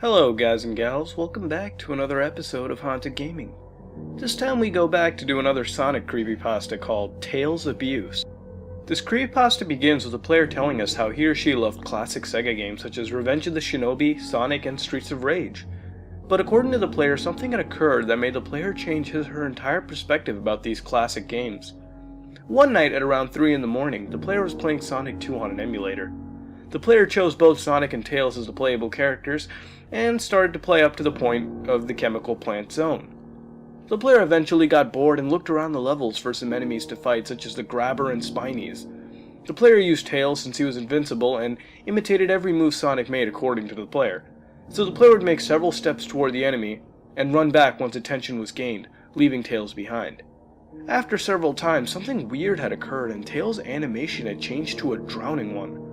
Hello guys and gals, welcome back to another episode of Haunted Gaming. This time we go back to do another Sonic creepypasta called Tails Abuse. This creepypasta begins with the player telling us how he or she loved classic Sega games such as Revenge of the Shinobi, Sonic, and Streets of Rage. But according to the player, something had occurred that made the player change his or her entire perspective about these classic games. One night at around 3 in the morning, the player was playing Sonic 2 on an emulator. The player chose both Sonic and Tails as the playable characters, and started to play up to the point of the chemical plant zone. The player eventually got bored and looked around the levels for some enemies to fight, such as the Grabber and Spinies. The player used Tails since he was invincible and imitated every move Sonic made according to the player. So the player would make several steps toward the enemy and run back once attention was gained, leaving Tails behind. After several times, something weird had occurred and Tails' animation had changed to a drowning one.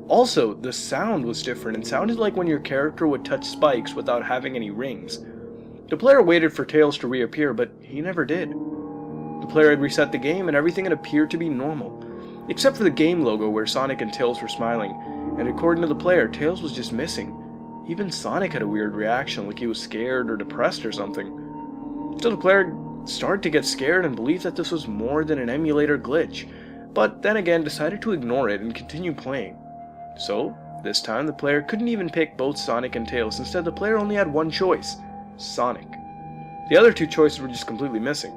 Also, the sound was different and sounded like when your character would touch spikes without having any rings. The player waited for Tails to reappear, but he never did. The player had reset the game and everything had appeared to be normal, except for the game logo where Sonic and Tails were smiling, and according to the player, Tails was just missing. Even Sonic had a weird reaction, like he was scared or depressed or something. So the player started to get scared and believed that this was more than an emulator glitch, but then again decided to ignore it and continue playing. So, this time the player couldn't even pick both Sonic and Tails, instead the player only had one choice, Sonic. The other two choices were just completely missing.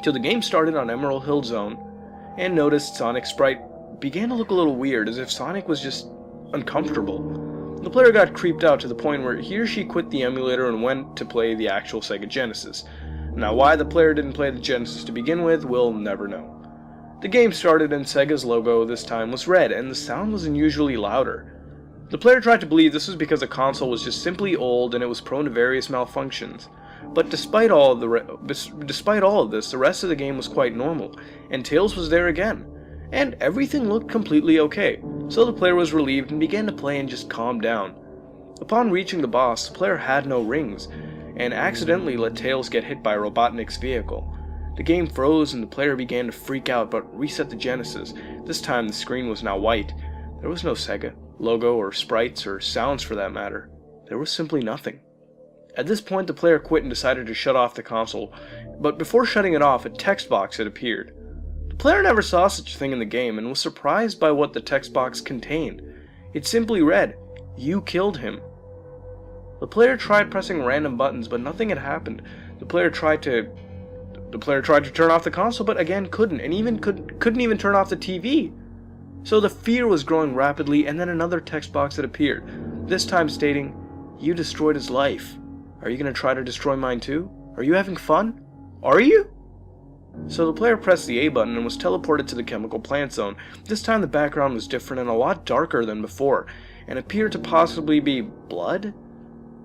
Till the game started on Emerald Hill Zone, and noticed Sonic's sprite began to look a little weird, as if Sonic was just uncomfortable. The player got creeped out to the point where he or she quit the emulator and went to play the actual Sega Genesis. Now why the player didn't play the Genesis to begin with, we'll never know. The game started and Sega's logo this time was red, and the sound was unusually louder. The player tried to believe this was because the console was just simply old and it was prone to various malfunctions. But despite all of this, the rest of the game was quite normal, and Tails was there again, and everything looked completely okay, so the player was relieved and began to play and just calmed down. Upon reaching the boss, the player had no rings, and accidentally let Tails get hit by Robotnik's vehicle. The game froze and the player began to freak out, but reset the Genesis. This time the screen was now white. There was no Sega logo or sprites or sounds for that matter. There was simply nothing. At this point the player quit and decided to shut off the console, but before shutting it off a text box had appeared. The player never saw such a thing in the game and was surprised by what the text box contained. It simply read, "You killed him." The player tried pressing random buttons, but nothing had happened. The player tried to turn off the console, but again couldn't, and couldn't even turn off the TV. So the fear was growing rapidly, and then another text box had appeared, this time stating, "You destroyed his life. Are you going to try to destroy mine too? Are you having fun? Are you?" So the player pressed the A button and was teleported to the chemical plant zone. This time the background was different and a lot darker than before, and appeared to possibly be blood?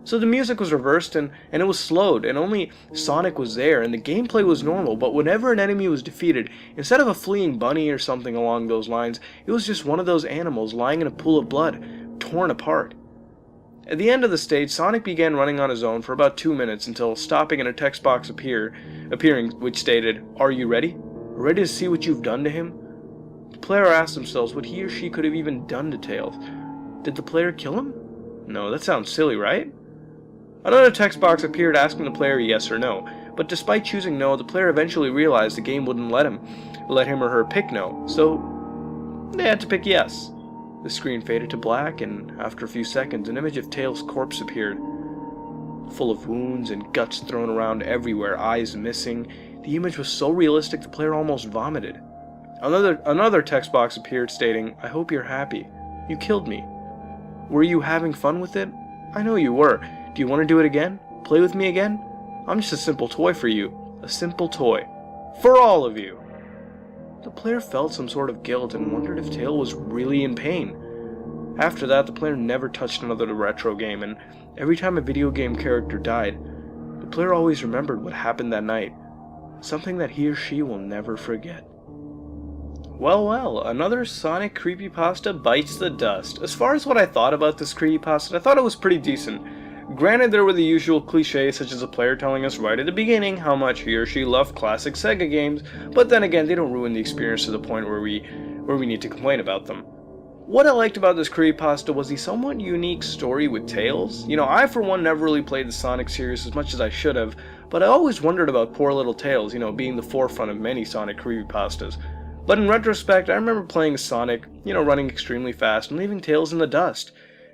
So the music was reversed and it was slowed, and only Sonic was there, and the gameplay was normal, but whenever an enemy was defeated, instead of a fleeing bunny or something along those lines, it was just one of those animals lying in a pool of blood, torn apart. At the end of the stage, Sonic began running on his own for about 2 minutes until stopping and a text box appearing which stated, "Are you ready? Ready to see what you've done to him?" The player asked themselves what he or she could have even done to Tails. Did the player kill him? No, that sounds silly, right? Another text box appeared asking the player yes or no, but despite choosing no, the player eventually realized the game wouldn't let him or her pick no, so they had to pick yes. The screen faded to black, and after a few seconds, an image of Tails' corpse appeared. Full of wounds and guts thrown around everywhere, eyes missing. The image was so realistic the player almost vomited. Another text box appeared stating, "I hope you're happy. You killed me. Were you having fun with it? I know you were. Do you want to do it again? Play with me again? I'm just a simple toy for you. A simple toy. For all of you." The player felt some sort of guilt and wondered if Tails was really in pain. After that, the player never touched another retro game, and every time a video game character died, the player always remembered what happened that night. Something that he or she will never forget. Well, another Sonic creepypasta bites the dust. As far as what I thought about this creepypasta, I thought it was pretty decent. Granted, there were the usual cliches such as a player telling us right at the beginning how much he or she loved classic Sega games, but then again they don't ruin the experience to the point where we need to complain about them. What I liked about this creepypasta was the somewhat unique story with Tails. I for one never really played the Sonic series as much as I should have, but I always wondered about poor little Tails, being the forefront of many Sonic creepypastas. But in retrospect, I remember playing Sonic, running extremely fast and leaving Tails in the dust,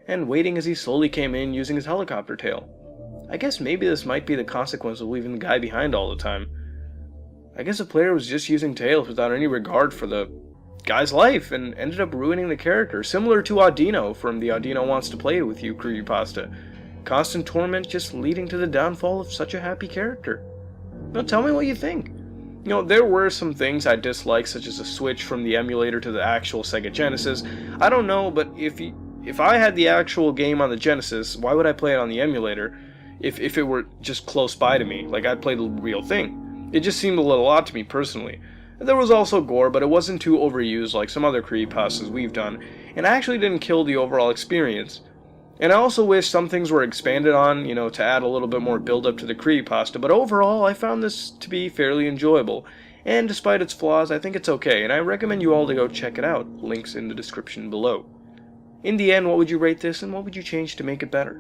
and waiting as he slowly came in using his helicopter tail. I guess maybe this might be the consequence of leaving the guy behind all the time. I guess the player was just using Tails without any regard for the guy's life and ended up ruining the character, similar to Audino from the Audino Wants to Play With You creepypasta. Constant torment just leading to the downfall of such a happy character. Now tell me what you think. There were some things I disliked, such as a switch from the emulator to the actual Sega Genesis. I don't know, but if I had the actual game on the Genesis, why would I play it on the emulator if it were just close by to me, like I'd play the real thing? It just seemed a little odd to me personally. There was also gore, but it wasn't too overused like some other creepypastas we've done, and I actually didn't kill the overall experience. And I also wish some things were expanded on, to add a little bit more build-up to the creepypasta, but overall I found this to be fairly enjoyable, and despite its flaws, I think it's okay, and I recommend you all to go check it out. Links in the description below. In the end, what would you rate this, and what would you change to make it better?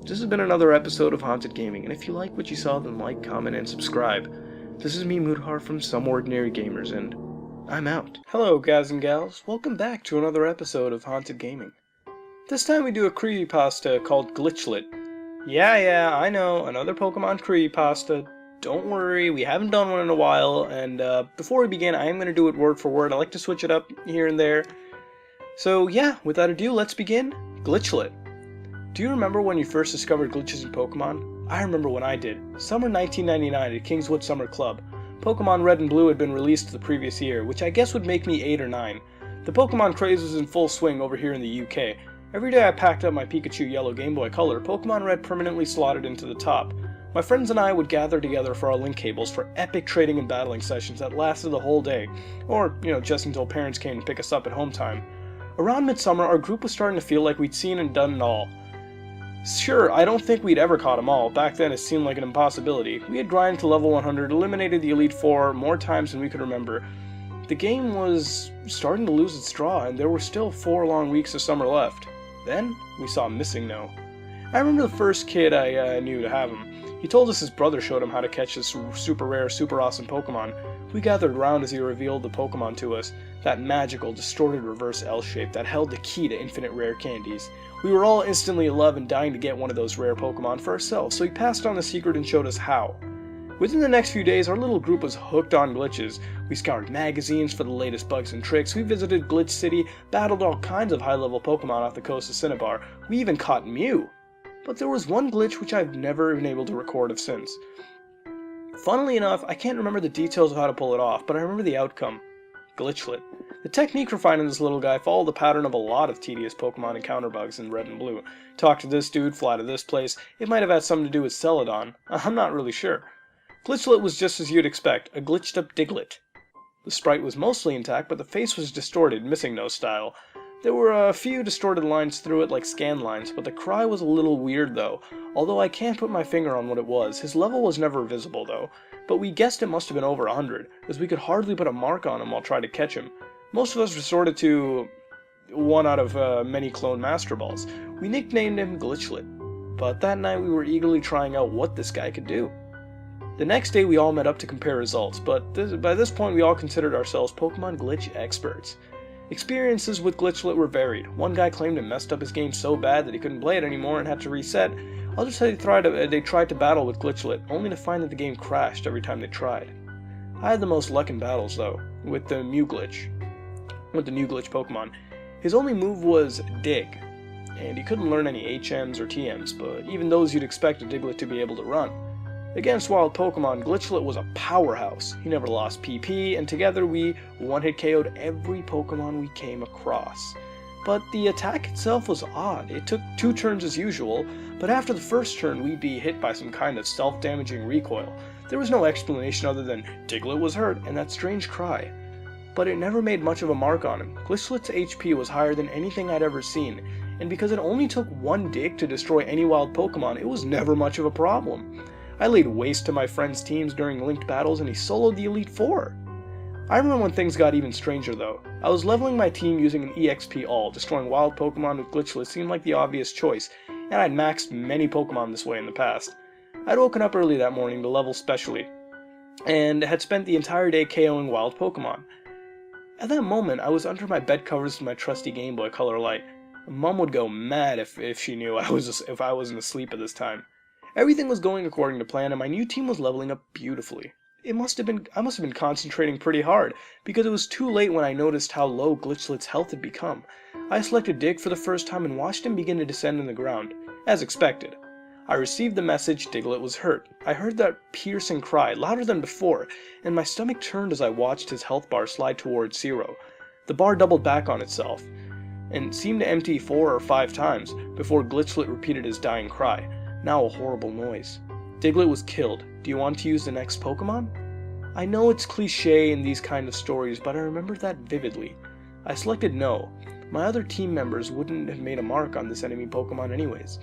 This has been another episode of Haunted Gaming, and if you like what you saw, then like, comment, and subscribe. This is me, Mutahar from SomeOrdinaryGamers, and I'm out. Hello, guys and gals. Welcome back to another episode of Haunted Gaming. This time we do a creepypasta called Glitchlet. Yeah, I know, another Pokemon creepypasta. Don't worry, we haven't done one in a while, and before we begin, I am going to do it word for word. I like to switch it up here and there. So yeah, without ado, let's begin. Glitchlet. Do you remember when you first discovered glitches in Pokemon? I remember when I did. Summer 1999 at Kingswood Summer Club. Pokemon Red and Blue had been released the previous year, which I guess would make me 8 or 9. The Pokemon craze was in full swing over here in the UK. Every day I packed up my Pikachu Yellow Game Boy Color, Pokemon Red permanently slotted into the top. My friends and I would gather together for our link cables for epic trading and battling sessions that lasted the whole day, or, just until parents came to pick us up at home time. Around midsummer, our group was starting to feel like we'd seen and done it all. Sure, I don't think we'd ever caught them all. Back then it seemed like an impossibility. We had grinded to level 100, eliminated the Elite Four more times than we could remember. The game was starting to lose its draw, and there were still 4 long weeks of summer left. Then, we saw Missing No. I remember the first kid I knew to have him. He told us his brother showed him how to catch this super rare, super awesome Pokemon. We gathered around as he revealed the Pokemon to us, that magical, distorted reverse L shape that held the key to infinite rare candies. We were all instantly in love and dying to get one of those rare Pokemon for ourselves, so he passed on the secret and showed us how. Within the next few days, our little group was hooked on glitches. We scoured magazines for the latest bugs and tricks, we visited Glitch City, battled all kinds of high-level Pokemon off the coast of Cinnabar, we even caught Mew. But there was one glitch which I've never been able to record of since. Funnily enough, I can't remember the details of how to pull it off, but I remember the outcome. Glitchlet. The technique for finding this little guy followed the pattern of a lot of tedious Pokemon encounter bugs in Red and Blue. Talk to this dude, fly to this place. It might have had something to do with Celadon. I'm not really sure. Glitchlet was just as you'd expect, a glitched up Diglett. The sprite was mostly intact, but the face was distorted, Missing No style. There were a few distorted lines through it like scan lines, but the cry was a little weird though, although I can't put my finger on what it was. His level was never visible though, but we guessed it must have been over 100, as we could hardly put a mark on him while trying to catch him. Most of us resorted to one out of many clone Master Balls. We nicknamed him Glitchlet, but that night we were eagerly trying out what this guy could do. The next day we all met up to compare results, but by this point we all considered ourselves Pokemon Glitch experts. Experiences with Glitchlet were varied. One guy claimed it messed up his game so bad that he couldn't play it anymore and had to reset. Others said they tried to battle with Glitchlet, only to find that the game crashed every time they tried. I had the most luck in battles though, with the new glitch Pokemon. His only move was Dig, and he couldn't learn any HMs or TMs, but even those you'd expect a Diglett to be able to run. Against wild Pokemon, Glitchlet was a powerhouse. He never lost PP, and together we one-hit KO'd every Pokemon we came across. But the attack itself was odd. It took 2 turns as usual, but after the first turn we'd be hit by some kind of self-damaging recoil. There was no explanation other than Diglett was hurt and that strange cry. But it never made much of a mark on him. Glitchlet's HP was higher than anything I'd ever seen, and because it only took 1 dig to destroy any wild Pokemon, it was never much of a problem. I laid waste to my friend's teams during linked battles and he soloed the Elite Four. I remember when things got even stranger though. I was leveling my team using an EXP all, destroying wild Pokemon with glitchless seemed like the obvious choice, and I'd maxed many Pokemon this way in the past. I'd woken up early that morning to level specially, and had spent the entire day KOing wild Pokemon. At that moment, I was under my bed covers with my trusty Game Boy Color Light. Mom would go mad if she knew if I wasn't asleep at this time. Everything was going according to plan, and my new team was leveling up beautifully. I must have been concentrating pretty hard, because it was too late when I noticed how low Glitchlet's health had become. I selected Dig for the first time and watched him begin to descend in the ground, as expected. I received the message Diglett was hurt. I heard that piercing cry, louder than before, and my stomach turned as I watched his health bar slide towards 0. The bar doubled back on itself, and seemed to empty 4 or 5 times, before Glitchlet repeated his dying cry, now a horrible noise. Diglett was killed. Do you want to use the next Pokemon? I know it's cliché in these kind of stories, but I remember that vividly. I selected no. My other team members wouldn't have made a mark on this enemy Pokemon anyways.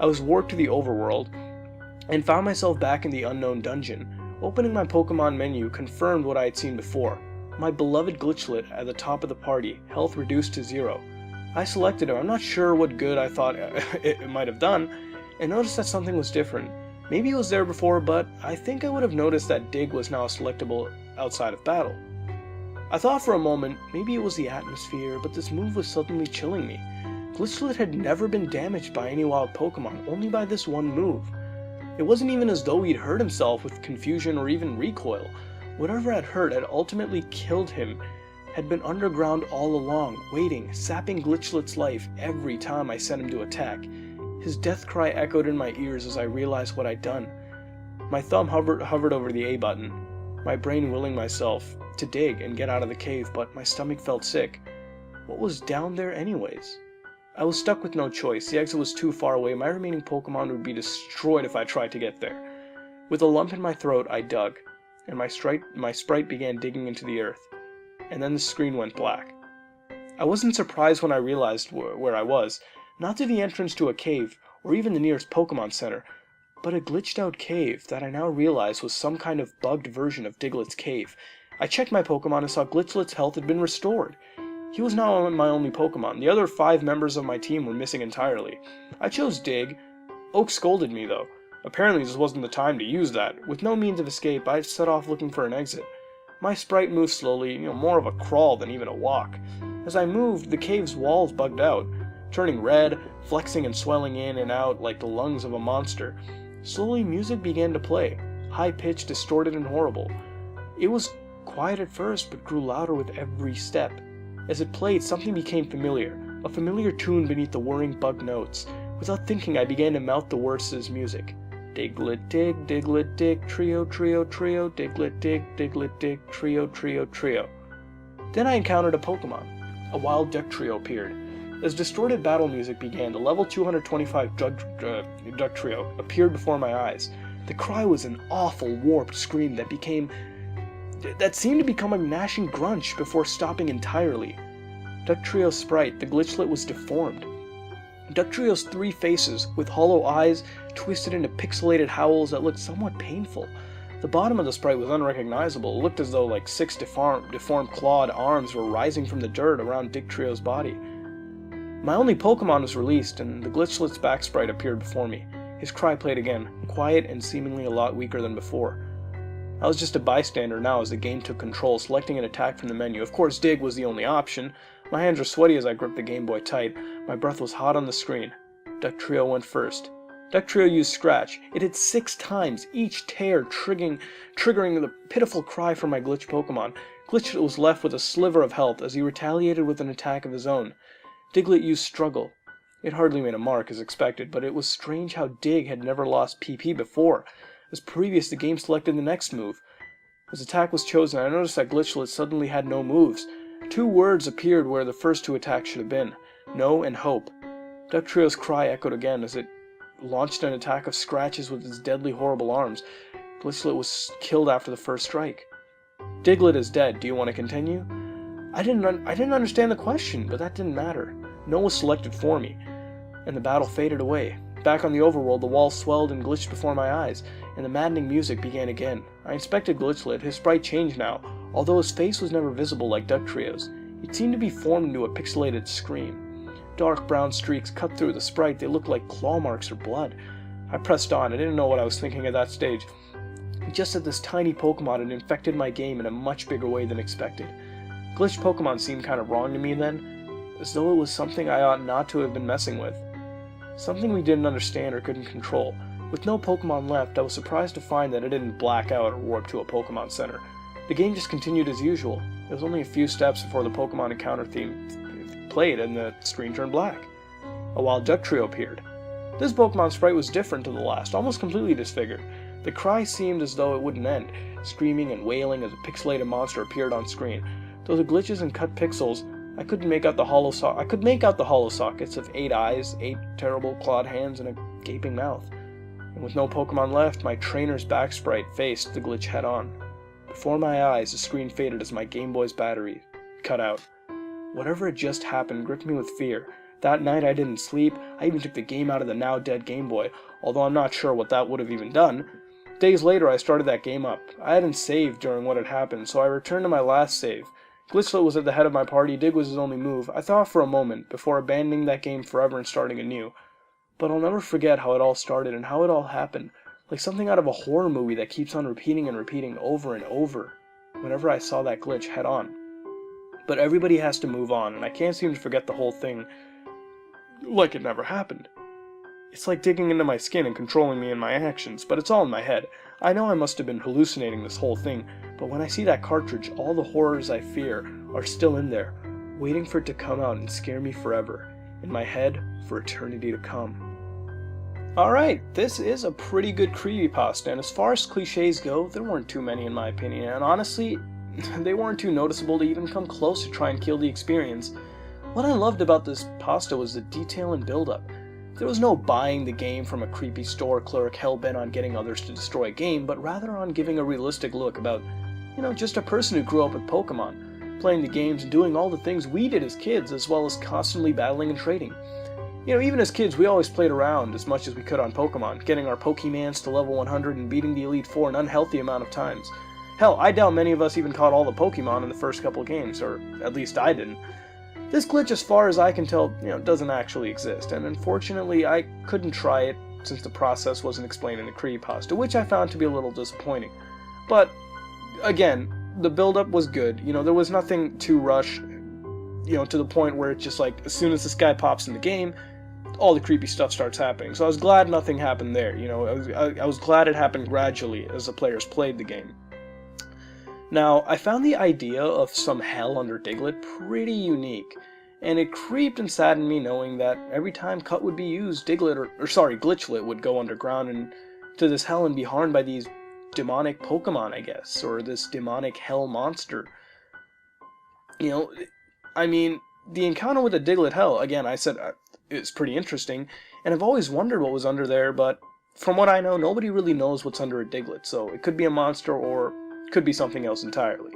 I was warped to the overworld, and found myself back in the unknown dungeon. Opening my Pokemon menu confirmed what I had seen before. My beloved Glitchlet at the top of the party, health reduced to 0. I selected him. I'm not sure what good I thought it might have done, and noticed that something was different. Maybe it was there before, but I think I would have noticed that Dig was now selectable outside of battle. I thought for a moment, maybe it was the atmosphere, but this move was suddenly chilling me. Glitchlet had never been damaged by any wild Pokemon, only by this one move. It wasn't even as though he'd hurt himself with confusion or even recoil. Whatever had hurt had ultimately killed him, had been underground all along, waiting, sapping Glitchlet's life every time I sent him to attack. His death cry echoed in my ears as I realized what I'd done. My thumb hovered over the A button, my brain willing myself to dig and get out of the cave, but my stomach felt sick. What was down there anyways? I was stuck with no choice. The exit was too far away. My remaining Pokemon would be destroyed if I tried to get there. With a lump in my throat, I dug, and my sprite began digging into the earth. And then the screen went black. I wasn't surprised when I realized where I was. Not to the entrance to a cave, or even the nearest Pokemon Center, but a glitched out cave that I now realized was some kind of bugged version of Diglett's cave. I checked my Pokemon and saw Glitchlet's health had been restored. He was now my only Pokemon. The other 5 members of my team were missing entirely. I chose Dig. Oak scolded me though. Apparently this wasn't the time to use that. With no means of escape, I set off looking for an exit. My sprite moved slowly, more of a crawl than even a walk. As I moved, the cave's walls bugged out, turning red, flexing and swelling in and out like the lungs of a monster. Slowly, music began to play, high-pitched, distorted, and horrible. It was quiet at first, but grew louder with every step. As it played, something became familiar, a familiar tune beneath the whirring bug notes. Without thinking, I began to mouth the words to this music. Diglett dig, trio, trio, trio, Diglett dig, trio, trio, trio. Then I encountered a Pokemon. A wild duck trio appeared. As distorted battle music began, the level 225 duck trio appeared before my eyes. The cry was an awful, warped scream that seemed to become a gnashing grunge before stopping entirely. Duck Trio's sprite, the Glitchlet, was deformed. Duck Trio's 3 faces, with hollow eyes, twisted into pixelated howls that looked somewhat painful. The bottom of the sprite was unrecognizable. It looked as though 6 deformed clawed arms were rising from the dirt around Duck Trio's body. My only Pokemon was released, and the Glitchlet's back sprite appeared before me. His cry played again, quiet and seemingly a lot weaker than before. I was just a bystander now as the game took control, selecting an attack from the menu. Of course, Dig was the only option. My hands were sweaty as I gripped the Game Boy tight. My breath was hot on the screen. Duck Trio went first. Duck Trio used Scratch. It hit 6 times, each tear triggering the pitiful cry from my glitched Pokemon. Glitchlet was left with a sliver of health as he retaliated with an attack of his own. Diglett used Struggle. It hardly made a mark as expected, but it was strange how Dig had never lost PP before. As previous, the game selected the next move. As attack was chosen, I noticed that Glitchlet suddenly had no moves. 2 words appeared where the first 2 attacks should have been. No and Hope. Duck Trio's cry echoed again as it launched an attack of scratches with its deadly horrible arms. Glitchlet was killed after the first strike. Diglett is dead. Do you want to continue? I didn't understand the question, but that didn't matter. No was selected for me, and the battle faded away. Back on the overworld, the walls swelled and glitched before my eyes, and the maddening music began again. I inspected Glitchlet. His sprite changed now. Although his face was never visible like Duck Trio's, it seemed to be formed into a pixelated screen. Dark brown streaks cut through the sprite. They looked like claw marks or blood. I pressed on. I didn't know what I was thinking at that stage. Just that this tiny Pokemon had infected my game in a much bigger way than expected. Glitched Pokemon seemed kind of wrong to me then, as though it was something I ought not to have been messing with. Something we didn't understand or couldn't control. With no Pokemon left, I was surprised to find that it didn't black out or warp to a Pokemon Center. The game just continued as usual. It was only a few steps before the Pokemon encounter theme played and the screen turned black. A wild Duck Trio appeared. This Pokemon sprite was different to the last, almost completely disfigured. The cry seemed as though it wouldn't end, screaming and wailing as a pixelated monster appeared on screen. Though the glitches and cut pixels, I could make out the hollow sockets of 8 eyes, 8 terrible clawed hands, and a gaping mouth. And with no Pokemon left, my trainer's back sprite faced the glitch head-on. Before my eyes, the screen faded as my Game Boy's battery cut out. Whatever had just happened gripped me with fear. That night I didn't sleep. I even took the game out of the now-dead Game Boy, although I'm not sure what that would have even done. Days later, I started that game up. I hadn't saved during what had happened, so I returned to my last save. Glitchlet was at the head of my party. Dig was his only move. I thought for a moment, before abandoning that game forever and starting anew. But I'll never forget how it all started and how it all happened, like something out of a horror movie that keeps on repeating and repeating over and over, whenever I saw that glitch head on. But everybody has to move on, and I can't seem to forget the whole thing like it never happened. It's like digging into my skin and controlling me and my actions, but it's all in my head. I know I must have been hallucinating this whole thing, but when I see that cartridge, all the horrors I fear are still in there, waiting for it to come out and scare me forever, in my head for eternity to come. Alright, this is a pretty good creepypasta, and as far as cliches go, there weren't too many in my opinion, and honestly, they weren't too noticeable to even come close to try and kill the experience. What I loved about this pasta was the detail and build-up. There was no buying the game from a creepy store clerk hell-bent on getting others to destroy a game, but rather on giving a realistic look about, just a person who grew up with Pokemon, playing the games and doing all the things we did as kids, as well as constantly battling and trading. Even as kids, we always played around as much as we could on Pokemon, getting our Pokemans to level 100 and beating the Elite Four an unhealthy amount of times. Hell, I doubt many of us even caught all the Pokemon in the first couple games, or at least I didn't. This glitch, as far as I can tell, doesn't actually exist, and unfortunately I couldn't try it since the process wasn't explained in the creepypasta, which I found to be a little disappointing. But, again, the build-up was good. There was nothing too rushed, to the point where it's just like, as soon as this guy pops in the game, all the creepy stuff starts happening. So I was glad nothing happened there. I was glad it happened gradually as the players played the game. Now, I found the idea of some hell under Diglett pretty unique, and it creeped and saddened me knowing that every time Cut would be used, Glitchlet would go underground and to this hell and be harmed by these demonic Pokemon, I guess, or this demonic hell monster. The encounter with the Diglett hell, again, I said it's pretty interesting, and I've always wondered what was under there, but from what I know, nobody really knows what's under a Diglett, so it could be a monster or could be something else entirely.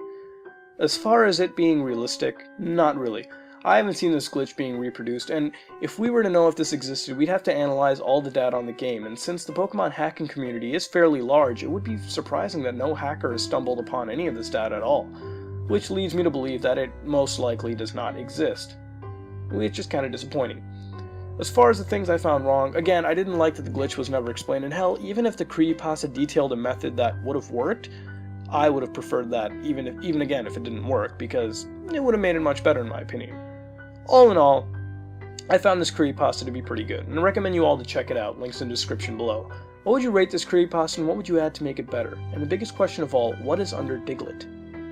As far as it being realistic, not really. I haven't seen this glitch being reproduced, and if we were to know if this existed, we'd have to analyze all the data on the game, and since the Pokemon hacking community is fairly large, it would be surprising that no hacker has stumbled upon any of this data at all, which leads me to believe that it most likely does not exist, which is kind of disappointing. As far as the things I found wrong, again, I didn't like that the glitch was never explained, and hell, even if the creepypasta detailed a method that would have worked, I would have preferred that, even again if it didn't work, because it would have made it much better in my opinion. All in all, I found this creepypasta to be pretty good, and I recommend you all to check it out, links in the description below. What would you rate this creepypasta, and what would you add to make it better? And the biggest question of all, what is under Diglett?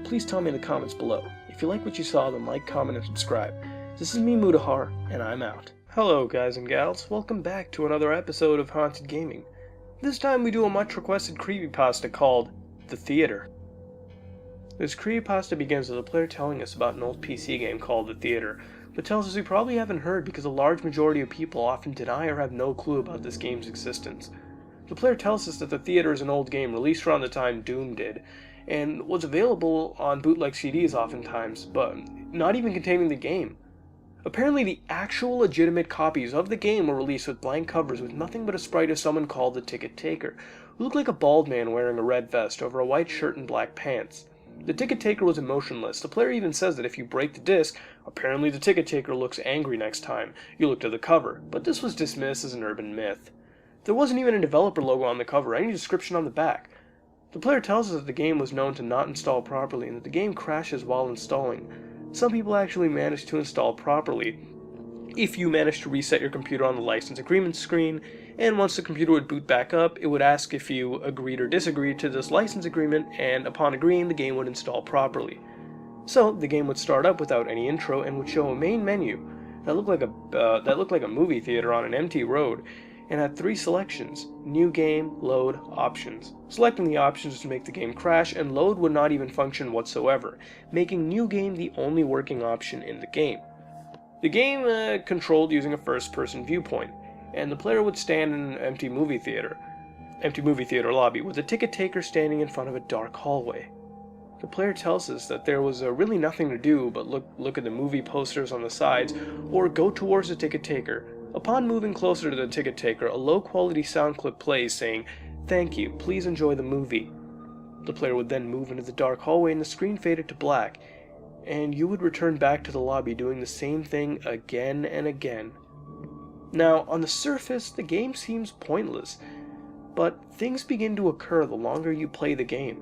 Please tell me in the comments below. If you like what you saw, then like, comment, and subscribe. This is me, Mutahar, and I'm out. Hello guys and gals, welcome back to another episode of Haunted Gaming. This time we do a much requested creepypasta called The Theater. This creepypasta begins with a player telling us about an old PC game called The Theater, but tells us we probably haven't heard because a large majority of people often deny or have no clue about this game's existence. The player tells us that The Theater is an old game released around the time Doom did, and was available on bootleg CDs oftentimes, but not even containing the game. Apparently the actual legitimate copies of the game were released with blank covers with nothing but a sprite of someone called the Ticket Taker, who looked like a bald man wearing a red vest over a white shirt and black pants. The ticket taker was emotionless. The player even says that if you break the disc, apparently the ticket taker looks angry next time you look at the cover, but this was dismissed as an urban myth. There wasn't even a developer logo on the cover or any description on the back. The player tells us that the game was known to not install properly and that the game crashes while installing. Some people actually managed to install properly if you managed to reset your computer on the license agreement screen, and once the computer would boot back up, it would ask if you agreed or disagreed to this license agreement, and upon agreeing, the game would install properly. So the game would start up without any intro and would show a main menu that looked like a movie theater on an empty road, and had 3 selections: new game, load, options. Selecting the options would make the game crash, and load would not even function whatsoever, making new game the only working option in the game. The game controlled using a first-person viewpoint, and the player would stand in an empty movie theater lobby with the ticket taker standing in front of a dark hallway. The player tells us that there was really nothing to do but look at the movie posters on the sides or go towards the ticket taker. Upon moving closer to the ticket taker, a low-quality sound clip plays saying, "Thank you, please enjoy the movie." The player would then move into the dark hallway and the screen faded to black, and you would return back to the lobby doing the same thing again and again. Now, on the surface, the game seems pointless, but things begin to occur the longer you play the game.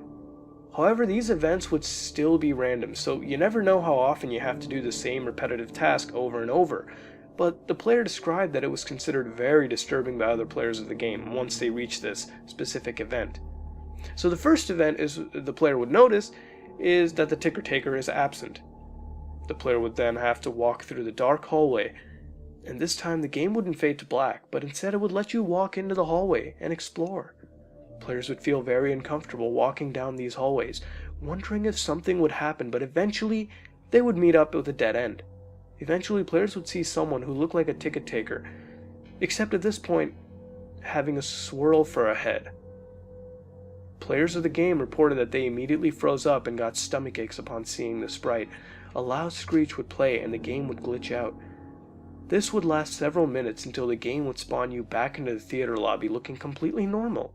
However, these events would still be random, so you never know how often you have to do the same repetitive task over and over. But the player described that it was considered very disturbing by other players of the game once they reached this specific event. So the first event the player would notice is that the ticket taker is absent. The player would then have to walk through the dark hallway, and this time the game wouldn't fade to black, but instead it would let you walk into the hallway and explore. Players would feel very uncomfortable walking down these hallways, wondering if something would happen, but eventually they would meet up with a dead end. Eventually players would see someone who looked like a ticket taker, except at this point having a swirl for a head. Players of the game reported that they immediately froze up and got stomach aches upon seeing the sprite. A loud screech would play and the game would glitch out. This would last several minutes until the game would spawn you back into the theater lobby looking completely normal.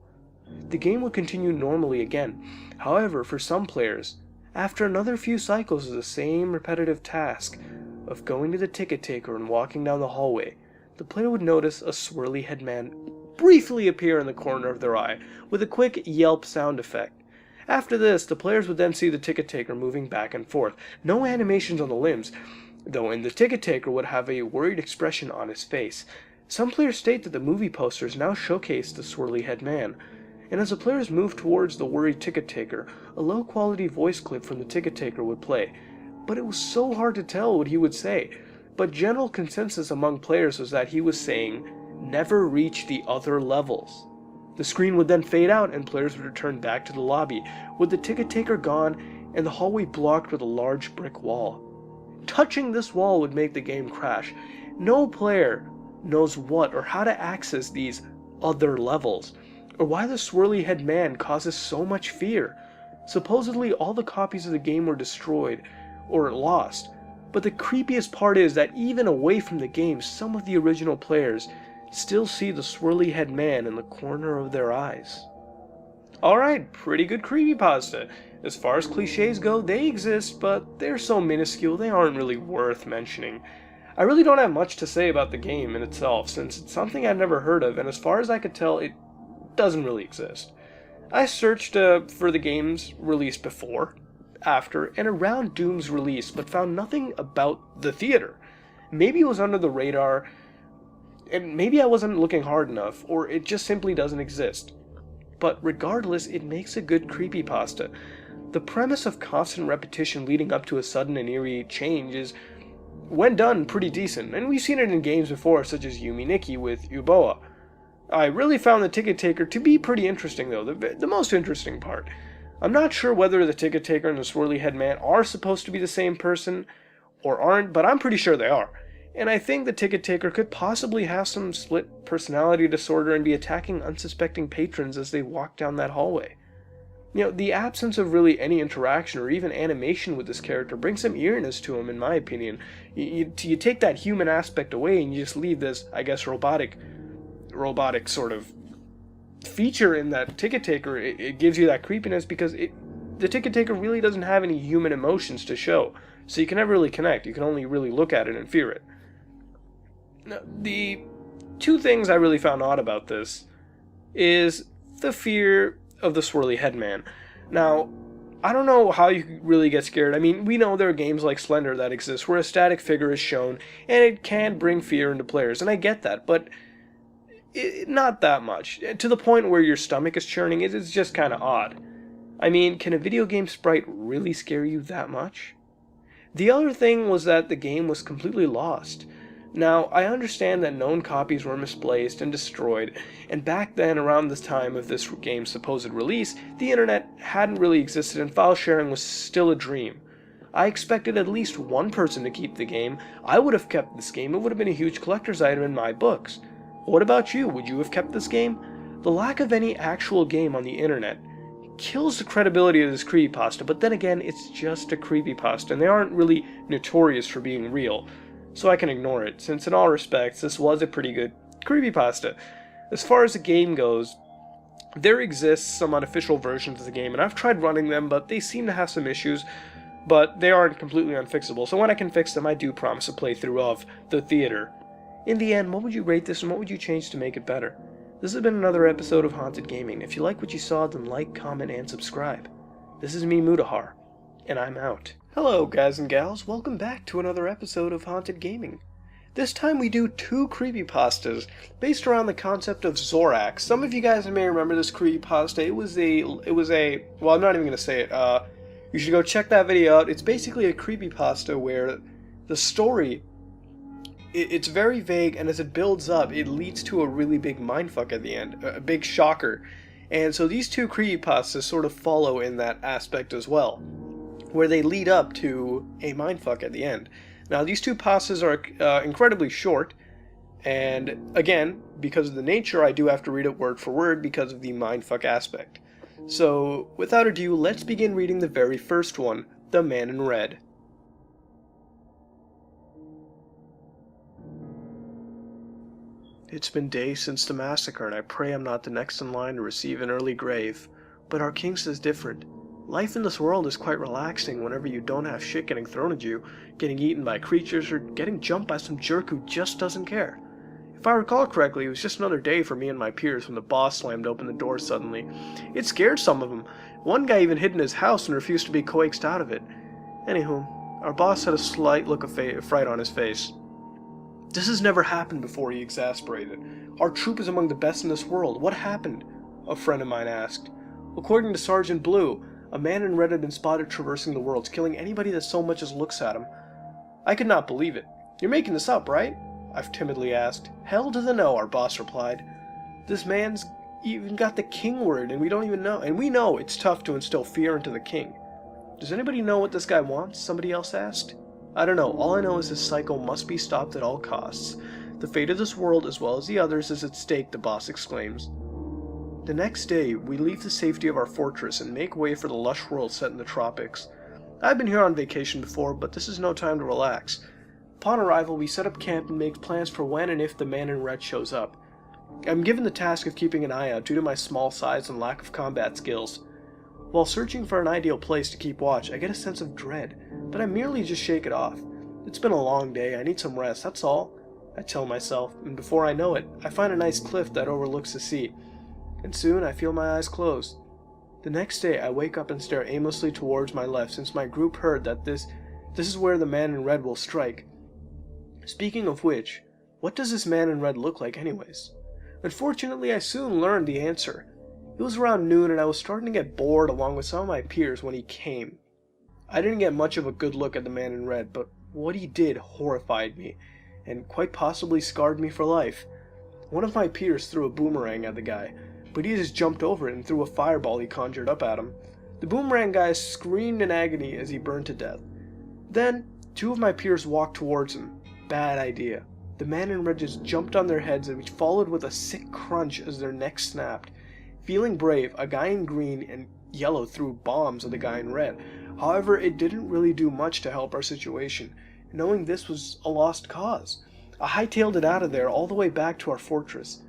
The game would continue normally again. However, for some players, after another few cycles of the same repetitive task of going to the ticket taker and walking down the hallway, the player would notice a swirly head man briefly appear in the corner of their eye with a quick yelp sound effect. After this, the players would then see the ticket taker moving back and forth. No animations on the limbs, though, and the ticket taker would have a worried expression on his face. Some players state that the movie posters now showcase the swirly head man, and as the players moved towards the worried ticket taker, a low-quality voice clip from the ticket taker would play. But it was so hard to tell what he would say. But general consensus among players was that he was saying, "Never reach the other levels." The screen would then fade out and players would return back to the lobby, with the ticket taker gone and the hallway blocked with a large brick wall. Touching this wall would make the game crash. No player knows what or how to access these other levels, or why the swirly head man causes so much fear. Supposedly all the copies of the game were destroyed or lost, but the creepiest part is that even away from the game, some of the original players still see the swirly head man in the corner of their eyes. Alright, pretty good creepypasta. As far as cliches go, they exist, but they're so minuscule they aren't really worth mentioning. I really don't have much to say about the game in itself, since it's something I've never heard of, and as far as I could tell, it doesn't really exist. I searched for the games released before, after, and around Doom's release, but found nothing about the theater. Maybe it was under the radar, and maybe I wasn't looking hard enough, or it just simply doesn't exist. But regardless, it makes a good creepypasta. The premise of constant repetition leading up to a sudden and eerie change is, when done, pretty decent, and we've seen it in games before, such as Yumi Nikki with Uboa. I really found the ticket taker to be pretty interesting, though, the most interesting part. I'm not sure whether the ticket taker and the swirly head man are supposed to be the same person or aren't, but I'm pretty sure they are. And I think the ticket taker could possibly have some split personality disorder and be attacking unsuspecting patrons as they walk down that hallway. You know, the absence of really any interaction or even animation with this character brings some eeriness to him, in my opinion. You take that human aspect away and you just leave this, I guess, robotic sort of feature in that ticket taker. It gives you that creepiness because the ticket taker really doesn't have any human emotions to show, so you can never really connect. You can only really look at it and fear it. Now, the two things I really found odd about this is the fear of the swirly head man. Now, I don't know how you could really get scared. I mean, we know there are games like Slender that exist where a static figure is shown, and it can bring fear into players, and I get that, but not that much. To the point where your stomach is churning, it's just kind of odd. I mean, can a video game sprite really scare you that much? The other thing was that the game was completely lost. Now, I understand that known copies were misplaced and destroyed, and back then, around the time of this game's supposed release, the internet hadn't really existed and file sharing was still a dream. I expected at least one person to keep the game. I would have kept this game. It would have been a huge collector's item in my books. What about you? Would you have kept this game? The lack of any actual game on the internet kills the credibility of this creepypasta, but then again, it's just a creepypasta, and they aren't really notorious for being real. So I can ignore it, since in all respects, this was a pretty good creepypasta. As far as the game goes, there exists some unofficial versions of the game, and I've tried running them, but they seem to have some issues, but they aren't completely unfixable, so when I can fix them, I do promise a playthrough of The Theater. In the end, what would you rate this, and what would you change to make it better? This has been another episode of Haunted Gaming. If you like what you saw, then like, comment, and subscribe. This is me, Mutahar, and I'm out. Hello, guys and gals. Welcome back to another episode of Haunted Gaming. This time we do two creepypastas based around the concept of Zorak. Some of you guys may remember this creepypasta. It was a well, I'm not even going to say it. You should go check that video out. It's basically a creepypasta where the story, it's very vague, and as it builds up, it leads to a really big mindfuck at the end, a big shocker. And so these two creepypastas sort of follow in that aspect as well, where they lead up to a mindfuck at the end. Now, these two pastas are incredibly short, and again, because of the nature, I do have to read it word for word because of the mindfuck aspect. So, without ado, let's begin reading the very first one, The Man in Red. It's been days since the massacre, and I pray I'm not the next in line to receive an early grave. But our king says different. Life in this world is quite relaxing whenever you don't have shit getting thrown at you, getting eaten by creatures, or getting jumped by some jerk who just doesn't care. If I recall correctly, it was just another day for me and my peers when the boss slammed open the door suddenly. It scared some of them. One guy even hid in his house and refused to be coaxed out of it. Anywho, our boss had a slight look of fright on his face. This has never happened before, he exasperated. Our troop is among the best in this world. What happened? A friend of mine asked. According to Sergeant Blue, a man in red had been spotted traversing the worlds, killing anybody that so much as looks at him. I could not believe it. You're making this up, right? I've timidly asked. Hell to the no, our boss replied. This man's even got the king word, and we don't even know. And we know it's tough to instill fear into the king. Does anybody know what this guy wants? Somebody else asked. I don't know. All I know is this cycle must be stopped at all costs. The fate of this world, as well as the others, is at stake, the boss exclaims. The next day, we leave the safety of our fortress and make way for the lush world set in the tropics. I've been here on vacation before, but this is no time to relax. Upon arrival, we set up camp and make plans for when and if the man in red shows up. I'm given the task of keeping an eye out due to my small size and lack of combat skills. While searching for an ideal place to keep watch, I get a sense of dread, but I merely just shake it off. It's been a long day, I need some rest, that's all, I tell myself, and before I know it, I find a nice cliff that overlooks the sea. And soon I feel my eyes close. The next day I wake up and stare aimlessly towards my left since my group heard that this is where the man in red will strike. Speaking of which, what does this man in red look like anyways? Unfortunately, I soon learned the answer. It was around noon and I was starting to get bored along with some of my peers when he came. I didn't get much of a good look at the man in red, but what he did horrified me, and quite possibly scarred me for life. One of my peers threw a boomerang at the guy, but he just jumped over it and threw a fireball he conjured up at him. The boomerang guy screamed in agony as he burned to death. Then, two of my peers walked towards him. Bad idea. The man in red just jumped on their heads and followed with a sick crunch as their necks snapped. Feeling brave, a guy in green and yellow threw bombs at the guy in red. However, it didn't really do much to help our situation, knowing this was a lost cause. I hightailed it out of there all the way back to our fortress.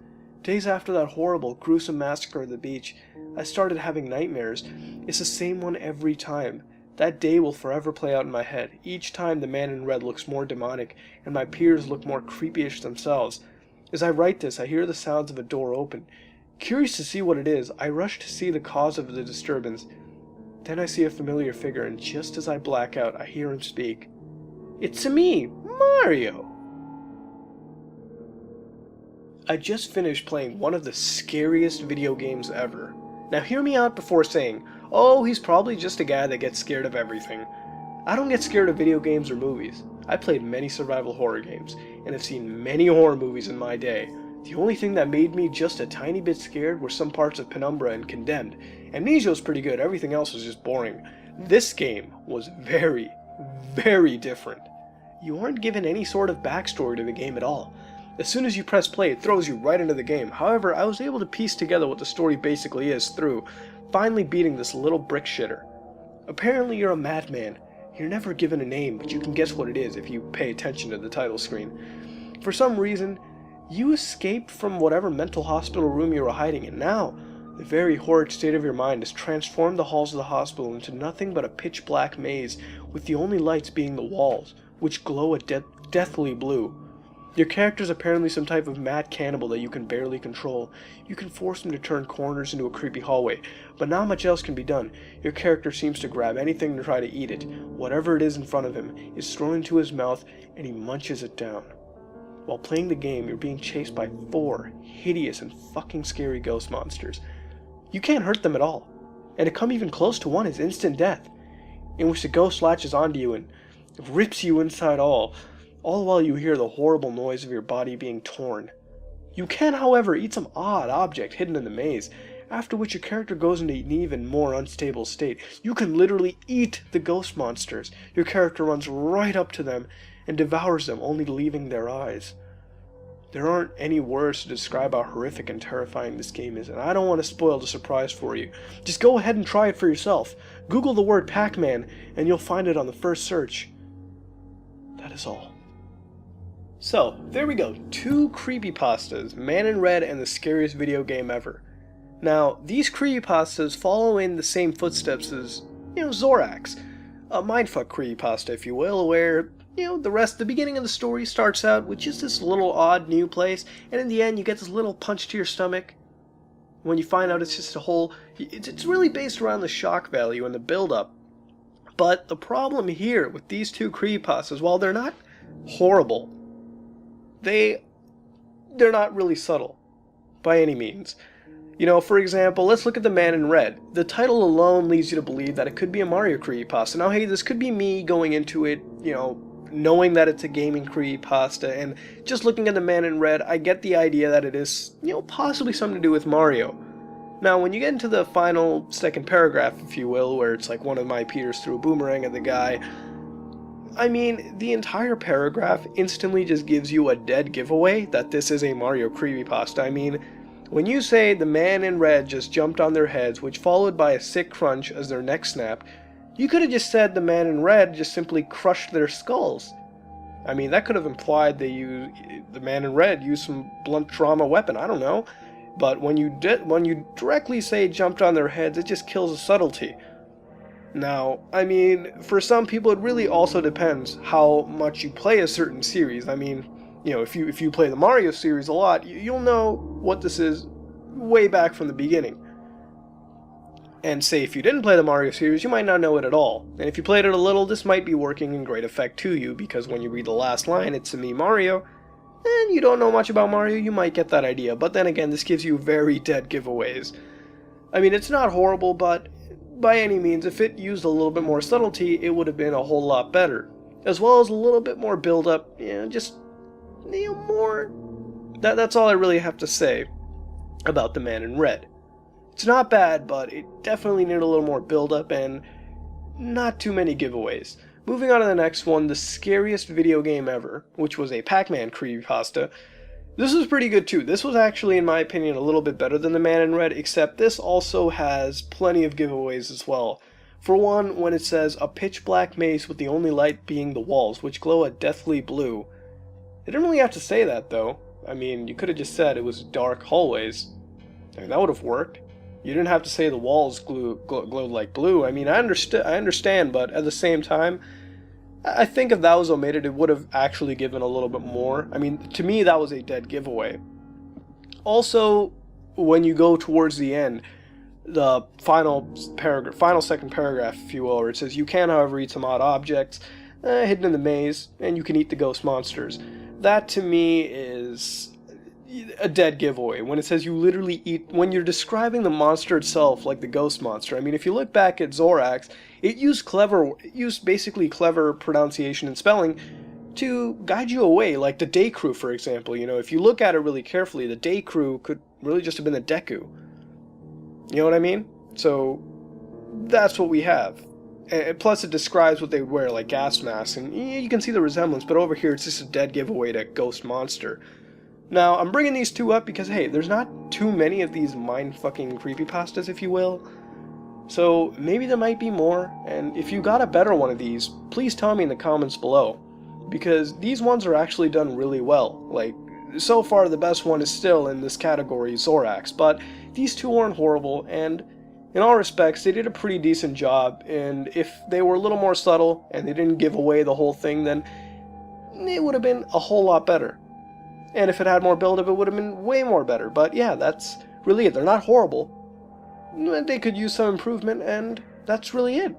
Days after that horrible, gruesome massacre at the beach, I started having nightmares. It's the same one every time. That day will forever play out in my head. Each time the man in red looks more demonic, and my peers look more creepyish themselves. As I write this, I hear the sounds of a door open. Curious to see what it is, I rush to see the cause of the disturbance. Then I see a familiar figure, and just as I black out, I hear him speak. "It's me, Mario!" I just finished playing one of the scariest video games ever. Now hear me out before saying, oh, he's probably just a guy that gets scared of everything. I don't get scared of video games or movies. I played many survival horror games, and have seen many horror movies in my day. The only thing that made me just a tiny bit scared were some parts of Penumbra and Condemned. Amnesia was pretty good, everything else was just boring. This game was very, very different. You aren't given any sort of backstory to the game at all. As soon as you press play, it throws you right into the game. However, I was able to piece together what the story basically is through finally beating this little brick shitter. Apparently you're a madman. You're never given a name, but you can guess what it is if you pay attention to the title screen. For some reason, you escaped from whatever mental hospital room you were hiding in. Now, the very horrid state of your mind has transformed the halls of the hospital into nothing but a pitch-black maze, with the only lights being the walls, which glow a deathly blue. Your character is apparently some type of mad cannibal that you can barely control. You can force him to turn corners into a creepy hallway, but not much else can be done. Your character seems to grab anything to try to eat it. Whatever it is in front of him is thrown into his mouth, and he munches it down. While playing the game, you're being chased by 4 hideous and fucking scary ghost monsters. You can't hurt them at all, and to come even close to one is instant death, in which the ghost latches onto you and rips you inside all while you hear the horrible noise of your body being torn. You can, however, eat some odd object hidden in the maze, after which your character goes into an even more unstable state. You can literally eat the ghost monsters. Your character runs right up to them and devours them, only leaving their eyes. There aren't any words to describe how horrific and terrifying this game is, and I don't want to spoil the surprise for you. Just go ahead and try it for yourself. Google the word Pac-Man, and you'll find it on the first search. That is all. So, there we go. 2 creepypastas, Man in Red and the scariest video game ever. Now, these creepypastas follow in the same footsteps as, Zorax. A mindfuck creepypasta, if you will, where, the beginning of the story starts out with just this little odd new place, and in the end you get this little punch to your stomach. When you find out it's just a whole... It's really based around the shock value and the build-up. But the problem here with these 2 creepypastas, while they're not horrible, they're not really subtle, by any means. For example, let's look at The Man in Red. The title alone leads you to believe that it could be a Mario creepypasta. Now, hey, this could be me going into it, knowing that it's a gaming creepypasta, and just looking at The Man in Red, I get the idea that it is, possibly something to do with Mario. Now, when you get into the final second paragraph, if you will, where it's like one of my peers threw a boomerang at the guy, the entire paragraph instantly just gives you a dead giveaway that this is a Mario creepypasta. When you say the man in red just jumped on their heads, which followed by a sick crunch as their neck snapped, you could have just said the man in red just simply crushed their skulls. That could have implied the man in red used some blunt trauma weapon, I don't know. But when you directly say jumped on their heads, it just kills the subtlety. Now, for some people it really also depends how much you play a certain series. If you play the Mario series a lot, you'll know what this is way back from the beginning. And say if you didn't play the Mario series, you might not know it at all. And if you played it a little, this might be working in great effect to you, because when you read the last line, it's me Mario, and you don't know much about Mario, you might get that idea. But then again, this gives you very dead giveaways. It's not horrible, but by any means, if it used a little bit more subtlety, it would have been a whole lot better. As well as a little bit more build-up, more... That's all I really have to say about The Man in Red. It's not bad, but it definitely needed a little more build-up and not too many giveaways. Moving on to the next one, the scariest video game ever, which was a Pac-Man creepypasta. This was pretty good too. This was actually, in my opinion, a little bit better than The Man in Red, except this also has plenty of giveaways as well. For one, when it says, a pitch-black maze with the only light being the walls, which glow a deathly blue. They didn't really have to say that, though. I mean, you could have just said it was dark hallways. I mean, that would have worked. You didn't have to say the walls glowed like blue. I mean, I understand, but at the same time, I think if that was omitted, it would have actually given a little bit more. I mean, to me, that was a dead giveaway. Also, when you go towards the end, the final second paragraph, if you will, where it says, you can, however, eat some odd objects hidden in the maze, and you can eat the ghost monsters. That, to me, is a dead giveaway. When it says you literally eat, when you're describing the monster itself like the ghost monster, I mean, if you look back at Zorax, it used basically clever pronunciation and spelling to guide you away, like the Day Crew, for example. You know, if you look at it really carefully, the Day Crew could really just have been the Deku. You know what I mean? So, that's what we have. And plus, it describes what they wear, like gas masks, and you can see the resemblance, but over here, it's just a dead giveaway to Ghost Monster. Now, I'm bringing these two up because, hey, there's not too many of these mind-fucking creepypastas, if you will. So, maybe there might be more, and if you got a better one of these, please tell me in the comments below. Because these ones are actually done really well. Like, so far the best one is still in this category, Zorax, but these two weren't horrible, and in all respects, they did a pretty decent job, and if they were a little more subtle, and they didn't give away the whole thing, then it would have been a whole lot better. And if it had more build-up, it would have been way more better. But yeah, that's really it. They're not horrible. They could use some improvement, and that's really it.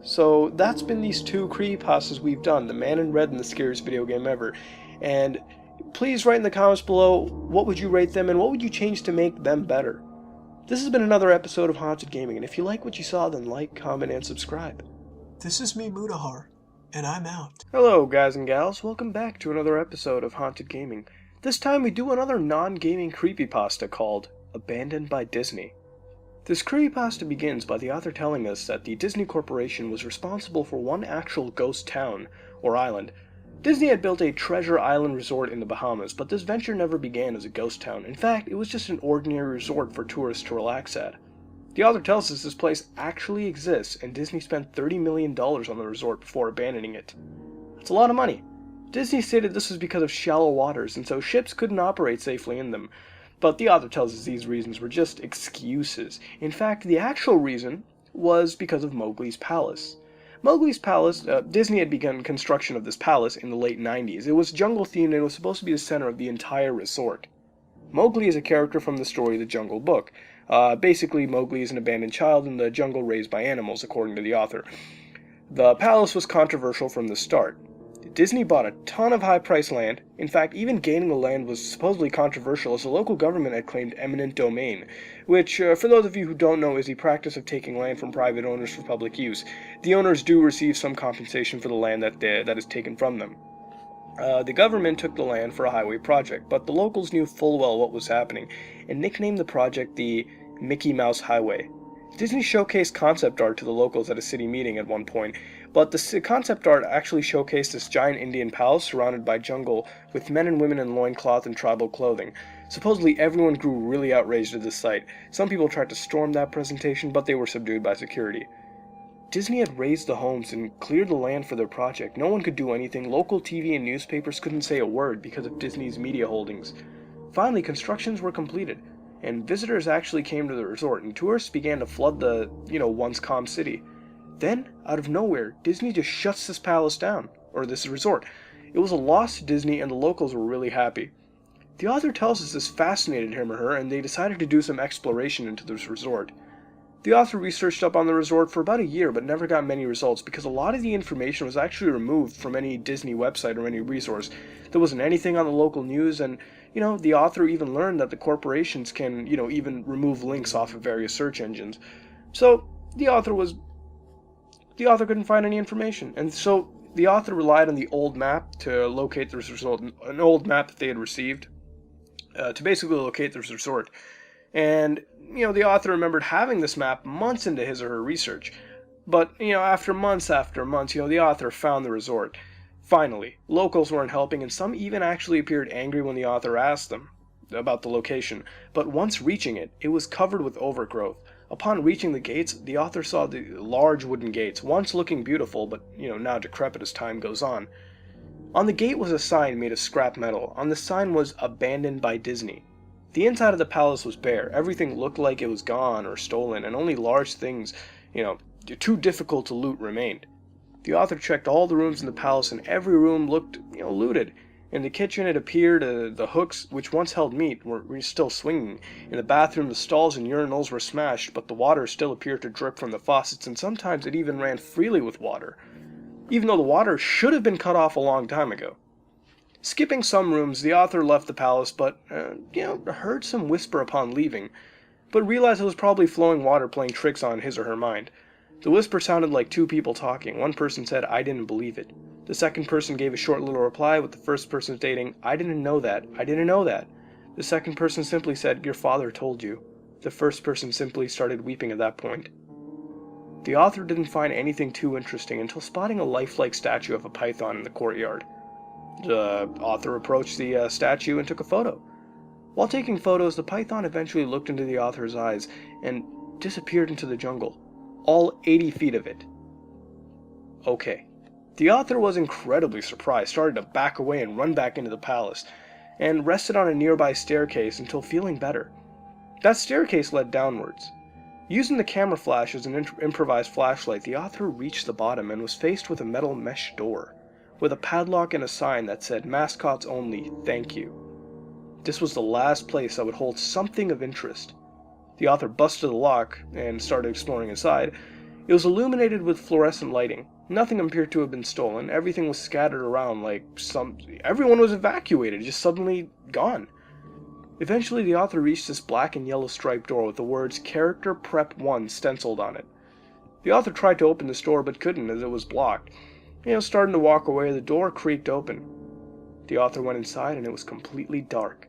So that's been these two creepypastas we've done, The Man in Red and The Scariest Video Game Ever. And please write in the comments below, what would you rate them, and what would you change to make them better? This has been another episode of Haunted Gaming, and if you like what you saw, then like, comment, and subscribe. This is me, Mutahar, and I'm out. Hello, guys and gals. Welcome back to another episode of Haunted Gaming. This time we do another non-gaming creepypasta called Abandoned by Disney. This creepypasta begins by the author telling us that the Disney Corporation was responsible for one actual ghost town, or island. Disney had built a Treasure Island resort in the Bahamas, but this venture never began as a ghost town. In fact, it was just an ordinary resort for tourists to relax at. The author tells us this place actually exists, and Disney spent $30 million on the resort before abandoning it. That's a lot of money. Disney stated this was because of shallow waters, and so ships couldn't operate safely in them. But the author tells us these reasons were just excuses. In fact, the actual reason was because of Mowgli's Palace. Mowgli's Palace, Disney had begun construction of this palace in the late 90s. It was jungle-themed and it was supposed to be the center of the entire resort. Mowgli is a character from the story The Jungle Book. Basically, Mowgli is an abandoned child in the jungle raised by animals, according to the author. The palace was controversial from the start. Disney bought a ton of high-priced land. In fact, even gaining the land was supposedly controversial as the local government had claimed eminent domain, which, for those of you who don't know, is the practice of taking land from private owners for public use. The owners do receive some compensation for the land that is taken from them. The government took the land for a highway project, but the locals knew full well what was happening, and nicknamed the project the Mickey Mouse Highway. Disney showcased concept art to the locals at a city meeting at one point, but the concept art actually showcased this giant Indian palace surrounded by jungle with men and women in loincloth and tribal clothing. Supposedly everyone grew really outraged at this sight. Some people tried to storm that presentation, but they were subdued by security. Disney had razed the homes and cleared the land for their project. No one could do anything. Local TV and newspapers couldn't say a word because of Disney's media holdings. Finally, constructions were completed, and visitors actually came to the resort, and tourists began to flood the, once calm city. Then, out of nowhere, Disney just shuts this palace down, or this resort. It was a loss to Disney, and the locals were really happy. The author tells us this fascinated him or her, and they decided to do some exploration into this resort. The author researched up on the resort for about a year, but never got many results because a lot of the information was actually removed from any Disney website or any resource. There wasn't anything on the local news, and, the author even learned that the corporations can, even remove links off of various search engines. So, the author couldn't find any information, and so the author relied on the old map to locate this resort, an old map that they had received, to basically locate this resort. And, the author remembered having this map months into his or her research. But, after months, the author found the resort. Finally, locals weren't helping, and some even actually appeared angry when the author asked them about the location. But once reaching it, it was covered with overgrowth. Upon reaching the gates, the author saw the large wooden gates, once looking beautiful, but, now decrepit as time goes on. On the gate was a sign made of scrap metal. On the sign was "Abandoned by Disney." The inside of the palace was bare. Everything looked like it was gone or stolen, and only large things, too difficult to loot remained. The author checked all the rooms in the palace, and every room looked, looted. In the kitchen, it appeared the hooks, which once held meat, were still swinging. In the bathroom, the stalls and urinals were smashed, but the water still appeared to drip from the faucets, and sometimes it even ran freely with water, even though the water should have been cut off a long time ago. Skipping some rooms, the author left the palace, but, heard some whisper upon leaving, but realized it was probably flowing water playing tricks on his or her mind. The whisper sounded like two people talking. One person said, "I didn't believe it." The second person gave a short little reply, with the first person stating, "I didn't know that. I didn't know that." The second person simply said, "Your father told you." The first person simply started weeping at that point. The author didn't find anything too interesting until spotting a lifelike statue of a python in the courtyard. The author approached the statue and took a photo. While taking photos, the python eventually looked into the author's eyes and disappeared into the jungle. All 80 feet of it. Okay. The author was incredibly surprised, started to back away and run back into the palace, and rested on a nearby staircase until feeling better. That staircase led downwards. Using the camera flash as an improvised flashlight, the author reached the bottom and was faced with a metal mesh door, with a padlock and a sign that said, "Mascots only, thank you." This was the last place that would hold something of interest. The author busted the lock and started exploring inside. It was illuminated with fluorescent lighting. Nothing appeared to have been stolen. Everything was scattered around everyone was evacuated, just suddenly gone. Eventually, the author reached this black and yellow striped door with the words "Character Prep 1" stenciled on it. The author tried to open this door but couldn't, as it was blocked. Starting to walk away, the door creaked open. The author went inside and it was completely dark.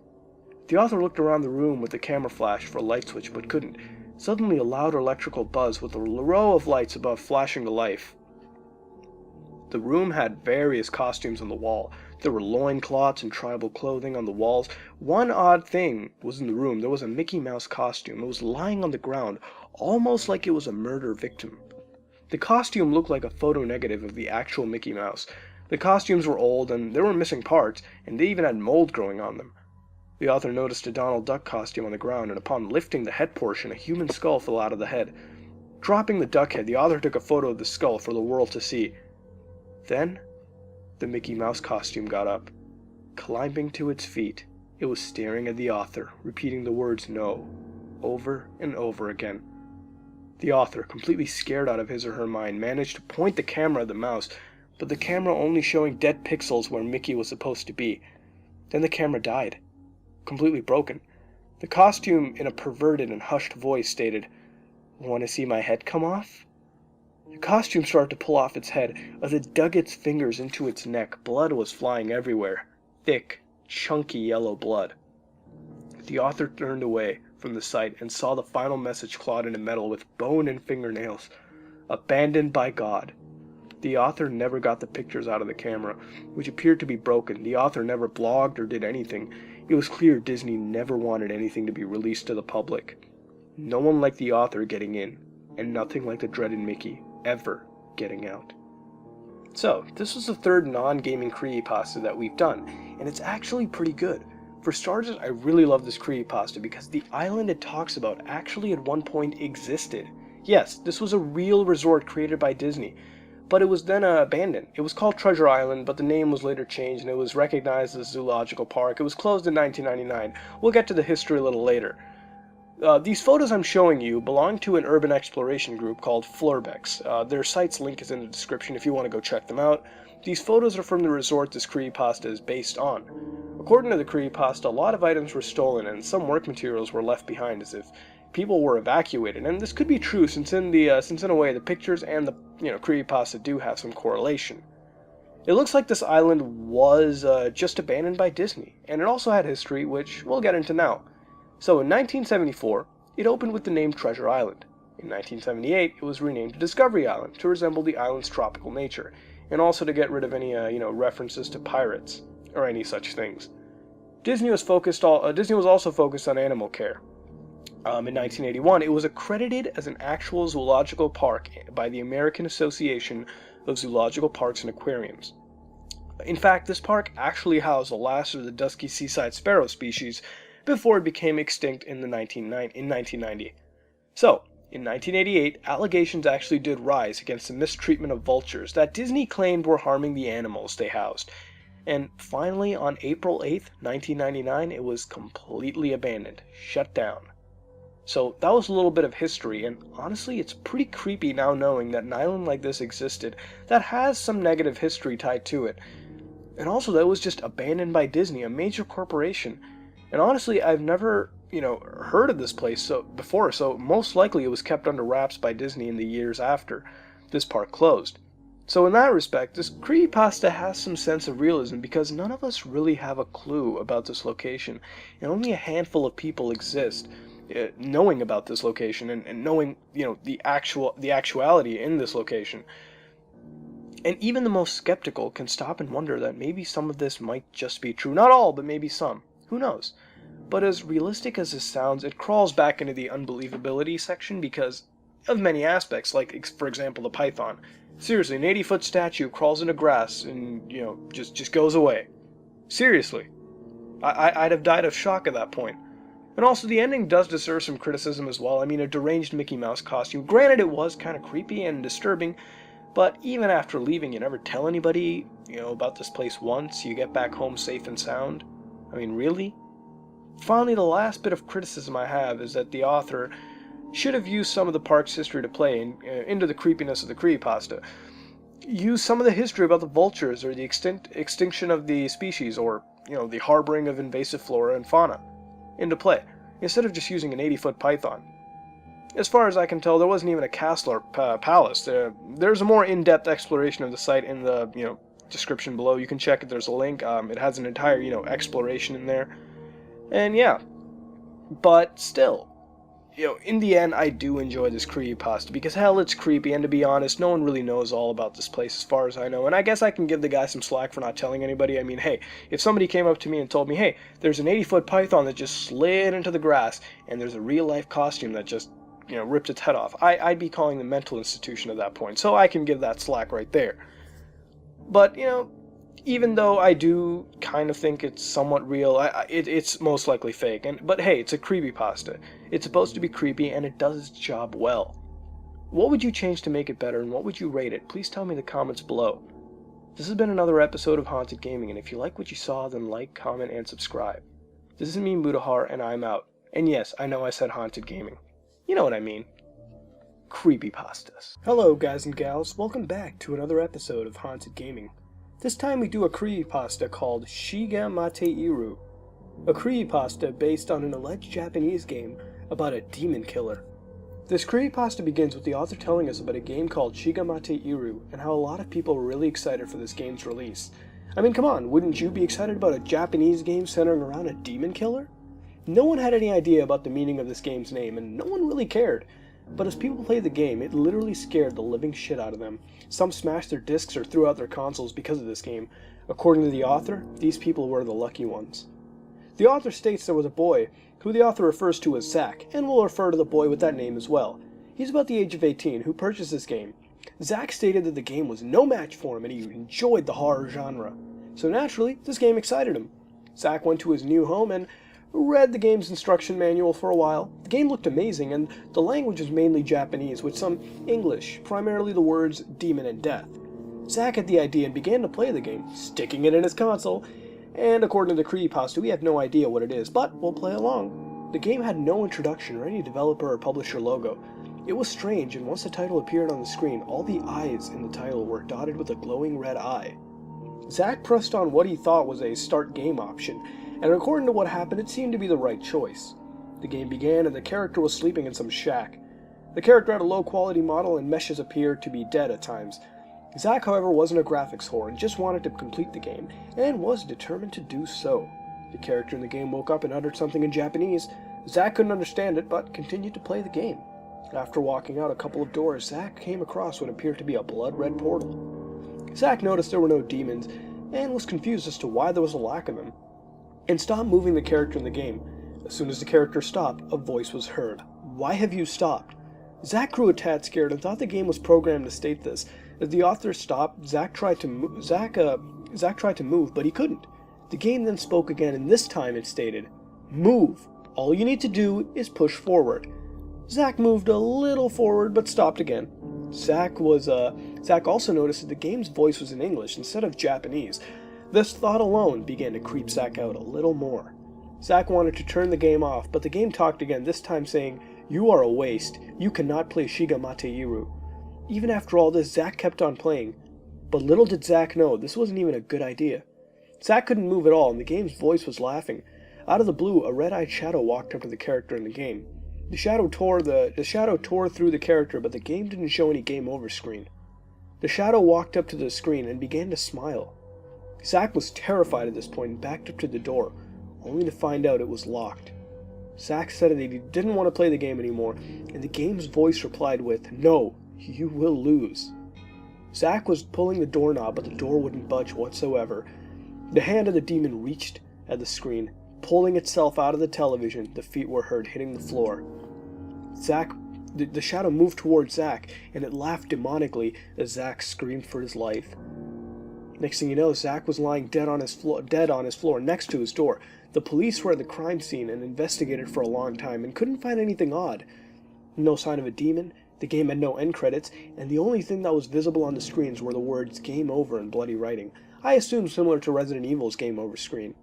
The author looked around the room with the camera flash for a light switch but couldn't. Suddenly, a loud electrical buzz with a row of lights above flashing to life. The room had various costumes on the wall. There were loincloths and tribal clothing on the walls. One odd thing was in the room. There was a Mickey Mouse costume. It was lying on the ground, almost like it was a murder victim. The costume looked like a photo negative of the actual Mickey Mouse. The costumes were old, and there were missing parts, and they even had mold growing on them. The author noticed a Donald Duck costume on the ground, and upon lifting the head portion, a human skull fell out of the head. Dropping the duck head, the author took a photo of the skull for the world to see. Then, the Mickey Mouse costume got up. Climbing to its feet, it was staring at the author, repeating the words "no" over and over again. The author, completely scared out of his or her mind, managed to point the camera at the mouse, but the camera only showing dead pixels where Mickey was supposed to be. Then the camera died, completely broken. The costume, in a perverted and hushed voice, stated, "Want to see my head come off?" The costume started to pull off its head. As it dug its fingers into its neck, blood was flying everywhere. Thick, chunky yellow blood. The author turned away from the sight and saw the final message clawed into metal with bone and fingernails. "Abandoned by God." The author never got the pictures out of the camera, which appeared to be broken. The author never blogged or did anything. It was clear Disney never wanted anything to be released to the public. No one liked the author getting in, and nothing like the dreaded Mickey ever getting out. So, this was the third non-gaming creepypasta that we've done, and it's actually pretty good. For starters, I really love this creepypasta because the island it talks about actually at one point existed. Yes, this was a real resort created by Disney, but it was then abandoned. It was called Treasure Island, but the name was later changed and it was recognized as a zoological park. It was closed in 1999. We'll get to the history a little later. These photos I'm showing you belong to an urban exploration group called Flurbex. Their site's link is in the description if you want to go check them out. These photos are from the resort this creepypasta is based on. According to the creepypasta, a lot of items were stolen and some work materials were left behind as if people were evacuated. And this could be true since in a way the pictures and the creepypasta do have some correlation. It looks like this island was just abandoned by Disney, and it also had history, which we'll get into now. So in 1974, it opened with the name Treasure Island. In 1978, it was renamed to Discovery Island to resemble the island's tropical nature, and also to get rid of any references to pirates or any such things. Disney was also focused on animal care. In 1981, it was accredited as an actual zoological park by the American Association of Zoological Parks and Aquariums. In fact, this park actually housed the last of the dusky seaside sparrow species before it became extinct in 1990. So, in 1988, allegations actually did rise against the mistreatment of vultures that Disney claimed were harming the animals they housed. And finally, on April 8th, 1999, it was completely abandoned, shut down. So that was a little bit of history, and honestly, it's pretty creepy now knowing that an island like this existed that has some negative history tied to it. And also that it was just abandoned by Disney, a major corporation. And honestly, I've never, heard of this place before, so most likely it was kept under wraps by Disney in the years after this park closed. So in that respect, this creepypasta has some sense of realism because none of us really have a clue about this location, and only a handful of people exist knowing about this location and knowing, the actuality in this location. And even the most skeptical can stop and wonder that maybe some of this might just be true. Not all, but maybe some. Who knows? But as realistic as this sounds, it crawls back into the unbelievability section because of many aspects, like, for example, the python. Seriously, an 80-foot statue crawls into grass and, just goes away. Seriously. I'd have died of shock at that point. And also, the ending does deserve some criticism as well. I mean, a deranged Mickey Mouse costume. Granted, it was kind of creepy and disturbing, but even after leaving, you never tell anybody, about this place once you get back home safe and sound. I mean, really? Finally, the last bit of criticism I have is that the author should have used some of the park's history to play into the creepiness of the creepypasta. Use some of the history about the vultures or the extinction of the species or, the harboring of invasive flora and fauna into play, instead of just using an 80-foot python. As far as I can tell, there wasn't even a castle or palace. There's a more in-depth exploration of the site in the, description below. You can check it. There's a link. It has an entire, exploration in there. And yeah, but still, in the end, I do enjoy this creepypasta because hell, it's creepy, and to be honest, no one really knows all about this place as far as I know, and I guess I can give the guy some slack for not telling anybody. I mean, hey, if somebody came up to me and told me, hey, there's an 80-foot python that just slid into the grass, and there's a real-life costume that just, ripped its head off, I'd be calling the mental institution at that point, so I can give that slack right there. But, even though I do kind of think it's somewhat real, it's most likely fake. But hey, it's a creepypasta. It's supposed to be creepy, and it does its job well. What would you change to make it better, and what would you rate it? Please tell me in the comments below. This has been another episode of Haunted Gaming, and if you like what you saw, then like, comment, and subscribe. This is me, Mutahar, and I'm out. And yes, I know I said Haunted Gaming. You know what I mean. Creepypastas. Hello, guys and gals. Welcome back to another episode of Haunted Gaming. This time we do a creepypasta called Shiga Mate Iru, a creepypasta based on an alleged Japanese game about a demon killer. This creepypasta begins with the author telling us about a game called Shiga Mate Iru and how a lot of people were really excited for this game's release. I mean, come on, wouldn't you be excited about a Japanese game centering around a demon killer? No one had any idea about the meaning of this game's name, and no one really cared. But as people played the game, it literally scared the living shit out of them. Some smashed their discs or threw out their consoles because of this game. According to the author, these people were the lucky ones. The author states there was a boy, who the author refers to as Zach, and we'll refer to the boy with that name as well. He's about the age of 18, who purchased this game. Zach stated that the game was no match for him and he enjoyed the horror genre. So naturally, this game excited him. Zach went to his new home and read the game's instruction manual for a while. The game looked amazing, and the language was mainly Japanese, with some English, primarily the words demon and death. Zach had the idea and began to play the game, sticking it in his console, and according to the creepypasta, we have no idea what it is, but we'll play along. The game had no introduction or any developer or publisher logo. It was strange, and once the title appeared on the screen, all the eyes in the title were dotted with a glowing red eye. Zach pressed on what he thought was a start game option, and according to what happened, it seemed to be the right choice. The game began and the character was sleeping in some shack. The character had a low quality model and meshes appeared to be dead at times. Zach, however, wasn't a graphics whore and just wanted to complete the game, and was determined to do so. The character in the game woke up and uttered something in Japanese. Zach couldn't understand it, but continued to play the game. After walking out a couple of doors, Zach came across what appeared to be a blood-red portal. Zach noticed there were no demons, and was confused as to why there was a lack of them, and stopped moving the character in the game. As soon as the character stopped, a voice was heard. "Why have you stopped?" Zach grew a tad scared and thought the game was programmed to state this. As the author stopped, Zach Zach tried to move, but he couldn't. The game then spoke again, and this time it stated, "Move. All you need to do is push forward." Zach moved a little forward, but stopped again. Zach also noticed that the game's voice was in English instead of Japanese. This thought alone began to creep Zach out a little more. Zach wanted to turn the game off, but the game talked again, this time saying, "You are a waste. You cannot play Shiga Mate Iru." Even after all this, Zach kept on playing. But little did Zach know, this wasn't even a good idea. Zach couldn't move at all, and the game's voice was laughing. Out of the blue, a red-eyed shadow walked up to the character in the game. The shadow tore through the character, but the game didn't show any game over screen. The shadow walked up to the screen and began to smile. Zach was terrified at this point and backed up to the door, only to find out it was locked. Zach said that he didn't want to play the game anymore, and the game's voice replied with, "No, you will lose." Zach was pulling the doorknob, but the door wouldn't budge whatsoever. The hand of the demon reached at the screen, pulling itself out of the television. The feet were heard hitting the floor. The shadow moved towards Zach, and it laughed demonically as Zach screamed for his life. Next thing you know, Zach was lying dead on his floor next to his door. The police were at the crime scene and investigated for a long time and couldn't find anything odd. No sign of a demon, the game had no end credits, and the only thing that was visible on the screens were the words "Game Over" in bloody writing. I assume similar to Resident Evil's Game Over screen.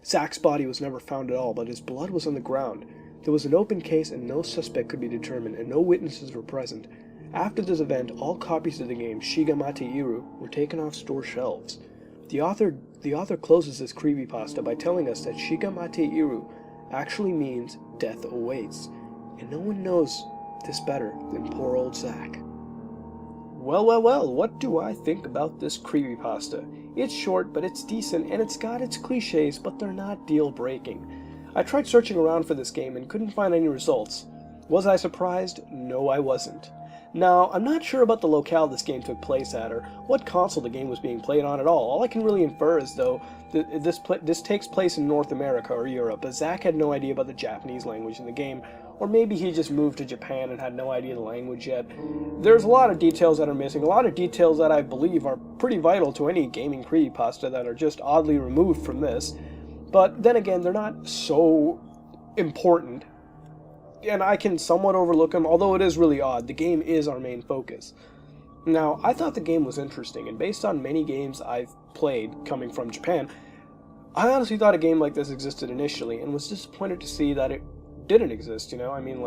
Zach's body was never found at all, but his blood was on the ground. There was an open case and no suspect could be determined, and no witnesses were present. After this event, all copies of the game Shiga Mate Iru were taken off store shelves. The author closes this creepypasta by telling us that Shiga Mate Iru actually means death awaits, and no one knows this better than poor old Zach. Well, what do I think about this creepypasta? It's short, but it's decent, and it's got its cliches, but they're not deal-breaking. I tried searching around for this game and couldn't find any results. Was I surprised? No, I wasn't. Now, I'm not sure about the locale this game took place at, or what console the game was being played on at all. All I can really infer is, though, this takes place in North America or Europe, but Zach had no idea about the Japanese language in the game, or maybe he just moved to Japan and had no idea the language yet. There's a lot of details that are missing, a lot of details that I believe are pretty vital to any gaming creepypasta that are just oddly removed from this. But then again, they're not so important, and I can somewhat overlook them, although it is really odd. The game is our main focus. Now, I thought the game was interesting, and based on many games I've played coming from Japan, I honestly thought a game like this existed initially, and was disappointed to see that it didn't exist, I mean,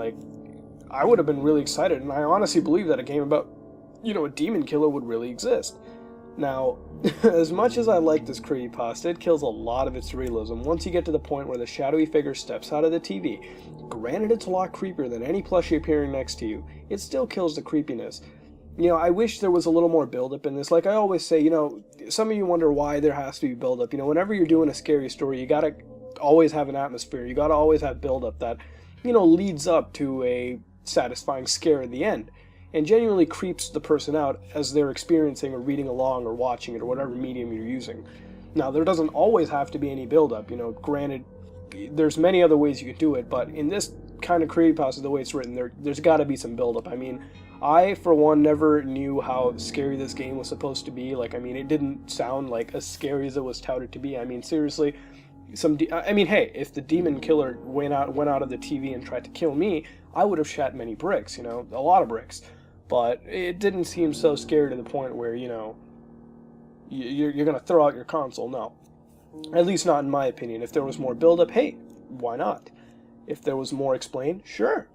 I would have been really excited, and I honestly believe that a game about, a demon killer would really exist. Now, as much as I like this creepypasta, it kills a lot of its realism once you get to the point where the shadowy figure steps out of the TV. Granted, it's a lot creepier than any plushie appearing next to you, it still kills the creepiness. I wish there was a little more build-up in this. Like I always say, some of you wonder why there has to be build-up. Whenever you're doing a scary story, you gotta always have an atmosphere. You gotta always have build-up that, leads up to a satisfying scare at the end, and genuinely creeps the person out as they're experiencing or reading along or watching it or whatever medium you're using. Now, there doesn't always have to be any build-up. Granted, there's many other ways you could do it, but in this kind of creepypasta, the way it's written, there's got to be some build-up. I mean, I, for one, never knew how scary this game was supposed to be. It didn't sound like as scary as it was touted to be. I mean, seriously, hey, if the demon killer went out of the TV and tried to kill me, I would have shat many bricks, a lot of bricks. But it didn't seem so scary to the point where, you're going to throw out your console. No. At least not in my opinion. If there was more build-up, hey, why not? If there was more explained, sure.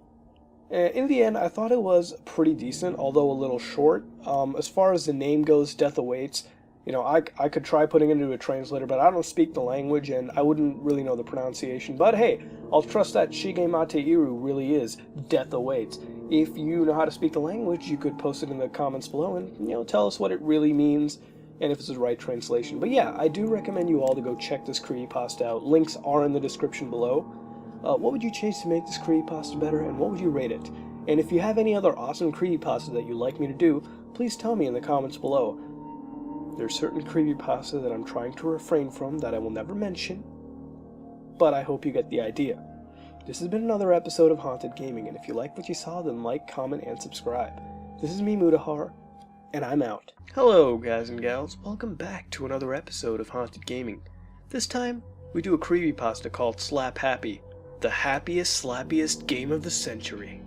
In the end, I thought it was pretty decent, although a little short. As far as the name goes, Death Awaits, I could try putting it into a translator, but I don't speak the language, and I wouldn't really know the pronunciation. But hey, I'll trust that Shige Mate Iru really is Death Awaits. If you know how to speak the language, you could post it in the comments below and, tell us what it really means and if it's the right translation. But yeah, I do recommend you all to go check this creepypasta out. Links are in the description below. What would you change to make this creepypasta better, and what would you rate it? And if you have any other awesome creepypasta that you'd like me to do, please tell me in the comments below. There's certain creepypasta that I'm trying to refrain from that I will never mention, but I hope you get the idea. This has been another episode of Haunted Gaming, and if you like what you saw, then like, comment, and subscribe. This is me, Mutahar, And I'm out. Hello, guys and gals. Welcome back to another episode of Haunted Gaming. This time, we do a creepypasta called Slap Happy, the happiest, slappiest game of the century.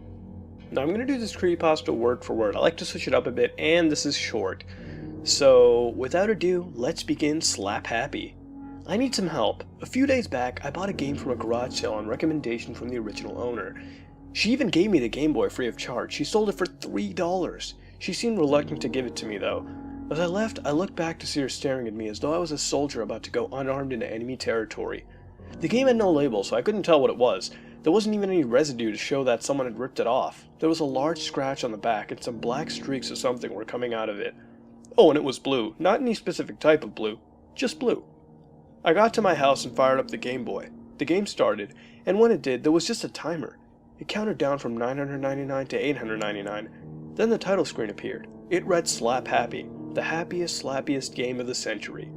Now, I'm going to do this creepypasta word for word. I like to switch it up a bit, and this is short. So, without ado, let's begin Slap Happy. I need some help. A few days back, I bought a game from a garage sale on recommendation from the original owner. She even gave me the Game Boy free of charge. She sold it for $3. She seemed reluctant to give it to me, though. As I left, I looked back to see her staring at me as though I was a soldier about to go unarmed into enemy territory. The game had no label, so I couldn't tell what it was. There wasn't even any residue to show that someone had ripped it off. There was a large scratch on the back, and some black streaks of something were coming out of it. Oh, and it was blue. Not any specific type of blue. Just blue. I got to my house and fired up the Game Boy. The game started, and when it did, there was just a timer. It counted down from $999 to $899. Then the title screen appeared. It read Slap Happy, the happiest, slappiest game of the century.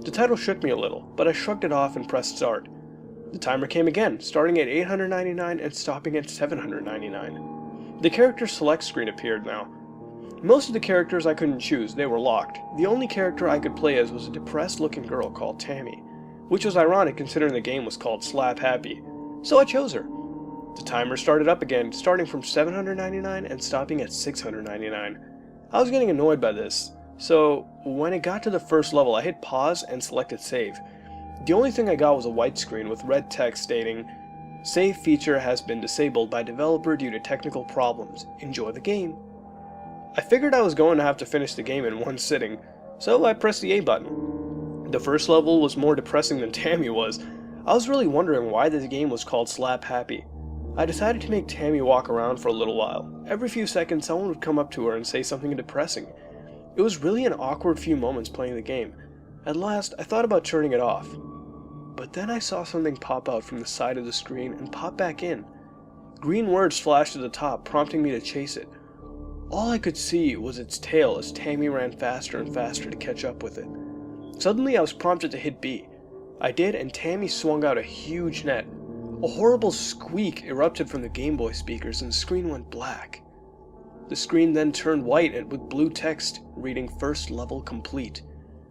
The title shook me a little, but I shrugged it off and pressed start. The timer came again, starting at $899 and stopping at $799. The character select screen appeared now. Most of the characters I couldn't choose, they were locked. The only character I could play as was a depressed-looking girl called Tammy, which was ironic considering the game was called Slap Happy. So I chose her. The timer started up again, starting from $799 and stopping at $699. I was getting annoyed by this, so when it got to the first level, I hit pause and selected save. The only thing I got was a white screen with red text stating, "Save feature has been disabled by developer due to technical problems. Enjoy the game." I figured I was going to have to finish the game in one sitting, so I pressed the A button. The first level was more depressing than Tammy was. I was really wondering why this game was called Slap Happy. I decided to make Tammy walk around for a little while. Every few seconds someone would come up to her and say something depressing. It was really an awkward few moments playing the game. At last, I thought about turning it off. But then I saw something pop out from the side of the screen and pop back in. Green words flashed at the top, prompting me to chase it. All I could see was its tail as Tammy ran faster and faster to catch up with it. Suddenly I was prompted to hit B. I did, and Tammy swung out a huge net. A horrible squeak erupted from the Game Boy speakers and the screen went black. The screen then turned white and with blue text reading "First level complete."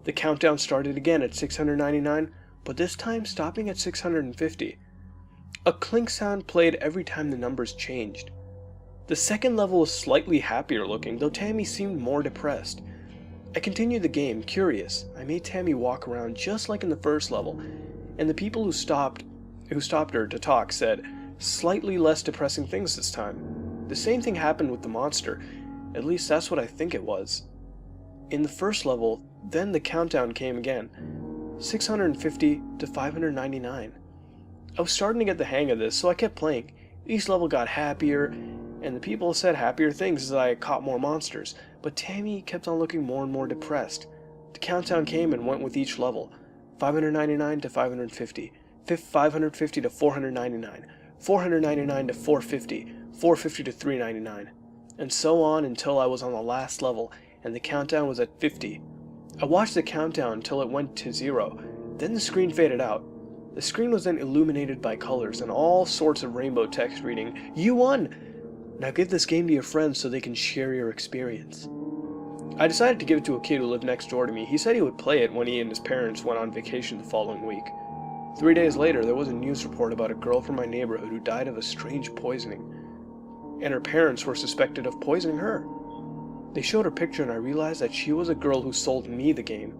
The countdown started again at $699, but this time stopping at $650. A clink sound played every time the numbers changed. The second level was slightly happier looking, though Tammy seemed more depressed. I continued the game, curious. I made Tammy walk around just like in the first level, and the people who stopped her to talk said slightly less depressing things this time. The same thing happened with the monster, at least that's what I think it was. In the first level, then the countdown came again, $650 to $599. I was starting to get the hang of this, so I kept playing. Each level got happier, and the people said happier things as I caught more monsters, but Tammy kept on looking more and more depressed. The countdown came and went with each level, $599 to $550. $550 to $499, $499 to $450, $450 to $399, and so on until I was on the last level and the countdown was at 50. I watched the countdown until it went to 0, then the screen faded out. The screen was then illuminated by colors and all sorts of rainbow text reading, "You won! Now give this game to your friends so they can share your experience." I decided to give it to a kid who lived next door to me. He said he would play it when he and his parents went on vacation the following week. 3 days later, there was a news report about a girl from my neighborhood who died of a strange poisoning, and her parents were suspected of poisoning her. They showed her picture and I realized that she was a girl who sold me the game.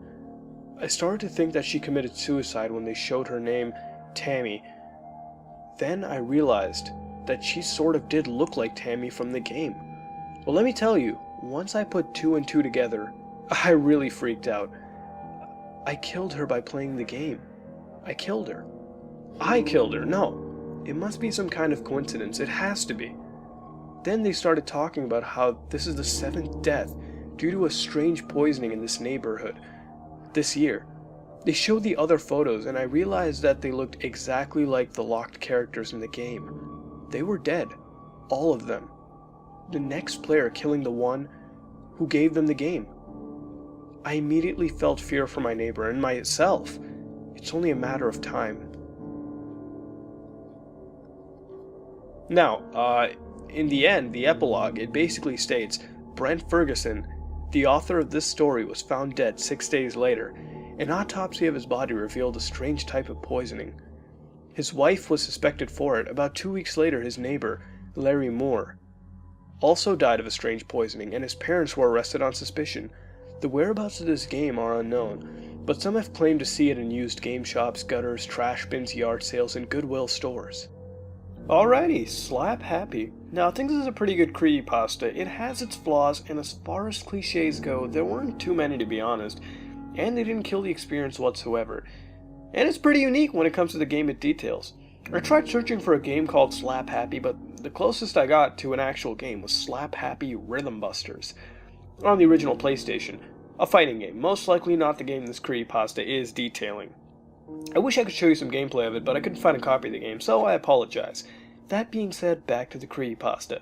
I started to think that she committed suicide when they showed her name, Tammy. Then I realized that she sort of did look like Tammy from the game. Well, let me tell you, once I put 2 and 2 together, I really freaked out. I killed her by playing the game. I killed her. I killed her. No. It must be some kind of coincidence. It has to be. Then they started talking about how this is the 7th death due to a strange poisoning in this neighborhood this year. They showed the other photos and I realized that they looked exactly like the locked characters in the game. They were dead. All of them. The next player killing the one who gave them the game. I immediately felt fear for my neighbor and myself. It's only a matter of time. Now, in the end, the epilogue, it basically states, Brent Ferguson, The author of this story was found dead 6 days later. An autopsy of his body revealed a strange type of poisoning. His wife was suspected for it. About 2 weeks later, his neighbor, Larry Moore, also died of a strange poisoning, and his parents were arrested on suspicion. The whereabouts of this game are unknown, but some have claimed to see it in used game shops, gutters, trash bins, yard sales, and Goodwill stores. Alrighty, Slap Happy. Now, I think this is a pretty good creepypasta. It has its flaws, and as far as cliches go, there weren't too many to be honest, and they didn't kill the experience whatsoever. And it's pretty unique when it comes to the game it details. I tried searching for a game called Slap Happy, but the closest I got to an actual game was Slap Happy Rhythm Busters on the original PlayStation, a fighting game, most likely not the game this creepypasta is detailing. I wish I could show you some gameplay of it, but I couldn't find a copy of the game, so I apologize. That being said, back to the creepypasta.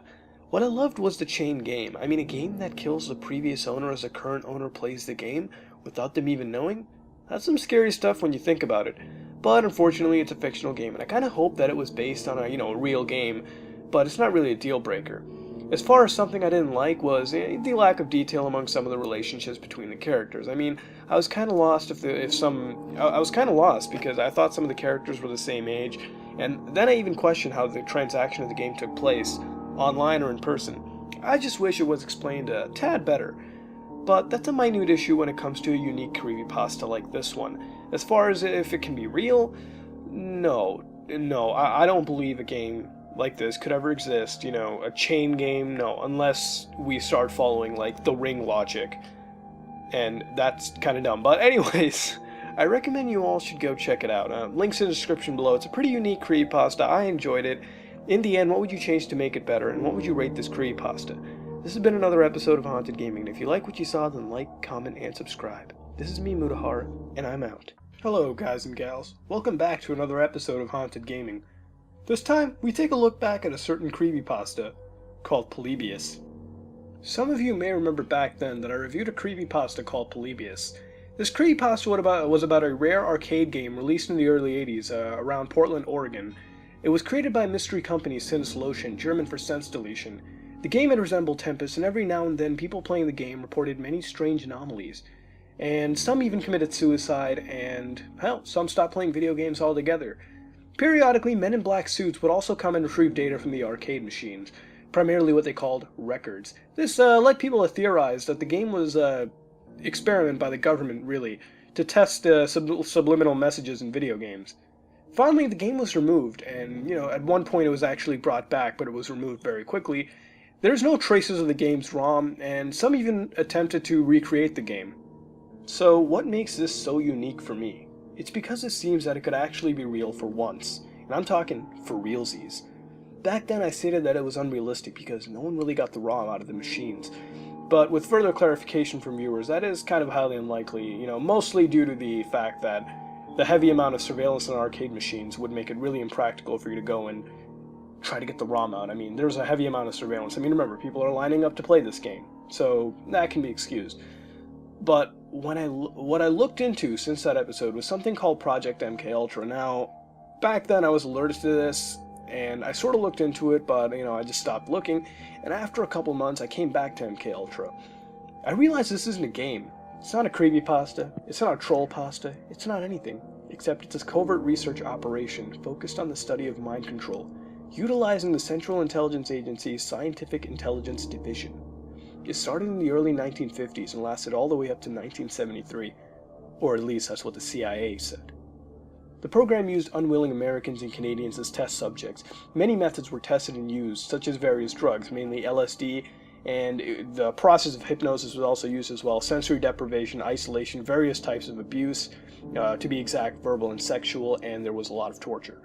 What I loved was the chain game. I mean, a game that kills the previous owner as the current owner plays the game without them even knowing? That's some scary stuff when you think about it. But unfortunately, it's a fictional game, and I kind of hope that it was based on a real game, but it's not really a deal breaker. As far as something I didn't like was the lack of detail among some of the relationships between the characters. I mean, I was kind of lost I was kind of lost because I thought some of the characters were the same age, and then I even questioned how the transaction of the game took place, online or in person. I just wish it was explained a tad better. But that's a minute issue when it comes to a unique creepypasta like this one. As far as if it can be real, no, I don't believe a game like this could ever exist, a chain game, no, unless we start following, like, the Ring logic, and that's kind of dumb. But anyways, I recommend you all should go check it out. Links in the description below. It's a pretty unique creepypasta. I enjoyed it. In the end, what would you change to make it better, and what would you rate this creepypasta? This has been another episode of Haunted Gaming, and if you like what you saw, then like, comment, and subscribe. This is me, Mutahar, and I'm out. Hello, guys and gals. Welcome back to another episode of Haunted Gaming. This time, we take a look back at a certain creepypasta called Polybius. Some of you may remember back then that I reviewed a creepypasta called Polybius. This creepypasta was about a rare arcade game released in the early 80s around Portland, Oregon. It was created by a mystery company Sinus Lotion, German for sense deletion. The game had resembled Tempest, and every now and then people playing the game reported many strange anomalies. And some even committed suicide, and, hell, some stopped playing video games altogether. Periodically, men in black suits would also come and retrieve data from the arcade machines, primarily what they called records. This led people to theorize that the game was an experiment by the government, really, to test subliminal messages in video games. Finally, the game was removed, and, at one point it was actually brought back, but it was removed very quickly. There's no traces of the game's ROM, and some even attempted to recreate the game. So, what makes this so unique for me? It's because it seems that it could actually be real for once, and I'm talking for realsies. Back then I stated that it was unrealistic because no one really got the ROM out of the machines, but with further clarification from viewers, that is kind of highly unlikely, mostly due to the fact that the heavy amount of surveillance on arcade machines would make it really impractical for you to go and try to get the ROM out. I mean, there's a heavy amount of surveillance. I mean, remember, people are lining up to play this game, so that can be excused. But what I looked into since that episode was something called Project MKUltra. Now, back then I was alerted to this, and I sort of looked into it, but, I just stopped looking, and after a couple months I came back to MKUltra. I realized this isn't a game. It's not a creepypasta, it's not a troll pasta, it's not anything, except it's a covert research operation focused on the study of mind control, utilizing the Central Intelligence Agency's Scientific Intelligence Division. It started in the early 1950s and lasted all the way up to 1973, or at least that's what the CIA said. The program used unwilling Americans and Canadians as test subjects. Many methods were tested and used, such as various drugs, mainly LSD, and the process of hypnosis was also used as well, sensory deprivation, isolation, various types of abuse, to be exact, verbal and sexual, and there was a lot of torture.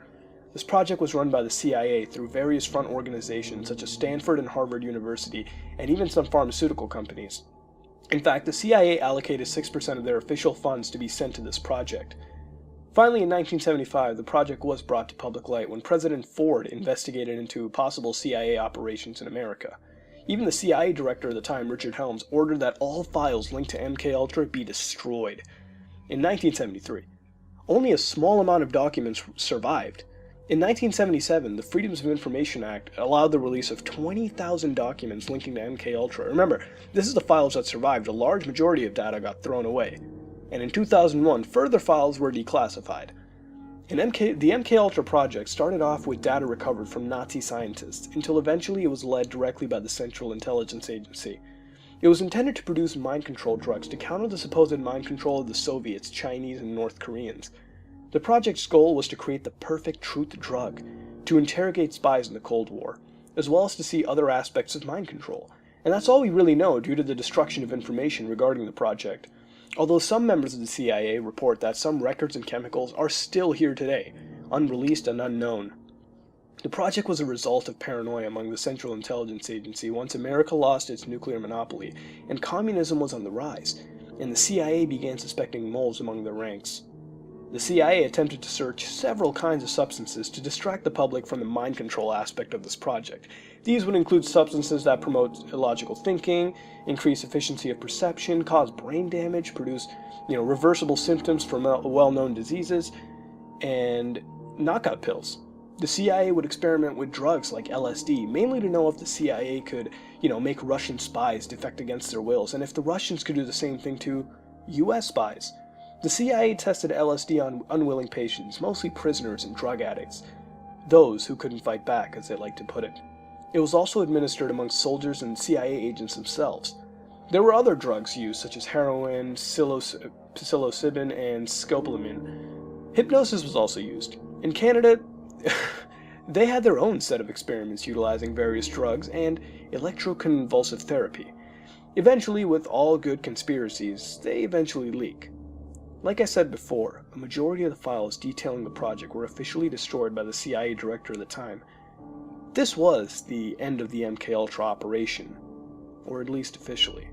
This project was run by the CIA through various front organizations such as Stanford and Harvard University, and even some pharmaceutical companies. In fact, the CIA allocated 6% of their official funds to be sent to this project. Finally, in 1975, the project was brought to public light when President Ford investigated into possible CIA operations in America. Even the CIA director at the time, Richard Helms, ordered that all files linked to MKUltra be destroyed. In 1973, only a small amount of documents survived. In 1977, the Freedoms of Information Act allowed the release of 20,000 documents linking to MKUltra. Remember, this is the files that survived. A large majority of data got thrown away. And in 2001, further files were declassified. The MKUltra project started off with data recovered from Nazi scientists, until eventually it was led directly by the Central Intelligence Agency. It was intended to produce mind control drugs to counter the supposed mind control of the Soviets, Chinese, and North Koreans. The project's goal was to create the perfect truth drug, to interrogate spies in the Cold War, as well as to see other aspects of mind control. And that's all we really know due to the destruction of information regarding the project. Although some members of the CIA report that some records and chemicals are still here today, unreleased and unknown. The project was a result of paranoia among the Central Intelligence Agency once America lost its nuclear monopoly, and communism was on the rise, and the CIA began suspecting moles among their ranks. The CIA attempted to search several kinds of substances to distract the public from the mind control aspect of this project. These would include substances that promote illogical thinking, increase efficiency of perception, cause brain damage, produce, reversible symptoms for well-known diseases, and knockout pills. The CIA would experiment with drugs like LSD, mainly to know if the CIA could, make Russian spies defect against their wills, and if the Russians could do the same thing to US spies. The CIA tested LSD on unwilling patients, mostly prisoners and drug addicts, those who couldn't fight back, as they like to put it. It was also administered among soldiers and CIA agents themselves. There were other drugs used, such as heroin, psilocybin, and scopolamine. Hypnosis was also used. In Canada, they had their own set of experiments utilizing various drugs and electroconvulsive therapy. Eventually, with all good conspiracies, they eventually leak. Like I said before, a majority of the files detailing the project were officially destroyed by the CIA director at the time. This was the end of the MKUltra operation, or at least officially.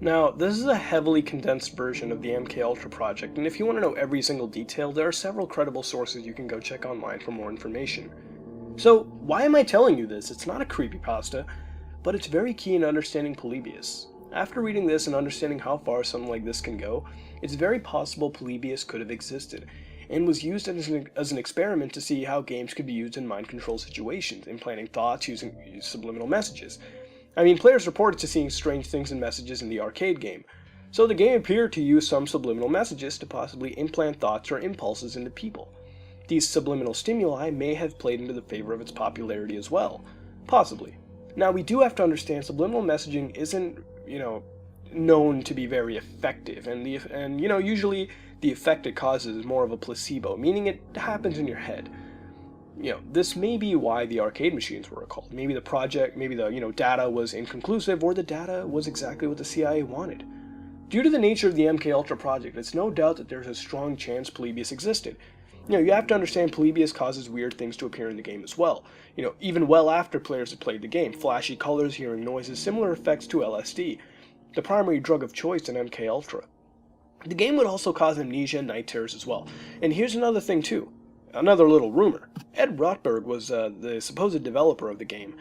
Now, this is a heavily condensed version of the MKUltra project, and if you want to know every single detail, there are several credible sources you can go check online for more information. So, why am I telling you this? It's not a creepypasta, but it's very key in understanding Polybius. After reading this and understanding how far something like this can go, it's very possible Polybius could have existed, and was used as an experiment to see how games could be used in mind control situations, implanting thoughts using subliminal messages. Players reported to seeing strange things in messages in the arcade game, so the game appeared to use some subliminal messages to possibly implant thoughts or impulses into people. These subliminal stimuli may have played into the favor of its popularity as well, possibly. Now, we do have to understand subliminal messaging isn't known to be very effective, and usually the effect it causes is more of a placebo, meaning it happens in your head. This may be why the arcade machines were recalled. Maybe the data was inconclusive, or the data was exactly what the CIA wanted. Due to the nature of the MKUltra project, it's no doubt that there's a strong chance Polybius existed. You have to understand Polybius causes weird things to appear in the game as well. Even well after players have played the game. Flashy colors, hearing noises, similar effects to LSD, the primary drug of choice in MKUltra. The game would also cause amnesia and night terrors as well. And here's another thing too. Another little rumor. Ed Rotberg was the supposed developer of the game.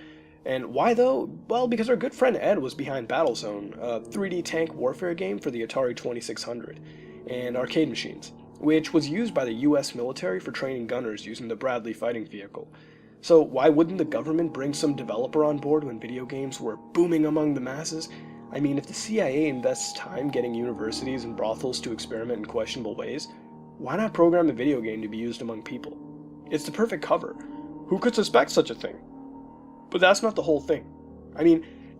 And why though? Well, because our good friend Ed was behind Battlezone, a 3D tank warfare game for the Atari 2600 and arcade machines, which was used by the US military for training gunners using the Bradley fighting vehicle. So why wouldn't the government bring some developer on board when video games were booming among the masses? If the CIA invests time getting universities and brothels to experiment in questionable ways, why not program a video game to be used among people? It's the perfect cover. Who could suspect such a thing? But that's not the whole thing.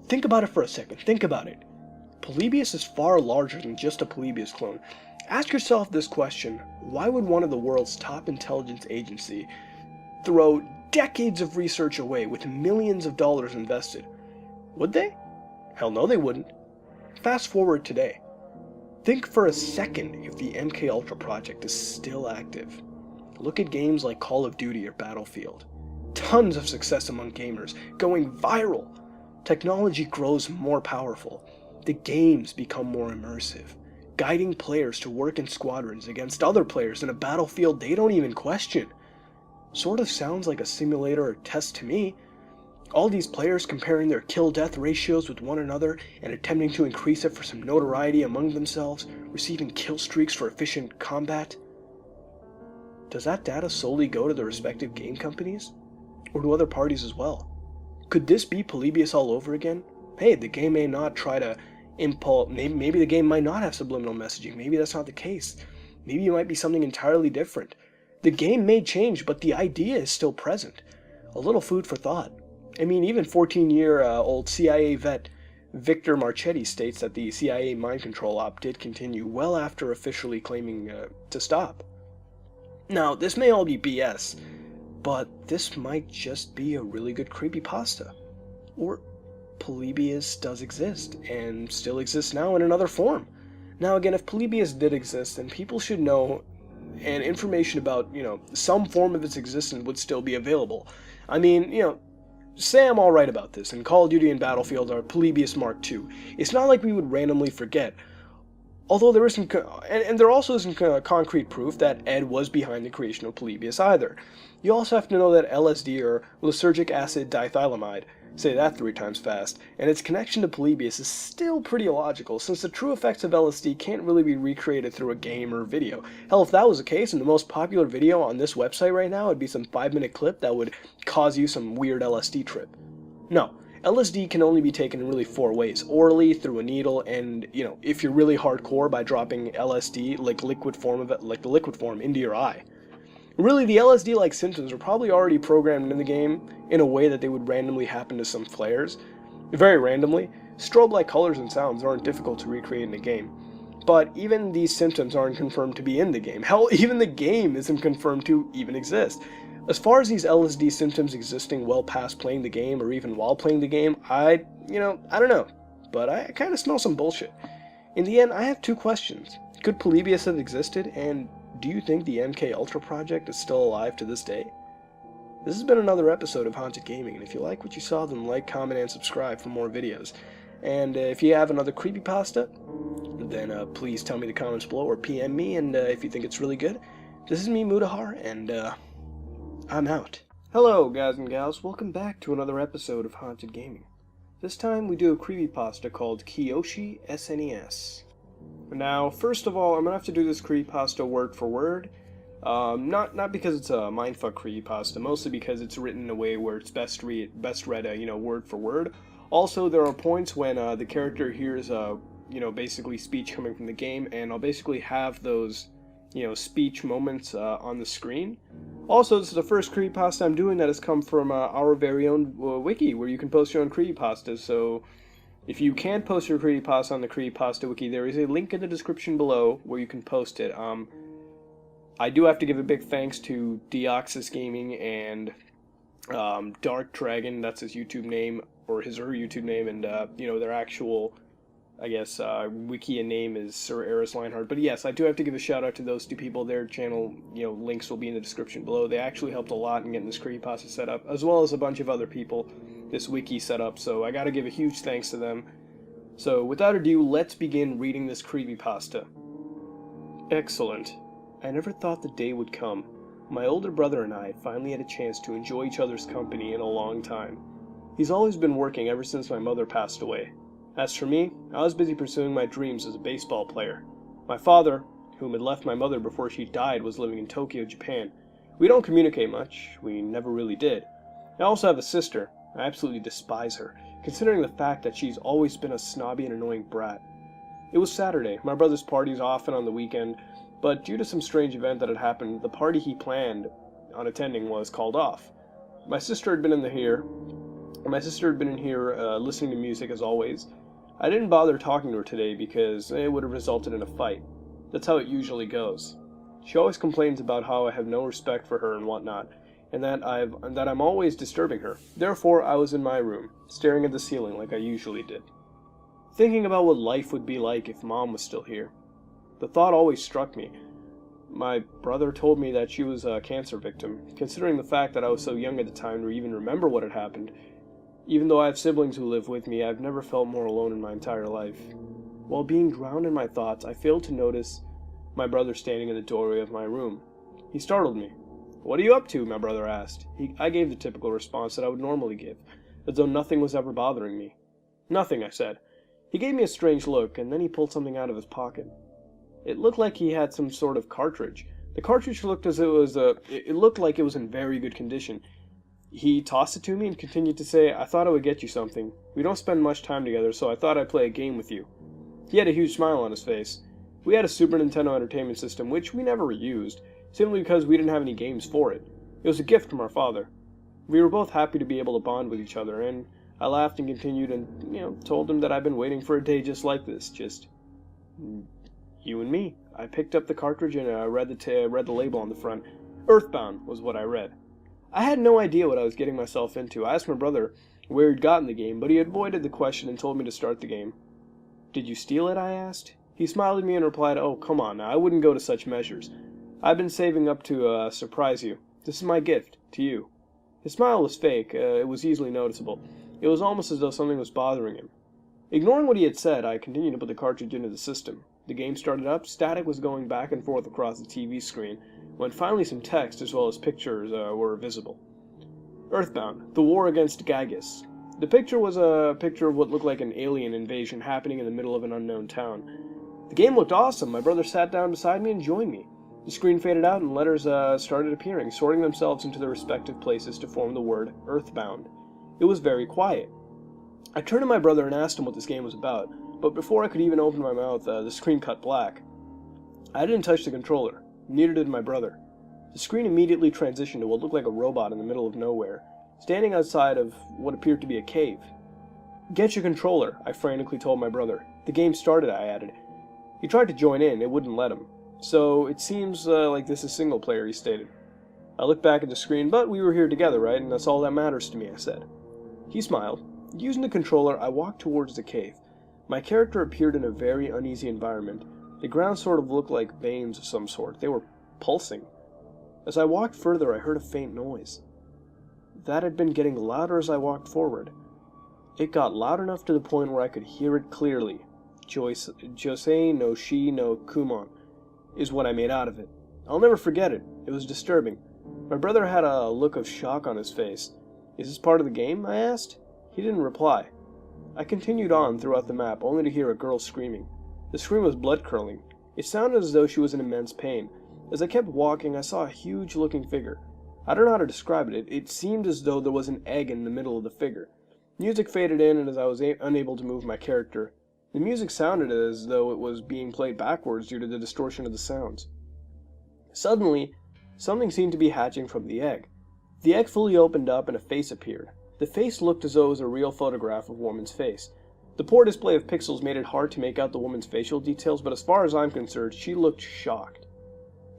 Think about it for a second. Think about it. Polybius is far larger than just a Polybius clone. Ask yourself this question: why would one of the world's top intelligence agency throw decades of research away with millions of dollars invested? Would they? Hell no, they wouldn't. Fast forward today. Think for a second if the MKUltra project is still active. Look at games like Call of Duty or Battlefield. Tons of success among gamers, going viral. Technology grows more powerful. The games become more immersive, guiding players to work in squadrons against other players in a battlefield they don't even question. Sort of sounds like a simulator or test to me. All these players comparing their kill-death ratios with one another and attempting to increase it for some notoriety among themselves, receiving kill streaks for efficient combat. does that data solely go to the respective game companies? Or to other parties as well? Could this be Polybius all over again? Hey, the game may not try to impulse, maybe the game might not have subliminal messaging, maybe that's not the case. Maybe it might be something entirely different. The game may change, but the idea is still present. A little food for thought. I mean, even 14-year-old CIA vet Victor Marchetti states that the CIA mind control op did continue well after officially claiming to stop. Now, this may all be BS, but this might just be a really good creepypasta. Or Polybius does exist, and still exists now in another form. Now again, if Polybius did exist, then people should know, and information about, some form of its existence would still be available. I mean, say I'm alright about this, and Call of Duty and Battlefield are Polybius Mark II. It's not like we would randomly forget. Although there isn't, and there also isn't concrete proof that Ed was behind the creation of Polybius either. You also have to know that LSD, or lysergic acid dithylamide, say that 3 times fast, and its connection to Polybius is still pretty illogical, since the true effects of LSD can't really be recreated through a game or video. Hell, if that was the case, and the most popular video on this website right now would be some 5-minute clip that would cause you some weird LSD trip. No. LSD can only be taken in really 4 ways: orally, through a needle, and, if you're really hardcore, by dropping LSD, like the liquid form, into your eye. Really, the LSD-like symptoms are probably already programmed in the game in a way that they would randomly happen to some players. Very randomly. Strobe-like colors and sounds aren't difficult to recreate in a game. But even these symptoms aren't confirmed to be in the game. Hell, even the game isn't confirmed to even exist. As far as these LSD symptoms existing well past playing the game, or even while playing the game, I don't know. But I kind of smell some bullshit. In the end, I have 2 questions. Could Polybius have existed, and do you think the MK Ultra project is still alive to this day? This has been another episode of Haunted Gaming, and if you like what you saw, then like, comment, and subscribe for more videos. And if you have another creepypasta, then please tell me in the comments below, or PM me, and if you think it's really good. This is me, Mutahar, and I'm out. Hello, guys and gals. Welcome back to another episode of Haunted Gaming. This time we do a creepypasta called Kiyoshi SNES. Now, first of all, I'm gonna have to do this creepypasta word for word. Not because it's a mindfuck creepypasta, mostly because it's written in a way where it's best read, word for word. Also, there are points when the character hears, basically speech coming from the game, and I'll basically have those, speech moments on the screen. Also, this is the first creepypasta I'm doing that has come from our very own wiki, where you can post your own creepypastas, so if you can't post your creepypasta on the Creepypasta Wiki, there is a link in the description below where you can post it. I do have to give a big thanks to Deoxys Gaming and Dark Dragon, that's his YouTube name, or his or her YouTube name, and their actual, wiki and name is Sir Eris Lionheart. But yes, I do have to give a shout out to those 2 people. Their channel, links will be in the description below. They actually helped a lot in getting this creepypasta set up, as well as a bunch of other people this wiki set up, so I gotta give a huge thanks to them. So without ado, let's begin reading this creepypasta. Excellent. I never thought the day would come. My older brother and I finally had a chance to enjoy each other's company in a long time. He's always been working ever since my mother passed away. As for me, I was busy pursuing my dreams as a baseball player. My father, whom had left my mother before she died, was living in Tokyo, Japan. We don't communicate much. We never really did. I also have a sister. I absolutely despise her, considering the fact that she's always been a snobby and annoying brat. It was Saturday. My brother's party's often on the weekend, but due to some strange event that had happened, the party he planned on attending was called off. My sister had been in here listening to music as always. I didn't bother talking to her today because it would have resulted in a fight. That's how it usually goes. She always complains about how I have no respect for her and whatnot, and that I'm always disturbing her. Therefore, I was in my room, staring at the ceiling like I usually did, thinking about what life would be like if Mom was still here. The thought always struck me. My brother told me that she was a cancer victim. Considering the fact that I was so young at the time to even remember what had happened, even though I have siblings who live with me, I've never felt more alone in my entire life. While being drowned in my thoughts, I failed to notice my brother standing in the doorway of my room. He startled me. "What are you up to?" my brother asked. I gave the typical response that I would normally give, as though nothing was ever bothering me. "Nothing," I said. He gave me a strange look, and then he pulled something out of his pocket. It looked like he had some sort of cartridge, The cartridge looked as it looked like it was in very good condition. He tossed it to me and continued to say, "I thought I would get you something. We don't spend much time together, so I thought I'd play a game with you." He had a huge smile on his face. We had a Super Nintendo Entertainment System, which we never used, simply because we didn't have any games for it. It was a gift from our father. We were both happy to be able to bond with each other, and I laughed and continued and, told him that I'd been waiting for a day just like this, just you and me. I picked up the cartridge and read the label on the front. Earthbound was what I read. I had no idea what I was getting myself into. I asked my brother where he'd gotten the game, but he avoided the question and told me to start the game. "Did you steal it?" I asked. He smiled at me and replied, "Oh, come on now, I wouldn't go to such measures. I've been saving up to surprise you. This is my gift to you." His smile was fake. It was easily noticeable. It was almost as though something was bothering him. Ignoring what he had said, I continued to put the cartridge into the system. The game started up, static was going back and forth across the TV screen, when finally some text as well as pictures were visible. Earthbound, the war against Gygus. The picture was a picture of what looked like an alien invasion happening in the middle of an unknown town. The game looked awesome. My brother sat down beside me and joined me. The screen faded out and letters started appearing, sorting themselves into their respective places to form the word Earthbound. It was very quiet. I turned to my brother and asked him what this game was about, but before I could even open my mouth, the screen cut black. I didn't touch the controller. Neither did my brother. The screen immediately transitioned to what looked like a robot in the middle of nowhere, standing outside of what appeared to be a cave. "Get your controller," I frantically told my brother. "The game started," I added. He tried to join in, it wouldn't let him. "So, it seems like this is single player," he stated. I looked back at the screen, "But we were here together, right? And that's all that matters to me," I said. He smiled. Using the controller, I walked towards the cave. My character appeared in a very uneasy environment. The ground sort of looked like veins of some sort. They were pulsing. As I walked further, I heard a faint noise. That had been getting louder as I walked forward. It got loud enough to the point where I could hear it clearly. Josei no shi no kumon is what I made out of it. I'll never forget it. It was disturbing. My brother had a look of shock on his face. "Is this part of the game?" I asked. He didn't reply. I continued on throughout the map, only to hear a girl screaming. The scream was blood-curdling. It sounded as though she was in immense pain. As I kept walking, I saw a huge-looking figure. I don't know how to describe it. It seemed as though there was an egg in the middle of the figure. Music faded in, and as I was unable to move my character, the music sounded as though it was being played backwards due to the distortion of the sounds. Suddenly, something seemed to be hatching from the egg. The egg fully opened up and a face appeared. The face looked as though it was a real photograph of a woman's face. The poor display of pixels made it hard to make out the woman's facial details, but as far as I'm concerned, she looked shocked.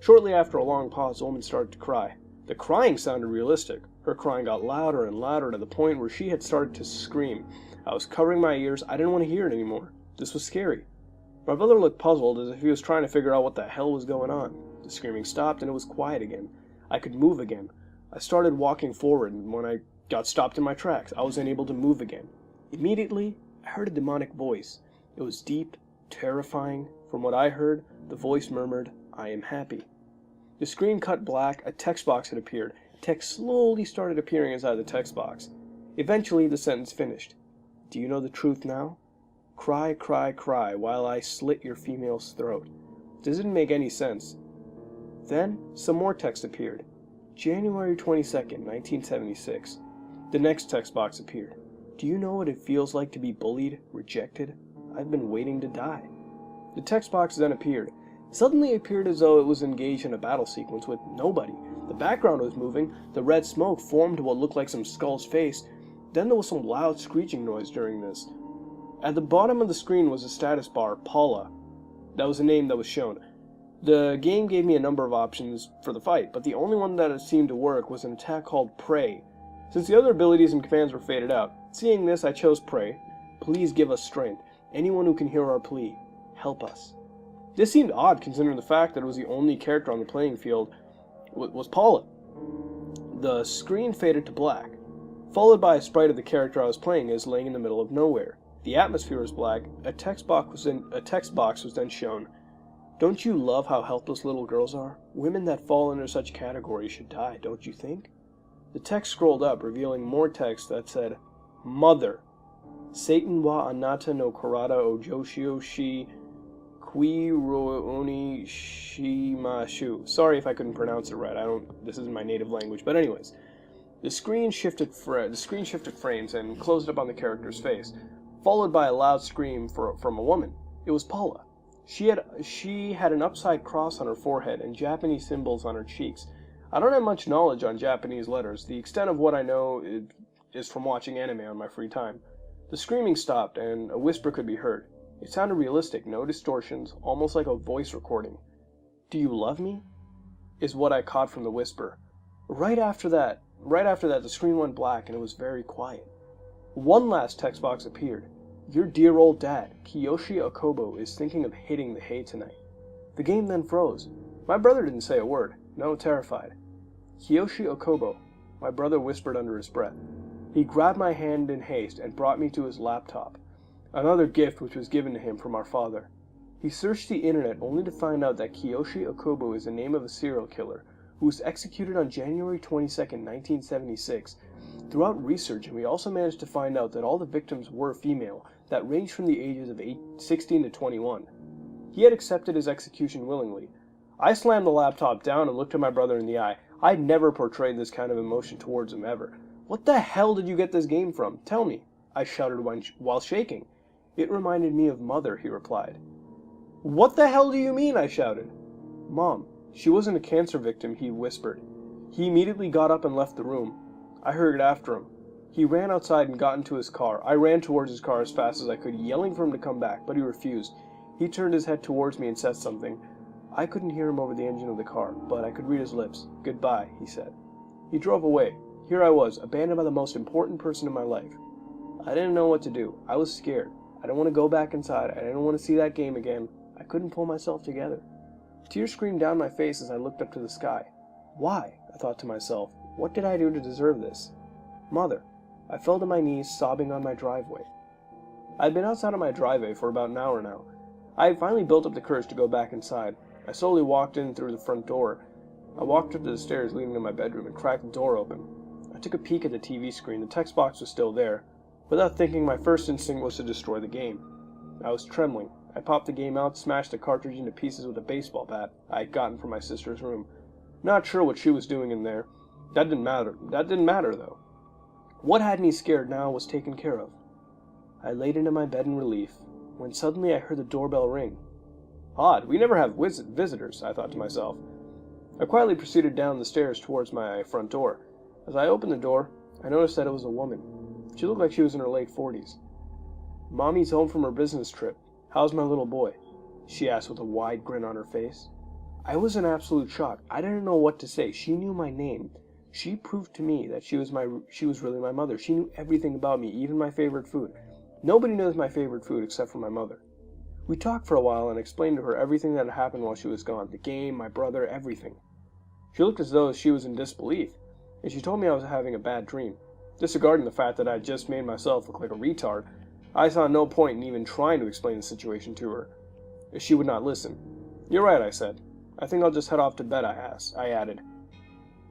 Shortly after a long pause, the woman started to cry. The crying sounded realistic. Her crying got louder and louder to the point where she had started to scream. I was covering my ears. I didn't want to hear it anymore. This was scary. My brother looked puzzled, as if he was trying to figure out what the hell was going on. The screaming stopped, and it was quiet again. I could move again. I started walking forward, and when I got stopped in my tracks, I was unable to move again. Immediately, I heard a demonic voice. It was deep, terrifying. From what I heard, the voice murmured, "I am happy." The screen cut black. A text box had appeared. Text slowly started appearing inside the text box. Eventually, the sentence finished. "Do you know the truth now? Cry, cry, cry, while I slit your female's throat." This didn't make any sense. Then, some more text appeared. January 22nd, 1976. The next text box appeared. "Do you know what it feels like to be bullied, rejected? I've been waiting to die." The text box then appeared. Suddenly it appeared as though it was engaged in a battle sequence with nobody. The background was moving. The red smoke formed what looked like some skull's face. Then there was some loud screeching noise during this. At the bottom of the screen was a status bar, Paula. That was the name that was shown. The game gave me a number of options for the fight, but the only one that seemed to work was an attack called Pray. Since the other abilities and commands were faded out, seeing this I chose Pray. "Please give us strength. Anyone who can hear our plea, help us." This seemed odd considering the fact that it was the only character on the playing field was Paula. The screen faded to black, followed by a sprite of the character I was playing as laying in the middle of nowhere. The atmosphere was black. A text box was then shown. "Don't you love how helpless little girls are? Women that fall under such categories should die, don't you think?" The text scrolled up, revealing more text that said, "Mother. Satan wa anata no karada o joshio shi Onimushimashu. Sorry if I couldn't pronounce it right. This isn't my native language. But anyways, the screen shifted frames and closed up on the character's face, followed by a loud scream from a woman. It was Paula. She had an upside cross on her forehead and Japanese symbols on her cheeks. I don't have much knowledge on Japanese letters. The extent of what I know is from watching anime on my free time. The screaming stopped and a whisper could be heard. It sounded realistic, no distortions, almost like a voice recording. "Do you love me?" is what I caught from the whisper. Right after that, the screen went black and it was very quiet. One last text box appeared. "Your dear old dad, Kiyoshi Okobo, is thinking of hitting the hay tonight." The game then froze. My brother didn't say a word. No, terrified. "Kiyoshi Okobo," my brother whispered under his breath. He grabbed my hand in haste and brought me to his laptop, another gift which was given to him from our father. He searched the internet only to find out that Kiyoshi Okobo is the name of a serial killer who was executed on January 22nd, 1976. Throughout researching, we also managed to find out that all the victims were female, that ranged from the ages of 16 to 21. He had accepted his execution willingly. I slammed the laptop down and looked at my brother in the eye. I'd never portrayed this kind of emotion towards him ever. "What the hell did you get this game from? Tell me," I shouted while shaking. "It reminded me of Mother," he replied. "What the hell do you mean?" I shouted. "Mom, she wasn't a cancer victim," he whispered. He immediately got up and left the room. I hurried after him. He ran outside and got into his car. I ran towards his car as fast as I could, yelling for him to come back, but he refused. He turned his head towards me and said something. I couldn't hear him over the engine of the car, but I could read his lips. "Goodbye," he said. He drove away. Here I was, abandoned by the most important person in my life. I didn't know what to do. I was scared. I didn't want to go back inside. I didn't want to see that game again. I couldn't pull myself together. Tears streamed down my face as I looked up to the sky. Why? I thought to myself. What did I do to deserve this? Mother. I fell to my knees, sobbing on my driveway. I had been outside of my driveway for about an hour now. I had finally built up the courage to go back inside. I slowly walked in through the front door. I walked up to the stairs leading to my bedroom and cracked the door open. I took a peek at the TV screen. The text box was still there. Without thinking, my first instinct was to destroy the game. I was trembling. I popped the game out, smashed the cartridge into pieces with a baseball bat I had gotten from my sister's room. Not sure what she was doing in there. That didn't matter, though. What had me scared now was taken care of. I laid into my bed in relief, when suddenly I heard the doorbell ring. Odd, we never have visitors, I thought to myself. I quietly proceeded down the stairs towards my front door. As I opened the door, I noticed that it was a woman. She looked like she was in her late 40s. "Mommy's home from her business trip. How's my little boy?" she asked with a wide grin on her face. I was in absolute shock. I didn't know what to say. She knew my name. She proved to me that she was really my mother. She knew everything about me, even my favorite food. Nobody knows my favorite food except for my mother. We talked for a while and explained to her everything that had happened while she was gone. The game, my brother, everything. She looked as though she was in disbelief, and she told me I was having a bad dream. Disregarding the fact that I had just made myself look like a retard, I saw no point in even trying to explain the situation to her. She would not listen. "You're right," I said. "I think I'll just head off to bed," I added.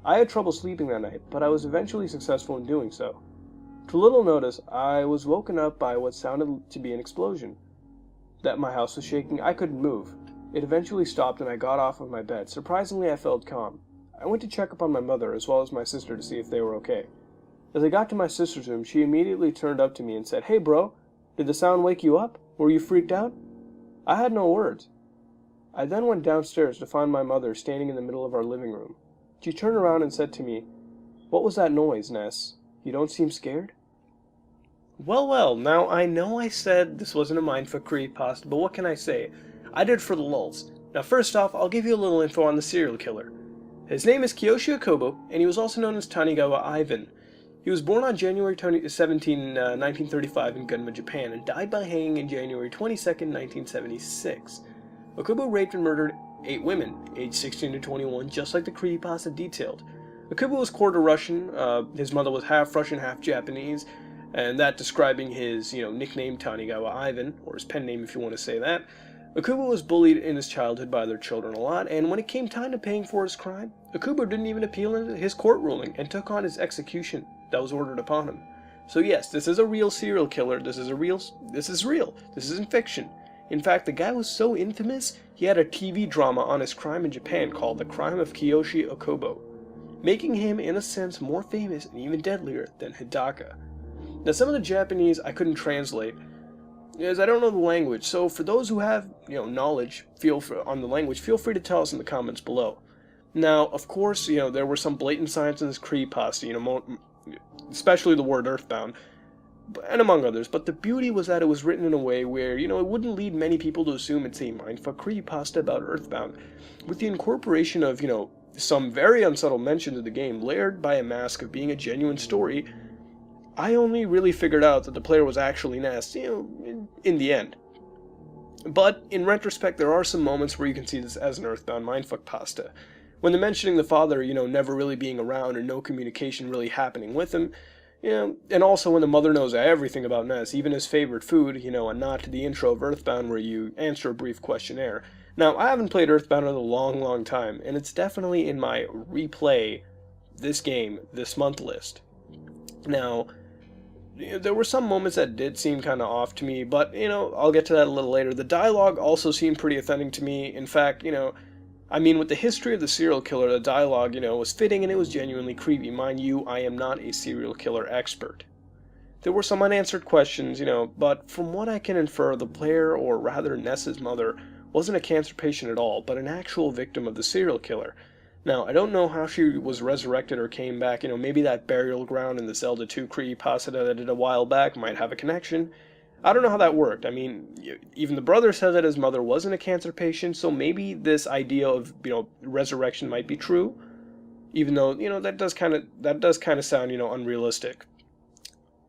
I had trouble sleeping that night, but I was eventually successful in doing so. To little notice, I was woken up by what sounded to be an explosion. That my house was shaking, I couldn't move. It eventually stopped and I got off of my bed. Surprisingly, I felt calm. I went to check up on my mother as well as my sister to see if they were okay. As I got to my sister's room, she immediately turned up to me and said, "Hey bro, did the sound wake you up? Were you freaked out?" I had no words. I then went downstairs to find my mother standing in the middle of our living room. She turned around and said to me, "What was that noise, Ness? You don't seem scared?" Well, now I know I said this wasn't a mindfuck creepypasta, but what can I say? I did it for the lulz. Now first off, I'll give you a little info on the serial killer. His name is Kiyoshi Okobo, and he was also known as Tanigawa Ivan. He was born on January 17, 1935 in Gunma, Japan, and died by hanging in January 22nd, 1976. Okubo raped and murdered 8 women, aged 16 to 21, just like the creepypasta detailed. Okubo was quarter Russian. His mother was half Russian, half Japanese, and that describing his, nickname Tanigawa Ivan, or his pen name if you want to say that. Okubo was bullied in his childhood by other children a lot, and when it came time to paying for his crime, Okubo didn't even appeal his court ruling and took on his execution that was ordered upon him. So yes, this is a real serial killer. This is real. This isn't fiction. In fact, the guy was so infamous, he had a TV drama on his crime in Japan called The Crime of Kiyoshi Okubo, making him, in a sense, more famous and even deadlier than Hidaka. Now, some of the Japanese I couldn't translate, as I don't know the language, so for those who have, knowledge on the language, feel free to tell us in the comments below. Now, of course, there were some blatant signs in this creepypasta, especially the word Earthbound, and among others, but the beauty was that it was written in a way where, it wouldn't lead many people to assume it's a mindfuck creepypasta about Earthbound, with the incorporation of, some very unsubtle mentions of the game layered by a mask of being a genuine story. I only really figured out that the player was actually Ness, in the end. But, in retrospect, there are some moments where you can see this as an Earthbound mindfuck pasta. When they're mentioning the father, never really being around or no communication really happening with him, and also when the mother knows everything about Ness, even his favorite food, a nod to the intro of Earthbound where you answer a brief questionnaire. Now, I haven't played Earthbound in a long time, and it's definitely in my replay this game this month list. Now, there were some moments that did seem kind of off to me, but, I'll get to that a little later. The dialogue also seemed pretty authentic to me. In fact, with the history of the serial killer, the dialogue, was fitting and it was genuinely creepy. Mind you, I am not a serial killer expert. There were some unanswered questions, but from what I can infer, the player, or rather Ness's mother, wasn't a cancer patient at all, but an actual victim of the serial killer. Now, I don't know how she was resurrected or came back, maybe that burial ground in the Zelda 2 creepypasta that I did a while back might have a connection. I don't know how that worked. Even the brother said that his mother wasn't a cancer patient, so maybe this idea of, resurrection might be true, even though, that does kind of sound, unrealistic.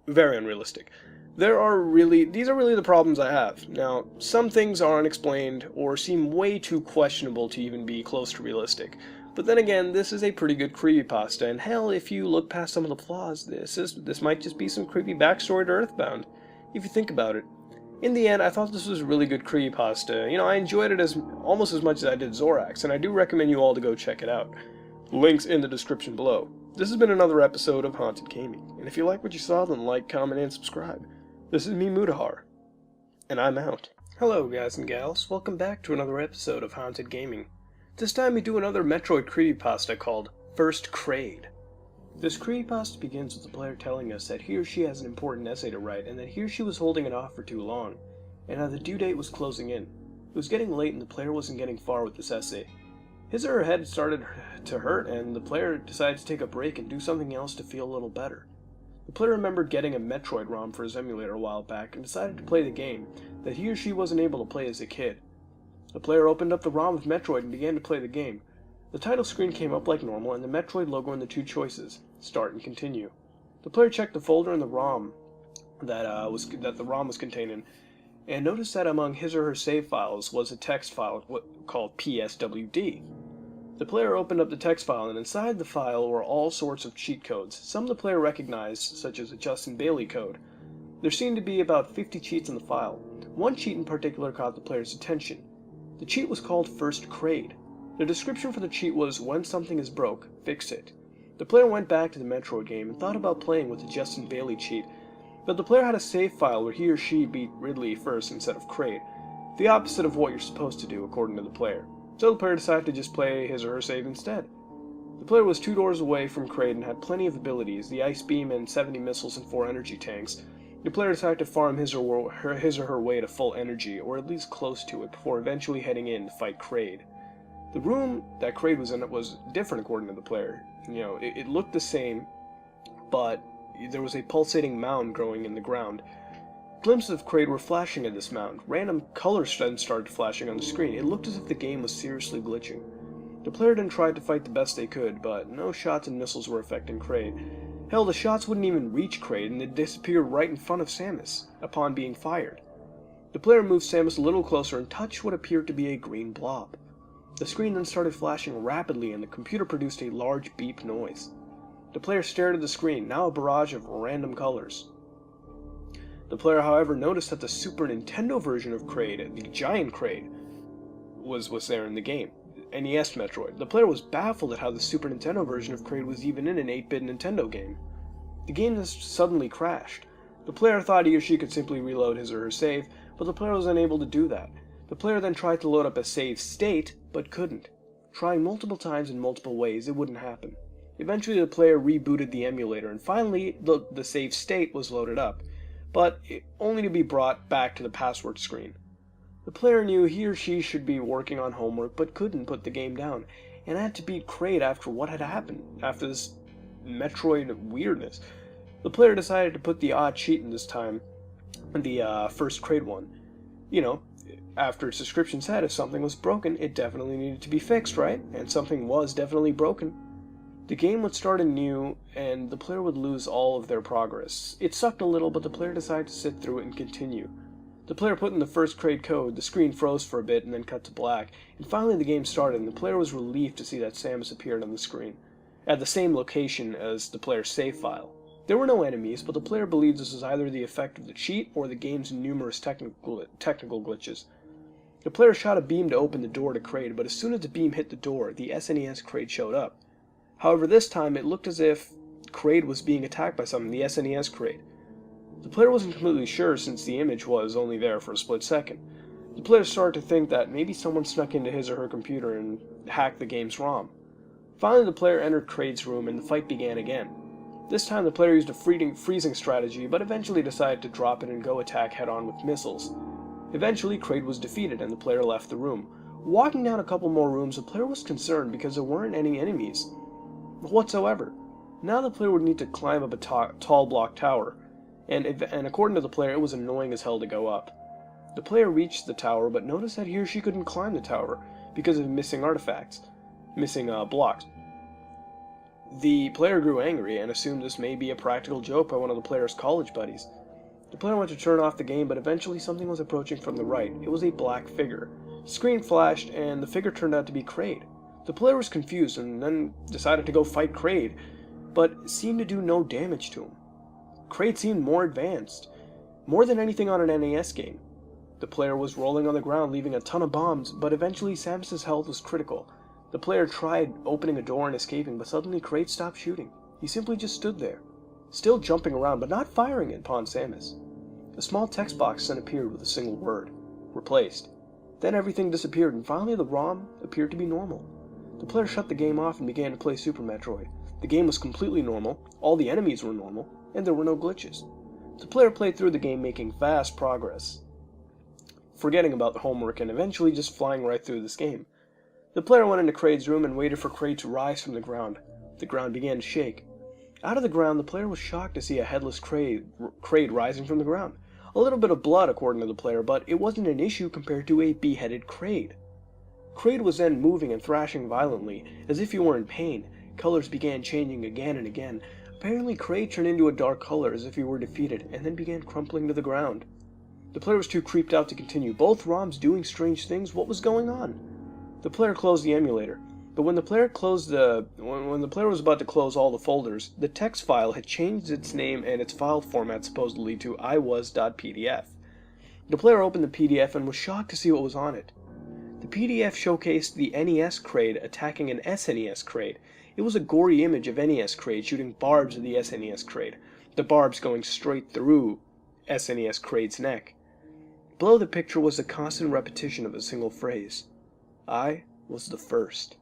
Very unrealistic. These are really the problems I have. Now, some things are unexplained or seem way too questionable to even be close to realistic. But then again, this is a pretty good creepypasta, and hell, if you look past some of the flaws, this might just be some creepy backstory to Earthbound, if you think about it. In the end, I thought this was a really good creepypasta. I enjoyed it almost as much as I did Zorax, and I do recommend you all to go check it out. Links in the description below. This has been another episode of Haunted Gaming, and if you like what you saw, then like, comment, and subscribe. This is me, Mutahar, and I'm out. Hello, guys and gals. Welcome back to another episode of Haunted Gaming. This time we do another Metroid creepypasta called First Kraid. This creepypasta begins with the player telling us that he or she has an important essay to write, and that he or she was holding it off for too long, and how the due date was closing in. It was getting late and the player wasn't getting far with this essay. His or her head started to hurt, and the player decided to take a break and do something else to feel a little better. The player remembered getting a Metroid ROM for his emulator a while back and decided to play the game that he or she wasn't able to play as a kid. The player opened up the ROM of Metroid and began to play the game. The title screen came up like normal and the Metroid logo and the two choices, start and continue. The player checked the folder in the ROM that the ROM was contained in, and noticed that among his or her save files was a text file called PSWD. The player opened up the text file, and inside the file were all sorts of cheat codes. Some the player recognized, such as a Justin Bailey code. There seemed to be about 50 cheats in the file. One cheat in particular caught the player's attention. The cheat was called First Kraid. The description for the cheat was, when something is broke, fix it. The player went back to the Metroid game and thought about playing with the Justin Bailey cheat, but the player had a save file where he or she beat Ridley first instead of Kraid, the opposite of what you're supposed to do according to the player. So the player decided to just play his or her save instead. The player was 2 doors away from Kraid and had plenty of abilities, the Ice Beam and 70 missiles and 4 energy tanks. The player decided to farm his or her way to full energy, or at least close to it, before eventually heading in to fight Kraid. The room that Kraid was in was different according to the player. It looked the same, but there was a pulsating mound growing in the ground. Glimpses of Kraid were flashing at this mound. Random colors then started flashing on the screen. It looked as if the game was seriously glitching. The player then tried to fight the best they could, but no shots and missiles were affecting Kraid. Hell, the shots wouldn't even reach Kraid, and it disappeared right in front of Samus, upon being fired. The player moved Samus a little closer and touched what appeared to be a green blob. The screen then started flashing rapidly, and the computer produced a large beep noise. The player stared at the screen, now a barrage of random colors. The player, however, noticed that the Super Nintendo version of Kraid, the giant Kraid, was there in the game. NES Metroid. The player was baffled at how the Super Nintendo version of Kraid was even in an 8-bit Nintendo game. The game just suddenly crashed. The player thought he or she could simply reload his or her save, but the player was unable to do that. The player then tried to load up a save state, but couldn't. Trying multiple times in multiple ways, it wouldn't happen. Eventually the player rebooted the emulator, and finally the save state was loaded up, but only to be brought back to the password screen. The player knew he or she should be working on homework, but couldn't put the game down, and had to beat Kraid after what had happened, after this Metroid weirdness. The player decided to put the odd cheat in this time, the first Kraid one. You know, after its description said if something was broken, it definitely needed to be fixed, right? And something was definitely broken. The game would start anew, and the player would lose all of their progress. It sucked a little, but the player decided to sit through it and continue. The player put in the first Kraid code, the screen froze for a bit and then cut to black, and finally the game started, and the player was relieved to see that Samus appeared on the screen, at the same location as the player's save file. There were no enemies, but the player believes this was either the effect of the cheat or the game's numerous technical glitches. The player shot a beam to open the door to Kraid, but as soon as the beam hit the door, the SNES Kraid showed up. However, this time it looked as if Kraid was being attacked by something, the SNES Kraid. The player wasn't completely sure since the image was only there for a split second. The player started to think that maybe someone snuck into his or her computer and hacked the game's ROM. Finally, the player entered Kraid's room and the fight began again. This time the player used a freezing strategy, but eventually decided to drop it and go attack head-on with missiles. Eventually, Kraid was defeated and the player left the room. Walking down a couple more rooms, the player was concerned because there weren't any enemies whatsoever. Now the player would need to climb up a tall block tower, and according to the player, it was annoying as hell to go up. The player reached the tower, but noticed that he or she couldn't climb the tower because of missing artifacts, missing blocks. The player grew angry and assumed this may be a practical joke by one of the player's college buddies. The player went to turn off the game, but eventually something was approaching from the right. It was a black figure. The screen flashed, and the figure turned out to be Kraid. The player was confused and then decided to go fight Kraid, but seemed to do no damage to him. Kraid seemed more advanced, more than anything on an NES game. The player was rolling on the ground, leaving a ton of bombs, but eventually Samus's health was critical. The player tried opening a door and escaping, but suddenly Kraid stopped shooting. He simply just stood there, still jumping around, but not firing upon Samus. A small text box then appeared with a single word: replaced. Then everything disappeared, and finally the ROM appeared to be normal. The player shut the game off and began to play Super Metroid. The game was completely normal, all the enemies were normal, and there were no glitches. The player played through the game making fast progress, forgetting about the homework and eventually just flying right through this game. The player went into Kraid's room and waited for Kraid to rise from the ground. The ground began to shake. Out of the ground, the player was shocked to see a headless Kraid rising from the ground. A little bit of blood, according to the player, but it wasn't an issue compared to a beheaded Kraid. Kraid was then moving and thrashing violently, as if he were in pain. Colors began changing again and again. Apparently, Kraid turned into a dark color as if he were defeated, and then began crumpling to the ground. The player was too creeped out to continue. Both ROMs doing strange things. What was going on? The player closed the emulator, but when the player was about to close all the folders, the text file had changed its name and its file format supposedly to iwas.pdf. The player opened the PDF and was shocked to see what was on it. The PDF showcased the NES Kraid attacking an SNES Kraid. It was a gory image of NES Kraid shooting barbs at the SNES Kraid, the barbs going straight through SNES Kraid's neck. Below the picture was the constant repetition of a single phrase: I was the first.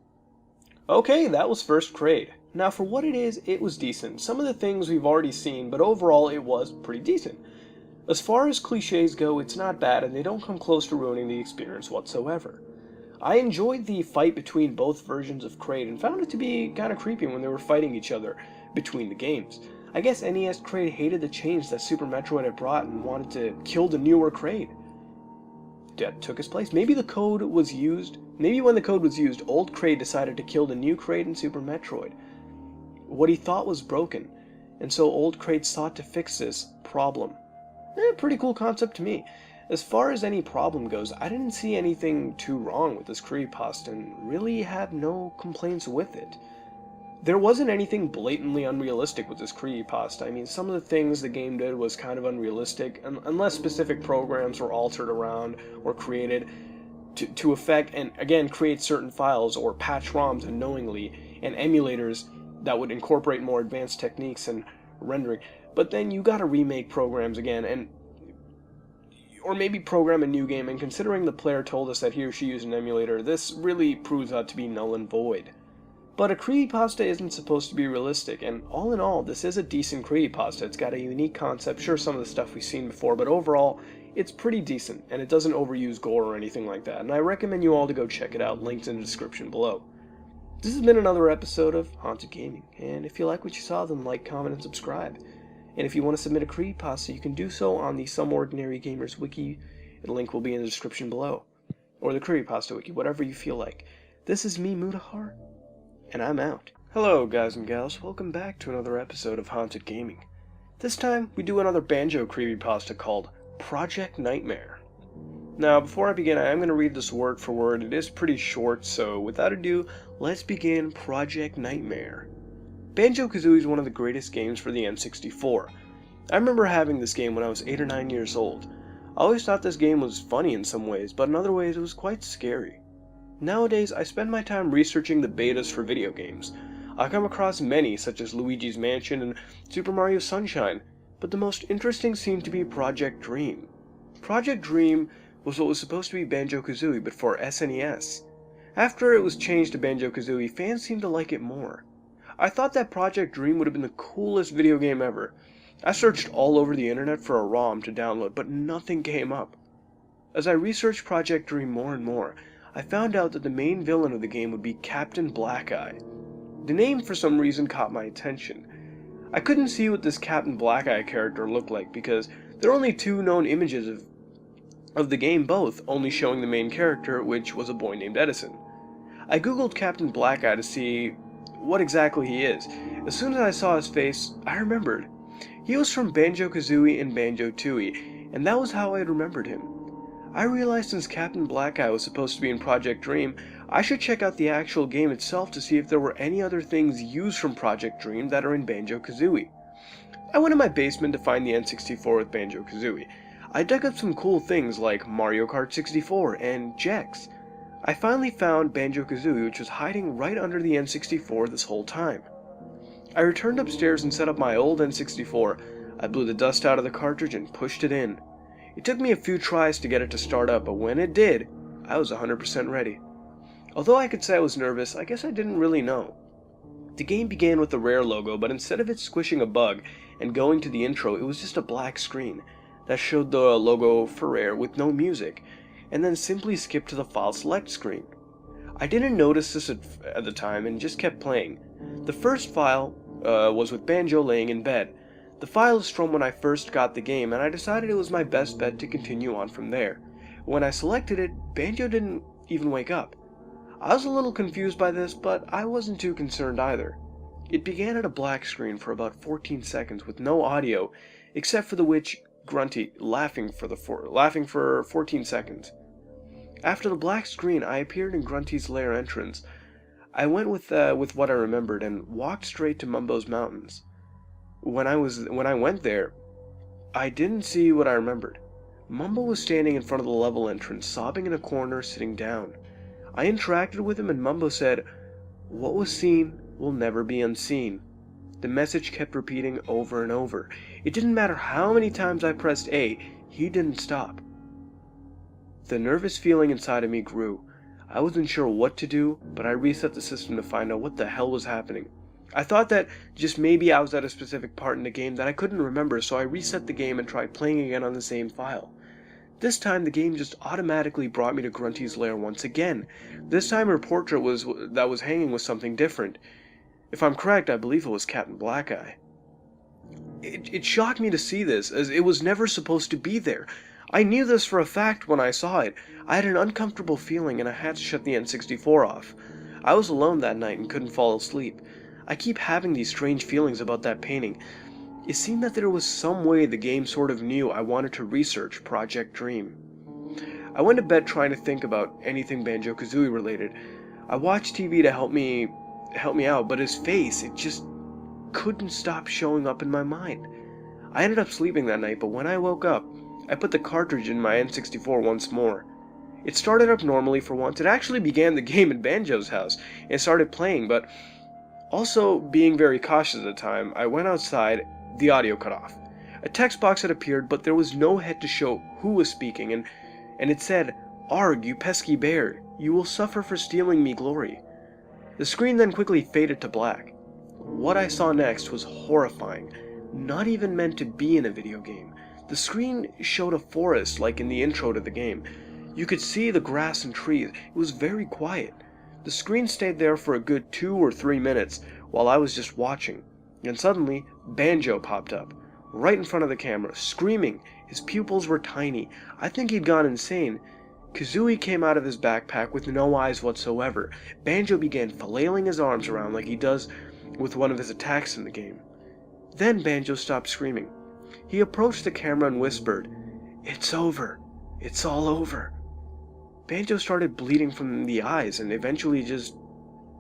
Okay, that was first Kraid. Now for what it is, it was decent. Some of the things we've already seen, but overall it was pretty decent. As far as cliches go, it's not bad, and they don't come close to ruining the experience whatsoever. I enjoyed the fight between both versions of Kraid and found it to be kind of creepy when they were fighting each other between the games. I guess NES Kraid hated the change that Super Metroid had brought and wanted to kill the newer Kraid that took his place. Maybe the code was used. Maybe when the code was used, old Kraid decided to kill the new Kraid in Super Metroid, what he thought was broken, and so old Kraid sought to fix this problem. Pretty cool concept to me. As far as any problem goes, I didn't see anything too wrong with this creepypasta and really had no complaints with it. There wasn't anything blatantly unrealistic with this creepypasta. I mean, some of the things the game did was kind of unrealistic, unless specific programs were altered around or created to affect and, again, create certain files or patch ROMs unknowingly, and emulators that would incorporate more advanced techniques and rendering. but then you gotta remake programs again, or maybe program a new game, and considering the player told us that he or she used an emulator, this really proves out to be null and void. But a creepypasta isn't supposed to be realistic, and all in all, this is a decent creepypasta. It's got a unique concept, sure some of the stuff we've seen before, but overall, it's pretty decent, and it doesn't overuse gore or anything like that, and I recommend you all to go check it out, linked in the description below. This has been another episode of Haunted Gaming, and if you like what you saw, then like, comment, and subscribe. And if you want to submit a creepypasta, you can do so on the SomeOrdinaryGamers wiki. The link will be in the description below. Or the creepypasta wiki, whatever you feel like. This is me, Mutahar, and I'm out. Hello, guys and gals. Welcome back to another episode of Haunted Gaming. This time, we do another banjo creepypasta called Project Nightmare. Now, before I begin, I am going to read this word for word. It is pretty short, so without ado, let's begin Project Nightmare. Banjo-Kazooie is one of the greatest games for the N64. I remember having this game when I was 8 or 9 years old. I always thought this game was funny in some ways, but in other ways it was quite scary. Nowadays, I spend my time researching the betas for video games. I come across many, such as Luigi's Mansion and Super Mario Sunshine, but the most interesting seemed to be Project Dream. Project Dream was what was supposed to be Banjo-Kazooie, but for SNES. After it was changed to Banjo-Kazooie, fans seemed to like it more. I thought that Project Dream would have been the coolest video game ever. I searched all over the internet for a ROM to download, but nothing came up. As I researched Project Dream more and more, I found out that the main villain of the game would be Captain Black Eye. The name for some reason caught my attention. I couldn't see what this Captain Black Eye character looked like because there are only 2 known images of the game, both only showing the main character, which was a boy named Edison. I googled Captain Black Eye to see what exactly he is. As soon as I saw his face, I remembered. He was from Banjo-Kazooie and Banjo-Tooie, and that was how I had remembered him. I realized since Captain Black Eye was supposed to be in Project Dream, I should check out the actual game itself to see if there were any other things used from Project Dream that are in Banjo-Kazooie. I went in my basement to find the N64 with Banjo-Kazooie. I dug up some cool things like Mario Kart 64 and Gex. I finally found Banjo-Kazooie, which was hiding right under the N64 this whole time. I returned upstairs and set up my old N64. I blew the dust out of the cartridge and pushed it in. It took me a few tries to get it to start up, but when it did, I was 100% ready. Although I could say I was nervous, I guess I didn't really know. The game began with the Rare logo, but instead of it squishing a bug and going to the intro, it was just a black screen that showed the logo for Rare with no music, and then simply skipped to the file select screen. I didn't notice this at the time and just kept playing. The first file was with Banjo laying in bed. The file is from when I first got the game, and I decided it was my best bet to continue on from there. When I selected it, Banjo didn't even wake up. I was a little confused by this, but I wasn't too concerned either. It began at a black screen for about 14 seconds with no audio, except for the witch Grunty laughing for 14 seconds. After the black screen, I appeared in Grunty's lair entrance. I went with what I remembered and walked straight to Mumbo's Mountains. When I went there, I didn't see what I remembered. Mumbo was standing in front of the level entrance, sobbing in a corner, sitting down. I interacted with him and Mumbo said, "What was seen will never be unseen." The message kept repeating over and over. It didn't matter how many times I pressed A, he didn't stop. The nervous feeling inside of me grew. I wasn't sure what to do, but I reset the system to find out what the hell was happening. I thought that just maybe I was at a specific part in the game that I couldn't remember, so I reset the game and tried playing again on the same file. This time the game just automatically brought me to Grunty's lair once again. This time her portrait that was hanging was something different. If I'm correct, I believe it was Captain Black Eye. It shocked me to see this, as it was never supposed to be there. I knew this for a fact when I saw it. I had an uncomfortable feeling and I had to shut the N64 off. I was alone that night and couldn't fall asleep. I keep having these strange feelings about that painting. It seemed that there was some way the game sort of knew I wanted to research Project Dream. I went to bed trying to think about anything Banjo-Kazooie related. I watched TV to help me out, but his face, it just couldn't stop showing up in my mind. I ended up sleeping that night, but when I woke up, I put the cartridge in my N64 once more. It started up normally for once. It actually began the game in Banjo's house and started playing, but also being very cautious at the time, I went outside the audio cut off. A text box had appeared, but there was no head to show who was speaking, and it said, "Arg, you pesky bear, you will suffer for stealing me glory." The screen then quickly faded to black. What I saw next was horrifying, not even meant to be in a video game. The screen showed a forest like in the intro to the game. You could see the grass and trees. It was very quiet. The screen stayed there for a good 2 or 3 minutes while I was just watching, and suddenly Banjo popped up, right in front of the camera, screaming. His pupils were tiny. I think he'd gone insane. Kazooie came out of his backpack with no eyes whatsoever. Banjo began flailing his arms around like he does with one of his attacks in the game. Then Banjo stopped screaming. He approached the camera and whispered, "It's over. It's all over." Banjo started bleeding from the eyes and eventually just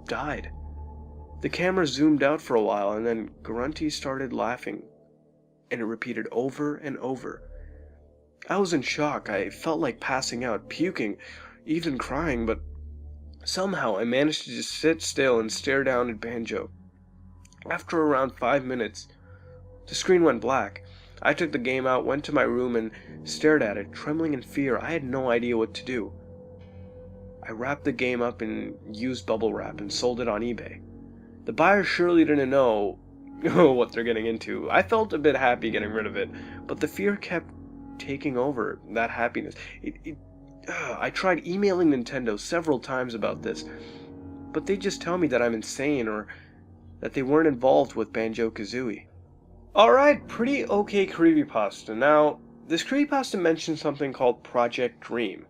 died. The camera zoomed out for a while and then Grunty started laughing, and it repeated over and over. I was in shock. I felt like passing out, puking, even crying, but somehow I managed to just sit still and stare down at Banjo. After around 5 minutes, the screen went black. I took the game out, went to my room, and stared at it, trembling in fear. I had no idea what to do. I wrapped the game up in used bubble wrap and sold it on eBay. The buyers surely didn't know what they're getting into. I felt a bit happy getting rid of it, but the fear kept taking over that happiness. I tried emailing Nintendo several times about this, but they just tell me that I'm insane or that they weren't involved with Banjo-Kazooie. Alright, pretty okay creepypasta. Now, this creepypasta mentions something called Project Dream.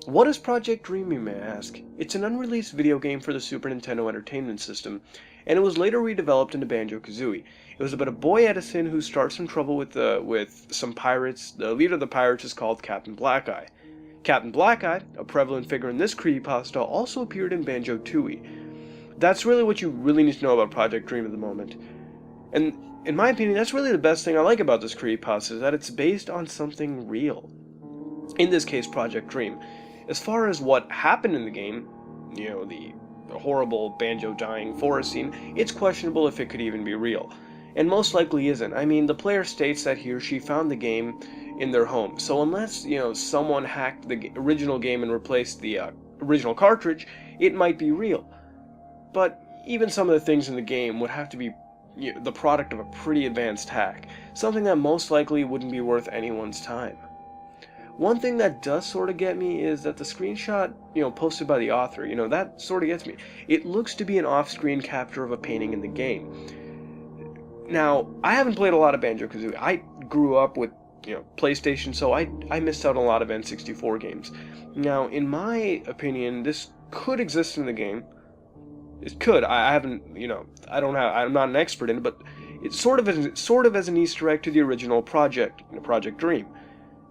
What is Project Dream, you may ask? It's an unreleased video game for the Super Nintendo Entertainment System, and it was later redeveloped into Banjo-Kazooie. It was about a boy Edison who starts some trouble with some pirates. The leader of the pirates is called Captain Blackeye. Captain Blackeye, a prevalent figure in this creepypasta, also appeared in Banjo-Tooie. That's really what you really need to know about Project Dream at the moment. And in my opinion, that's really the best thing I like about this creepypasta, is that it's based on something real. In this case, Project Dream. As far as what happened in the game, the horrible Banjo dying forest scene, it's questionable if it could even be real. And most likely isn't. I mean, the player states that he or she found the game in their home. So unless, someone hacked the original game and replaced the original cartridge, it might be real. But even some of the things in the game would have to be the product of a pretty advanced hack, something that most likely wouldn't be worth anyone's time. One thing that does sort of get me is that the screenshot, posted by the author, that sort of gets me. It looks to be an off-screen capture of a painting in the game. Now, I haven't played a lot of Banjo-Kazooie. I grew up with, PlayStation, so I missed out on a lot of N64 games. Now, in my opinion, this could exist in the game. It could. I haven't, I'm not an expert in it, but it's sort of as an Easter egg to the original Project Dream.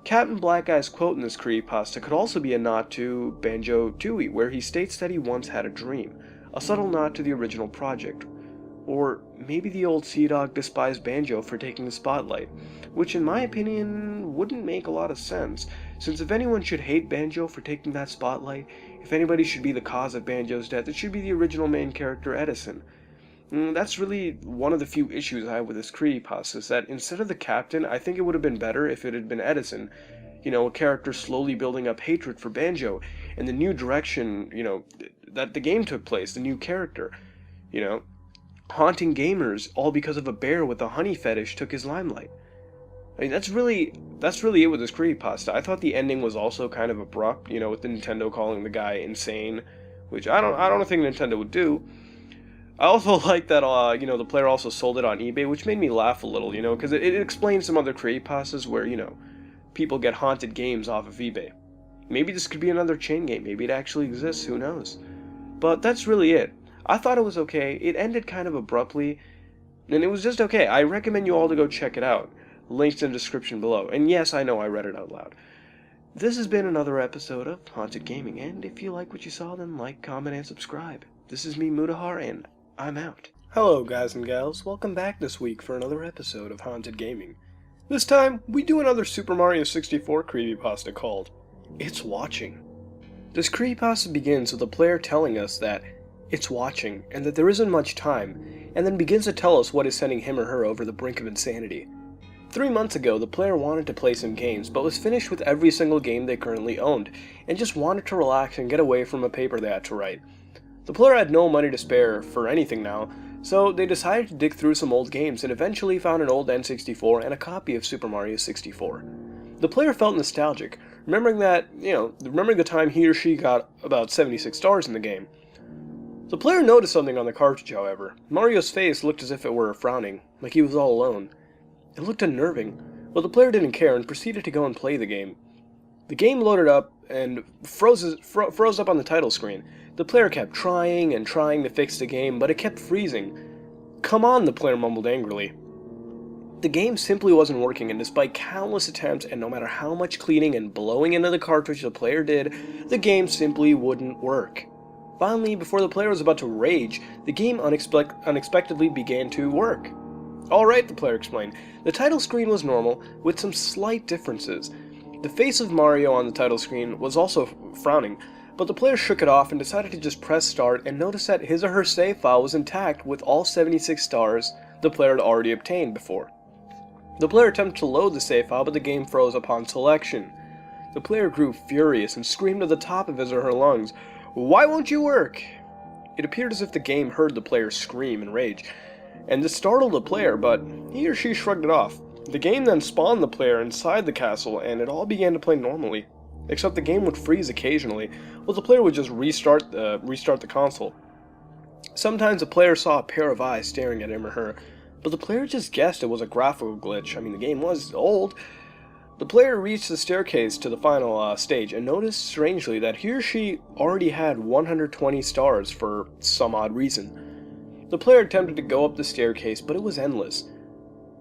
Captain Blackeye's quote in this creepypasta could also be a nod to Banjo-Tooie, where he states that he once had a dream, a subtle nod to the original project. Or maybe the old Sea Dog despised Banjo for taking the spotlight, which in my opinion wouldn't make a lot of sense, since if anyone should hate Banjo for taking that spotlight, if anybody should be the cause of Banjo's death, it should be the original main character, Edison. That's really one of the few issues I have with this creepypasta, is that instead of the captain, I think it would have been better if it had been Edison. A character slowly building up hatred for Banjo, and the new direction, that the game took place, the new character, haunting gamers, all because of a bear with a honey fetish took his limelight. I mean, that's really it with this creepypasta. I thought the ending was also kind of abrupt, with Nintendo calling the guy insane, which I don't think Nintendo would do. I also like that, the player also sold it on eBay, which made me laugh a little, because it explains some other creepypastas where, people get haunted games off of eBay. Maybe this could be another chain game. Maybe it actually exists. Who knows? But that's really it. I thought it was okay. It ended kind of abruptly, and it was just okay. I recommend you all to go check it out. Links in the description below. And yes, I know I read it out loud. This has been another episode of Haunted Gaming, and if you like what you saw, then like, comment, and subscribe. This is me, Mutahar, and I'm out. Hello, guys and gals. Welcome back this week for another episode of Haunted Gaming. This time, we do another Super Mario 64 creepypasta called It's Watching. This creepypasta begins with a player telling us that it's watching, and that there isn't much time, and then begins to tell us what is sending him or her over the brink of insanity. 3 months ago, the player wanted to play some games, but was finished with every single game they currently owned, and just wanted to relax and get away from a paper they had to write. The player had no money to spare for anything now, so they decided to dig through some old games and eventually found an old N64 and a copy of Super Mario 64. The player felt nostalgic, remembering the time he or she got about 76 stars in the game. The player noticed something on the cartridge, however. Mario's face looked as if it were frowning, like he was all alone. It looked unnerving, but the player didn't care and proceeded to go and play the game. The game loaded up and froze up on the title screen. The player kept trying and trying to fix the game, but it kept freezing. "Come on," the player mumbled angrily. The game simply wasn't working, and despite countless attempts and no matter how much cleaning and blowing into the cartridge the player did, the game simply wouldn't work. Finally, before the player was about to rage, the game unexpectedly began to work. "Alright," the player explained. The title screen was normal, with some slight differences. The face of Mario on the title screen was also frowning, but the player shook it off and decided to just press start and noticed that his or her save file was intact with all 76 stars the player had already obtained before. The player attempted to load the save file, but the game froze upon selection. The player grew furious and screamed at the top of his or her lungs, "Why won't you work?" It appeared as if the game heard the player scream in rage, and this startled the player, but he or she shrugged it off. The game then spawned the player inside the castle, and it all began to play normally, except the game would freeze occasionally, while the player would just restart the console. Sometimes the player saw a pair of eyes staring at him or her, but the player just guessed it was a graphical glitch. I mean, the game was old. The player reached the staircase to the final stage and noticed strangely that he or she already had 120 stars for some odd reason. The player attempted to go up the staircase, but it was endless.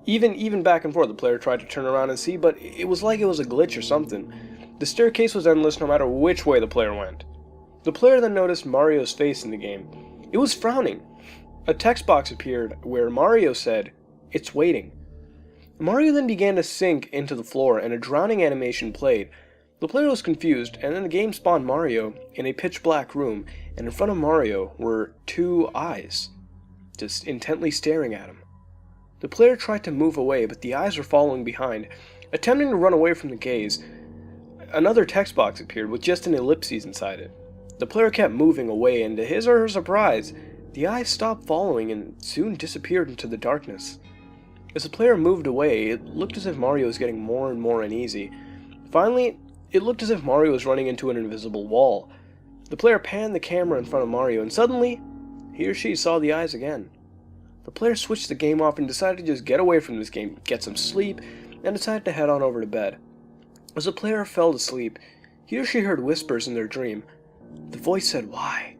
Even back and forth, the player tried to turn around and see, but it was like it was a glitch or something. The staircase was endless no matter which way the player went. The player then noticed Mario's face in the game. It was frowning. A text box appeared where Mario said, "It's waiting." Mario then began to sink into the floor and a drowning animation played. The player was confused, and then the game spawned Mario in a pitch black room, and in front of Mario were 2 eyes, just intently staring at him. The player tried to move away, but the eyes were following behind. Attempting to run away from the gaze, another text box appeared with just an ellipses inside it. The player kept moving away, and to his or her surprise, the eyes stopped following and soon disappeared into the darkness. As the player moved away, it looked as if Mario was getting more and more uneasy. Finally, it looked as if Mario was running into an invisible wall. The player panned the camera in front of Mario, and suddenly, he or she saw the eyes again. The player switched the game off and decided to just get away from this game, get some sleep, and decided to head on over to bed. As the player fell to sleep, he or she heard whispers in their dream. The voice said, "Why?"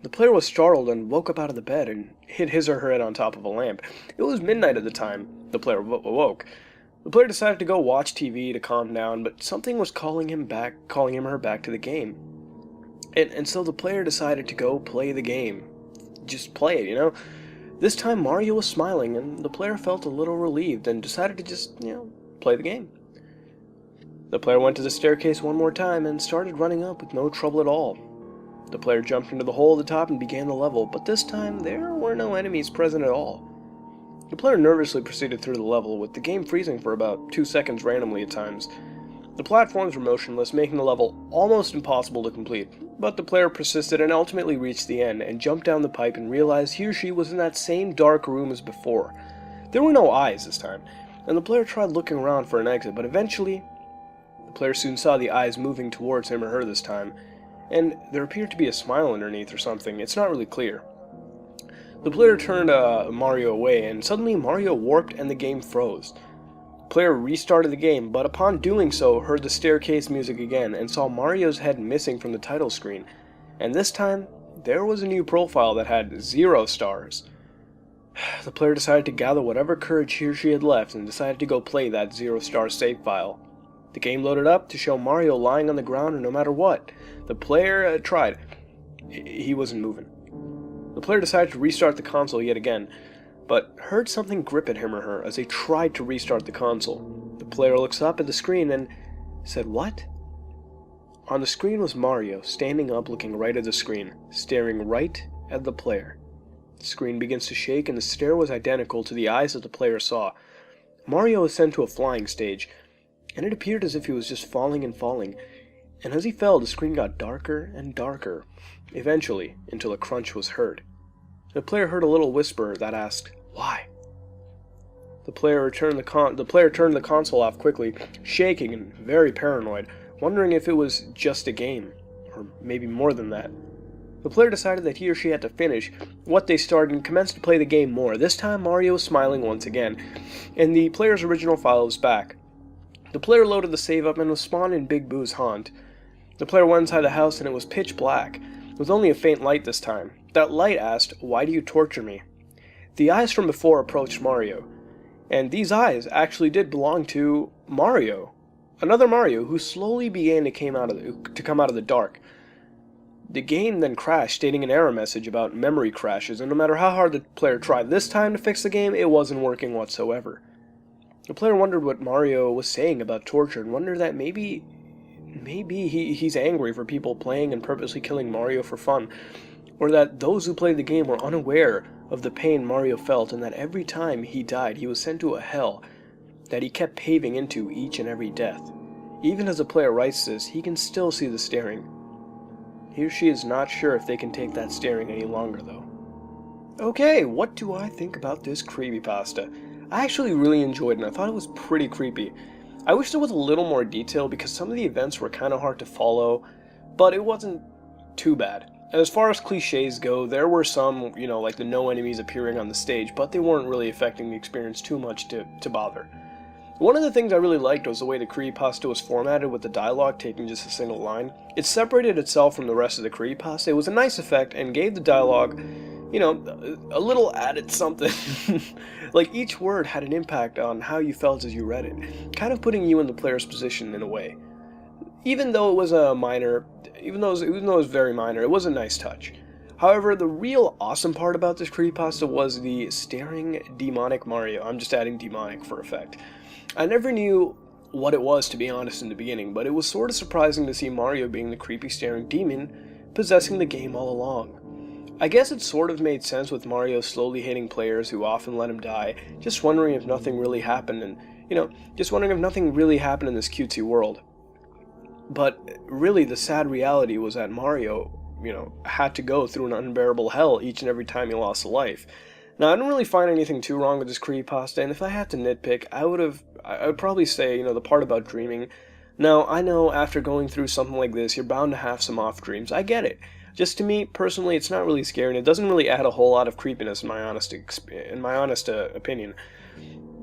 The player was startled and woke up out of the bed and hit his or her head on top of a lamp. It was midnight at the time the player awoke. The player decided to go watch TV to calm down, but something was calling him or her back to the game. And so the player decided to go play the game. Just play it, you know? This time Mario was smiling, and the player felt a little relieved and decided to just, play the game. The player went to the staircase one more time and started running up with no trouble at all. The player jumped into the hole at the top and began the level, but this time there were no enemies present at all. The player nervously proceeded through the level, with the game freezing for about 2 seconds randomly at times. The platforms were motionless, making the level almost impossible to complete, but the player persisted and ultimately reached the end and jumped down the pipe and realized he or she was in that same dark room as before. There were no eyes this time, and the player tried looking around for an exit, but eventually, the player soon saw the eyes moving towards him or her this time, and there appeared to be a smile underneath or something. It's not really clear. The player turned Mario away, and suddenly Mario warped and the game froze. The player restarted the game, but upon doing so, heard the staircase music again and saw Mario's head missing from the title screen. And this time, there was a new profile that had 0 stars. The player decided to gather whatever courage he or she had left and decided to go play that 0-star save file. The game loaded up to show Mario lying on the ground, and no matter what the player tried, he wasn't moving. The player decided to restart the console yet again, but heard something grip at him or her as they tried to restart the console. The player looks up at the screen and said, "What?" On the screen was Mario, standing up looking right at the screen, staring right at the player. The screen begins to shake and the stare was identical to the eyes that the player saw. Mario was sent to a flying stage, and it appeared as if he was just falling and falling, and as he fell the screen got darker and darker, eventually until a crunch was heard. The player heard a little whisper that asked, "Why?" The player turned the console off quickly, shaking and very paranoid, wondering if it was just a game, or maybe more than that. The player decided that he or she had to finish what they started and commenced to play the game more. This time Mario was smiling once again, and the player's original file was back. The player loaded the save up and was spawned in Big Boo's haunt. The player went inside the house and it was pitch black, with only a faint light this time. That light asked, "Why do you torture me?" The eyes from before approached Mario, and these eyes actually did belong to Mario. Another Mario who slowly began to come out of the dark. The game then crashed, stating an error message about memory crashes, and no matter how hard the player tried this time to fix the game, it wasn't working whatsoever. The player wondered what Mario was saying about torture, and wondered that maybe he's angry for people playing and purposely killing Mario for fun, or that those who played the game were unaware of the pain Mario felt, and that every time he died he was sent to a hell that he kept paving into each and every death. Even as the player writes this, he can still see the staring. He or she is not sure if they can take that staring any longer, though. Okay, what do I think about this creepypasta? I actually really enjoyed it, and I thought it was pretty creepy. I wish there was a little more detail because some of the events were kind of hard to follow, but it wasn't too bad. And as far as cliches go, there were some, like the no enemies appearing on the stage, but they weren't really affecting the experience too much to bother. One of the things I really liked was the way the creepypasta was formatted, with the dialogue taking just a single line. It separated itself from the rest of the creepypasta. It was a nice effect and gave the dialogue, a little added something. Like each word had an impact on how you felt as you read it, kind of putting you in the player's position in a way. Even though it was very minor, it was a nice touch. However, the real awesome part about this creepypasta was the staring demonic Mario. I'm just adding demonic for effect. I never knew what it was, to be honest, in the beginning, but it was sort of surprising to see Mario being the creepy staring demon possessing the game all along. I guess it sort of made sense with Mario slowly hating players who often let him die, just wondering if nothing really happened, and, just wondering if nothing really happened in this cutesy world. But really the sad reality was that Mario, had to go through an unbearable hell each and every time he lost a life. Now, I don't really find anything too wrong with this creepypasta, and if I had to nitpick, I would probably say, the part about dreaming. Now, I know after going through something like this, you're bound to have some off dreams. I get it. Just to me, personally, it's not really scary, and it doesn't really add a whole lot of creepiness in my honest opinion.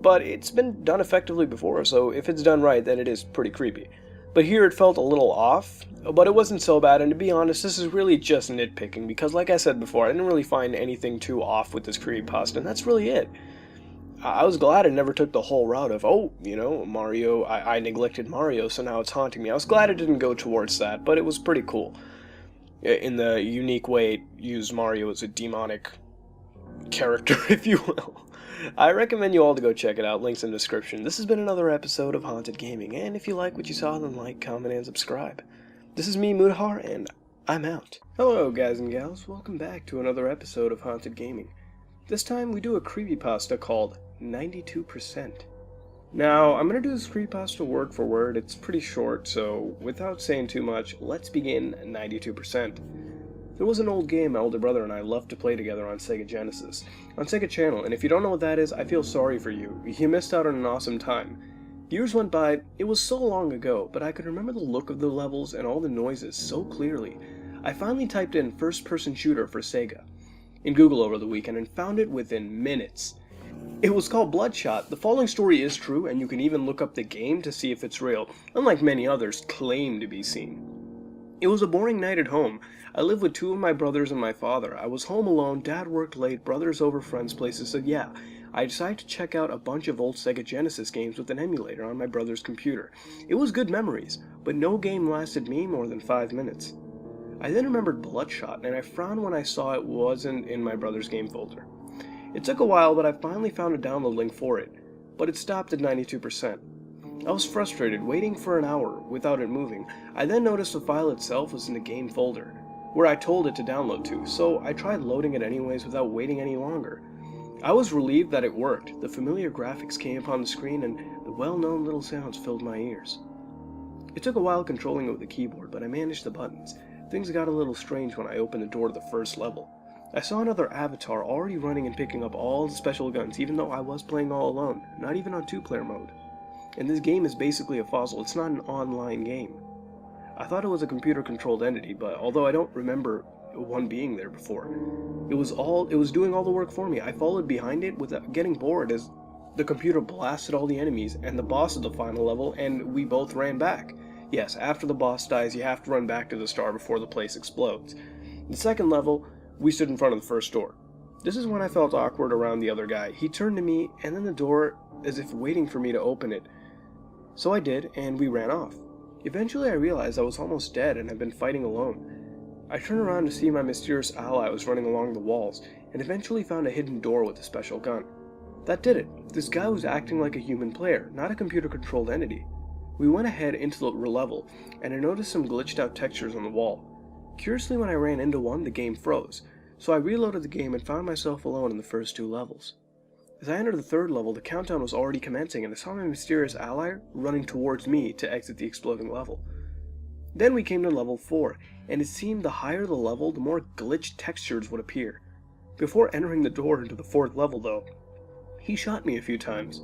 But it's been done effectively before, so if it's done right, then it is pretty creepy. But here it felt a little off, but it wasn't so bad, and to be honest, this is really just nitpicking, because like I said before, I didn't really find anything too off with this creepypasta, and that's really it. I was glad it never took the whole route of, Mario, I neglected Mario, so now it's haunting me. I was glad it didn't go towards that, but it was pretty cool. In the unique way it used Mario as a demonic character, if you will. I recommend you all to go check it out, links in the description. This has been another episode of Haunted Gaming, and if you like what you saw, then like, comment, and subscribe. This is me, Mutahar, and I'm out. Hello, guys and gals. Welcome back to another episode of Haunted Gaming. This time we do a creepypasta called 92%. Now, I'm going to do this creepypasta word for word. It's pretty short, so without saying too much, let's begin 92%. There was an old game my older brother and I loved to play together on Sega Genesis, on Sega Channel, and if you don't know what that is, I feel sorry for you. You missed out on an awesome time. Years went by, it was so long ago, but I could remember the look of the levels and all the noises so clearly. I finally typed in first-person shooter for Sega in Google over the weekend and found it within minutes. It was called Bloodshot. The following story is true, and you can even look up the game to see if it's real, unlike many others claim to be seen. It was a boring night at home. I lived with two of my brothers and my father. I was home alone, Dad worked late, brothers over friends' places, so yeah, I decided to check out a bunch of old Sega Genesis games with an emulator on my brother's computer. It was good memories, but no game lasted me more than 5 minutes. I then remembered Bloodshot, and I frowned when I saw it wasn't in my brother's game folder. It took a while, but I finally found a download link for it, but it stopped at 92%. I was frustrated, waiting for an hour without it moving. I then noticed the file itself was in the game folder, where I told it to download to, so I tried loading it anyways without waiting any longer. I was relieved that it worked. The familiar graphics came up on the screen and the well-known little sounds filled my ears. It took a while controlling it with the keyboard, but I managed the buttons. Things got a little strange when I opened the door to the first level. I saw another avatar already running and picking up all the special guns, even though I was playing all alone, not even on 2-player mode. And this game is basically a fossil, it's not an online game. I thought it was a computer-controlled entity, but although I don't remember one being there before, it was doing all the work for me. I followed behind it without getting bored as the computer blasted all the enemies and the boss of the final level, and we both ran back. Yes, after the boss dies, you have to run back to the star before the place explodes. The second level, we stood in front of the first door. This is when I felt awkward around the other guy. He turned to me, and then the door, as if waiting for me to open it. So I did, and we ran off. Eventually I realized I was almost dead and had been fighting alone. I turned around to see my mysterious ally was running along the walls, and eventually found a hidden door with a special gun. That did it. This guy was acting like a human player, not a computer-controlled entity. We went ahead into the level, and I noticed some glitched out textures on the wall. Curiously, when I ran into one, the game froze, so I reloaded the game and found myself alone in the first 2 levels. As I entered the third level, the countdown was already commencing, and I saw my mysterious ally running towards me to exit the exploding level. Then we came to level 4, and it seemed the higher the level, the more glitched textures would appear. Before entering the door into the 4th level, though, he shot me a few times,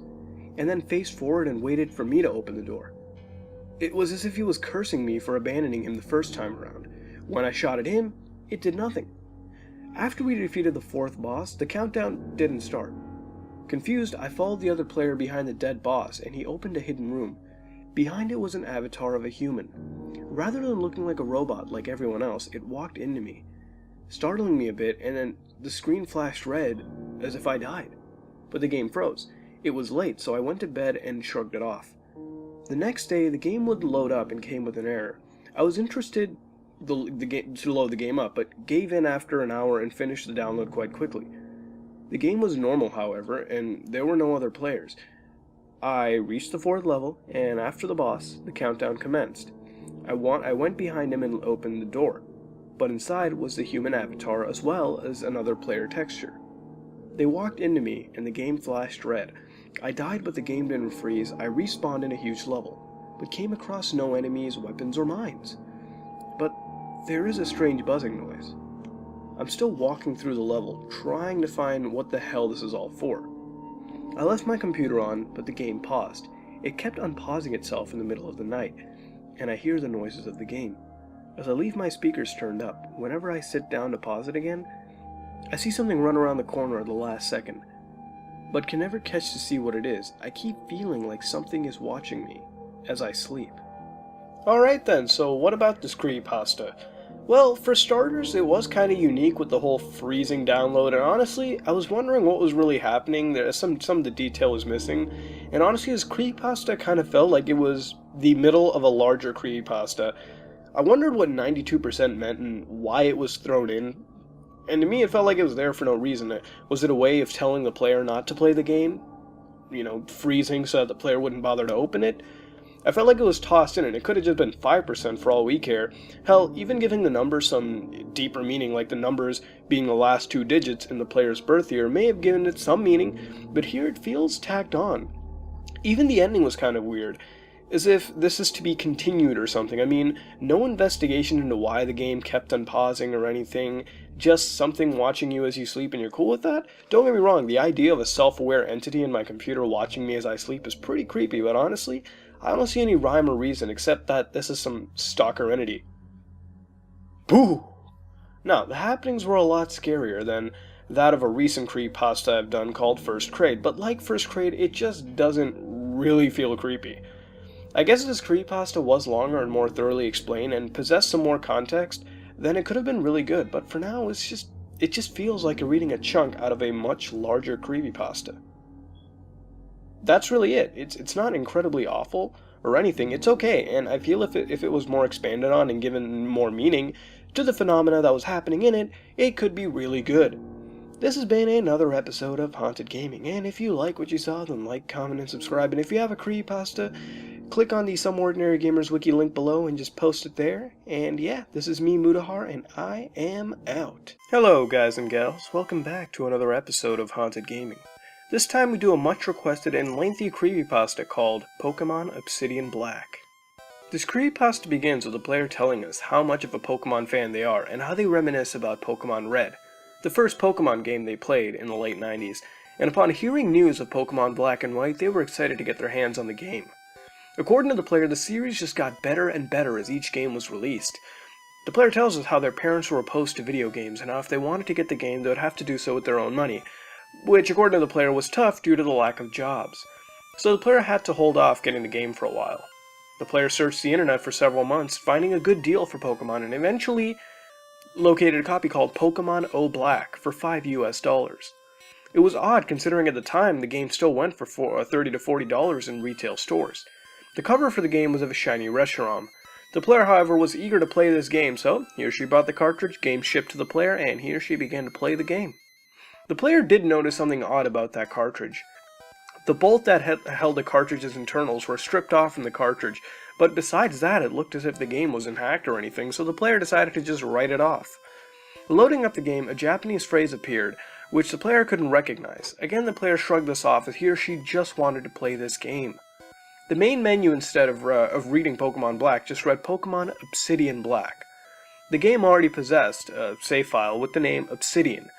and then faced forward and waited for me to open the door. It was as if he was cursing me for abandoning him the first time around. When I shot at him, it did nothing. After we defeated the 4th boss, the countdown didn't start. Confused, I followed the other player behind the dead boss, and he opened a hidden room. Behind it was an avatar of a human. Rather than looking like a robot like everyone else, it walked into me, startling me a bit, and then the screen flashed red as if I died. But the game froze. It was late, so I went to bed and shrugged it off. The next day, the game would load up and came with an error. I was interested to load the game up, but gave in after an hour and finished the download quite quickly. The game was normal, however, and there were no other players. I reached the 4th level, and after the boss, the countdown commenced. I went behind him and opened the door, but inside was the human avatar as well as another player texture. They walked into me, and the game flashed red. I died, but the game didn't freeze. I respawned in a huge level, but came across no enemies, weapons, or mines. But there is a strange buzzing noise. I'm still walking through the level, trying to find what the hell this is all for. I left my computer on, but the game paused. It kept unpausing itself in the middle of the night, and I hear the noises of the game. As I leave my speakers turned up, whenever I sit down to pause it again, I see something run around the corner at the last second, but can never catch to see what it is. I keep feeling like something is watching me as I sleep. Alright then, so what about this creepypasta? Well, for starters, it was kind of unique with the whole freezing download, and honestly, I was wondering what was really happening. Some of the detail was missing, and honestly, this creepypasta kind of felt like it was the middle of a larger creepypasta. I wondered what 92% meant and why it was thrown in, and to me it felt like it was there for no reason. Was it a way of telling the player not to play the game? You know, freezing so that the player wouldn't bother to open it? I felt like it was tossed in, and it could have just been 5% for all we care. Hell, even giving the numbers some deeper meaning, like the numbers being the last 2 digits in the player's birth year, may have given it some meaning, but here it feels tacked on. Even the ending was kind of weird, as if this is to be continued or something. I mean, no investigation into why the game kept on pausing or anything, just something watching you as you sleep, and you're cool with that? Don't get me wrong, the idea of a self-aware entity in my computer watching me as I sleep is pretty creepy, but honestly, I don't see any rhyme or reason except that this is some stalker entity. Boo! Now, the happenings were a lot scarier than that of a recent creepypasta I've done called First Crate, but like First Crate, it just doesn't really feel creepy. I guess if this creepypasta was longer and more thoroughly explained and possessed some more context, then it could have been really good, but for now, it just feels like you're reading a chunk out of a much larger creepypasta. That's really it. It's not incredibly awful or anything. It's okay, and I feel if it was more expanded on and given more meaning to the phenomena that was happening in it, it could be really good. This has been another episode of Haunted Gaming, and if you like what you saw, then like, comment, and subscribe, and if you have a creepypasta, click on the Some Ordinary Gamers wiki link below and just post it there. And yeah, this is me, Mutahar, and I am out. Hello, guys and gals. Welcome back to another episode of Haunted Gaming. This time we do a much requested and lengthy creepypasta called Pokemon Obsidian Black. This creepypasta begins with the player telling us how much of a Pokemon fan they are and how they reminisce about Pokemon Red, the first Pokemon game they played in the late 90s, and upon hearing news of Pokemon Black and White, they were excited to get their hands on the game. According to the player, the series just got better and better as each game was released. The player tells us how their parents were opposed to video games, and how if they wanted to get the game, they would have to do so with their own money, which according to the player was tough due to the lack of jobs. So the player had to hold off getting the game for a while. The player searched the internet for several months, finding a good deal for Pokemon, and eventually located a copy called Pokemon O Black for $5 US. It was odd considering at the time the game still went for $30 to $40 in retail stores. The cover for the game was of a shiny Reshiram. The player, however, was eager to play this game, so he or she bought the cartridge, game shipped to the player, and he or she began to play the game. The player did notice something odd about that cartridge. The bolt that held the cartridge's internals were stripped off from the cartridge, but besides that it looked as if the game wasn't hacked or anything, so the player decided to just write it off. Loading up the game, a Japanese phrase appeared, which the player couldn't recognize. Again, the player shrugged this off as he or she just wanted to play this game. The main menu, instead of reading Pokemon Black, just read Pokemon Obsidian Black. The game already possessed a save file with the name Obsidian,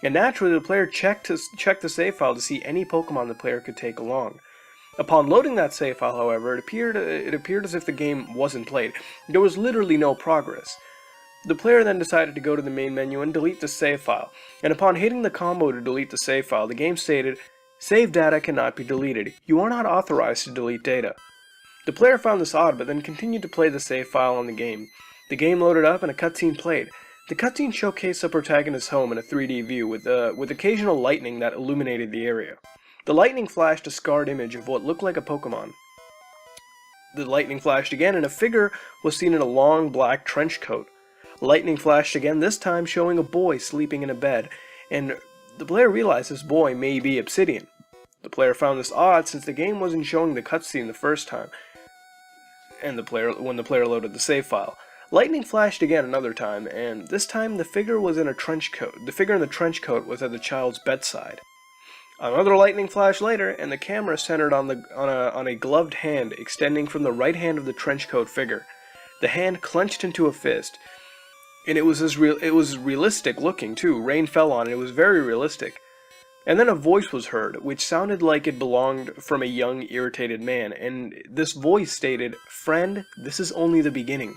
and naturally the player checked the save file to see any Pokemon the player could take along. Upon loading that save file, however, it appeared as if the game wasn't played. There was literally no progress. The player then decided to go to the main menu and delete the save file, and upon hitting the combo to delete the save file, the game stated, "Save data cannot be deleted. You are not authorized to delete data." The player found this odd, but then continued to play the save file on the game. The game loaded up and a cutscene played. The cutscene showcased the protagonist's home in a 3D view with occasional lightning that illuminated the area. The lightning flashed a scarred image of what looked like a Pokemon. The lightning flashed again and a figure was seen in a long black trench coat. Lightning flashed again, this time showing a boy sleeping in a bed, and the player realized this boy may be Obsidian. The player found this odd since the game wasn't showing the cutscene the first time, and when the player loaded the save file. Lightning flashed again another time, and this time the figure was in a trench coat. The figure in the trench coat was at the child's bedside. Another lightning flash later, and the camera centered on a gloved hand extending from the right hand of the trench coat figure. The hand clenched into a fist, and it was realistic looking too. Rain fell on it. It was very realistic. And then a voice was heard, which sounded like it belonged from a young, irritated man, and this voice stated, "Friend, this is only the beginning.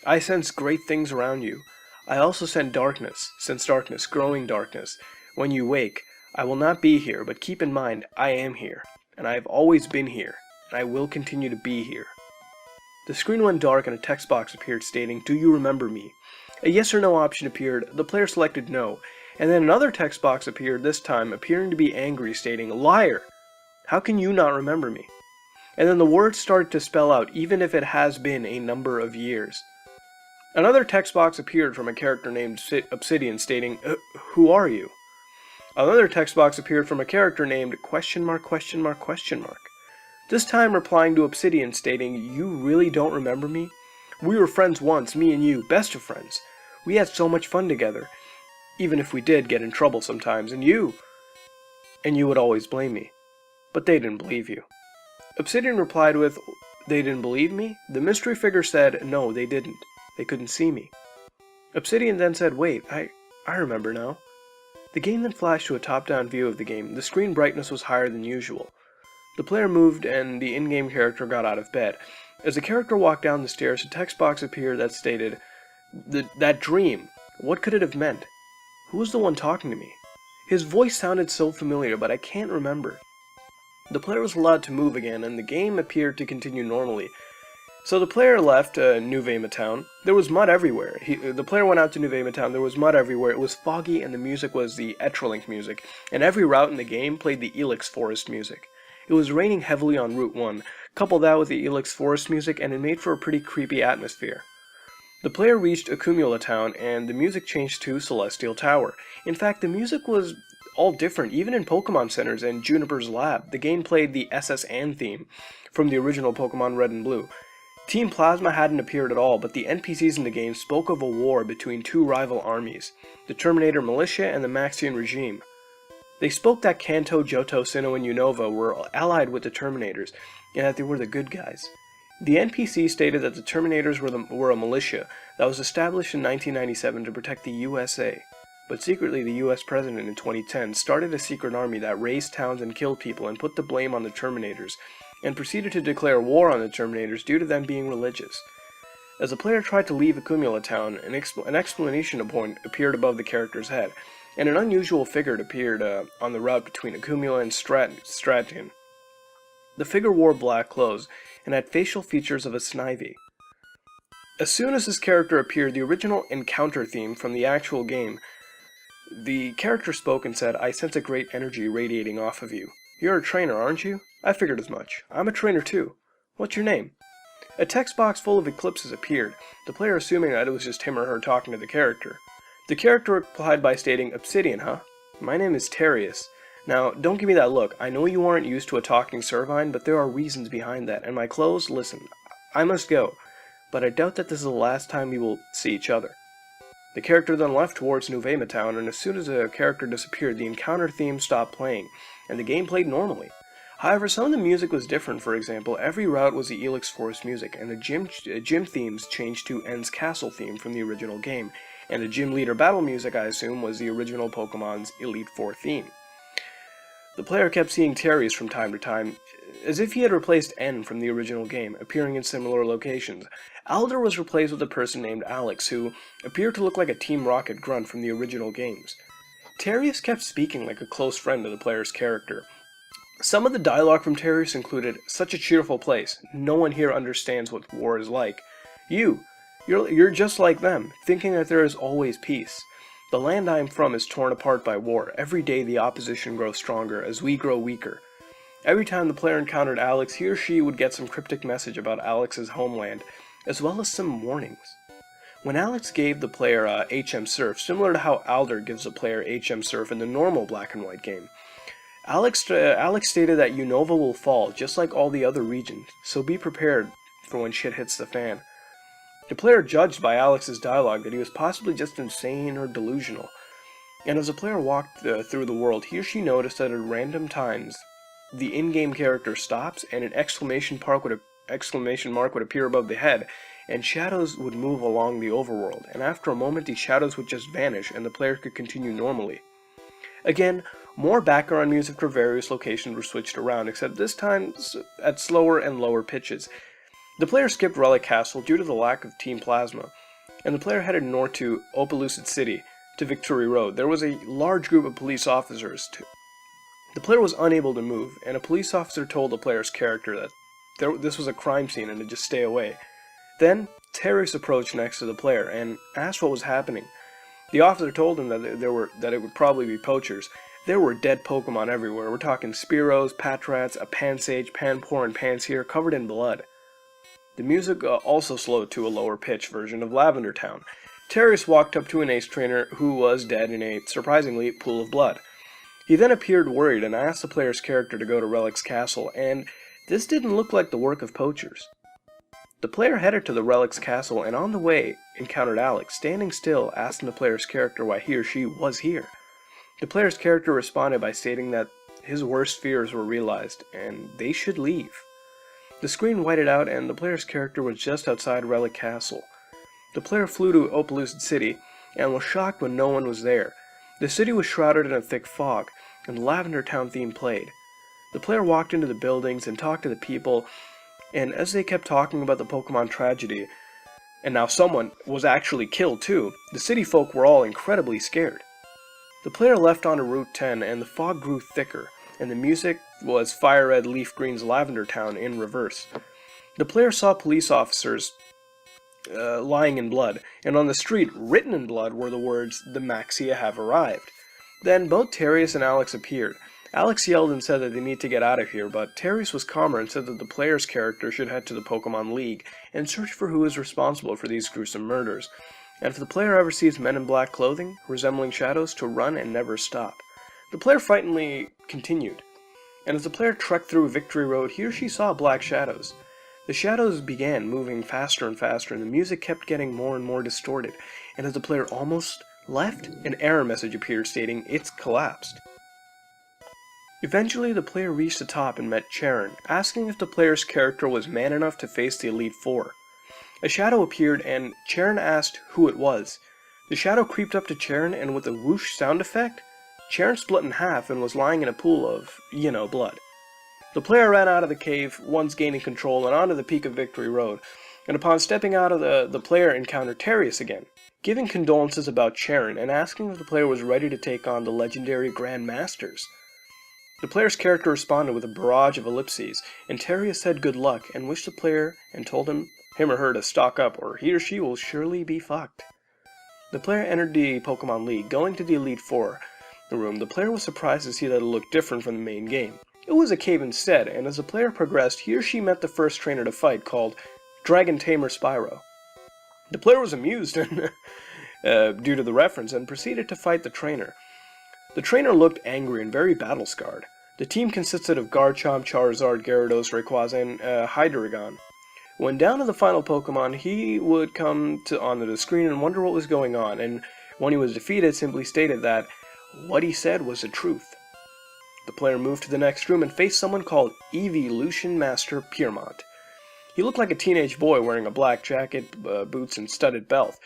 I sense great things around you. I also sense darkness, growing darkness. When you wake, I will not be here, but keep in mind, I am here, and I have always been here, and I will continue to be here." The screen went dark and a text box appeared stating, "Do you remember me?" A yes or no option appeared. The player selected no, and then another text box appeared, this time appearing to be angry, stating, "Liar! How can you not remember me?" And then the words started to spell out, "Even if it has been a number of years." Another text box appeared from a character named Obsidian stating, "Who are you?" Another text box appeared from a character named ? This time replying to Obsidian stating, "You really don't remember me? We were friends once, me and you, best of friends. We had so much fun together, even if we did get in trouble sometimes, and you would always blame me. But they didn't believe you." Obsidian replied with, "They didn't believe me?" The mystery figure said, "No, they didn't. They couldn't see me." Obsidian then said, "Wait, I remember now." The game then flashed to a top-down view of the game. The screen brightness was higher than usual. The player moved and the in-game character got out of bed. As the character walked down the stairs, a text box appeared that stated, "That dream, what could it have meant? Who was the one talking to me? His voice sounded so familiar, but I can't remember." The player was allowed to move again, and the game appeared to continue normally. So the player left Nuvema Town. There was mud everywhere. The player went out to Nuvema Town. There was mud everywhere. It was foggy, and the music was the Etrelink music. And every route in the game played the Elix Forest music. It was raining heavily on Route 1. Couple that with the Elix Forest music, and it made for a pretty creepy atmosphere. The player reached Accumula Town and the music changed to Celestial Tower. In fact, the music was all different, even in Pokemon Centers and Juniper's Lab. The game played the SS Anne theme from the original Pokemon Red and Blue. Team Plasma hadn't appeared at all, but the NPCs in the game spoke of a war between two rival armies, the Terminator Militia and the Maxian Regime. They spoke that Kanto, Johto, Sinnoh, and Unova were allied with the Terminators, and that they were the good guys. The NPC stated that the Terminators were a militia that was established in 1997 to protect the USA, but secretly the US president in 2010 started a secret army that razed towns and killed people and put the blame on the Terminators, and proceeded to declare war on the Terminators due to them being religious. As the player tried to leave Accumula Town, an exclamation point appeared above the character's head, and an unusual figure appeared on the route between Accumula and Stratian. The figure wore black clothes and had facial features of a Snivy. As soon as this character appeared, the original encounter theme from the actual game, the character spoke and said, "I sense a great energy radiating off of you. You're a trainer, aren't you? I figured as much. I'm a trainer too. What's your name?" A text box full of eclipses appeared, the player assuming that it was just him or her talking to the character. The character replied by stating, "Obsidian, huh? My name is Terius. Now, don't give me that look. I know you aren't used to a talking Servine, but there are reasons behind that. And my clothes, listen, I must go, but I doubt that this is the last time we will see each other." The character then left towards Nuvema Town, and as soon as the character disappeared, the encounter theme stopped playing, and the game played normally. However, some of the music was different. For example, every route was the Elix Forest music, and the gym themes changed to N's Castle theme from the original game, and the gym leader battle music, I assume, was the original Pokemon's Elite Four theme. The player kept seeing Terius from time to time, as if he had replaced N from the original game, appearing in similar locations. Alder was replaced with a person named Alex, who appeared to look like a Team Rocket grunt from the original games. Terius kept speaking like a close friend of the player's character. Some of the dialogue from Terius included, "Such a cheerful place. No one here understands what war is like. You're just like them, thinking that there is always peace. The land I am from is torn apart by war. Every day the opposition grows stronger as we grow weaker." Every time the player encountered Alex, he or she would get some cryptic message about Alex's homeland, as well as some warnings. When Alex gave the player HM Surf, similar to how Alder gives the player HM Surf in the normal black and white game, Alex stated that Unova will fall, just like all the other regions, so be prepared for when shit hits the fan. The player judged by Alex's dialogue that he was possibly just insane or delusional, and as the player walked through the world, he or she noticed that at random times, the in-game character stops and an exclamation mark would appear above the head, and shadows would move along the overworld, and after a moment these shadows would just vanish and the player could continue normally. Again, more background music for various locations were switched around, except this time at slower and lower pitches. The player skipped Relic Castle due to the lack of Team Plasma, and the player headed north to Opelucid City, to Victory Road. There was a large group of police officers. The player was unable to move, and a police officer told the player's character that this was a crime scene and to just stay away. Then, Terius approached next to the player and asked what was happening. The officer told him that it would probably be poachers. There were dead Pokemon everywhere. We're talking Spearows, Patrats, a Pansage, Panpour, and Pansear covered in blood. The music also slowed to a lower pitch version of Lavender Town. Terius walked up to an ace trainer who was dead in a, surprisingly, pool of blood. He then appeared worried and asked the player's character to go to Relic's Castle, and this didn't look like the work of poachers. The player headed to the Relic's Castle and on the way encountered Alex, standing still, asking the player's character why he or she was here. The player's character responded by stating that his worst fears were realized, and they should leave. The screen whited out and the player's character was just outside Relic Castle. The player flew to Opelucid City and was shocked when no one was there. The city was shrouded in a thick fog, and the Lavender Town theme played. The player walked into the buildings and talked to the people, and as they kept talking about the Pokemon tragedy, and now someone was actually killed too, the city folk were all incredibly scared. The player left onto Route 10 and the fog grew thicker, and the music was Fire Red Leaf Green's Lavender Town in reverse. The player saw police officers lying in blood, and on the street, written in blood, were the words, "The Maxia have arrived." Then both Terius and Alex appeared. Alex yelled and said that they need to get out of here, but Terius was calmer and said that the player's character should head to the Pokemon League and search for who is responsible for these gruesome murders, and if the player ever sees men in black clothing, resembling shadows, to run and never stop. The player frighteningly continued, and as the player trekked through Victory Road, he or she saw black shadows. The shadows began moving faster and faster, and the music kept getting more and more distorted, and as the player almost left, an error message appeared stating, "It's collapsed." Eventually, the player reached the top and met Charon, asking if the player's character was man enough to face the Elite Four. A shadow appeared, and Charon asked who it was. The shadow creeped up to Charon, and with a whoosh sound effect, Charon split in half and was lying in a pool of, blood. The player ran out of the cave, once gaining control, and onto the peak of Victory Road, and upon stepping out of the player encountered Terius again, giving condolences about Charon and asking if the player was ready to take on the legendary Grand Masters. The player's character responded with a barrage of ellipses, and Terius said good luck and wished the player and told him or her to stock up or he or she will surely be fucked. The player entered the Pokemon League, going to the Elite Four room. The player was surprised to see that it looked different from the main game. It was a cave instead, and as the player progressed, he or she met the first trainer to fight, called Dragon Tamer Spyro. The player was amused due to the reference and proceeded to fight the trainer. The trainer looked angry and very battle-scarred. The team consisted of Garchomp, Charizard, Gyarados, Rayquaza, and Hydreigon. When down to the final Pokemon, he would come onto the screen and wonder what was going on, and when he was defeated, simply stated that what he said was the truth. The player moved to the next room and faced someone called Evolution Master Piermont. He looked like a teenage boy wearing a black jacket, boots, and studded belt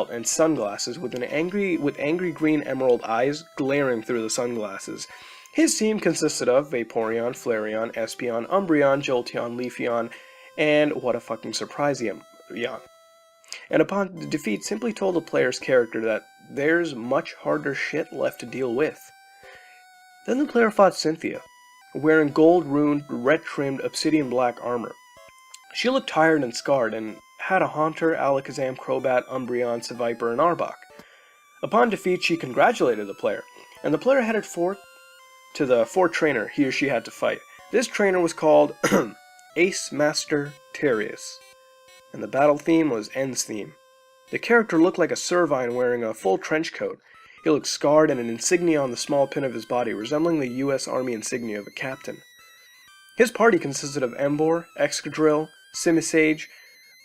and sunglasses with angry green emerald eyes glaring through the sunglasses. His team consisted of Vaporeon, Flareon, Espeon, Umbreon, Jolteon, Leafeon, and what a fucking surprise, Yon. And upon the defeat, simply told the player's character that there's much harder shit left to deal with. Then the player fought Cynthia, wearing gold-runed, red-trimmed, obsidian black armor. She looked tired and scarred, and had a Haunter, Alakazam, Crobat, Umbreon, Seviper, and Arbok. Upon defeat, she congratulated the player, and the player headed forth to the fourth trainer he or she had to fight. This trainer was called Ace Master Terius, and the battle theme was End's theme. The character looked like a Servine wearing a full trench coat. He looked scarred and an insignia on the small pin of his body, resembling the U.S. Army insignia of a captain. His party consisted of Emboar, Excadrill, Simisage,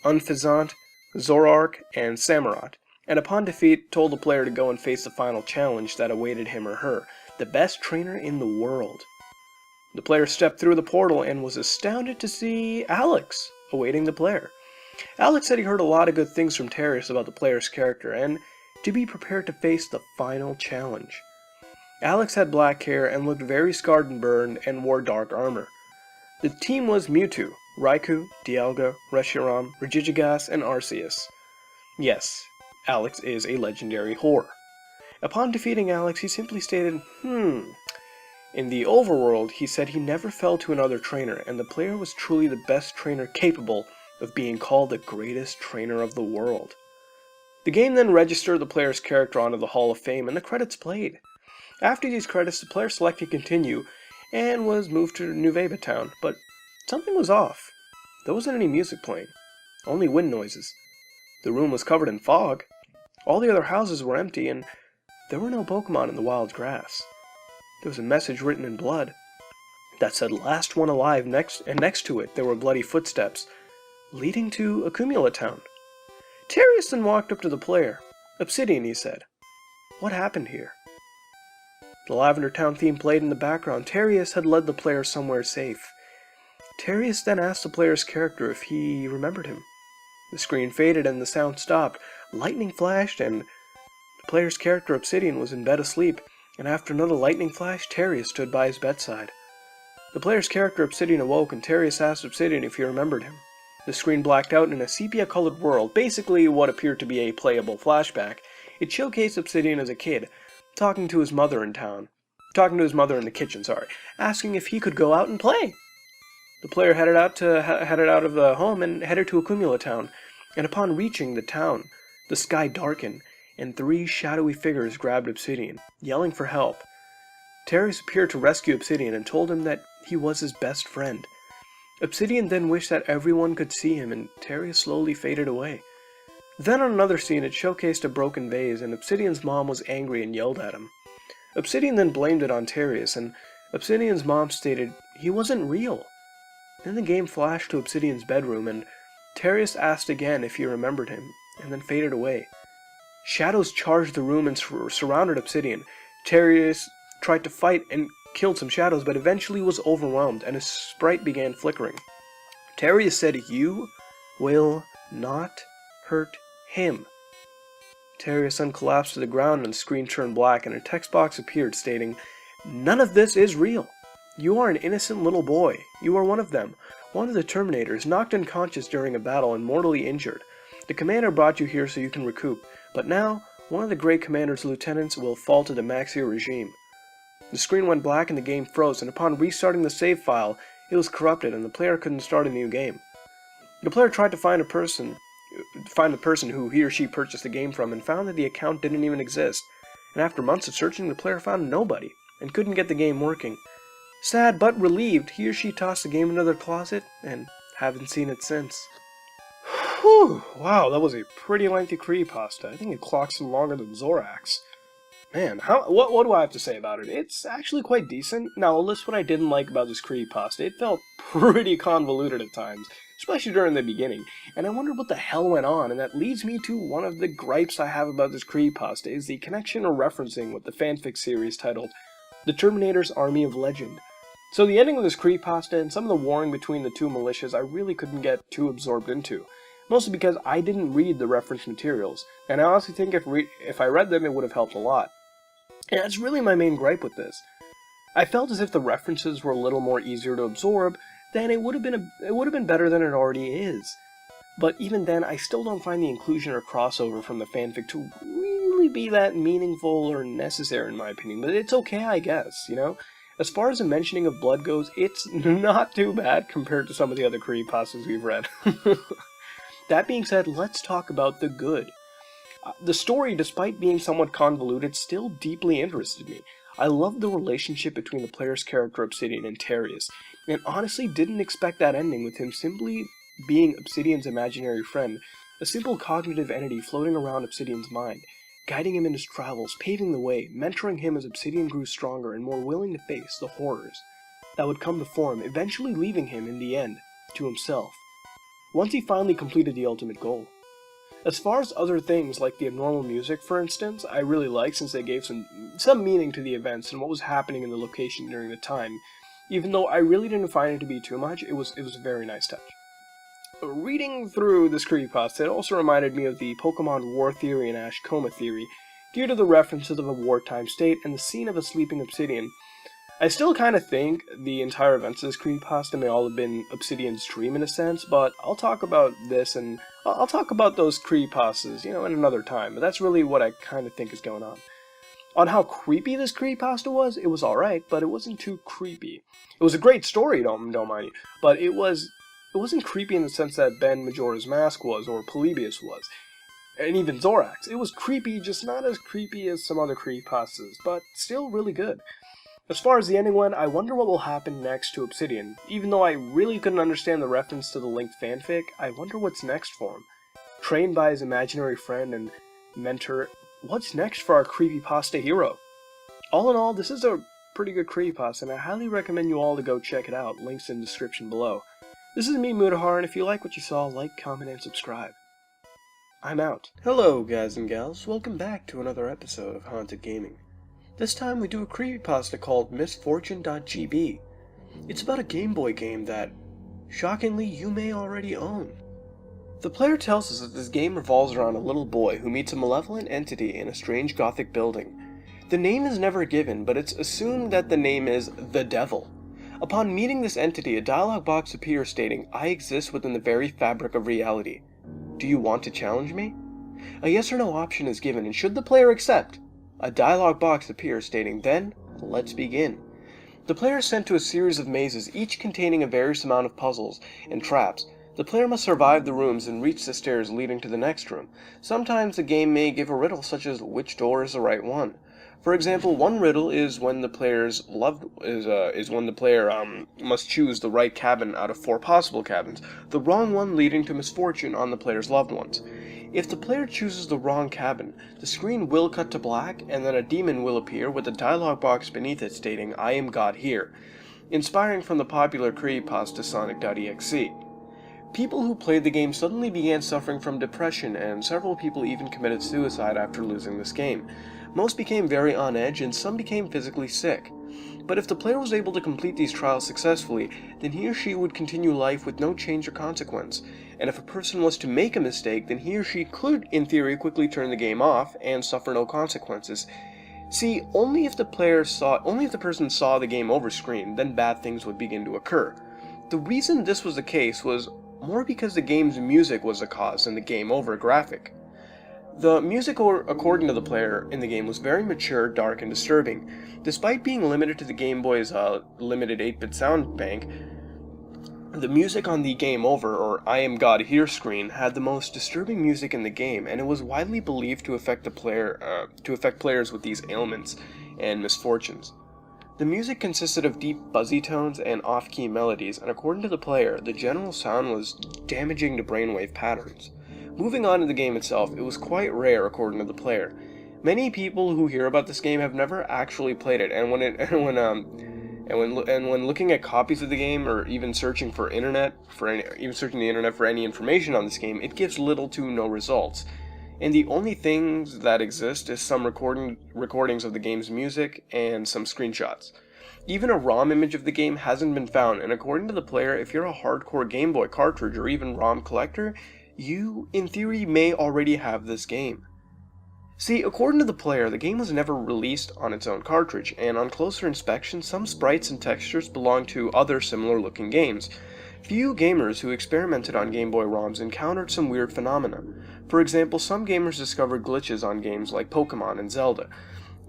Unfezant, Zoroark, and Samurott, and upon defeat told the player to go and face the final challenge that awaited him or her, the best trainer in the world. The player stepped through the portal and was astounded to see Alex awaiting the player. Alex said he heard a lot of good things from Terius about the player's character, and to be prepared to face the final challenge. Alex had black hair and looked very scarred and burned and wore dark armor. The team was Mewtwo, Raikou, Dialga, Reshiram, Regigigas, and Arceus. Yes, Alex is a legendary whore. Upon defeating Alex, he simply stated, In the overworld, he said he never fell to another trainer, and the player was truly the best trainer capable of being called the greatest trainer of the world. The game then registered the player's character onto the Hall of Fame, and the credits played. After these credits, the player selected Continue, and was moved to Nuveba Town, but something was off. There wasn't any music playing, only wind noises. The room was covered in fog. All the other houses were empty, and there were no Pokemon in the wild grass. There was a message written in blood that said "Last one alive," and next to it there were bloody footsteps, leading to Accumula Town. Terius then walked up to the player. "Obsidian," he said. "What happened here?" The Lavender Town theme played in the background. Terius had led the player somewhere safe. Terius then asked the player's character if he remembered him. The screen faded and the sound stopped. Lightning flashed, and the player's character Obsidian was in bed asleep, and after another lightning flash, Terius stood by his bedside. The player's character Obsidian awoke, and Terius asked Obsidian if he remembered him. The screen blacked out in a sepia-colored world, basically what appeared to be a playable flashback. It showcased Obsidian as a kid, talking to his mother in the kitchen, asking if he could go out and play. The player headed out of the home and headed to Accumula Town, and upon reaching the town, the sky darkened, and 3 shadowy figures grabbed Obsidian, yelling for help. Terius appeared to rescue Obsidian and told him that he was his best friend. Obsidian then wished that everyone could see him, and Terius slowly faded away. Then on another scene, it showcased a broken vase, and Obsidian's mom was angry and yelled at him. Obsidian then blamed it on Terius, and Obsidian's mom stated he wasn't real. Then the game flashed to Obsidian's bedroom, and Terius asked again if he remembered him, and then faded away. Shadows charged the room and surrounded Obsidian. Terius tried to fight and killed some shadows, but eventually was overwhelmed, and his sprite began flickering. Terius said, "You will not hurt him." Terius then collapsed to the ground and the screen turned black, and a text box appeared stating, "None of this is real. You are an innocent little boy. You are one of them. One of the Terminators, knocked unconscious during a battle and mortally injured. The commander brought you here so you can recoup, but now, one of the great commander's lieutenants will fall to the Maxia regime." The screen went black and the game froze, and upon restarting the save file, it was corrupted and the player couldn't start a new game. The player tried to find the person who he or she purchased the game from, and found that the account didn't even exist. And after months of searching, the player found nobody, and couldn't get the game working. Sad but relieved, he or she tossed the game into their closet, and haven't seen it since. Whew, wow, that was a pretty lengthy creepypasta. I think it clocked some longer than Zorax. Man, what do I have to say about it? It's actually quite decent. Now, I'll list what I didn't like about this creepypasta. It felt pretty convoluted at times, especially during the beginning, and I wondered what the hell went on, and that leads me to one of the gripes I have about this creepypasta, is the connection or referencing with the fanfic series titled The Terminator's Army of Legend. So the ending of this creepypasta and some of the warring between the two militias I really couldn't get too absorbed into, mostly because I didn't read the reference materials, and I honestly think if I read them it would have helped a lot. And that's really my main gripe with this. I felt as if the references were a little more easier to absorb, then it would have been better than it already is. But even then, I still don't find the inclusion or crossover from the fanfic to really be that meaningful or necessary in my opinion, but it's okay, I guess, you know? As far as the mentioning of blood goes, it's not too bad compared to some of the other creepypastas we've read. That being said, let's talk about the good. The story, despite being somewhat convoluted, still deeply interested me. I loved the relationship between the player's character Obsidian and Terius, and honestly didn't expect that ending, with him simply being Obsidian's imaginary friend, a simple cognitive entity floating around Obsidian's mind, guiding him in his travels, paving the way, mentoring him as Obsidian grew stronger and more willing to face the horrors that would come before him, eventually leaving him, in the end, to himself, once he finally completed the ultimate goal. As far as other things, like the abnormal music, for instance, I really like, since they gave some meaning to the events and what was happening in the location during the time. Even though I really didn't find it to be too much, it was a very nice touch. Reading through this creepypasta, it also reminded me of the Pokemon War Theory and Ash Coma Theory, due to the references of a wartime state and the scene of a sleeping Obsidian. I still kind of think the entire events of this creepypasta may all have been Obsidian's dream in a sense, but I'll talk about this and I'll talk about those creepypastas, in anher time, but that's really what I kind of think is going on. On how creepy this creepypasta was, it was alright, but it wasn't too creepy. It was a great story, don't mind me, but it wasn't creepy in the sense that Ben Majora's Mask was, or Polybius was, and even Zorax. It was creepy, just not as creepy as some other creepypastas, but still really good. As far as the ending went, I wonder what will happen next to Obsidian. Even though I really couldn't understand the reference to the linked fanfic, I wonder what's next for him. Trained by his imaginary friend and mentor, what's next for our creepypasta hero? All in all, this is a pretty good creepypasta, and I highly recommend you all to go check it out. Links in the description below. This is me, Mutahar, and if you like what you saw, like, comment, and subscribe. I'm out. Hello, guys and gals. Welcome back to another episode of Haunted Gaming. This time we do a creepypasta called Misfortune.gb. It's about a Game Boy game that, shockingly, you may already own. The player tells us that this game revolves around a little boy who meets a malevolent entity in a strange gothic building. The name is never given, but it's assumed that the name is the Devil. Upon meeting this entity, a dialog box appears stating, "I exist within the very fabric of reality. Do you want to challenge me?" A yes or no option is given, and should the player accept, a dialog box appears stating, "Then, let's begin." The player is sent to a series of mazes, each containing a various amount of puzzles and traps. The player must survive the rooms and reach the stairs leading to the next room. Sometimes the game may give a riddle such as which door is the right one. For example, one riddle is when the player's loved is when the player must choose the right cabin out of 4 possible cabins, the wrong one leading to misfortune on the player's loved ones. If the player chooses the wrong cabin, the screen will cut to black, and then a demon will appear with a dialog box beneath it stating, "I am God here," inspiring from the popular creepypasta Sonic.exe. People who played the game suddenly began suffering from depression, and several people even committed suicide after losing this game. Most became very on edge, and some became physically sick. But if the player was able to complete these trials successfully, then he or she would continue life with no change or consequence. And if a person was to make a mistake, then he or she could, in theory, quickly turn the game off and suffer no consequences. See, only if the person saw the game over screen, then bad things would begin to occur. The reason this was the case was more because the game's music was the cause than the game over graphic. The music, according to the player in the game, was very mature, dark, and disturbing. Despite being limited to the Game Boy's limited 8-bit sound bank, the music on the Game Over, or I Am God Here screen, had the most disturbing music in the game, and it was widely believed to affect players with these ailments and misfortunes. The music consisted of deep, buzzy tones and off-key melodies, and according to the player, the general sound was damaging to brainwave patterns. Moving on to the game itself, it was quite rare according to the player. Many people who hear about this game have never actually played it, and when looking at copies of the game, or even searching the internet for any information on this game, it gives little to no results. And the only things that exist is some recordings of the game's music and some screenshots. Even a ROM image of the game hasn't been found, and according to the player, if you're a hardcore Game Boy cartridge or even ROM collector, you, in theory, may already have this game. See, according to the player, the game was never released on its own cartridge, and on closer inspection, some sprites and textures belong to other similar-looking games. Few gamers who experimented on Game Boy ROMs encountered some weird phenomena. For example, some gamers discovered glitches on games like Pokemon and Zelda,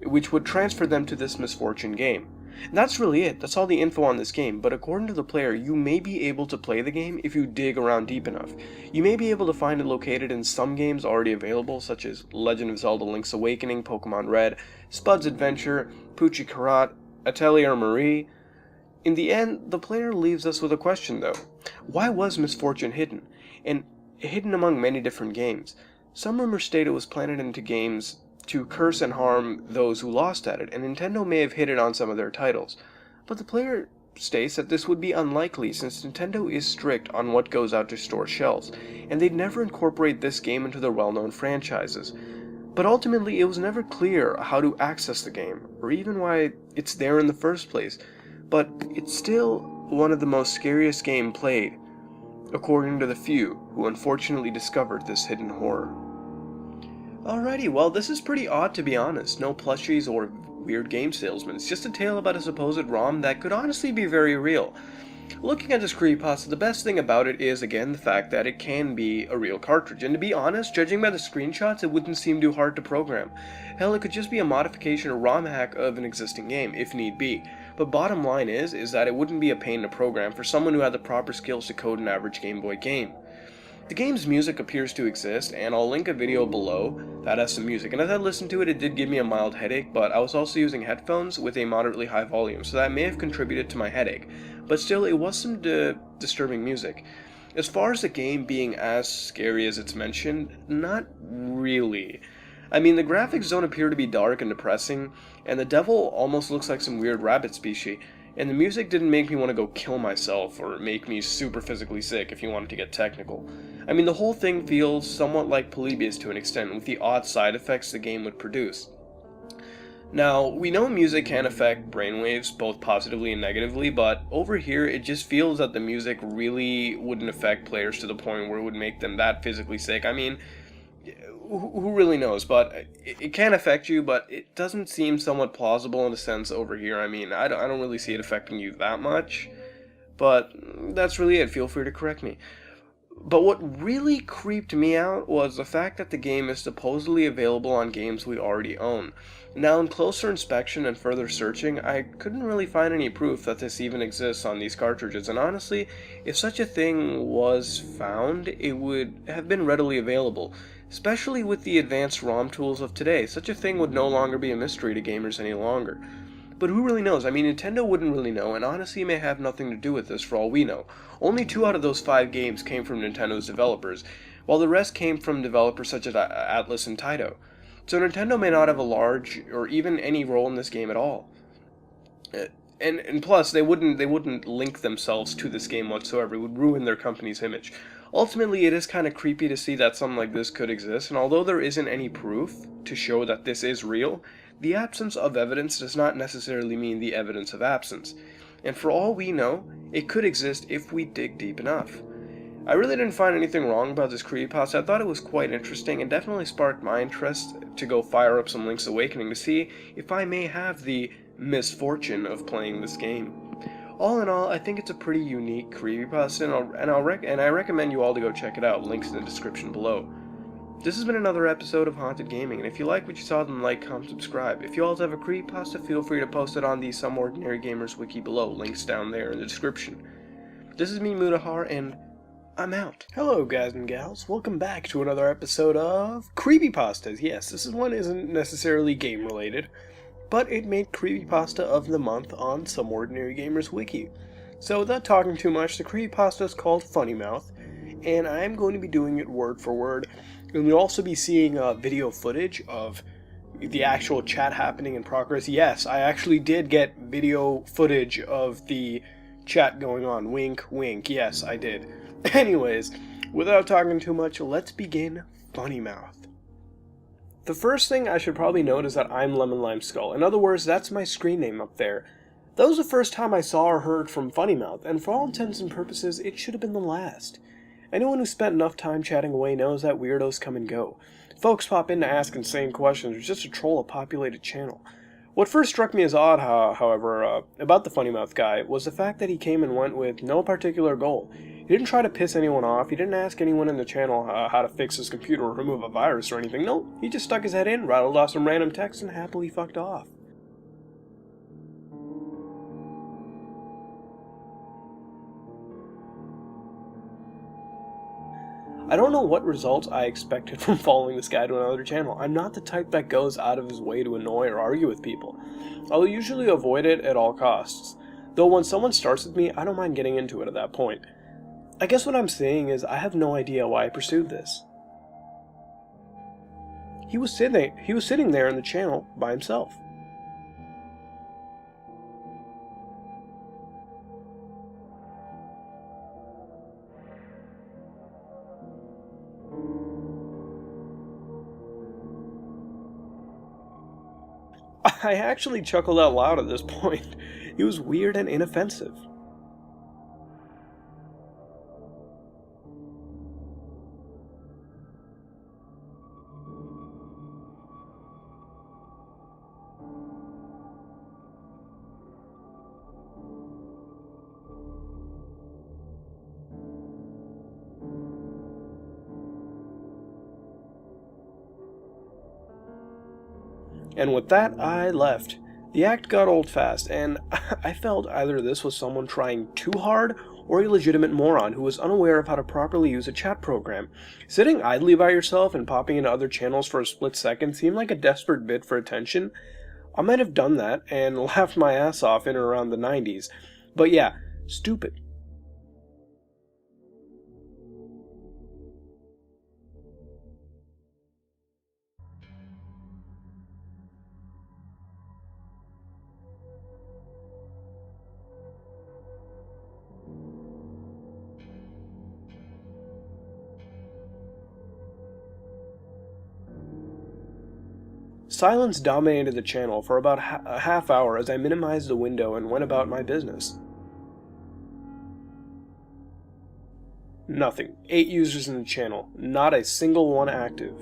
which would transfer them to this misfortune game. And that's really it, that's all the info on this game, but according to the player, you may be able to play the game if you dig around deep enough. You may be able to find it located in some games already available, such as Legend of Zelda Link's Awakening, Pokemon Red, Spud's Adventure, Pucci Karat, Atelier Marie. In the end, the player leaves us with a question though. Why was Misfortune hidden? And hidden among many different games. Some rumors state it was planted into games to curse and harm those who lost at it, and Nintendo may have hid it on some of their titles. But the player states that this would be unlikely since Nintendo is strict on what goes out to store shelves, and they'd never incorporate this game into their well-known franchises. But ultimately, it was never clear how to access the game, or even why it's there in the first place. But it's still one of the most scariest games played, according to the few who unfortunately discovered this hidden horror. Alrighty, well, this is pretty odd to be honest. No plushies or weird game salesmen. It's just a tale about a supposed ROM that could honestly be very real. Looking at this creepypasta, the best thing about it is, again, the fact that it can be a real cartridge. And to be honest, judging by the screenshots, it wouldn't seem too hard to program. Hell, it could just be a modification or ROM hack of an existing game, if need be. But bottom line is that it wouldn't be a pain to program for someone who had the proper skills to code an average Game Boy game. The game's music appears to exist, and I'll link a video below that has some music. And as I listened to it, it did give me a mild headache, but I was also using headphones with a moderately high volume, so that may have contributed to my headache. But still, it was some disturbing music. As far as the game being as scary as it's mentioned, not really. I mean, the graphics don't appear to be dark and depressing, and the devil almost looks like some weird rabbit species. And the music didn't make me want to go kill myself or make me super physically sick if you wanted to get technical. I mean, the whole thing feels somewhat like Polybius to an extent, with the odd side effects the game would produce. Now, we know music can affect brainwaves both positively and negatively, but over here it just feels that the music really wouldn't affect players to the point where it would make them that physically sick. I mean, who really knows, but it can affect you, but it doesn't seem somewhat plausible in a sense over here. I mean, I don't really see it affecting you that much, but that's really it. Feel free to correct me. But what really creeped me out was the fact that the game is supposedly available on games we already own. Now, in closer inspection and further searching, I couldn't really find any proof that this even exists on these cartridges, and honestly, if such a thing was found, it would have been readily available, Especially with the advanced ROM tools of today, such a thing would no longer be a mystery to gamers any longer. But who really knows? I mean, Nintendo wouldn't really know, and honestly may have nothing to do with this for all we know. Only 2 out of those 5 games came from Nintendo's developers, while the rest came from developers such as Atlus and Taito. So Nintendo may not have a large or even any role in this game at all. And plus, they wouldn't link themselves to this game whatsoever. It would ruin their company's image. Ultimately, it is kind of creepy to see that something like this could exist, and although there isn't any proof to show that this is real, the absence of evidence does not necessarily mean the evidence of absence. And for all we know, it could exist if we dig deep enough. I really didn't find anything wrong about this creepypasta. I thought it was quite interesting and definitely sparked my interest to go fire up some Link's Awakening to see if I may have the misfortune of playing this game. All in all, I think it's a pretty unique creepypasta, and I recommend you all to go check it out. Links in the description below. This has been another episode of Haunted Gaming, and if you like what you saw, then like, comment, subscribe. If you all have a creepypasta, feel free to post it on the SomeOrdinaryGamers wiki below. Links down there in the description. This is me, Mutahar, and I'm out. Hello, guys and gals. Welcome back to another episode of creepypastas. Yes, this one isn't necessarily game-related, but it made creepypasta of the month on SomeOrdinaryGamers wiki. So without talking too much, the creepypasta is called Funny Mouth, and I'm going to be doing it word for word. And we'll also be seeing video footage of the actual chat happening in progress. Yes, I actually did get video footage of the chat going on. Wink, wink. Yes, I did. Anyways, without talking too much, let's begin Funny Mouth. The first thing I should probably note is that I'm Lemon Lime Skull. In other words, that's my screen name up there. That was the first time I saw or heard from Funny Mouth, and for all intents and purposes, it should have been the last. Anyone who spent enough time chatting away knows that weirdos come and go. Folks pop in to ask insane questions or just to troll a populated channel. What first struck me as odd, however, about the Funny Mouth guy was the fact that he came and went with no particular goal. He didn't try to piss anyone off, he didn't ask anyone in the channel how to fix his computer or remove a virus or anything. No, he just stuck his head in, rattled off some random text, and happily fucked off. I don't know what results I expected from following this guy to another channel. I'm not the type that goes out of his way to annoy or argue with people. I'll usually avoid it at all costs. Though when someone starts with me, I don't mind getting into it at that point. I guess what I'm saying is I have no idea why I pursued this. He was sitting there in the channel by himself. I actually chuckled out loud at this point. It was weird and inoffensive. And with that, I left. The act got old fast, and I felt either this was someone trying too hard, or a legitimate moron who was unaware of how to properly use a chat program. Sitting idly by yourself and popping into other channels for a split second seemed like a desperate bid for attention. I might have done that, and laughed my ass off in or around the 90s. But yeah, stupid. Silence dominated the channel for about a half hour as I minimized the window and went about my business. Nothing. 8 users in the channel. Not a single one active.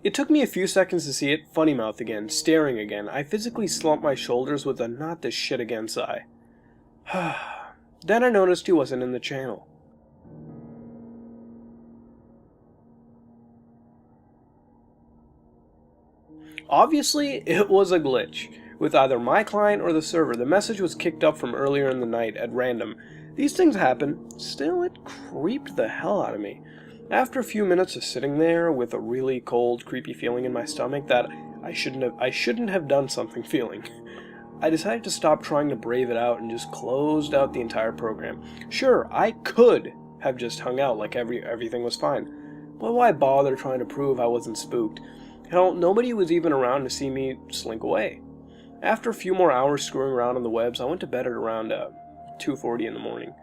It took me a few seconds to see it, Funny Mouth again, staring again. I physically slumped my shoulders with a not this shit again sigh. Then I noticed he wasn't in the channel. Obviously, it was a glitch. with either my client or the server. The message was kicked up from earlier in the night at random. These things happen, still it creeped the hell out of me. After a few minutes of sitting there with a really cold, creepy feeling in my stomach that I shouldn't have done something feeling, I decided to stop trying to brave it out and just closed out the entire program. Sure, I could have just hung out like everything was fine, but why bother trying to prove I wasn't spooked? Hell, nobody was even around to see me slink away. After a few more hours screwing around on the webs, I went to bed at around 2:40 in the morning.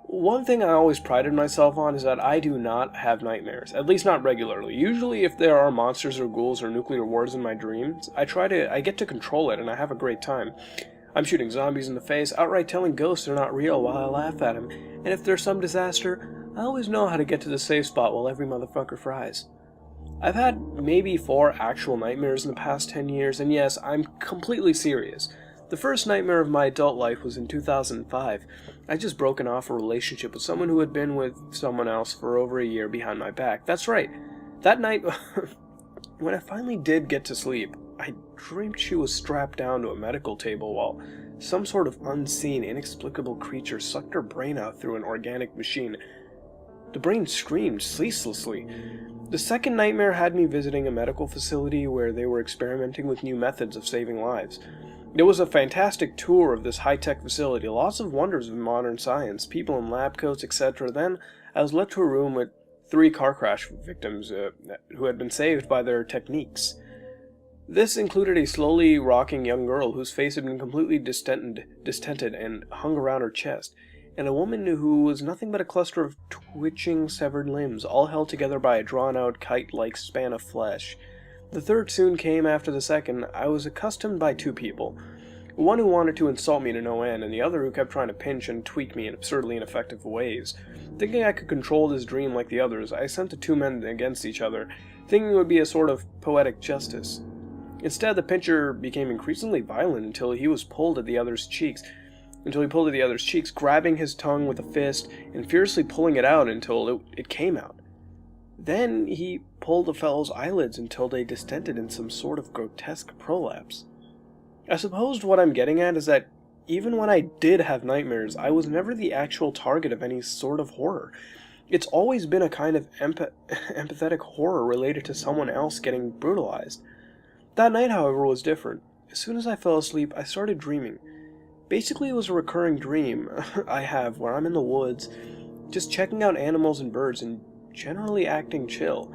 One thing I always prided myself on is that I do not have nightmares, at least not regularly. Usually if there are monsters or ghouls or nuclear wars in my dreams, I get to control it and I have a great time. I'm shooting zombies in the face, outright telling ghosts they're not real while I laugh at them, and if there's some disaster, I always know how to get to the safe spot while every motherfucker fries. I've had maybe 4 actual nightmares in the past 10 years, and yes, I'm completely serious. The first nightmare of my adult life was in 2005. I'd just broken off a relationship with someone who had been with someone else for over a year behind my back. That's right. That night, when I finally did get to sleep, I dreamed she was strapped down to a medical table while some sort of unseen, inexplicable creature sucked her brain out through an organic machine. The brain screamed ceaselessly. The second nightmare had me visiting a medical facility where they were experimenting with new methods of saving lives. It was a fantastic tour of this high-tech facility, lots of wonders of modern science, people in lab coats, etc. Then I was led to a room with 3 car crash victims who had been saved by their techniques. This included a slowly rocking young girl whose face had been completely distended and hung around her chest, and a woman who was nothing but a cluster of twitching severed limbs, all held together by a drawn-out kite-like span of flesh. The third soon came after the second. I was accustomed by 2 people. One who wanted to insult me to no end, and the other who kept trying to pinch and tweak me in absurdly ineffective ways. Thinking I could control this dream like the others, I sent the 2 men against each other, thinking it would be a sort of poetic justice. Instead, the pincher became increasingly violent until he pulled at the other's cheeks, grabbing his tongue with a fist and fiercely pulling it out until it came out. Then he pulled the fellow's eyelids until they distended in some sort of grotesque prolapse. I suppose what I'm getting at is that even when I did have nightmares, I was never the actual target of any sort of horror. It's always been a kind of empathetic horror related to someone else getting brutalized. That night, however, was different. As soon as I fell asleep, I started dreaming. Basically, it was a recurring dream I have where I'm in the woods, just checking out animals and birds and generally acting chill.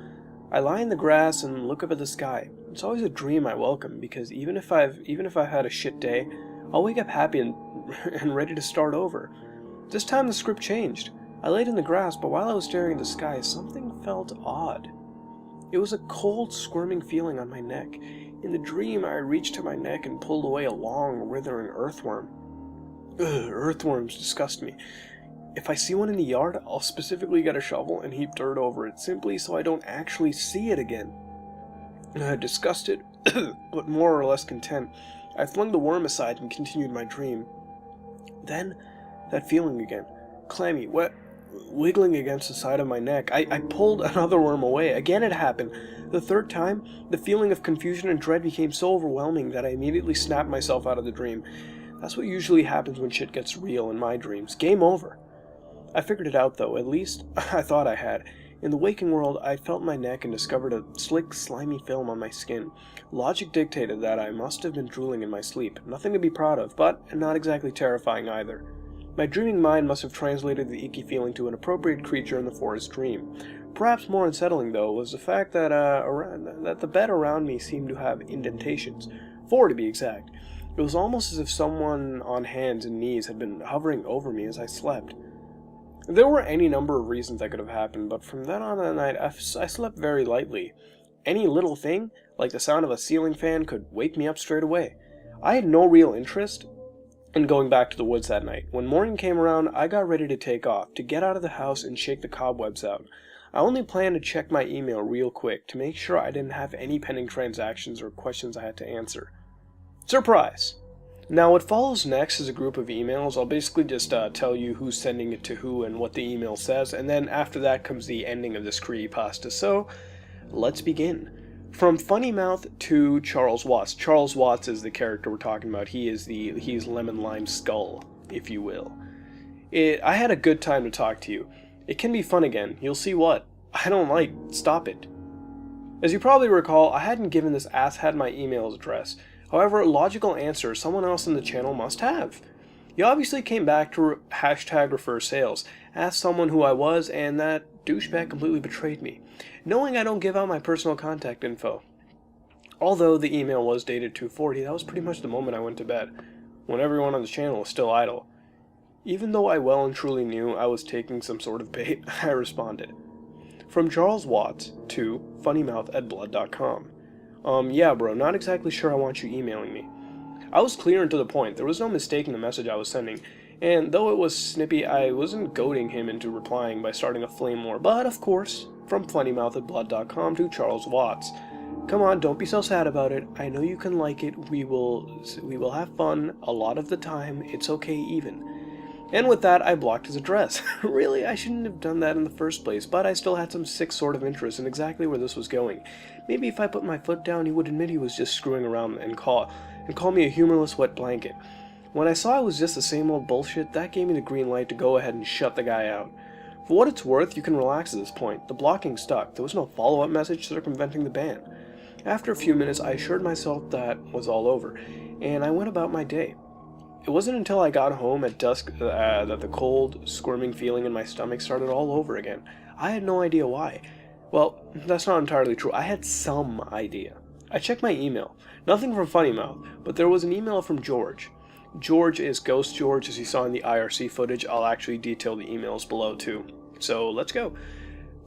I lie in the grass and look up at the sky. It's always a dream I welcome, because even if I've had a shit day, I'll wake up happy and ready to start over. This time the script changed. I laid in the grass, but while I was staring at the sky, something felt odd. It was a cold, squirming feeling on my neck. In the dream, I reached to my neck and pulled away a long, withering earthworm. Earthworms disgust me. If I see one in the yard, I'll specifically get a shovel and heap dirt over it, simply so I don't actually see it again. Disgusted, but more or less content, I flung the worm aside and continued my dream. Then, that feeling again, clammy, wet, wiggling against the side of my neck. I pulled another worm away. Again it happened. The third time, the feeling of confusion and dread became so overwhelming that I immediately snapped myself out of the dream. That's what usually happens when shit gets real in my dreams. Game over. I figured it out, though. At least, I thought I had. In the waking world, I felt my neck and discovered a slick, slimy film on my skin. Logic dictated that I must have been drooling in my sleep. Nothing to be proud of, but not exactly terrifying either. My dreaming mind must have translated the icky feeling to an appropriate creature in the forest dream. Perhaps more unsettling, though, was the fact that the bed around me seemed to have indentations. 4 to be exact. It was almost as if someone on hands and knees had been hovering over me as I slept. There were any number of reasons that could have happened, but from then on that night, I slept very lightly. Any little thing, like the sound of a ceiling fan, could wake me up straight away. I had no real interest in going back to the woods that night. When morning came around, I got ready to take off, to get out of the house and shake the cobwebs out. I only planned to check my email real quick, to make sure I didn't have any pending transactions or questions I had to answer. Surprise! Now, what follows next is a group of emails. I'll basically just tell you who's sending it to who and what the email says, and then after that comes the ending of this creepypasta. So, let's begin. From Funnymouth to Charles Watts. Charles Watts is the character we're talking about. He's Lemon Lime Skull, if you will. I had a good time to talk to you. It can be fun again. You'll see what. I don't like. Stop it. As you probably recall, I hadn't given this asshat my email address. However, logical answer someone else in the channel must have. He obviously came back to hashtag refer sales, asked someone who I was, and that douchebag completely betrayed me, knowing I don't give out my personal contact info. Although the email was dated 2:40, that was pretty much the moment I went to bed, when everyone on the channel was still idle. Even though I well and truly knew I was taking some sort of bait, I responded. From Charles Watts to funnymouth@blood.com. Yeah bro, not exactly sure I want you emailing me. I was clear and to the point. There was no mistaking the message I was sending, and though it was snippy, I wasn't goading him into replying by starting a flame war. But of course, from funnymouth@blood.com to Charles Watts. Come on, don't be so sad about it. I know you can like it. We will have fun a lot of the time. It's okay even. And with that, I blocked his address. Really, I shouldn't have done that in the first place, but I still had some sick sort of interest in exactly where this was going. Maybe if I put my foot down, he would admit he was just screwing around and call me a humorless wet blanket. When I saw it was just the same old bullshit, that gave me the green light to go ahead and shut the guy out. For what it's worth, you can relax at this point. The blocking stuck. There was no follow-up message circumventing the ban. After a few minutes, I assured myself that was all over, and I went about my day. It wasn't until I got home at dusk that the cold, squirming feeling in my stomach started all over again. I had no idea why. Well, that's not entirely true. I had some idea. I checked my email. Nothing from Funnymouth, but there was an email from George. George is Ghost George, as you saw in the IRC footage. I'll actually detail the emails below too. So let's go.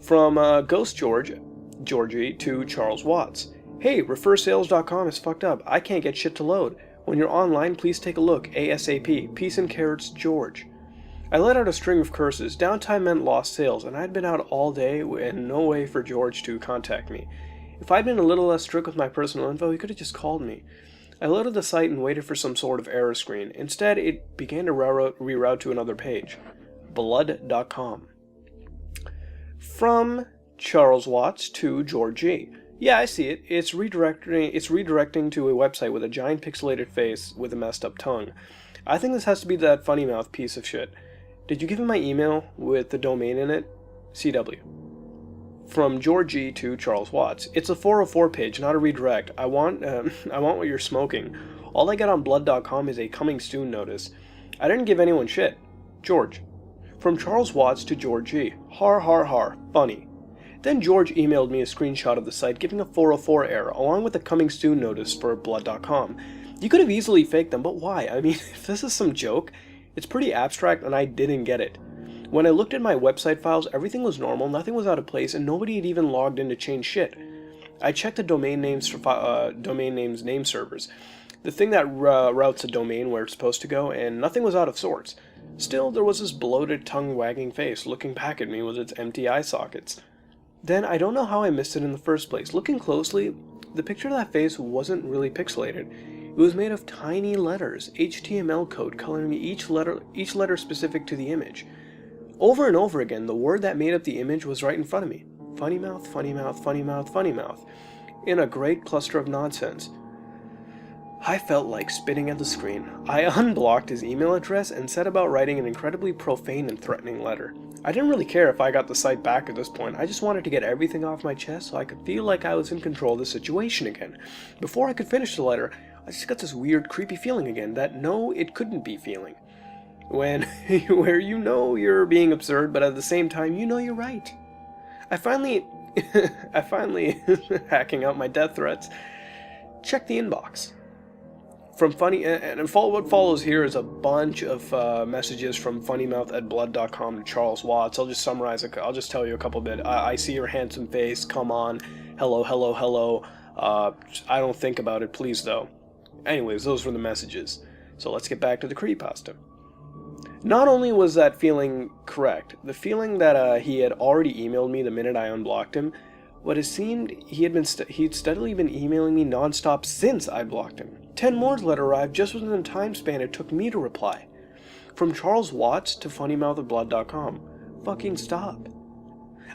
From Ghost Georgie to Charles Watts. Hey, refersales.com is fucked up. I can't get shit to load. When you're online, please take a look. ASAP. Peace and carrots, George. I let out a string of curses. Downtime meant lost sales, and I'd been out all day and no way for George to contact me. If I'd been a little less strict with my personal info, he could have just called me. I loaded the site and waited for some sort of error screen. Instead, it began to reroute to another page. Blood.com. From Charles Watts to George G. Yeah, I see it. It's redirecting to a website with a giant pixelated face with a messed up tongue. I think this has to be that Funnymouth piece of shit. Did you give him my email with the domain in it? CW. From Georgie to Charles Watts. It's a 404 page, not a redirect. I want what you're smoking. All I get on blood.com is a coming soon notice. I didn't give anyone shit. George. From Charles Watts to George G. Har har har. Funny. Then George emailed me a screenshot of the site giving a 404 error, along with a coming soon notice for blood.com. You could have easily faked them, but why? I mean, if this is some joke, it's pretty abstract and I didn't get it. When I looked at my website files, everything was normal, nothing was out of place, and nobody had even logged in to change shit. I checked the domain names name servers, the thing that routes a domain where it's supposed to go, and nothing was out of sorts. Still, there was this bloated, tongue-wagging face looking back at me with its empty eye sockets. Then, I don't know how I missed it in the first place. Looking closely, the picture of that face wasn't really pixelated. It was made of tiny letters, HTML code coloring each letter specific to the image. Over and over again, the word that made up the image was right in front of me. Funnymouth, Funnymouth, Funnymouth, Funnymouth. In a great cluster of nonsense. I felt like spitting at the screen. I unblocked his email address and set about writing an incredibly profane and threatening letter. I didn't really care if I got the site back at this point. I just wanted to get everything off my chest so I could feel like I was in control of the situation again. Before I could finish the letter, I just got this weird, creepy feeling again that no, it couldn't be feeling. Where you know you're being absurd, but at the same time, you know you're right. I finally, hacking out my death threats, checked the inbox. From what follows here is a bunch of messages from funnymouth@blood.com to Charles Watts. I'll just summarize it. I'll just tell you a couple bit. I see your handsome face. Come on. Hello, hello, hello. I don't think about it, please, though. Anyways, those were the messages. So let's get back to the creepypasta. Not only was that feeling correct, the feeling that he had already emailed me the minute I unblocked him, but it seemed he'd steadily been emailing me nonstop since I blocked him. 10 more later arrived just within the time span it took me to reply. From Charles Watts to funnymouth@blood.com. Fucking stop.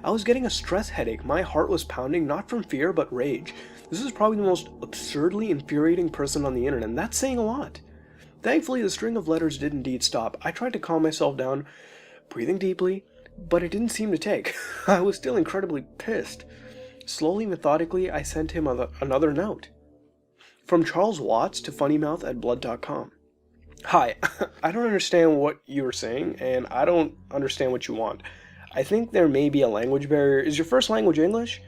I was getting a stress headache. My heart was pounding, not from fear, but rage. This is probably the most absurdly infuriating person on the internet, and that's saying a lot. Thankfully, the string of letters did indeed stop. I tried to calm myself down, breathing deeply, but it didn't seem to take. I was still incredibly pissed. Slowly, methodically, I sent him another note. From Charles Watts to funnymouth@blood.com. Hi, I don't understand what you are saying, and I don't understand what you want. I think there may be a language barrier. Is your first language English?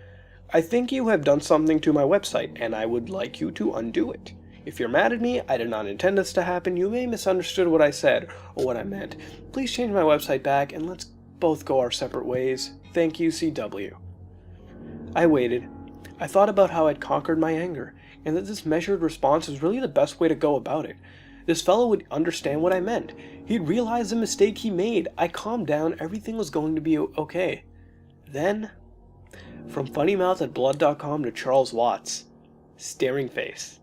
I think you have done something to my website, and I would like you to undo it. If you're mad at me, I did not intend this to happen. You may have misunderstood what I said, or what I meant. Please change my website back, and let's both go our separate ways. Thank you, CW. I waited. I thought about how I'd conquered my anger, and that this measured response was really the best way to go about it. This fellow would understand what I meant. He'd realize the mistake he made. I calmed down. Everything was going to be okay. Then, from funnymouth@blood.com to Charles Watts, staring face.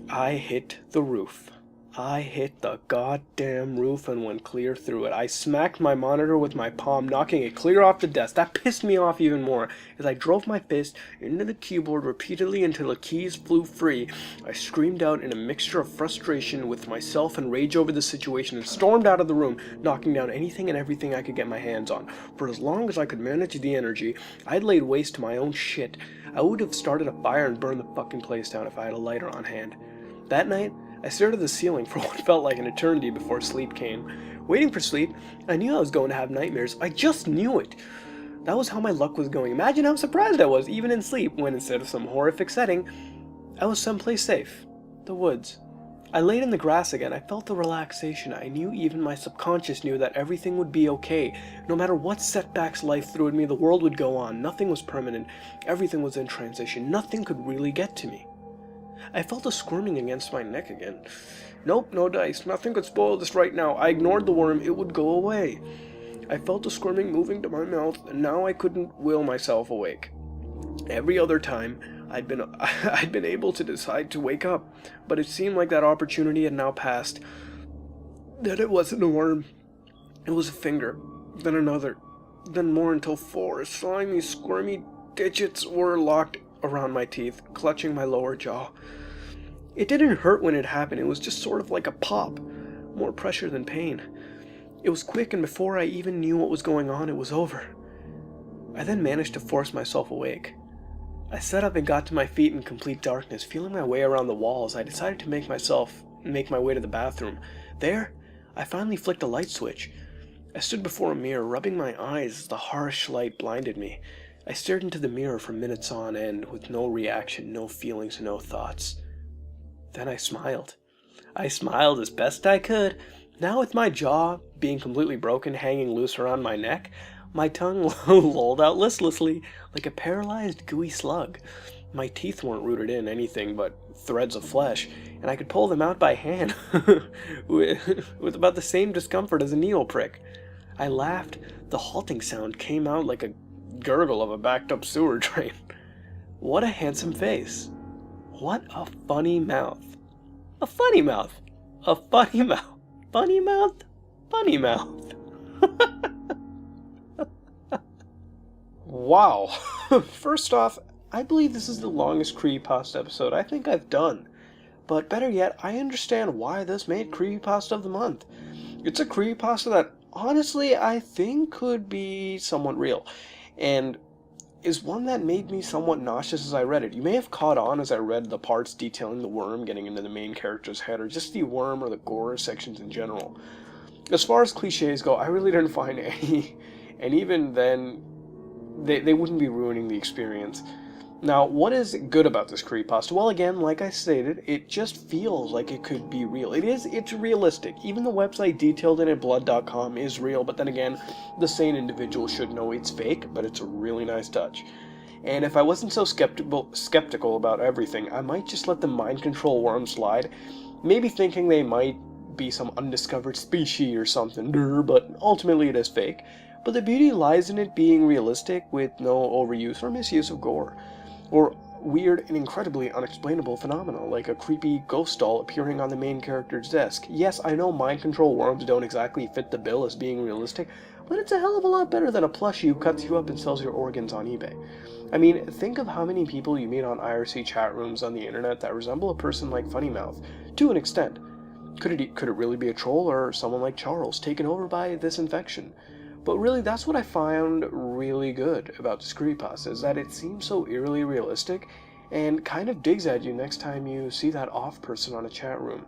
I hit the roof. I hit the goddamn roof and went clear through it. I smacked my monitor with my palm, knocking it clear off the desk. That pissed me off even more. As I drove my fist into the keyboard repeatedly until the keys flew free, I screamed out in a mixture of frustration with myself and rage over the situation and stormed out of the room, knocking down anything and everything I could get my hands on. For as long as I could manage the energy, I'd laid waste to my own shit. I would have started a fire and burned the fucking place down if I had a lighter on hand. That night, I stared at the ceiling for what felt like an eternity before sleep came. Waiting for sleep, I knew I was going to have nightmares. I just knew it. That was how my luck was going. Imagine how surprised I was, even in sleep, when instead of some horrific setting, I was someplace safe. The woods. I laid in the grass again. I felt the relaxation. I knew even my subconscious knew that everything would be okay. No matter what setbacks life threw at me, the world would go on. Nothing was permanent. Everything was in transition. Nothing could really get to me. I felt a squirming against my neck again. Nope, no dice. Nothing could spoil this right now. I ignored the worm. It would go away. I felt the squirming moving to my mouth, and now I couldn't will myself awake. Every other time, I'd been able to decide to wake up, but it seemed like that opportunity had now passed. That it wasn't a worm. It was a finger, then another, then more until 4 slimy, squirmy digits were locked around my teeth, clutching my lower jaw. It didn't hurt when it happened. It was just sort of like a pop, more pressure than pain. It was quick, and before I even knew what was going on, it was over. I then managed to force myself awake. I sat up and got to my feet in complete darkness. Feeling my way around the walls, I decided to make my way to the bathroom. There, I finally flicked a light switch. I stood before a mirror, rubbing my eyes as the harsh light blinded me. I stared into the mirror for minutes on end, with no reaction, no feelings, no thoughts. Then I smiled. I smiled as best I could. Now with my jaw being completely broken, hanging loose around my neck, my tongue lolled out listlessly, like a paralyzed, gooey slug. My teeth weren't rooted in anything but threads of flesh, and I could pull them out by hand, with about the same discomfort as a needle prick. I laughed. The halting sound came out like a gurgle of a backed-up sewer drain. What a handsome face. What a funny mouth. A funny mouth. A funny mouth. Funny mouth. Funny mouth. Wow. First off, I believe this is the longest creepypasta episode I think I've done. But better yet, I understand why this made creepypasta of the month. It's a creepypasta that, honestly, I think could be somewhat real, and is one that made me somewhat nauseous as I read it. You may have caught on as I read the parts detailing the worm getting into the main character's head, or just the worm or the gore sections in general. As far as cliches go, I really didn't find any, and even then, they wouldn't be ruining the experience. Now, what is good about this creepypasta? Well, again, like I stated, it just feels like it could be real. It's realistic. Even the website detailed in at blood.com is real, but then again, the sane individual should know it's fake, but it's a really nice touch. And if I wasn't so skeptical about everything, I might just let the mind control worm slide, maybe thinking they might be some undiscovered species or something, but ultimately it is fake. But the beauty lies in it being realistic with no overuse or misuse of gore, or weird and incredibly unexplainable phenomena, like a creepy ghost doll appearing on the main character's desk. Yes, I know mind control worms don't exactly fit the bill as being realistic, but it's a hell of a lot better than a plushie who cuts you up and sells your organs on eBay. I mean, think of how many people you meet on IRC chat rooms on the internet that resemble a person like Funnymouth, to an extent. Could it really be a troll or someone like Charles taken over by this infection? But really, that's what I found really good about this creepypasta, is that it seems so eerily realistic and kind of digs at you next time you see that off person on a chat room.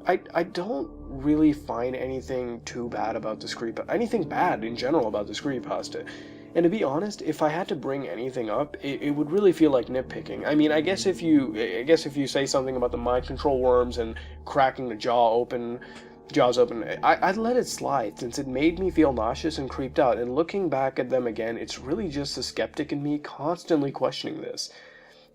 I don't really find anything too bad about this anything bad in general about this creepypasta. And to be honest, if I had to bring anything up, it would really feel like nitpicking. I mean, I guess if you say something about the mind control worms and cracking the jaws open, I'd let it slide, since it made me feel nauseous and creeped out. And looking back at them again, it's really just the skeptic in me constantly questioning this.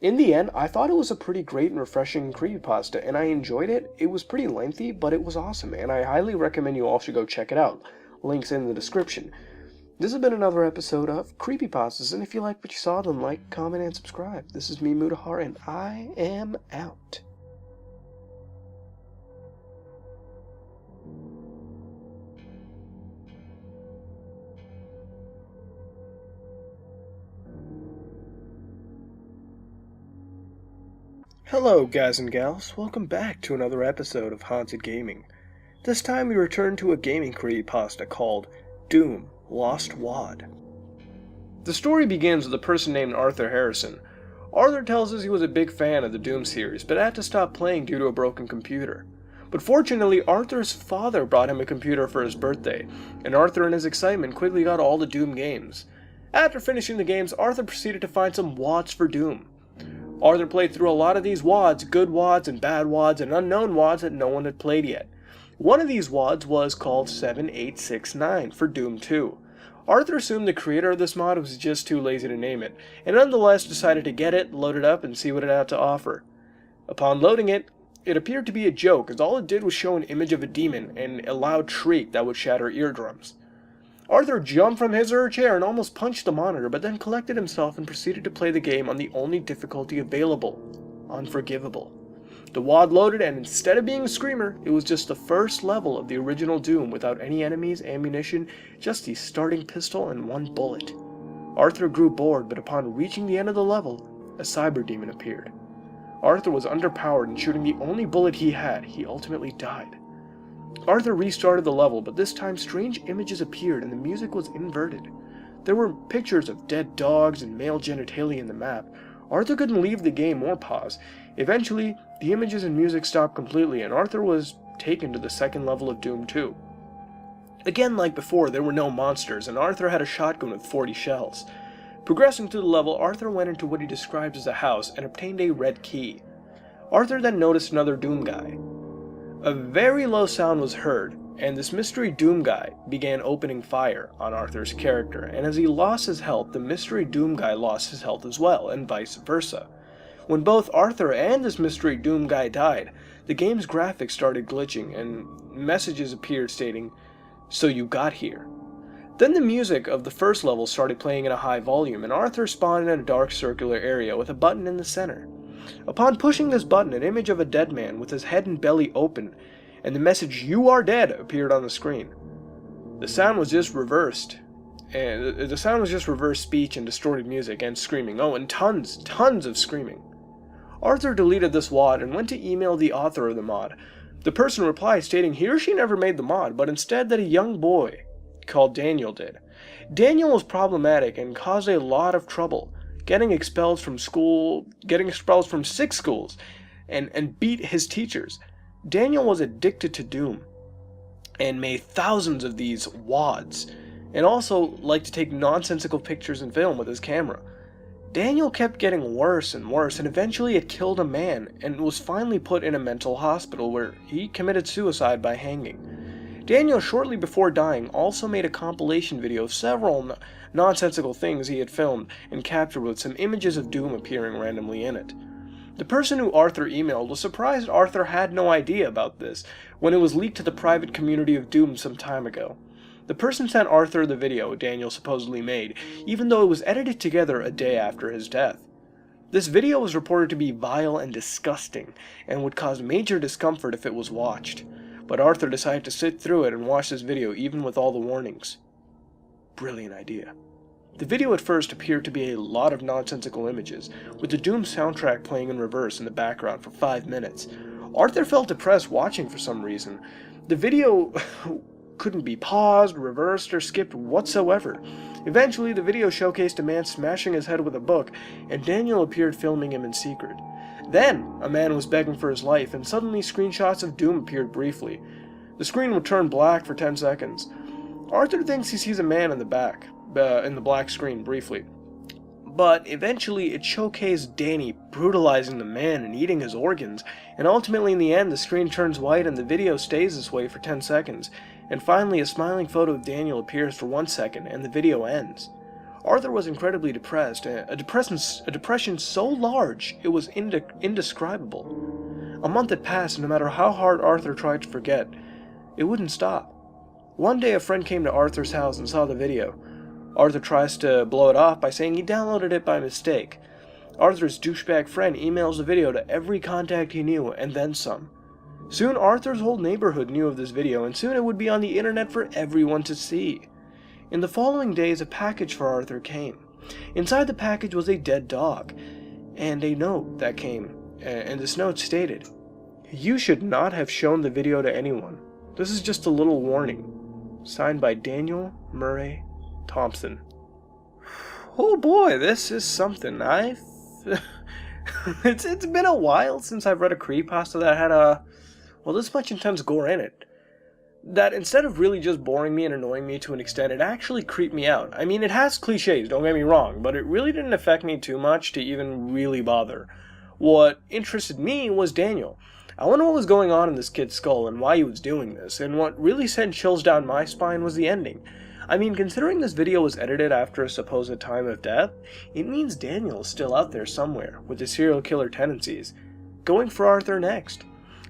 In the end, I thought it was a pretty great and refreshing creepypasta, and I enjoyed it. It was pretty lengthy, but it was awesome, and I highly recommend you all should go check it out. Links in the description. This has been another episode of Creepypastas, and if you like what you saw, then like, comment, and subscribe. This is me, Mutahar, and I am out. Hello, guys and gals. Welcome back to another episode of Haunted Gaming. This time we return to a gaming creepypasta called Doom Lost Wad. The story begins with a person named Arthur Harrison. Arthur tells us he was a big fan of the Doom series, but had to stop playing due to a broken computer. But fortunately, Arthur's father brought him a computer for his birthday, and Arthur in his excitement quickly got all the Doom games. After finishing the games, Arthur proceeded to find some wads for Doom. Arthur played through a lot of these wads, good wads and bad wads and unknown wads that no one had played yet. One of these wads was called 7869 for Doom 2. Arthur assumed the creator of this mod was just too lazy to name it, and nonetheless decided to get it, load it up, and see what it had to offer. Upon loading it, it appeared to be a joke, as all it did was show an image of a demon and a loud shriek that would shatter eardrums. Arthur jumped from his or her chair and almost punched the monitor, but then collected himself and proceeded to play the game on the only difficulty available, Unforgivable. The wad loaded, and instead of being a screamer, it was just the first level of the original Doom without any enemies, ammunition, just the starting pistol and one bullet. Arthur grew bored, but upon reaching the end of the level, a cyber demon appeared. Arthur was underpowered, and shooting the only bullet he had, he ultimately died. Arthur restarted the level, but this time strange images appeared and the music was inverted. There were pictures of dead dogs and male genitalia in the map. Arthur couldn't leave the game or pause. Eventually, the images and music stopped completely, and Arthur was taken to the second level of Doom 2. Again, like before, there were no monsters, and Arthur had a shotgun with 40 shells. Progressing through the level, Arthur went into what he described as a house and obtained a red key. Arthur then noticed another Doom guy. A very low sound was heard, and this mystery Doom guy began opening fire on Arthur's character, and as he lost his health, the mystery Doom guy lost his health as well, and vice versa. When both Arthur and this mystery Doom guy died, the game's graphics started glitching, and messages appeared stating, "So you got here." Then the music of the first level started playing in a high volume, and Arthur spawned in a dark circular area with a button in the center. Upon pushing this button, an image of a dead man with his head and belly open, and the message "You are dead" appeared on the screen. The sound was just reversed speech and distorted music and screaming. Oh, and tons of screaming. Arthur deleted this wad and went to email the author of the mod. The person replied stating he or she never made the mod, but instead that a young boy called Daniel did. Daniel was problematic and caused a lot of trouble, getting expelled from 6 schools, and beat his teachers. Daniel was addicted to Doom, and made thousands of these wads, and also liked to take nonsensical pictures and film with his camera. Daniel kept getting worse and worse, and eventually it killed a man, and was finally put in a mental hospital where he committed suicide by hanging. Daniel, shortly before dying, also made a compilation video of several nonsensical things he had filmed and captured with some images of Doom appearing randomly in it. The person who Arthur emailed was surprised Arthur had no idea about this when it was leaked to the private community of Doom some time ago. The person sent Arthur the video Daniel supposedly made, even though it was edited together a day after his death. This video was reported to be vile and disgusting, and would cause major discomfort if it was watched. But Arthur decided to sit through it and watch this video even with all the warnings. brilliant idea. The video at first appeared to be a lot of nonsensical images, with the Doom soundtrack playing in reverse in the background for 5 minutes. Arthur felt depressed watching for some reason. The video couldn't be paused, reversed, or skipped whatsoever. Eventually, the video showcased a man smashing his head with a book, and Daniel appeared filming him in secret. Then, a man was begging for his life, and suddenly screenshots of Doom appeared briefly. The screen would turn black for 10 seconds. Arthur thinks he sees a man in the black screen briefly. But eventually it showcased Danny brutalizing the man and eating his organs, and ultimately in the end the screen turns white and the video stays this way for 10 seconds, and finally a smiling photo of Daniel appears for 1 second and the video ends. Arthur was incredibly depressed, a depression so large it was indescribable. A month had passed, and no matter how hard Arthur tried to forget, it wouldn't stop. One day a friend came to Arthur's house and saw the video. Arthur tries to blow it off by saying he downloaded it by mistake. Arthur's douchebag friend emails the video to every contact he knew, and then some. Soon Arthur's whole neighborhood knew of this video, and soon it would be on the internet for everyone to see. In the following days, a package for Arthur came. Inside the package was a dead dog, and a note that came, and this note stated, "You should not have shown the video to anyone. This is just a little warning." Signed by Daniel Murray Thompson. Oh boy, this is something. It's been a while since I've read a creepypasta that had this much intense gore in it. That instead of really just boring me and annoying me to an extent, it actually creeped me out. I mean, it has cliches, don't get me wrong, but it really didn't affect me too much to even really bother. What interested me was Daniel. I wonder what was going on in this kid's skull and why he was doing this, and what really sent chills down my spine was the ending. I mean, considering this video was edited after a supposed time of death, it means Daniel is still out there somewhere, with his serial killer tendencies, going for Arthur next.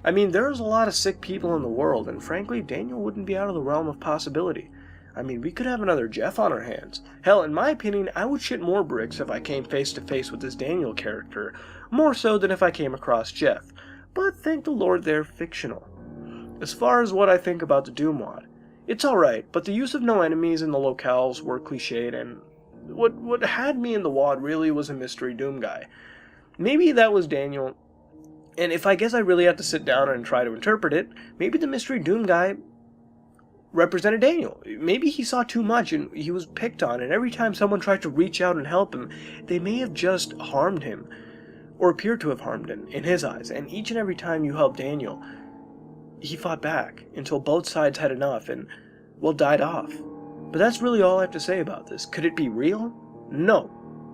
I mean, there's a lot of sick people in the world, and frankly, Daniel wouldn't be out of the realm of possibility. I mean, we could have another Jeff on our hands. Hell, in my opinion, I would shit more bricks if I came face to face with this Daniel character, more so than if I came across Jeff. But thank the Lord they're fictional. As far as what I think about the Doom mod, it's alright, but the use of no enemies in the locales were cliched, and what had me in the wad really was a mystery Doom guy. Maybe that was Daniel, and if I guess I really had to sit down and try to interpret it, maybe the mystery Doom guy represented Daniel. Maybe he saw too much and he was picked on, and every time someone tried to reach out and help him, they may have just harmed him, or appeared to have harmed him, in his eyes, and each and every time you helped Daniel, he fought back, until both sides had enough and, died off. But that's really all I have to say about this. Could it be real? No.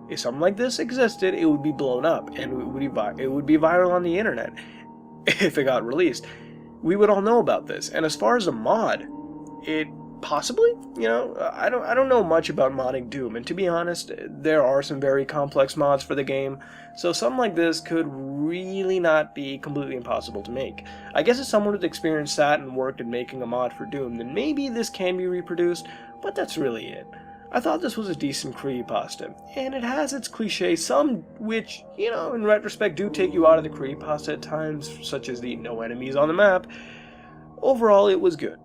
If something like this existed, it would be blown up, and it would be viral on the internet. If it got released, we would all know about this. And as far as a mod, it possibly, I don't know much about modding Doom, and to be honest, there are some very complex mods for the game, so something like this could really not be completely impossible to make. I guess if someone with experience sat and worked in making a mod for Doom, then maybe this can be reproduced, but that's really it. I thought this was a decent creepypasta, and it has its cliches, some which, in retrospect do take you out of the creepypasta at times, such as the no enemies on the map. Overall, it was good.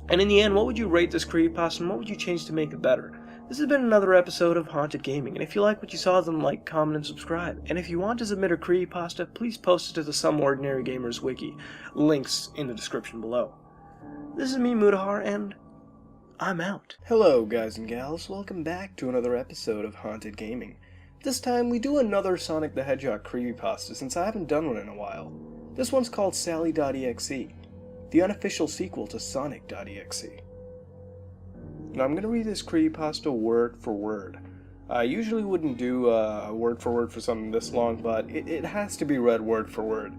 And in the end, what would you rate this creepypasta, and what would you change to make it better? This has been another episode of Haunted Gaming, and if you like what you saw, then like, comment, and subscribe. And if you want to submit a creepypasta, please post it to the SomeOrdinaryGamers wiki. Links in the description below. This is me, Mutahar, and I'm out. Hello, guys and gals. Welcome back to another episode of Haunted Gaming. This time, we do another Sonic the Hedgehog creepypasta, since I haven't done one in a while. This one's called Sally.exe. The unofficial sequel to Sonic.exe. Now I'm going to read this creepypasta word for word. I usually wouldn't do word for word for something this long, but it has to be read word for word.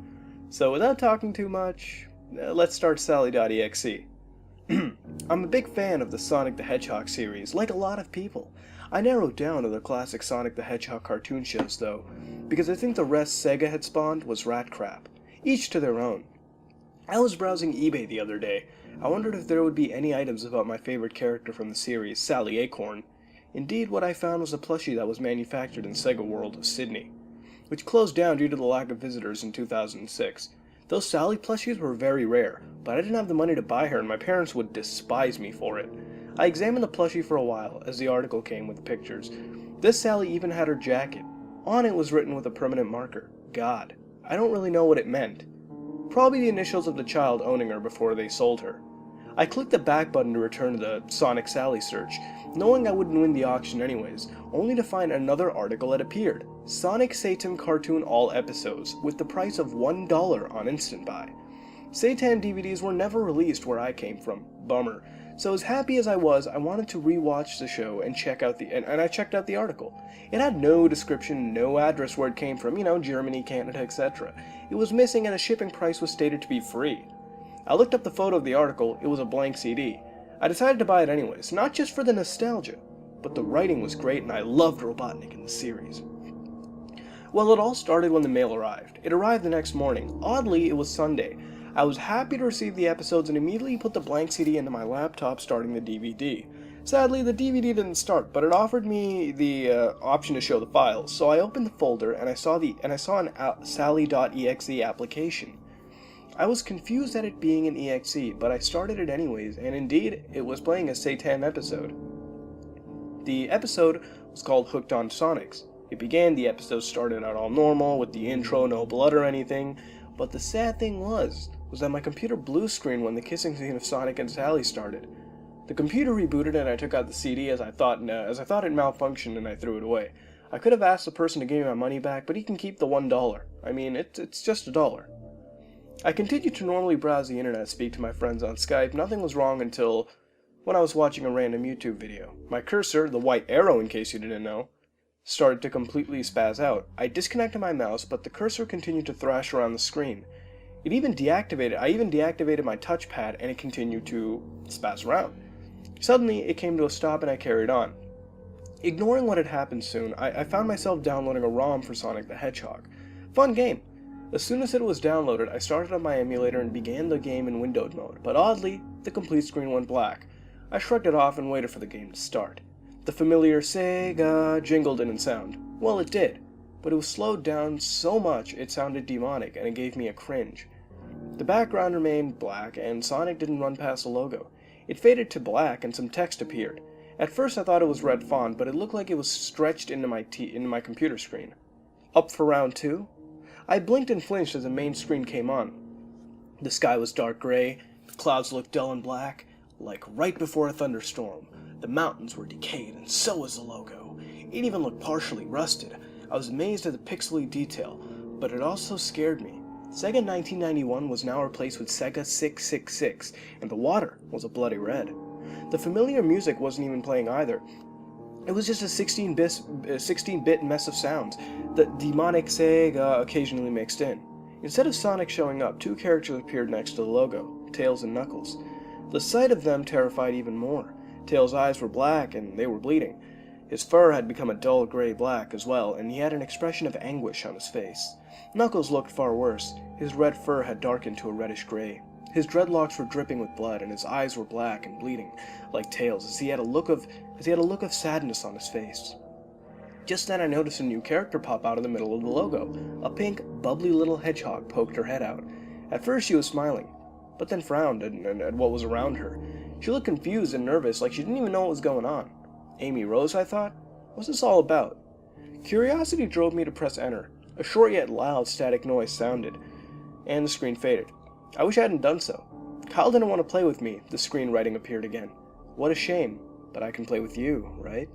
So without talking too much, let's start Sally.exe. I'm a big fan of the Sonic the Hedgehog series, like a lot of people. I narrowed down to the classic Sonic the Hedgehog cartoon shows though, because I think the rest Sega had spawned was rat crap, each to their own. I was browsing eBay the other day. I wondered if there would be any items about my favorite character from the series, Sally Acorn. Indeed, what I found was a plushie that was manufactured in Sega World of Sydney, which closed down due to the lack of visitors in 2006. Those Sally plushies were very rare, but I didn't have the money to buy her and my parents would despise me for it. I examined the plushie for a while as the article came with the pictures. This Sally even had her jacket. On it was written with a permanent marker, God. I don't really know what it meant. Probably the initials of the child owning her before they sold her. I clicked the back button to return to the Sonic Sally search, knowing I wouldn't win the auction anyways, only to find another article had appeared. Sonic Satan Cartoon All Episodes, with the price of $1 on Instant Buy. Satan DVDs were never released where I came from. Bummer. So as happy as I was, I wanted to rewatch the show and check out and I checked out the article. It had no description, no address where it came from, Germany, Canada, etc. It was missing and the shipping price was stated to be free. I looked up the photo of the article, it was a blank CD. I decided to buy it anyways, not just for the nostalgia, but the writing was great and I loved Robotnik in the series. Well, it all started when the mail arrived. It arrived the next morning. Oddly, it was Sunday. I was happy to receive the episodes and immediately put the blank CD into my laptop, starting the DVD. Sadly, the DVD didn't start, but it offered me the option to show the files, so I opened the folder and I saw an Sally.exe application. I was confused at it being an exe, but I started it anyways, and indeed, it was playing a Satan episode. The episode was called Hooked on Sonics. The episode started out all normal, with the intro, no blood or anything, but the sad thing was that my computer blue screen when the kissing scene of Sonic and Sally started. The computer rebooted and I took out the CD as I thought it malfunctioned and I threw it away. I could have asked the person to give me my money back, but he can keep the $1. I mean, it's just $1. I continued to normally browse the internet, speak to my friends on Skype. Nothing was wrong until when I was watching a random YouTube video. My cursor, the white arrow in case you didn't know, started to completely spaz out. I disconnected my mouse, but the cursor continued to thrash around the screen. I even deactivated my touchpad and it continued to spaz around. Suddenly, it came to a stop and I carried on. Ignoring what had happened soon, I found myself downloading a ROM for Sonic the Hedgehog. Fun game. As soon as it was downloaded, I started up my emulator and began the game in windowed mode, but oddly, the complete screen went black. I shrugged it off and waited for the game to start. The familiar Sega jingle didn't sound. Well, it did, but it was slowed down so much it sounded demonic and it gave me a cringe. The background remained black and Sonic didn't run past the logo. It faded to black and some text appeared. At first I thought it was red font, but it looked like it was stretched into my computer screen. Up for round 2? I blinked and flinched as the main screen came on. The sky was dark gray, the clouds looked dull and black, like right before a thunderstorm. The mountains were decayed, and so was the logo. It even looked partially rusted. I was amazed at the pixely detail, but it also scared me. Sega 1991 was now replaced with Sega 666, and the water was a bloody red. The familiar music wasn't even playing either. It was just a 16-bit mess of sounds, the demonic Sega occasionally mixed in. Instead of Sonic showing up, 2 characters appeared next to the logo, Tails and Knuckles. The sight of them terrified even more. Tails' eyes were black and they were bleeding. His fur had become a dull gray black as well, and he had an expression of anguish on his face. Knuckles looked far worse. His red fur had darkened to a reddish gray. His dreadlocks were dripping with blood, and his eyes were black and bleeding, like Tails, as he had a look of sadness on his face. Just then I noticed a new character pop out of the middle of the logo. A pink, bubbly little hedgehog poked her head out. At first she was smiling, but then frowned at what was around her. She looked confused and nervous, like she didn't even know what was going on. Amy Rose, I thought? What's this all about? Curiosity drove me to press enter. A short yet loud static noise sounded, and the screen faded. I wish I hadn't done so. Kyle didn't want to play with me. The screen writing appeared again. What a shame, but I can play with you, right?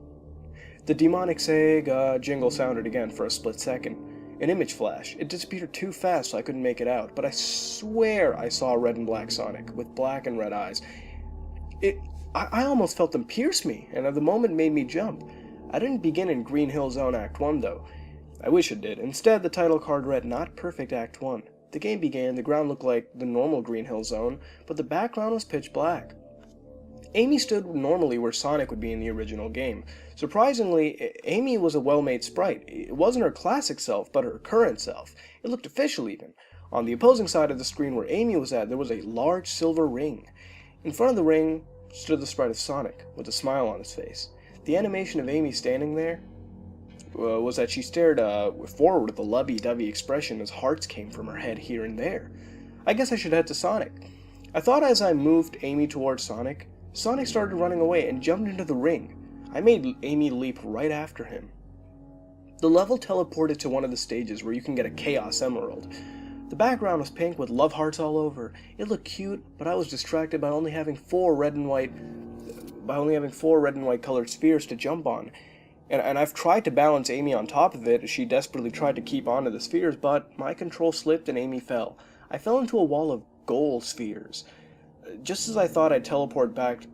The demonic Sega jingle sounded again for a split second. An image flashed. It disappeared too fast so I couldn't make it out, but I swear I saw a red and black Sonic, with black and red eyes. I almost felt them pierce me, and at the moment made me jump. I didn't begin in Green Hill Zone Act 1, though. I wish it did. Instead, the title card read, Not Perfect Act 1. The game began, the ground looked like the normal Green Hill Zone, but the background was pitch black. Amy stood normally where Sonic would be in the original game. Surprisingly, Amy was a well-made sprite. It wasn't her classic self, but her current self. It looked official, even. On the opposing side of the screen where Amy was at, there was a large silver ring. In front of the ring stood the sprite of Sonic, with a smile on his face. The animation of Amy standing there was that she stared forward with a lovey-dovey expression as hearts came from her head here and there. I guess I should head to Sonic. I thought as I moved Amy towards Sonic, Sonic started running away and jumped into the ring. I made Amy leap right after him. The level teleported to one of the stages where you can get a Chaos Emerald. The background was pink with love hearts all over. It looked cute, but I was distracted by only having four red and white colored spheres to jump on. And I've tried to balance Amy on top of it as she desperately tried to keep onto the spheres, but my control slipped and Amy fell. I fell into a wall of gold spheres. Just as I thought I'd teleport back,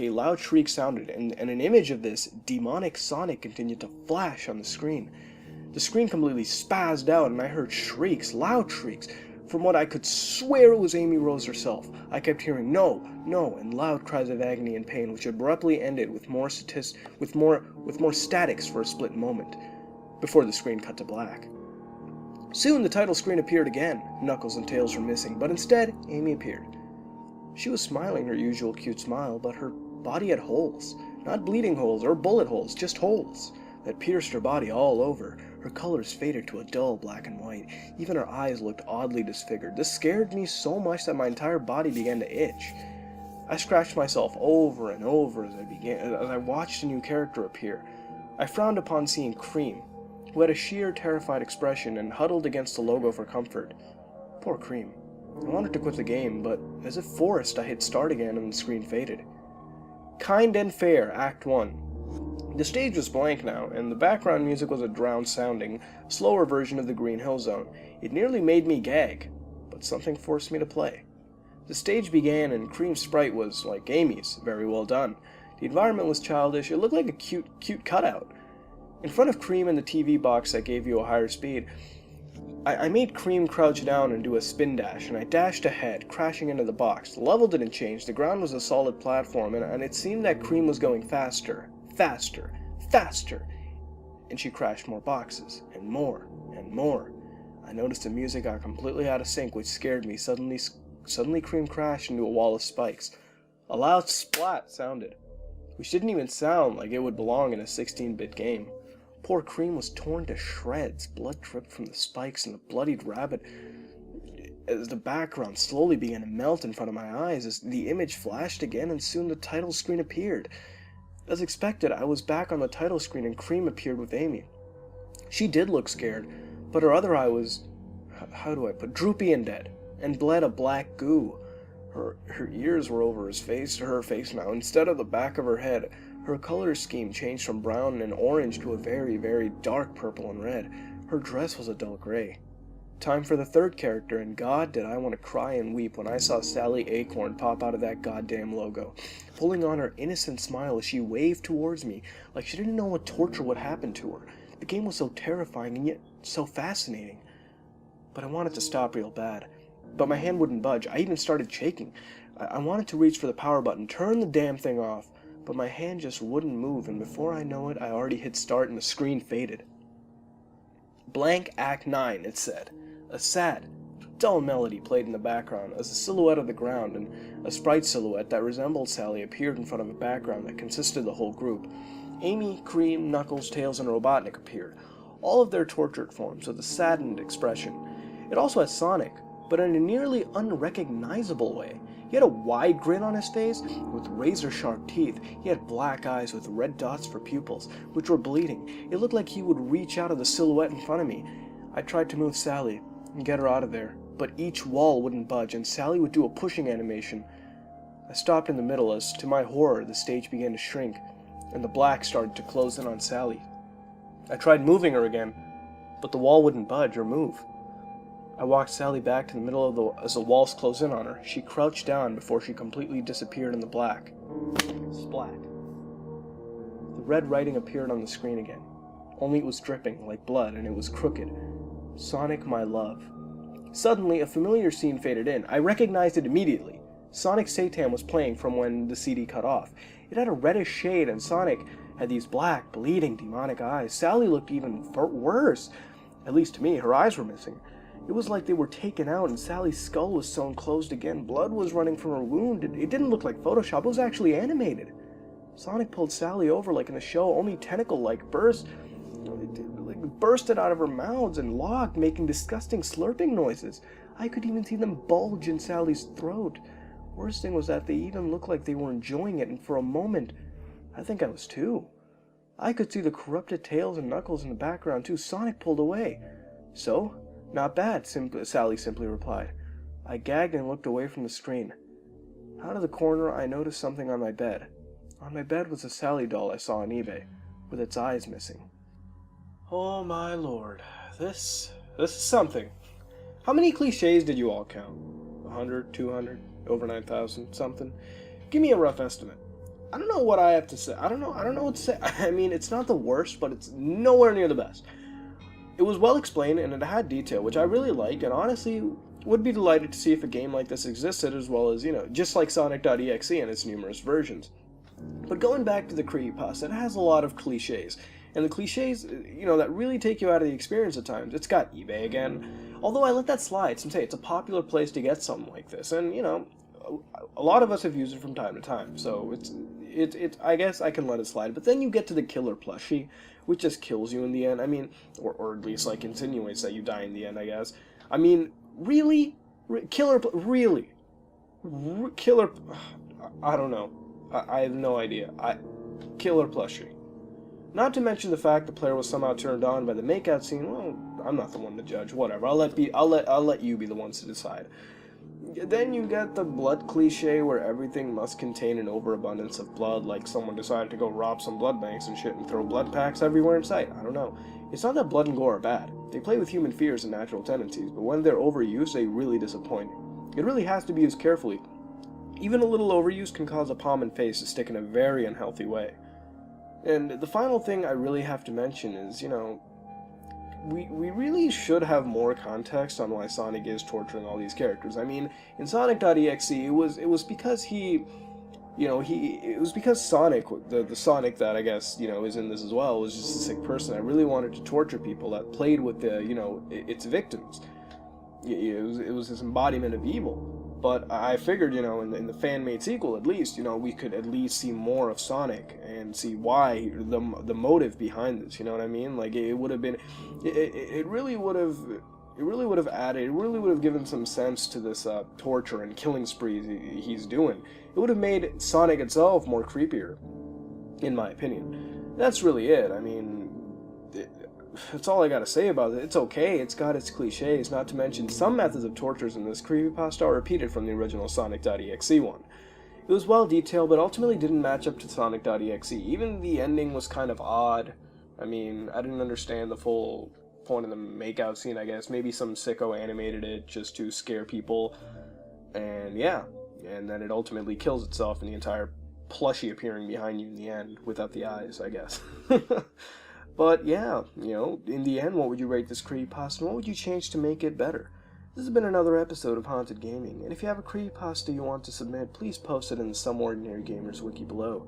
a loud shriek sounded, and an image of this demonic Sonic continued to flash on the screen. The screen completely spazzed out, and I heard shrieks, loud shrieks. From what I could swear it was Amy Rose herself. I kept hearing no, no, and loud cries of agony and pain, which abruptly ended with more statics for a split moment, before the screen cut to black. Soon the title screen appeared again. Knuckles and Tails were missing, but instead Amy appeared. She was smiling her usual cute smile, but her body had holes. Not bleeding holes or bullet holes, just holes that pierced her body all over. Her colors faded to a dull black and white. Even her eyes looked oddly disfigured. This scared me so much that my entire body began to itch. I scratched myself over and over as I watched a new character appear. I frowned upon seeing Cream, who had a sheer, terrified expression and huddled against the logo for comfort. Poor Cream. I wanted to quit the game, but as if forced, I hit start again and the screen faded. Kind and Fair, Act 1. The stage was blank now, and the background music was a drowned-sounding, slower version of the Green Hill Zone. It nearly made me gag, but something forced me to play. The stage began, and Cream's sprite was like Amy's, very well done. The environment was childish. It looked like a cute cutout. In front of Cream and the TV box that gave you a higher speed, I made Cream crouch down and do a spin dash, and I dashed ahead, crashing into the box. The level didn't change. The ground was a solid platform, and it seemed that Cream was going faster, faster, faster, and she crashed more boxes, and more, and more. I noticed the music got completely out of sync, which scared me. Suddenly Cream crashed into a wall of spikes. A loud splat sounded, which didn't even sound like it would belong in a 16-bit game. Poor Cream was torn to shreds. Blood dripped from the spikes and the bloodied rabbit as the background slowly began to melt in front of my eyes. As the image flashed again, and soon the title screen appeared. As expected, I was back on the title screen and Cream appeared with Amy. She did look scared, but her other eye was, droopy and dead, and bled a black goo. Her ears were over her face now. Instead of the back of her head, her color scheme changed from brown and orange to a very, very dark purple and red. Her dress was a dull gray. Time for the third character, and God, did I want to cry and weep when I saw Sally Acorn pop out of that goddamn logo, pulling on her innocent smile as she waved towards me like she didn't know what torture would happen to her. The game was so terrifying and yet so fascinating. But I wanted to stop real bad. But my hand wouldn't budge. I even started shaking. I wanted to reach for the power button, turn the damn thing off, but my hand just wouldn't move, and before I know it, I already hit start and the screen faded. Blank Act 9, it said. A sad, dull melody played in the background as the silhouette of the ground and a sprite silhouette that resembled Sally appeared in front of a background that consisted of the whole group. Amy, Cream, Knuckles, Tails, and Robotnik appeared, all of their tortured forms with a saddened expression. It also had Sonic, but in a nearly unrecognizable way. He had a wide grin on his face with razor-sharp teeth. He had black eyes with red dots for pupils, which were bleeding. It looked like he would reach out of the silhouette in front of me. I tried to move Sally and get her out of there, but each wall wouldn't budge, and Sally would do a pushing animation. I stopped in the middle as, to my horror, the stage began to shrink, and the black started to close in on Sally. I tried moving her again, but the wall wouldn't budge or move. I walked Sally back to the middle as the walls closed in on her. She crouched down before she completely disappeared in the black. Splat. The red writing appeared on the screen again, only it was dripping like blood and it was crooked. Sonic, my love. Suddenly, a familiar scene faded in. I recognized it immediately. Sonic Satan was playing from when the CD cut off. It had a reddish shade, and Sonic had these black, bleeding, demonic eyes. Sally looked even worse. At least to me, her eyes were missing. It was like they were taken out and Sally's skull was sewn closed again. Blood was running from her wound. It didn't look like Photoshop. It was actually animated. Sonic pulled Sally over like in the show, only tentacle-like bursted out of her mouths and locked, making disgusting slurping noises. I could even see them bulge in Sally's throat. Worst thing was that they even looked like they were enjoying it, and for a moment, I think I was too. I could see the corrupted Tails and Knuckles in the background too. Sonic pulled away. So? Not bad, Sally simply replied. I gagged and looked away from the screen. Out of the corner, I noticed something on my bed. On my bed was a Sally doll I saw on eBay, with its eyes missing. Oh my lord, this is something. How many cliches did you all count? 100, 200, over 9,000, something? Give me a rough estimate. I don't know what I have to say. I don't know what to say. I mean, it's not the worst, but it's nowhere near the best. It was well explained, and it had detail, which I really liked, and honestly would be delighted to see if a game like this existed, as well as, just like Sonic.exe and its numerous versions. But going back to the creepypasta, it has a lot of cliches, and the cliches, that really take you out of the experience at times. It's got eBay again, although I let that slide, since, hey, it's a popular place to get something like this, and, a lot of us have used it from time to time, so I guess I can let it slide. But then you get to the killer plushie, which just kills you in the end. I mean, or at least like insinuates that you die in the end, I guess. I mean, really? Killer, really? Killer, I don't know. I have no idea. Killer plushie. Not to mention the fact the player was somehow turned on by the makeout scene. Well, I'm not the one to judge. Whatever. I'll let you be the ones to decide. Then you get the blood cliche where everything must contain an overabundance of blood, like someone decided to go rob some blood banks and shit and throw blood packs everywhere in sight. I don't know. It's not that blood and gore are bad. They play with human fears and natural tendencies, but when they're overused, they really disappoint. It really has to be used carefully. Even a little overuse can cause a palm and face to stick in a very unhealthy way. And the final thing I really have to mention is, we really should have more context on why Sonic is torturing all these characters. I mean, in Sonic.exe, it was because it was because Sonic, the Sonic that I guess, is in this as well, was just a sick person that really wanted to torture people, that played with its victims. It was this embodiment of evil. But I figured, in the fan-made sequel, at least, we could at least see more of Sonic and see why, the motive behind this, you know what I mean? Like, it would have been, it really would have given some sense to this torture and killing spree he's doing. It would have made Sonic itself more creepier, in my opinion. That's really it. I mean, that's all I gotta say about it. It's okay, it's got its cliches, not to mention some methods of tortures in this creepypasta are repeated from the original Sonic.exe one. It was well detailed, but ultimately didn't match up to Sonic.exe. Even the ending was kind of odd. I mean, I didn't understand the full point of the makeout scene, I guess. Maybe some sicko animated it just to scare people. And yeah, and then it ultimately kills itself in the entire plushie appearing behind you in the end, without the eyes, I guess. But yeah, in the end, what would you rate this creepypasta, and what would you change to make it better? This has been another episode of Haunted Gaming, and if you have a creepypasta you want to submit, please post it in the SomeOrdinaryGamers wiki below.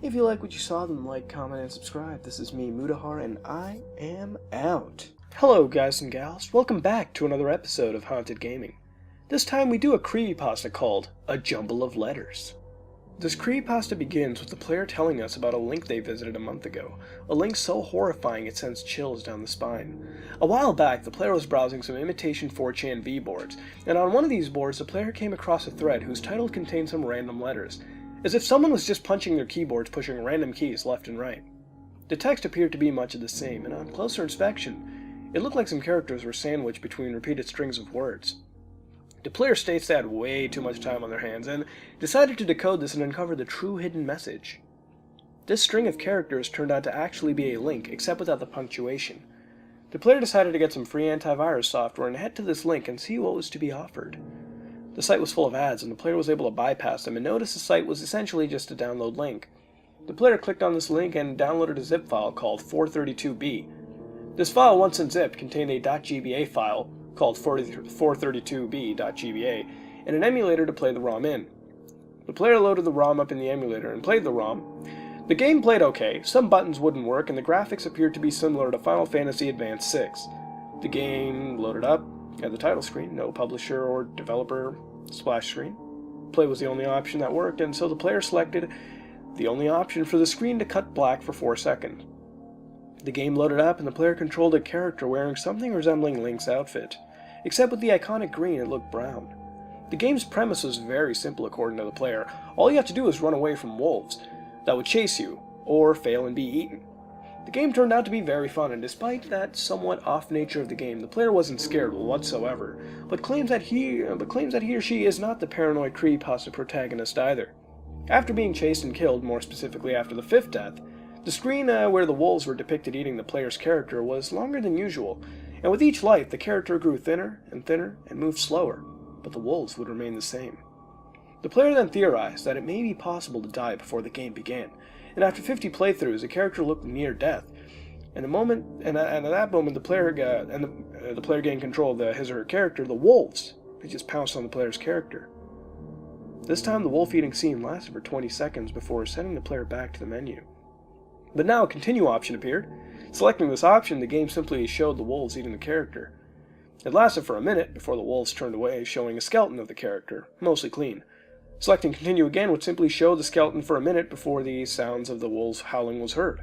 If you like what you saw, then like, comment, and subscribe. This is me, Mutahar, and I am out. Hello, guys and gals. Welcome back to another episode of Haunted Gaming. This time we do a creepypasta called A Jumble of Letters. This creepypasta begins with the player telling us about a link they visited a month ago, a link so horrifying it sends chills down the spine. A while back, the player was browsing some imitation 4chan V-boards, and on one of these boards the player came across a thread whose title contained some random letters, as if someone was just punching their keyboards pushing random keys left and right. The text appeared to be much of the same, and on closer inspection, it looked like some characters were sandwiched between repeated strings of words. The player states they had way too much time on their hands, and decided to decode this and uncover the true hidden message. This string of characters turned out to actually be a link, except without the punctuation. The player decided to get some free antivirus software and head to this link and see what was to be offered. The site was full of ads, and the player was able to bypass them and notice the site was essentially just a download link. The player clicked on this link and downloaded a zip file called 432B. This file, once unzipped, contained a .gba file called 432b.gba, and an emulator to play the ROM in. The player loaded the ROM up in the emulator and played the ROM. The game played okay, some buttons wouldn't work, and the graphics appeared to be similar to Final Fantasy Advance 6. The game loaded up, had the title screen, no publisher or developer splash screen. Play was the only option that worked, and so the player selected the only option for the screen to cut black for 4 seconds. The game loaded up, and the player controlled a character wearing something resembling Link's outfit. Except with the iconic green, it looked brown. The game's premise was very simple according to the player. All you have to do is run away from wolves that would chase you, or fail and be eaten. The game turned out to be very fun, and despite that somewhat off nature of the game, the player wasn't scared whatsoever, but claims that he or she is not the paranoid creepypasta protagonist either. After being chased and killed, more specifically after the 5th death, the screen where the wolves were depicted eating the player's character was longer than usual, and with each life the character grew thinner and moved slower, but the wolves would remain the same. The player then theorized that it may be possible to die before the game began, and after 50 playthroughs, the character looked near death. And at that moment, the player gained control of his or her character. The wolves, they just pounced on the player's character. This time, the wolf-eating scene lasted for 20 seconds before sending the player back to the menu. But now a continue option appeared. Selecting this option, the game simply showed the wolves eating the character. It lasted for a minute before the wolves turned away, showing a skeleton of the character, mostly clean. Selecting continue again would simply show the skeleton for a minute before the sounds of the wolves howling was heard.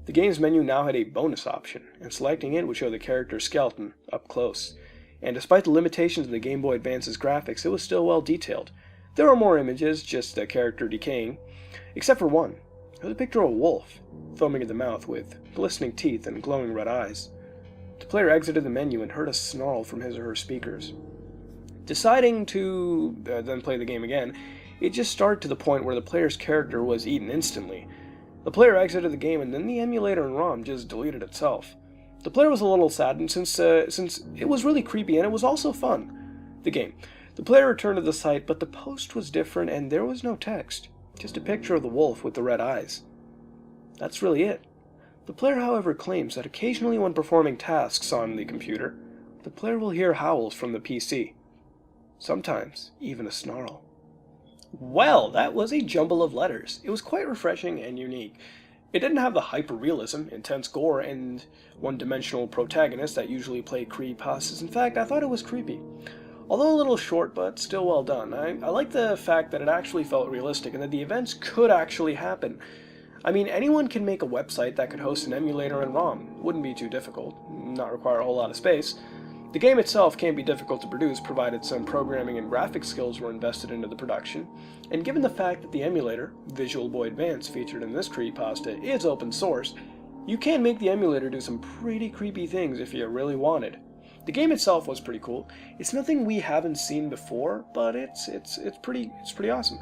The game's menu now had a bonus option, and selecting it would show the character's skeleton up close. And despite the limitations of the Game Boy Advance's graphics, it was still well detailed. There were more images, just the character decaying, except for one. It was a picture of a wolf, foaming at the mouth with glistening teeth and glowing red eyes. The player exited the menu and heard a snarl from his or her speakers. Deciding to then play the game again, it just started to the point where the player's character was eaten instantly. The player exited the game and then the emulator and ROM just deleted itself. The player was a little saddened since it was really creepy and it was also fun. The game. The player returned to the site, but the post was different and there was no text. Just a picture of the wolf with the red eyes. That's really it. The player, however, claims that occasionally when performing tasks on the computer, the player will hear howls from the PC. Sometimes even a snarl. Well, that was a jumble of letters. It was quite refreshing and unique. It didn't have the hyper-realism, intense gore, and one-dimensional protagonists that usually play creepypastas. In fact, I thought it was creepy. Although a little short, but still well done. I like the fact that it actually felt realistic and that the events could actually happen. I mean, anyone can make a website that could host an emulator and ROM. Wouldn't be too difficult, not require a whole lot of space. The game itself can't be difficult to produce, provided some programming and graphics skills were invested into the production, and given the fact that the emulator, Visual Boy Advance, featured in this creepypasta, is open source, you can make the emulator do some pretty creepy things if you really wanted. The game itself was pretty cool. It's nothing we haven't seen before, but it's pretty awesome.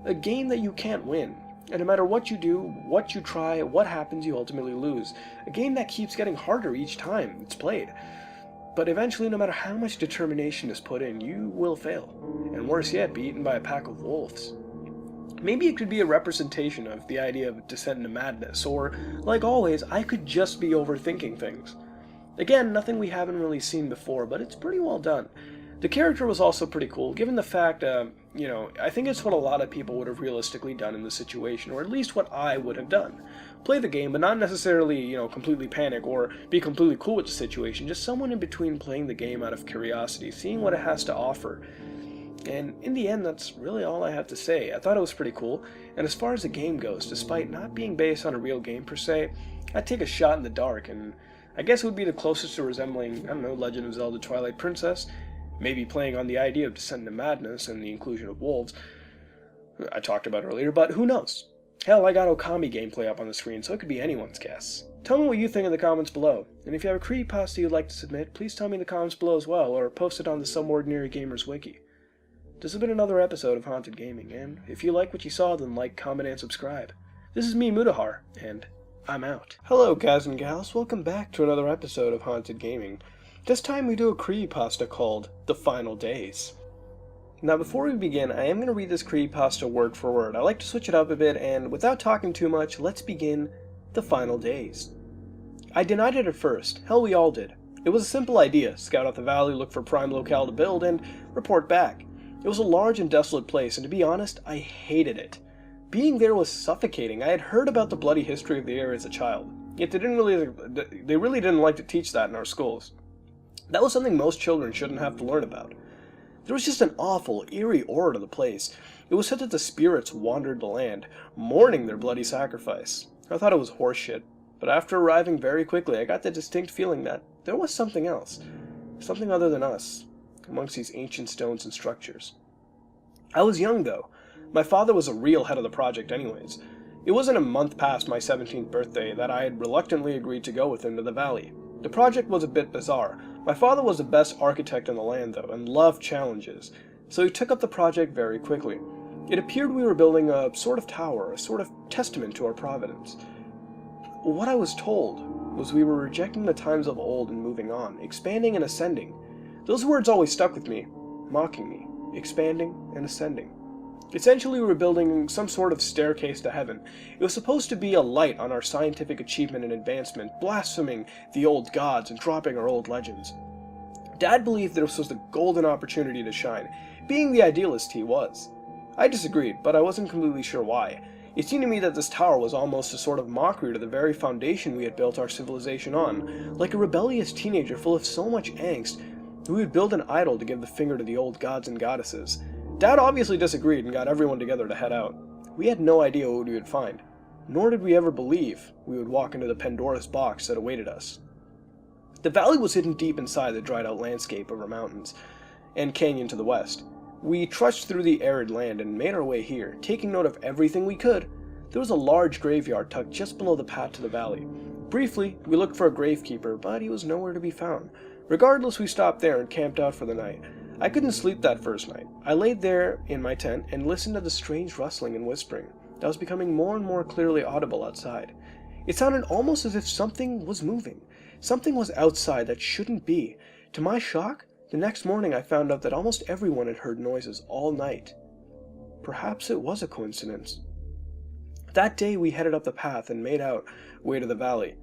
A game that you can't win. And no matter what you do, what you try, what happens, you ultimately lose. A game that keeps getting harder each time it's played. But eventually, no matter how much determination is put in, you will fail. And worse yet, be eaten by a pack of wolves. Maybe it could be a representation of the idea of descent into madness, or, like always, I could just be overthinking things. Again, nothing we haven't really seen before, but it's pretty well done. The character was also pretty cool, given the fact, I think it's what a lot of people would have realistically done in this situation, or at least what I would have done. Play the game, but not necessarily, completely panic or be completely cool with the situation, just someone in between playing the game out of curiosity, seeing what it has to offer. And in the end, that's really all I have to say. I thought it was pretty cool, and as far as the game goes, despite not being based on a real game per se, I'd take a shot in the dark, and I guess it would be the closest to resembling, Legend of Zelda Twilight Princess, maybe playing on the idea of descent into madness and the inclusion of wolves I talked about earlier, but who knows? Hell, I got Okami gameplay up on the screen, so it could be anyone's guess. Tell me what you think in the comments below, and if you have a creepypasta you'd like to submit, please tell me in the comments below as well, or post it on the SomeOrdinaryGamers wiki. This has been another episode of Haunted Gaming, and if you like what you saw, then like, comment, and subscribe. This is me, Mutahar, and I'm out. Hello, guys and gals, welcome back to another episode of Haunted Gaming. This time we do a creepypasta called The Final Days. Now before we begin, I am going to read this creepypasta word for word. I like to switch it up a bit, and without talking too much, let's begin The Final Days. I denied it at first. Hell, we all did. It was a simple idea. Scout out the valley, look for prime locale to build, and report back. It was a large and desolate place, and to be honest, I hated it. Being there was suffocating. I had heard about the bloody history of the area as a child, yet they really didn't like to teach that in our schools. That was something most children shouldn't have to learn about. There was just an awful, eerie aura to the place. It was said that the spirits wandered the land, mourning their bloody sacrifice. I thought it was horseshit, but after arriving very quickly, I got the distinct feeling that there was something else. Something other than us. amongst these ancient stones and structures. I was young, though. My father was a real head of the project anyways. It wasn't a month past my 17th birthday that I had reluctantly agreed to go with him to the valley. The project was a bit bizarre. My father was the best architect in the land, though, and loved challenges, so he took up the project very quickly. It appeared we were building a sort of tower, a sort of testament to our providence. What I was told was we were rejecting the times of old and moving on, expanding and ascending. Those words always stuck with me, mocking me, expanding and ascending. Essentially, we were building some sort of staircase to heaven. It was supposed to be a light on our scientific achievement and advancement, blaspheming the old gods and dropping our old legends. Dad believed that this was the golden opportunity to shine, being the idealist he was. I disagreed, but I wasn't completely sure why. It seemed to me that this tower was almost a sort of mockery to the very foundation we had built our civilization on. Like a rebellious teenager full of so much angst, we would build an idol to give the finger to the old gods and goddesses. Dad obviously disagreed and got everyone together to head out. We had no idea what we would find, nor did we ever believe we would walk into the Pandora's box that awaited us. The valley was hidden deep inside the dried-out landscape of our mountains and canyon to the west. We trudged through the arid land and made our way here, taking note of everything we could. There was a large graveyard tucked just below the path to the valley. Briefly, we looked for a gravekeeper, but he was nowhere to be found. Regardless, we stopped there and camped out for the night. I couldn't sleep that first night. I laid there in my tent and listened to the strange rustling and whispering that was becoming more and more clearly audible outside. It sounded almost as if something was moving. Something was outside that shouldn't be. To my shock, the next morning I found out that almost everyone had heard noises all night. Perhaps it was a coincidence. That day we headed up the path and made our way to the valley.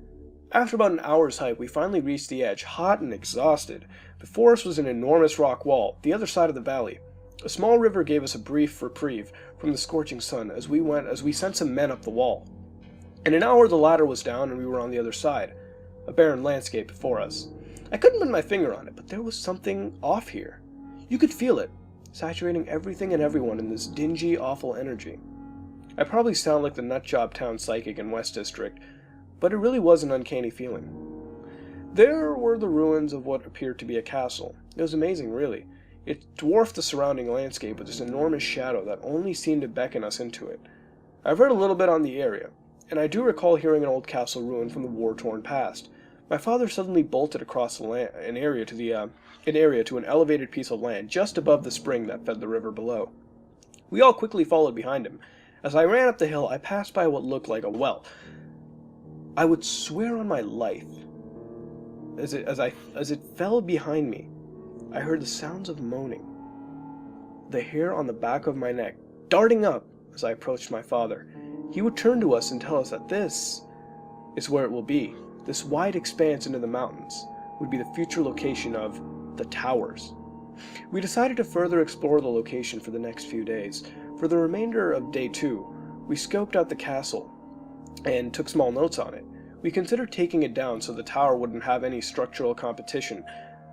After about an hour's hike, we finally reached the edge, hot and exhausted. Before us was an enormous rock wall, the other side of the valley. A small river gave us a brief reprieve from the scorching sun as we sent some men up the wall. In an hour the ladder was down and we were on the other side, a barren landscape before us. I couldn't put my finger on it, but there was something off here. You could feel it, saturating everything and everyone in this dingy, awful energy. I probably sound like the nutjob town psychic in West District, but it really was an uncanny feeling. There were the ruins of what appeared to be a castle. It was amazing, really. It dwarfed the surrounding landscape with this enormous shadow that only seemed to beckon us into it. I've read a little bit on the area, and I do recall hearing an old castle ruin from the war-torn past. My father suddenly bolted across an area to an elevated piece of land just above the spring that fed the river below. We all quickly followed behind him. As I ran up the hill, I passed by what looked like a well. I would swear on my life, as it fell behind me, I heard the sounds of moaning. The hair on the back of my neck darting up as I approached my father. He would turn to us and tell us that this is where it will be. This wide expanse into the mountains would be the future location of the towers. We decided to further explore the location for the next few days. For the remainder of day 2, we scoped out the castle and took small notes on it. We considered taking it down so the tower wouldn't have any structural competition,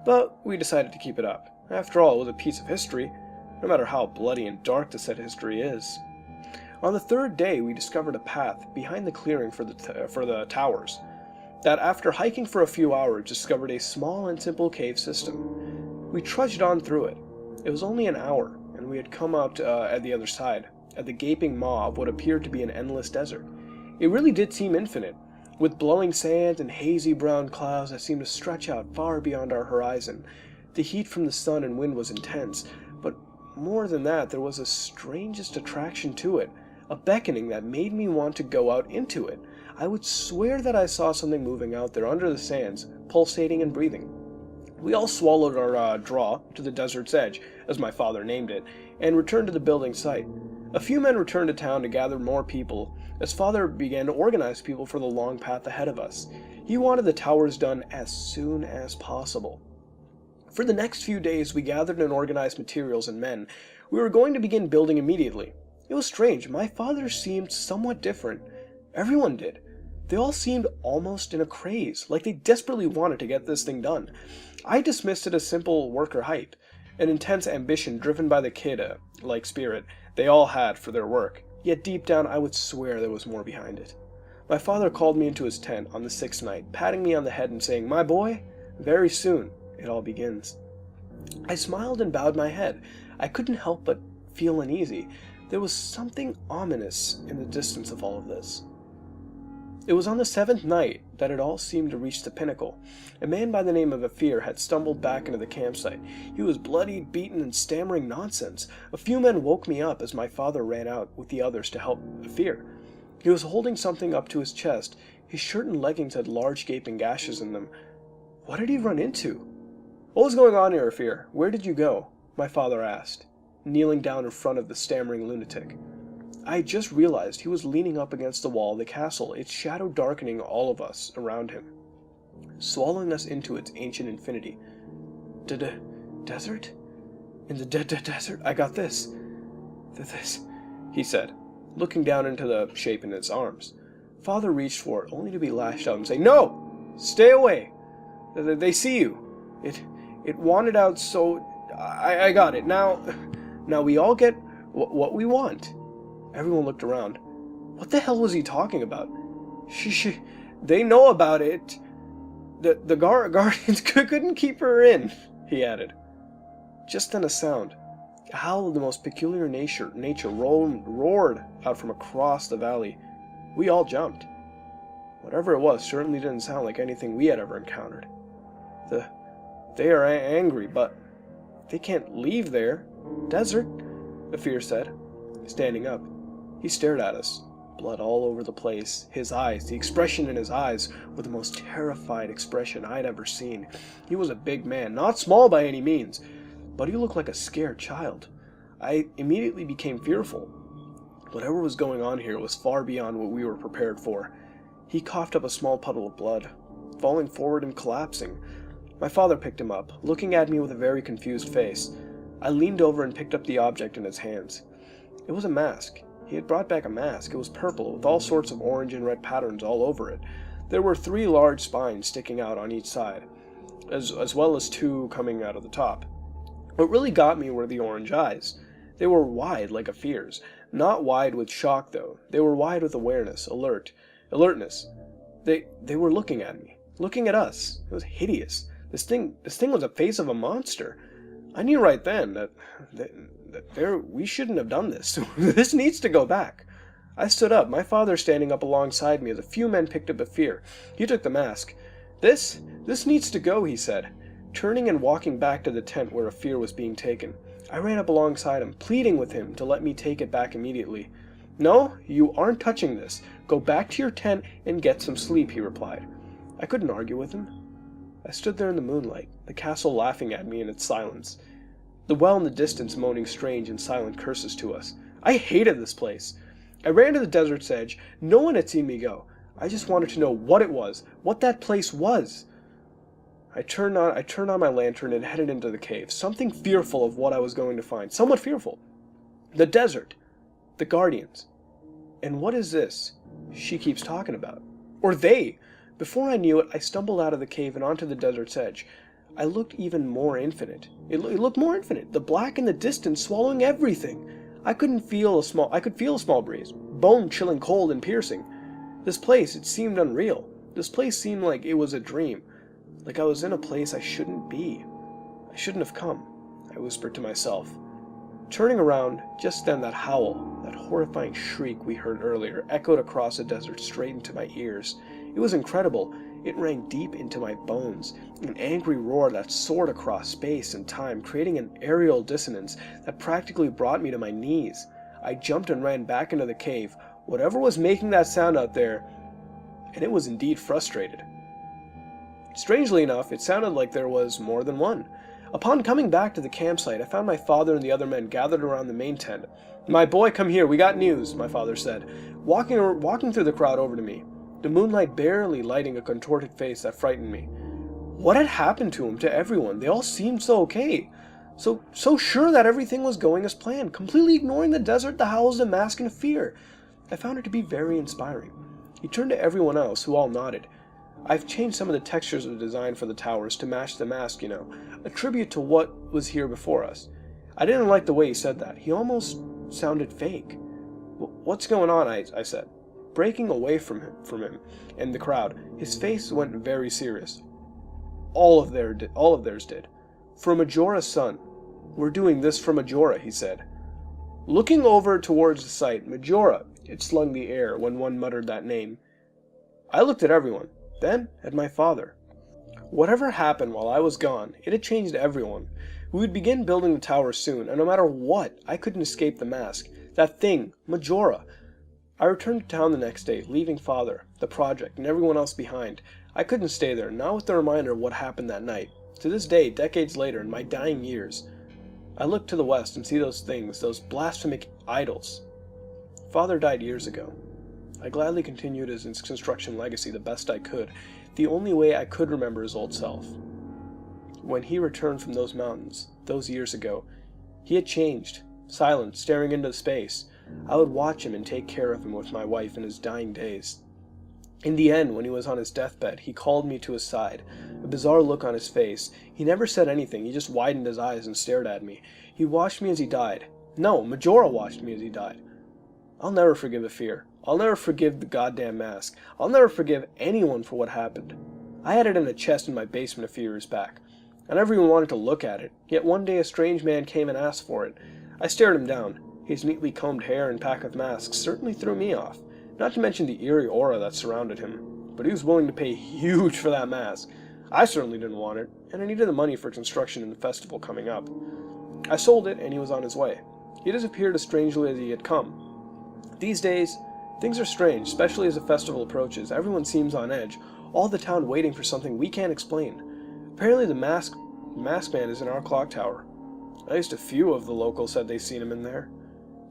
but we decided to keep it up. After all, it was a piece of history, no matter how bloody and dark the said history is. On the 3rd day, we discovered a path behind the clearing for the towers, that after hiking for a few hours discovered a small and simple cave system. We trudged on through it. It was only an hour, and we had come out at the other side, at the gaping maw of what appeared to be an endless desert. It really did seem infinite, with blowing sand and hazy brown clouds that seemed to stretch out far beyond our horizon. The heat from the sun and wind was intense, but more than that, there was a strangest attraction to it, a beckoning that made me want to go out into it. I would swear that I saw something moving out there under the sands, pulsating and breathing. We all swallowed our draw to the desert's edge, as my father named it, and returned to the building site. A few men returned to town to gather more people, as father began to organize people for the long path ahead of us. He wanted the towers done as soon as possible. For the next few days, we gathered and organized materials and men. We were going to begin building immediately. It was strange. My father seemed somewhat different. Everyone did. They all seemed almost in a craze, like they desperately wanted to get this thing done. I dismissed it as simple worker hype, an intense ambition driven by the kid-like spirit they all had for their work. Yet deep down, I would swear there was more behind it. My father called me into his tent on the 6th night, patting me on the head and saying, "My boy, very soon it all begins." I smiled and bowed my head. I couldn't help but feel uneasy. There was something ominous in the distance of all of this. It was on the 7th night that it all seemed to reach the pinnacle. A man by the name of Afir had stumbled back into the campsite. He was bloodied, beaten, and stammering nonsense. A few men woke me up as my father ran out with the others to help Afir. He was holding something up to his chest. His shirt and leggings had large gaping gashes in them. What had he run into? "What was going on here, Afir? Where did you go?" my father asked, kneeling down in front of the stammering lunatic. I had just realized he was leaning up against the wall of the castle, its shadow darkening all of us around him, swallowing us into its ancient infinity. Desert? In the desert? I got this. This, he said, looking down into the shape in his arms. Father reached for it, only to be lashed out and say, "No! Stay away! They see you! It wanted out, so I got it. Now we all get what we want." Everyone looked around. What the hell was he talking about? They know about it. The guardians couldn't keep her in, he added. Just then a sound. A howl of the most peculiar nature roared out from across the valley. We all jumped. Whatever it was certainly didn't sound like anything we had ever encountered. They are angry, but they can't leave their desert, Afir said, standing up. He stared at us, blood all over the place. His eyes, the expression in his eyes, were the most terrified expression I'd ever seen. He was a big man, not small by any means, but he looked like a scared child. I immediately became fearful. Whatever was going on here was far beyond what we were prepared for. He coughed up a small puddle of blood, falling forward and collapsing. My father picked him up, looking at me with a very confused face. I leaned over and picked up the object in his hands. It was a mask. He had brought back a mask. It was purple, with all sorts of orange and red patterns all over it. There were 3 large spines sticking out on each side, as well as 2 coming out of the top. What really got me were the orange eyes. They were wide like Afir's. Not wide with shock, though. They were wide with awareness, alertness. They were looking at me, looking at us. It was hideous. This thing was the face of a monster. I knew right then that we shouldn't have done this. This needs to go back. I stood up, my father standing up alongside me as a few men picked up Afir. He took the mask. This needs to go, he said, turning and walking back to the tent where Afir was being taken. I ran up alongside him, pleading with him to let me take it back immediately. "No, you aren't touching this. Go back to your tent and get some sleep," he replied. I couldn't argue with him. I stood there in the moonlight, the castle laughing at me in its silence, the well in the distance moaning strange and silent curses to us. I hated this place. I ran to the desert's edge. No one had seen me go. I just wanted to know what it was, what that place was. I turned on my lantern and headed into the cave, something fearful of what I was going to find, somewhat fearful. The desert, the guardians. And what is this she keeps talking about? Or they? Before I knew it, I stumbled out of the cave and onto the desert's edge. I looked even more infinite. It looked more infinite, the black in the distance swallowing everything. I could feel a small breeze, bone-chilling cold and piercing. This place, it seemed unreal. This place seemed like it was a dream, like I was in a place I shouldn't be. I shouldn't have come, I whispered to myself. Turning around, just then that howl, that horrifying shriek we heard earlier, echoed across the desert straight into my ears. It was incredible. It rang deep into my bones, an angry roar that soared across space and time, creating an aerial dissonance that practically brought me to my knees. I jumped and ran back into the cave, whatever was making that sound out there, and it was indeed frustrated. Strangely enough, it sounded like there was more than one. Upon coming back to the campsite, I found my father and the other men gathered around the main tent. "My boy, come here, we got news," my father said, walking through the crowd over to me, the moonlight barely lighting a contorted face that frightened me. What had happened to him, to everyone? They all seemed so okay, so sure that everything was going as planned, completely ignoring the desert, the howls, the mask, and fear. I found it to be very inspiring. He turned to everyone else, who all nodded. "I've changed some of the textures of the design for the towers to match the mask, you know, a tribute to what was here before us." I didn't like the way he said that. He almost sounded fake. "What's going on?" I said, breaking away from him and the crowd. His face went very serious. All of theirs did. "For Majora's son. We're doing this for Majora," he said. Looking over towards the site, Majora, it slung the air when one muttered that name. I looked at everyone, then at my father. Whatever happened while I was gone, it had changed everyone. We would begin building the tower soon, and no matter what, I couldn't escape the mask. That thing, Majora. I returned to town the next day, leaving father, the project, and everyone else behind. I couldn't stay there, not with the reminder of what happened that night. To this day, decades later, in my dying years, I look to the west and see those things, those blasphemic idols. Father died years ago. I gladly continued his construction legacy the best I could, the only way I could remember his old self. When he returned from those mountains, those years ago, he had changed, silent, staring into space. I would watch him and take care of him with my wife in his dying days. In the end, when he was on his deathbed, he called me to his side, a bizarre look on his face. He never said anything, he just widened his eyes and stared at me. He watched me as he died. No, Majora watched me as he died. I'll never forgive the fear. I'll never forgive the goddamn mask. I'll never forgive anyone for what happened. I had it in a chest in my basement a few years back. I never even wanted to look at it, yet one day a strange man came and asked for it. I stared him down. His neatly combed hair and pack of masks certainly threw me off, not to mention the eerie aura that surrounded him. But he was willing to pay huge for that mask. I certainly didn't want it, and I needed the money for construction and the festival coming up. I sold it, and he was on his way. He disappeared as strangely as he had come. These days, things are strange, especially as the festival approaches. Everyone seems on edge, all the town waiting for something we can't explain. Apparently the mask man is in our clock tower. At least a few of the locals said they've seen him in there.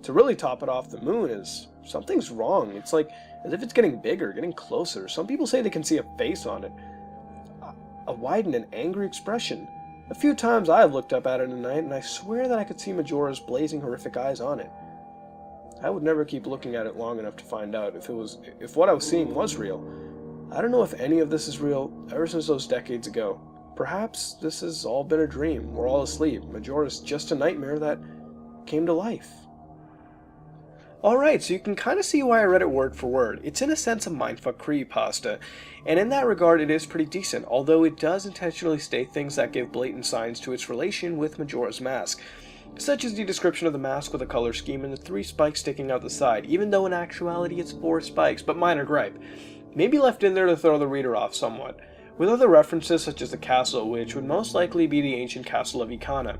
To really top it off, the moon is... something's wrong. It's like as if it's getting bigger, getting closer. Some people say they can see a face on it. A widened and angry expression. A few times I have looked up at it at night, and I swear that I could see Majora's blazing horrific eyes on it. I would never keep looking at it long enough to find out if what I was seeing was real. I don't know if any of this is real, ever since those decades ago. Perhaps this has all been a dream. We're all asleep. Majora's just a nightmare that came to life. Alright, so you can kind of see why I read it word for word. It's in a sense a mindfuck creepypasta, and in that regard it is pretty decent, although it does intentionally state things that give blatant signs to its relation with Majora's Mask, such as the description of the mask with a color scheme and the 3 spikes sticking out the side, even though in actuality it's 4 spikes, but minor gripe. Maybe left in there to throw the reader off somewhat, with other references such as the castle, which would most likely be the ancient castle of Ikana,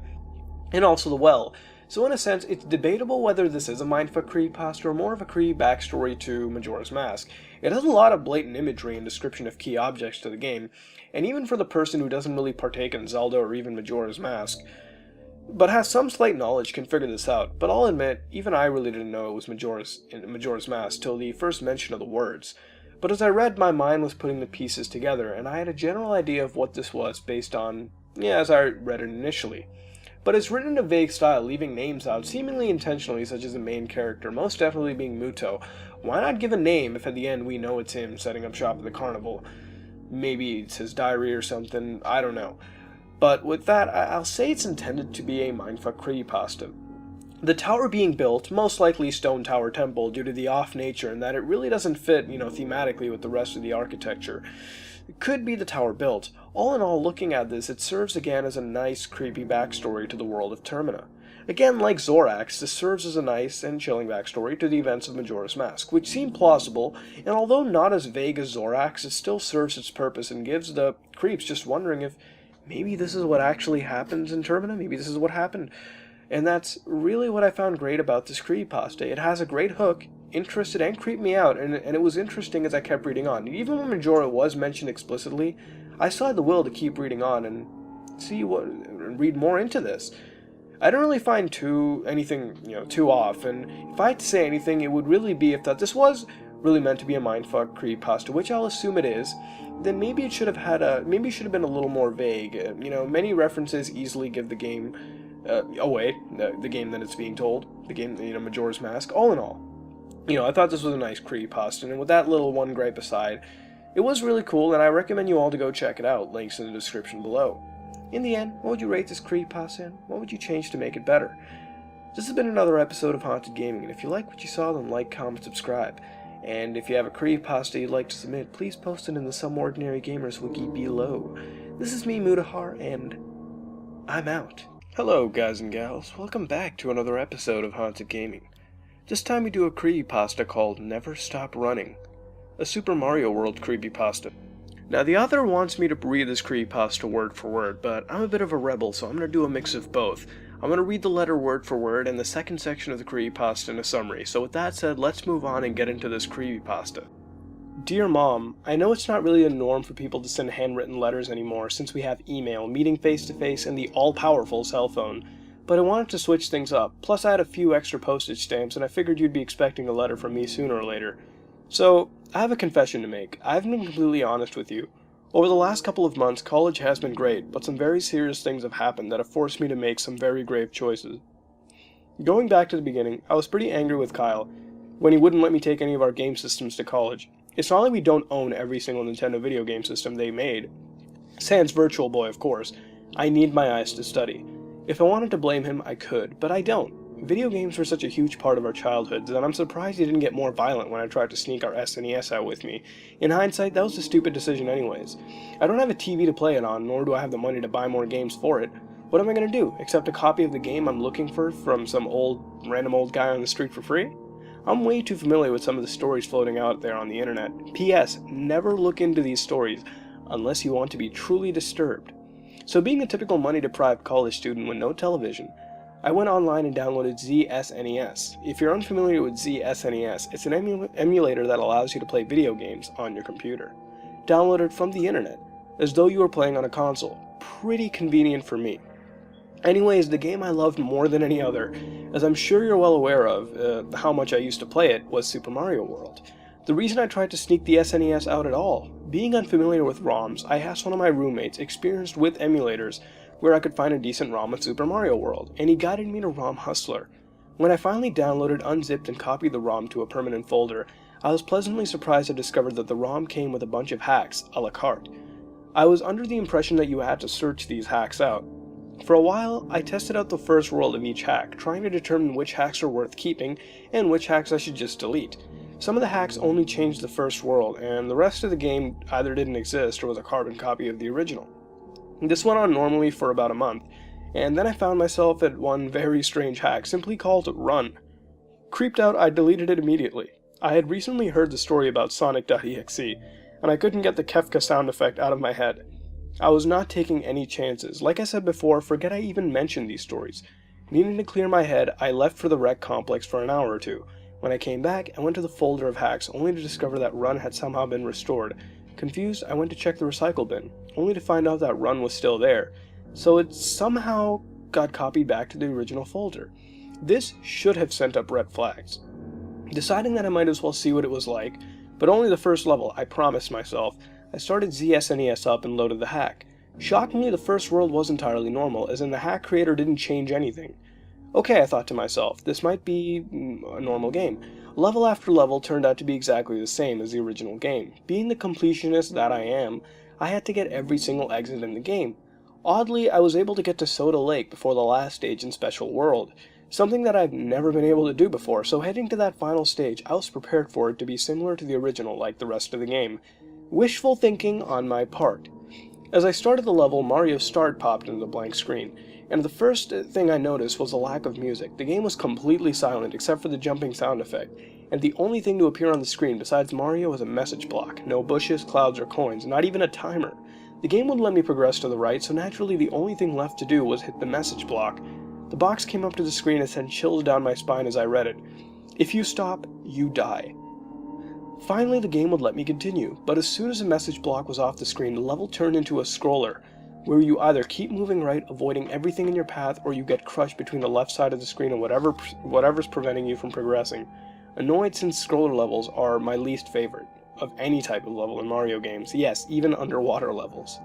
and also the well. So in a sense, it's debatable whether this is a mindfuck creepypasta or more of a creepy backstory to Majora's Mask. It has a lot of blatant imagery and description of key objects to the game, and even for the person who doesn't really partake in Zelda or even Majora's Mask, but has some slight knowledge, can figure this out. But I'll admit, even I really didn't know it was Majora's Mask till the first mention of the words. But as I read, my mind was putting the pieces together, and I had a general idea of what this was based on, as I read it initially. But it's written in a vague style, leaving names out, seemingly intentionally, such as the main character, most definitely being Muto. Why not give a name if at the end we know it's him setting up shop at the carnival? Maybe it's his diary or something, I don't know. But with that, I'll say it's intended to be a mindfuck creepypasta. The tower being built, most likely Stone Tower Temple, due to the off nature and that it really doesn't fit, thematically with the rest of the architecture. It could be the tower built. All in all, looking at this, it serves again as a nice, creepy backstory to the world of Termina. Again, like Zorax, this serves as a nice and chilling backstory to the events of Majora's Mask, which seem plausible, and although not as vague as Zorax, it still serves its purpose and gives the creeps just wondering if maybe this is what actually happens in Termina, maybe this is what happened. And that's really what I found great about this creepypasta. It has a great hook, interested and creeped me out, and it was interesting as I kept reading on. Even when Majora was mentioned explicitly, I still had the will to keep reading on and read more into this. I don't really find anything too off, and if I had to say anything, it would really be if that this was really meant to be a mindfuck creepypasta, which I'll assume it is, then maybe it should have been a little more vague. Many references easily give the game away, the game that it's being told, the game, Majora's Mask. All in all, I thought this was a nice creepypasta, and with that little one gripe aside, it was really cool, and I recommend you all to go check it out. Links in the description below. In the end, what would you rate this creepypasta, and what would you change to make it better? This has been another episode of Haunted Gaming, and if you like what you saw, then like, comment, subscribe. And if you have a creepypasta you'd like to submit, please post it in the SomeOrdinaryGamers wiki below. This is me, Mutahar, and I'm out. Hello guys and gals, welcome back to another episode of Haunted Gaming. This time we do a creepypasta called Never Stop Running, a Super Mario World creepypasta. Now the author wants me to read this creepypasta word for word, but I'm a bit of a rebel, so I'm going to do a mix of both. I'm going to read the letter word for word and the second section of the creepypasta in a summary. So with that said, let's move on and get into this creepypasta. Dear Mom, I know it's not really a norm for people to send handwritten letters anymore since we have email, meeting face-to-face, and the all-powerful cell phone, but I wanted to switch things up. Plus I had a few extra postage stamps and I figured you'd be expecting a letter from me sooner or later. So, I have a confession to make. I've been completely honest with you. Over the last couple of months, college has been great, but some very serious things have happened that have forced me to make some very grave choices. Going back to the beginning, I was pretty angry with Kyle when he wouldn't let me take any of our game systems to college. It's not like we don't own every single Nintendo video game system they made. Sans Virtual Boy, of course. I need my eyes to study. If I wanted to blame him, I could, but I don't. Video games were such a huge part of our childhoods that I'm surprised he didn't get more violent when I tried to sneak our SNES out with me. In hindsight, that was a stupid decision anyways. I don't have a TV to play it on, nor do I have the money to buy more games for it. What am I going to do, accept a copy of the game I'm looking for from some random old guy on the street for free? I'm way too familiar with some of the stories floating out there on the internet. P.S. Never look into these stories unless you want to be truly disturbed. So being a typical money-deprived college student with no television, I went online and downloaded ZSNES. If you're unfamiliar with ZSNES, it's an emulator that allows you to play video games on your computer. Download it from the internet, as though you were playing on a console. Pretty convenient for me. Anyways, the game I loved more than any other, as I'm sure you're well aware of how much I used to play it, was Super Mario World. The reason I tried to sneak the SNES out at all, being unfamiliar with ROMs, I asked one of my roommates, experienced with emulators, where I could find a decent ROM of Super Mario World, and he guided me to ROM Hustler. When I finally downloaded, unzipped, and copied the ROM to a permanent folder, I was pleasantly surprised to discover that the ROM came with a bunch of hacks, a la carte. I was under the impression that you had to search these hacks out. For a while, I tested out the first world of each hack, trying to determine which hacks are worth keeping and which hacks I should just delete. Some of the hacks only changed the first world, and the rest of the game either didn't exist or was a carbon copy of the original. This went on normally for about a month, and then I found myself at one very strange hack, simply called Run. Creeped out, I deleted it immediately. I had recently heard the story about Sonic.exe, and I couldn't get the Kefka sound effect out of my head. I was not taking any chances. Like I said before, forget I even mentioned these stories. Needing to clear my head, I left for the rec complex for an hour or two. When I came back, I went to the folder of hacks, only to discover that Run had somehow been restored. Confused, I went to check the recycle bin, only to find out that Run was still there. So it somehow got copied back to the original folder. This should have sent up red flags. Deciding that I might as well see what it was like, but only the first level, I promised myself, I started ZSNES up and loaded the hack. Shockingly, the first world was entirely normal, as in the hack creator didn't change anything. Okay, I thought to myself, this might be a normal game. Level after level turned out to be exactly the same as the original game. Being the completionist that I am, I had to get every single exit in the game. Oddly, I was able to get to Soda Lake before the last stage in Special World, something that I've never been able to do before, so heading to that final stage, I was prepared for it to be similar to the original like the rest of the game. Wishful thinking on my part. As I started the level, Mario's start popped into the blank screen, and the first thing I noticed was a lack of music. The game was completely silent except for the jumping sound effect, and the only thing to appear on the screen besides Mario was a message block. No bushes, clouds, or coins, not even a timer. The game wouldn't let me progress to the right, so naturally the only thing left to do was hit the message block. The box came up to the screen and sent chills down my spine as I read it. If you stop, you die. Finally, the game would let me continue, but as soon as the message block was off the screen, the level turned into a scroller, where you either keep moving right, avoiding everything in your path, or you get crushed between the left side of the screen and whatever's preventing you from progressing. Annoyed since scroller levels are my least favorite of any type of level in Mario games, yes, even underwater levels.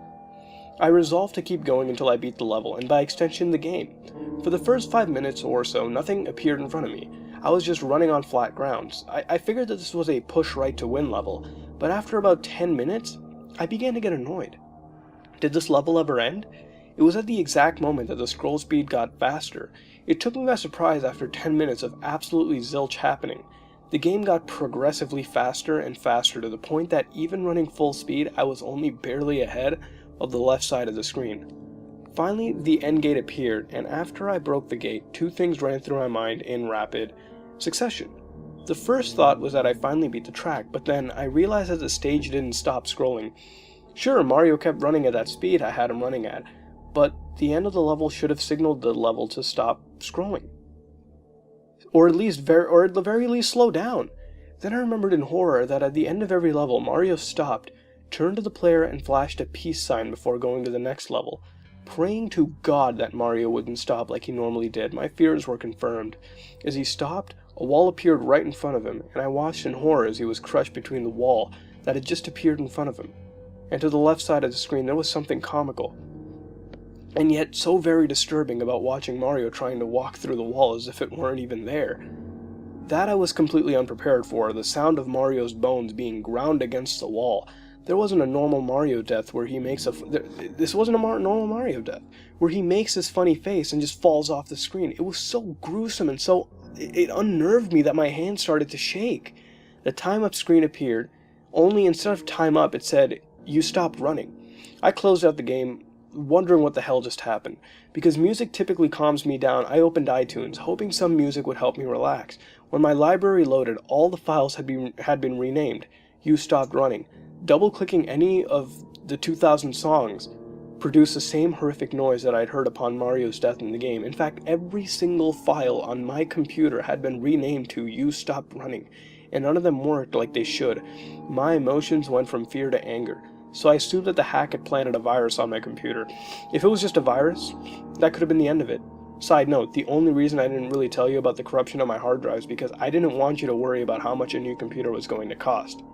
I resolved to keep going until I beat the level, and by extension the game. For the first 5 minutes or so, nothing appeared in front of me. I was just running on flat grounds. I figured that this was a push right to win level, but after about 10 minutes, I began to get annoyed. Did this level ever end? It was at the exact moment that the scroll speed got faster. It took me by surprise after 10 minutes of absolutely zilch happening. The game got progressively faster and faster to the point that even running full speed, I was only barely ahead of the left side of the screen. Finally, the end gate appeared, and after I broke the gate, two things ran through my mind in rapid succession. The first thought was that I finally beat the track, but then I realized that the stage didn't stop scrolling. Sure, Mario kept running at that speed I had him running at, but the end of the level should have signaled the level to stop scrolling. Or at the very least slow down. Then I remembered in horror that at the end of every level, Mario stopped, turned to the player, and flashed a peace sign before going to the next level. Praying to God that Mario wouldn't stop like he normally did, my fears were confirmed. As he stopped, a wall appeared right in front of him, and I watched in horror as he was crushed between the wall that had just appeared in front of him. And to the left side of the screen there was something comical, and yet so very disturbing about watching Mario trying to walk through the wall as if it weren't even there. That I was completely unprepared for, the sound of Mario's bones being ground against the wall. There wasn't a normal Mario death where he makes this wasn't a normal Mario death, where he makes this funny face and just falls off the screen. It was so gruesome and it unnerved me that my hand started to shake. The time up screen appeared, only instead of time up it said, "You stopped running." I closed out the game, wondering what the hell just happened. Because music typically calms me down, I opened iTunes, hoping some music would help me relax. When my library loaded, all the files had been renamed. You stopped running. Double-clicking any of the 2,000 songs produced the same horrific noise that I'd heard upon Mario's death in the game. In fact, every single file on my computer had been renamed to You Stopped Running, and none of them worked like they should. My emotions went from fear to anger, so I assumed that the hack had planted a virus on my computer. If it was just a virus, that could have been the end of it. Side note, the only reason I didn't really tell you about the corruption of my hard drives is because I didn't want you to worry about how much a new computer was going to cost.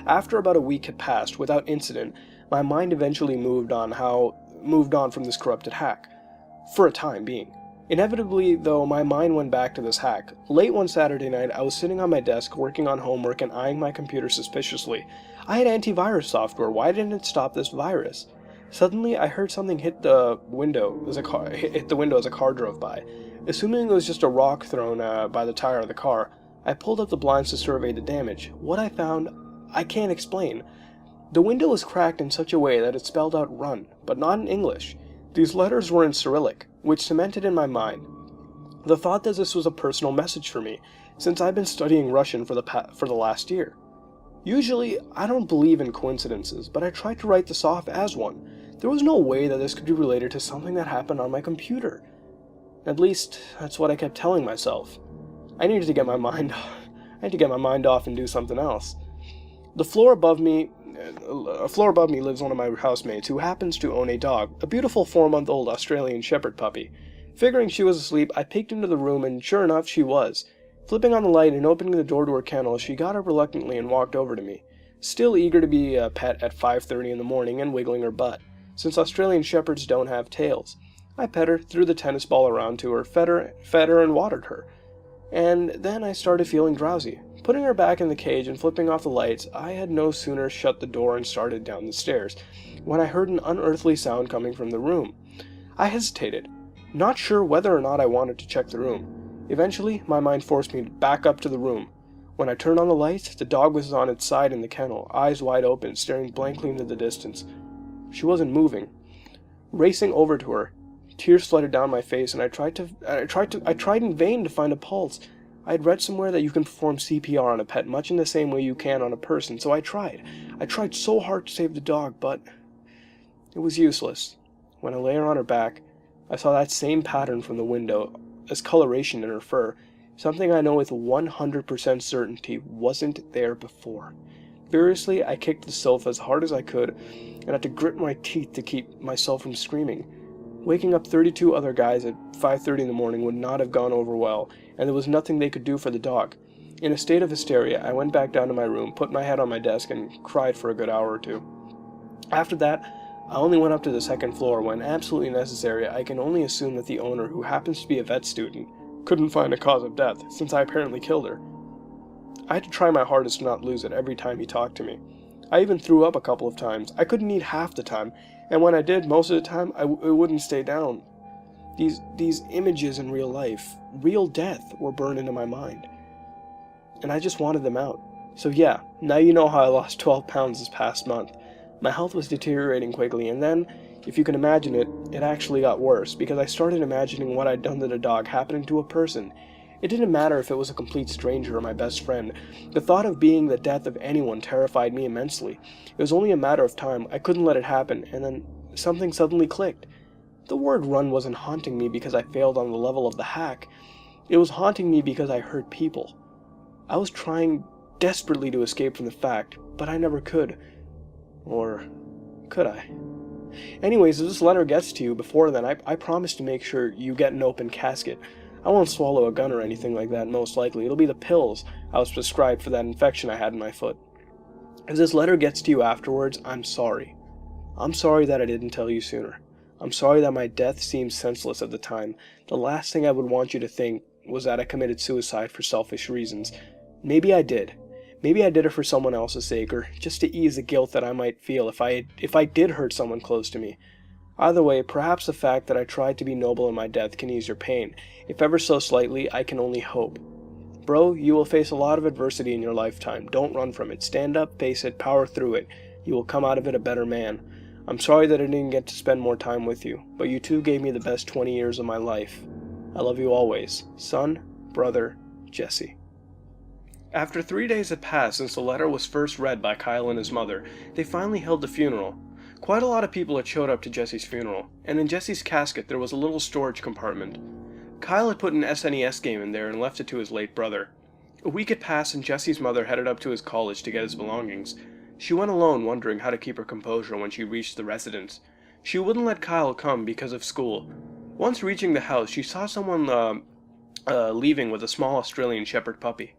After about a week had passed without incident, my mind eventually moved on from this corrupted hack, for a time being. Inevitably, though, my mind went back to this hack. Late one Saturday night, I was sitting on my desk working on homework and eyeing my computer suspiciously. I had antivirus software. Why didn't it stop this virus? Suddenly, I heard something hit the window as a car drove by. Assuming it was just a rock thrown by the tire of the car, I pulled up the blinds to survey the damage. What I found, I can't explain. The window was cracked in such a way that it spelled out "run," but not in English. These letters were in Cyrillic, which cemented in my mind the thought that this was a personal message for me, since I've been studying Russian for the last year. Usually, I don't believe in coincidences, but I tried to write this off as one. There was no way that this could be related to something that happened on my computer. At least, that's what I kept telling myself. I needed to get my mind off and do something else. A floor above me lives one of my housemates who happens to own a dog, a beautiful 4-month-old Australian Shepherd puppy. Figuring she was asleep, I peeked into the room, and sure enough, she was. Flipping on the light and opening the door to her kennel, she got up reluctantly and walked over to me, still eager to be a pet at 5:30 in the morning and wiggling her butt, since Australian Shepherds don't have tails. I pet her, threw the tennis ball around to her, fed her and watered her. And then I started feeling drowsy. Putting her back in the cage and flipping off the lights, I had no sooner shut the door and started down the stairs, when I heard an unearthly sound coming from the room. I hesitated, not sure whether or not I wanted to check the room. Eventually, my mind forced me back up to the room. When I turned on the lights, the dog was on its side in the kennel, eyes wide open, staring blankly into the distance. She wasn't moving. Racing over to her, tears flooded down my face, and I tried in vain to find a pulse. I had read somewhere that you can perform CPR on a pet much in the same way you can on a person, so I tried. I tried so hard to save the dog, but it was useless. When I lay her on her back, I saw that same pattern from the window, as coloration in her fur, something I know with 100% certainty wasn't there before. Furiously, I kicked the sofa as hard as I could, and had to grit my teeth to keep myself from screaming. Waking up 32 other guys at 5:30 in the morning would not have gone over well, and there was nothing they could do for the dog. In a state of hysteria, I went back down to my room, put my head on my desk, and cried for a good hour or two. After that, I only went up to the second floor when absolutely necessary. I can only assume that the owner, who happens to be a vet student, couldn't find a cause of death, since I apparently killed her. I had to try my hardest to not lose it every time he talked to me. I even threw up a couple of times. I couldn't eat half the time, and when I did, most of the time, it wouldn't stay down. These images in real life, real death, were burned into my mind. And I just wanted them out. So yeah, now you know how I lost 12 pounds this past month. My health was deteriorating quickly, and then, If you can imagine it, it actually got worse, because I started imagining what I'd done to the dog happening to a person. It didn't matter if it was a complete stranger or my best friend. The thought of being the death of anyone terrified me immensely. It was only a matter of time. I couldn't let it happen, and then something suddenly clicked. The word run wasn't haunting me because I failed on the level of the hack. It was haunting me because I hurt people. I was trying desperately to escape from the fact, but I never could. Or could I? Anyways, if this letter gets to you before then, I promise to make sure you get an open casket. I won't swallow a gun or anything like that, most likely. It'll be the pills I was prescribed for that infection I had in my foot. If this letter gets to you afterwards, I'm sorry. I'm sorry that I didn't tell you sooner. I'm sorry that my death seemed senseless at the time. The last thing I would want you to think was that I committed suicide for selfish reasons. Maybe I did. Maybe I did it for someone else's sake, or just to ease the guilt that I might feel if I did hurt someone close to me. Either way, perhaps the fact that I tried to be noble in my death can ease your pain. If ever so slightly, I can only hope. Bro, you will face a lot of adversity in your lifetime. Don't run from it. Stand up, face it, power through it. You will come out of it a better man. I'm sorry that I didn't get to spend more time with you, but you two gave me the best 20 years of my life. I love you always. Son, brother, Jesse. After 3 days had passed since the letter was first read by Kyle and his mother, they finally held the funeral. Quite a lot of people had showed up to Jesse's funeral, and in Jesse's casket there was a little storage compartment. Kyle had put an SNES game in there and left it to his late brother. A week had passed and Jesse's mother headed up to his college to get his belongings. She went alone, wondering how to keep her composure when she reached the residence. She wouldn't let Kyle come because of school. Once reaching the house, she saw someone leaving with a small Australian Shepherd puppy.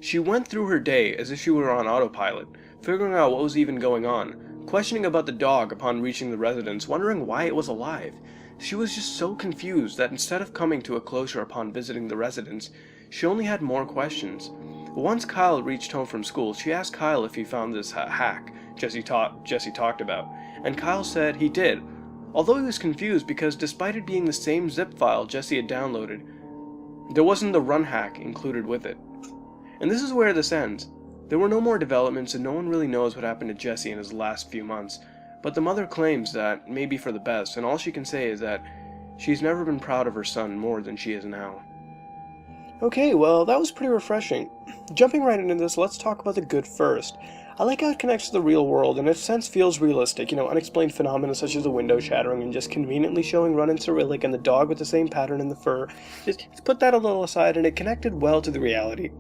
She went through her day as if she were on autopilot, figuring out what was even going on, questioning about the dog upon reaching the residence, wondering why it was alive. She was just so confused that instead of coming to a closure upon visiting the residence, she only had more questions. Once Kyle reached home from school, she asked Kyle if he found this hack Jesse talked about, and Kyle said he did, although he was confused because despite it being the same zip file Jesse had downloaded, there wasn't the run hack included with it. And this is where this ends. There were no more developments and no one really knows what happened to Jesse in his last few months, but the mother claims that may be for the best, and all she can say is that she's never been proud of her son more than she is now. Okay, well, that was pretty refreshing. Jumping right into this, let's talk about the good first. I like how it connects to the real world, and in a sense feels realistic, unexplained phenomena such as the window shattering and just conveniently showing Run and Cyrillic and the dog with the same pattern in the fur. Just put that a little aside, and it connected well to the reality.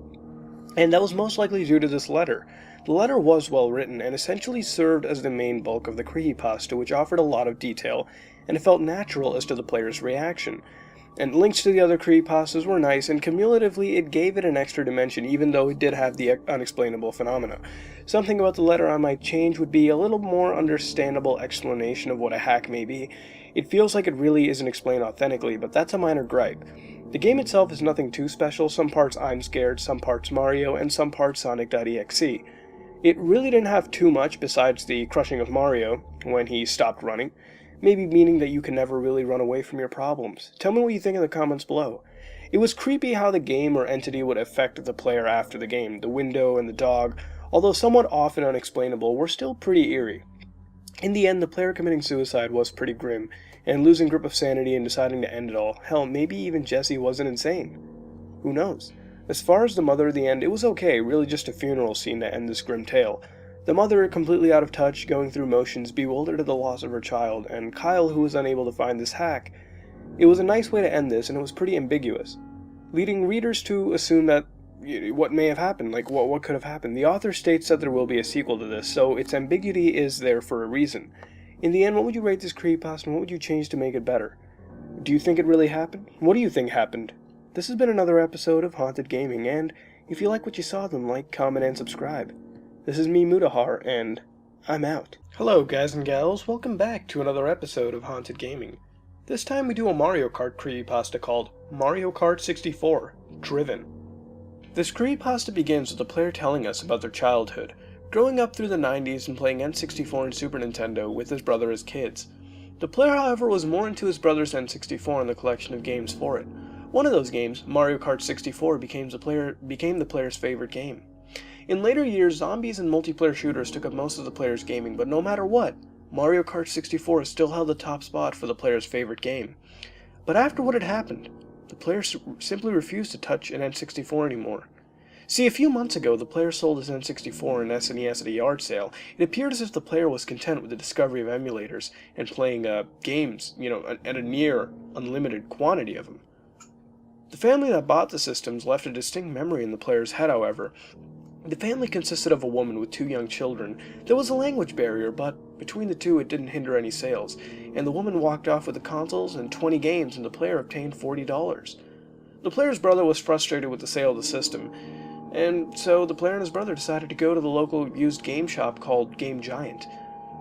And that was most likely due to this letter. The letter was well written, and essentially served as the main bulk of the creepypasta, which offered a lot of detail, and it felt natural as to the player's reaction. And links to the other creepypastas were nice, and cumulatively it gave it an extra dimension, even though it did have the unexplainable phenomena. Something about the letter I might change would be a little more understandable explanation of what a hack may be. It feels like it really isn't explained authentically, but that's a minor gripe. The game itself is nothing too special, some parts I'm Scared, some parts Mario, and some parts Sonic.exe. It really didn't have too much besides the crushing of Mario when he stopped running. Maybe meaning that you can never really run away from your problems. Tell me what you think in the comments below. It was creepy how the game or entity would affect the player after the game. The window and the dog, although somewhat off and unexplainable, were still pretty eerie. In the end, the player committing suicide was pretty grim, and losing grip of sanity and deciding to end it all. Hell, maybe even Jesse wasn't insane. Who knows? As far as the mother at the end, it was okay, really just a funeral scene to end this grim tale. The mother, completely out of touch, going through motions, bewildered at the loss of her child, and Kyle, who was unable to find this hack. It was a nice way to end this, and it was pretty ambiguous, leading readers to assume that what may have happened, like what could have happened. The author states that there will be a sequel to this, so its ambiguity is there for a reason. In the end, what would you rate this creepypasta, and what would you change to make it better? Do you think it really happened? What do you think happened? This has been another episode of Haunted Gaming, and if you like what you saw, then like, comment, and subscribe. This is me, Mutahar, and I'm out. Hello, guys and gals. Welcome back to another episode of Haunted Gaming. This time we do a Mario Kart creepypasta called Mario Kart 64, Driven. This creepypasta begins with the player telling us about their childhood, growing up through the 90s and playing N64 and Super Nintendo with his brother as kids. The player, however, was more into his brother's N64 and the collection of games for it. One of those games, Mario Kart 64, became the player's favorite game. In later years, zombies and multiplayer shooters took up most of the player's gaming, but no matter what, Mario Kart 64 still held the top spot for the player's favorite game. But after what had happened, the player simply refused to touch an N64 anymore. See, a few months ago, the player sold his N64 and SNES at a yard sale. It appeared as if the player was content with the discovery of emulators and playing games, at a near unlimited quantity of them. The family that bought the systems left a distinct memory in the player's head, however. The family consisted of a woman with 2 young children. There was a language barrier, but between the two it didn't hinder any sales, and the woman walked off with the consoles and 20 games, and the player obtained $40. The player's brother was frustrated with the sale of the system, and so the player and his brother decided to go to the local used game shop called Game Giant.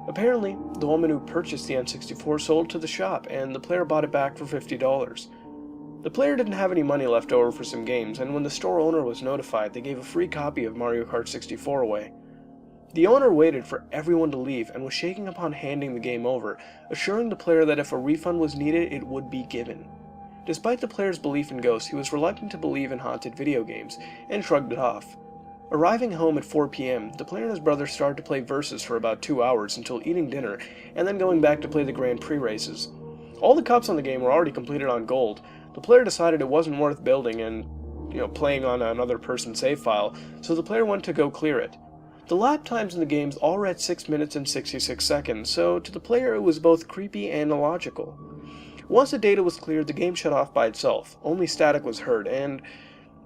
Apparently, the woman who purchased the N64 sold to the shop, and the player bought it back for $50. The player didn't have any money left over for some games, and when the store owner was notified, they gave a free copy of Mario Kart 64 away. The owner waited for everyone to leave and was shaking upon handing the game over, assuring the player that if a refund was needed, it would be given. Despite the player's belief in ghosts, he was reluctant to believe in haunted video games, and shrugged it off. Arriving home at 4 p.m., the player and his brother started to play Versus for about 2 hours until eating dinner, and then going back to play the Grand Prix races. All the cups on the game were already completed on gold. The player decided it wasn't worth building and, playing on another person's save file, so the player went to go clear it. The lap times in the games all read 6 minutes and 66 seconds, so to the player it was both creepy and illogical. Once the data was cleared, the game shut off by itself. Only static was heard and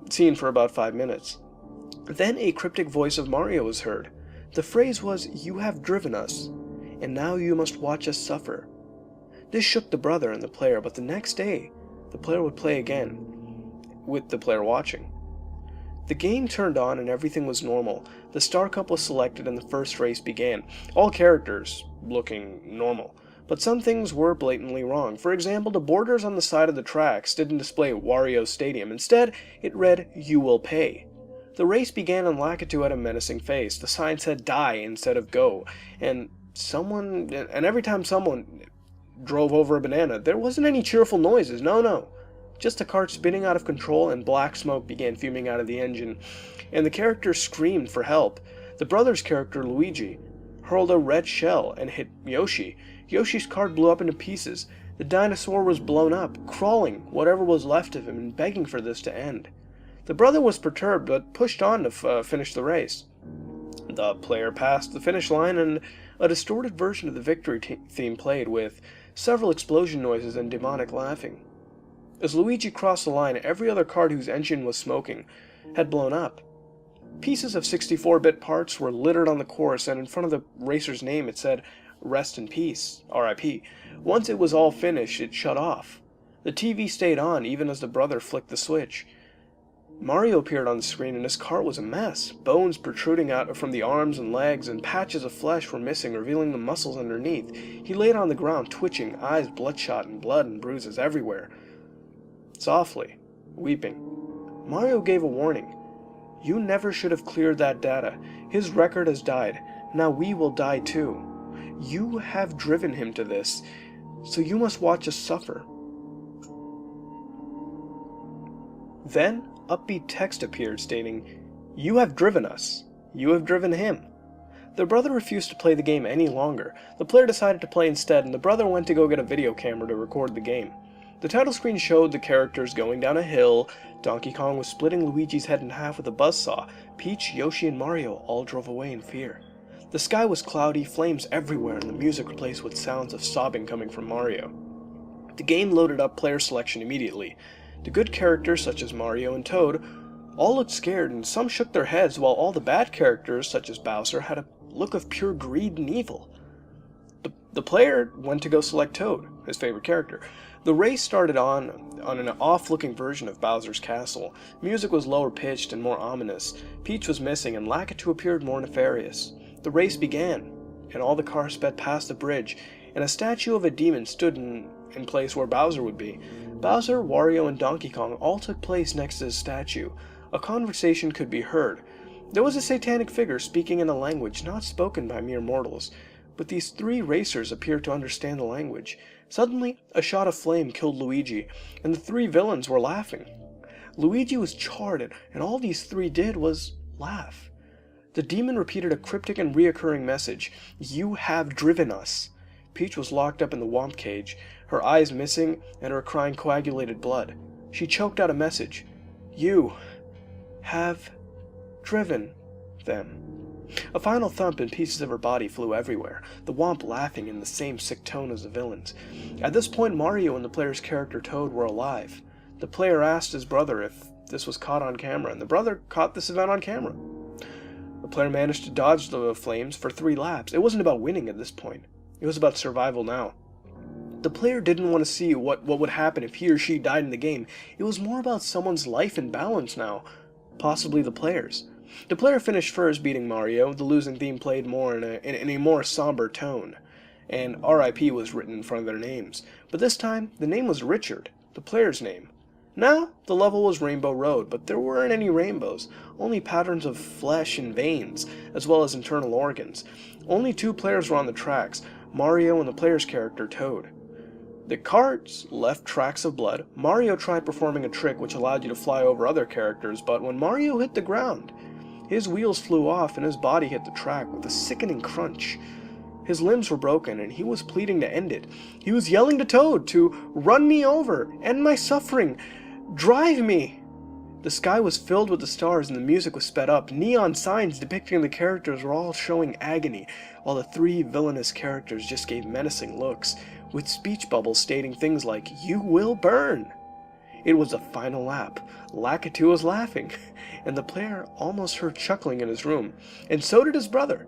seen for about 5 minutes. Then a cryptic voice of Mario was heard. The phrase was, "You have driven us, and now you must watch us suffer." This shook the brother and the player, but the next day, the player would play again, with the player watching. The game turned on and everything was normal. The Star Cup was selected and the first race began, all characters looking normal. But some things were blatantly wrong. For example, the borders on the side of the tracks didn't display Wario Stadium. Instead, it read, "You will pay." The race began and Lakitu had a menacing face. The sign said "die" instead of "go." And every time someone drove over a banana, there wasn't any cheerful noises, no. Just a cart spinning out of control and black smoke began fuming out of the engine, and the characters screamed for help. The brother's character, Luigi, hurled a red shell and hit Yoshi. Yoshi's cart blew up into pieces. The dinosaur was blown up, crawling whatever was left of him and begging for this to end. The brother was perturbed but pushed on to finish the race. The player passed the finish line and a distorted version of the victory theme played with several explosion noises and demonic laughing. As Luigi crossed the line, every other cart whose engine was smoking had blown up. Pieces of 64-bit parts were littered on the course, and in front of the racer's name it said, "Rest in peace, R.I.P." Once it was all finished, it shut off. The TV stayed on even as the brother flicked the switch. Mario appeared on the screen and his cart was a mess. Bones protruding out from the arms and legs, and patches of flesh were missing, revealing the muscles underneath. He laid on the ground, twitching, eyes bloodshot and blood and bruises everywhere. Softly, weeping, Mario gave a warning. "You never should have cleared that data. His record has died. Now we will die too. You have driven him to this, so you must watch us suffer." Then, upbeat text appeared stating, "You have driven us. You have driven him." The brother refused to play the game any longer. The player decided to play instead, and the brother went to go get a video camera to record the game. The title screen showed the characters going down a hill. Donkey Kong was splitting Luigi's head in half with a buzzsaw. Peach, Yoshi, and Mario all drove away in fear. The sky was cloudy, flames everywhere, and the music replaced with sounds of sobbing coming from Mario. The game loaded up player selection immediately. The good characters, such as Mario and Toad, all looked scared, and some shook their heads, while all the bad characters, such as Bowser, had a look of pure greed and evil. The player went to go select Toad, his favorite character. The race started on an off-looking version of Bowser's castle. Music was lower-pitched and more ominous. Peach was missing, and Lakitu appeared more nefarious. The race began, and all the cars sped past the bridge, and a statue of a demon stood in place where Bowser would be. Bowser, Wario, and Donkey Kong all took place next to the statue. A conversation could be heard. There was a satanic figure speaking in a language not spoken by mere mortals, but these 3 racers appeared to understand the language. Suddenly, a shot of flame killed Luigi, and the 3 villains were laughing. Luigi was charred, and all these 3 did was laugh. The demon repeated a cryptic and reoccurring message, "You have driven us." Peach was locked up in the womp cage, her eyes missing and her crying coagulated blood. She choked out a message. You have driven them. A final thump and pieces of her body flew everywhere, the womp laughing in the same sick tone as the villains. At this point, Mario and the player's character Toad were alive. The player asked his brother if this was caught on camera, and the brother caught this event on camera. The player managed to dodge the flames for 3 laps. It wasn't about winning at this point. It was about survival now. The player didn't want to see what would happen if he or she died in the game. It was more about someone's life and balance now, possibly the player's. The player finished first, beating Mario. The losing theme played more in a more somber tone, and RIP was written in front of their names. But this time, the name was Richard, the player's name. Now, the level was Rainbow Road, but there weren't any rainbows, only patterns of flesh and veins, as well as internal organs. Only 2 players were on the tracks, Mario and the player's character, Toad. The carts left tracks of blood. Mario tried performing a trick which allowed you to fly over other characters, but when Mario hit the ground, his wheels flew off and his body hit the track with a sickening crunch. His limbs were broken and he was pleading to end it. He was yelling to Toad to run me over, end my suffering, drive me. The sky was filled with the stars and the music was sped up. Neon signs depicting the characters were all showing agony, while the 3 villainous characters just gave menacing looks, with speech bubbles stating things like, "You will burn." It was the final lap. Lakitu was laughing, and the player almost heard chuckling in his room, and so did his brother.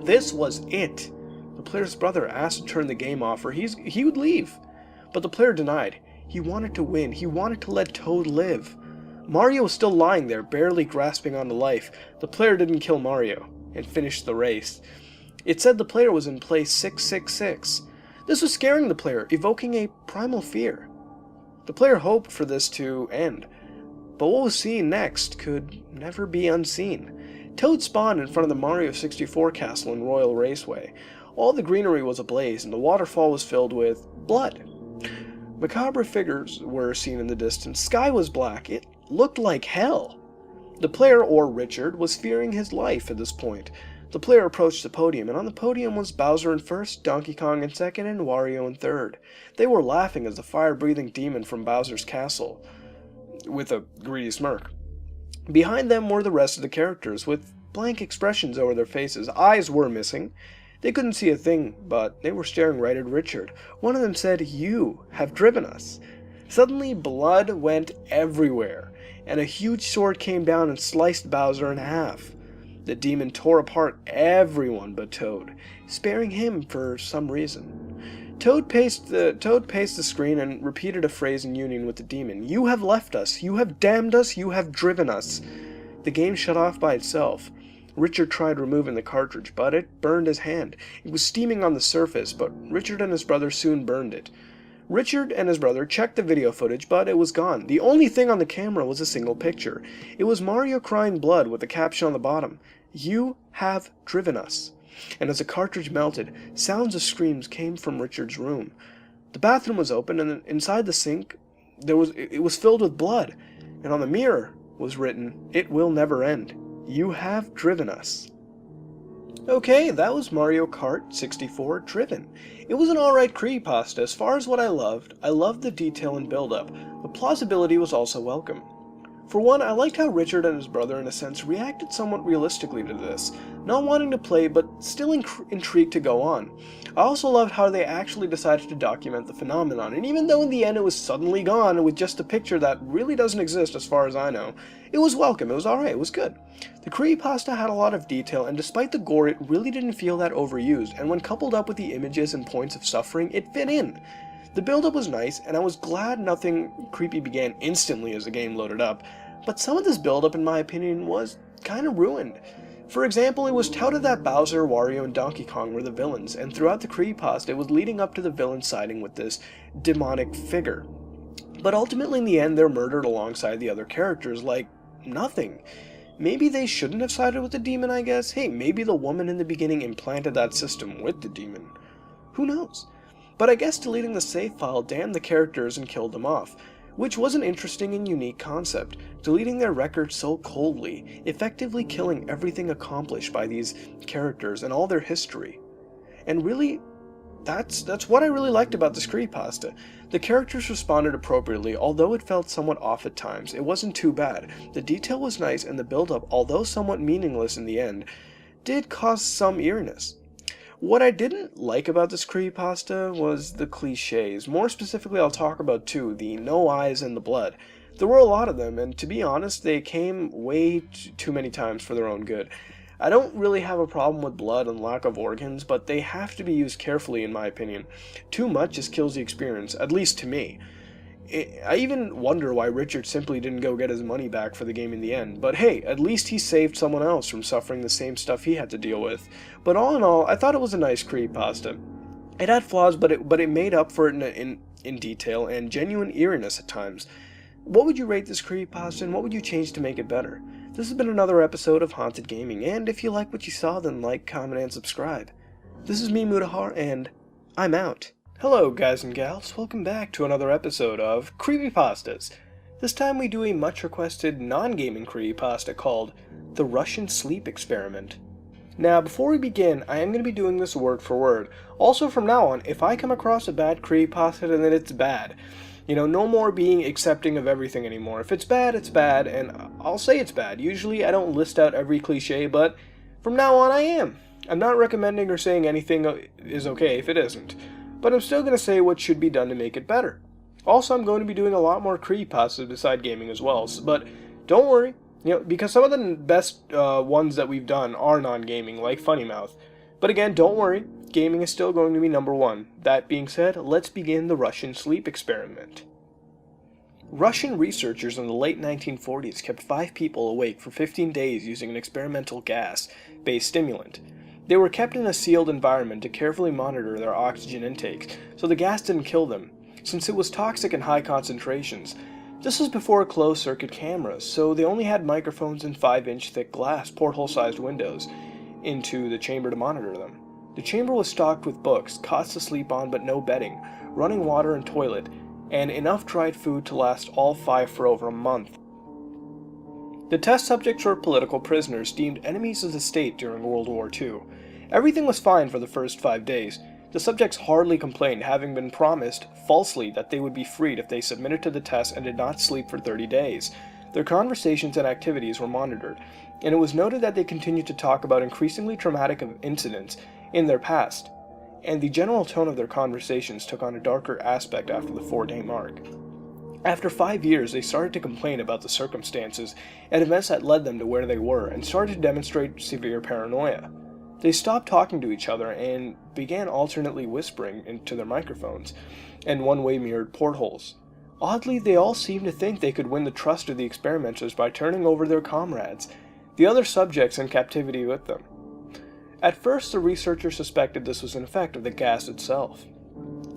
This was it. The player's brother asked to turn the game off or he would leave, but the player denied. He wanted to win. He wanted to let Toad live. Mario was still lying there, barely grasping onto life. The player didn't kill Mario and finished the race. It said the player was in place 666. This was scaring the player, evoking a primal fear. The player hoped for this to end, but what was seen next could never be unseen. Toad spawned in front of the Mario 64 castle in Royal Raceway. All the greenery was ablaze, and the waterfall was filled with blood. Macabre figures were seen in the distance. Sky was black. It looked like hell. The player, or Richard, was fearing his life at this point. The player approached the podium, and on the podium was Bowser in first, Donkey Kong in second, and Wario in third. They were laughing as the fire-breathing demon from Bowser's castle, with a greedy smirk. Behind them were the rest of the characters, with blank expressions over their faces. Eyes were missing. They couldn't see a thing, but they were staring right at Richard. One of them said, "You have driven us." Suddenly, blood went everywhere, and a huge sword came down and sliced Bowser in half. The demon tore apart everyone but Toad, sparing him for some reason. Toad paced the screen and repeated a phrase in union with the demon. "You have left us. You have damned us. You have driven us." The game shut off by itself. Richard tried removing the cartridge, but it burned his hand. It was steaming on the surface, but Richard and his brother soon burned it. Richard and his brother checked the video footage, but it was gone. The only thing on the camera was a single picture. It was Mario crying blood with a caption on the bottom, "You have driven us." And as the cartridge melted, sounds of screams came from Richard's room. The bathroom was open, and inside the sink, it was filled with blood, and on the mirror was written, "It will never end. You have driven us." Okay, that was Mario Kart 64 Driven. It was an alright creepypasta. As far as what I loved the detail and build-up, but plausibility was also welcome. For one, I liked how Richard and his brother, in a sense, reacted somewhat realistically to this, not wanting to play but still intrigued to go on. I also loved how they actually decided to document the phenomenon, and even though in the end it was suddenly gone with just a picture that really doesn't exist as far as I know, it was welcome, it was alright, it was good. The creepypasta had a lot of detail, and despite the gore, it really didn't feel that overused, and when coupled up with the images and points of suffering, it fit in. The build-up was nice, and I was glad nothing creepy began instantly as the game loaded up, but some of this build-up, in my opinion, was kinda ruined. For example, it was touted that Bowser, Wario, and Donkey Kong were the villains, and throughout the creepypasta, it was leading up to the villain siding with this demonic figure. But ultimately, in the end, they're murdered alongside the other characters like nothing. Maybe they shouldn't have sided with the demon, I guess? Hey, maybe the woman in the beginning implanted that system with the demon. Who knows? But I guess deleting the save file damned the characters and killed them off, which was an interesting and unique concept, deleting their record so coldly, effectively killing everything accomplished by these characters and all their history. And really, That's what I really liked about this creepypasta. The characters responded appropriately, although it felt somewhat off at times. It wasn't too bad. The detail was nice, and the build-up, although somewhat meaningless in the end, did cause some eeriness. What I didn't like about this creepypasta was the cliches. More specifically, I'll talk about two, the no eyes and the blood. There were a lot of them, and to be honest, they came way too many times for their own good. I don't really have a problem with blood and lack of organs, but they have to be used carefully in my opinion. Too much just kills the experience, at least to me. I even wonder why Richard simply didn't go get his money back for the game in the end, but hey, at least he saved someone else from suffering the same stuff he had to deal with. But all in all, I thought it was a nice creepypasta. It had flaws, but it made up for it in detail and genuine eeriness at times. What would you rate this creepypasta, and what would you change to make it better? This has been another episode of Haunted Gaming, and if you like what you saw, then like, comment, and subscribe. This is me, Mutahar, and I'm out. Hello, guys and gals. Welcome back to another episode of Creepypastas. This time we do a much-requested non-gaming creepypasta called The Russian Sleep Experiment. Now, before we begin, I am going to be doing this word for word. Also, from now on, if I come across a bad creepypasta, then it's bad. You know, no more being accepting of everything anymore. If it's bad, and I'll say it's bad. Usually I don't list out every cliche, but from now on I am. I'm not recommending or saying anything is okay if it isn't, but I'm still going to say what should be done to make it better. Also, I'm going to be doing a lot more creepypastas beside gaming as well, but don't worry, you know, because some of the best ones that we've done are non-gaming, like Funny Mouth. But again, don't worry, gaming is still going to be number one. That being said, let's begin the Russian sleep experiment. Russian researchers in the late 1940s kept 5 people awake for 15 days using an experimental gas-based stimulant. They were kept in a sealed environment to carefully monitor their oxygen intakes, so the gas didn't kill them, since it was toxic in high concentrations. This was before closed-circuit cameras, so they only had microphones and 5-inch thick glass, porthole-sized windows into the chamber to monitor them. The chamber was stocked with books, cots to sleep on but no bedding, running water and toilet, and enough dried food to last all 5 for over a month. The test subjects were political prisoners deemed enemies of the state during World War II. Everything was fine for the first 5 days. The subjects hardly complained, having been promised, falsely, that they would be freed if they submitted to the test and did not sleep for 30 days. Their conversations and activities were monitored, and it was noted that they continued to talk about increasingly traumatic incidents in their past, and the general tone of their conversations took on a darker aspect after the 4-day mark. After 5 years, they started to complain about the circumstances and events that led them to where they were, and started to demonstrate severe paranoia. They stopped talking to each other and began alternately whispering into their microphones and one-way mirrored portholes. Oddly, they all seemed to think they could win the trust of the experimenters by turning over their comrades, the other subjects in captivity with them. At first, the researchers suspected this was an effect of the gas itself.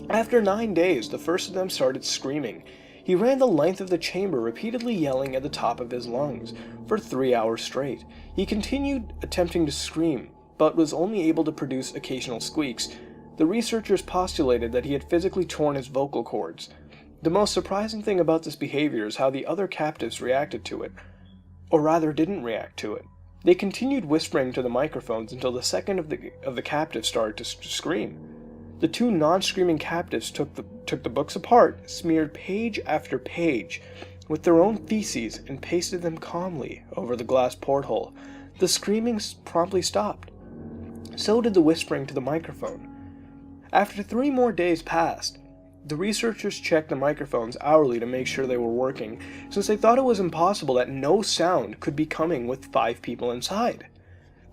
After 9 days, the first of them started screaming. He ran the length of the chamber, repeatedly yelling at the top of his lungs for 3 hours straight. He continued attempting to scream, but was only able to produce occasional squeaks. The researchers postulated that he had physically torn his vocal cords. The most surprising thing about this behavior is how the other captives reacted to it, or rather didn't react to it. They continued whispering to the microphones until the second of the captives started to scream. The 2 non-screaming captives took the books apart, smeared page after page with their own feces, and pasted them calmly over the glass porthole. The screaming promptly stopped. So did the whispering to the microphone. After 3 more days passed, the researchers checked the microphones hourly to make sure they were working, since they thought it was impossible that no sound could be coming with 5 people inside.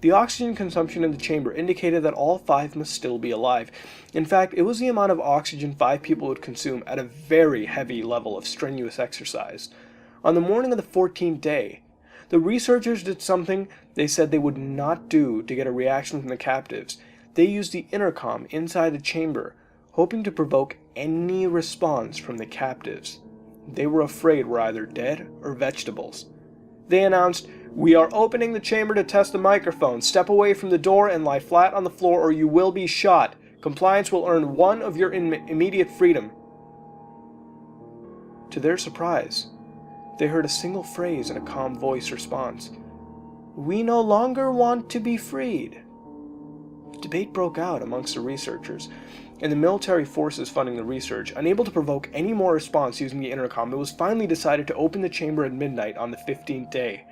The oxygen consumption in the chamber indicated that all 5 must still be alive. In fact, it was the amount of oxygen 5 people would consume at a very heavy level of strenuous exercise. On the morning of the 14th day, the researchers did something they said they would not do to get a reaction from the captives. They used the intercom inside the chamber, hoping to provoke any response from the captives. They were afraid we're either dead or vegetables. They announced, "We are opening the chamber to test the microphone. Step away from the door and lie flat on the floor or you will be shot. Compliance will earn 1 of your immediate freedom." To their surprise, they heard a single phrase in a calm voice response. "We no longer want to be freed." Debate broke out amongst the researchers. and the military forces funding the research, unable to provoke any more response using the intercom, it was finally decided to open the chamber at midnight on the 15th day.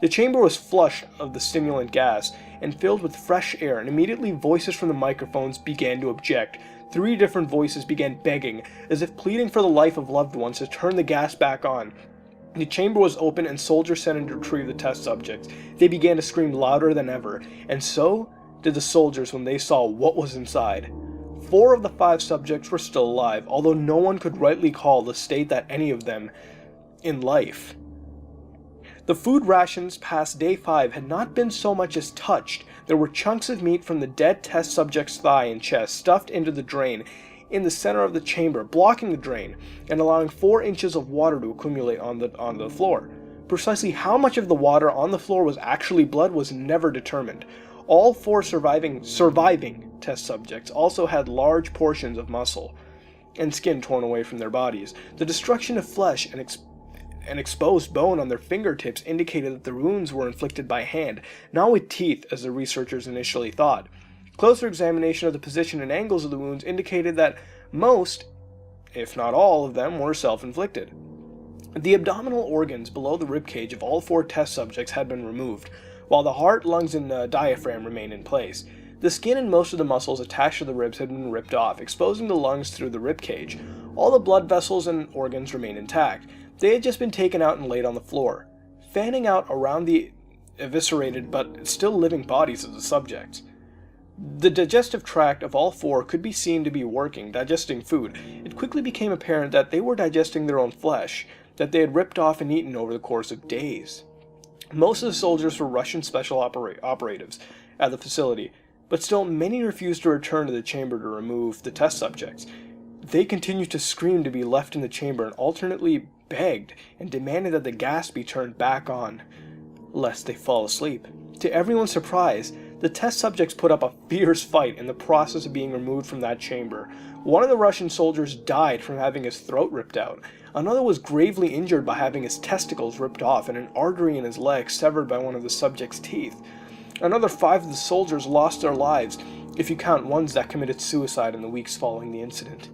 The chamber was flush of the stimulant gas and filled with fresh air, and immediately voices from the microphones began to object. 3 different voices began begging, as if pleading for the life of loved ones, to turn the gas back on. The chamber was open and soldiers sent in to retrieve the test subjects. They began to scream louder than ever, and so did the soldiers when they saw what was inside. 4 of the 5 subjects were still alive, although no one could rightly call the state that any of them in life. The food rations past day 5 had not been so much as touched. There were chunks of meat from the dead test subject's thigh and chest stuffed into the drain in the center of the chamber, blocking the drain and allowing 4 inches of water to accumulate on the floor. Precisely how much of the water on the floor was actually blood was never determined. All 4 surviving test subjects also had large portions of muscle and skin torn away from their bodies. The destruction of flesh and exposed bone on their fingertips indicated that the wounds were inflicted by hand, not with teeth as the researchers initially thought. Closer examination of the position and angles of the wounds indicated that most, if not all, of them were self-inflicted. The abdominal organs below the ribcage of all 4 test subjects had been removed, while the heart, lungs, and diaphragm remained in place. The skin and most of the muscles attached to the ribs had been ripped off, exposing the lungs through the ribcage. All the blood vessels and organs remained intact. They had just been taken out and laid on the floor, fanning out around the eviscerated but still living bodies of the subjects. The digestive tract of all 4 could be seen to be working, digesting food. It quickly became apparent that they were digesting their own flesh, that they had ripped off and eaten over the course of days. Most of the soldiers were Russian special operatives at the facility, but still many refused to return to the chamber to remove the test subjects. They continued to scream to be left in the chamber and alternately begged and demanded that the gas be turned back on, lest they fall asleep. To everyone's surprise, the test subjects put up a fierce fight in the process of being removed from that chamber. One of the Russian soldiers died from having his throat ripped out. Another was gravely injured by having his testicles ripped off and an artery in his leg severed by one of the subject's teeth. Another 5 of the soldiers lost their lives, if you count ones that committed suicide in the weeks following the incident.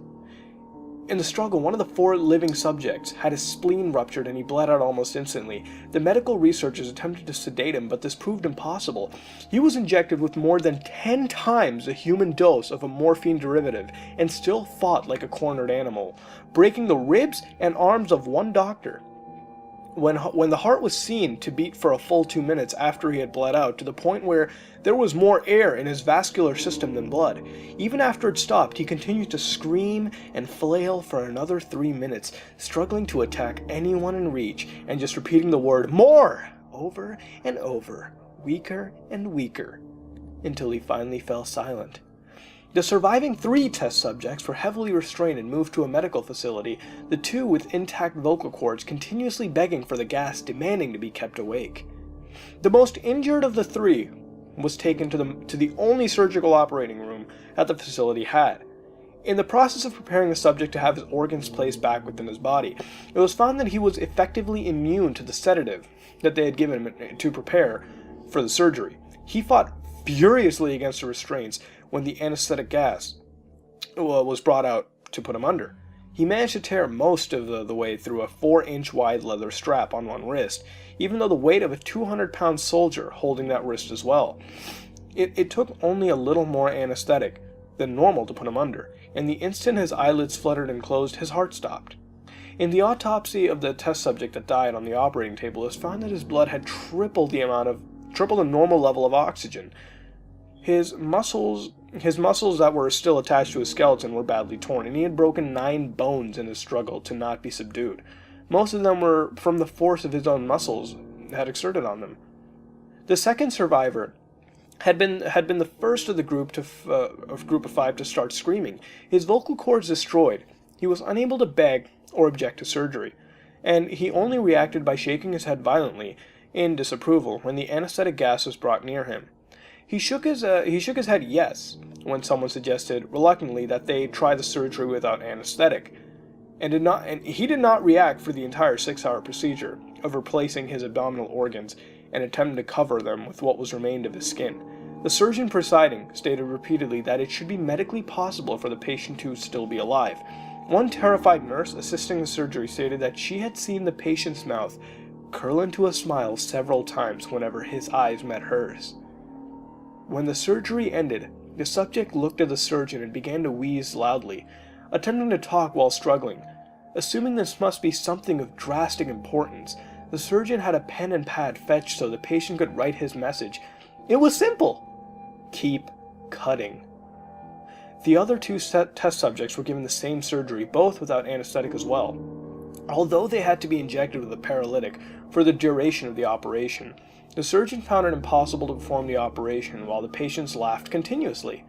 In the struggle, one of the 4 living subjects had his spleen ruptured and he bled out almost instantly. The medical researchers attempted to sedate him, but this proved impossible. He was injected with more than 10 times the human dose of a morphine derivative and still fought like a cornered animal, breaking the ribs and arms of one doctor. When the heart was seen to beat for a full 2 minutes after he had bled out, to the point where there was more air in his vascular system than blood. Even after it stopped, he continued to scream and flail for another 3 minutes, struggling to attack anyone in reach, and just repeating the word "more" over and over, weaker and weaker, until he finally fell silent. The surviving 3 test subjects were heavily restrained and moved to a medical facility, the 2 with intact vocal cords continuously begging for the gas, demanding to be kept awake. The most injured of the 3 was taken to the only surgical operating room that the facility had. In the process of preparing the subject to have his organs placed back within his body, it was found that he was effectively immune to the sedative that they had given him to prepare for the surgery. He fought furiously against the restraints when the anesthetic gas was brought out to put him under. He managed to tear most of the way through a 4-inch wide leather strap on one wrist, even though the weight of a 200-pound soldier holding that wrist as well. It took only a little more anesthetic than normal to put him under, and the instant his eyelids fluttered and closed, his heart stopped. In the autopsy of the test subject that died on the operating table, it was found that his blood had tripled the normal level of oxygen. His muscles that were still attached to his skeleton were badly torn, and he had broken 9 bones in his struggle to not be subdued. Most of them were from the force of his own muscles had exerted on them. The second survivor had been the first of the group of 5 to start screaming. His vocal cords destroyed. He was unable to beg or object to surgery, and he only reacted by shaking his head violently in disapproval when the anesthetic gas was brought near him. He shook his head yes when someone suggested reluctantly that they try the surgery without anesthetic, and he did not react for the entire 6-hour procedure of replacing his abdominal organs and attempting to cover them with what was remained of his skin. The surgeon presiding stated repeatedly that it should be medically possible for the patient to still be alive. One terrified nurse assisting the surgery stated that she had seen the patient's mouth curl into a smile several times whenever his eyes met hers. When the surgery ended, the subject looked at the surgeon and began to wheeze loudly, attempting to talk while struggling. Assuming this must be something of drastic importance, the surgeon had a pen and pad fetched so the patient could write his message. It was simple. Keep cutting. The other two test subjects were given the same surgery, both without anesthetic as well. Although they had to be injected with a paralytic for the duration of the operation, the surgeon found it impossible to perform the operation while the patients laughed continuously.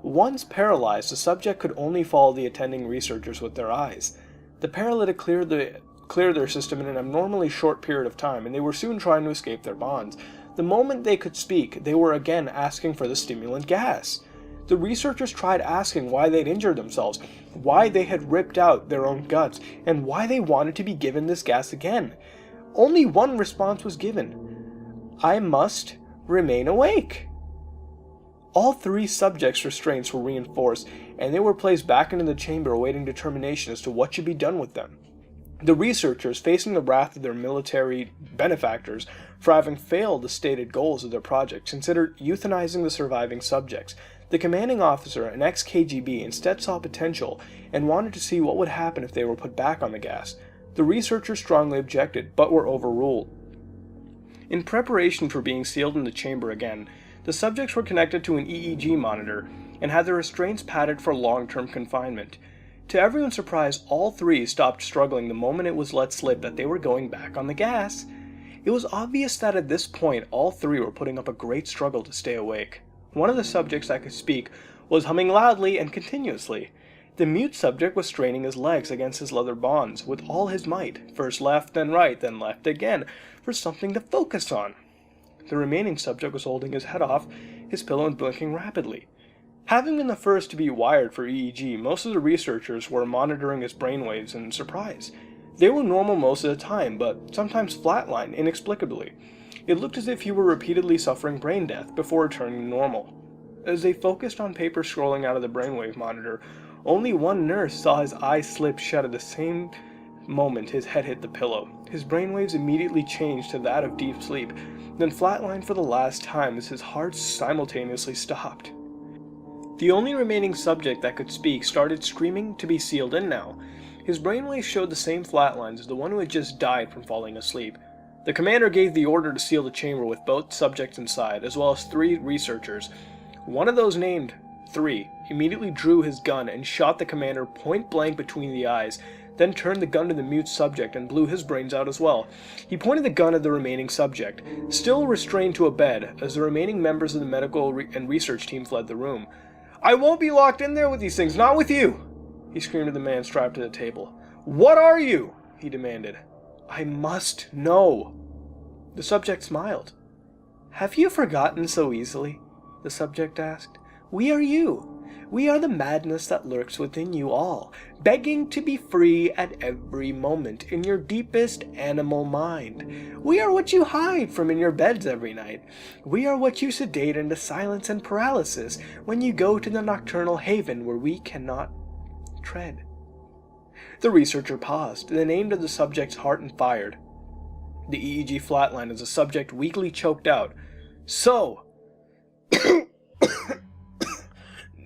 Once paralyzed, the subject could only follow the attending researchers with their eyes. The paralytic cleared their system in an abnormally short period of time, and they were soon trying to escape their bonds. The moment they could speak, they were again asking for the stimulant gas. The researchers tried asking why they'd injured themselves, why they had ripped out their own guts, and why they wanted to be given this gas again. Only one response was given: I must remain awake. All three subjects' restraints were reinforced, and they were placed back into the chamber awaiting determination as to what should be done with them. The researchers, facing the wrath of their military benefactors for having failed the stated goals of their project, considered euthanizing the surviving subjects. The commanding officer, an ex-KGB, instead saw potential and wanted to see what would happen if they were put back on the gas. The researchers strongly objected, but were overruled. In preparation for being sealed in the chamber again, the subjects were connected to an EEG monitor and had their restraints padded for long-term confinement. To everyone's surprise, all three stopped struggling the moment it was let slip that they were going back on the gas. It was obvious that at this point all three were putting up a great struggle to stay awake. One of the subjects that could speak was humming loudly and continuously. The mute subject was straining his legs against his leather bonds with all his might, first left, then right, then left again, for something to focus on. The remaining subject was holding his head off his pillow and blinking rapidly. Having been the first to be wired for EEG, most of the researchers were monitoring his brainwaves in surprise. They were normal most of the time, but sometimes flatlined inexplicably. It looked as if he were repeatedly suffering brain death before returning to normal. As they focused on paper scrolling out of the brainwave monitor, only one nurse saw his eyes slip shut at the same moment his head hit the pillow. His brainwaves immediately changed to that of deep sleep, then flatlined for the last time as his heart simultaneously stopped. The only remaining subject that could speak started screaming to be sealed in now. His brainwaves showed the same flatlines as the one who had just died from falling asleep. The commander gave the order to seal the chamber with both subjects inside, as well as 3 researchers. One of those named 3 immediately drew his gun and shot the commander point blank between the eyes, then turned the gun to the mute subject and blew his brains out as well. He pointed the gun at the remaining subject, still restrained to a bed, as the remaining members of the medical and research team fled the room. "I won't be locked in there with these things, not with you!" he screamed at the man strapped to the table. "What are you?" he demanded. "I must know." The subject smiled. "Have you forgotten so easily?" the subject asked. "We are you. We are the madness that lurks within you all, begging to be free at every moment in your deepest animal mind. We are what you hide from in your beds every night. We are what you sedate into silence and paralysis when you go to the nocturnal haven where we cannot tread." The researcher paused, then aimed at the subject's heart and fired. The EEG flatlined as the subject weakly choked out, "So,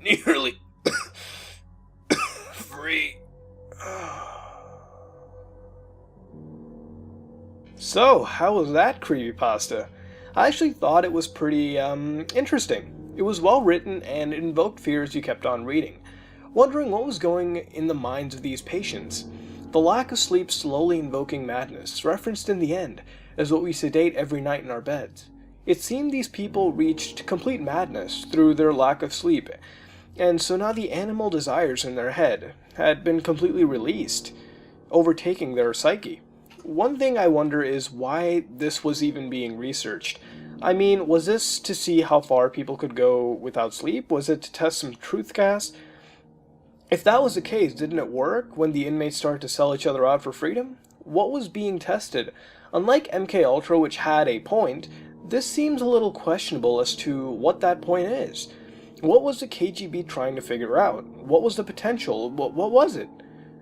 nearly free." So, how was that creepypasta? I actually thought it was pretty, interesting. It was well written and it invoked fears you kept on reading, wondering what was going in the minds of these patients. The lack of sleep slowly invoking madness, referenced in the end, as what we sedate every night in our beds. It seemed these people reached complete madness through their lack of sleep, and so now the animal desires in their head had been completely released, overtaking their psyche. One thing I wonder is why this was even being researched. I mean, was this to see how far people could go without sleep? Was it to test some truth gas? If that was the case, didn't it work when the inmates started to sell each other out for freedom? What was being tested? Unlike MKUltra, which had a point, this seems a little questionable as to what that point is. What was the KGB trying to figure out? What was the potential? What was it?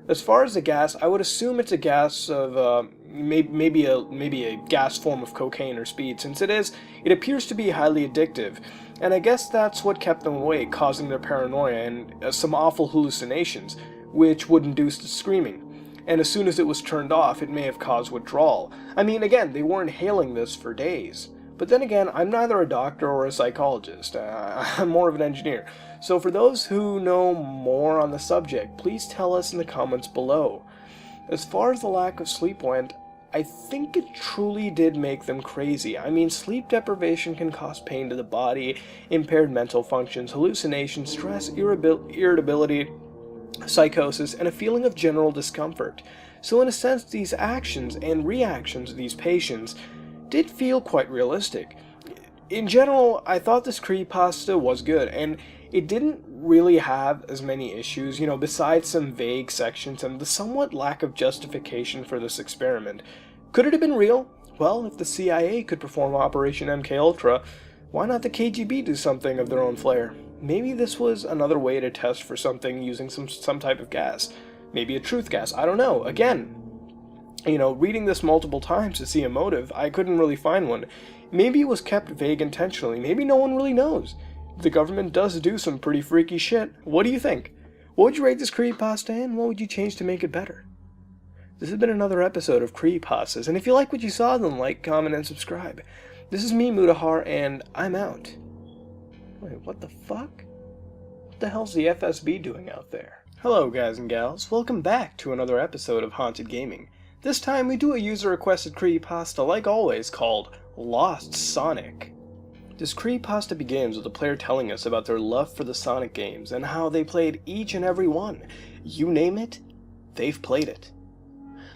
As far as the gas, I would assume it's a gas of maybe a gas form of cocaine or speed. Since it appears to be highly addictive, and I guess that's what kept them awake, causing their paranoia and some awful hallucinations, which would induce the screaming. And as soon as it was turned off, it may have caused withdrawal. I mean, again, they were inhaling this for days. But then again, I'm neither a doctor or a psychologist. I'm more of an engineer. So for those who know more on the subject, please tell us in the comments below. As far as the lack of sleep went, I think it truly did make them crazy. I mean, sleep deprivation can cause pain to the body, impaired mental functions, hallucinations, stress, irritability, psychosis, and a feeling of general discomfort. So in a sense, these actions and reactions of these patients did feel quite realistic. In general, I thought this creepypasta was good, and it didn't really have as many issues, besides some vague sections and the somewhat lack of justification for this experiment. Could it have been real? Well, if the CIA could perform Operation MKUltra, why not the KGB do something of their own flair? Maybe this was another way to test for something using some type of gas. Maybe a truth gas, I don't know. Again, reading this multiple times to see a motive, I couldn't really find one. Maybe it was kept vague intentionally. Maybe no one really knows. The government does do some pretty freaky shit. What do you think? What would you rate this creepypasta and what would you change to make it better? This has been another episode of Creepypastas, and if you like what you saw, then like, comment, and subscribe. This is me, Mutahar, and I'm out. Wait, what the fuck? What the hell's the FSB doing out there? Hello, guys and gals. Welcome back to another episode of Haunted Gaming. This time we do a user-requested creepypasta, like always, called Lost Sonic. This creepypasta begins with the player telling us about their love for the Sonic games and how they played each and every one. You name it, they've played it.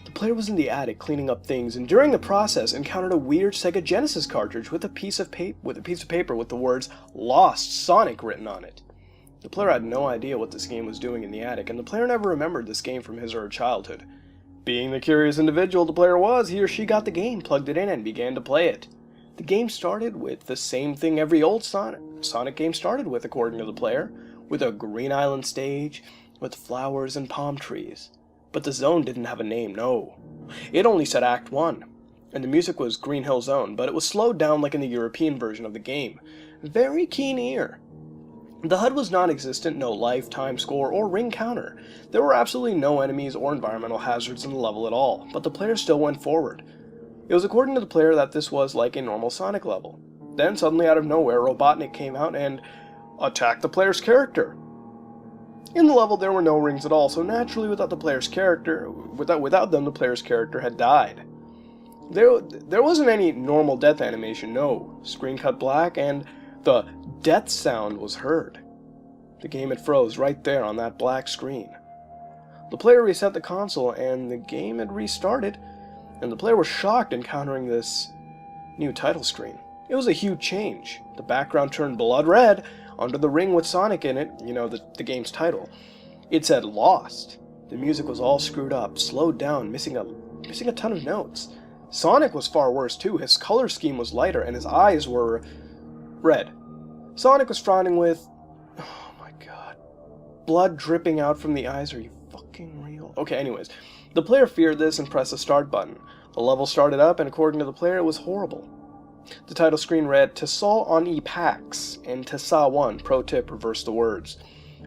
The player was in the attic cleaning up things, and during the process encountered a weird Sega Genesis cartridge with a piece of paper with the words Lost Sonic written on it. The player had no idea what this game was doing in the attic, and the player never remembered this game from his or her childhood. Being the curious individual the player was, he or she got the game, plugged it in, and began to play it. The game started with the same thing every old Sonic game started with, according to the player, with a green island stage, with flowers and palm trees. But the zone didn't have a name, no. It only said Act 1, and the music was Green Hill Zone, but it was slowed down like in the European version of the game. Very keen ear. The HUD was non-existent, no life, time score, or ring counter. There were absolutely no enemies or environmental hazards in the level at all, but the player still went forward. It was according to the player that this was like a normal Sonic level. Then suddenly out of nowhere, Robotnik came out and attacked the player's character. In the level there were no rings at all, so naturally without them the player's character had died. There wasn't any normal death animation, no. Screen cut black and the death sound was heard. The game had froze right there on that black screen. The player reset the console and the game had restarted, and the player was shocked encountering this new title screen. It was a huge change. The background turned blood red under the ring with Sonic in it, the game's title. It said Lost. The music was all screwed up, slowed down, missing a ton of notes. Sonic was far worse too. His color scheme was lighter and his eyes were red. Sonic was frowning with, oh my god, blood dripping out from the eyes. Are you fucking real? Okay, anyways, the player feared this and pressed the start button. The level started up, and according to the player, it was horrible. The title screen read, Tesal on e-Pax, and Tesa 1, pro tip, reverse the words.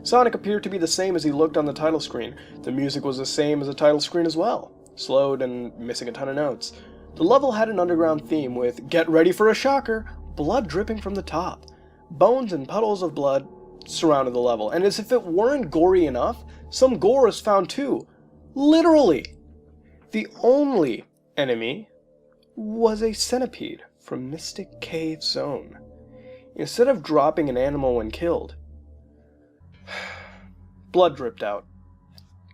Sonic appeared to be the same as he looked on the title screen. The music was the same as the title screen as well, slowed and missing a ton of notes. The level had an underground theme with, get ready for a shocker, blood dripping from the top. Bones and puddles of blood surrounded the level, and as if it weren't gory enough, some gore was found too. Literally! The only enemy was a centipede from Mystic Cave Zone. Instead of dropping an animal when killed, blood dripped out.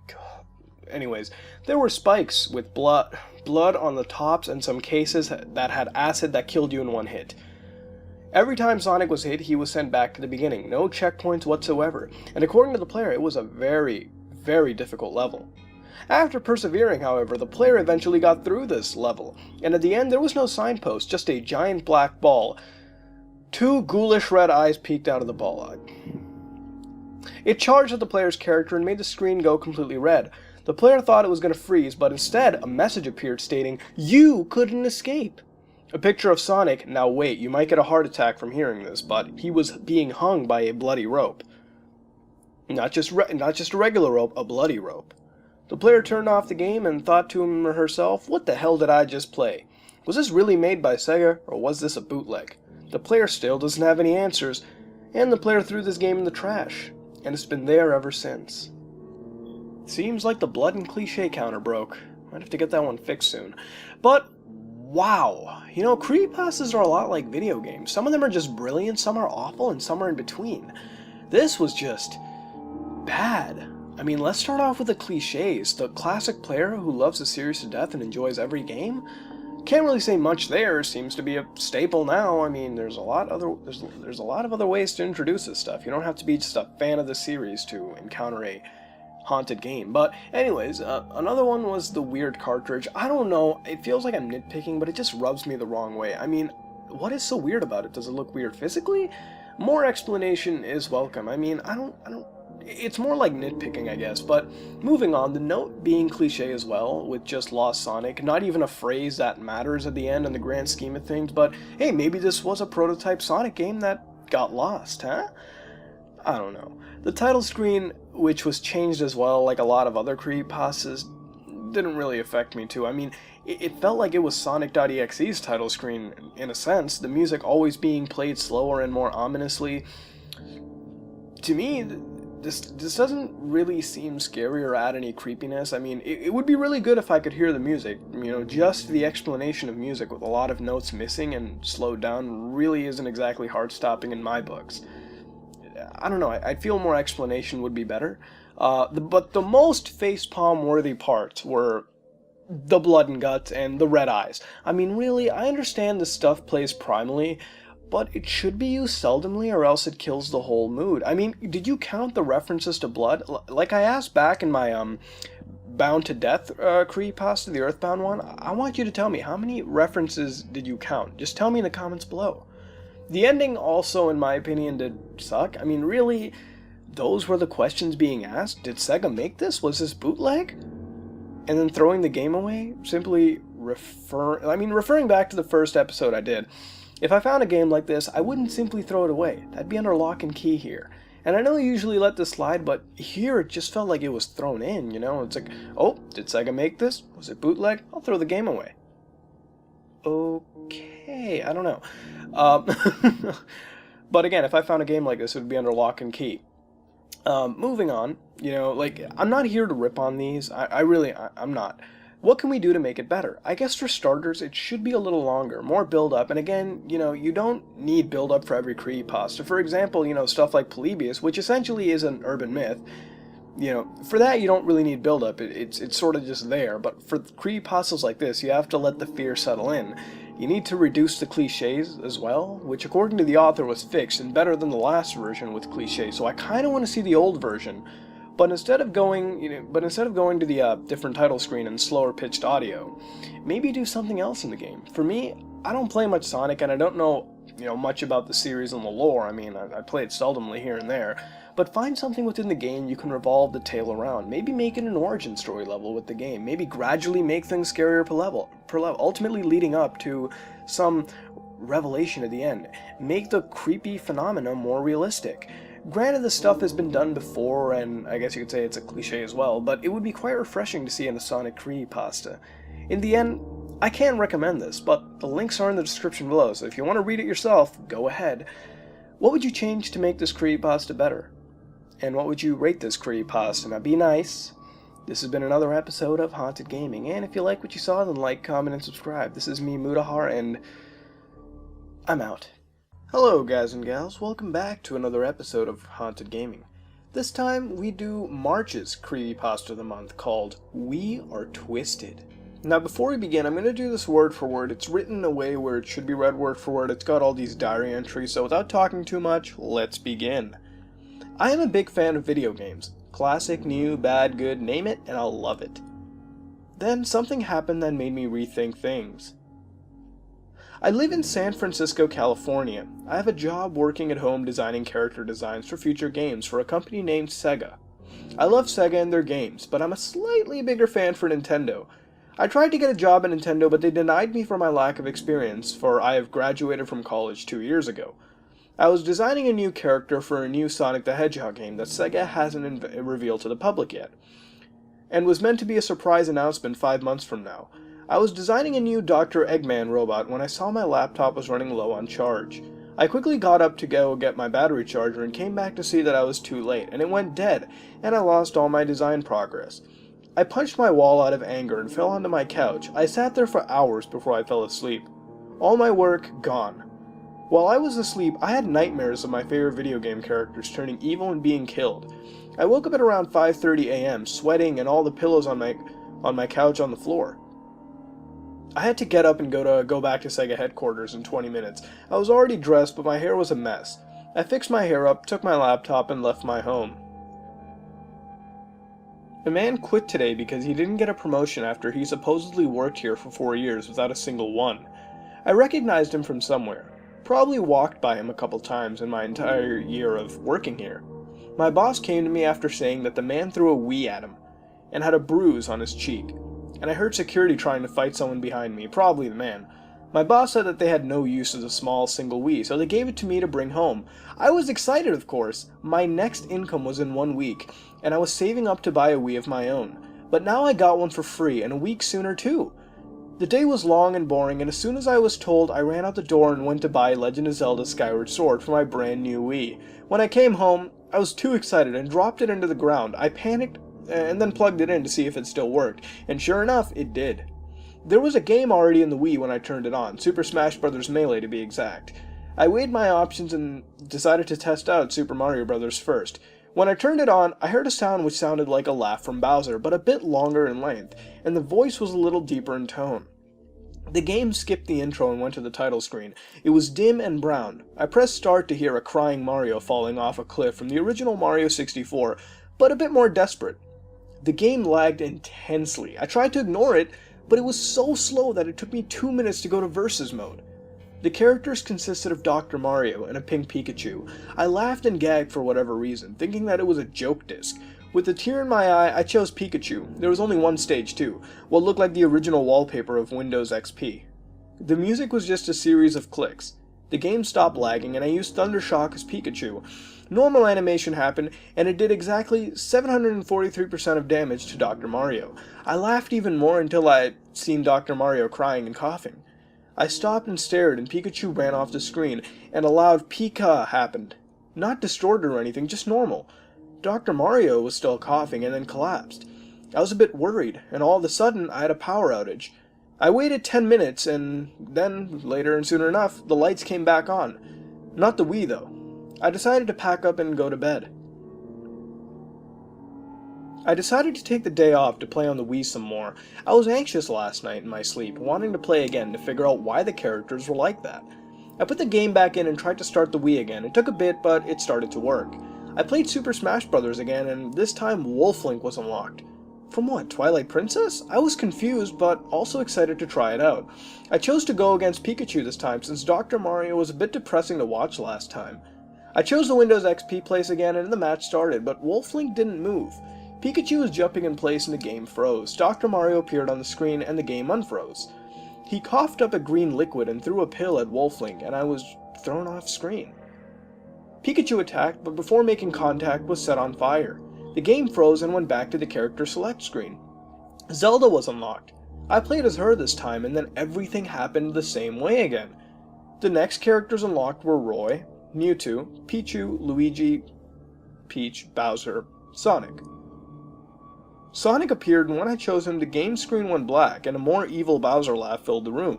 God. Anyways, there were spikes with blood on the tops and some cases that had acid that killed you in one hit. Every time Sonic was hit, he was sent back to the beginning. No checkpoints whatsoever. And according to the player, it was a very, very difficult level. After persevering, however, the player eventually got through this level, and at the end there was no signpost, just a giant black ball. 2 ghoulish red eyes peeked out of the ball. It charged at the player's character and made the screen go completely red. The player thought it was going to freeze, but instead a message appeared stating, "You couldn't escape." A picture of Sonic. Now wait, you might get a heart attack from hearing this, but he was being hung by a bloody rope. Not just a regular rope, a bloody rope. The player turned off the game and thought to him or herself, what the hell did I just play? Was this really made by Sega, or was this a bootleg? The player still doesn't have any answers, and the player threw this game in the trash, and it's been there ever since. Seems like the blood and cliche counter broke. Might have to get that one fixed soon. But, wow! You know, creepypastas are a lot like video games. Some of them are just brilliant, some are awful, and some are in between. This was just bad. I mean, let's start off with the cliches. The classic player who loves a series to death and enjoys every game? Can't really say much there. Seems to be a staple now. I mean, there's a lot of other ways to introduce this stuff. You don't have to be just a fan of the series to encounter a haunted game. But anyways, another one was the weird cartridge. I don't know. It feels like I'm nitpicking, but it just rubs me the wrong way. I mean, what is so weird about it? Does it look weird physically? More explanation is welcome. I mean, I don't. It's more like nitpicking, I guess, but moving on, the note being cliche as well, with just Lost Sonic, not even a phrase that matters at the end in the grand scheme of things, but hey, maybe this was a prototype Sonic game that got lost, huh? I don't know. The title screen, which was changed as well, like a lot of other creepypastas, didn't really affect me too. I mean, it felt like it was Sonic.exe's title screen, in a sense, the music always being played slower and more ominously. To me, this doesn't really seem scary or add any creepiness. I mean, it would be really good if I could hear the music. You know, just the explanation of music with a lot of notes missing and slowed down really isn't exactly heart-stopping in my books. I don't know, I feel more explanation would be better. But the most facepalm-worthy parts were the blood and guts and the red eyes. I mean, really, I understand this stuff plays primally, but it should be used seldomly or else it kills the whole mood. I mean, did you count the references to blood? Like I asked back in my Bound to Death creepypasta, the Earthbound one, I want you to tell me, how many references did you count? Just tell me in the comments below. The ending also, in my opinion, did suck. I mean, really, those were the questions being asked? Did Sega make this? Was this bootleg? And then throwing the game away? Simply referring back to the first episode I did, if I found a game like this, I wouldn't simply throw it away. That'd be under lock and key here. And I know you usually let this slide, but here it just felt like it was thrown in, you know? It's like, oh, did Sega make this? Was it bootleg? I'll throw the game away. Okay, I don't know. But again, if I found a game like this, it would be under lock and key. Moving on, you know, like, I'm not here to rip on these. I'm not. What can we do to make it better? I guess for starters, it should be a little longer, more build-up, and again, you know, you don't need build-up for every creepypasta. For example, you know, stuff like Polybius, which essentially is an urban myth, you know, for that you don't really need build-up, it's sort of just there, but for creepypastas like this, you have to let the fear settle in. You need to reduce the cliches as well, which according to the author was fixed and better than the last version with cliches, so I kind of want to see the old version. But instead of going to the different title screen and slower pitched audio, maybe do something else in the game. For me, I don't play much Sonic, and I don't know, you know, much about the series and the lore. I mean, I play it seldomly here and there. But find something within the game you can revolve the tale around. Maybe make it an origin story level with the game. Maybe gradually make things scarier per level, ultimately leading up to some revelation at the end. Make the creepy phenomena more realistic. Granted, this stuff has been done before, and I guess you could say it's a cliche as well, but it would be quite refreshing to see in a Sonic creepypasta. In the end, I can't recommend this, but the links are in the description below, so if you want to read it yourself, go ahead. What would you change to make this creepypasta better? And what would you rate this creepypasta? Now be nice. This has been another episode of Haunted Gaming, and if you like what you saw, then like, comment, and subscribe. This is me, Mutahar, and I'm out. Hello guys and gals, welcome back to another episode of Haunted Gaming. This time we do March's creepypasta of the month called We Are Twisted. Now before we begin, I'm going to do this word for word. It's written in a way where it should be read word for word. It's got all these diary entries, so without talking too much, let's begin. I am a big fan of video games. Classic, new, bad, good, name it, and I'll love it. Then something happened that made me rethink things. I live in San Francisco, California. I have a job working at home designing character designs for future games for a company named Sega. I love Sega and their games, but I'm a slightly bigger fan for Nintendo. I tried to get a job at Nintendo, but they denied me for my lack of experience, for I have graduated from college 2 years ago. I was designing a new character for a new Sonic the Hedgehog game that Sega hasn't revealed to the public yet, and was meant to be a surprise announcement 5 months from now. I was designing a new Dr. Eggman robot when I saw my laptop was running low on charge. I quickly got up to go get my battery charger and came back to see that I was too late, and it went dead, and I lost all my design progress. I punched my wall out of anger and fell onto my couch. I sat there for hours before I fell asleep. All my work gone. While I was asleep, I had nightmares of my favorite video game characters turning evil and being killed. I woke up at around 5:30 a.m., sweating and all the pillows on my couch on the floor. I had to get up and go back to Sega headquarters in 20 minutes. I was already dressed, but my hair was a mess. I fixed my hair up, took my laptop, and left my home. The man quit today because he didn't get a promotion after he supposedly worked here for 4 years without a single one. I recognized him from somewhere. Probably walked by him a couple times in my entire year of working here. My boss came to me after saying that the man threw a Wii at him and had a bruise on his cheek. And I heard security trying to fight someone behind me, probably the man. My boss said that they had no use of the small single Wii, so they gave it to me to bring home. I was excited, of course. My next income was in 1 week, and I was saving up to buy a Wii of my own. But now I got one for free, and a week sooner too. The day was long and boring, and as soon as I was told, I ran out the door and went to buy Legend of Zelda Skyward Sword for my brand new Wii. When I came home, I was too excited and dropped it into the ground. I panicked and then plugged it in to see if it still worked, and sure enough, it did. There was a game already in the Wii when I turned it on, Super Smash Bros. Melee to be exact. I weighed my options and decided to test out Super Mario Bros. First. When I turned it on, I heard a sound which sounded like a laugh from Bowser, but a bit longer in length, and the voice was a little deeper in tone. The game skipped the intro and went to the title screen. It was dim and brown. I pressed start to hear a crying Mario falling off a cliff from the original Mario 64, but a bit more desperate. The game lagged intensely. I tried to ignore it, but it was so slow that it took me 2 minutes to go to Versus mode. The characters consisted of Dr. Mario and a pink Pikachu. I laughed and gagged for whatever reason, thinking that it was a joke disc. With a tear in my eye, I chose Pikachu. There was only one stage too, what looked like the original wallpaper of Windows XP. The music was just a series of clicks. The game stopped lagging and I used Thundershock as Pikachu. Normal animation happened, and it did exactly 743% of damage to Dr. Mario. I laughed even more until I'd seen Dr. Mario crying and coughing. I stopped and stared, and Pikachu ran off the screen, and a loud Pika happened. Not distorted or anything, just normal. Dr. Mario was still coughing and then collapsed. I was a bit worried, and all of a sudden I had a power outage. I waited 10 minutes, and then, later and sooner enough, the lights came back on. Not the Wii, though. I decided to pack up and go to bed. I decided to take the day off to play on the Wii some more. I was anxious last night in my sleep, wanting to play again to figure out why the characters were like that. I put the game back in and tried to start the Wii again. It took a bit, but it started to work. I played Super Smash Bros. Again, and this time Wolf Link was unlocked. From what, Twilight Princess? I was confused, but also excited to try it out. I chose to go against Pikachu this time, since Dr. Mario was a bit depressing to watch last time. I chose the Windows XP place again, and the match started, but Wolf Link didn't move. Pikachu was jumping in place and the game froze. Dr. Mario appeared on the screen and the game unfroze. He coughed up a green liquid and threw a pill at Wolf Link, and I was thrown off screen. Pikachu attacked, but before making contact was set on fire. The game froze and went back to the character select screen. Zelda was unlocked. I played as her this time, and then everything happened the same way again. The next characters unlocked were Roy, Mewtwo, Pichu, Luigi, Peach, Bowser, Sonic. Sonic appeared, and when I chose him, the game screen went black, and a more evil Bowser laugh filled the room.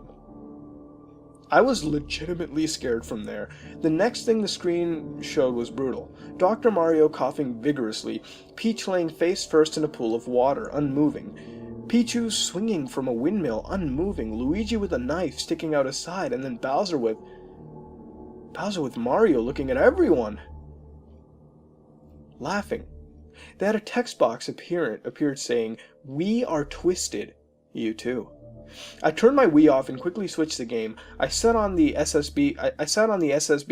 I was legitimately scared from there. The next thing the screen showed was brutal. Dr. Mario coughing vigorously, Peach laying face first in a pool of water, unmoving. Pichu swinging from a windmill, unmoving, Luigi with a knife sticking out his side, and then Bowser with Mario looking at everyone, laughing. They had a text box appeared saying, "We are twisted. You too." I turned my Wii off and quickly switched the game. I sat on the SSB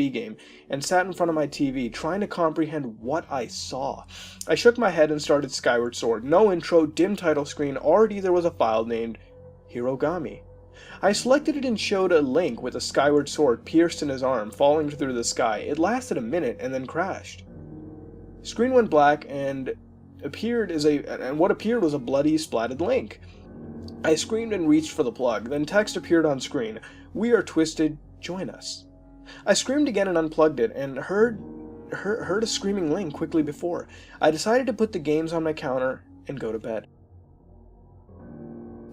game and sat in front of my TV trying to comprehend what I saw. I shook my head and started Skyward Sword. No intro, dim title screen, already there was a file named Hirogami. I selected it and showed a Link with a skyward sword pierced in his arm, falling through the sky. It lasted a minute and then crashed. Screen went black and what appeared was a bloody, splatted Link. I screamed and reached for the plug. Then text appeared on screen. "We are twisted. Join us." I screamed again and unplugged it, and heard a screaming Link quickly before. I decided to put the games on my counter and go to bed.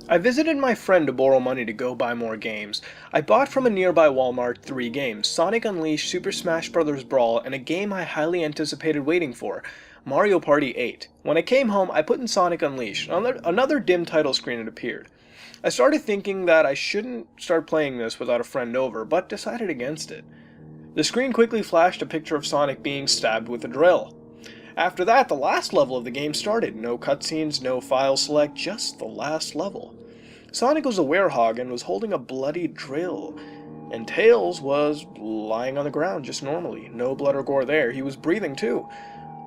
I visited my friend to borrow money to go buy more games. I bought from a nearby Walmart 3 games, Sonic Unleashed, Super Smash Bros. Brawl, and a game I highly anticipated waiting for, Mario Party 8. When I came home, I put in Sonic Unleashed. Another dim title screen had appeared. I started thinking that I shouldn't start playing this without a friend over, but decided against it. The screen quickly flashed a picture of Sonic being stabbed with a drill. After that, the last level of the game started. No cutscenes, no file select, just the last level. Sonic was a werehog and was holding a bloody drill, and Tails was lying on the ground just normally. No blood or gore there. He was breathing too.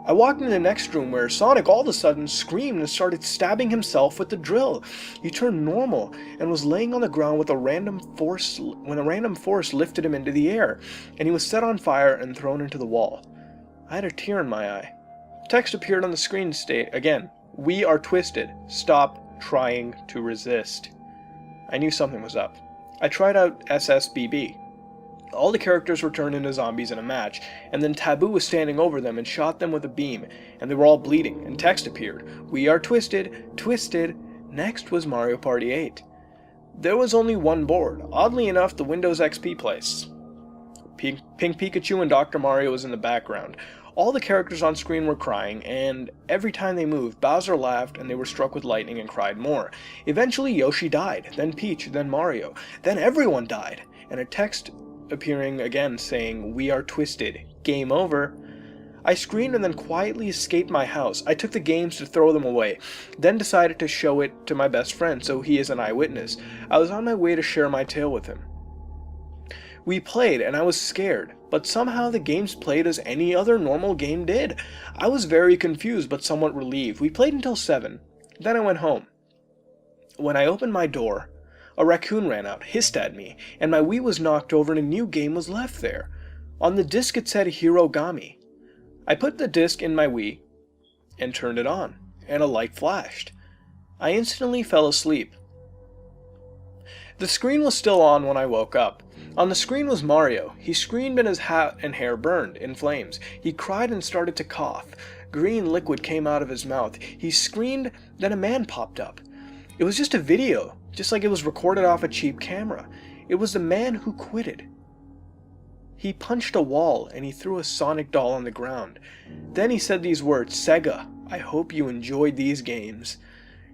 I walked into the next room where Sonic all of a sudden screamed and started stabbing himself with the drill. He turned normal and was laying on the ground with a random force lifted him into the air, and he was set on fire and thrown into the wall. I had a tear in my eye. Text appeared on the screen again. "We are twisted. Stop trying to resist." I knew something was up. I tried out SSBB. All the characters were turned into zombies in a match, and then Taboo was standing over them and shot them with a beam, and they were all bleeding, and text appeared. "We are twisted, twisted." Next was Mario Party 8. There was only one board, oddly enough the Windows XP place. Pink Pikachu and Dr. Mario was in the background. All the characters on screen were crying, and every time they moved, Bowser laughed and they were struck with lightning and cried more. Eventually Yoshi died, then Peach, then Mario, then everyone died, and a text appearing again saying, "We are twisted. Game over." I screamed and then quietly escaped my house. I took the games to throw them away, then decided to show it to my best friend so he is an eyewitness. I was on my way to share my tale with him. We played, and I was scared, but somehow the games played as any other normal game did. I was very confused, but somewhat relieved. We played until 7. Then I went home. When I opened my door, a raccoon ran out, hissed at me, and my Wii was knocked over and a new game was left there. On the disc it said Hirogami. I put the disc in my Wii and turned it on, and a light flashed. I instantly fell asleep. The screen was still on when I woke up. On the screen was Mario. He screamed and his hat and hair burned in flames. He cried and started to cough. Green liquid came out of his mouth. He screamed, then a man popped up. It was just a video, just like it was recorded off a cheap camera. It was the man who quitted. He punched a wall and he threw a Sonic doll on the ground. Then he said these words, "Sega, I hope you enjoyed these games."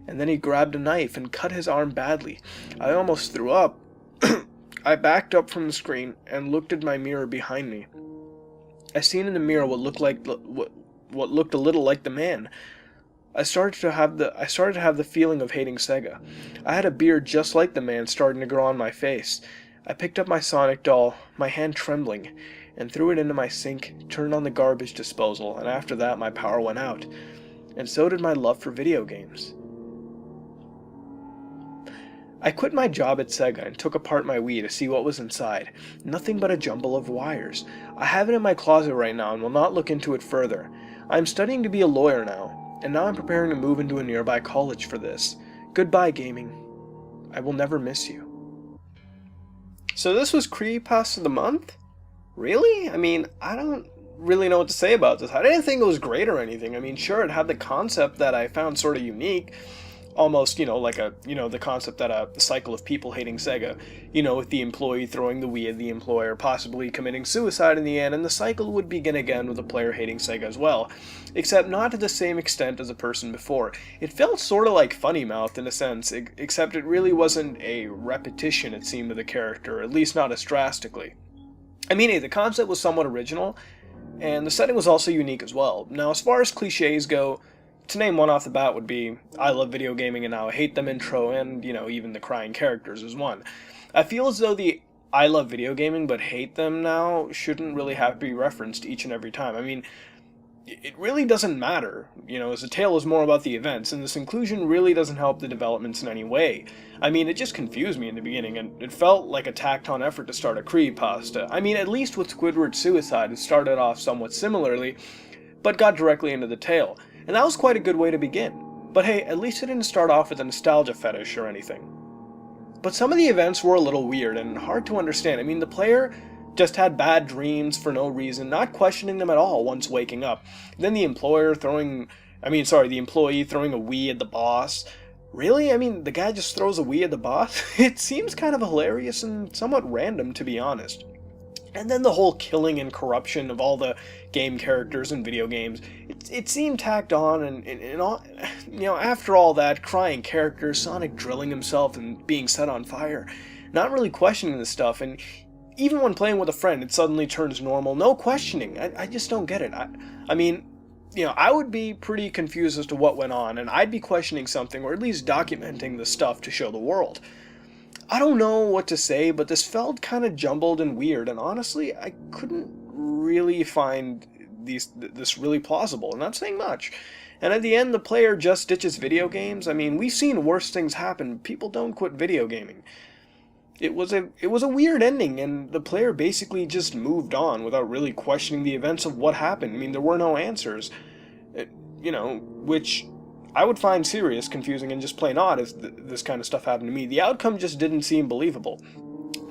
And then he grabbed a knife and cut his arm badly. I almost threw up. I backed up from the screen and looked at my mirror behind me. I seen in the mirror what looked a little like the man. I started to have the feeling of hating Sega. I had a beard just like the man starting to grow on my face. I picked up my Sonic doll, my hand trembling, and threw it into my sink, turned on the garbage disposal, and after that my power went out. And so did my love for video games. I quit my job at Sega and took apart my Wii to see what was inside. Nothing but a jumble of wires. I have it in my closet right now and will not look into it further. I am studying to be a lawyer now, and now I'm preparing to move into a nearby college for this. Goodbye, gaming. I will never miss you. So this was Creepypasta of the Month? Really? I mean, I don't really know what to say about this. I didn't think it was great or anything. I mean, sure, it had the concept that I found sort of unique. Almost, like the concept that the cycle of people hating Sega, with the employee throwing the Wii at the employer, possibly committing suicide in the end, and the cycle would begin again with the player hating Sega as well, except not to the same extent as the person before. It felt sort of like Funny Mouth in a sense, except it really wasn't a repetition, it seemed, of the character, at least not as drastically. I mean, the concept was somewhat original, and the setting was also unique as well. Now, as far as cliches go, to name one off the bat would be I love video gaming and now I hate them intro, and, even the crying characters is one. I feel as though the I love video gaming but hate them now shouldn't really have to be referenced each and every time. I mean, it really doesn't matter, as the tale is more about the events, and this inclusion really doesn't help the developments in any way. I mean, it just confused me in the beginning, and it felt like a tacked-on effort to start a creepypasta. I mean, at least with Squidward's suicide, it started off somewhat similarly, but got directly into the tale, and that was quite a good way to begin. But hey, at least it didn't start off with a nostalgia fetish or anything. But some of the events were a little weird and hard to understand. I mean, the player just had bad dreams for no reason, not questioning them at all once waking up. Then the employee throwing a Wii at the boss. Really? I mean, the guy just throws a Wii at the boss? It seems kind of hilarious and somewhat random, to be honest. And then the whole killing and corruption of all the game characters in video games, it seemed tacked on, and all, after all that, crying characters, Sonic drilling himself and being set on fire, not really questioning this stuff, and even when playing with a friend, it suddenly turns normal, no questioning. I just don't get it. I mean, I would be pretty confused as to what went on, and I'd be questioning something, or at least documenting the stuff to show the world. I don't know what to say, but this felt kind of jumbled and weird, and honestly, I couldn't really find this really plausible, and not saying much. And at the end, the player just ditches video games. I mean, we've seen worse things happen. People don't quit video gaming. It was a weird ending, and the player basically just moved on without really questioning the events of what happened. I mean, there were no answers, which I would find serious, confusing, and just plain odd if this kind of stuff happened to me. The outcome just didn't seem believable.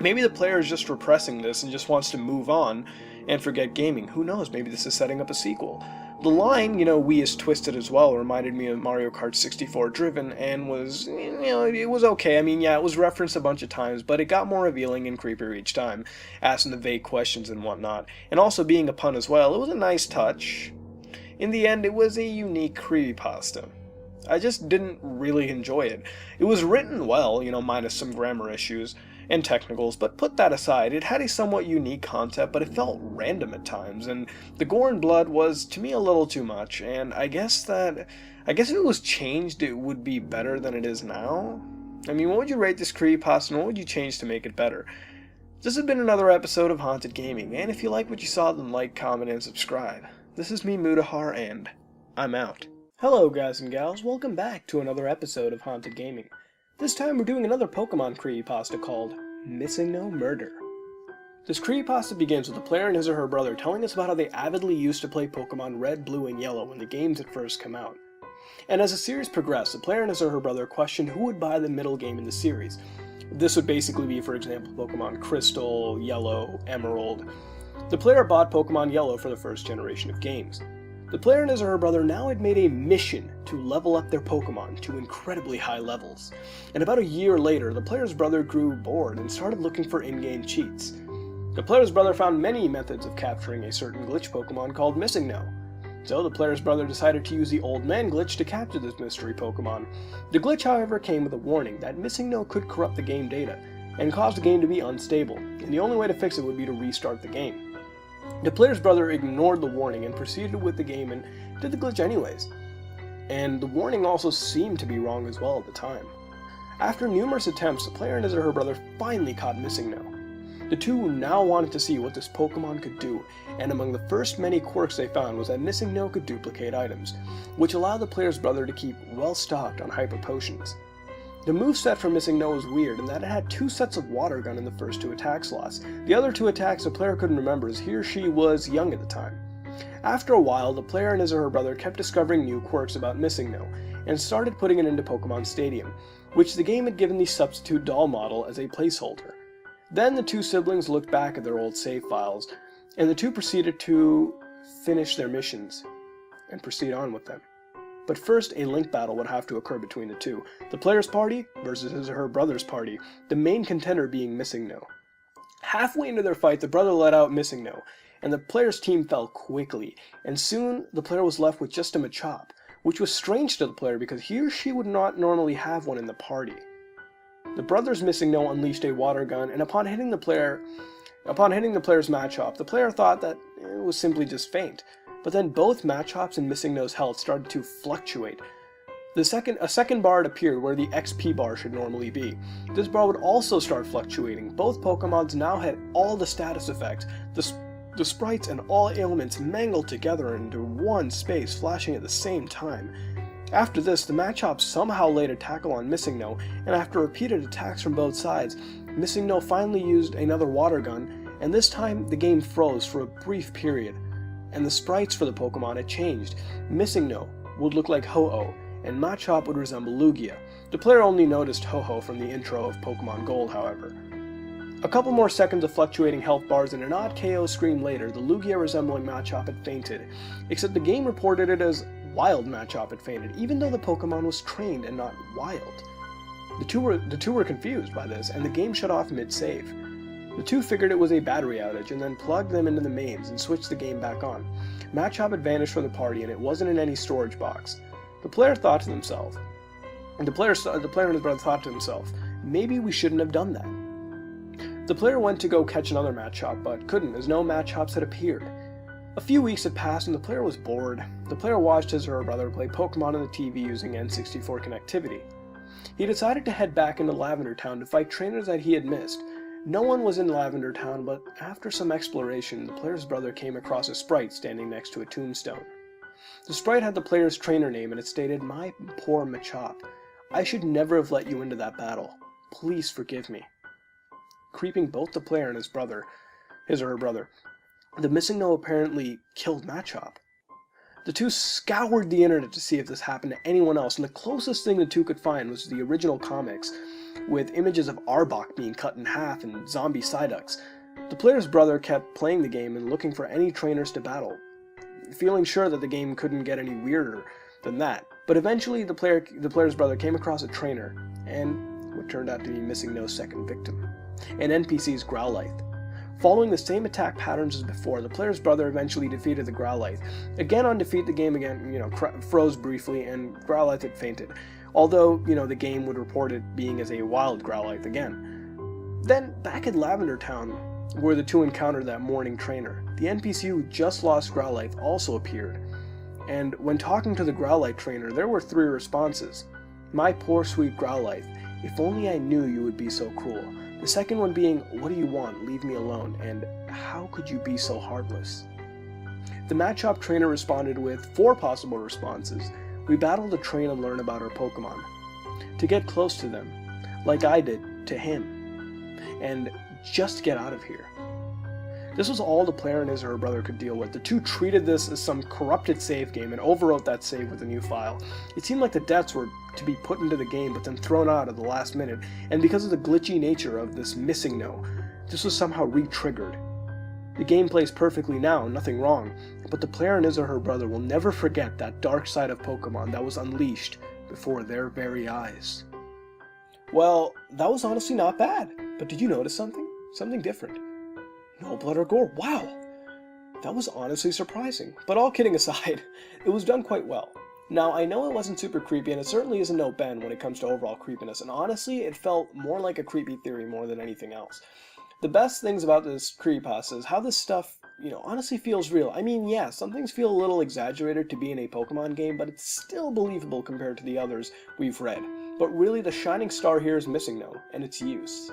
Maybe the player is just repressing this and just wants to move on and forget gaming. Who knows? Maybe this is setting up a sequel. The line, "we is twisted as well," reminded me of Mario Kart 64 Driven, and was, it was okay. I mean, yeah, it was referenced a bunch of times, but it got more revealing and creepier each time, asking the vague questions and whatnot, and also being a pun as well. It was a nice touch. In the end, it was a unique creepypasta. I just didn't really enjoy it. It was written well, minus some grammar issues and technicals, but put that aside, it had a somewhat unique concept, but it felt random at times, and the gore and blood was, to me, a little too much, and I guess if it was changed, it would be better than it is now? I mean, what would you rate this creepypasta, and what would you change to make it better? This has been another episode of Haunted Gaming, and if you like what you saw, then like, comment, and subscribe. This is me, Mutahar, and I'm out. Hello guys and gals, welcome back to another episode of Haunted Gaming. This time we're doing another Pokemon creepypasta called Missing No Murder. This creepypasta begins with the player and his or her brother telling us about how they avidly used to play Pokemon Red, Blue, and Yellow when the games had first come out. And as the series progressed, the player and his or her brother questioned who would buy the middle game in the series. This would basically be, for example, Pokemon Crystal, Yellow, Emerald. The player bought Pokemon Yellow for the first generation of games. The player and his or her brother now had made a mission to level up their Pokemon to incredibly high levels. And about a year later, the player's brother grew bored and started looking for in-game cheats. The player's brother found many methods of capturing a certain glitch Pokemon called Missing No. So the player's brother decided to use the Old Man glitch to capture this mystery Pokemon. The glitch, however, came with a warning that Missing No could corrupt the game data and cause the game to be unstable, and the only way to fix it would be to restart the game. The player's brother ignored the warning and proceeded with the game and did the glitch anyways. And the warning also seemed to be wrong as well at the time. After numerous attempts, the player and his or her brother finally caught Missing No. The two now wanted to see what this Pokemon could do, and among the first many quirks they found was that Missing No could duplicate items, which allowed the player's brother to keep well stocked on hyper potions. The moveset for Missing No was weird in that it had 2 sets of water gun in the first 2 attack slots. The other 2 attacks the player couldn't remember as he or she was young at the time. After a while, the player and his or her brother kept discovering new quirks about Missing No, and started putting it into Pokemon Stadium, which the game had given the substitute doll model as a placeholder. Then the 2 siblings looked back at their old save files, and the 2 proceeded to finish their missions and proceed on with them. But first, a link battle would have to occur between the 2, the player's party versus his or her brother's party, the main contender being Missing No. Halfway into their fight, the brother let out Missing No, and the player's team fell quickly, and soon the player was left with just a Machop, which was strange to the player because he or she would not normally have one in the party. The brother's Missing No unleashed a water gun, and upon hitting the player's Machop, the player thought that it was simply just faint. But then both Machop's and Missing No's health started to fluctuate. A second bar had appeared where the XP bar should normally be. This bar would also start fluctuating. Both Pokemons now had all the status effects, the sprites and all ailments mangled together into one space, flashing at the same time. After this, the Machop somehow laid a tackle on Missing No, and after repeated attacks from both sides, Missing No finally used another water gun, and this time the game froze for a brief period. And the sprites for the Pokemon had changed. Missing No would look like Ho-Oh, and Machop would resemble Lugia. The player only noticed Ho-Oh from the intro of Pokemon Gold, however. A couple more seconds of fluctuating health bars and an odd KO scream later, the Lugia resembling Machop had fainted, except the game reported it as Wild Machop had fainted, even though the Pokemon was trained and not wild. The two were confused by this, and the game shut off mid-save. The two figured it was a battery outage and then plugged them into the mains and switched the game back on. Machop had vanished from the party and it wasn't in any storage box. The player thought to himself, and the player and his brother thought to himself, maybe we shouldn't have done that. The player went to go catch another Machop, but couldn't, as no Machops had appeared. A few weeks had passed and the player was bored. The player watched his or her brother play Pokemon on the TV using N64 connectivity. He decided to head back into Lavender Town to fight trainers that he had missed. No one was in Lavender Town, but after some exploration, the player's brother came across a sprite standing next to a tombstone. The sprite had the player's trainer name and it stated, "My poor Machop, I should never have let you into that battle. Please forgive me." Creeping both the player and his or her brother, the Missing No apparently killed Machop. The two scoured the internet to see if this happened to anyone else, and the closest thing the two could find was the original comics, with images of Arbok being cut in half and zombie Psyducks. The player's brother kept playing the game and looking for any trainers to battle, feeling sure that the game couldn't get any weirder than that. But eventually the player's brother came across a trainer, and what turned out to be Missing No's second victim, an NPC's Growlithe. Following the same attack patterns as before, the player's brother eventually defeated the Growlithe. Again on defeat, the game froze briefly and Growlithe had fainted, although, the game would report it being as a wild Growlithe again. Then, back at Lavender Town, where the two encountered that morning trainer, the NPC who just lost Growlithe also appeared, and when talking to the Growlithe trainer, there were 3 responses. "My poor sweet Growlithe, if only I knew you would be so cruel." The second one being, "What do you want? Leave me alone," and "How could you be so heartless?" The Machop trainer responded with 4 possible responses. "We battle to train and learn about our Pokemon, to get close to them, like I did to him, and just get out of here." This was all the player and his or her brother could deal with. The two treated this as some corrupted save game and overwrote that save with a new file. It seemed like the deaths were to be put into the game but then thrown out at the last minute, and because of the glitchy nature of this Missing No, this was somehow re-triggered. The game plays perfectly now, nothing wrong, but the player and his or her brother will never forget that dark side of Pokemon that was unleashed before their very eyes. Well, that was honestly not bad, but did you notice something? Something different. No blood or gore. Wow! That was honestly surprising. But all kidding aside, it was done quite well. Now, I know it wasn't super creepy, and it certainly isn't no Ben when it comes to overall creepiness, and honestly, it felt more like a creepy theory more than anything else. The best things about this creepypasta is how this stuff, honestly feels real. I mean, yeah, some things feel a little exaggerated to be in a Pokemon game, but it's still believable compared to the others we've read. But really, the shining star here is Missing No, and its use.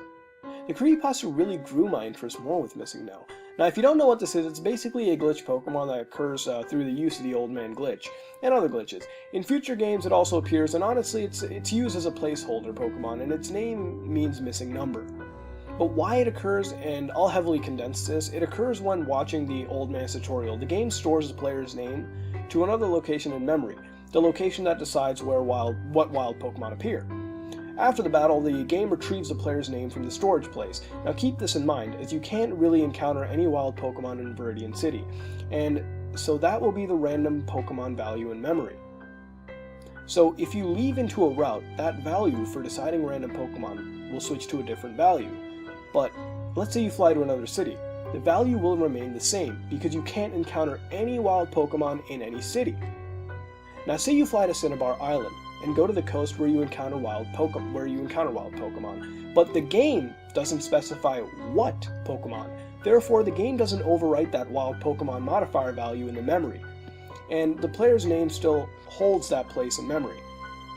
The creepypasta really grew my interest more with Missing No. Now, if you don't know what this is, it's basically a glitch Pokemon that occurs through the use of the Old Man glitch, and other glitches. In future games, it also appears, and honestly, it's used as a placeholder Pokemon, and its name means missing number. But why it occurs, and I'll heavily condense this, it occurs when watching the Old Man's tutorial. The game stores the player's name to another location in memory, the location that decides what wild Pokemon appear. After the battle, the game retrieves the player's name from the storage place. Now keep this in mind, as you can't really encounter any wild Pokemon in Viridian City, and so that will be the random Pokemon value in memory. So if you leave into a route, that value for deciding random Pokemon will switch to a different value. But let's say you fly to another city. The value will remain the same, because you can't encounter any wild Pokemon in any city. Now say you fly to Cinnabar Island, and go to the coast where you encounter wild Pokemon, but the game doesn't specify what Pokemon. Therefore, the game doesn't overwrite that wild Pokemon modifier value in the memory, and the player's name still holds that place in memory.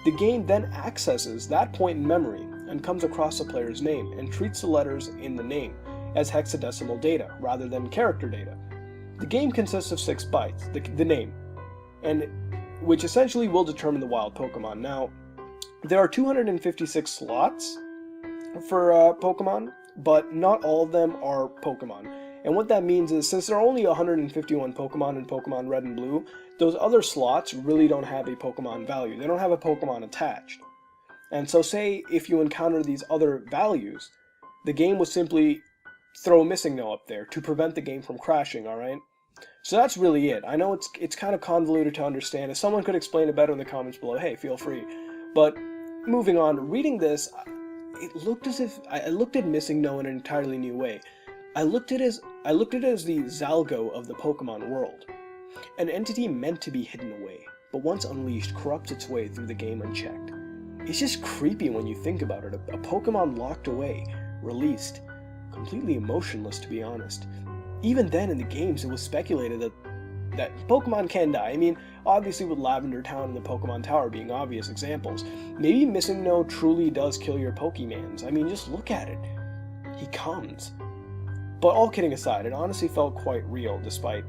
The game then accesses that point in memory and comes across the player's name and treats the letters in the name as hexadecimal data rather than character data. The game consists of 6 bytes, the name, and which essentially will determine the wild Pokemon. Now, there are 256 slots for Pokemon, but not all of them are Pokemon. And what that means is, since there are only 151 Pokemon in Pokemon Red and Blue, those other slots really don't have a Pokemon value. They don't have a Pokemon attached. And so say if you encounter these other values, the game would simply throw a missing no up there to prevent the game from crashing, alright? So that's really it. I know it's kind of convoluted to understand. If someone could explain it better in the comments below, hey, feel free. But moving on, reading this, it looked as if I looked at missing no in an entirely new way. I looked at it as the Zalgo of the Pokemon world. An entity meant to be hidden away, but once unleashed corrupts its way through the game unchecked. It's just creepy when you think about it. A Pokemon locked away, released, completely emotionless to be honest. Even then in the games it was speculated that Pokemon can die. I mean, obviously with Lavender Town and the Pokemon Tower being obvious examples. Maybe Missing No truly does kill your Pokemans. I mean, just look at it. He comes. But all kidding aside, it honestly felt quite real despite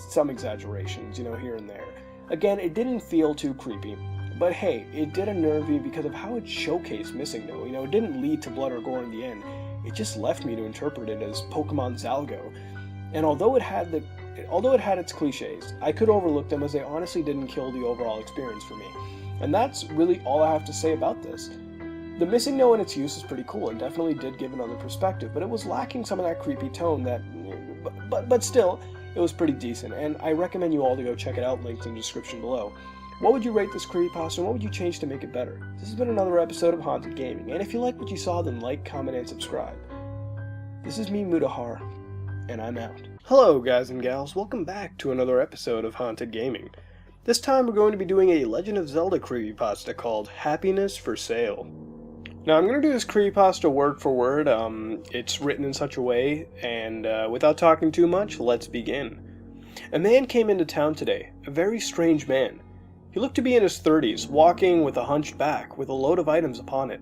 some exaggerations, here and there. Again, it didn't feel too creepy, but hey, it did unnerve me because of how it showcased Missing No. It didn't lead to blood or gore in the end. It just left me to interpret it as Pokemon Zalgo. And although it had its cliches, I could overlook them as they honestly didn't kill the overall experience for me. And that's really all I have to say about this. The Missing No in its use is pretty cool and definitely did give another perspective, but it was lacking some of that creepy tone but still, it was pretty decent, and I recommend you all to go check it out, linked in the description below. What would you rate this creepypasta, and what would you change to make it better? This has been another episode of Haunted Gaming, and if you like what you saw, then like, comment, and subscribe. This is me, Mutahar, and I'm out. Hello guys and gals, welcome back to another episode of Haunted Gaming. This time we're going to be doing a Legend of Zelda creepypasta called Happiness for Sale. Now I'm going to do this creepypasta word for word. It's written in such a way, and without talking too much, let's begin. A man came into town today, a very strange man. He looked to be in his 30s, walking with a hunched back, with a load of items upon it.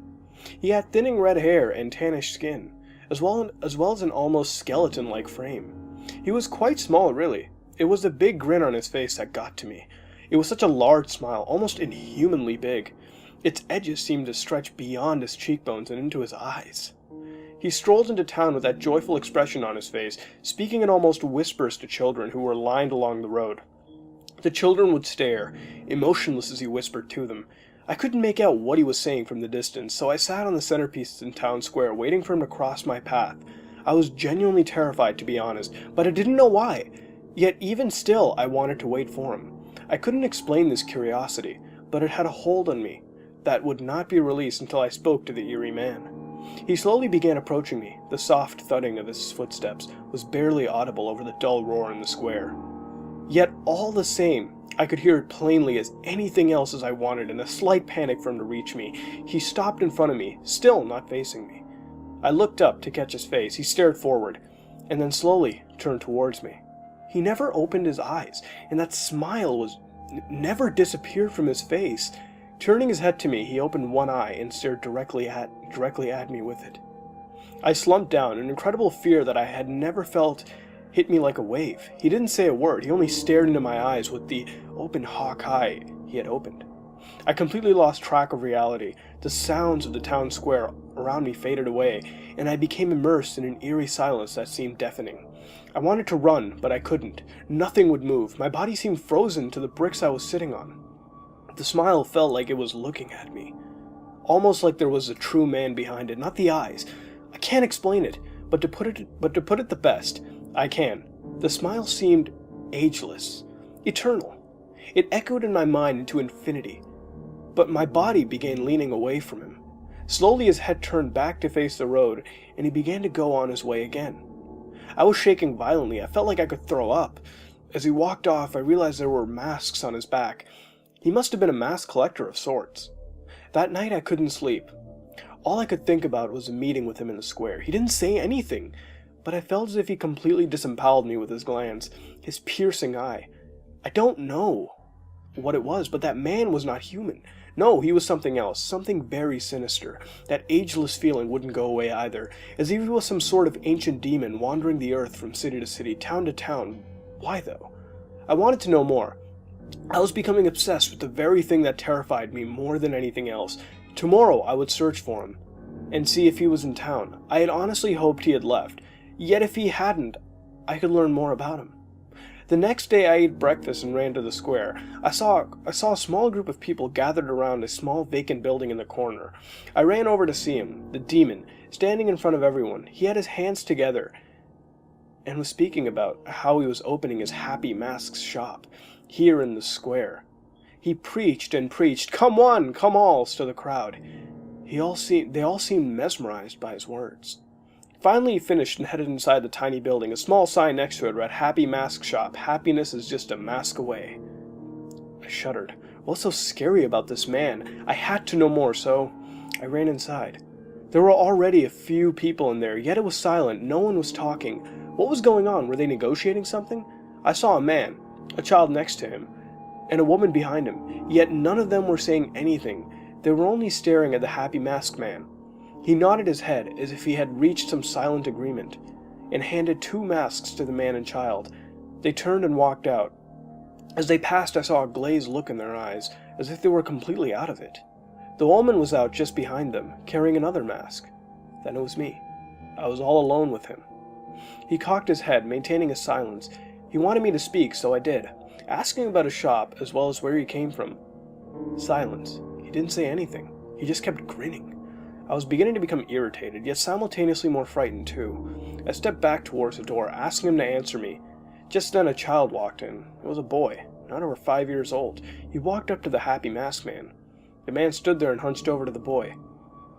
He had thinning red hair and tannish skin, as well as an almost skeleton-like frame. He was quite small, really. It was the big grin on his face that got to me. It was such a large smile, almost inhumanly big. Its edges seemed to stretch beyond his cheekbones and into his eyes. He strolled into town with that joyful expression on his face, speaking in almost whispers to children who were lined along the road. The children would stare, emotionless as he whispered to them. I couldn't make out what he was saying from the distance, so I sat on the centerpiece in town square waiting for him to cross my path. I was genuinely terrified, to be honest, but I didn't know why. Yet even still, I wanted to wait for him. I couldn't explain this curiosity, but it had a hold on me that would not be released until I spoke to the eerie man. He slowly began approaching me. The soft thudding of his footsteps was barely audible over the dull roar in the square. Yet all the same, I could hear it plainly as anything else as I wanted. In a slight panic for him to reach me, he stopped in front of me, still not facing me. I looked up to catch his face. He stared forward, and then slowly turned towards me. He never opened his eyes, and that smile never disappeared from his face. Turning his head to me, he opened one eye and stared directly at me with it. I slumped down, an incredible fear that I had never felt hit me like a wave. He didn't say a word, he only stared into my eyes with the open hawk eye he had opened. I completely lost track of reality. The sounds of the town square around me faded away, and I became immersed in an eerie silence that seemed deafening. I wanted to run, but I couldn't. Nothing would move. My body seemed frozen to the bricks I was sitting on. The smile felt like it was looking at me. Almost like there was a true man behind it, not the eyes. I can't explain it, but to put it the best, I can. The smile seemed ageless, eternal. It echoed in my mind into infinity. But my body began leaning away from him. Slowly his head turned back to face the road, and he began to go on his way again. I was shaking violently. I felt like I could throw up. As he walked off, I realized there were masks on his back. He must have been a mask collector of sorts. That night I couldn't sleep. All I could think about was a meeting with him in the square. He didn't say anything, but I felt as if he completely disemboweled me with his glance, his piercing eye. I don't know what it was, but that man was not human. No, he was something else, something very sinister. That ageless feeling wouldn't go away either, as if he was some sort of ancient demon wandering the earth from city to city, town to town. Why though? I wanted to know more. I was becoming obsessed with the very thing that terrified me more than anything else. Tomorrow I would search for him, and see if he was in town. I had honestly hoped he had left, yet if he hadn't, I could learn more about him. The next day I ate breakfast and ran to the square. I saw a small group of people gathered around a small vacant building in the corner. I ran over to see him, the demon, standing in front of everyone. He had his hands together and was speaking about how he was opening his Happy Masks shop here in the square. He preached and preached, "Come one, come alls," to the crowd. They all seemed mesmerized by his words. Finally he finished and headed inside the tiny building. A small sign next to it read, "Happy Mask Shop. Happiness is just a mask away." I shuddered. What's so scary about this man? I had to know more, so I ran inside. There were already a few people in there, yet it was silent. No one was talking. What was going on? Were they negotiating something? I saw a man, a child next to him, and a woman behind him, yet none of them were saying anything. They were only staring at the Happy Mask Man. He nodded his head as if he had reached some silent agreement, and handed 2 masks to the man and child. They turned and walked out. As they passed, I saw a glazed look in their eyes, as if they were completely out of it. The woman was out just behind them, carrying another mask. Then it was me. I was all alone with him. He cocked his head, maintaining a silence. He wanted me to speak, so I did, asking about his shop, as well as where he came from. Silence. He didn't say anything. He just kept grinning. I was beginning to become irritated, yet simultaneously more frightened too. I stepped back towards the door, asking him to answer me. Just then a child walked in. It was a boy, not over 5 years old. He walked up to the Happy Mask Man. The man stood there and hunched over to the boy.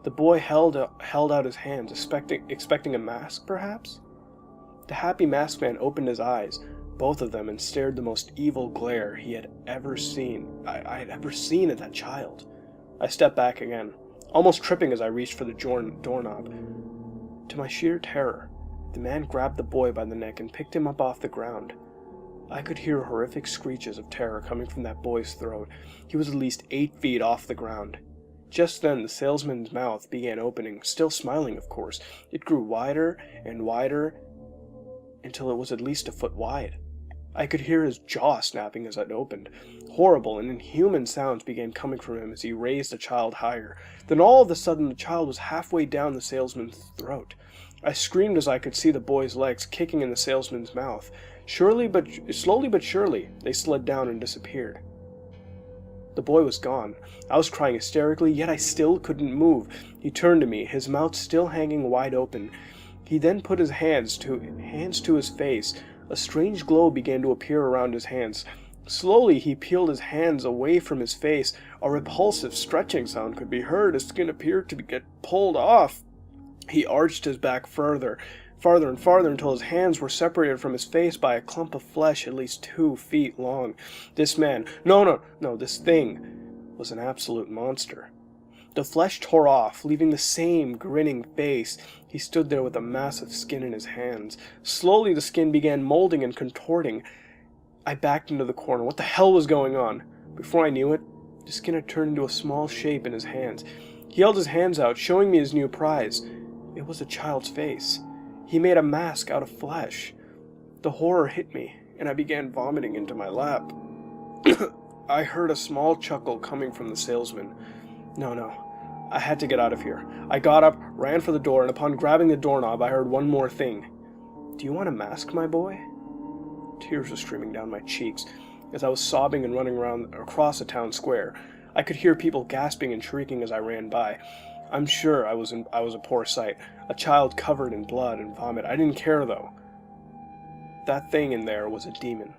The boy held out his hands, expecting a mask, perhaps? The Happy Mask Man opened his eyes, both of them, and stared the most evil glare he had ever seen. I had ever seen at that child. I stepped back again, almost tripping as I reached for the doorknob. To my sheer terror, the man grabbed the boy by the neck and picked him up off the ground. I could hear horrific screeches of terror coming from that boy's throat. He was at least 8 feet off the ground. Just then the salesman's mouth began opening, still smiling of course. It grew wider and wider until it was at least a foot wide. I could hear his jaw snapping as it opened. Horrible and inhuman sounds began coming from him as he raised the child higher. Then all of a sudden the child was halfway down the salesman's throat. I screamed as I could see the boy's legs kicking in the salesman's mouth. Slowly but surely, they slid down and disappeared. The boy was gone. I was crying hysterically, yet I still couldn't move. He turned to me, his mouth still hanging wide open. He then put his hands to his face. A strange glow began to appear around his hands. Slowly he peeled his hands away from his face. A repulsive stretching sound could be heard. His skin appeared to get pulled off. He arched his back farther and farther until his hands were separated from his face by a clump of flesh at least 2 feet long. This man, this thing was an absolute monster. The flesh tore off, leaving the same grinning face. He stood there with a mass of skin in his hands. Slowly the skin began molding and contorting. I backed into the corner. What the hell was going on? Before I knew it, the skin had turned into a small shape in his hands. He held his hands out, showing me his new prize. It was a child's face. He made a mask out of flesh. The horror hit me, and I began vomiting into my lap. I heard a small chuckle coming from the salesman. No. I had to get out of here. I got up, ran for the door, and upon grabbing the doorknob, I heard one more thing. "Do you want a mask, my boy?" Tears were streaming down my cheeks as I was sobbing and running across the town square. I could hear people gasping and shrieking as I ran by. I'm sure I was a poor sight. A child covered in blood and vomit. I didn't care, though. That thing in there was a demon.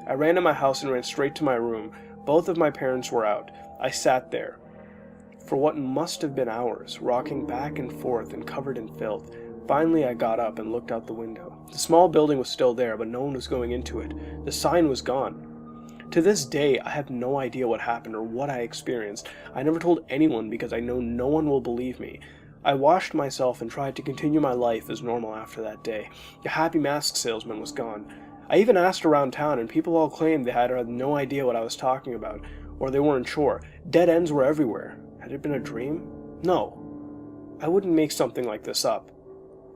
I ran to my house and ran straight to my room. Both of my parents were out. I sat there for what must have been hours, rocking back and forth and covered in filth. Finally, I got up and looked out the window. The small building was still there, but no one was going into it. The sign was gone. To this day, I have no idea what happened or what I experienced. I never told anyone because I know no one will believe me. I washed myself and tried to continue my life as normal after that day. The happy mask salesman was gone. I even asked around town, and people all claimed they had no idea what I was talking about, or they weren't sure. Dead ends were everywhere. Had it been a dream? No. I wouldn't make something like this up.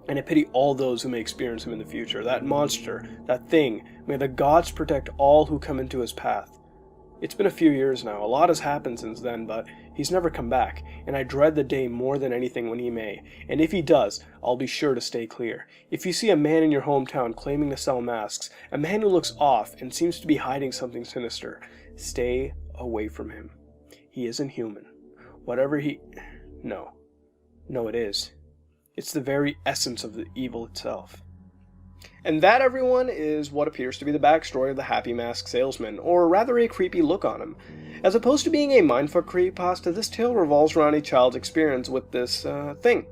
And I pity all those who may experience him in the future. That monster, that thing, may the gods protect all who come into his path. It's been a few years now. A lot has happened since then, but he's never come back, and I dread the day more than anything when he may. And if he does, I'll be sure to stay clear. If you see a man in your hometown claiming to sell masks, a man who looks off and seems to be hiding something sinister, stay away from him. He isn't human. Whatever he... No, it is. It's the very essence of the evil itself. And that, everyone, is what appears to be the backstory of the Happy Mask Salesman, or rather a creepy look on him. As opposed to being a mindfuck creepypasta, this tale revolves around a child's experience with this, thing.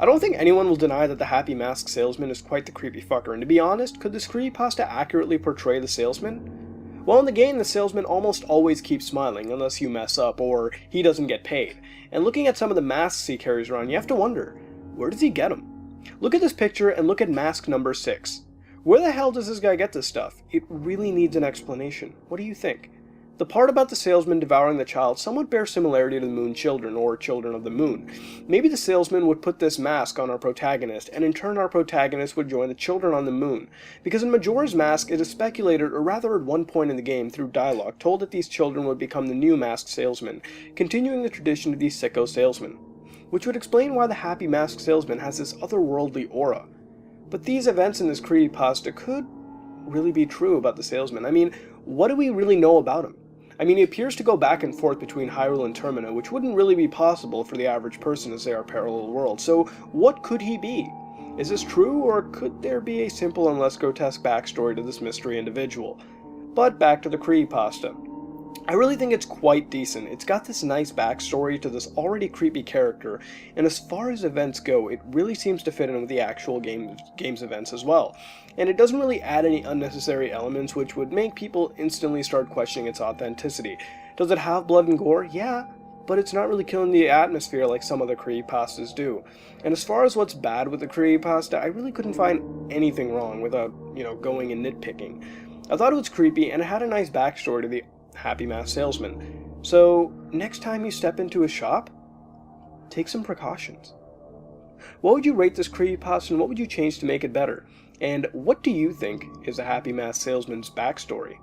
I don't think anyone will deny that the Happy Mask Salesman is quite the creepy fucker, and to be honest, could this creepypasta accurately portray the salesman? Well, in the game, the salesman almost always keeps smiling, unless you mess up, or he doesn't get paid. And looking at some of the masks he carries around, you have to wonder, where does he get them? Look at this picture and look at mask number 6. Where the hell does this guy get this stuff? It really needs an explanation. What do you think? The part about the salesman devouring the child somewhat bears similarity to the Moon Children, or Children of the Moon. Maybe the salesman would put this mask on our protagonist, and in turn our protagonist would join the children on the moon. Because in Majora's Mask, it is speculated, or rather at one point in the game through dialogue, told that these children would become the new masked salesmen, continuing the tradition of these sicko salesmen. Which would explain why the Happy Mask Salesman has this otherworldly aura. But these events in this creepypasta could really be true about the salesman. I mean, what do we really know about him? I mean, he appears to go back and forth between Hyrule and Termina, which wouldn't really be possible for the average person as they are parallel worlds. So, what could he be? Is this true, or could there be a simple and less grotesque backstory to this mystery individual? But back to the creepypasta. I really think it's quite decent. It's got this nice backstory to this already creepy character, and as far as events go, it really seems to fit in with the actual game's events as well. And it doesn't really add any unnecessary elements which would make people instantly start questioning its authenticity. Does it have blood and gore? Yeah, but it's not really killing the atmosphere like some other creepypastas do. And as far as what's bad with the creepypasta, I really couldn't find anything wrong without, going and nitpicking. I thought it was creepy, and it had a nice backstory to the Happy Mask Salesman. So, next time you step into a shop, take some precautions. What would you rate this creepypasta, and what would you change to make it better? And what do you think is a Happy Mask Salesman's backstory?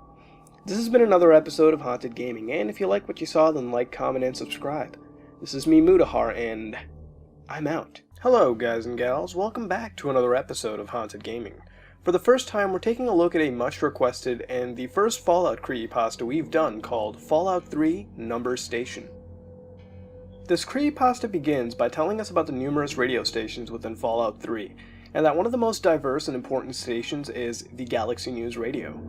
This has been another episode of Haunted Gaming, and if you like what you saw, then like, comment, and subscribe. This is me, Mutahar, and I'm out. Hello, guys and gals. Welcome back to another episode of Haunted Gaming. For the first time, we're taking a look at a much requested and the first Fallout creepypasta we've done called Fallout 3 Number Station. This creepypasta begins by telling us about the numerous radio stations within Fallout 3, and that one of the most diverse and important stations is the Galaxy News Radio.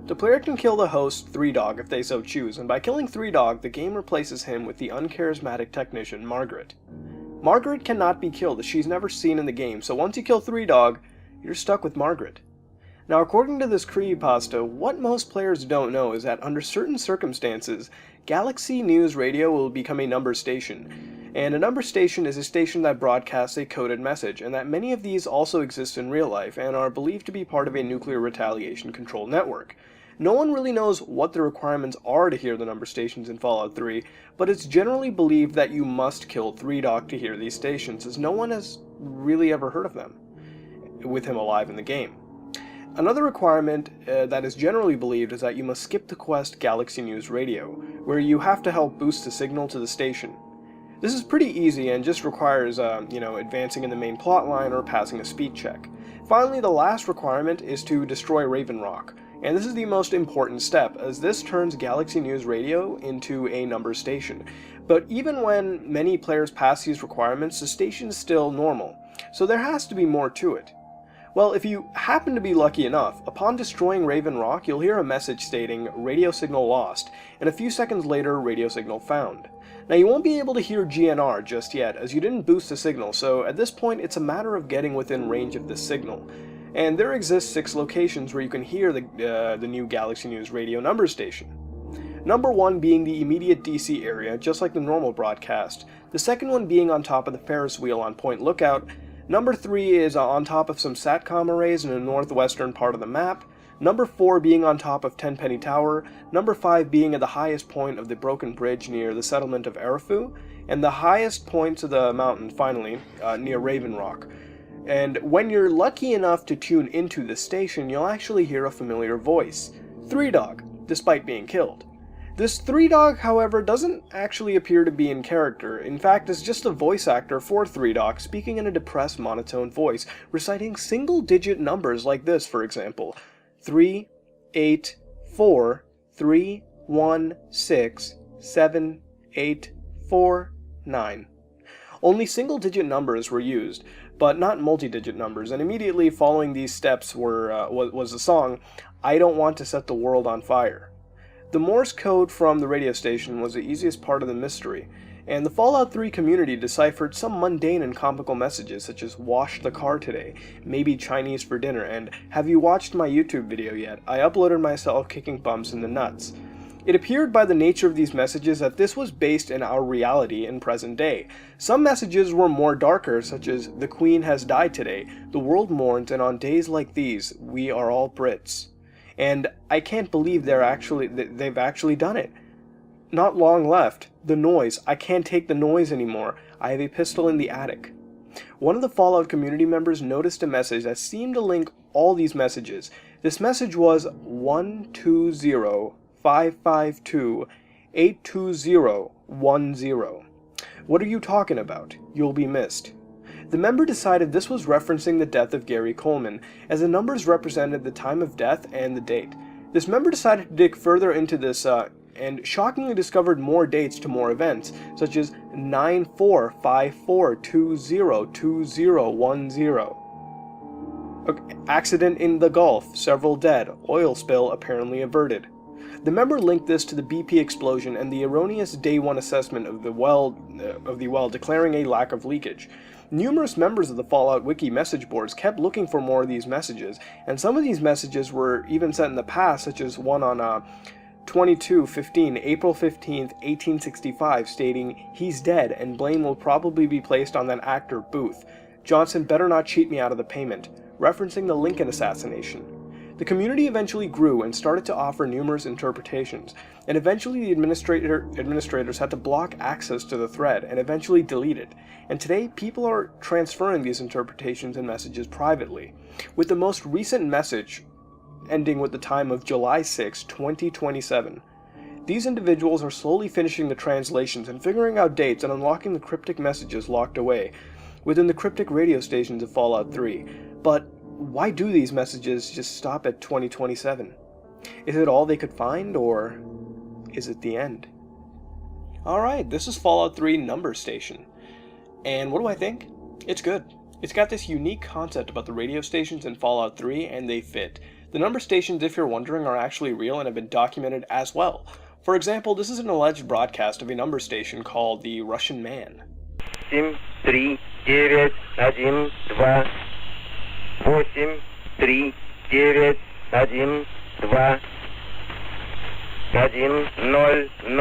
The player can kill the host, 3Dog, if they so choose, and by killing 3Dog, the game replaces him with the uncharismatic technician, Margaret. Margaret cannot be killed as she's never seen in the game, so once you kill 3Dog, you're stuck with Margaret. Now, according to this creepypasta, what most players don't know is that under certain circumstances, Galaxy News Radio will become a number station. And a number station is a station that broadcasts a coded message, and that many of these also exist in real life and are believed to be part of a nuclear retaliation control network. No one really knows what the requirements are to hear the number stations in Fallout 3, but it's generally believed that you must kill 3Dog to hear these stations, as no one has really ever heard of them, with him alive in the game. Another requirement that is generally believed is that you must skip the quest Galaxy News Radio, where you have to help boost the signal to the station. This is pretty easy and just requires, advancing in the main plotline or passing a speed check. Finally, the last requirement is to destroy Raven Rock, and this is the most important step, as this turns Galaxy News Radio into a number station. But even when many players pass these requirements, the station is still normal, so there has to be more to it. Well, if you happen to be lucky enough, upon destroying Raven Rock, you'll hear a message stating, radio signal lost, and a few seconds later, radio signal found. Now, you won't be able to hear GNR just yet, as you didn't boost the signal, so at this point, it's a matter of getting within range of this signal. And there exist 6 locations where you can hear the new Galaxy News Radio number station. Number 1 being the immediate DC area, just like the normal broadcast. The second one being on top of the Ferris wheel on Point Lookout. Number 3 is on top of some SATCOM arrays in the northwestern part of the map. Number 4 being on top of Tenpenny Tower. Number 5 being at the highest point of the broken bridge near the settlement of Arafu. And the highest points of the mountain, finally, near Raven Rock. And when you're lucky enough to tune into the station, you'll actually hear a familiar voice. Three Dog, despite being killed. This Three Dog, however, doesn't actually appear to be in character. In fact, it's just a voice actor for Three Dog speaking in a depressed monotone voice, reciting single-digit numbers like this, for example. 3, 8, 4, 3, 1, 6, 7, 8, 4, 9. Only single-digit numbers were used, but not multi-digit numbers, and immediately following these steps was the song, I Don't Want to Set the World on Fire. The Morse code from the radio station was the easiest part of the mystery, and the Fallout 3 community deciphered some mundane and comical messages such as wash the car today, maybe Chinese for dinner, and have you watched my YouTube video yet? I uploaded myself kicking bumps in the nuts. It appeared by the nature of these messages that this was based in our reality in present day. Some messages were more darker, such as the Queen has died today, the world mourns, and on days like these, we are all Brits. And I can't believe they've actually done it. Not long left. The noise. I can't take the noise anymore. I have a pistol in the attic. One of the Fallout community members noticed a message that seemed to link all these messages. This message was 120-552-82010. What are you talking about? You'll be missed. The member decided this was referencing the death of Gary Coleman, as the numbers represented the time of death and the date. This member decided to dig further into this and shockingly discovered more dates to more events, such as 9454202010. Accident in the Gulf, several dead, oil spill apparently averted. The member linked this to the BP explosion and the erroneous Day 1 assessment of the well declaring a lack of leakage. Numerous members of the Fallout Wiki message boards kept looking for more of these messages, and some of these messages were even sent in the past, such as one on 22/15, April 15th, 1865, stating, "He's dead, and blame will probably be placed on that actor Booth. Johnson better not cheat me out of the payment," referencing the Lincoln assassination. The community eventually grew and started to offer numerous interpretations, and eventually the administrators had to block access to the thread and eventually delete it. And today, people are transferring these interpretations and messages privately, with the most recent message ending with the time of July 6, 2027. These individuals are slowly finishing the translations and figuring out dates and unlocking the cryptic messages locked away within the cryptic radio stations of Fallout 3. But why do these messages just stop at 2027? Is it all they could find, or is it the end? Alright, this is Fallout 3 Number Station. And what do I think? It's good. It's got this unique concept about the radio stations in Fallout 3, and they fit. The number stations, if you're wondering, are actually real and have been documented as well. For example, this is an alleged broadcast of a number station called the Russian Man. 7, 3, 9, 1, 2, 8, 3, 9, 1, 2, 1, 0, 0, 8, 0, 1, 0, 0, 8,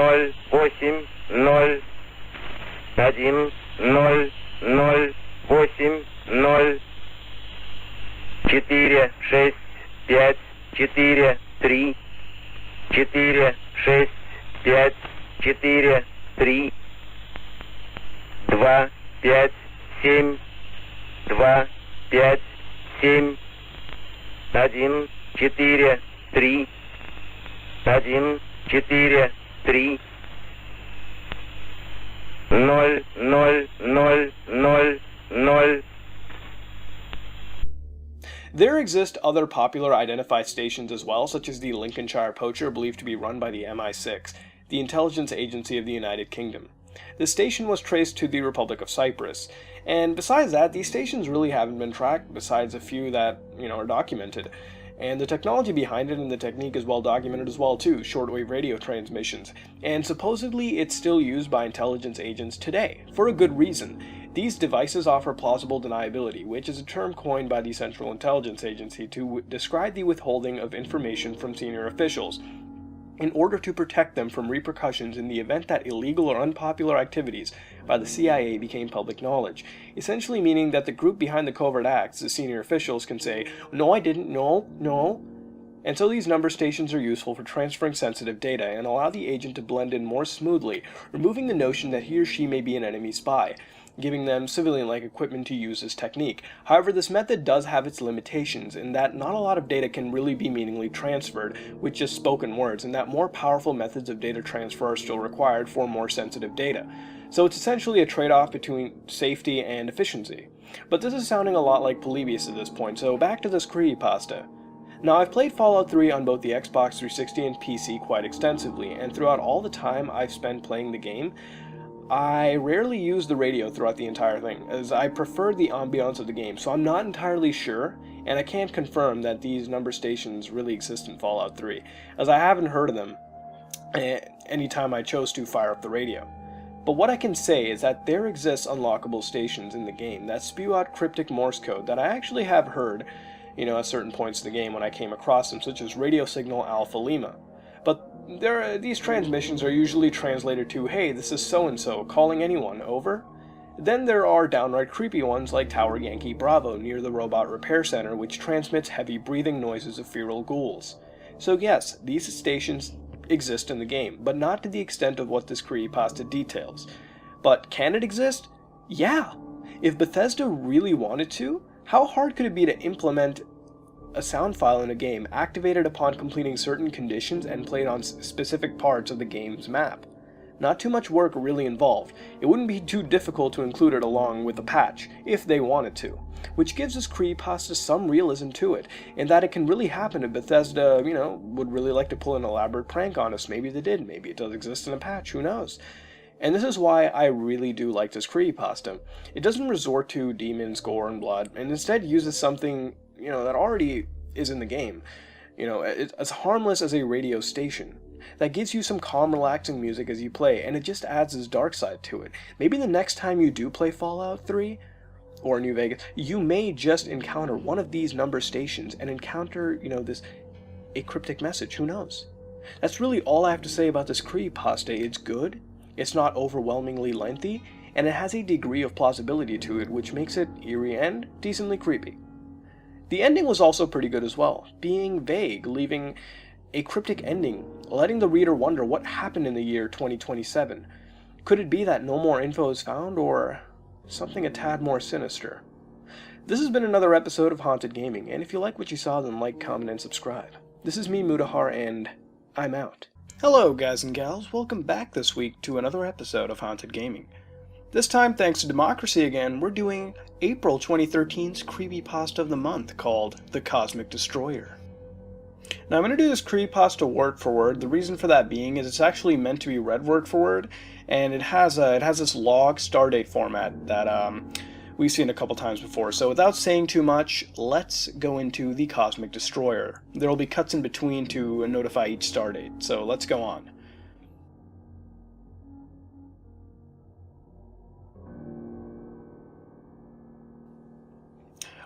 0, 4, 6, 5, 4, 3, 4, 6, 5, 4, 3, 2, 5, 7, 2, 5, 7, 1, 4, 3, 1, 4, 3, 0, 0, 0, 0, 0. There exist other popular identified stations as well, such as the Lincolnshire Poacher, believed to be run by the MI6, the intelligence agency of the United Kingdom. The station was traced to the Republic of Cyprus, and besides that, these stations really haven't been tracked, besides a few that, are documented. And the technology behind it and the technique is well documented as well too, shortwave radio transmissions, and supposedly it's still used by intelligence agents today, for a good reason. These devices offer plausible deniability, which is a term coined by the Central Intelligence Agency to describe the withholding of information from senior officials. in order to protect them from repercussions in the event that illegal or unpopular activities by the CIA became public knowledge, essentially meaning that the group behind the covert acts, the senior officials, can say, "No, I didn't, no." And so these number stations are useful for transferring sensitive data and allow the agent to blend in more smoothly, removing the notion that he or she may be an enemy spy, giving them civilian-like equipment to use this technique. However, this method does have its limitations in that not a lot of data can really be meaningfully transferred with just spoken words, and that more powerful methods of data transfer are still required for more sensitive data. So it's essentially a trade-off between safety and efficiency. But this is sounding a lot like Polybius at this point, so back to this creepypasta. Now, I've played Fallout 3 on both the Xbox 360 and PC quite extensively, and throughout all the time I've spent playing the game, I rarely use the radio throughout the entire thing, as I prefer the ambiance of the game, so I'm not entirely sure, and I can't confirm that these number stations really exist in Fallout 3, as I haven't heard of them anytime I chose to fire up the radio. But what I can say is that there exists unlockable stations in the game that spew out cryptic Morse code that I actually have heard at certain points in the game when I came across them, such as radio signal Alpha Lima. But these transmissions are usually translated to, "Hey, this is so-and-so, calling anyone, over?" Then there are downright creepy ones like Tower Yankee Bravo near the Robot Repair Center, which transmits heavy breathing noises of feral ghouls. So yes, these stations exist in the game, but not to the extent of what this creepypasta details. But can it exist? Yeah! If Bethesda really wanted to, how hard could it be to implement a sound file in a game activated upon completing certain conditions and played on specific parts of the game's map? Not too much work really involved. It wouldn't be too difficult to include it along with a patch, if they wanted to. Which gives this creepypasta some realism to it, in that it can really happen if Bethesda, would really like to pull an elaborate prank on us. Maybe they did, maybe it does exist in a patch, who knows? And this is why I really do like this creepypasta. It doesn't resort to demons, gore, and blood, and instead uses something, that already is in the game. It's as harmless as a radio station. That gives you some calm, relaxing music as you play, and it just adds this dark side to it. Maybe the next time you do play Fallout 3, or New Vegas, you may just encounter one of these number stations and encounter, a cryptic message, who knows? That's really all I have to say about this creepypasta. It's good. It's not overwhelmingly lengthy, and it has a degree of plausibility to it, which makes it eerie and decently creepy. The ending was also pretty good as well, being vague, leaving a cryptic ending, letting the reader wonder what happened in the year 2027. Could it be that no more info is found, or something a tad more sinister? This has been another episode of Haunted Gaming, and if you like what you saw, then like, comment, and subscribe. This is me, Mutahar, and I'm out. Hello, guys and gals. Welcome back this week to another episode of Haunted Gaming. This time, thanks to Democracy again, we're doing April 2013's creepypasta of the month called The Cosmic Destroyer. Now, I'm going to do this creepypasta word for word. The reason for that being is it's actually meant to be read word for word, and it has this log stardate format that we've seen a couple times before. So without saying too much, let's go into the Cosmic Destroyer. There will be cuts in between to notify each stardate, so let's go on.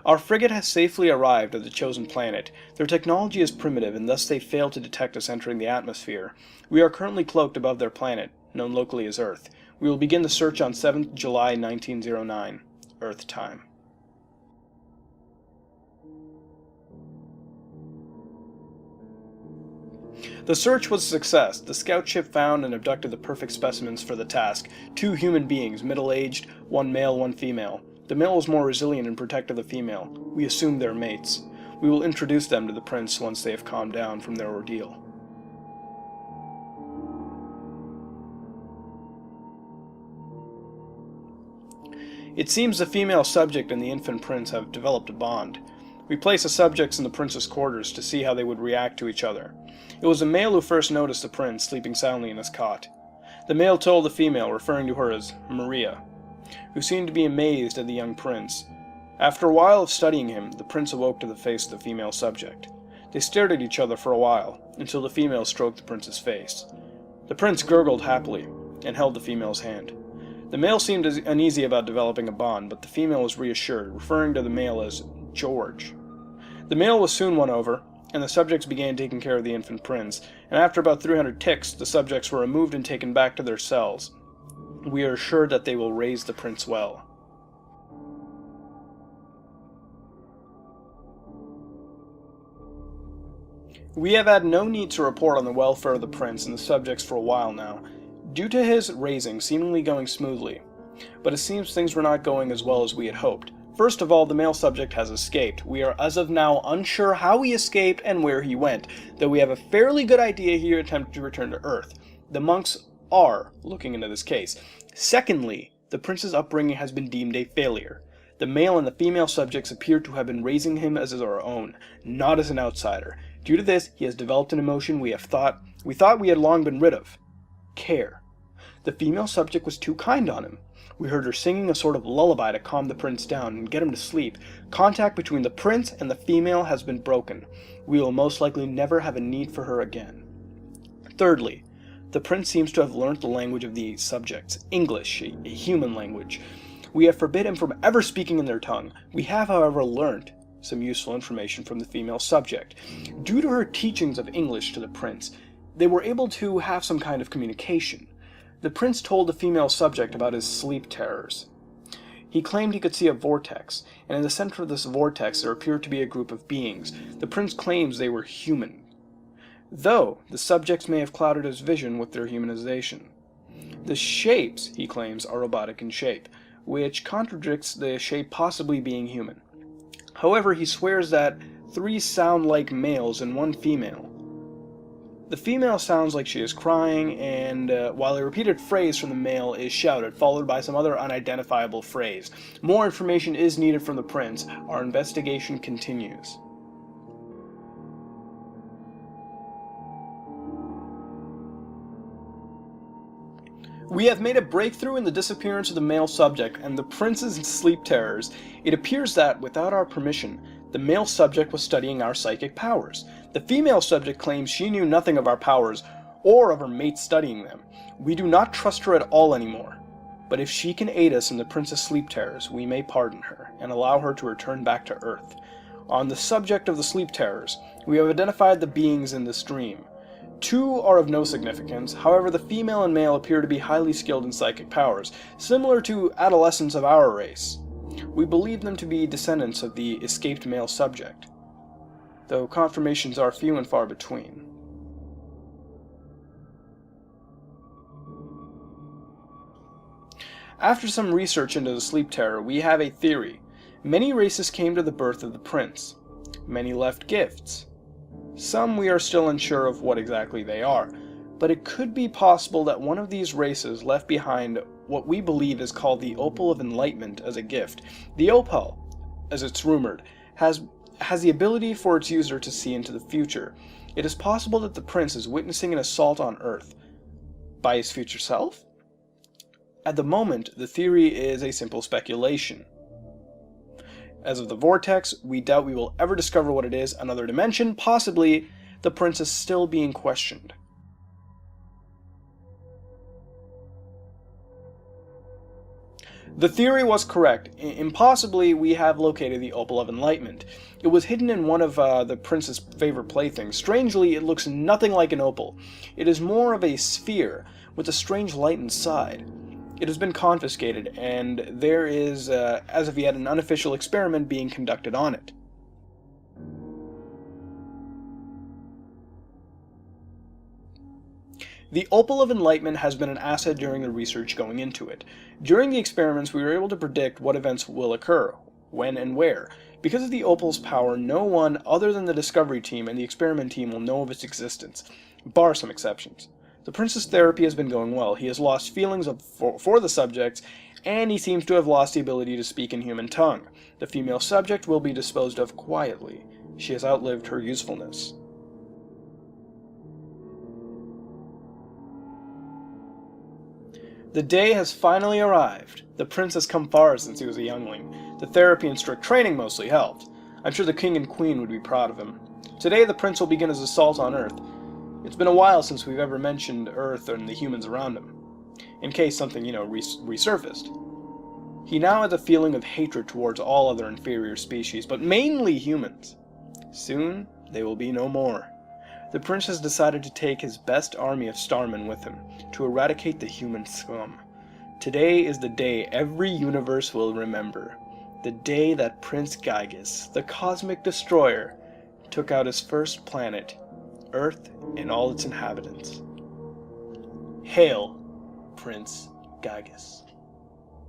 Our frigate has safely arrived at the chosen planet. Their technology is primitive, and thus they fail to detect us entering the atmosphere. We are currently cloaked above their planet, known locally as Earth. We will begin the search on 7th July 1909. Earth time. The search was a success. The scout ship found and abducted the perfect specimens for the task. 2 human beings, middle-aged, 1 male, 1 female. The male was more resilient and protected the female. We assumed they're mates. We will introduce them to the prince once they have calmed down from their ordeal. It seems the female subject and the infant prince have developed a bond. We place the subjects in the prince's quarters to see how they would react to each other. It was the male who first noticed the prince sleeping soundly in his cot. The male told the female, referring to her as Maria, who seemed to be amazed at the young prince. After a while of studying him, the prince awoke to the face of the female subject. They stared at each other for a while, until the female stroked the prince's face. The prince gurgled happily, and held the female's hand. The male seemed uneasy about developing a bond, but the female was reassured, referring to the male as George. The male was soon won over, and the subjects began taking care of the infant prince, and after about 300 ticks, the subjects were removed and taken back to their cells. We are assured that they will raise the prince well. We have had no need to report on the welfare of the prince and the subjects for a while now, due to his raising seemingly going smoothly, but it seems things were not going as well as we had hoped. First of all, the male subject has escaped. We are as of now unsure how he escaped and where he went, though we have a fairly good idea he attempted to return to Earth. The monks are looking into this case. Secondly, the prince's upbringing has been deemed a failure. The male and the female subjects appear to have been raising him as our own, not as an outsider. Due to this, he has developed an emotion we thought we had long been rid of: care. The female subject was too kind on him. We heard her singing a sort of lullaby to calm the prince down and get him to sleep. Contact between the prince and the female has been broken. We will most likely never have a need for her again. Thirdly, the prince seems to have learnt the language of the subjects, English, a human language. We have forbid him from ever speaking in their tongue. We have, however, learnt some useful information from the female subject. Due to her teachings of English to the prince, they were able to have some kind of communication. The prince told the female subject about his sleep terrors. He claimed he could see a vortex, and in the center of this vortex there appeared to be a group of beings. The prince claims they were human, though the subjects may have clouded his vision with their humanization. The shapes, he claims, are robotic in shape, which contradicts the shape possibly being human. However, he swears that 3 sound like males and 1 female. The female sounds like she is crying, and while a repeated phrase from the male is shouted, followed by some other unidentifiable phrase. More information is needed from the prince. Our investigation continues. We have made a breakthrough in the disappearance of the male subject and the prince's sleep terrors. It appears that, without our permission, the male subject was studying our psychic powers. The female subject claims she knew nothing of our powers, or of her mate studying them. We do not trust her at all anymore. But if she can aid us in the prince's sleep terrors, we may pardon her, and allow her to return back to Earth. On the subject of the sleep terrors, we have identified the beings in this dream. 2 are of no significance. However, the female and male appear to be highly skilled in psychic powers, similar to adolescents of our race. We believe them to be descendants of the escaped male subject, though confirmations are few and far between. After some research into the sleep terror, we have a theory. Many races came to the birth of the prince. Many left gifts. Some we are still unsure of what exactly they are, but it could be possible that one of these races left behind what we believe is called the Opal of Enlightenment as a gift. The Opal, as it's rumored, has the ability for its user to see into the future. It is possible that the prince is witnessing an assault on Earth by his future self? At the moment, the theory is a simple speculation. As of the vortex, we doubt we will ever discover what it is. Another dimension, possibly. The prince is still being questioned. The theory was correct. Impossibly, we have located the Opal of Enlightenment. It was hidden in one of the prince's favorite playthings. Strangely, it looks nothing like an opal. It is more of a sphere, with a strange light inside. It has been confiscated, and there is, as of yet, an unofficial experiment being conducted on it. The Opal of Enlightenment has been an asset during the research going into it. During the experiments, we were able to predict what events will occur, when and where. Because of the Opal's power, no one other than the Discovery team and the experiment team will know of its existence, bar some exceptions. The prince's therapy has been going well. He has lost feelings for the subjects, and he seems to have lost the ability to speak in human tongue. The female subject will be disposed of quietly. She has outlived her usefulness. The day has finally arrived. The prince has come far since he was a youngling. The therapy and strict training mostly helped. I'm sure the king and queen would be proud of him. Today the prince will begin his assault on Earth. It's been a while since we've ever mentioned Earth and the humans around him, in case something, resurfaced. He now has a feeling of hatred towards all other inferior species, but mainly humans. Soon, they will be no more. The prince has decided to take his best army of starmen with him to eradicate the human scum. Today is the day every universe will remember. The day that Prince Gygas, the cosmic destroyer, took out his first planet, Earth and all its inhabitants. Hail, Prince Gygas.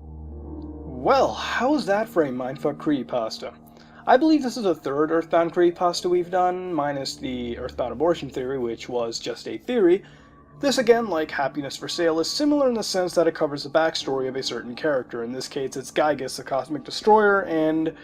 Well, how was that for a mindfuck creepypasta? I believe this is the third Earthbound creepypasta we've done, minus the Earthbound abortion theory, which was just a theory. This again, like Happiness for Sale, is similar in the sense that it covers the backstory of a certain character. In this case, it's Gygas, the Cosmic Destroyer, and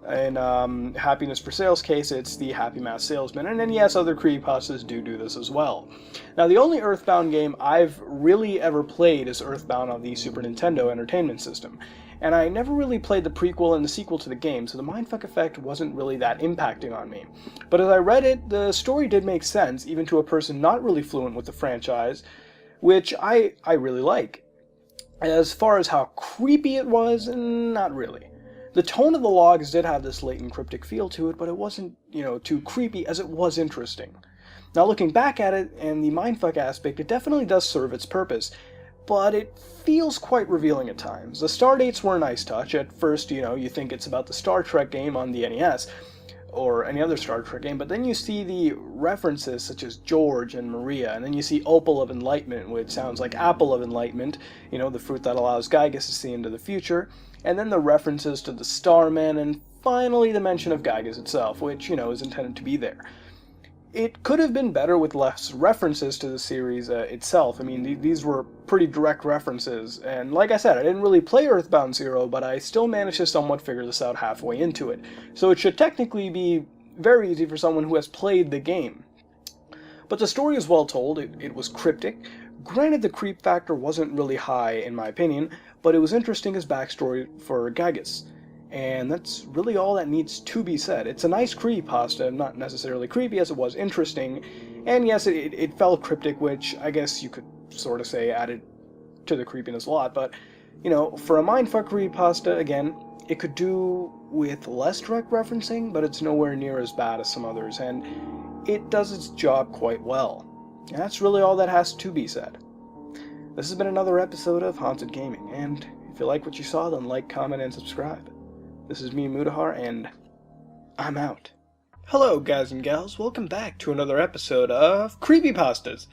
in Happiness for Sale's case, it's the Happy Mask Salesman. And then yes, other creepypastas do this as well. Now, the only Earthbound game I've really ever played is Earthbound on the Super Nintendo Entertainment System. And I never really played the prequel and the sequel to the game, so the mindfuck effect wasn't really that impacting on me. But as I read it, the story did make sense, even to a person not really fluent with the franchise, which I really like. As far as how creepy it was, not really. The tone of the logs did have this latent cryptic feel to it, but it wasn't, too creepy as it was interesting. Now looking back at it, and the mindfuck aspect, it definitely does serve its purpose, but it feels quite revealing at times. The star dates were a nice touch. At first, you think it's about the Star Trek game on the NES, or any other Star Trek game, but then you see the references such as George and Maria, and then you see Opal of Enlightenment, which sounds like Apple of Enlightenment, the fruit that allows Gygas to see into the future, and then the references to the Starmen, and finally the mention of Gygas itself, which, is intended to be there. It could have been better with less references to the series itself. I mean, these were pretty direct references, and like I said, I didn't really play Earthbound Zero, but I still managed to somewhat figure this out halfway into it. So it should technically be very easy for someone who has played the game. But the story is well told, it was cryptic. Granted, the creep factor wasn't really high, in my opinion, but it was interesting as backstory for Gygas. And that's really all that needs to be said. It's a nice creepypasta, not necessarily creepy as it was interesting, and yes, it felt cryptic, which I guess you could sort of say added to the creepiness a lot, but, for a mindfuck creepypasta, again, it could do with less direct referencing, but it's nowhere near as bad as some others, and it does its job quite well. And that's really all that has to be said. This has been another episode of Haunted Gaming, and if you like what you saw, then like, comment, and subscribe. This is me, Mutahar, and I'm out. Hello, guys and gals. Welcome back to another episode of Creepypastas.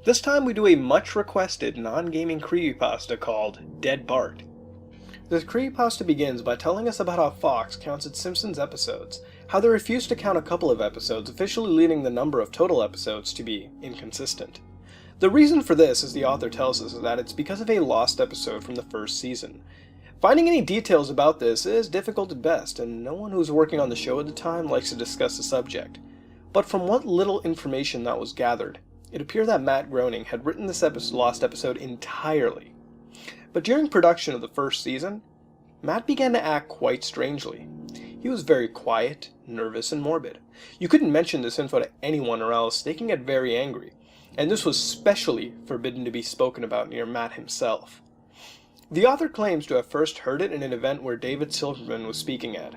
This time we do a much-requested non-gaming creepypasta called Dead Bart. This creepypasta begins by telling us about how Fox counts its Simpsons episodes, how they refuse to count a couple of episodes, officially leading the number of total episodes to be inconsistent. The reason for this, as the author tells us, is that it's because of a lost episode from the first season. Finding any details about this is difficult at best, and no one who was working on the show at the time likes to discuss the subject. But from what little information that was gathered, it appeared that Matt Groening had written this lost episode entirely. But during production of the first season, Matt began to act quite strangely. He was very quiet, nervous, and morbid. You couldn't mention this info to anyone or else they can get very angry, and this was specially forbidden to be spoken about near Matt himself. The author claims to have first heard it in an event where David Silverman was speaking at.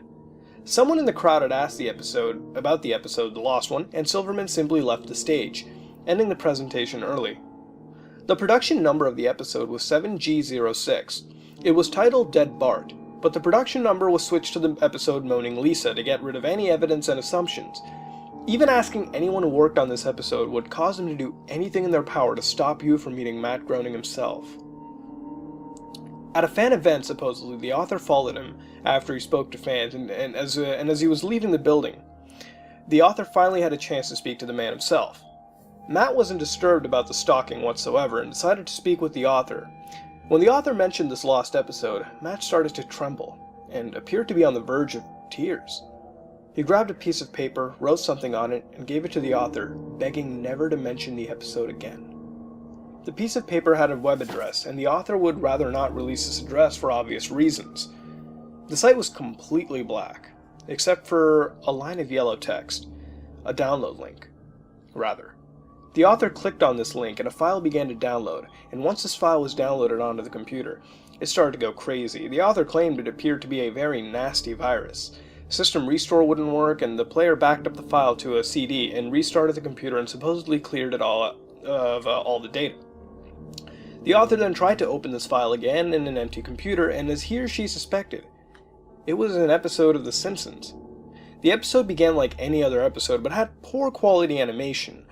Someone in the crowd had asked about the episode, The Lost One, and Silverman simply left the stage, ending the presentation early. The production number of the episode was 7G06. It was titled Dead Bart, but the production number was switched to the episode Moaning Lisa to get rid of any evidence and assumptions. Even asking anyone who worked on this episode would cause them to do anything in their power to stop you from meeting Matt Groening himself. At a fan event, supposedly, the author followed him after he spoke to fans, and as he was leaving the building, the author finally had a chance to speak to the man himself. Matt wasn't disturbed about the stalking whatsoever and decided to speak with the author. When the author mentioned this lost episode, Matt started to tremble and appeared to be on the verge of tears. He grabbed a piece of paper, wrote something on it, and gave it to the author, begging never to mention the episode again. The piece of paper had a web address, and the author would rather not release this address for obvious reasons. The site was completely black, except for a line of yellow text, a download link, rather. The author clicked on this link and a file began to download, and once this file was downloaded onto the computer, it started to go crazy. The author claimed it appeared to be a very nasty virus, System restore wouldn't work, and the player backed up the file to a CD and restarted the computer and supposedly cleared it all of all the data. The author then tried to open this file again in an empty computer, and as he or she suspected, it was an episode of The Simpsons. The episode began like any other episode, but had poor quality animation.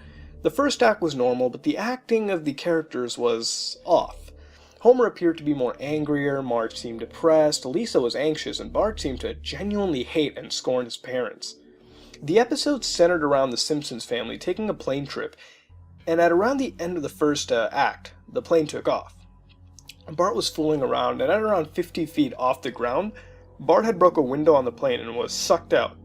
The first act was normal, but the acting of the characters was off. Homer appeared to be more angrier, Marge seemed depressed, Lisa was anxious, and Bart seemed to genuinely hate and scorn his parents. The episode centered around the Simpsons family taking a plane trip, and at around the end of the first act, the plane took off. Bart was fooling around, and at around 50 feet off the ground, Bart had broke a window on the plane and was sucked out.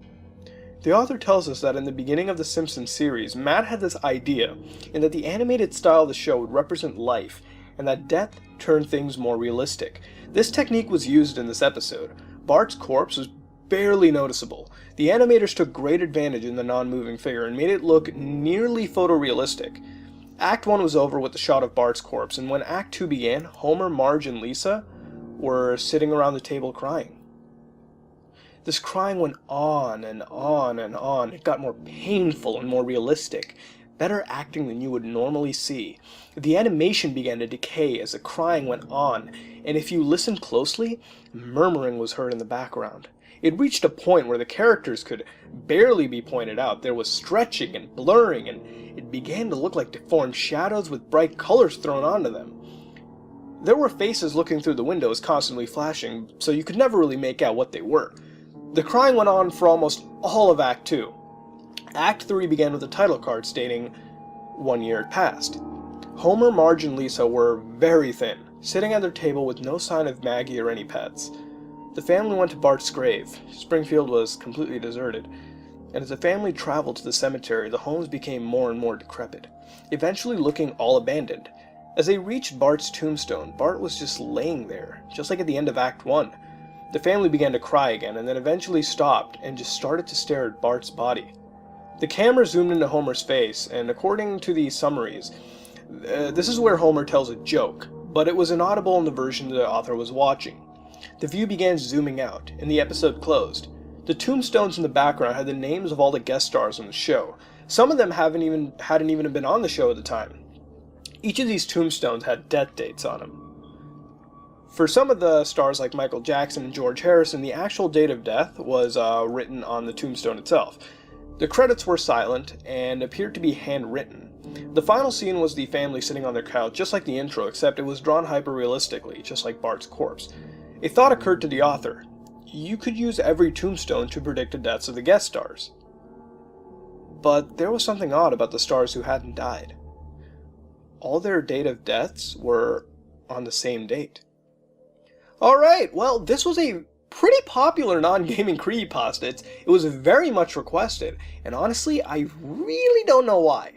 The author tells us that in the beginning of the Simpsons series, Matt had this idea, and that the animated style of the show would represent life, and that death turned things more realistic. This technique was used in this episode. Bart's corpse was barely noticeable. The animators took great advantage in the non-moving figure and made it look nearly photorealistic. Act 1 was over with the shot of Bart's corpse, and when Act 2 began, Homer, Marge, and Lisa were sitting around the table crying. This crying went on and on and on. It got more painful and more realistic. Better acting than you would normally see. The animation began to decay as the crying went on, and if you listened closely, murmuring was heard in the background. It reached a point where the characters could barely be pointed out. There was stretching and blurring, and it began to look like deformed shadows with bright colors thrown onto them. There were faces looking through the windows constantly flashing, so you could never really make out what they were. The crying went on for almost all of Act 2. Act 3 began with a title card stating, 1 year had passed. Homer, Marge, and Lisa were very thin, sitting at their table with no sign of Maggie or any pets. The family went to Bart's grave. Springfield was completely deserted, and as the family traveled to the cemetery, the homes became more and more decrepit, eventually looking all abandoned. As they reached Bart's tombstone, Bart was just laying there, just like at the end of Act 1. The family began to cry again, and then eventually stopped and just started to stare at Bart's body. The camera zoomed into Homer's face, and according to the summaries, this is where Homer tells a joke, but it was inaudible in the version the author was watching. The view began zooming out, and the episode closed. The tombstones in the background had the names of all the guest stars on the show. Some of them hadn't even been on the show at the time. Each of these tombstones had death dates on them. For some of the stars like Michael Jackson and George Harrison, the actual date of death was written on the tombstone itself. The credits were silent and appeared to be handwritten. The final scene was the family sitting on their couch, just like the intro, except it was drawn hyper-realistically, just like Bart's corpse. A thought occurred to the author. You could use every tombstone to predict the deaths of the guest stars. But there was something odd about the stars who hadn't died. All their date of deaths were on the same date. Alright, well, this was a pretty popular non-gaming creepypasta. It was very much requested, and honestly, I really don't know why.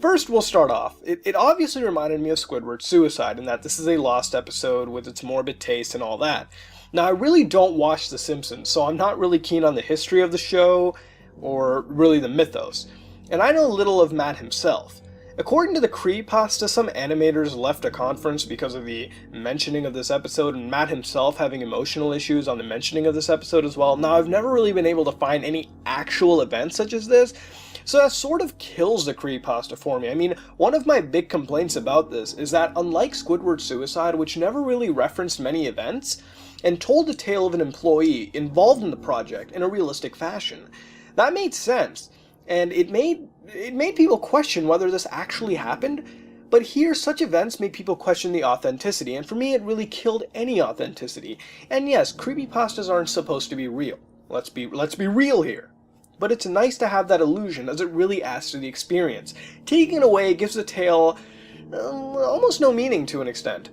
First, we'll start off. It obviously reminded me of Squidward's suicide, in that this is a lost episode with its morbid taste and all that. Now, I really don't watch The Simpsons, so I'm not really keen on the history of the show, or really the mythos. And I know little of Matt himself. According to the creepypasta, some animators left a conference because of the mentioning of this episode, and Matt himself having emotional issues on the mentioning of this episode as well. Now, I've never really been able to find any actual events such as this, so that sort of kills the creepypasta for me. I mean, one of my big complaints about this is that unlike Squidward's suicide, which never really referenced many events, and told the tale of an employee involved in the project in a realistic fashion, that made sense. And it made people question whether this actually happened, but here such events made people question the authenticity, and for me it really killed any authenticity. And yes, creepypastas aren't supposed to be real. Let's be real here. But it's nice to have that illusion, as it really adds to the experience. Taking it away gives the tale almost no meaning to an extent.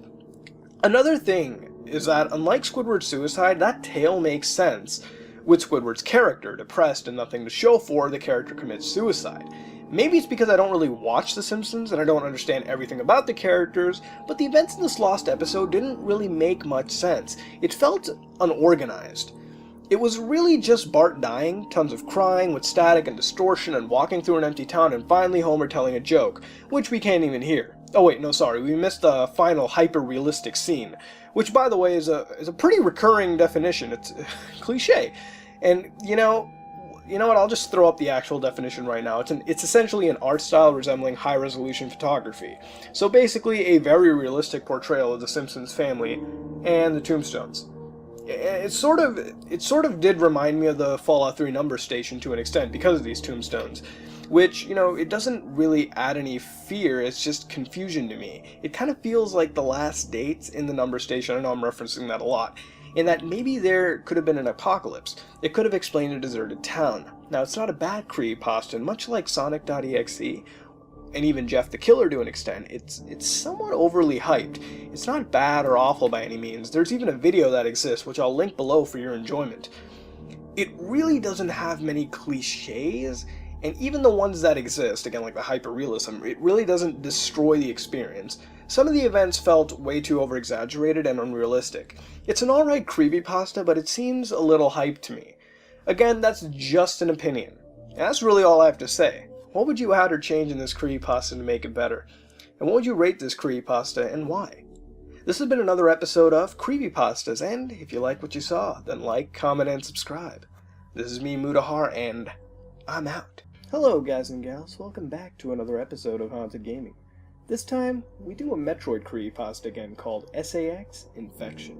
Another thing is that unlike Squidward's suicide, that tale makes sense. With Squidward's character, depressed and nothing to show for, the character commits suicide. Maybe it's because I don't really watch The Simpsons and I don't understand everything about the characters, but the events in this lost episode didn't really make much sense. It felt unorganized. It was really just Bart dying, tons of crying with static and distortion and walking through an empty town, and finally Homer telling a joke, which we can't even hear. Oh wait, no, sorry, we missed the final hyper-realistic scene, which by the way is a pretty recurring definition. It's cliche. And you know what? I'll just throw up the actual definition right now. It's essentially an art style resembling high-resolution photography. So basically, a very realistic portrayal of the Simpsons family and the Tombstones. It sort of did remind me of the Fallout 3 number station to an extent because of these tombstones, which, it doesn't really add any fear, it's just confusion to me. It kind of feels like the last dates in the number station. I know I'm referencing that a lot, in that maybe there could have been an apocalypse. It could have explained a deserted town. Now, it's not a bad creepypasta, and much like Sonic.exe, and even Jeff the Killer to an extent, it's somewhat overly hyped. It's not bad or awful by any means. There's even a video that exists, which I'll link below for your enjoyment. It really doesn't have many cliches, and even the ones that exist, again like the hyper-realism, it really doesn't destroy the experience. Some of the events felt way too over-exaggerated and unrealistic. It's an alright creepypasta, but it seems a little hyped to me. Again, that's just an opinion. And that's really all I have to say. What would you add or change in this creepypasta to make it better? And what would you rate this creepypasta and why? This has been another episode of Creepypastas, and if you like what you saw, then like, comment, and subscribe. This is me, Mutahar, and I'm out. Hello guys and gals, welcome back to another episode of Haunted Gaming. This time, we do a Metroid creepypasta again called SAX Infection.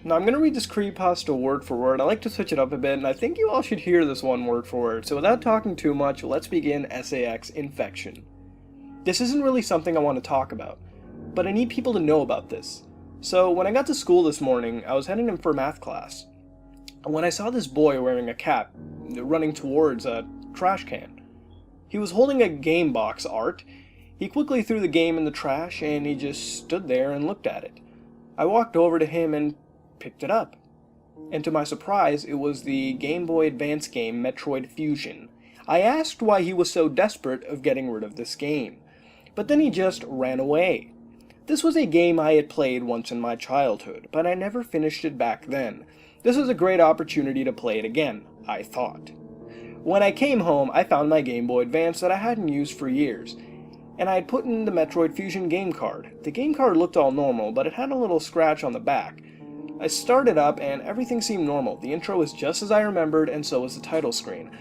Now I'm going to read this creepypasta word for word. I like to switch it up a bit, and I think you all should hear this one word for word. So without talking too much, let's begin SAX Infection. This isn't really something I want to talk about, but I need people to know about this. So when I got to school this morning, I was heading in for math class. When I saw this boy wearing a cap running towards a trash can. He was holding a game box art. He quickly threw the game in the trash, and he just stood there and looked at it. I walked over to him and picked it up. And to my surprise, it was the Game Boy Advance game Metroid Fusion. I asked why he was so desperate of getting rid of this game, but then he just ran away. This was a game I had played once in my childhood, but I never finished it back then. This was a great opportunity to play it again, I thought. When I came home, I found my Game Boy Advance that I hadn't used for years, and I had put in the Metroid Fusion game card. The game card looked all normal, but it had a little scratch on the back. I started up and everything seemed normal. The intro was just as I remembered, and so was the title screen.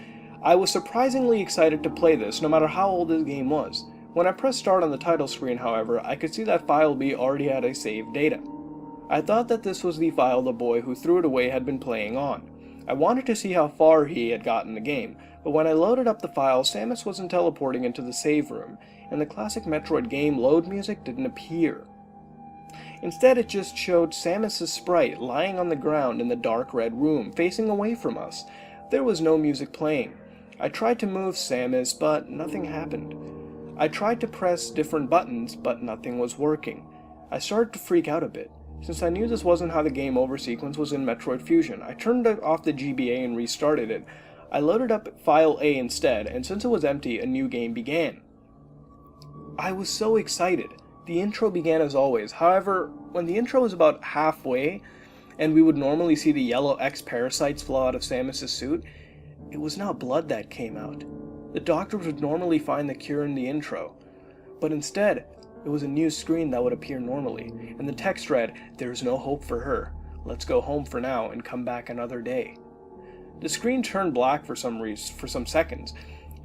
I was surprisingly excited to play this, no matter how old the game was. When I pressed start on the title screen, however, I could see that file B already had a saved data. I thought that this was the file the boy who threw it away had been playing on. I wanted to see how far he had gotten the game, but when I loaded up the file, Samus wasn't teleporting into the save room, and the classic Metroid game load music didn't appear. Instead, it just showed Samus's sprite lying on the ground in the dark red room, facing away from us. There was no music playing. I tried to move Samus, but nothing happened. I tried to press different buttons, but nothing was working. I started to freak out a bit. Since I knew this wasn't how the game over sequence was in Metroid Fusion, I turned off the GBA and restarted it. I loaded up File A instead, and since it was empty, a new game began. I was so excited. The intro began as always. However, when the intro was about halfway, and we would normally see the yellow X-parasites flow out of Samus' suit, it was now blood that came out. The doctors would normally find the cure in the intro, but instead, it was a new screen that would appear normally, and the text read, "There is no hope for her. Let's go home for now and come back another day." The screen turned black for some seconds,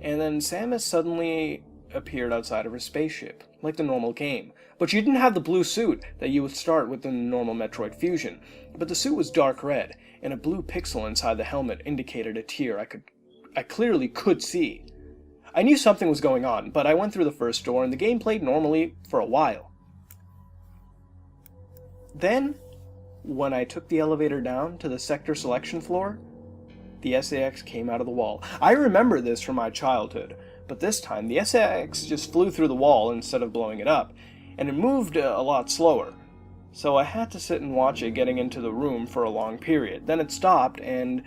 and then Samus suddenly appeared outside of her spaceship, like the normal game. But she didn't have the blue suit that you would start with in the normal Metroid Fusion, but the suit was dark red, and a blue pixel inside the helmet indicated a tear I clearly could see. I knew something was going on, but I went through the first door and the game played normally for a while. Then, when I took the elevator down to the sector selection floor, the SAX came out of the wall. I remember this from my childhood, but this time the SAX just flew through the wall instead of blowing it up, and it moved a lot slower. So I had to sit and watch it getting into the room for a long period. Then it stopped and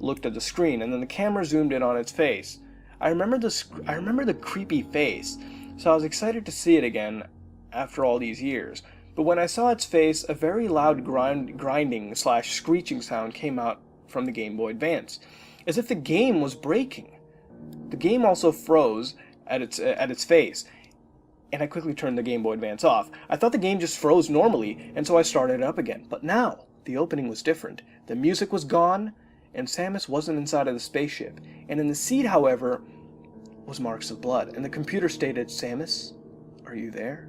looked at the screen, and then the camera zoomed in on its face. I remember the creepy face, so I was excited to see it again after all these years. But when I saw its face, a very loud grinding/screeching sound came out from the Game Boy Advance, as if the game was breaking. The game also froze at its face, and I quickly turned the Game Boy Advance off. I thought the game just froze normally, and so I started it up again. But now, the opening was different. The music was gone, and Samus wasn't inside of the spaceship, and in the seat, however, was marks of blood, and the computer stated, "Samus, are you there?"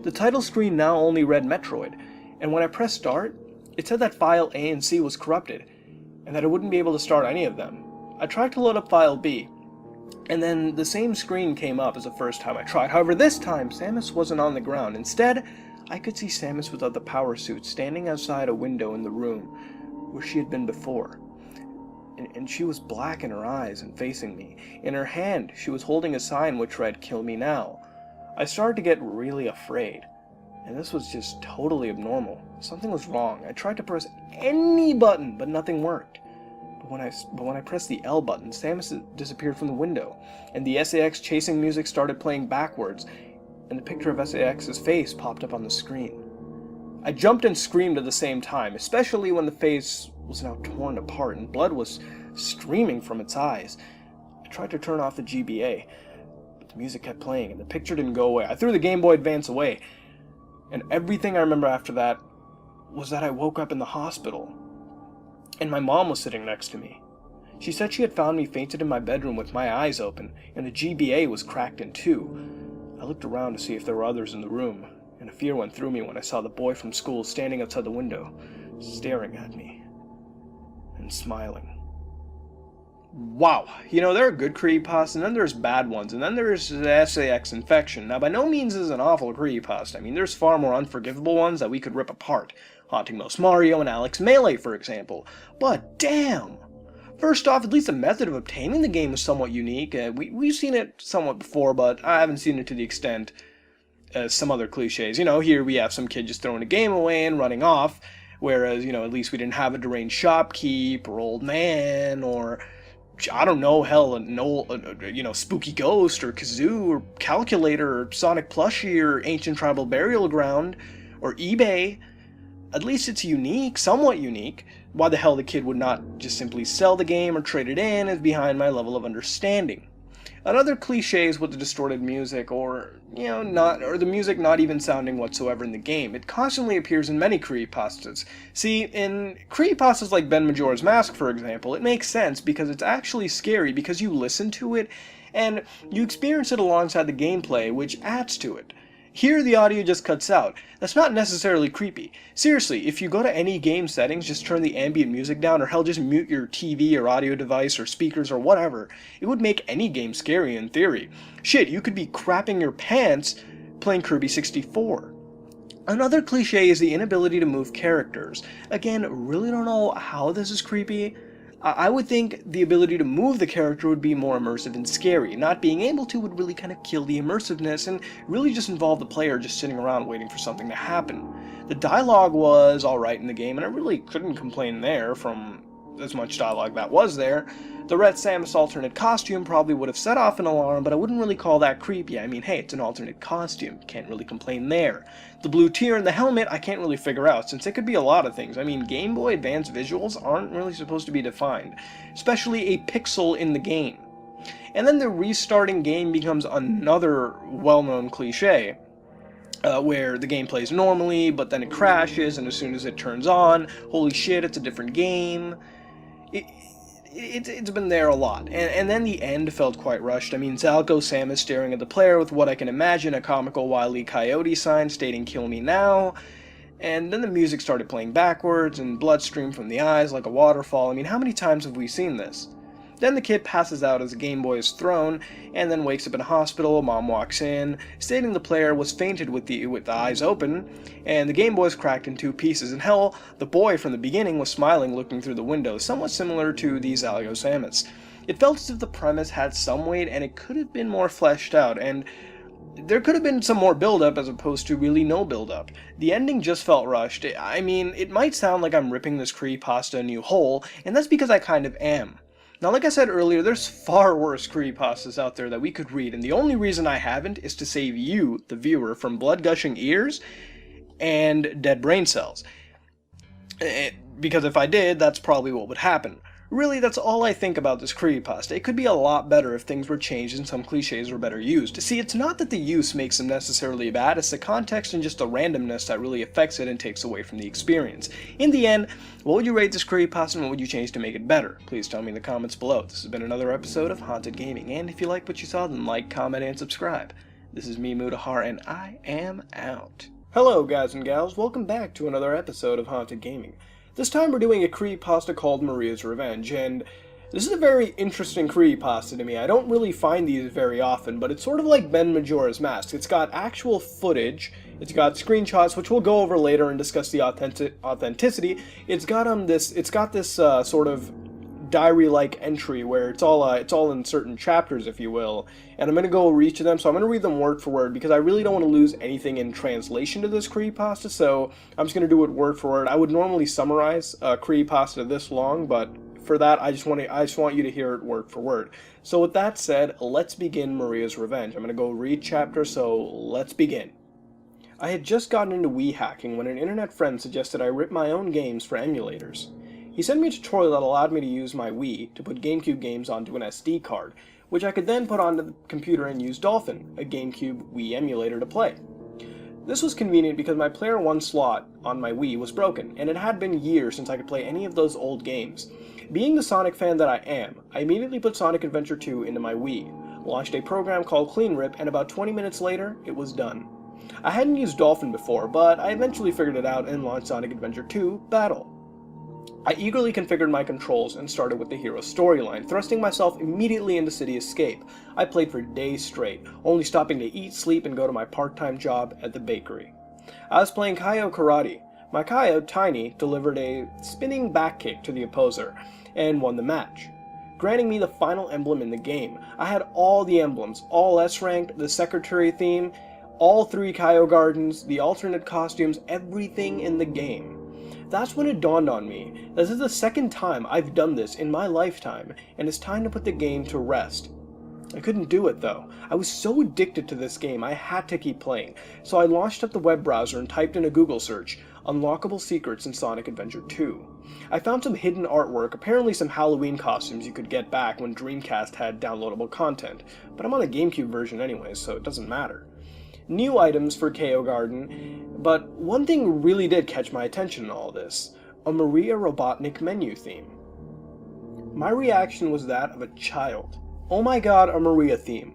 The title screen now only read Metroid, and when I pressed start, it said that file A and C was corrupted, and that I wouldn't be able to start any of them. I tried to load up file B, and then the same screen came up as the first time I tried. However, this time, Samus wasn't on the ground. Instead, I could see Samus without the power suit standing outside a window in the room where she had been before. And she was black in her eyes and facing me. In her hand, she was holding a sign which read, "Kill me now." I started to get really afraid, and this was just totally abnormal. Something was wrong. I tried to press any button, but nothing worked. But when I pressed the L button, Samus disappeared from the window, and the SAX chasing music started playing backwards, and the picture of SAX's face popped up on the screen. I jumped and screamed at the same time, especially when the face was now torn apart and blood was streaming from its eyes. I tried to turn off the GBA, but the music kept playing and the picture didn't go away. I threw the Game Boy Advance away, and everything I remember after that was that I woke up in the hospital, and my mom was sitting next to me. She said she had found me fainted in my bedroom with my eyes open, and the GBA was cracked in two. I looked around to see if there were others in the room, and a fear went through me when I saw the boy from school standing outside the window, staring at me, and smiling. Wow, you know, there are good creepypastas, and then there's bad ones, and then there's the SAX Infection. Now, by no means is it an awful creepypasta. I mean, there's far more unforgivable ones that we could rip apart. Haunting Most Mario and Alex Melee, for example. But damn! First off, at least the method of obtaining the game is somewhat unique. We've seen it somewhat before, but I haven't seen it to the extent as some other cliches. You know, here we have some kid just throwing a game away and running off, whereas, you know, at least we didn't have a deranged shopkeep or old man or, I don't know, hell, an old, spooky ghost or kazoo or calculator or Sonic plushie or ancient tribal burial ground or eBay. At least it's unique, somewhat unique. Why the hell the kid would not just simply sell the game or trade it in is behind my level of understanding. Another cliche is with the distorted music, or the music not even sounding whatsoever in the game. It constantly appears in many creepypastas. See, in creepypastas like Ben Majora's Mask, for example, it makes sense because it's actually scary because you listen to it and you experience it alongside the gameplay, which adds to it. Here, the audio just cuts out. That's not necessarily creepy. Seriously, if you go to any game settings, just turn the ambient music down, or hell, just mute your TV or audio device or speakers or whatever, it would make any game scary in theory. Shit, you could be crapping your pants playing Kirby 64. Another cliche is the inability to move characters. Again, really don't know how this is creepy. I would think the ability to move the character would be more immersive and scary. Not being able to would really kind of kill the immersiveness and really just involve the player just sitting around waiting for something to happen. The dialogue was alright in the game, and I really couldn't complain there from as much dialogue that was there. The Red Samus alternate costume probably would have set off an alarm, but I wouldn't really call that creepy. I mean, hey, it's an alternate costume. Can't really complain there. The blue tear in the helmet, I can't really figure out, since it could be a lot of things. I mean, Game Boy Advance visuals aren't really supposed to be defined, especially a pixel in the game. And then the restarting game becomes another well-known cliche, where the game plays normally, but then it crashes, and as soon as it turns on, holy shit, it's a different game. It's been there a lot, and then the end felt quite rushed. I mean, Zalco Samus staring at the player with what I can imagine a comical Wile E. Coyote sign stating "Kill me now," and then the music started playing backwards, and blood streamed from the eyes like a waterfall. I mean, how many times have we seen this? Then the kid passes out as the Game Boy is thrown, and then wakes up in a hospital. Mom walks in, stating the player was fainted with the eyes open, and the Game Boy is cracked in two pieces. And hell, the boy from the beginning was smiling looking through the window, somewhat similar to the Zalco Samus. It felt as if the premise had some weight, and it could have been more fleshed out, and there could have been some more build-up as opposed to really no build-up. The ending just felt rushed. I mean, it might sound like I'm ripping this creepypasta a new hole, and that's because I kind of am. Now, like I said earlier, there's far worse creepypastas out there that we could read, and the only reason I haven't is to save you, the viewer, from blood-gushing ears and dead brain cells. Because if I did, that's probably what would happen. Really, that's all I think about this creepypasta. It could be a lot better if things were changed and some cliches were better used. See, it's not that the use makes them necessarily bad, it's the context and just the randomness that really affects it and takes away from the experience. In the end, what would you rate this creepypasta and what would you change to make it better? Please tell me in the comments below. This has been another episode of Haunted Gaming, and if you like what you saw, then like, comment, and subscribe. This is me, Mutahar, and I am out. Hello, guys and gals. Welcome back to another episode of Haunted Gaming. This time we're doing a creepypasta called Maria's Revenge, and this is a very interesting creepypasta to me. I don't really find these very often, but it's sort of like Ben Majora's Mask. It's got actual footage, it's got screenshots, which we'll go over later and discuss the authenticity. It's got this sort of diary-like entry where it's all in certain chapters, if you will, and I'm going to go over each of them, so I'm going to read them word for word because I really don't want to lose anything in translation to this creepypasta, so I'm just going to do it word for word. I would normally summarize a creepypasta this long, but for that I just want you to hear it word for word. So with that said, let's begin Maria's Revenge. I'm going to go read chapter, so let's begin. I had just gotten into Wii hacking when an internet friend suggested I rip my own games for emulators. He sent me a tutorial that allowed me to use my Wii to put GameCube games onto an SD card, which I could then put onto the computer and use Dolphin, a GameCube Wii emulator, to play. This was convenient because my Player 1 slot on my Wii was broken, and it had been years since I could play any of those old games. Being the Sonic fan that I am, I immediately put Sonic Adventure 2 into my Wii, launched a program called CleanRip, and about 20 minutes later, it was done. I hadn't used Dolphin before, but I eventually figured it out and launched Sonic Adventure 2 Battle. I eagerly configured my controls and started with the hero storyline, thrusting myself immediately into City Escape. I played for days straight, only stopping to eat, sleep, and go to my part-time job at the bakery. I was playing Kaio Karate. My Kaio, Tiny, delivered a spinning back kick to the opposer, and won the match, granting me the final emblem in the game. I had all the emblems, all S-ranked, the secretary theme, all 3 Kaio Gardens, the alternate costumes, everything in the game. That's when it dawned on me. This is the second time I've done this in my lifetime, and it's time to put the game to rest. I couldn't do it though. I was so addicted to this game I had to keep playing, so I launched up the web browser and typed in a Google search, Unlockable Secrets in Sonic Adventure 2. I found some hidden artwork, apparently some Halloween costumes you could get back when Dreamcast had downloadable content, but I'm on the GameCube version anyway, so it doesn't matter. New items for Kaio Garden, but one thing really did catch my attention in all this: a Maria Robotnik menu theme. My reaction was that of a child. Oh my god, a Maria theme.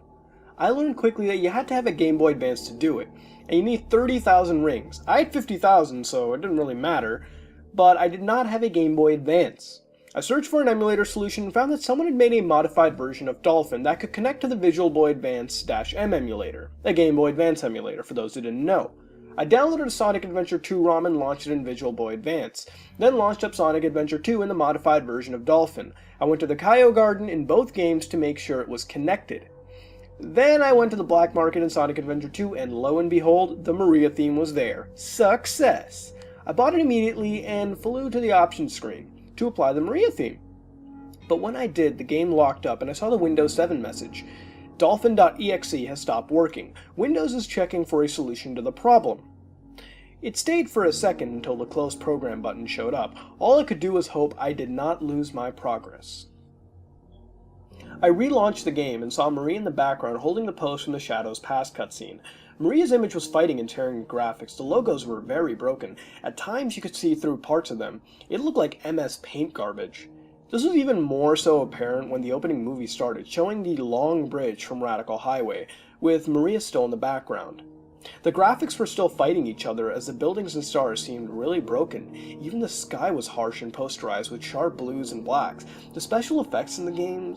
I learned quickly that you had to have a Game Boy Advance to do it, and you need 30,000 rings. I had 50,000, so it didn't really matter, but I did not have a Game Boy Advance. I searched for an emulator solution and found that someone had made a modified version of Dolphin that could connect to the Visual Boy Advance-M emulator, a Game Boy Advance emulator for those who didn't know. I downloaded a Sonic Adventure 2 ROM and launched it in Visual Boy Advance, then launched up Sonic Adventure 2 in the modified version of Dolphin. I went to the Kaio Garden in both games to make sure it was connected. Then I went to the black market in Sonic Adventure 2 and lo and behold, the Maria theme was there. Success! I bought it immediately and flew to the options screen to apply the Maria theme. But when I did, the game locked up and I saw the Windows 7 message. Dolphin.exe has stopped working. Windows is checking for a solution to the problem. It stayed for a second until the close program button showed up. All I could do was hope I did not lose my progress. I relaunched the game and saw Maria in the background holding the post from the Shadows Past cutscene. Maria's image was fighting and tearing graphics. The logos were very broken. At times you could see through parts of them. It looked like MS Paint garbage. This was even more so apparent when the opening movie started, showing the long bridge from Radical Highway, with Maria still in the background. The graphics were still fighting each other as the buildings and stars seemed really broken. Even the sky was harsh and posterized with sharp blues and blacks. The special effects in the game,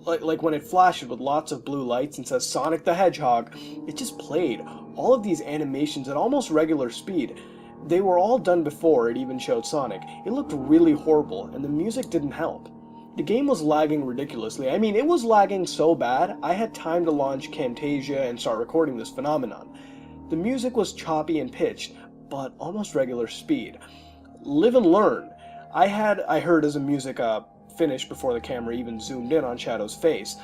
like when it flashes with lots of blue lights and says Sonic the Hedgehog, it just played. All of these animations at almost regular speed. They were all done before it even showed Sonic. It looked really horrible, and the music didn't help. The game was lagging ridiculously. I mean, it was lagging so bad, I had time to launch Camtasia and start recording this phenomenon. The music was choppy and pitched, but almost regular speed. Live and learn. I heard as the music finished before the camera even zoomed in on Shadow's face.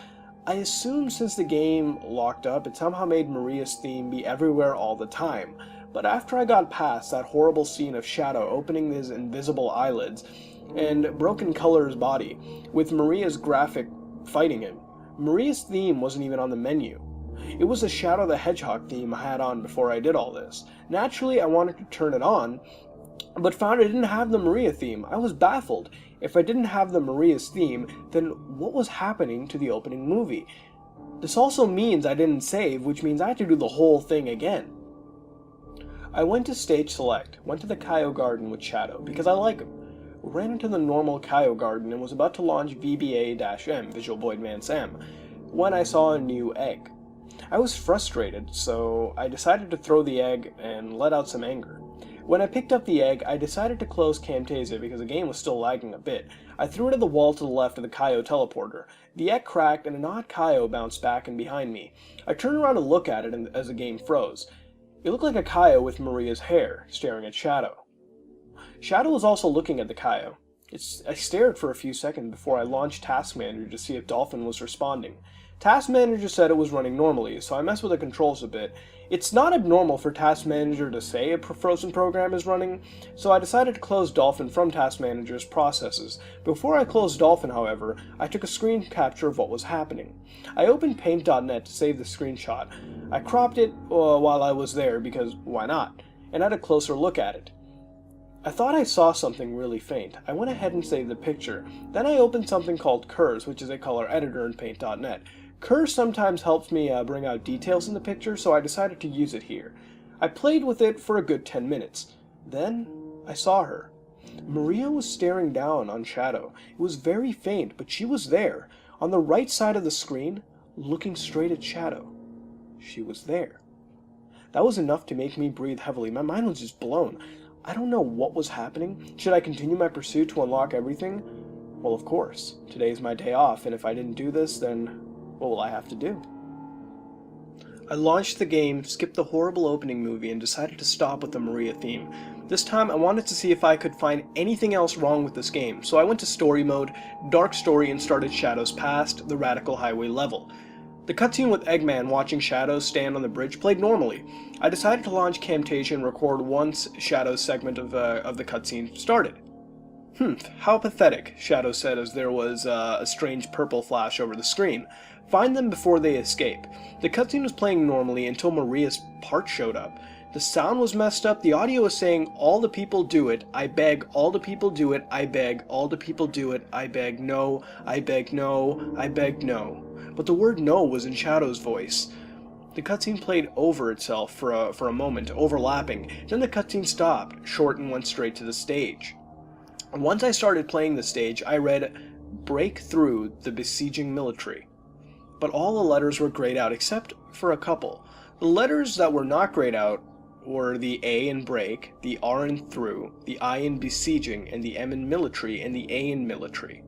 I assumed since the game locked up, it somehow made Maria's theme be everywhere all the time. But after I got past that horrible scene of Shadow opening his invisible eyelids, and Broken Color's body, with Maria's graphic fighting him. Maria's theme wasn't even on the menu. It was the Shadow the Hedgehog theme I had on before I did all this. Naturally, I wanted to turn it on, but found I didn't have the Maria theme. I was baffled. If I didn't have the Maria's theme, then what was happening to the opening movie? This also means I didn't save, which means I had to do the whole thing again. I went to Stage Select, went to the Kaio Garden with Shadow, because I like him. Ran into the normal Kaio Garden and was about to launch VBA-M, Visual Boy Advance M, when I saw a new egg. I was frustrated, so I decided to throw the egg and let out some anger. When I picked up the egg, I decided to close Camtasia because the game was still lagging a bit. I threw it at the wall to the left of the Kaio teleporter. The egg cracked and an odd Kaio bounced back and behind me. I turned around to look at it as the game froze. It looked like a Kaio with Maria's hair, staring at Shadow. Shadow was also looking at the Kaio. I stared for a few seconds before I launched Task Manager to see if Dolphin was responding. Task Manager said it was running normally, so I messed with the controls a bit. It's not abnormal for Task Manager to say a frozen program is running, so I decided to close Dolphin from Task Manager's processes. Before I closed Dolphin, however, I took a screen capture of what was happening. I opened Paint.net to save the screenshot. I cropped it while I was there because why not, and had a closer look at it. I thought I saw something really faint. I went ahead and saved the picture. Then I opened something called Curves, which is a color editor in Paint.net. Curves sometimes helps me bring out details in the picture, so I decided to use it here. I played with it for a good 10 minutes. Then, I saw her. Maria was staring down on Shadow. It was very faint, but she was there, on the right side of the screen, looking straight at Shadow. She was there. That was enough to make me breathe heavily. My mind was just blown. I don't know what was happening. Should I continue my pursuit to unlock everything? Well, of course. Today's my day off, and if I didn't do this, then what will I have to do? I launched the game, skipped the horrible opening movie, and decided to stop with the Maria theme. This time, I wanted to see if I could find anything else wrong with this game, so I went to Story Mode, Dark Story, and started Shadow's Past, the Radical Highway level. The cutscene with Eggman watching Shadow stand on the bridge played normally. I decided to launch Camtasia and record once Shadow's segment of the cutscene started. How pathetic, Shadow said as there was a strange purple flash over the screen. Find them before they escape. The cutscene was playing normally until Maria's part showed up. The sound was messed up, the audio was saying, all the people do it, I beg, all the people do it, I beg, all the people do it, I beg, no, I beg, no, I beg, no. But the word no was in Shadow's voice. The cutscene played over itself for a moment, overlapping. Then the cutscene stopped, short, and went straight to the stage. Once I started playing the stage, I read, "Break through the besieging military." But all the letters were grayed out except for a couple. The letters that were not grayed out were the A in break, the R in through, the I in besieging, and the M in military, and the A in military.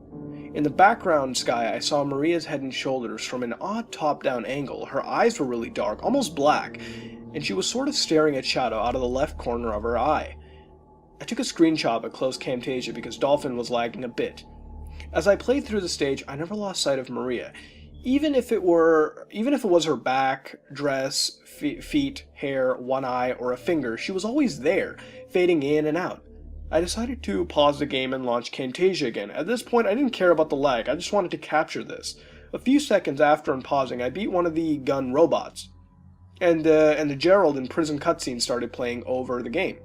In the background sky, I saw Maria's head and shoulders from an odd top-down angle. Her eyes were really dark, almost black, and she was sort of staring at Shadow out of the left corner of her eye. I took a screenshot but closed Camtasia because Dolphin was lagging a bit. As I played through the stage, I never lost sight of Maria. Even if it was her back, dress, feet, hair, one eye, or a finger, she was always there, fading in and out. I decided to pause the game and launch Camtasia again. At this point, I didn't care about the lag, I just wanted to capture this. A few seconds after unpausing, I beat one of the gun robots, and the Gerald in prison cutscene started playing over the game.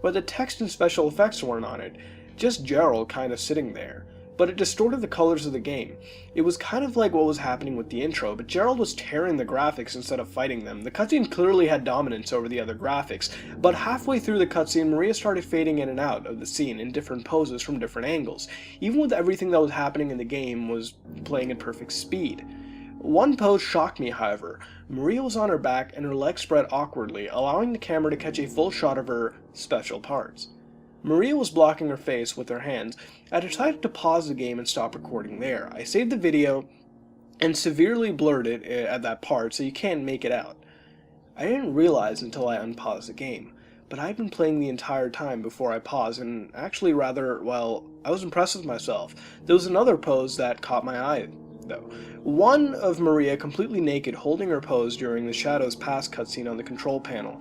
But the text and special effects weren't on it, just Gerald kind of sitting there. But it distorted the colors of the game. It was kind of like what was happening with the intro, but Gerald was tearing the graphics instead of fighting them. The cutscene clearly had dominance over the other graphics, but halfway through the cutscene, Maria started fading in and out of the scene in different poses from different angles. Even with everything that was happening in the game was playing at perfect speed. One pose shocked me, however. Maria was on her back and her legs spread awkwardly, allowing the camera to catch a full shot of her special parts. Maria was blocking her face with her hands. I decided to pause the game and stop recording there. I saved the video and severely blurred it at that part so you can't make it out. I didn't realize until I unpaused the game, but I'd been playing the entire time before I paused, and actually I was impressed with myself. There was another pose that caught my eye, though. One of Maria completely naked holding her pose during the Shadow's Past cutscene on the control panel.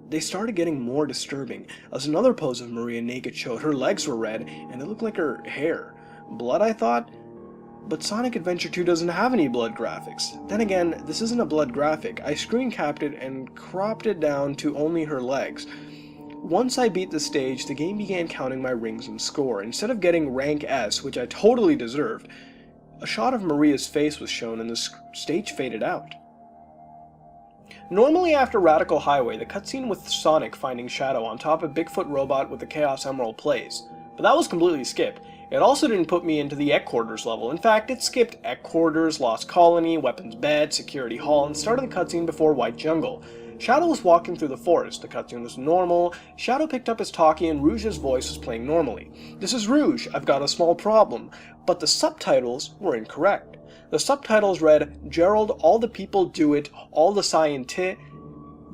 they started getting more disturbing, as another pose of Maria naked showed her legs were red, and it looked like her hair. Blood, I thought? But Sonic Adventure 2 doesn't have any blood graphics. Then again, this isn't a blood graphic. I screen capped it and cropped it down to only her legs. Once I beat the stage, the game began counting my rings and score. Instead of getting rank S, which I totally deserved, a shot of Maria's face was shown and the stage faded out. Normally after Radical Highway, the cutscene with Sonic finding Shadow on top of Bigfoot Robot with the Chaos Emerald plays, but that was completely skipped. It also didn't put me into the Headquarters level. In fact, it skipped Headquarters, Lost Colony, Weapons Bed, Security Hall, and started the cutscene before White Jungle. Shadow was walking through the forest. The cutscene was normal. Shadow picked up his talkie and Rouge's voice was playing normally. "This is Rouge. I've got a small problem." But the subtitles were incorrect. The subtitles read, "Gerald, all the people do it, all the scientists."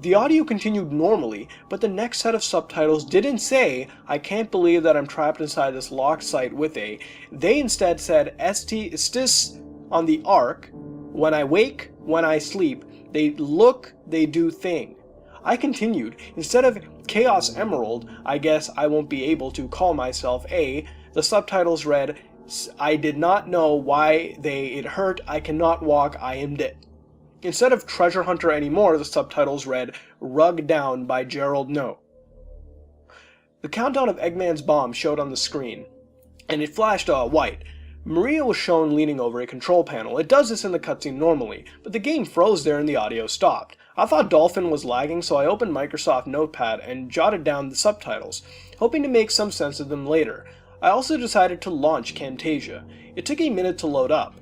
The audio continued normally, but the next set of subtitles didn't say, "I can't believe that I'm trapped inside this locked site with a." They instead said, "Estis on the ark. When I wake, when I sleep, they look, they do thing." I continued. Instead of Chaos Emerald, I guess I won't be able to call myself A, the subtitles read, "I did not know why it hurt, I cannot walk, I am dead." Instead of Treasure Hunter anymore, the subtitles read, "Rug Down by Gerald No." The countdown of Eggman's bomb showed on the screen, and it flashed white. Maria was shown leaning over a control panel. It does this in the cutscene normally, but the game froze there and the audio stopped. I thought Dolphin was lagging, so I opened Microsoft Notepad and jotted down the subtitles, hoping to make some sense of them later. I also decided to launch Camtasia. It took a minute to load up.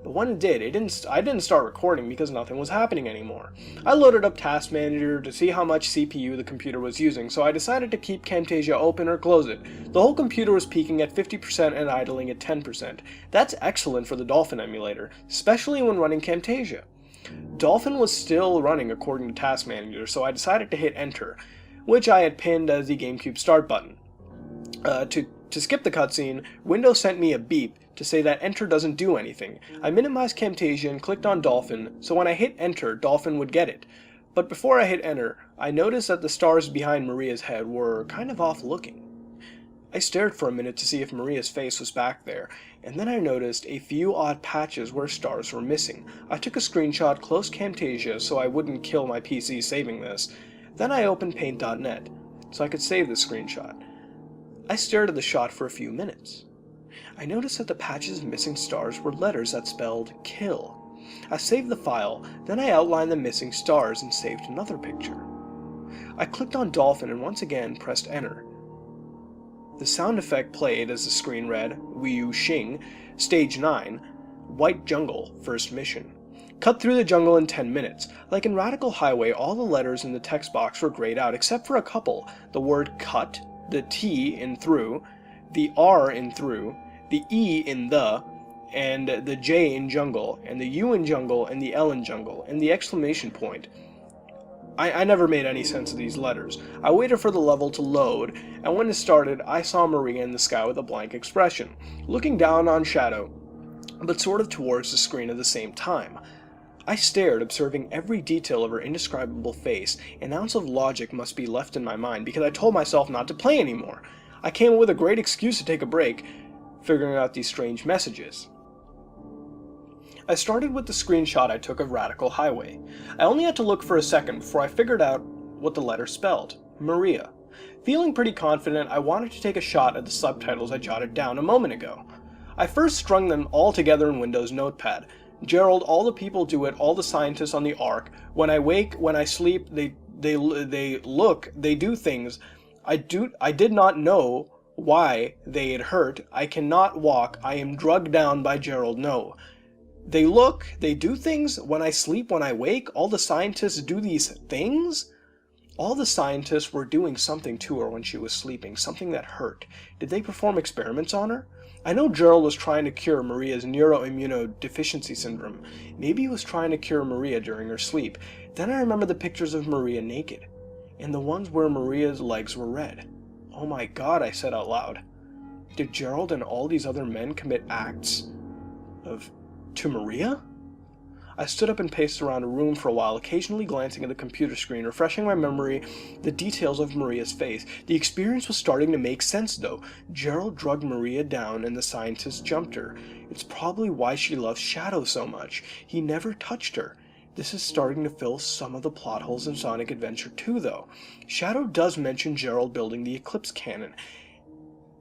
But when it did, I didn't start recording because nothing was happening anymore. I loaded up Task Manager to see how much CPU the computer was using, so I decided to keep Camtasia open or close it. The whole computer was peaking at 50% and idling at 10%. That's excellent for the Dolphin emulator, especially when running Camtasia. Dolphin was still running according to Task Manager, so I decided to hit Enter, which I had pinned as the GameCube start button. To skip the cutscene, Windows sent me a beep to say that Enter doesn't do anything. I minimized Camtasia and clicked on Dolphin, so when I hit Enter, Dolphin would get it. But before I hit Enter, I noticed that the stars behind Maria's head were kind of off looking. I stared for a minute to see if Maria's face was back there, and then I noticed a few odd patches where stars were missing. I took a screenshot, closed Camtasia so I wouldn't kill my PC saving this. Then I opened Paint.net, so I could save the screenshot. I stared at the shot for a few minutes. I noticed that the patches of missing stars were letters that spelled kill. I saved the file, then I outlined the missing stars and saved another picture. I clicked on Dolphin and once again pressed Enter. The sound effect played as the screen read, Wii Xing, Stage 9, White Jungle, First Mission. Cut through the jungle in 10 minutes. Like in Radical Highway, all the letters in the text box were grayed out except for a couple. The word cut, the T in through, the R in through, the E in the, and the J in jungle, and the U in jungle, and the L in jungle, and the exclamation point. I never made any sense of these letters. I waited for the level to load, and when it started, I saw Maria in the sky with a blank expression, looking down on Shadow, but sort of towards the screen at the same time. I stared, observing every detail of her indescribable face. An ounce of logic must be left in my mind, because I told myself not to play anymore. I came up with a great excuse to take a break, figuring out these strange messages. I started with the screenshot I took of Radical Highway. I only had to look for a second before I figured out what the letter spelled. Maria. Feeling pretty confident, I wanted to take a shot at the subtitles I jotted down a moment ago. I first strung them all together in Windows Notepad. Gerald, all the people do it, all the scientists on the Ark. When I wake, when I sleep, they look, they do things. I did not know why they had hurt. I cannot walk. I am drugged down by Gerald No. They look, they do things. When I sleep, when I wake, all the scientists do these things? All the scientists were doing something to her when she was sleeping, something that hurt. Did they perform experiments on her? I know Gerald was trying to cure Maria's neuroimmunodeficiency syndrome. Maybe he was trying to cure Maria during her sleep. Then I remember the pictures of Maria naked, and the ones where Maria's legs were red. Oh my God, I said out loud. Did Gerald and all these other men commit acts to Maria? I stood up and paced around a room for a while, occasionally glancing at the computer screen, refreshing my memory the details of Maria's face. The experience was starting to make sense, though. Gerald drugged Maria down and the scientist jumped her. It's probably why she loves Shadow so much. He never touched her. This is starting to fill some of the plot holes in Sonic Adventure 2, though. Shadow does mention Gerald building the Eclipse Cannon,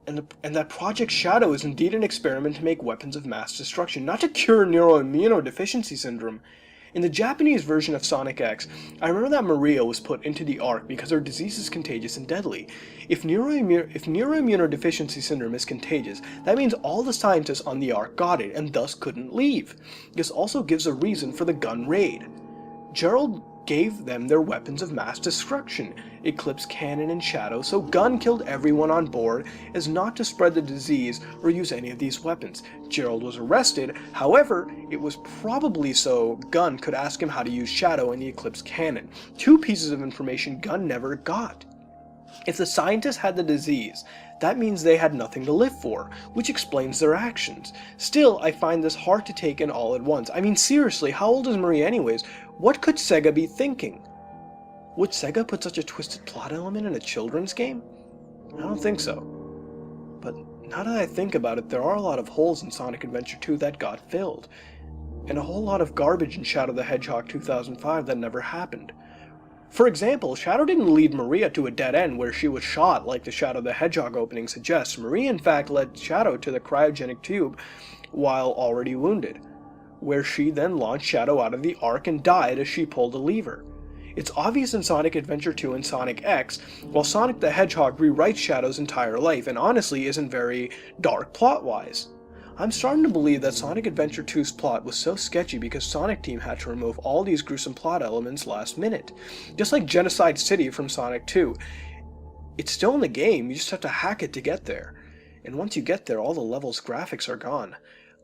and that Project Shadow is indeed an experiment to make weapons of mass destruction, not to cure neuroimmunodeficiency syndrome. In the Japanese version of Sonic X, I remember that Maria was put into the Ark because her disease is contagious and deadly. If neuroimmunodeficiency syndrome is contagious, that means all the scientists on the Ark got it and thus couldn't leave. This also gives a reason for the gun raid. Gerald gave them their weapons of mass destruction, Eclipse Cannon and Shadow, so Gun killed everyone on board as not to spread the disease or use any of these weapons. Gerald was arrested, however, it was probably so Gun could ask him how to use Shadow and the Eclipse Cannon, two pieces of information Gun never got. If the scientists had the disease, that means they had nothing to live for, which explains their actions. Still, I find this hard to take in all at once. I mean, seriously, how old is Maria anyways? What could Sega be thinking? Would Sega put such a twisted plot element in a children's game? I don't think so. But now that I think about it, there are a lot of holes in Sonic Adventure 2 that got filled, and a whole lot of garbage in Shadow the Hedgehog 2005 that never happened. For example, Shadow didn't lead Maria to a dead end where she was shot like the Shadow the Hedgehog opening suggests. Maria in fact led Shadow to the cryogenic tube while already wounded, where she then launched Shadow out of the Ark and died as she pulled a lever. It's obvious in Sonic Adventure 2 and Sonic X, while Sonic the Hedgehog rewrites Shadow's entire life and honestly isn't very dark plot-wise. I'm starting to believe that Sonic Adventure 2's plot was so sketchy because Sonic Team had to remove all these gruesome plot elements last minute. Just like Genocide City from Sonic 2. It's still in the game, you just have to hack it to get there. And once you get there, all the levels' graphics are gone.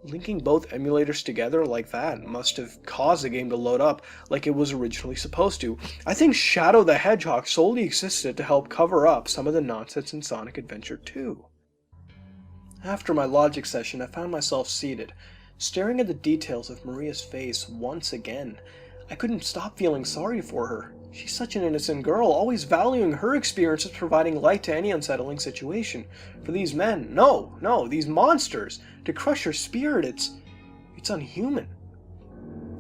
Linking both emulators together like that must have caused the game to load up like it was originally supposed to. I think Shadow the Hedgehog solely existed to help cover up some of the nonsense in Sonic Adventure 2. After my logic session, I found myself seated, staring at the details of Maria's face once again. I couldn't stop feeling sorry for her. She's such an innocent girl, always valuing her experience as providing light to any unsettling situation. For these men, no, these monsters, to crush her spirit, it's unhuman.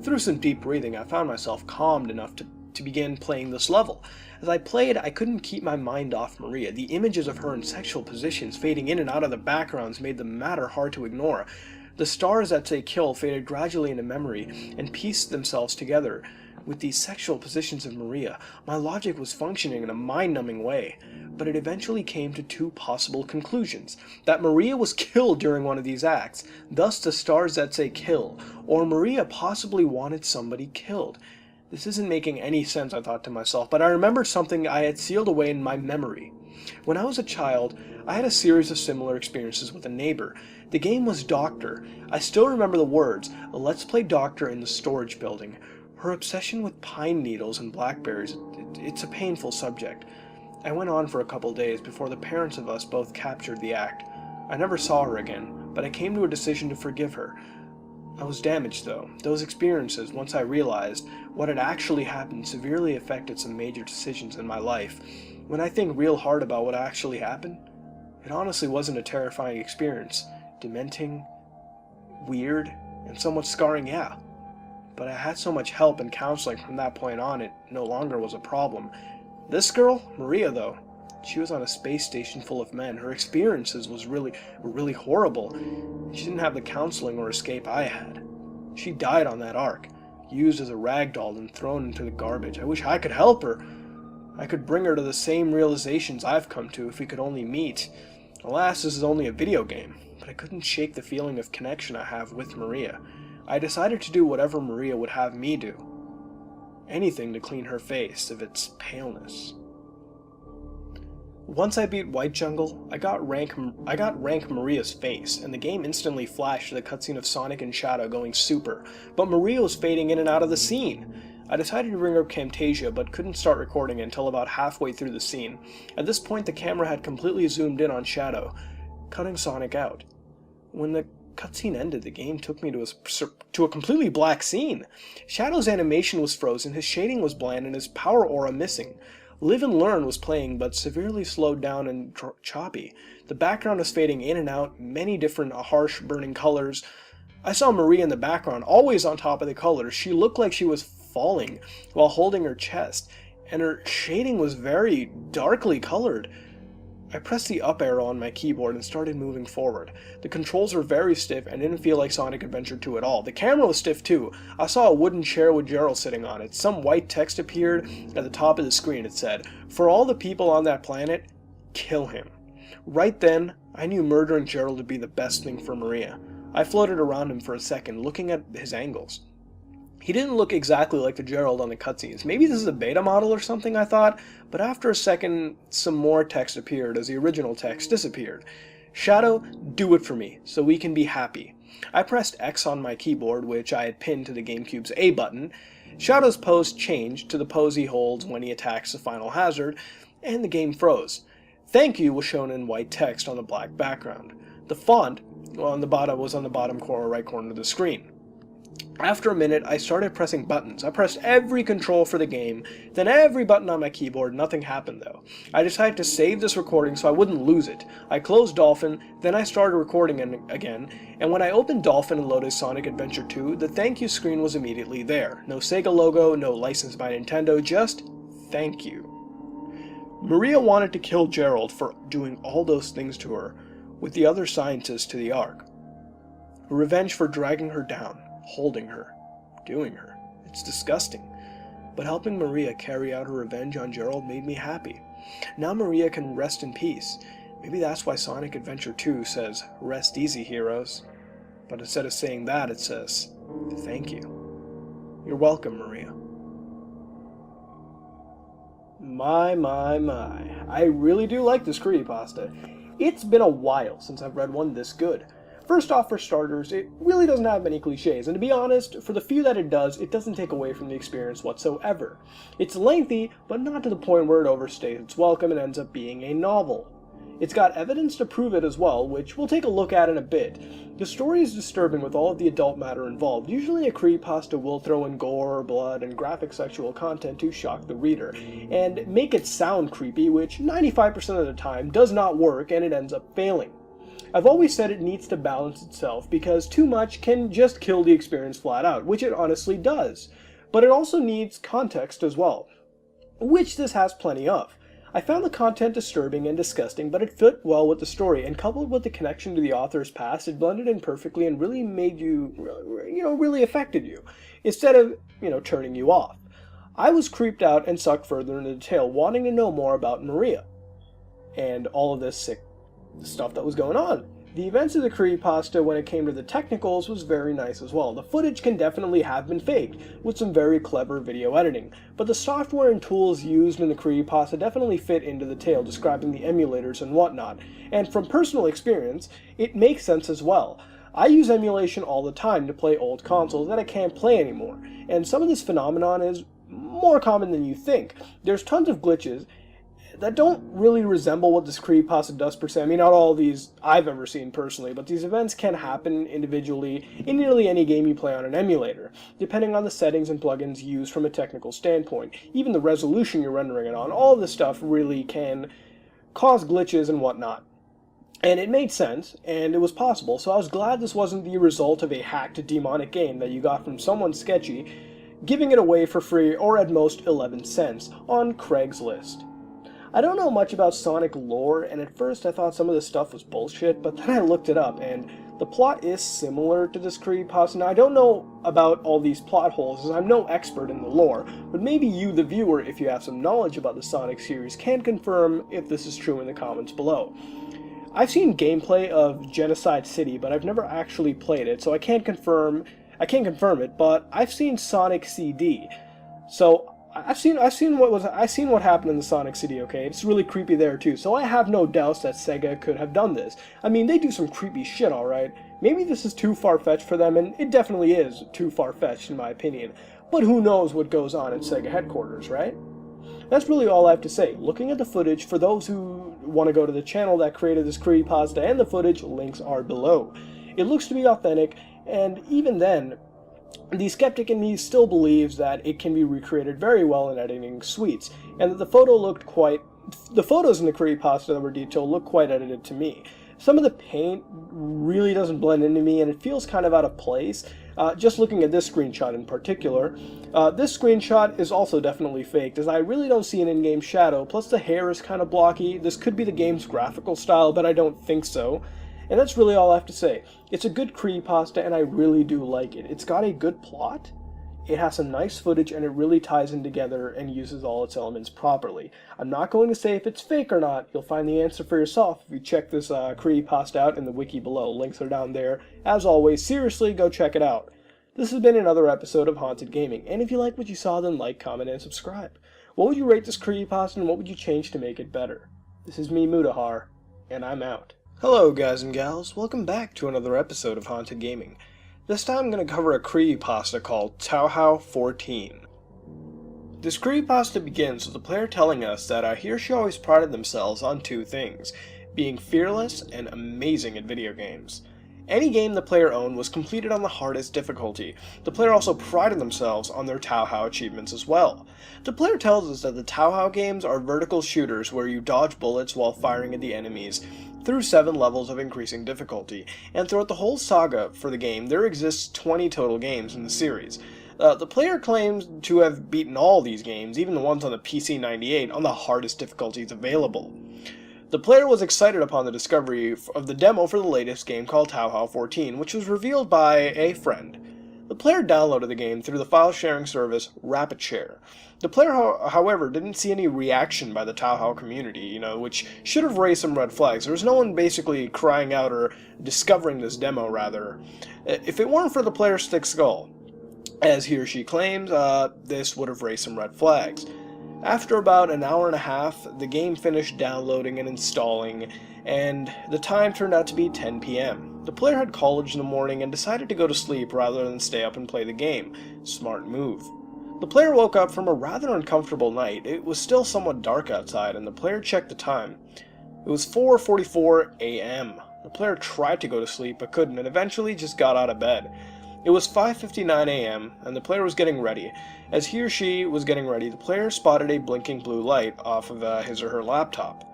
Through some deep breathing, I found myself calmed enough to begin playing this level. As I played, I couldn't keep my mind off Maria. The images of her in sexual positions fading in and out of the backgrounds made the matter hard to ignore. The stars that say kill faded gradually into memory and pieced themselves together with these sexual positions of Maria. My logic was functioning in a mind-numbing way, but it eventually came to two possible conclusions. That Maria was killed during one of these acts, thus the stars that say kill, or Maria possibly wanted somebody killed. This isn't making any sense, I thought to myself, but I remembered something I had sealed away in my memory. When I was a child, I had a series of similar experiences with a neighbor. The game was Doctor. I still remember the words, "Let's play Doctor in the storage building." Her obsession with pine needles and blackberries, it's a painful subject. I went on for a couple days before the parents of us both captured the act. I never saw her again, but I came to a decision to forgive her. I was damaged, though. Those experiences, once I realized what had actually happened, severely affected some major decisions in my life. When I think real hard about what actually happened, it honestly wasn't a terrifying experience. Dementing, weird, and somewhat scarring, yeah. But I had so much help and counseling from that point on, it no longer was a problem. This girl, Maria, though, she was on a space station full of men. Her experiences were really horrible. She didn't have the counseling or escape I had. She died on that Ark, used as a rag doll and thrown into the garbage. I wish I could help her. I could bring her to the same realizations I've come to if we could only meet. Alas, this is only a video game, but I couldn't shake the feeling of connection I have with Maria. I decided to do whatever Maria would have me do. Anything to clean her face of its paleness. Once I beat White Jungle, I got rank Maria's face, and the game instantly flashed to the cutscene of Sonic and Shadow going super, but Maria was fading in and out of the scene. I decided to bring up Camtasia, but couldn't start recording until about halfway through the scene. At this point, the camera had completely zoomed in on Shadow, cutting Sonic out. When the cutscene ended, the game took me to a completely black scene. Shadow's animation was frozen, his shading was bland, and his power aura missing. Live and Learn was playing, but severely slowed down and choppy. The background was fading in and out, many different harsh burning colors. I saw Maria in the background, always on top of the colors. She looked like she was falling while holding her chest, and her shading was very darkly colored. I pressed the up arrow on my keyboard and started moving forward. The controls were very stiff and didn't feel like Sonic Adventure 2 at all. The camera was stiff too. I saw a wooden chair with Gerald sitting on it. Some white text appeared at the top of the screen. It said, "For all the people on that planet, kill him." Right then, I knew murdering Gerald would be the best thing for Maria. I floated around him for a second, looking at his angles. He didn't look exactly like the Gerald on the cutscenes. Maybe this is a beta model or something, I thought, but after a second, some more text appeared as the original text disappeared. "Shadow, do it for me, so we can be happy." I pressed X on my keyboard, which I had pinned to the GameCube's A button. Shadow's pose changed to the pose he holds when he attacks the final hazard, and the game froze. "Thank you" was shown in white text on the black background. The font was on the bottom right corner of the screen. After a minute, I started pressing buttons. I pressed every control for the game, then every button on my keyboard. Nothing happened though. I decided to save this recording so I wouldn't lose it. I closed Dolphin, then I started recording again, and when I opened Dolphin and loaded Sonic Adventure 2, the thank you screen was immediately there. No Sega logo, no license by Nintendo, just thank you. Maria wanted to kill Gerald for doing all those things to her, with the other scientists to the Ark. Revenge for dragging her down, holding her, doing her. It's disgusting. But helping Maria carry out her revenge on Gerald made me happy. Now Maria can rest in peace. Maybe that's why Sonic Adventure 2 says, "Rest easy, heroes." But instead of saying that, it says, "Thank you." You're welcome, Maria. My. I really do like this creepypasta. It's been a while since I've read one this good. First off, for starters, it really doesn't have many cliches, and to be honest, for the few that it doesn't take away from the experience whatsoever. It's lengthy, but not to the point where it overstays its welcome and ends up being a novel. It's got evidence to prove it as well, which we'll take a look at in a bit. The story is disturbing with all of the adult matter involved. Usually a creepypasta will throw in gore, blood, and graphic sexual content to shock the reader, and make it sound creepy, which 95% of the time does not work, and it ends up failing. I've always said it needs to balance itself because too much can just kill the experience flat out, which it honestly does. But it also needs context as well, which this has plenty of. I found the content disturbing and disgusting, but it fit well with the story, and coupled with the connection to the author's past, it blended in perfectly and really made you, really affected you, instead of, turning you off. I was creeped out and sucked further into the tale, wanting to know more about Maria, and all of this sick stuff that was going on. The events of the creepypasta when it came to the technicals was very nice as well. The footage can definitely have been faked, with some very clever video editing, but the software and tools used in the creepypasta definitely fit into the tale, describing the emulators and whatnot, and from personal experience, it makes sense as well. I use emulation all the time to play old consoles that I can't play anymore, and some of this phenomenon is more common than you think. There's tons of glitches that don't really resemble what this creepypasta does per se. I mean, not all of these I've ever seen personally, but these events can happen individually in nearly any game you play on an emulator, depending on the settings and plugins used from a technical standpoint. Even the resolution you're rendering it on, all this stuff really can cause glitches and whatnot. And it made sense, and it was possible, so I was glad this wasn't the result of a hacked demonic game that you got from someone sketchy, giving it away for free or at most 11 cents on Craigslist. I don't know much about Sonic lore, and at first I thought some of this stuff was bullshit, but then I looked it up, and the plot is similar to this creepypasta. Now, I don't know about all these plot holes, as I'm no expert in the lore, but maybe you, the viewer, if you have some knowledge about the Sonic series, can confirm if this is true in the comments below. I've seen gameplay of Genocide City, but I've never actually played it, so I can't confirm it, but I've seen Sonic CD, so I've seen what happened in the Sonic City, okay? It's really creepy there too, so I have no doubts that Sega could have done this. I mean, they do some creepy shit, alright? Maybe this is too far-fetched for them, and it definitely is too far-fetched in my opinion. But who knows what goes on at Sega headquarters, right? That's really all I have to say. Looking at the footage, for those who want to go to the channel that created this creepypasta and the footage, links are below. It looks to be authentic, and even then, the skeptic in me still believes that it can be recreated very well in editing suites, and that the photos in the creepypasta that were detailed look quite edited to me. Some of the paint really doesn't blend into me, and it feels kind of out of place. Just looking at this screenshot in particular. This screenshot is also definitely faked, as I really don't see an in-game shadow, plus the hair is kind of blocky. This could be the game's graphical style, but I don't think so. And that's really all I have to say. It's a good creepypasta, and I really do like it. It's got a good plot, it has some nice footage, and it really ties in together and uses all its elements properly. I'm not going to say if it's fake or not. You'll find the answer for yourself if you check this creepypasta out in the wiki below. Links are down there. As always, seriously, go check it out. This has been another episode of Haunted Gaming, and if you like what you saw, then like, comment, and subscribe. What would you rate this creepypasta, and what would you change to make it better? This is me, Mutahar, and I'm out. Hello, guys and gals. Welcome back to another episode of Haunted Gaming. This time I'm going to cover a creepypasta called Tauhao 14. This creepypasta begins with the player telling us that he or she always prided themselves on two things: being fearless and amazing at video games. Any game the player owned was completed on the hardest difficulty. The player also prided themselves on their Tauhao achievements as well. The player tells us that the Tauhao games are vertical shooters where you dodge bullets while firing at the enemies, through 7 levels of increasing difficulty, and throughout the whole saga for the game there exists 20 total games in the series. The player claims to have beaten all these games, even the ones on the PC 98, on the hardest difficulties available. The player was excited upon the discovery of the demo for the latest game called Tauhao 14, which was revealed by a friend. The player downloaded the game through the file sharing service RapidShare. The player, however, didn't see any reaction by the Tauhao community, which should have raised some red flags. There was no one basically crying out or discovering this demo, rather. If it weren't for the player's thick skull, as he or she claims, this would have raised some red flags. After about an hour and a half, the game finished downloading and installing, and the time turned out to be 10 p.m. The player had college in the morning and decided to go to sleep rather than stay up and play the game. Smart move. The player woke up from a rather uncomfortable night. It was still somewhat dark outside, and the player checked the time. It was 4:44 a.m. The player tried to go to sleep but couldn't, and eventually just got out of bed. It was 5:59 a.m. and the player was getting ready. As he or she was getting ready, the player spotted a blinking blue light off of his or her laptop.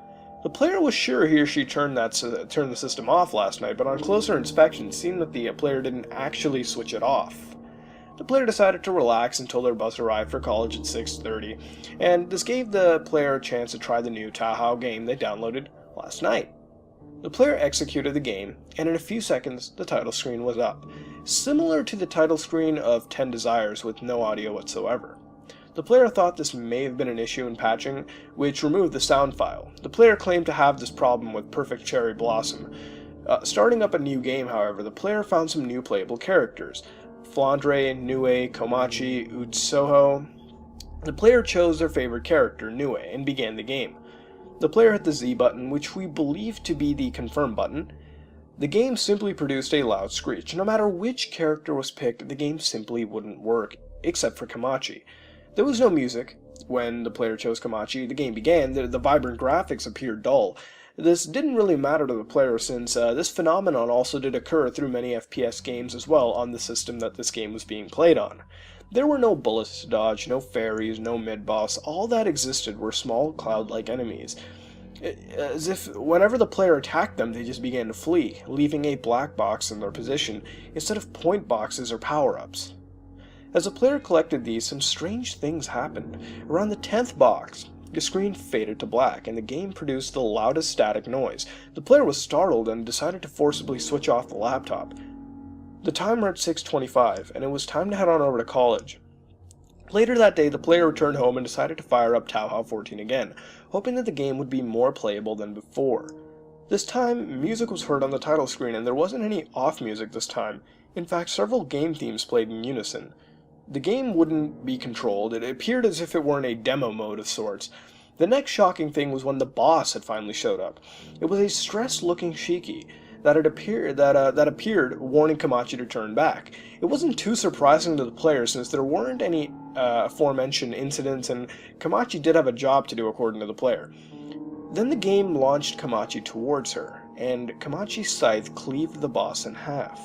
The player was sure he or she turned the system off last night, but on closer inspection it seemed that the player didn't actually switch it off. The player decided to relax until their bus arrived for college at 6:30, and this gave the player a chance to try the new Tauhao game they downloaded last night. The player executed the game, and in a few seconds the title screen was up, similar to the title screen of 10 Desires with no audio whatsoever. The player thought this may have been an issue in patching, which removed the sound file. The player claimed to have this problem with Perfect Cherry Blossom. Starting up a new game, however, the player found some new playable characters: Flandre, Nue, Komachi, Utsuho. The player chose their favorite character, Nue, and began the game. The player hit the Z button, which we believe to be the confirm button. The game simply produced a loud screech. No matter which character was picked, the game simply wouldn't work, except for Komachi. There was no music. When the player chose Komachi, the game began. The vibrant graphics appeared dull. This didn't really matter to the player, since this phenomenon also did occur through many FPS games as well on the system that this game was being played on. There were no bullets to dodge, no fairies, no mid-boss. All that existed were small cloud-like enemies. As if whenever the player attacked them, they just began to flee, leaving a black box in their position instead of point boxes or power-ups. As the player collected these, some strange things happened. Around the 10th box, the screen faded to black, and the game produced the loudest static noise. The player was startled and decided to forcibly switch off the laptop. The time read 6:25, and it was time to head on over to college. Later that day, the player returned home and decided to fire up Tauhao 14 again, hoping that the game would be more playable than before. This time, music was heard on the title screen, and there wasn't any off music this time. In fact, several game themes played in unison. The game wouldn't be controlled. It appeared as if it were in a demo mode of sorts. The next shocking thing was when the boss had finally showed up. It was a stressed-looking Shiki that appeared, warning Komachi to turn back. It wasn't too surprising to the player, since there weren't any aforementioned incidents, and Komachi did have a job to do according to the player. Then the game launched Komachi towards her. and Kamachi's scythe cleaved the boss in half.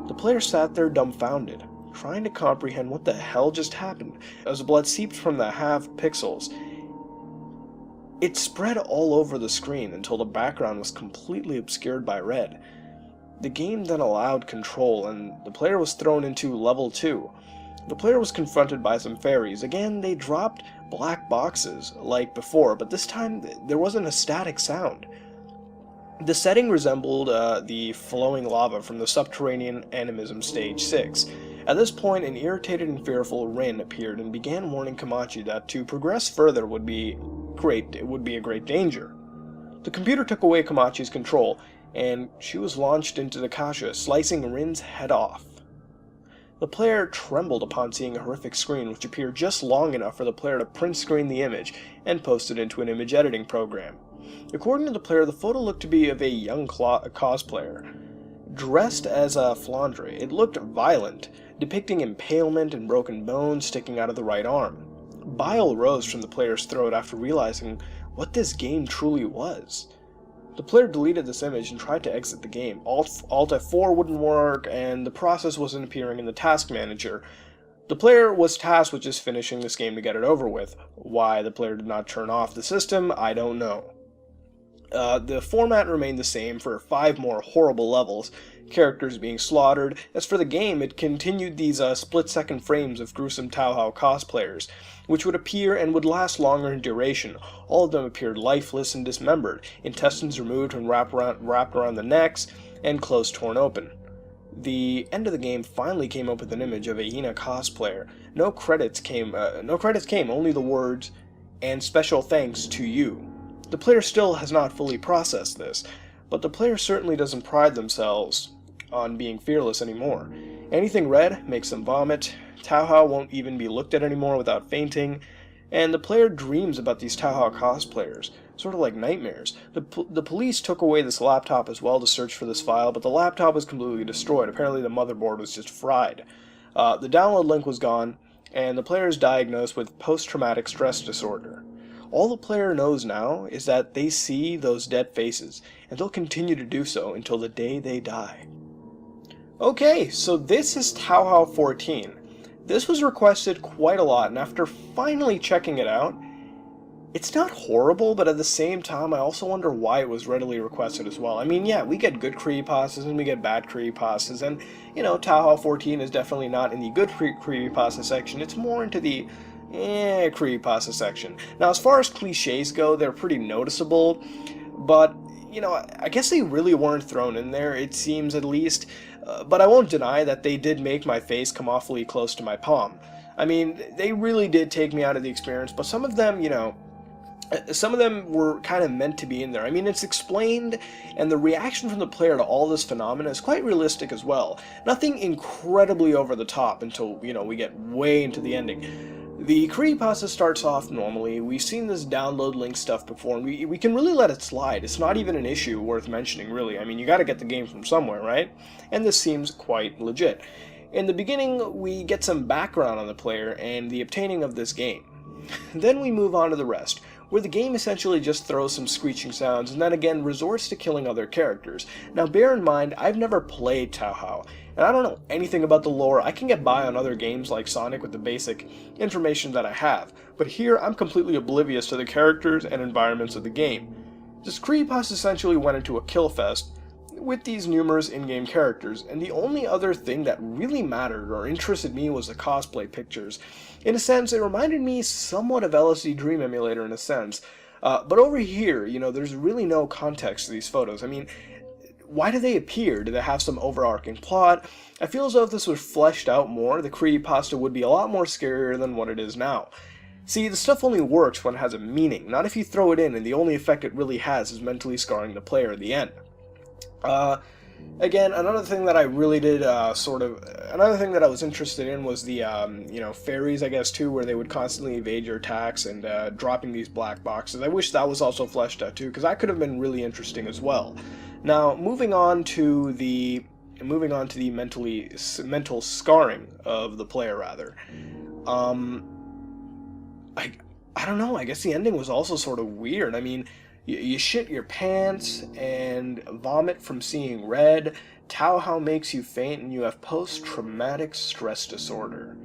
The player sat there dumbfounded, trying to comprehend what the hell just happened. As the blood seeped from the half pixels, it spread all over the screen until the background was completely obscured by red. The game then allowed control, and the player was thrown into level 2. The player was confronted by some fairies. Again, they dropped black boxes like before, but this time there wasn't a static sound. The setting resembled the flowing lava from the subterranean animism stage 6. At this point, an irritated and fearful Rin appeared and began warning Kamachi that to progress further would be a great danger. The computer took away Kamachi's control, and she was launched into the Kasha, slicing Rin's head off. The player trembled upon seeing a horrific screen, which appeared just long enough for the player to print screen the image and post it into an image editing program. According to the player, the photo looked to be of a young cosplayer. Dressed as a Flandre, it looked violent, depicting impalement and broken bones sticking out of the right arm. Bile rose from the player's throat after realizing what this game truly was. The player deleted this image and tried to exit the game. Alt F4 wouldn't work, and the process wasn't appearing in the task manager. The player was tasked with just finishing this game to get it over with. Why the player did not turn off the system, I don't know. The format remained the same for 5 more horrible levels, characters being slaughtered. As for the game, it continued these split-second frames of gruesome Touhou cosplayers, which would appear and would last longer in duration. All of them appeared lifeless and dismembered, intestines removed and wrapped around the necks, and clothes torn open. The end of the game finally came up with an image of a Ina cosplayer. No credits came, only the words, "and special thanks to you." The player still has not fully processed this, but the player certainly doesn't pride themselves on being fearless anymore. Anything red makes them vomit, Touhou won't even be looked at anymore without fainting, and the player dreams about these Touhou cosplayers, sort of like nightmares. The police took away this laptop as well to search for this file, but the laptop was completely destroyed. Apparently the motherboard was just fried. The download link was gone, and the player is diagnosed with post-traumatic stress disorder. All the player knows now is that they see those dead faces, and they'll continue to do so until the day they die. Okay, so this is Touhou 14. This was requested quite a lot, and after finally checking it out, it's not horrible, but at the same time, I also wonder why it was readily requested as well. I mean, yeah, we get good creepypastas and we get bad creepypastas, and, you know, Touhou 14 is definitely not in the good creepypasta section. It's more into the creepypasta section. Now, as far as cliches go, they're pretty noticeable, but, you know, I guess they really weren't thrown in there, it seems at least, but I won't deny that they did make my face come awfully close to my palm. I mean, they really did take me out of the experience, but some of them, you know, some of them were kind of meant to be in there. I mean, it's explained, and the reaction from the player to all this phenomena is quite realistic as well. Nothing incredibly over the top until, you know, we get way into the ending. The creepypasta starts off normally. We've seen this download link stuff before, and we can really let it slide. It's not even an issue worth mentioning, really. I mean, you gotta get the game from somewhere, right? And this seems quite legit. In the beginning, we get some background on the player and the obtaining of this game. Then we move on to the rest, where the game essentially just throws some screeching sounds and then again resorts to killing other characters. Now bear in mind, I've never played Touhou, and I don't know anything about the lore. I can get by on other games like Sonic with the basic information that I have, but here I'm completely oblivious to the characters and environments of the game. This creepypasta essentially went into a kill fest with these numerous in-game characters, and the only other thing that really mattered or interested me was the cosplay pictures. In a sense, it reminded me somewhat of LSD Dream Emulator in a sense, but over here, you know, there's really no context to these photos. I mean, why do they appear? Do they have some overarching plot? I feel as though if this was fleshed out more, the creepypasta would be a lot more scarier than what it is now. See, the stuff only works when it has a meaning, not if you throw it in and the only effect it really has is mentally scarring the player at the end. Again, another thing that I really did, another thing that I was interested in was the, you know, fairies, I guess, too, where they would constantly evade your attacks and, dropping these black boxes. I wish that was also fleshed out, too, because that could have been really interesting as well. Now, moving on to the mental scarring of the player, rather. I don't know, I guess the ending was also sort of weird. I mean, You shit your pants and vomit from seeing red, Tauhao makes you faint, and you have post-traumatic stress disorder.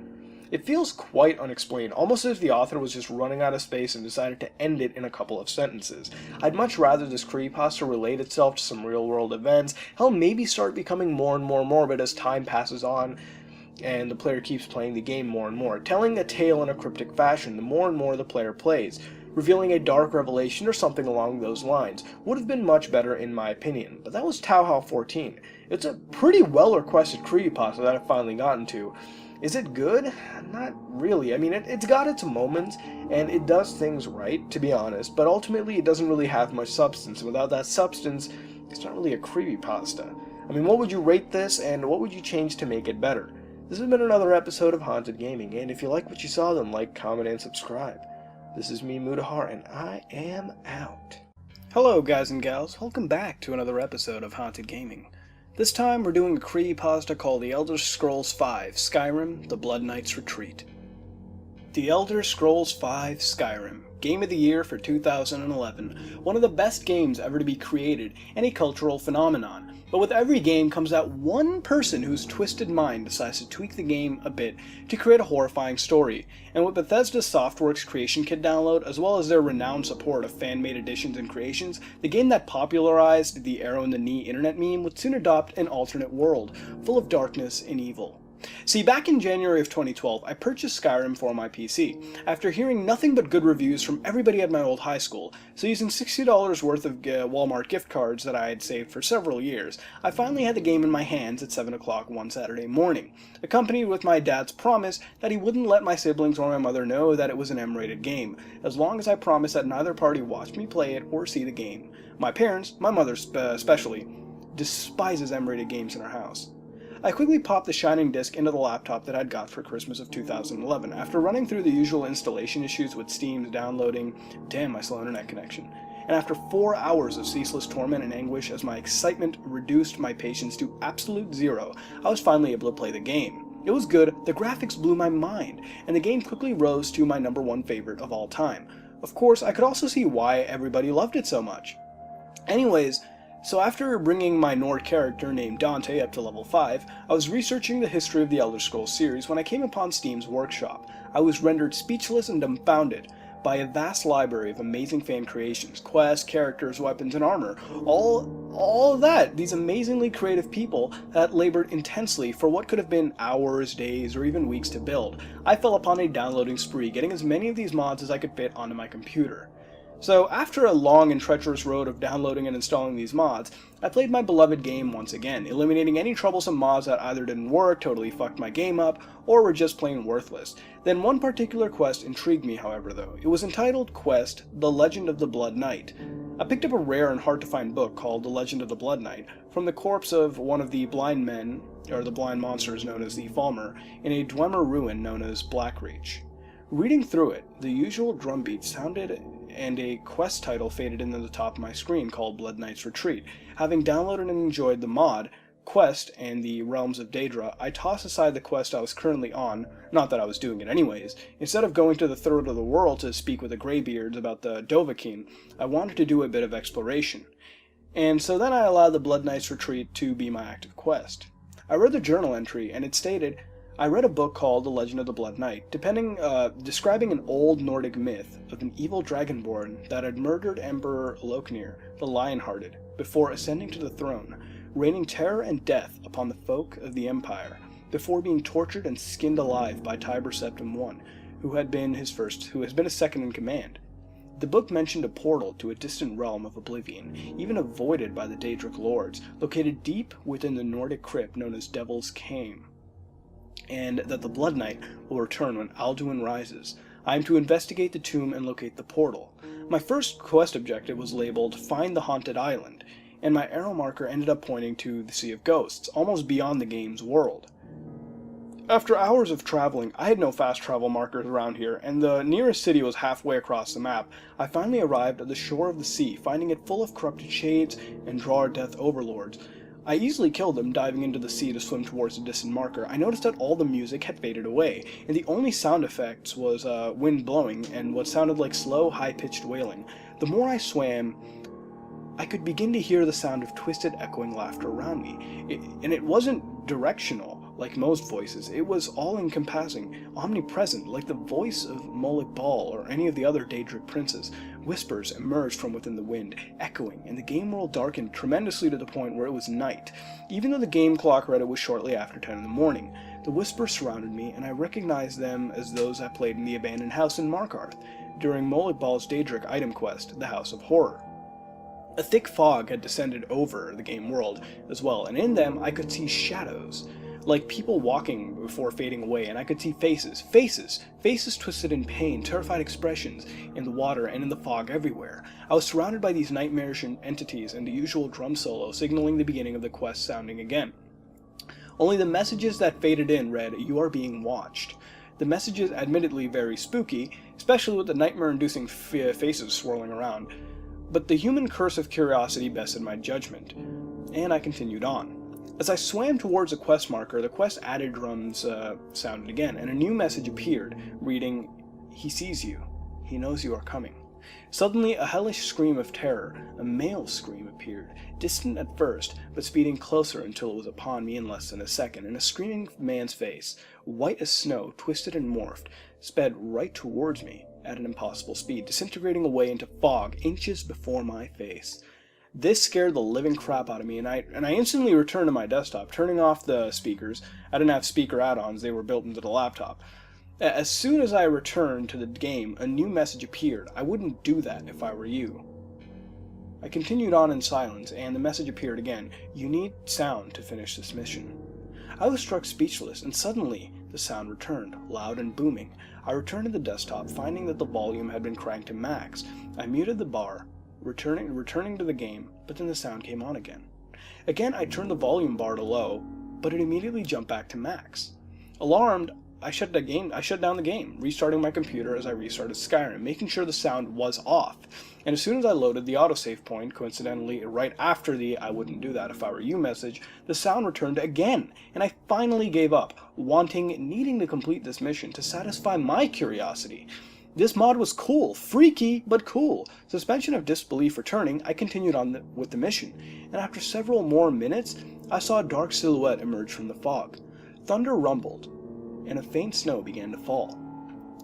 It feels quite unexplained, almost as if the author was just running out of space and decided to end it in a couple of sentences. I'd much rather this creepypasta relate itself to some real-world events, hell, maybe start becoming more and more morbid as time passes on and the player keeps playing the game more and more, telling a tale in a cryptic fashion the more and more the player plays. Revealing a dark revelation or something along those lines would have been much better in my opinion, but that was Tauhao 14. It's a pretty well-requested creepypasta that I've finally gotten to. Is it good? Not really. I mean, it's got its moments, and it does things right, to be honest, but ultimately it doesn't really have much substance, and without that substance, it's not really a creepypasta. I mean, what would you rate this, and what would you change to make it better? This has been another episode of Haunted Gaming, and if you like what you saw, then like, comment, and subscribe. This is me, Mutahar, and I am out. Hello, guys and gals. Welcome back to another episode of Haunted Gaming. This time, we're doing a creepypasta called The Elder Scrolls V: Skyrim: The Blood Knight's Retreat. The Elder Scrolls V: Skyrim, Game of the Year for 2011, one of the best games ever to be created, and a cultural phenomenon. But with every game comes that one person whose twisted mind decides to tweak the game a bit to create a horrifying story. And with Bethesda's Softworks Creation Kit download, as well as their renowned support of fan-made additions and creations, the game that popularized the arrow in the knee internet meme would soon adopt an alternate world, full of darkness and evil. See, back in January of 2012, I purchased Skyrim for my PC, after hearing nothing but good reviews from everybody at my old high school, so using $60 worth of Walmart gift cards that I had saved for several years, I finally had the game in my hands at 7 o'clock one Saturday morning, accompanied with my dad's promise that he wouldn't let my siblings or my mother know that it was an M-rated game, as long as I promised that neither party watched me play it or see the game. My parents, my mother especially, despises M-rated games in our house. I quickly popped the shining disc into the laptop that I'd got for Christmas of 2011, after running through the usual installation issues with Steam's downloading, damn my slow internet connection, and after 4 hours of ceaseless torment and anguish as my excitement reduced my patience to absolute zero, I was finally able to play the game. It was good, the graphics blew my mind, and the game quickly rose to my #1 favorite of all time. Of course, I could also see why everybody loved it so much. Anyways, so after bringing my Nord character named Dante up to level 5, I was researching the history of the Elder Scrolls series when I came upon Steam's workshop. I was rendered speechless and dumbfounded by a vast library of amazing fan creations, quests, characters, weapons, and armor. All of that, these amazingly creative people that labored intensely for what could have been hours, days, or even weeks to build. I fell upon a downloading spree, getting as many of these mods as I could fit onto my computer. So, after a long and treacherous road of downloading and installing these mods, I played my beloved game once again, eliminating any troublesome mods that either didn't work, totally fucked my game up, or were just plain worthless. Then one particular quest intrigued me, however, though. It was entitled Quest: The Legend of the Blood Knight. I picked up a rare and hard-to-find book called The Legend of the Blood Knight from the corpse of one of the blind men, or the blind monsters known as the Falmer, in a Dwemer ruin known as Blackreach. Reading through it, the usual drumbeat sounded and a quest title faded into the top of my screen called Blood Knight's Retreat. Having downloaded and enjoyed the mod, Quest, and the Realms of Daedra, I tossed aside the quest I was currently on, not that I was doing it anyways. Instead of going to the third of the world to speak with the Greybeards about the Dovahkiin, I wanted to do a bit of exploration. And so then I allowed the Blood Knight's Retreat to be my active quest. I read the journal entry, and it stated, I read a book called The Legend of the Blood Knight, describing an old Nordic myth of an evil dragonborn that had murdered Emperor Loknir, the Lionhearted, before ascending to the throne, raining terror and death upon the folk of the Empire, before being tortured and skinned alive by Tiber Septim I, who has been his second in command. The book mentioned a portal to a distant realm of oblivion, even avoided by the Daedric lords, located deep within the Nordic crypt known as Devil's Cave, and that the Blood Knight will return when Alduin rises. I am to investigate the tomb and locate the portal. My first quest objective was labeled Find the Haunted Island, and my arrow marker ended up pointing to the Sea of Ghosts, almost beyond the game's world. After hours of traveling, I had no fast travel markers around here, and the nearest city was halfway across the map. I finally arrived at the shore of the sea, finding it full of corrupted shades and Draw Death overlords. I easily killed them, diving into the sea to swim towards the distant marker. I noticed that all the music had faded away, and the only sound effects was wind blowing and what sounded like slow, high-pitched wailing. The more I swam, I could begin to hear the sound of twisted, echoing laughter around me. And it wasn't directional, like most voices. It was all-encompassing, omnipresent, like the voice of Molik Bal or any of the other Daedric princes. Whispers emerged from within the wind, echoing, and the game world darkened tremendously to the point where it was night. Even though the game clock read it was shortly after 10 in the morning, the whispers surrounded me, and I recognized them as those I played in the abandoned house in Markarth, during Molik Bal's Daedric item quest, the House of Horror. A thick fog had descended over the game world as well, and in them I could see shadows, like people walking before fading away, and I could see faces twisted in pain, terrified expressions in the water and in the fog everywhere. I was surrounded by these nightmarish entities, and the usual drum solo signaling the beginning of the quest sounding again. Only the messages that faded in read, "You are being watched." The messages admittedly very spooky, especially with the nightmare-inducing faces swirling around. But the human curse of curiosity bested my judgment, and I continued on. As I swam towards a quest marker, the quest added drums sounded again, and a new message appeared, reading, "He sees you. He knows you are coming." Suddenly, a hellish scream of terror, a male scream, appeared, distant at first, but speeding closer until it was upon me in less than a second, and a screaming man's face, white as snow, twisted and morphed, sped right towards me at an impossible speed, disintegrating away into fog inches before my face. This scared the living crap out of me, and I instantly returned to my desktop, turning off the speakers. I didn't have speaker add-ons, they were built into the laptop. As soon as I returned to the game, a new message appeared. I wouldn't do that if I were you. I continued on in silence, and the message appeared again. "You need sound to finish this mission." I was struck speechless, and suddenly the sound returned, loud and booming. I returned to the desktop, finding that the volume had been cranked to max. I muted the bar, returning to the game, but then the sound came on again. Again, I turned the volume bar to low, but it immediately jumped back to max. Alarmed, I shut down the game, restarting my computer as I restarted Skyrim, making sure the sound was off. And as soon as I loaded the autosave point, coincidentally right after the "I wouldn't do that if I were you" message, the sound returned again, and I finally gave up, needing to complete this mission to satisfy my curiosity. This mod was cool, freaky, but cool. Suspension of disbelief returning, I continued on with the mission, and after several more minutes, I saw a dark silhouette emerge from the fog. Thunder rumbled, and a faint snow began to fall.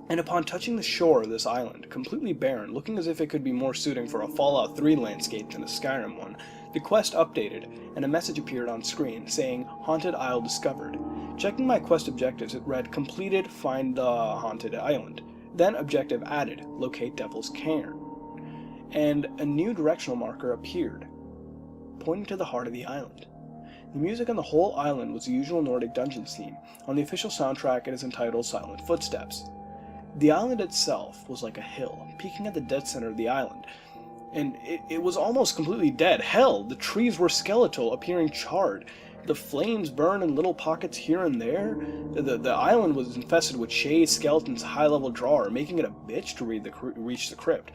And upon touching the shore of this island, completely barren, looking as if it could be more suiting for a Fallout 3 landscape than a Skyrim one, the quest updated, and a message appeared on screen saying, "Haunted Isle discovered." Checking my quest objectives, it read, "Completed, find the haunted island." Then objective added, "Locate Devil's Cairn." And a new directional marker appeared, pointing to the heart of the island. The music on the whole island was the usual Nordic Dungeons theme. On the official soundtrack, it is entitled Silent Footsteps. The island itself was like a hill, peaking at the dead center of the island, and it was almost completely dead. Hell, the trees were skeletal, appearing charred. The flames burned in little pockets here and there. The island was infested with shades, skeletons, high-level drawer, making it a bitch to reach the crypt.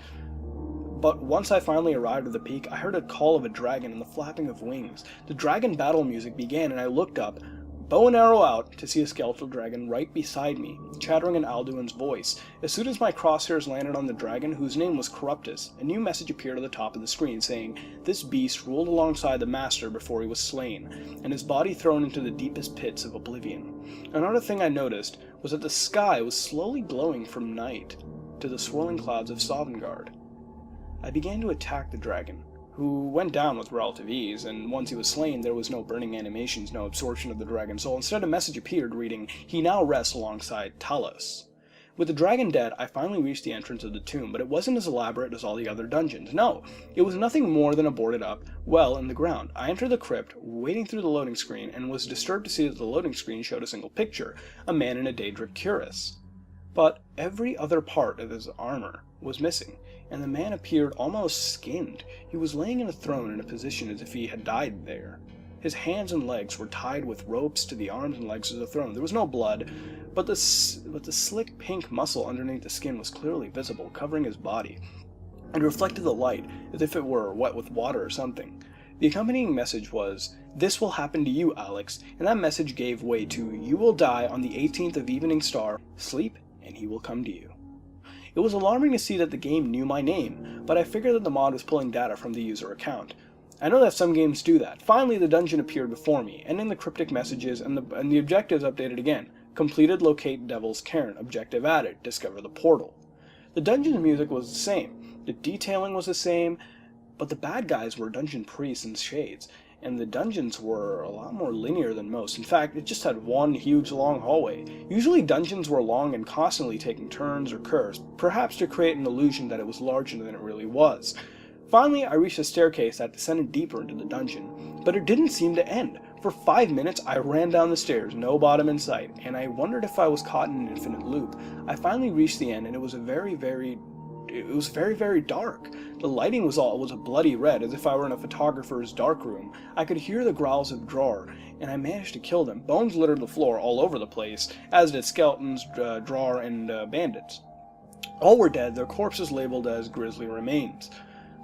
But once I finally arrived at the peak, I heard a call of a dragon and the flapping of wings. The dragon battle music began, and I looked up, bow and arrow out, to see a skeletal dragon right beside me, chattering in Alduin's voice. As soon as my crosshairs landed on the dragon, whose name was Corruptus, a new message appeared at the top of the screen saying, "This beast ruled alongside the master before he was slain, and his body thrown into the deepest pits of oblivion." Another thing I noticed was that the sky was slowly glowing from night to the swirling clouds of Sovngarde. I began to attack the dragon, who went down with relative ease, and once he was slain, there was no burning animations, no absorption of the dragon's soul. Instead, a message appeared reading, "He now rests alongside Talos." With the dragon dead, I finally reached the entrance of the tomb, but it wasn't as elaborate as all the other dungeons. No, it was nothing more than a boarded up well in the ground. I entered the crypt, wading through the loading screen, and was disturbed to see that the loading screen showed a single picture, a man in a Daedric cuirass. But every other part of his armor was missing, and the man appeared almost skinned. He was laying in a throne in a position as if he had died there. His hands and legs were tied with ropes to the arms and legs of the throne. There was no blood, but the slick pink muscle underneath the skin was clearly visible, covering his body, and reflected the light as if it were wet with water or something. The accompanying message was, "This will happen to you, Alex," and that message gave way to, "You will die on the 18th of Evening Star. Sleep, and he will come to you." It was alarming to see that the game knew my name, but I figured that the mod was pulling data from the user account. I know that some games do that. Finally, the dungeon appeared before me, ending the cryptic messages, and the objectives updated again. Completed, locate Devil's Cairn. Objective added, discover the portal. The dungeon's music was the same, the detailing was the same, but the bad guys were dungeon priests and shades, and the dungeons were a lot more linear than most. In fact, it just had one huge long hallway. Usually dungeons were long and constantly taking turns or curves, perhaps to create an illusion that it was larger than it really was. Finally, I reached a staircase that descended deeper into the dungeon, but it didn't seem to end. For 5 minutes, I ran down the stairs, no bottom in sight, and I wondered if I was caught in an infinite loop. I finally reached the end, and it was very, very dark. The lighting was a bloody red, as if I were in a photographer's darkroom. I could hear the growls of Drawer, and I managed to kill them. Bones littered the floor all over the place, as did skeletons, Drawer, and bandits. All were dead, their corpses labeled as grisly remains.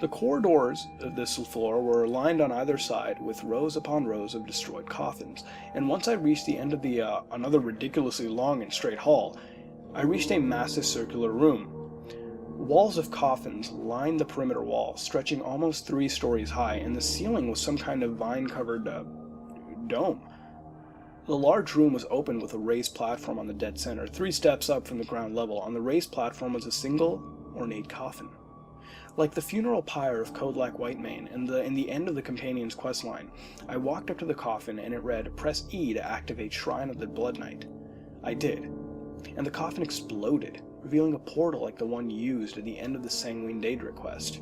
The corridors of this floor were lined on either side with rows upon rows of destroyed coffins, and once I reached the end of another ridiculously long and straight hall, I reached a massive circular room. Walls of coffins lined the perimeter wall, stretching almost 3 stories high, and the ceiling was some kind of vine-covered dome. The large room was open with a raised platform on the dead center. 3 steps up from the ground level, on the raised platform was a single, ornate coffin. Like the funeral pyre of Kodlak Whitemane in the end of the companion's questline, I walked up to the coffin and it read, "Press E to activate Shrine of the Blood Knight." I did, and the coffin exploded, revealing a portal like the one used at the end of the Sanguine Daedra quest.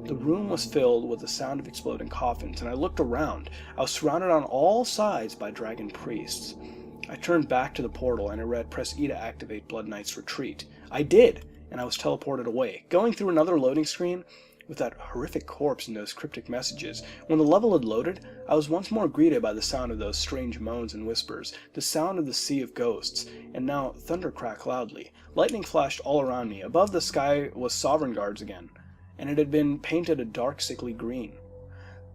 The room was filled with the sound of exploding coffins, and I looked around. I was surrounded on all sides by dragon priests. I turned back to the portal and it read, "Press E to activate Blood Knight's Retreat." I did, and I was teleported away, going through another loading screen with that horrific corpse and those cryptic messages. When the level had loaded, I was once more greeted by the sound of those strange moans and whispers, the sound of the sea of ghosts, and now thunder cracked loudly. Lightning flashed all around me. Above the sky was Sovereign Guards again, and it had been painted a dark, sickly green.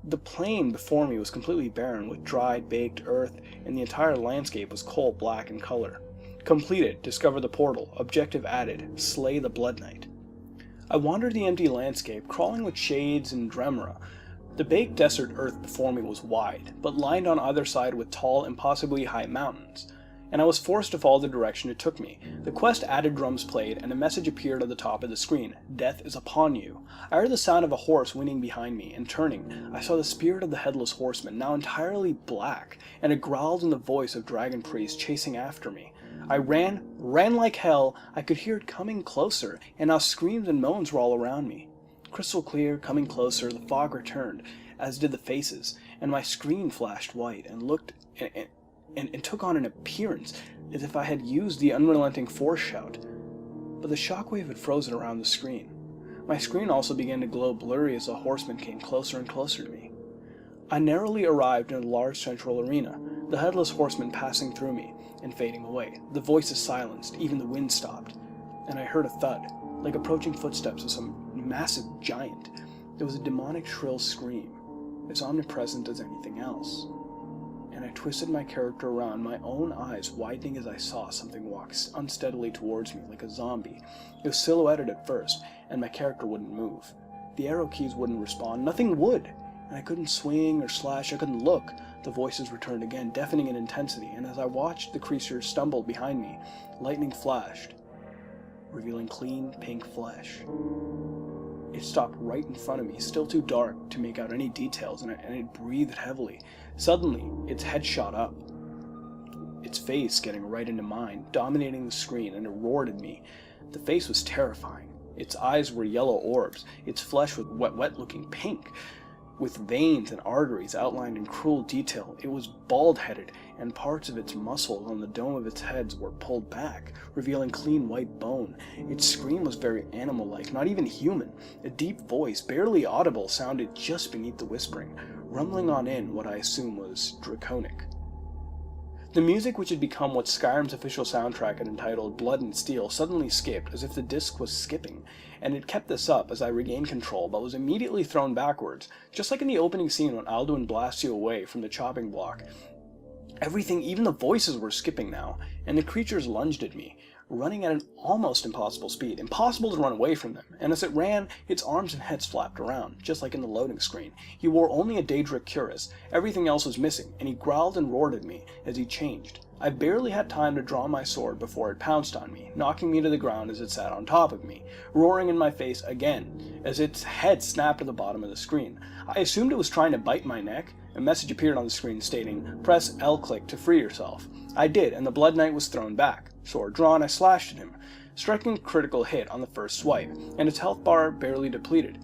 The plain before me was completely barren, with dried, baked earth, and the entire landscape was coal black in color. Completed, discover the portal. Objective added, slay the Blood Knight. I wandered the empty landscape, crawling with shades and Dremra. The baked desert earth before me was wide, but lined on either side with tall, impossibly high mountains, and I was forced to follow the direction it took me. The quest added drums played, and a message appeared at the top of the screen. "Death is upon you." I heard the sound of a horse whinnying behind me, and turning, I saw the spirit of the Headless Horseman, now entirely black, and it growled in the voice of Dragon Priest chasing after me. I ran like hell. I could hear it coming closer, and now screams and moans were all around me. Crystal clear, coming closer, the fog returned, as did the faces, and my screen flashed white and looked and took on an appearance as if I had used the unrelenting force shout. But the shockwave had frozen around the screen. My screen also began to glow blurry as the horseman came closer and closer to me. I narrowly arrived in a large central arena, the Headless Horseman passing through me and fading away. The voices silenced, even the wind stopped, and I heard a thud, like approaching footsteps of some massive giant. There was a demonic shrill scream, as omnipresent as anything else, and I twisted my character around, my own eyes widening as I saw something walk unsteadily towards me like a zombie. It was silhouetted at first, and my character wouldn't move. The arrow keys wouldn't respond, nothing would, and I couldn't swing or slash, I couldn't look. The voices returned again, deafening in intensity, and as I watched the creature stumble behind me, lightning flashed, revealing clean pink flesh. It stopped right in front of me, still too dark to make out any details, and it breathed heavily. Suddenly, its head shot up, its face getting right into mine, dominating the screen, and it roared at me. The face was terrifying. Its eyes were yellow orbs, its flesh was wet-looking pink, with veins and arteries outlined in cruel detail. It was bald-headed, and parts of its muscles on the dome of its head were pulled back, revealing clean white bone. Its scream was very animal-like, not even human. A deep voice, barely audible, sounded just beneath the whispering, rumbling on in what I assume was draconic. The music, which had become what Skyrim's official soundtrack had entitled Blood and Steel, suddenly skipped, as if the disc was skipping, and it kept this up as I regained control, but was immediately thrown backwards, just like in the opening scene when Alduin blasts you away from the chopping block. Everything, even the voices, were skipping now, and the creatures lunged at me. running at an almost impossible speed, impossible to run away from them, and as it ran, its arms and heads flapped around, just like in the loading screen. He wore only a Daedric cuirass, everything else was missing, and he growled and roared at me as he changed. I barely had time to draw my sword before it pounced on me, knocking me to the ground as it sat on top of me, roaring in my face again, as its head snapped at the bottom of the screen. I assumed it was trying to bite my neck. A message appeared on the screen stating, "Press L-click to free yourself." I did, and the Blood Knight was thrown back. Sword drawn, I slashed at him, striking a critical hit on the first swipe, and his health bar barely depleted.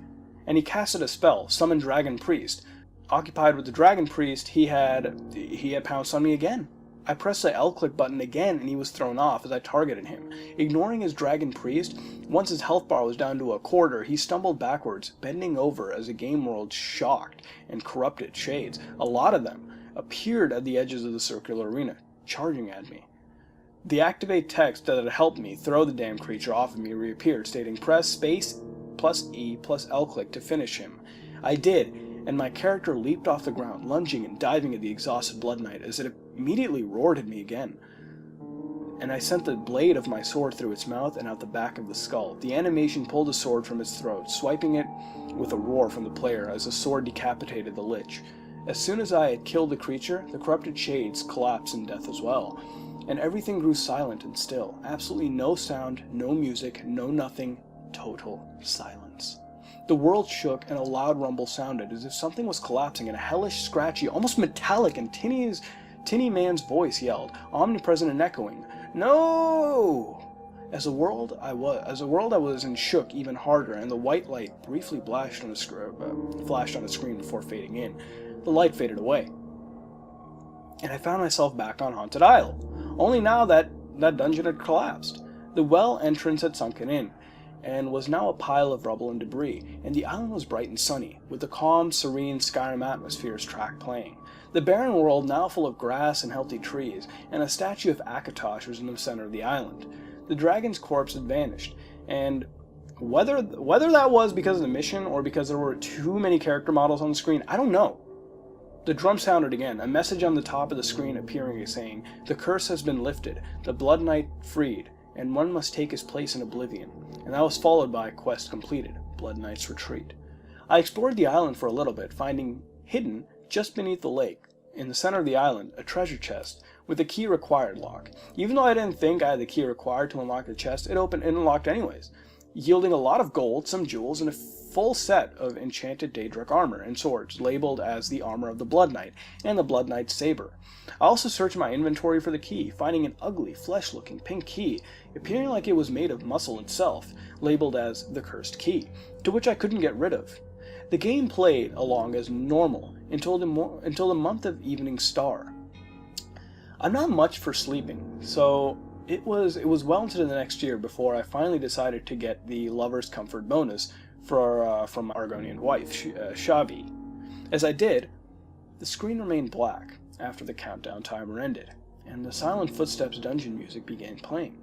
And he casted a spell, Summon Dragon Priest. Occupied with the Dragon Priest, he had pounced on me again. I pressed the L-click button again and he was thrown off as I targeted him. Ignoring his Dragon Priest, once his health bar was down to a quarter, he stumbled backwards, bending over as the game world shocked and corrupted shades. A lot of them appeared at the edges of the circular arena, charging at me. The activate text that had helped me throw the damn creature off of me reappeared, stating, "Press space plus E plus L-click to finish him." I did, and my character leaped off the ground, lunging and diving at the exhausted Blood Knight as it immediately roared at me again. And I sent the blade of my sword through its mouth and out the back of the skull. The animation pulled the sword from its throat, swiping it with a roar from the player as the sword decapitated the Lich. As soon as I had killed the creature, the corrupted shades collapsed in death as well, and everything grew silent and still. Absolutely no sound, no music, no nothing, total silence. The world shook and a loud rumble sounded as if something was collapsing, and a hellish, scratchy, almost metallic and tinny man's voice yelled, omnipresent and echoing, "No!" As a world I was in shook even harder, and the white light briefly flashed on a screen before fading in. The light faded away, and I found myself back on Haunted Isle. Only now that dungeon had collapsed. The well entrance had sunken in, and was now a pile of rubble and debris, and the island was bright and sunny, with the calm, serene Skyrim atmosphere's track playing. The barren world now full of grass and healthy trees, and a statue of Akatosh was in the center of the island. The dragon's corpse had vanished, and whether that was because of the mission or because there were too many character models on the screen, I don't know. The drum sounded again, a message on the top of the screen appearing saying, "The curse has been lifted, the Blood Knight freed, and one must take his place in oblivion," and that was followed by quest completed, Blood Knight's retreat. I explored the island for a little bit, finding hidden just beneath the lake, in the center of the island, a treasure chest with a key required lock. Even though I didn't think I had the key required to unlock the chest, it opened and unlocked anyways, yielding a lot of gold, some jewels, and a full set of enchanted Daedric armor and swords, labeled as the armor of the Blood Knight and the Blood Knight's saber. I also searched my inventory for the key, finding an ugly, flesh-looking pink key, appearing like it was made of muscle itself, labeled as the Cursed Key, to which I couldn't get rid of. The game played along as normal until the month of Evening Star. I'm not much for sleeping, so it was well into the next year before I finally decided to get the Lover's Comfort bonus from my Argonian wife, Shavi. As I did, the screen remained black after the countdown timer ended, and the Silent Footsteps dungeon music began playing.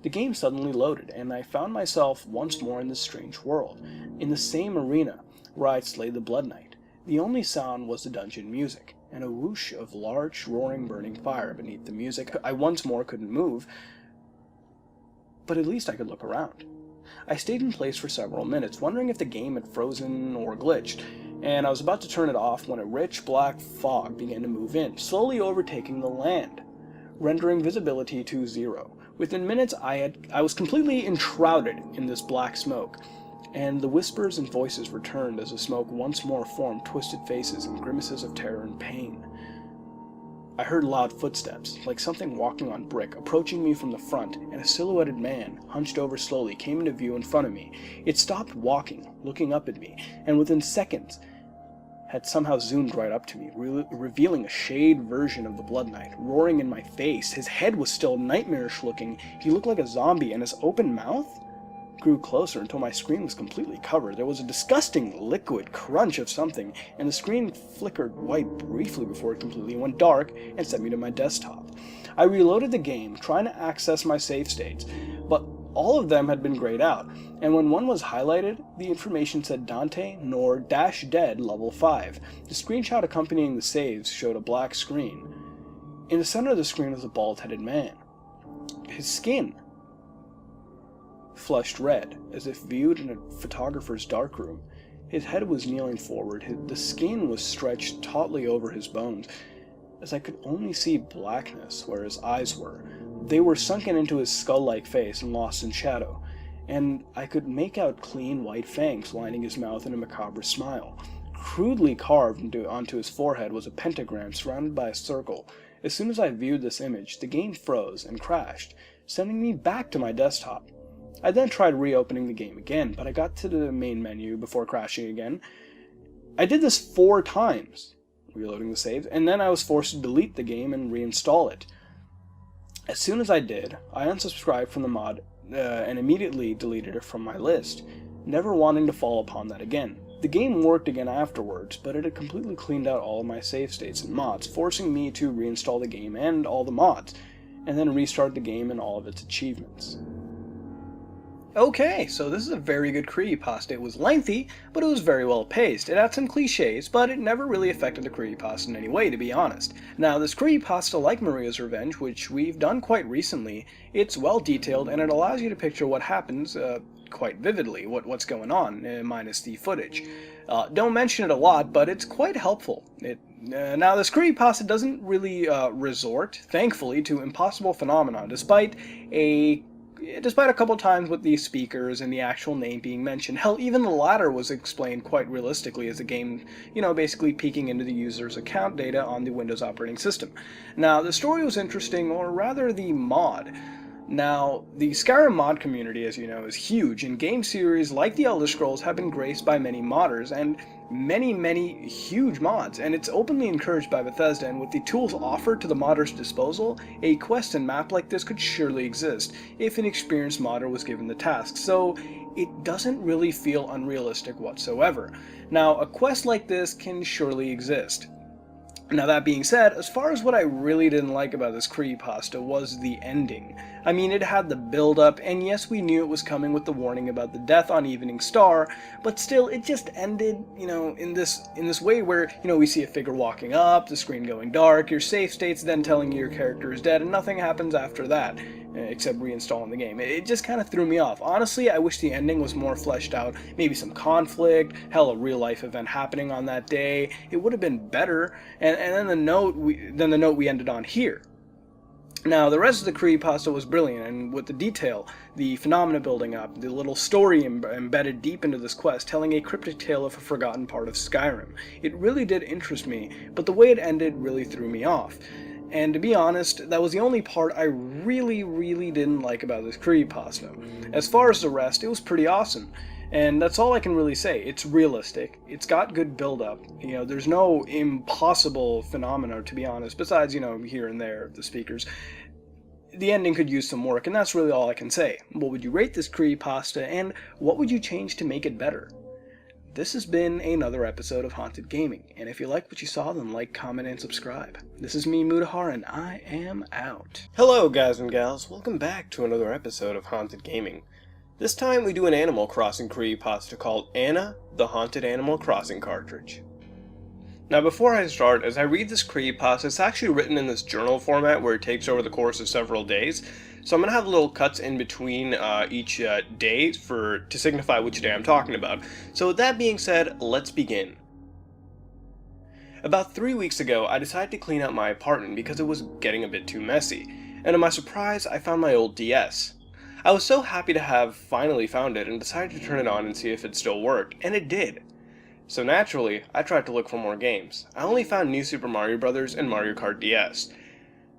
The game suddenly loaded, and I found myself once more in this strange world, in the same arena where I'd slayed the Blood Knight. The only sound was the dungeon music, and a whoosh of large, roaring, burning fire beneath the music. I once more couldn't move, but at least I could look around. I stayed in place for several minutes, wondering if the game had frozen or glitched, and I was about to turn it off when a rich black fog began to move in, slowly overtaking the land, rendering visibility to 0. Within minutes, I was completely enshrouded in this black smoke, and the whispers and voices returned as the smoke once more formed twisted faces and grimaces of terror and pain. I heard loud footsteps, like something walking on brick, approaching me from the front, and a silhouetted man, hunched over slowly, came into view in front of me. It stopped walking, looking up at me, and within seconds had somehow zoomed right up to me, revealing a shade version of the Blood Knight, roaring in my face. His head was still nightmarish looking. He looked like a zombie, and his open mouth grew closer until my screen was completely covered. There was a disgusting liquid crunch of something, and the screen flickered white briefly before it completely went dark and sent me to my desktop. I reloaded the game, trying to access my save states, but all of them had been grayed out, and when one was highlighted, the information said Dante Nor -dead level 5. The screenshot accompanying the saves showed a black screen. In the center of the screen was a bald-headed man. His skin flushed red, as if viewed in a photographer's darkroom. His head was kneeling forward, the skin was stretched tautly over his bones, as I could only see blackness where his eyes were. They were sunken into his skull-like face and lost in shadow, and I could make out clean white fangs lining his mouth in a macabre smile. Crudely carved onto his forehead was a pentagram surrounded by a circle. As soon as I viewed this image, the game froze and crashed, sending me back to my desktop. I then tried reopening the game again, but I got to the main menu before crashing again. I did this 4 times, reloading the saves, and then I was forced to delete the game and reinstall it. As soon as I did, I unsubscribed from the mod and immediately deleted it from my list, never wanting to fall upon that again. The game worked again afterwards, but it had completely cleaned out all of my save states and mods, forcing me to reinstall the game and all the mods, and then restart the game and all of its achievements. Okay, so this is a very good creepypasta. It was lengthy, but it was very well paced. It had some cliches, but it never really affected the creepypasta in any way, to be honest. Now, this creepypasta, like Maria's Revenge, which we've done quite recently, it's well detailed, and it allows you to picture what happens quite vividly, what's going on, minus the footage. Don't mention it a lot, but it's quite helpful. Now, this creepypasta doesn't really resort, thankfully, to impossible phenomena, despite a couple times with the speakers and the actual name being mentioned. Hell, even the latter was explained quite realistically as the game, basically peeking into the user's account data on the Windows operating system. Now, the story was interesting, or rather the mod. Now, the Skyrim mod community, as you know, is huge, and game series like the Elder Scrolls have been graced by many modders, and many huge mods, and it's openly encouraged by Bethesda, and with the tools offered to the modders' disposal, a quest and map like this could surely exist if an experienced modder was given the task, so it doesn't really feel unrealistic whatsoever. Now, a quest like this can surely exist. Now, that being said, as far as what I really didn't like about this creepypasta was the ending. I mean, it had the build-up, and yes, we knew it was coming with the warning about the death on Evening Star, but still, it just ended, in this way where, we see a figure walking up, the screen going dark, your save state's then telling you your character is dead, and nothing happens after that, except reinstalling the game. It just kind of threw me off. Honestly, I wish the ending was more fleshed out, maybe some conflict, hell, a real-life event happening on that day. It would have been better, and then the note we ended on here. Now, the rest of the creepypasta was brilliant, and with the detail, the phenomena building up, the little story embedded deep into this quest, telling a cryptic tale of a forgotten part of Skyrim. It really did interest me, but the way it ended really threw me off. And to be honest, that was the only part I really didn't like about this creepypasta. As far as the rest, it was pretty awesome. And that's all I can really say. It's realistic. It's got good build-up. There's no impossible phenomena, to be honest, besides, here and there, the speakers. The ending could use some work, and that's really all I can say. What would you rate this creepypasta, and what would you change to make it better? This has been another episode of Haunted Gaming, and if you like what you saw, then like, comment, and subscribe. This is me, Mutahar, and I am out. Hello, guys and gals. Welcome back to another episode of Haunted Gaming. This time we do an Animal Crossing creepypasta called Anna, the Haunted Animal Crossing Cartridge. Now, before I start, as I read this creepypasta, it's actually written in this journal format where it takes over the course of several days. So I'm going to have little cuts in between each day to signify which day I'm talking about. So with that being said, let's begin. About 3 weeks ago, I decided to clean out my apartment because it was getting a bit too messy. And to my surprise, I found my old DS. I was so happy to have finally found it and decided to turn it on and see if it still worked, and it did. So naturally, I tried to look for more games. I only found New Super Mario Bros. And Mario Kart DS.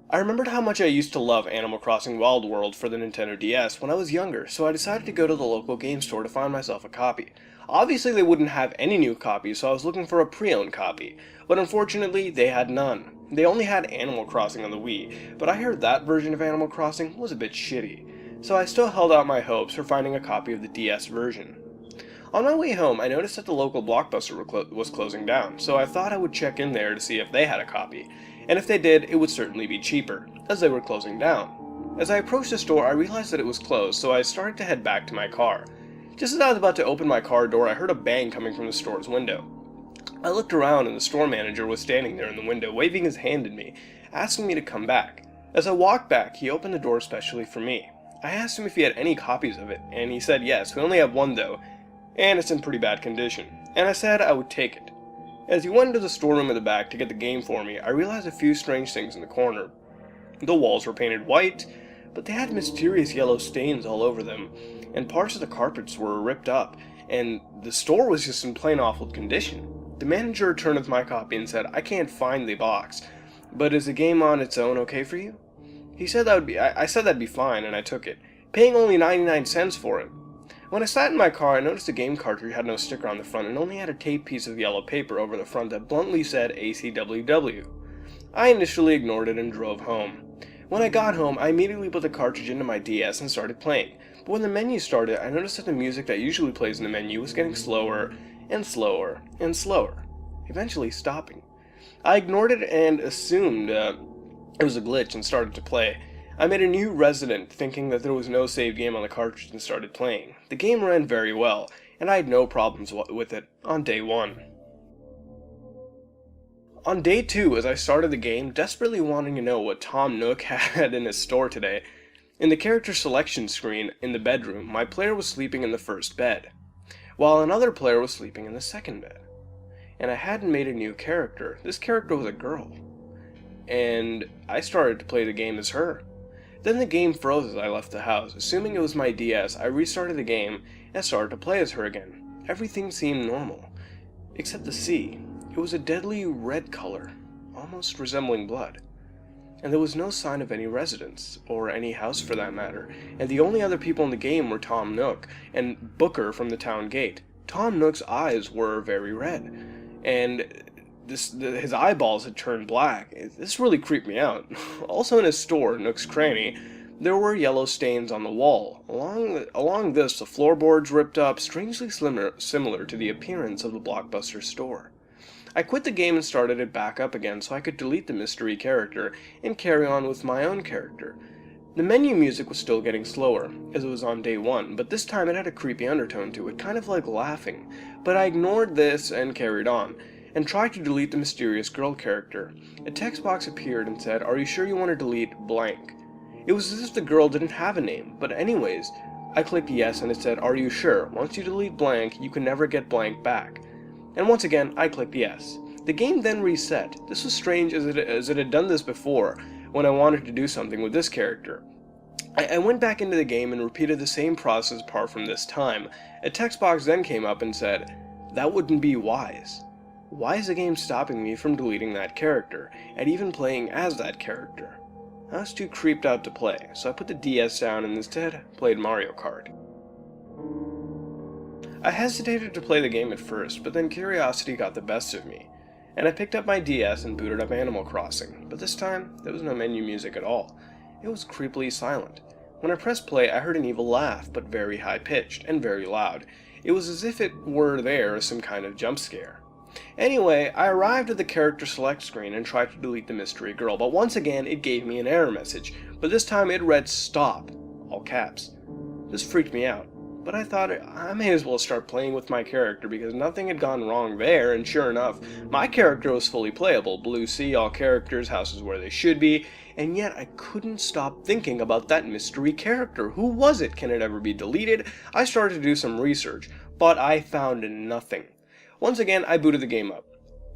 I remembered how much I used to love Animal Crossing Wild World for the Nintendo DS when I was younger, so I decided to go to the local game store to find myself a copy. Obviously they wouldn't have any new copies, so I was looking for a pre-owned copy, but unfortunately they had none. They only had Animal Crossing on the Wii, but I heard that version of Animal Crossing was a bit shitty. So I still held out my hopes for finding a copy of the DS version. On my way home, I noticed that the local Blockbuster was closing down, so I thought I would check in there to see if they had a copy, and if they did, it would certainly be cheaper, as they were closing down. As I approached the store, I realized that it was closed, so I started to head back to my car. Just as I was about to open my car door, I heard a bang coming from the store's window. I looked around and the store manager was standing there in the window, waving his hand at me, asking me to come back. As I walked back, he opened the door especially for me. I asked him if he had any copies of it, and he said yes, we only have one though, and it's in pretty bad condition, and I said I would take it. As he went into the storeroom in the back to get the game for me, I realized a few strange things in the corner. The walls were painted white, but they had mysterious yellow stains all over them, and parts of the carpets were ripped up, and the store was just in plain awful condition. The manager returned with my copy and said, I can't find the box, but is the game on its own okay for you? He said that would be, I said that'd be fine, and I took it, paying only 99 cents for it. When I sat in my car, I noticed the game cartridge had no sticker on the front and only had a taped piece of yellow paper over the front that bluntly said ACWW. I initially ignored it and drove home. When I got home, I immediately put the cartridge into my DS and started playing, but when the menu started, I noticed that the music that usually plays in the menu was getting slower and slower and slower, eventually stopping. I ignored it and assumed it was a glitch and started to play. I made a new resident thinking that there was no saved game on the cartridge and started playing. The game ran very well, and I had no problems with it on day 1. On day 2, as I started the game, desperately wanting to know what Tom Nook had in his store today, in the character selection screen in the bedroom, my player was sleeping in the first bed, while another player was sleeping in the second bed. And I hadn't made a new character. This character was a girl. And I started to play the game as her. Then the game froze as I left the house. Assuming it was my DS, I restarted the game and started to play as her again. Everything seemed normal, except the sea. It was a deadly red color, almost resembling blood. And there was no sign of any residence, or any house for that matter, and the only other people in the game were Tom Nook and Booker from the town gate. Tom Nook's eyes were very red, and his eyeballs had turned black. This really creeped me out. Also in his store, Nook's Cranny, there were yellow stains on the wall. Along this, the floorboards ripped up, strangely similar to the appearance of the Blockbuster store. I quit the game and started it back up again so I could delete the mystery character and carry on with my own character. The menu music was still getting slower, as it was on day 1, but this time it had a creepy undertone to it, kind of like laughing. But I ignored this and carried on, and tried to delete the mysterious girl character. A text box appeared and said, "Are you sure you want to delete blank?" It was as if the girl didn't have a name, but anyways, I clicked yes and it said, "Are you sure? Once you delete blank, you can never get blank back." And once again, I clicked yes. The game then reset. This was strange as it had done this before, when I wanted to do something with this character. I went back into the game and repeated the same process apart from this time. A text box then came up and said, "That wouldn't be wise." Why is the game stopping me from deleting that character, and even playing as that character? I was too creeped out to play, so I put the DS down and instead played Mario Kart. I hesitated to play the game at first, but then curiosity got the best of me, and I picked up my DS and booted up Animal Crossing, but this time there was no menu music at all. It was creepily silent. When I pressed play, I heard an evil laugh, but very high-pitched and very loud. It was as if it were there as some kind of jump scare. Anyway, I arrived at the character select screen and tried to delete the mystery girl, but once again it gave me an error message, but this time it read "Stop," all caps. This freaked me out, but I thought I may as well start playing with my character because nothing had gone wrong there, and sure enough, my character was fully playable. Blue sea, all characters, houses where they should be, and yet I couldn't stop thinking about that mystery character. Who was it? Can it ever be deleted? I started to do some research, but I found nothing. Once again, I booted the game up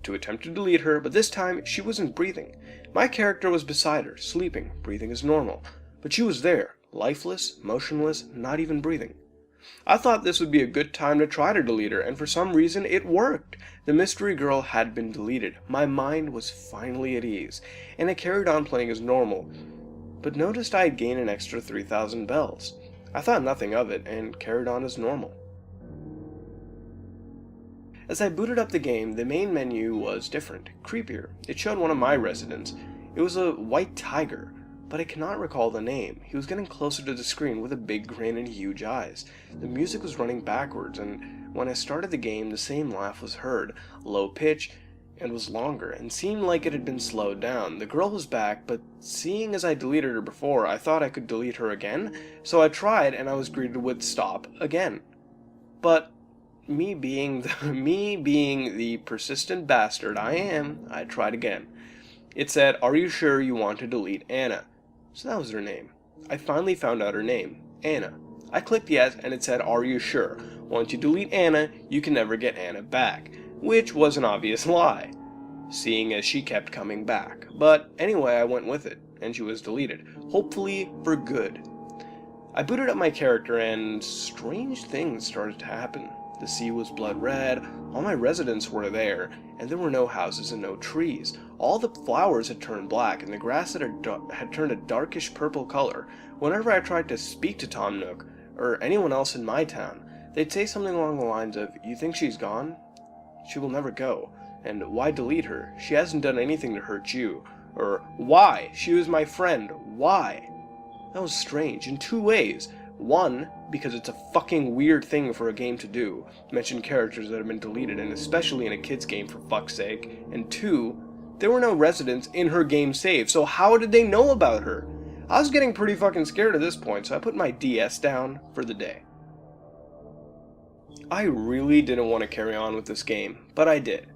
to attempt to delete her, but this time she wasn't breathing. My character was beside her, sleeping, breathing as normal, but she was there, lifeless, motionless, not even breathing. I thought this would be a good time to try to delete her, and for some reason it worked. The mystery girl had been deleted. My mind was finally at ease, and I carried on playing as normal, but noticed I had gained an extra 3,000 bells. I thought nothing of it, and carried on as normal. As I booted up the game, the main menu was different, creepier. It showed one of my residents. It was a white tiger, but I cannot recall the name. He was getting closer to the screen with a big grin and huge eyes. The music was running backwards, and when I started the game, the same laugh was heard, low pitch, and was longer, and seemed like it had been slowed down. The girl was back, but seeing as I deleted her before, I thought I could delete her again, so I tried, and I was greeted with "Stop" again. But me being the persistent bastard I am, I tried again. It said, "Are you sure you want to delete Anna?" So that was her name. I finally found out her name, Anna. I clicked yes and it said, "Are you sure? Once you delete Anna, you can never get Anna back," which was an obvious lie, seeing as she kept coming back. But anyway, I went with it, and she was deleted, hopefully for good. I booted up my character and strange things started to happen. The sea was blood red, all my residents were there, and there were no houses and no trees. All the flowers had turned black, and the grass had turned a darkish purple color. Whenever I tried to speak to Tom Nook, or anyone else in my town, they'd say something along the lines of, "You think she's gone? She will never go. And why delete her? She hasn't done anything to hurt you." Or, "Why? She was my friend. Why?" That was strange, in two ways. One, because it's a fucking weird thing for a game to do, mention characters that have been deleted, and especially in a kid's game for fuck's sake. And two, there were no residents in her game save, so how did they know about her? I was getting pretty fucking scared at this point, so I put my DS down for the day. I really didn't want to carry on with this game, but I did.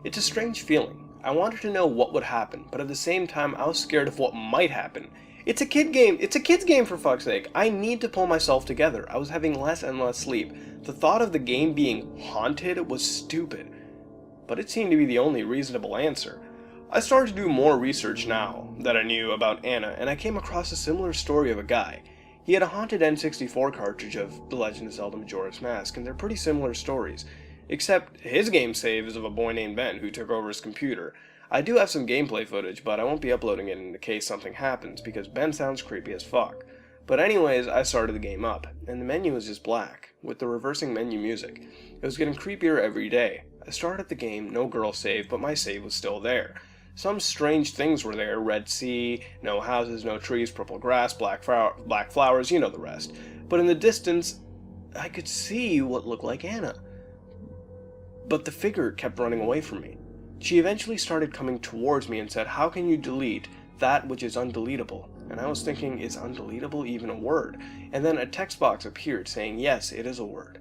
It's a strange feeling. I wanted to know what would happen, but at the same time I was scared of what might happen. It's a kid game. It's a kid's game for fuck's sake. I need to pull myself together. I was having less and less sleep. The thought of the game being haunted was stupid, but it seemed to be the only reasonable answer. I started to do more research now that I knew about Anna, and I came across a similar story of a guy. He had a haunted N64 cartridge of The Legend of Zelda Majora's Mask, and they're pretty similar stories, except his game save is of a boy named Ben who took over his computer. I do have some gameplay footage, but I won't be uploading it in case something happens, because Ben sounds creepy as fuck. But anyways, I started the game up, and the menu was just black, with the reversing menu music. It was getting creepier every day. I started the game, no girl save, but my save was still there. Some strange things were there: red sea, no houses, no trees, purple grass, black flowers, you know the rest. But in the distance, I could see what looked like Anna. But the figure kept running away from me. She eventually started coming towards me and said, "How can you delete that which is undeletable?" And I was thinking, is undeletable even a word? And then a text box appeared saying, yes, it is a word.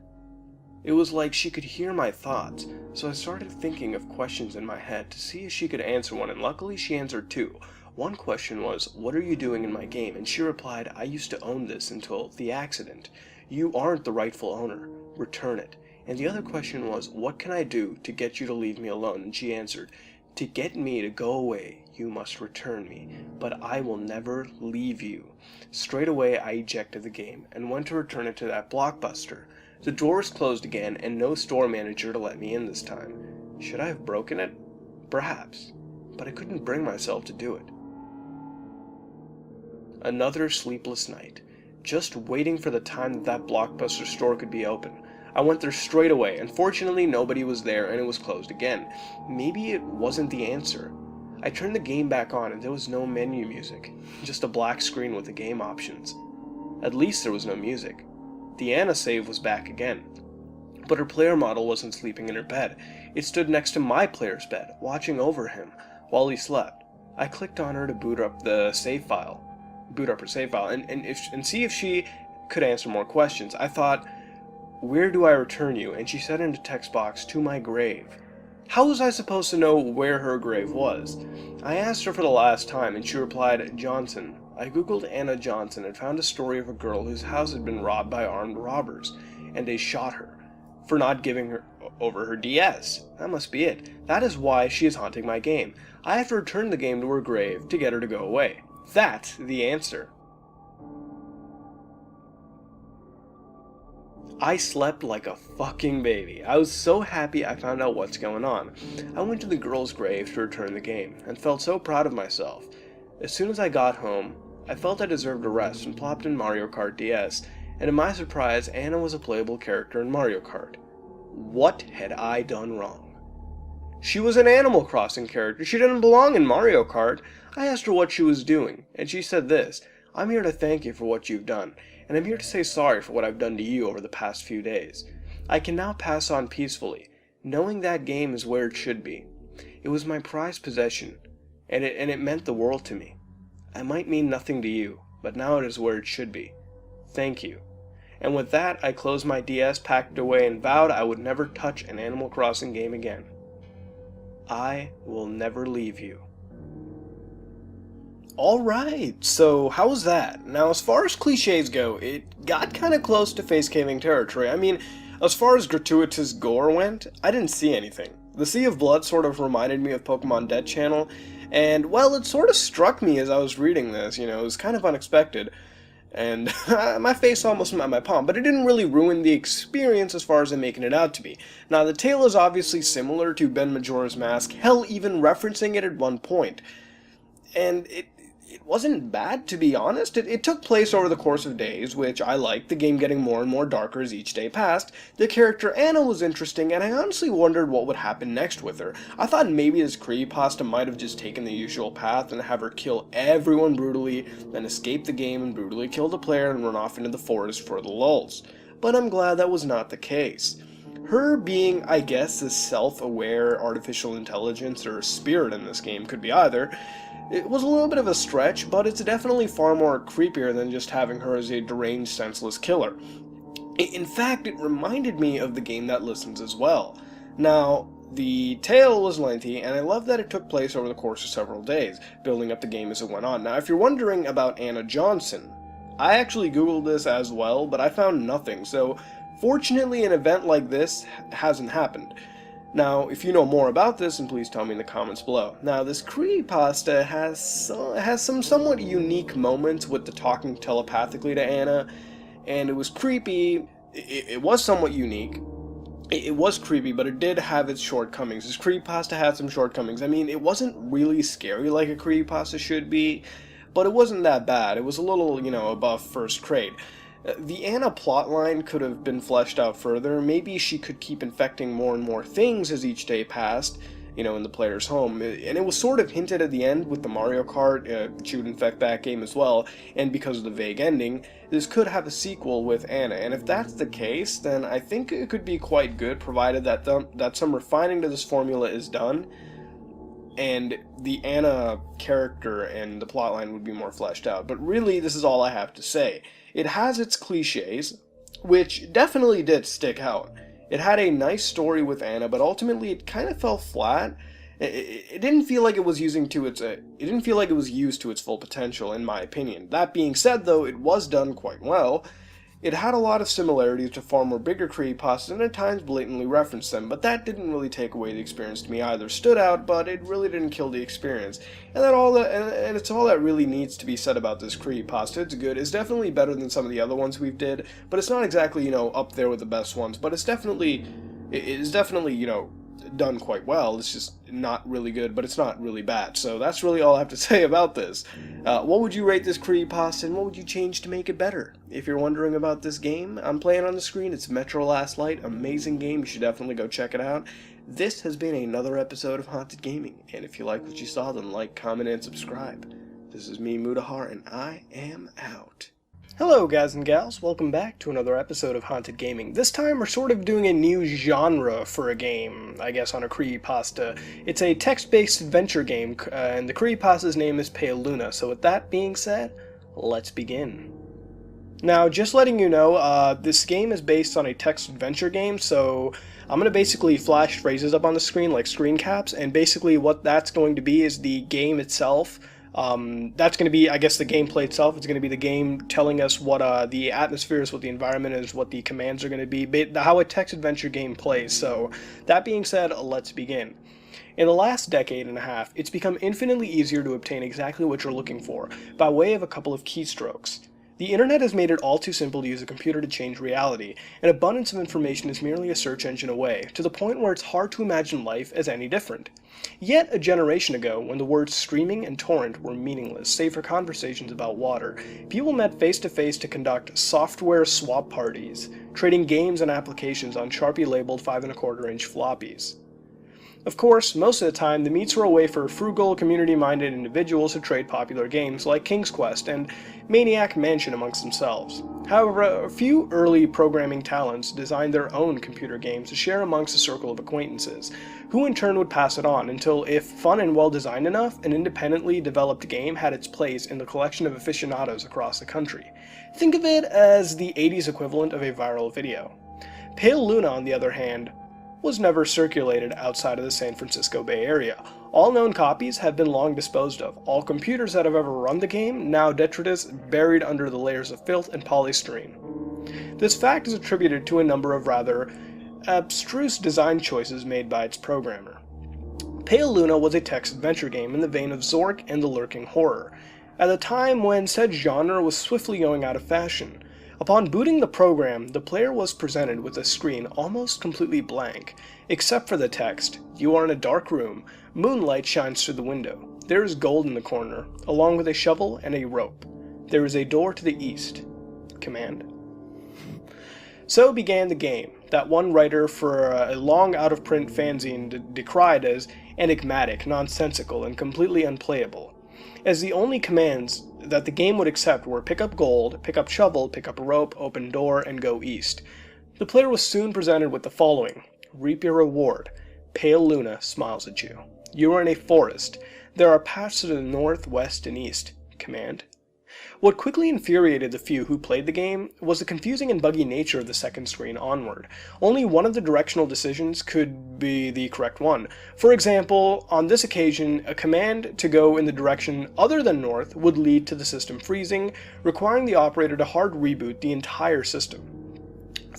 It was like she could hear my thoughts, so I started thinking of questions in my head to see if she could answer one, and luckily she answered two. One question was, "What are you doing in my game?" And she replied, "I used to own this until the accident. You aren't the rightful owner. Return it." And the other question was, "What can I do to get you to leave me alone?" And she answered, "To get me to go away, you must return me, but I will never leave you." Straight away I ejected the game and went to return it to that Blockbuster. The doors closed again and no store manager to let me in this time. Should I have broken it? Perhaps, but I couldn't bring myself to do it. Another sleepless night, just waiting for the time that Blockbuster store could be open. I went there straight away, and fortunately nobody was there and it was closed again. Maybe it wasn't the answer. I turned the game back on and there was no menu music, just a black screen with the game options. At least there was no music. The Anna save was back again, but her player model wasn't sleeping in her bed. It stood next to my player's bed, watching over him while he slept. I clicked on her to boot up her save file, and see if she could answer more questions. I thought, "Where do I return you?" And she said in the text box, "To my grave." How was I supposed to know where her grave was? I asked her for the last time, and she replied, "Johnson." I googled Anna Johnson and found a story of a girl whose house had been robbed by armed robbers, and they shot her for not giving her over her DS. That must be it. That is why she is haunting my game. I have to return the game to her grave to get her to go away. That's the answer. I slept like a fucking baby. I was so happy I found out what's going on. I went to the girl's grave to return the game, and felt so proud of myself. As soon as I got home, I felt I deserved a rest and plopped in Mario Kart DS, and to my surprise, Anna was a playable character in Mario Kart. What had I done wrong? She was an Animal Crossing character. She didn't belong in Mario Kart. I asked her what she was doing, and she said this: "I'm here to thank you for what you've done, and I'm here to say sorry for what I've done to you over the past few days. I can now pass on peacefully, knowing that game is where it should be. It was my prized possession, and it meant the world to me. I might mean nothing to you, but now it is where it should be. Thank you." And with that, I closed my DS, packed it away, and vowed I would never touch an Animal Crossing game again. I will never leave you. Alright, so how was that? Now, as far as cliches go, it got kinda close to face-caving territory. I mean, as far as gratuitous gore went, I didn't see anything. The Sea of Blood sort of reminded me of Pokemon Dead Channel, and, well, it sort of struck me as I was reading this, it was kind of unexpected. And my face almost met my palm, but it didn't really ruin the experience as far as I'm making it out to be. Now, the tale is obviously similar to Ben Majora's Mask, hell, even referencing it at one point. And it wasn't bad, to be honest. It took place over the course of days, which I liked, the game getting more and more darker as each day passed. The character Anna was interesting, and I honestly wondered what would happen next with her. I thought maybe this creepypasta might have just taken the usual path and have her kill everyone brutally, then escape the game and brutally kill the player and run off into the forest for the lulz. But I'm glad that was not the case. Her being, I guess, a self-aware artificial intelligence or spirit in this game, could be either. It was a little bit of a stretch, but it's definitely far more creepier than just having her as a deranged, senseless killer. In fact, it reminded me of the game that listens as well. Now, the tale was lengthy, and I love that it took place over the course of several days, building up the game as it went on. Now, if you're wondering about Anna Johnson, I actually googled this as well, but I found nothing, so fortunately an event like this hasn't happened. Now, if you know more about this, then please tell me in the comments below. Now, this creepypasta has some somewhat unique moments with the talking telepathically to Anna, and it was creepy. It was somewhat unique. It was creepy, but it did have its shortcomings. This creepypasta had some shortcomings. I mean, it wasn't really scary like a creepypasta should be, but it wasn't that bad. It was a little, above first grade. The Anna plotline could have been fleshed out further. Maybe she could keep infecting more and more things as each day passed, in the player's home. And it was sort of hinted at the end with the Mario Kart, which would infect that game as well, and because of the vague ending, this could have a sequel with Anna. And if that's the case, then I think it could be quite good, provided that some refining to this formula is done, and the Anna character and the plotline would be more fleshed out. But really, this is all I have to say. It has its cliches, which definitely did stick out. It had a nice story with Anna, but ultimately it kind of fell flat. It didn't feel like it was used to its full potential, in my opinion. That being said, though, it was done quite well. It had a lot of similarities to far more bigger creepypastas and at times blatantly referenced them, but that didn't really take away the experience to me either. Stood out, but it really didn't kill the experience. And it's all that really needs to be said about this creepypasta. It's good. It's definitely better than some of the other ones we've did, but it's not exactly, up there with the best ones, but it is definitely, done quite well. It's just not really good, but it's not really bad. So that's really all I have to say about this. What would you rate this creepypasta, and what would you change to make it better? If you're wondering about this game I'm playing on the screen, it's Metro Last Light. Amazing game. You should definitely go check it out. This has been another episode of Haunted Gaming, and if you like what you saw, then like, comment, and subscribe. This is me, Mutahar, and I am out. Hello guys and gals, welcome back to another episode of Haunted Gaming. This time we're sort of doing a new genre for a game, I guess on a creepypasta. It's a text-based adventure game, and the creepypasta's name is Pale Luna, so with that being said, let's begin. Now, just letting you know, this game is based on a text adventure game, so I'm going to basically flash phrases up on the screen like screen caps, and basically what that's going to be is the game itself. That's going to be, I guess, the gameplay itself. It's going to be the game telling us what the atmosphere is, what the environment is, what the commands are going to be, how a text adventure game plays. So, that being said, let's begin. In the last decade and a half, it's become infinitely easier to obtain exactly what you're looking for, by way of a couple of keystrokes. The internet has made it all too simple to use a computer to change reality. An abundance of information is merely a search engine away, to the point where it's hard to imagine life as any different. Yet a generation ago, when the words streaming and torrent were meaningless, save for conversations about water, people met face-to-face to conduct software swap parties, trading games and applications on Sharpie-labeled 5¼ floppies. Of course, most of the time, the meets were a way for frugal, community-minded individuals to trade popular games like King's Quest and Maniac Mansion amongst themselves. However, a few early programming talents designed their own computer games to share amongst a circle of acquaintances, who in turn would pass it on until, if fun and well-designed enough, an independently developed game had its place in the collection of aficionados across the country. Think of it as the 80s equivalent of a viral video. Pale Luna, on the other hand, was never circulated outside of the San Francisco Bay Area. All known copies have been long disposed of. All computers that have ever run the game, now detritus, buried under the layers of filth and polystyrene. This fact is attributed to a number of rather abstruse design choices made by its programmer. Pale Luna was a text-adventure game in the vein of Zork and the Lurking Horror, at a time when said genre was swiftly going out of fashion. Upon booting the program, the player was presented with a screen almost completely blank, except for the text. You are in a dark room. Moonlight shines through the window. There is gold in the corner, along with a shovel and a rope. There is a door to the east. Command. So began the game, that one writer for a long out-of-print fanzine decried as enigmatic, nonsensical, and completely unplayable, as the only commands that the game would accept were pick up gold, pick up shovel, pick up rope, open door, and go east. The player was soon presented with the following: reap your reward. Pale Luna smiles at you. You are in a forest. There are paths to the north, west, and east. Command. What quickly infuriated the few who played the game was the confusing and buggy nature of the second screen onward. Only one of the directional decisions could be the correct one. For example, on this occasion, a command to go in the direction other than north would lead to the system freezing, requiring the operator to hard reboot the entire system.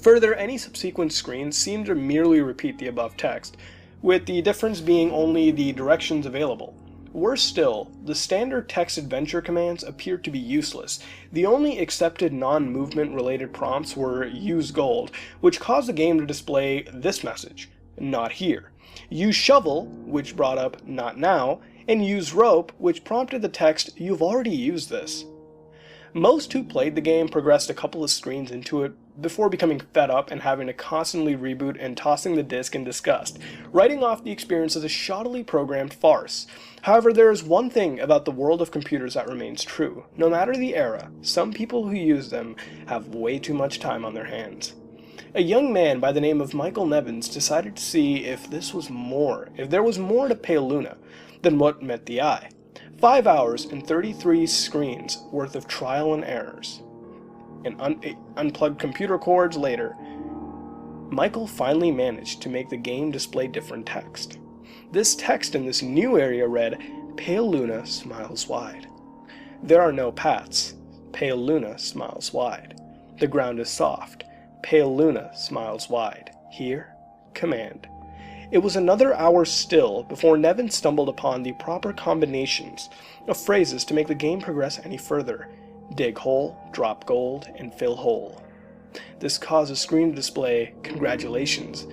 Further, any subsequent screens seemed to merely repeat the above text, with the difference being only the directions available. Worse still, the standard text adventure commands appeared to be useless. The only accepted non-movement related prompts were use gold, which caused the game to display this message: not here. Use shovel, which brought up not now, and use rope, which prompted the text you've already used this. Most who played the game progressed a couple of screens into it before becoming fed up and having to constantly reboot and tossing the disc in disgust, writing off the experience as a shoddily programmed farce. However, there is one thing about the world of computers that remains true. No matter the era, some people who use them have way too much time on their hands. A young man by the name of Michael Nevins decided to see if there was more to Pale Luna than what met the eye. 5 hours and 33 screens worth of trial and errors. And unplugged computer cords later, Michael finally managed to make the game display different text. This text in this new area read, Pale Luna smiles wide. There are no paths. Pale Luna smiles wide. The ground is soft. Pale Luna smiles wide. Here, command. It was another hour still before Nevin stumbled upon the proper combinations of phrases to make the game progress any further. Dig hole, drop gold, and fill hole. This caused a screen to display, congratulations,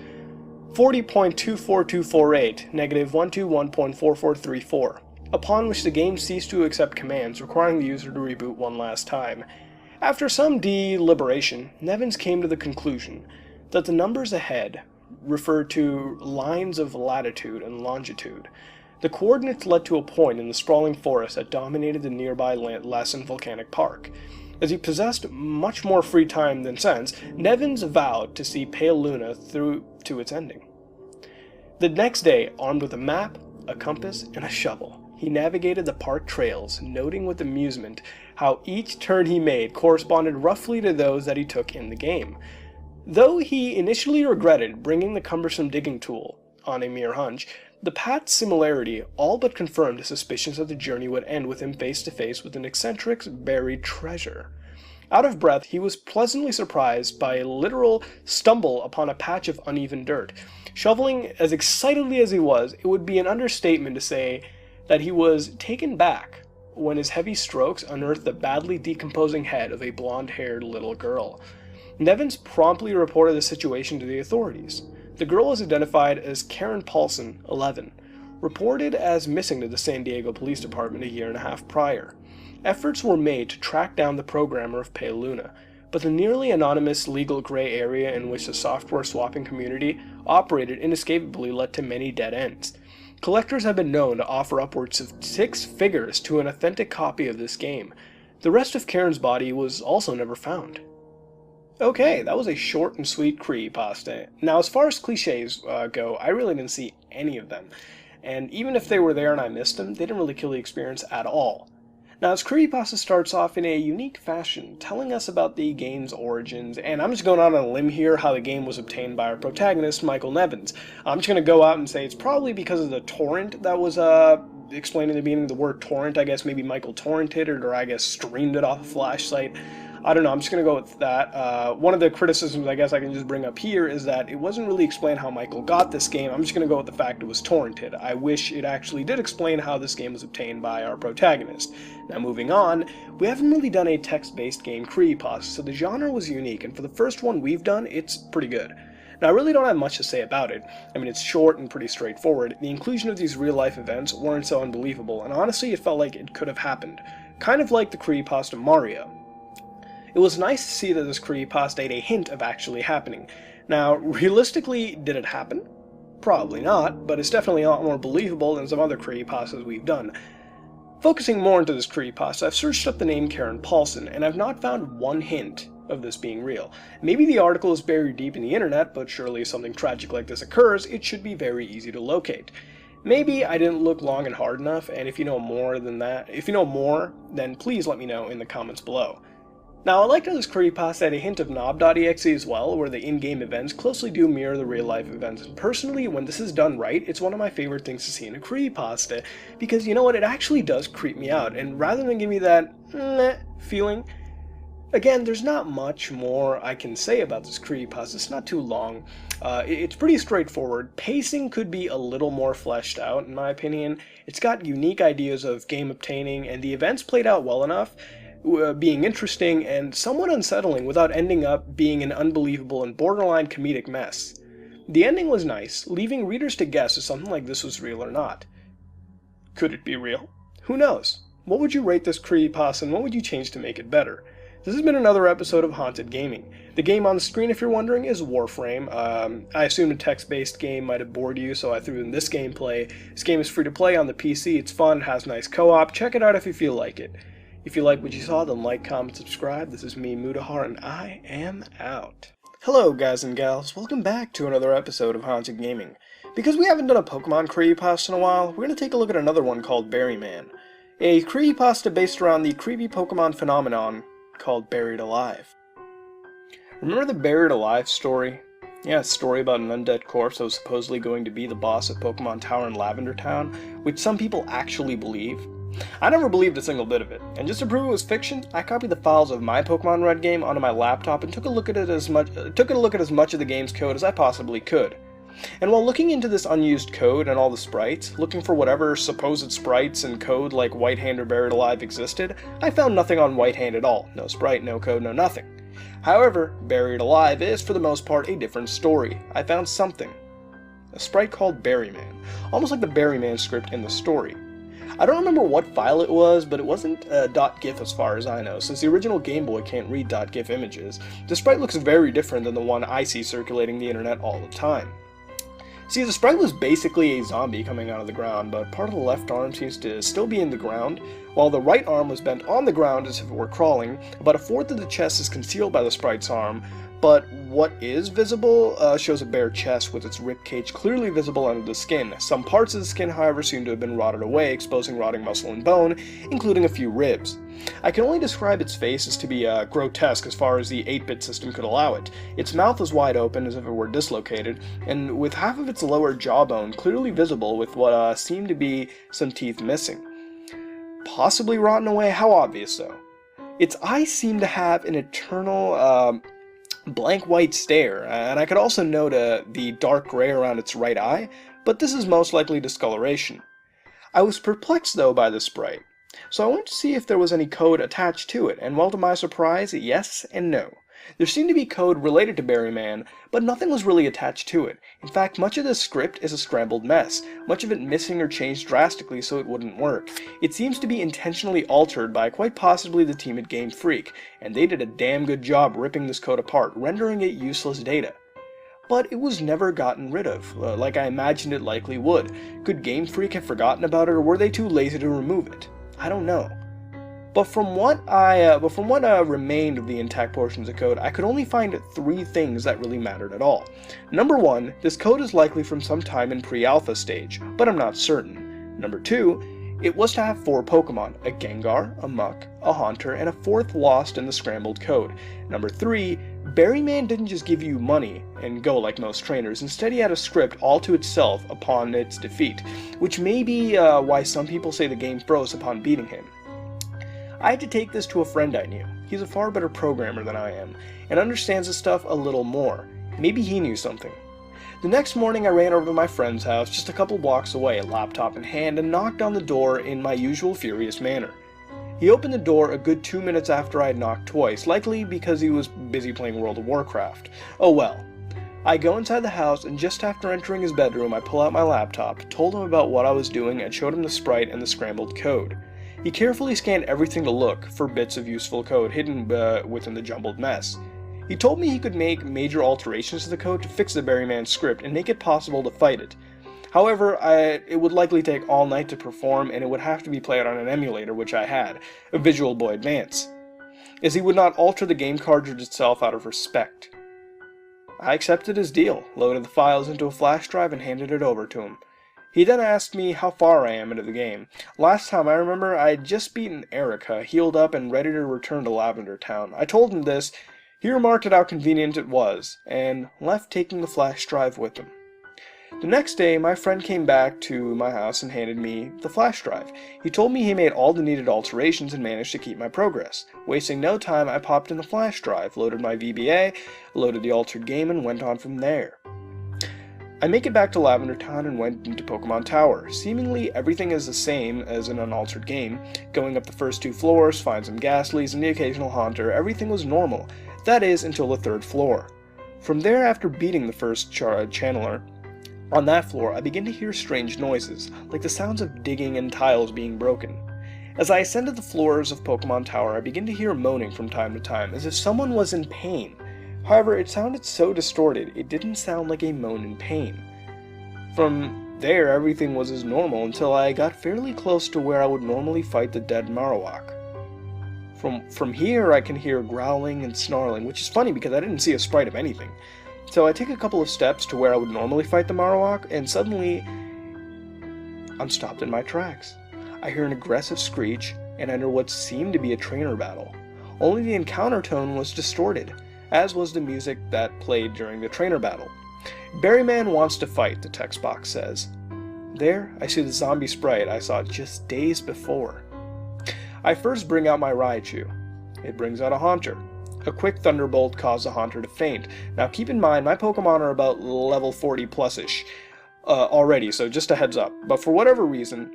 40.24248, negative 121.4434, upon which the game ceased to accept commands, requiring the user to reboot one last time. After some deliberation, Nevins came to the conclusion that the numbers ahead referred to lines of latitude and longitude. The coordinates led to a point in the sprawling forest that dominated the nearby Lassen Volcanic Park. As he possessed much more free time than sense, Nevins vowed to see Pale Luna through to its ending. The next day, armed with a map, a compass, and a shovel, he navigated the park trails, noting with amusement how each turn he made corresponded roughly to those that he took in the game. Though he initially regretted bringing the cumbersome digging tool on a mere hunch, the path's similarity all but confirmed his suspicions that the journey would end with him face to face with an eccentric's buried treasure. Out of breath, he was pleasantly surprised by a literal stumble upon a patch of uneven dirt. Shoveling as excitedly as he was, it would be an understatement to say that he was taken back when his heavy strokes unearthed the badly decomposing head of a blonde-haired little girl. Nevins promptly reported the situation to the authorities. The girl was identified as Karen Paulson, 11, reported as missing to the San Diego Police Department a year and a half prior. Efforts were made to track down the programmer of Pale Luna, but the nearly anonymous legal gray area in which the software swapping community operated inescapably led to many dead ends. Collectors have been known to offer upwards of 6 figures to an authentic copy of this game. The rest of Karen's body was also never found. Okay, that was a short and sweet creepypasta. Now, as far as cliches go, I really didn't see any of them. And even if they were there and I missed them, they didn't really kill the experience at all. Now, this creepypasta starts off in a unique fashion, telling us about the game's origins, and I'm just going out on a limb here how the game was obtained by our protagonist, Michael Nevins. I'm just going to go out and say it's probably because of the torrent that was explained in the beginning. The word torrent, I guess maybe Michael torrented it, or I guess streamed it off a flash site. I don't know, I'm just going to go with that. One of the criticisms I guess I can just bring up here is that it wasn't really explained how Michael got this game. I'm just going to go with the fact it was torrented. I wish it actually did explain how this game was obtained by our protagonist. Now moving on, we haven't really done a text-based game creepypasta, so the genre was unique, and for the first one we've done, it's pretty good. Now, I really don't have much to say about it. I mean, it's short and pretty straightforward. The inclusion of these real-life events weren't so unbelievable, and honestly, it felt like it could have happened. Kind of like the creepypasta Mario. It was nice to see that this creepypasta had a hint of actually happening. Now, realistically, did it happen? Probably not, but it's definitely a lot more believable than some other creepypastas we've done. Focusing more into this creepypasta, I've searched up the name Karen Paulson, and I've not found one hint of this being real. Maybe the article is buried deep in the internet, but surely if something tragic like this occurs, it should be very easy to locate. Maybe I didn't look long and hard enough, and if you know more, then please let me know in the comments below. Now, I liked how this creepypasta had a hint of knob.exe as well, where the in-game events closely do mirror the real-life events, and personally, when this is done right, it's one of my favorite things to see in a creepypasta, because you know what, it actually does creep me out, and rather than give me that meh feeling, again, there's not much more I can say about this creepypasta. It's not too long. It's pretty straightforward. Pacing could be a little more fleshed out, in my opinion. It's got unique ideas of game obtaining, and the events played out well enough, being interesting and somewhat unsettling without ending up being an unbelievable and borderline comedic mess. The ending was nice, leaving readers to guess if something like this was real or not. Could it be real? Who knows? What would you rate this creepypasta and what would you change to make it better? This has been another episode of Haunted Gaming. The game on the screen, if you're wondering, is Warframe. I assumed a text-based game might have bored you, so I threw in this gameplay. This game is free to play on the PC, it's fun, has nice co-op. Check it out if you feel like it. If you like what you saw, then like, comment, subscribe. This is me, Mutahar, and I am out. Hello, guys and gals. Welcome back to another episode of Haunted Gaming. Because we haven't done a Pokemon creepypasta in a while, we're going to take a look at another one called Berryman. A creepypasta based around the creepy Pokemon phenomenon called Buried Alive. Remember the Buried Alive story? Yeah, a story about an undead corpse that was supposedly going to be the boss of Pokemon Tower in Lavender Town, which some people actually believe. I never believed a single bit of it, and just to prove it was fiction, I copied the files of my Pokemon Red game onto my laptop and took a look at as much of the game's code as I possibly could. And while looking into this unused code and all the sprites, looking for whatever supposed sprites and code like White Hand or Buried Alive existed, I found nothing on White Hand at all. No sprite, no code, no nothing. However, Buried Alive is, for the most part, a different story. I found something. A sprite called Berryman, almost like the Berryman script in the story. I don't remember what file it was, but it wasn't .gif as far as I know, since the original Game Boy can't read .gif images. The sprite looks very different than the one I see circulating the internet all the time. See, the sprite was basically a zombie coming out of the ground, but part of the left arm seems to still be in the ground, while the right arm was bent on the ground as if it were crawling. About a fourth of the chest is concealed by the sprite's arm, but what is visible shows a bare chest with its ribcage clearly visible under the skin. Some parts of the skin, however, seem to have been rotted away, exposing rotting muscle and bone, including a few ribs. I can only describe its face as to be grotesque as far as the 8-bit system could allow it. Its mouth was wide open as if it were dislocated, and with half of its lower jawbone clearly visible with what seemed to be some teeth missing. Possibly rotten away? How obvious, though? Its eyes seem to have an eternal, blank white stare, and I could also note the dark gray around its right eye, but this is most likely discoloration. I was perplexed though by the sprite, so I went to see if there was any code attached to it, and well, to my surprise, yes and no. There seemed to be code related to Berryman, but nothing was really attached to it. In fact, much of this script is a scrambled mess, much of it missing or changed drastically so it wouldn't work. It seems to be intentionally altered by quite possibly the team at Game Freak, and they did a damn good job ripping this code apart, rendering it useless data. But it was never gotten rid of, like I imagined it likely would. Could Game Freak have forgotten about it, or were they too lazy to remove it? I don't know. But from what remained of the intact portions of code, I could only find 3 things that really mattered at all. Number 1, this code is likely from some time in pre-alpha stage, but I'm not certain. Number 2, It was to have 4 Pokemon, a Gengar, a Muk, a Haunter, and a 4th lost in the scrambled code. Number 3, Berryman didn't just give you money and go like most trainers, instead he had a script all to itself upon its defeat, which may be why some people say the game froze upon beating him. I had to take this to a friend I knew. He's a far better programmer than I am, and understands this stuff a little more. Maybe he knew something. The next morning I ran over to my friend's house just a couple blocks away, laptop in hand, and knocked on the door in my usual furious manner. He opened the door a good 2 minutes after I had knocked twice, likely because he was busy playing World of Warcraft. Oh well. I go inside the house, and just after entering his bedroom I pull out my laptop, told him about what I was doing, and showed him the sprite and the scrambled code. He carefully scanned everything to look for bits of useful code hidden within the jumbled mess. He told me he could make major alterations to the code to fix the Berryman script and make it possible to fight it. However, it would likely take all night to perform, and it would have to be played on an emulator, which I had, a Visual Boy Advance, as he would not alter the game cartridge itself out of respect. I accepted his deal, loaded the files into a flash drive, and handed it over to him. He then asked me how far I am into the game. Last time I remember I had just beaten Erica, healed up, and ready to return to Lavender Town. I told him this. He remarked at how convenient it was, and left taking the flash drive with him. The next day, my friend came back to my house and handed me the flash drive. He told me he made all the needed alterations and managed to keep my progress. Wasting no time, I popped in the flash drive, loaded my VBA, loaded the altered game, and went on from there. I make it back to Lavender Town and went into Pokemon Tower. Seemingly everything is the same as in an unaltered game. Going up the first 2 floors, find some Ghastlies and the occasional Haunter, everything was normal. That is, until the 3rd floor. From there, after beating the first channeler, on that floor I begin to hear strange noises, like the sounds of digging and tiles being broken. As I ascended the floors of Pokemon Tower, I begin to hear moaning from time to time, as if someone was in pain. However, it sounded so distorted, it didn't sound like a moan in pain. From there, everything was as normal until I got fairly close to where I would normally fight the dead Marowak. From here, I can hear growling and snarling, which is funny because I didn't see a sprite of anything. So I take a couple of steps to where I would normally fight the Marowak, and suddenly I'm stopped in my tracks. I hear an aggressive screech and enter what seemed to be a trainer battle. Only the encounter tone was distorted, as was the music that played during the trainer battle. Berryman wants to fight, the text box says. There, I see the zombie sprite I saw just days before. I first bring out my Raichu. It brings out a Haunter. A quick Thunderbolt caused the Haunter to faint. Now keep in mind, my Pokemon are about level 40 plus-ish already, so just a heads up. But for whatever reason,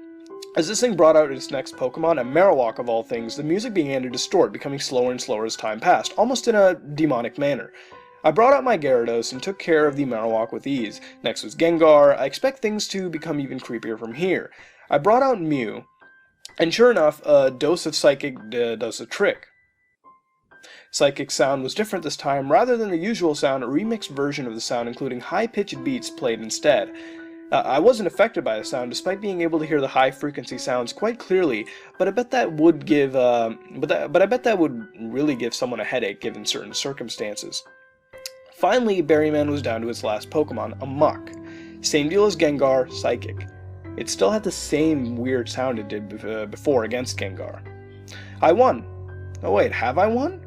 as this thing brought out its next Pokemon, a Marowak of all things, the music began to distort, becoming slower and slower as time passed, almost in a demonic manner. I brought out my Gyarados and took care of the Marowak with ease. Next was Gengar. I expect things to become even creepier from here. I brought out Mew, and sure enough, a dose of Psychic does the trick. Psychic sound was different this time. Rather than the usual sound, a remixed version of the sound including high-pitched beats played instead. I wasn't affected by the sound, despite being able to hear the high-frequency sounds quite clearly, but I bet that would give, I bet that would really give someone a headache given certain circumstances. Finally, Berryman was down to its last Pokemon, a Muk. Same deal as Gengar, Psychic. It still had the same weird sound it did before against Gengar. I won. Oh wait, have I won?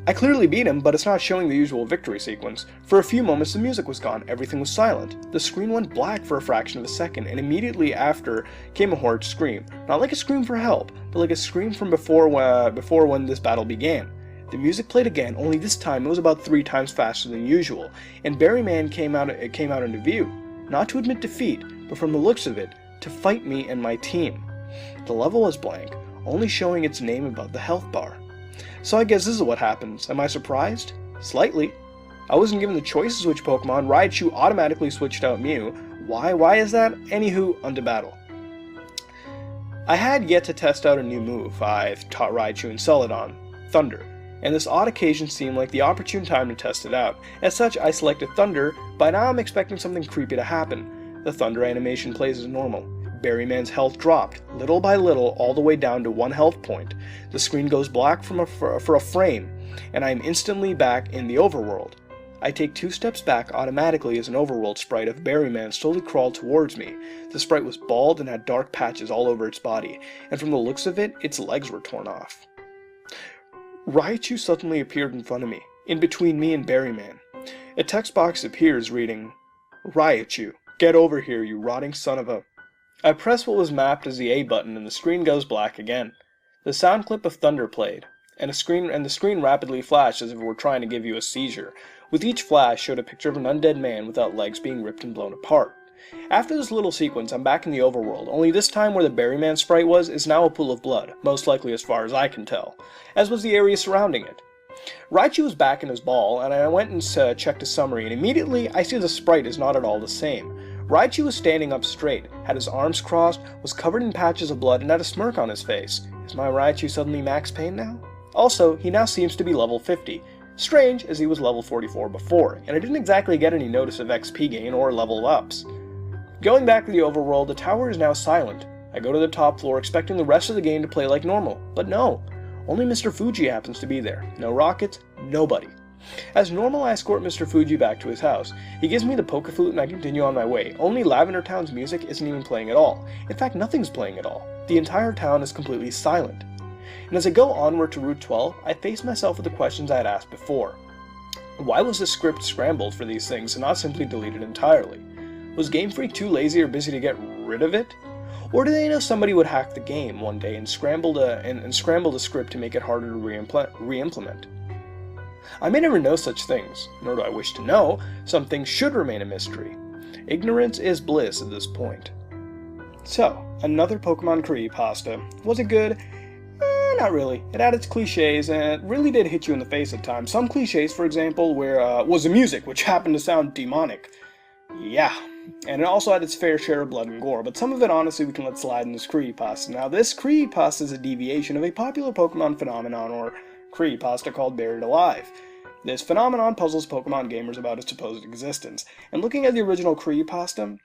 I clearly beat him, but it's not showing the usual victory sequence. For a few moments the music was gone, everything was silent. The screen went black for a fraction of a second, and immediately after came a horrid scream. Not like a scream for help, but like a scream from before when this battle began. The music played again, only this time it was about 3 times faster than usual, and Berryman came out into view. Not to admit defeat, but from the looks of it, to fight me and my team. The level was blank, only showing its name above the health bar. So I guess this is what happens. Am I surprised? Slightly. I wasn't given the choice to switch Pokemon. Raichu automatically switched out Mew. Why is that? Anywho, onto battle. I had yet to test out a new move. I've taught Raichu and Celadon, Thunder, and this odd occasion seemed like the opportune time to test it out. As such, I selected Thunder. By now I'm expecting something creepy to happen. The Thunder animation plays as normal. Berryman's health dropped, little by little, all the way down to 1 health point. The screen goes black for a frame, and I am instantly back in the overworld. I take 2 steps back automatically as an overworld sprite of Berryman slowly crawled towards me. The sprite was bald and had dark patches all over its body, and from the looks of it, its legs were torn off. Raichu suddenly appeared in front of me, in between me and Berryman. A text box appears reading, "Raichu, get over here, you rotting son of a..." I press what was mapped as the A button and the screen goes black again. The sound clip of thunder played, and the screen rapidly flashed as if it were trying to give you a seizure. With each flash showed a picture of an undead man without legs being ripped and blown apart. After this little sequence, I'm back in the overworld, only this time where the Berryman sprite was is now a pool of blood, most likely as far as I can tell, as was the area surrounding it. Raichu was back in his ball, and I went and checked his summary, and immediately I see the sprite is not at all the same. Raichu was standing up straight, had his arms crossed, was covered in patches of blood, and had a smirk on his face. Is my Raichu suddenly max pain now? Also, he now seems to be level 50. Strange, as he was level 44 before, and I didn't exactly get any notice of XP gain or level ups. Going back to the overworld, the tower is now silent. I go to the top floor expecting the rest of the game to play like normal, but no. Only Mr. Fuji happens to be there. No rockets, nobody. As normal, I escort Mr. Fuji back to his house. He gives me the poke flute and I continue on my way. Only Lavender Town's music isn't even playing at all. In fact, nothing's playing at all. The entire town is completely silent. And as I go onward to Route 12, I face myself with the questions I had asked before. Why was the script scrambled for these things and not simply deleted entirely? Was Game Freak too lazy or busy to get rid of it? Or did they know somebody would hack the game one day and scramble the script to make it harder to re-implement? I may never know such things, nor do I wish to know. Some things should remain a mystery. Ignorance is bliss at this point. So, another Pokemon creepypasta. Was it good? Not really. It had its cliches, and it really did hit you in the face at times. Some cliches, for example, was the music, which happened to sound demonic. Yeah. And it also had its fair share of blood and gore, but some of it, honestly, we can let slide in this creepypasta. Now, this creepypasta is a deviation of a popular Pokemon phenomenon, or creepypasta, called Buried Alive. This phenomenon puzzles Pokemon gamers about its supposed existence, and looking at the original creepypasta,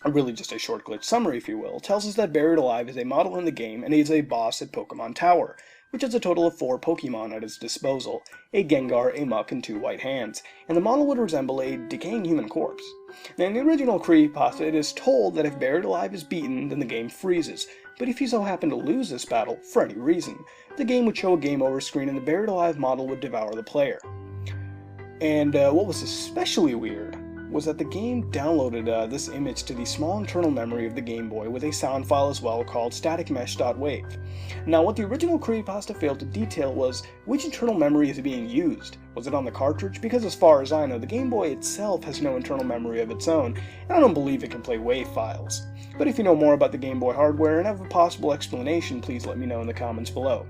or really just a short glitch summary if you will, tells us that Buried Alive is a model in the game and is a boss at Pokemon Tower, which has a total of 4 Pokemon at its disposal, a Gengar, a Muk, and 2 White Hands, and the model would resemble a decaying human corpse. Now in the original creepypasta it is told that if Buried Alive is beaten, then the game freezes, but if you so happen to lose this battle, for any reason, the game would show a game over screen and the Buried Alive model would devour the player. And what was especially weird was that the game downloaded this image to the small internal memory of the Game Boy with a sound file as well called staticmesh.wave. Now what the original creepypasta failed to detail was which internal memory is being used. Was it on the cartridge? Because as far as I know, the Game Boy itself has no internal memory of its own, and I don't believe it can play WAV files. But if you know more about the Game Boy hardware and have a possible explanation, please let me know in the comments below.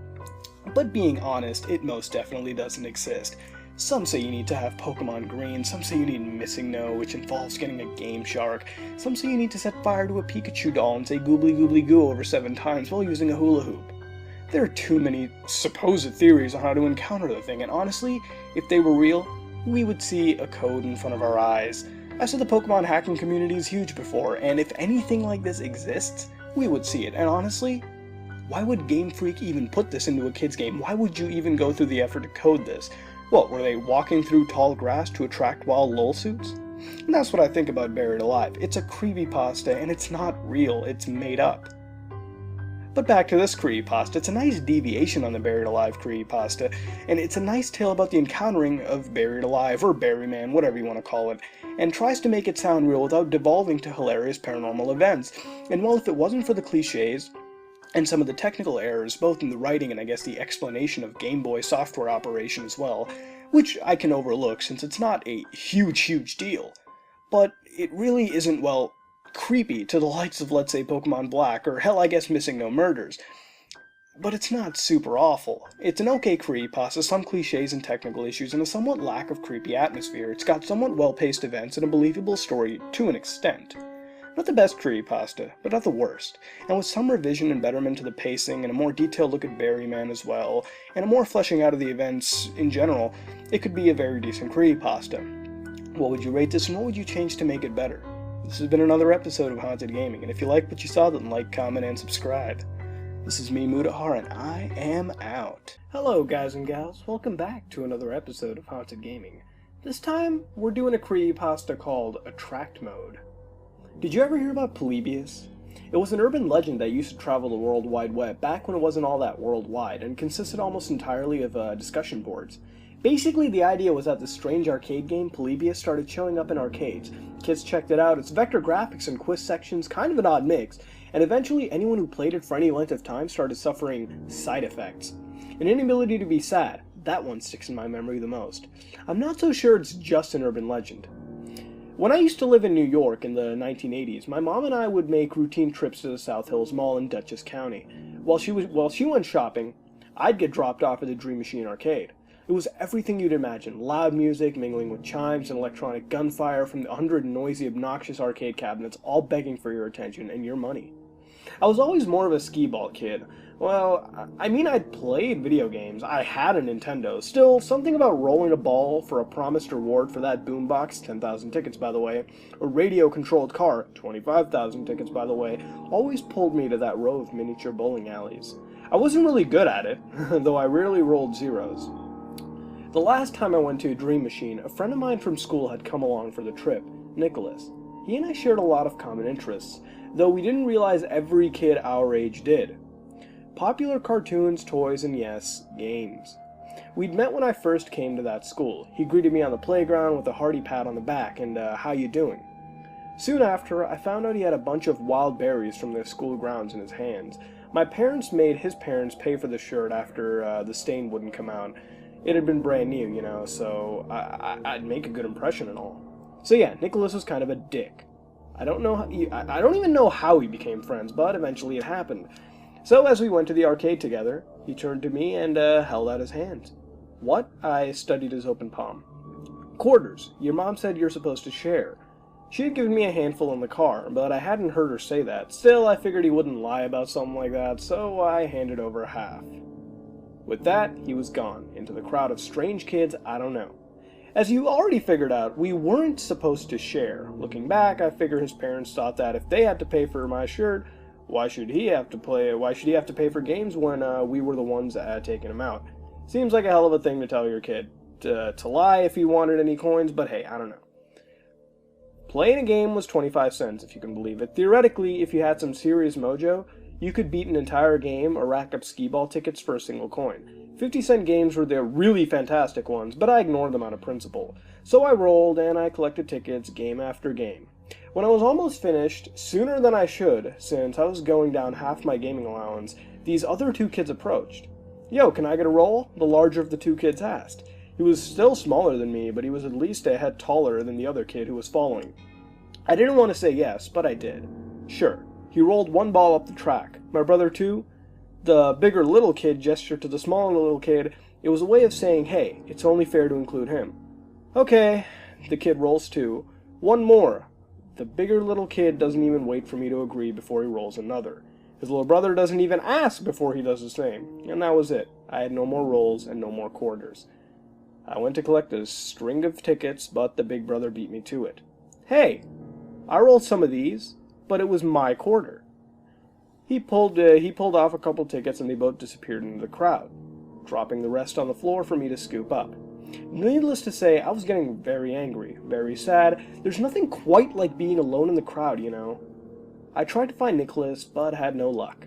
But being honest, it most definitely doesn't exist. Some say you need to have Pokemon Green, some say you need Missing No, which involves getting a Game Shark, some say you need to set fire to a Pikachu doll and say goobly goobly goo over 7 times while using a hula hoop. There are too many supposed theories on how to encounter the thing, and honestly, if they were real, we would see a code in front of our eyes. I said the Pokemon hacking community is huge before, and if anything like this exists, we would see it, and honestly, why would Game Freak even put this into a kid's game? Why would you even go through the effort to code this? What, were they walking through tall grass to attract wild lol suits? And that's what I think about Buried Alive. It's a creepypasta, and it's not real, it's made up. But back to this creepypasta, it's a nice deviation on the Buried Alive creepypasta, and it's a nice tale about the encountering of Buried Alive, or Berryman, whatever you want to call it, and tries to make it sound real without devolving to hilarious paranormal events. And well, if it wasn't for the cliches, and some of the technical errors, both in the writing and I guess the explanation of Game Boy software operation as well, which I can overlook since it's not a huge deal, but it really isn't, well, creepy to the likes of, let's say, Pokemon Black, or hell, I guess Missing No Murders. But it's not super awful. It's an okay creepypasta, some cliches and technical issues, and a somewhat lack of creepy atmosphere. It's got somewhat well-paced events and a believable story to an extent. Not the best creepypasta, but not the worst, and with some revision and betterment to the pacing and a more detailed look at Berryman as well, and a more fleshing out of the events in general, it could be a very decent creepypasta. What would you rate this and what would you change to make it better? This has been another episode of Haunted Gaming, and if you like what you saw, then like, comment, and subscribe. This is me, Mutahar, and I am out. Hello guys and gals, welcome back to another episode of Haunted Gaming. This time, we're doing a creepypasta called Attract Mode. Did you ever hear about Polybius? It was an urban legend that used to travel the World Wide Web back when it wasn't all that worldwide and consisted almost entirely of discussion boards. Basically, the idea was that this strange arcade game, Polybius, started showing up in arcades. Kids checked it out, its vector graphics and quiz sections, kind of an odd mix, and eventually anyone who played it for any length of time started suffering side effects. An inability to be sad. That one sticks in my memory the most. I'm not so sure it's just an urban legend. When I used to live in New York in the 1980s, my mom and I would make routine trips to the South Hills Mall in Dutchess County. While she went shopping, I'd get dropped off at the Dream Machine arcade. It was everything you'd imagine, loud music mingling with chimes and electronic gunfire from the 100 noisy, obnoxious arcade cabinets, all begging for your attention and your money. I was always more of a skee-ball kid. Well, I mean, I'd played video games, I had a Nintendo. Still, something about rolling a ball for a promised reward for that boombox, 10,000 tickets by the way, a radio-controlled car, 25,000 tickets by the way, always pulled me to that row of miniature bowling alleys. I wasn't really good at it, though I rarely rolled zeros. The last time I went to a Dream Machine, a friend of mine from school had come along for the trip, Nicholas. He and I shared a lot of common interests, though we didn't realize every kid our age did. Popular cartoons, toys, and yes, games. We'd met when I first came to that school. He greeted me on the playground with a hearty pat on the back and, how you doing? Soon after, I found out he had a bunch of wild berries from the school grounds in his hands. My parents made his parents pay for the shirt after the stain wouldn't come out. It had been brand new, so I'd make a good impression and all. So yeah, Nicholas was kind of a dick. I don't even know how we became friends, but eventually it happened. So as we went to the arcade together, he turned to me and held out his hand. What? I studied his open palm. Quarters. Your mom said you're supposed to share. She had given me a handful in the car, but I hadn't heard her say that. Still, I figured he wouldn't lie about something like that, so I handed over half. With that, he was gone, into the crowd of strange kids I don't know. As you already figured out, we weren't supposed to share. Looking back, I figure his parents thought that if they had to pay for my shirt, why should he have to pay for games when we were the ones taking him out? Seems like a hell of a thing to tell your kid. To lie if he wanted any coins, but hey, I don't know. Playing a game was 25 cents, if you can believe it. Theoretically, if you had some serious mojo, you could beat an entire game or rack up skee-ball tickets for a single coin. 50-cent games were the really fantastic ones, but I ignored them out of principle. So I rolled and I collected tickets game after game. When I was almost finished, sooner than I should, since I was going down half my gaming allowance, these other two kids approached. Yo, can I get a roll? The larger of the two kids asked. He was still smaller than me, but he was at least a head taller than the other kid who was following. I didn't want to say yes, but I did. Sure. He rolled one ball up the track. My brother too? The bigger little kid gestured to the smaller little kid. It was a way of saying, hey, it's only fair to include him. Okay, the kid rolls two. One more. The bigger little kid doesn't even wait for me to agree before he rolls another. His little brother doesn't even ask before he does the same. And that was it. I had no more rolls and no more quarters. I went to collect a string of tickets, but the big brother beat me to it. Hey, I rolled some of these, but it was my quarter. He pulled off a couple tickets and they both disappeared into the crowd, dropping the rest on the floor for me to scoop up. Needless to say, I was getting very angry, very sad. There's nothing quite like being alone in the crowd, I tried to find Nicholas, but had no luck.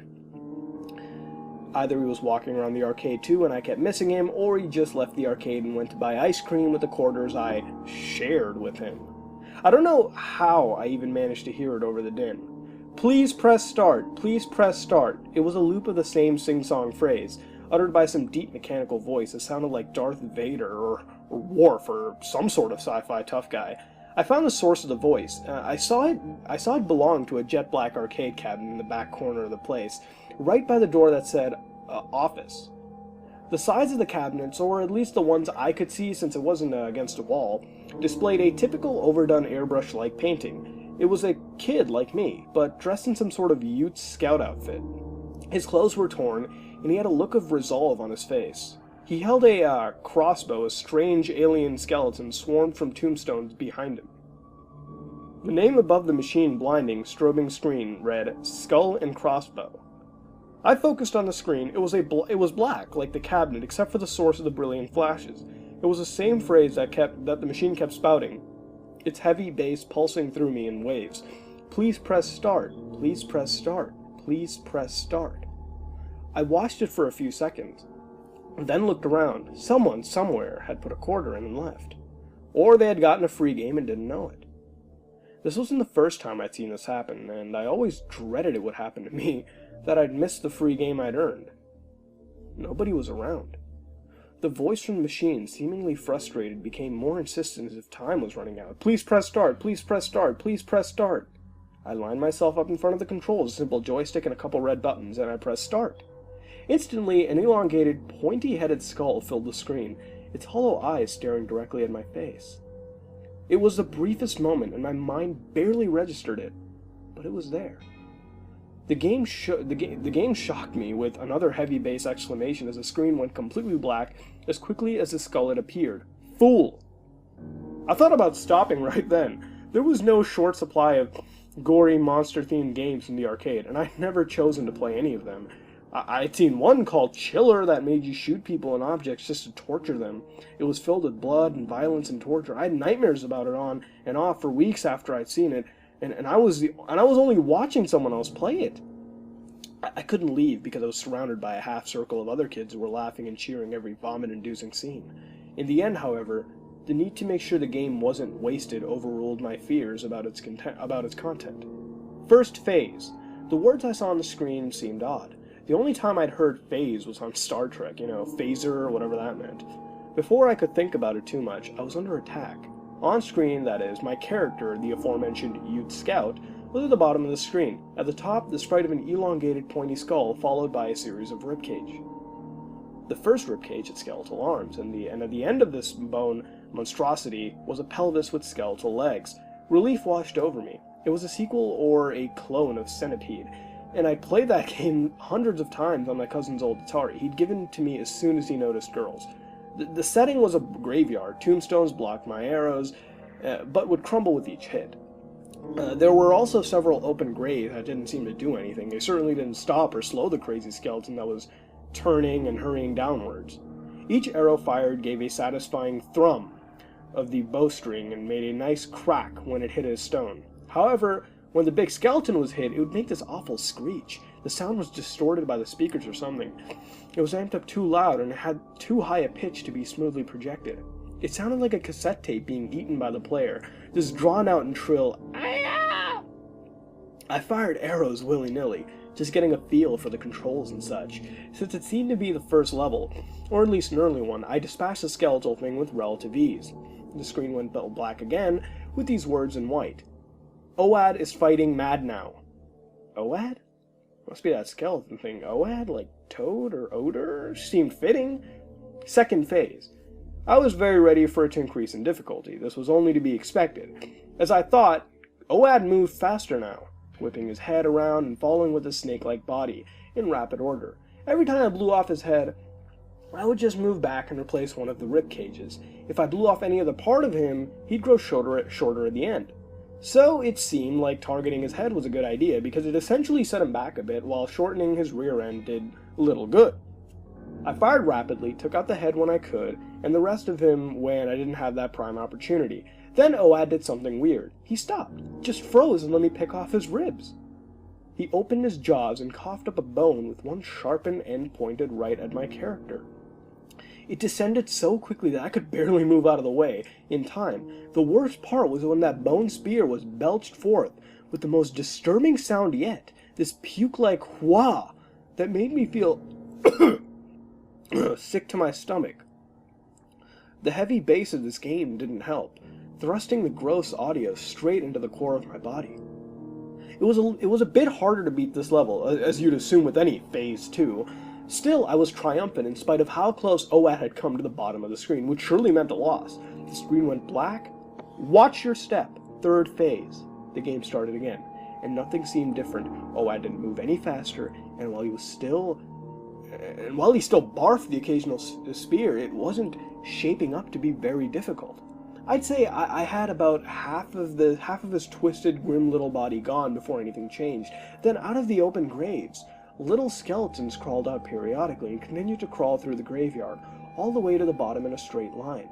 Either he was walking around the arcade too and I kept missing him, or he just left the arcade and went to buy ice cream with the quarters I shared with him. I don't know how I even managed to hear it over the din. Please press start, please press start. It was a loop of the same sing-song phrase, uttered by some deep mechanical voice that sounded like Darth Vader or Worf or some sort of sci-fi tough guy. I found the source of the voice. I saw it belonged to a jet black arcade cabinet in the back corner of the place, right by the door that said, office. The sides of the cabinets, or at least the ones I could see since it wasn't against a wall, displayed a typical overdone airbrush-like painting. It was a kid like me, but dressed in some sort of Ute scout outfit. His clothes were torn, and he had a look of resolve on his face. He held a crossbow as strange alien skeletons swarmed from tombstones behind him. The name above the machine blinding, strobing screen read, Skull and Crossbow. I focused on the screen. It was black, like the cabinet, except for the source of the brilliant flashes. It was the same phrase that the machine kept spouting, its heavy bass pulsing through me in waves. Please press start. Please press start. Please press start. I watched it for a few seconds, then looked around. Someone, somewhere, had put a quarter in and left. Or they had gotten a free game and didn't know it. This wasn't the first time I'd seen this happen, and I always dreaded it would happen to me, that I'd missed the free game I'd earned. Nobody was around. The voice from the machine, seemingly frustrated, became more insistent as if time was running out. Please press start, please press start, please press start. I lined myself up in front of the controls, a simple joystick and a couple red buttons, and I pressed start. Instantly, an elongated, pointy-headed skull filled the screen, its hollow eyes staring directly at my face. It was the briefest moment, and my mind barely registered it, but it was there. The game shocked me with another heavy bass exclamation as the screen went completely black as quickly as the skull had appeared. Fool! I thought about stopping right then. There was no short supply of gory, monster-themed games in the arcade, and I'd never chosen to play any of them. I'd seen one called Chiller that made you shoot people and objects just to torture them. It was filled with blood and violence and torture. I had nightmares about it on and off for weeks after I'd seen it, and I was only watching someone else play it. I couldn't leave because I was surrounded by a half circle of other kids who were laughing and cheering every vomit-inducing scene. In the end, however, the need to make sure the game wasn't wasted overruled my fears about its content. First phase. The words I saw on the screen seemed odd. The only time I'd heard phase was on Star Trek, phaser or whatever that meant. Before I could think about it too much, I was under attack. On screen, that is, my character, the aforementioned Youth Scout, was at the bottom of the screen. At the top, the sprite of an elongated, pointy skull, followed by a series of ribcage. The first ribcage had skeletal arms, and at the end of this bone monstrosity was a pelvis with skeletal legs. Relief washed over me. It was a sequel or a clone of Centipede, and I played that game hundreds of times on my cousin's old Atari. He'd given it to me as soon as he noticed girls. The setting was a graveyard. Tombstones blocked my arrows, but would crumble with each hit. There were also several open graves that didn't seem to do anything. They certainly didn't stop or slow the crazy skeleton that was turning and hurrying downwards. Each arrow fired gave a satisfying thrum of the bowstring and made a nice crack when it hit a stone. However, when the big skeleton was hit, it would make this awful screech. The sound was distorted by the speakers or something. It was amped up too loud, and it had too high a pitch to be smoothly projected. It sounded like a cassette tape being eaten by the player, this drawn out and shrill, "Aah!" I fired arrows willy-nilly, just getting a feel for the controls and such. Since it seemed to be the first level, or at least an early one, I dispatched the skeletal thing with relative ease. The screen went black again, with these words in white. OAD is fighting mad now. OAD? Must be that skeleton thing. OAD? Like Toad or Odor? Seemed fitting. Second phase. I was very ready for it to increase in difficulty. This was only to be expected. As I thought, OAD moved faster now, whipping his head around and following with his snake-like body, in rapid order. Every time I blew off his head, I would just move back and replace one of the rib cages. If I blew off any other part of him, he'd grow shorter at the end. So it seemed like targeting his head was a good idea, because it essentially set him back a bit, while shortening his rear end did little good. I fired rapidly, took out the head when I could, and the rest of him when I didn't have that prime opportunity. Then OAD did something weird. He stopped, just froze and let me pick off his ribs. He opened his jaws and coughed up a bone with one sharpened end pointed right at my character. It descended so quickly that I could barely move out of the way in time. The worst part was when that bone spear was belched forth with the most disturbing sound yet, this puke-like wah that made me feel sick to my stomach. The heavy bass of this game didn't help, thrusting the gross audio straight into the core of my body. It was a bit harder to beat this level, as you'd assume with any Phase 2. Still, I was triumphant in spite of how close OAD had come to the bottom of the screen, which surely meant a loss. The screen went black. Watch your step. Third phase. The game started again, and nothing seemed different. OAD didn't move any faster, and while he still barfed the occasional spear, it wasn't shaping up to be very difficult. I'd say I had about half of his twisted, grim little body gone before anything changed. Then out of the open graves, little skeletons crawled out periodically and continued to crawl through the graveyard, all the way to the bottom in a straight line.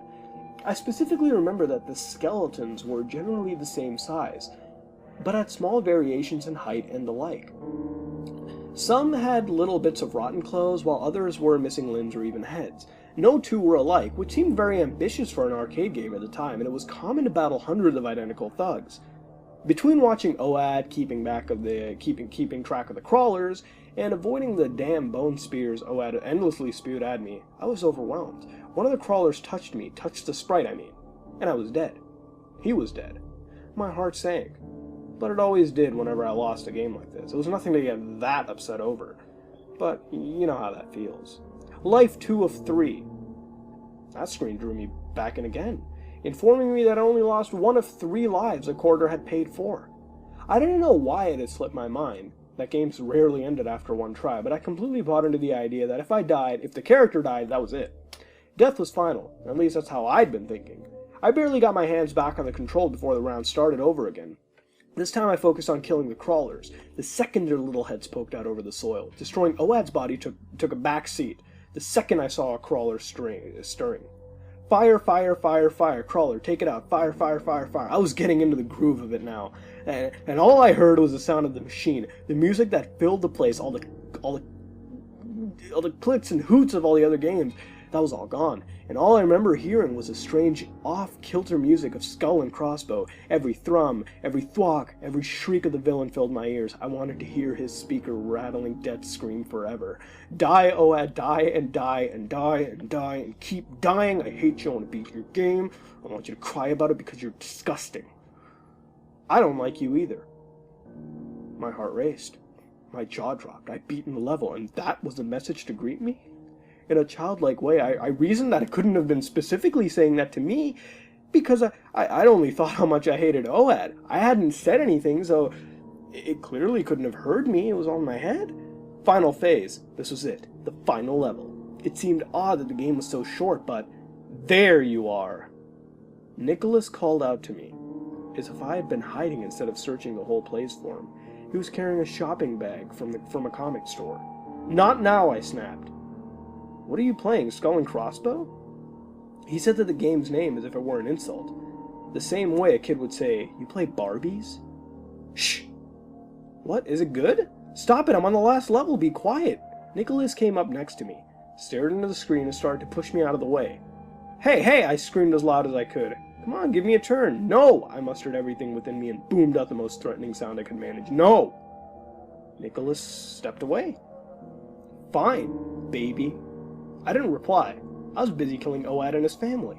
I specifically remember that the skeletons were generally the same size, but had small variations in height and the like. Some had little bits of rotten clothes, while others were missing limbs or even heads. No two were alike, which seemed very ambitious for an arcade game at the time, and it was common to battle hundreds of identical thugs. Between watching OAD, keeping track of the crawlers, and avoiding the damn bone spears OAD endlessly spewed at me, I was overwhelmed. One of the crawlers touched the sprite and I was dead. He was dead. My heart sank. But it always did whenever I lost a game like this. It was nothing to get that upset over. But you know how that feels. Life 2 of 3. That screen drew me back in again, informing me that I only lost 1 of 3 lives a quarter had paid for. I didn't know why it had slipped my mind. That games rarely ended after one try, but I completely bought into the idea that if the character died, that was it. Death was final. At least that's how I'd been thinking. I barely got my hands back on the control before the round started over again. This time I focused on killing the crawlers. The second their little heads poked out over the soil. Destroying OAD's body took a back seat. The second I saw a crawler stirring. Fire, fire, fire, fire, crawler, take it out, fire, fire, fire, fire. I was getting into the groove of it now. And all I heard was the sound of the machine. The music that filled the place, all the clicks and hoots of all the other games. That was all gone, and all I remember hearing was a strange, off-kilter music of skull and crossbow. Every thrum, every thwack, every shriek of the villain filled my ears. I wanted to hear his speaker rattling death scream forever. Die, OAD, die, and die, and die, and die, and keep dying. I hate you, I want to beat your game. I want you to cry about it because you're disgusting. I don't like you either. My heart raced. My jaw dropped. I'd beaten the level, and that was the message to greet me? In a childlike way, I reasoned that it couldn't have been specifically saying that to me, because I'd only thought how much I hated OAD. I hadn't said anything, so it clearly couldn't have heard me. It was all in my head. Final phase. This was it. The final level. It seemed odd that the game was so short, but there you are. Nicholas called out to me, as if I had been hiding instead of searching the whole place for him. He was carrying a shopping bag from a comic store. Not now, I snapped. What are you playing, Skull and Crossbow? He said that the game's name as if it were an insult. The same way a kid would say, you play Barbies? Shh! What, is it good? Stop it, I'm on the last level, be quiet! Nicholas came up next to me, stared into the screen and started to push me out of the way. Hey, I screamed as loud as I could. Come on, give me a turn. No! I mustered everything within me and boomed out the most threatening sound I could manage. No! Nicholas stepped away. Fine, baby. I didn't reply. I was busy killing OAD and his family.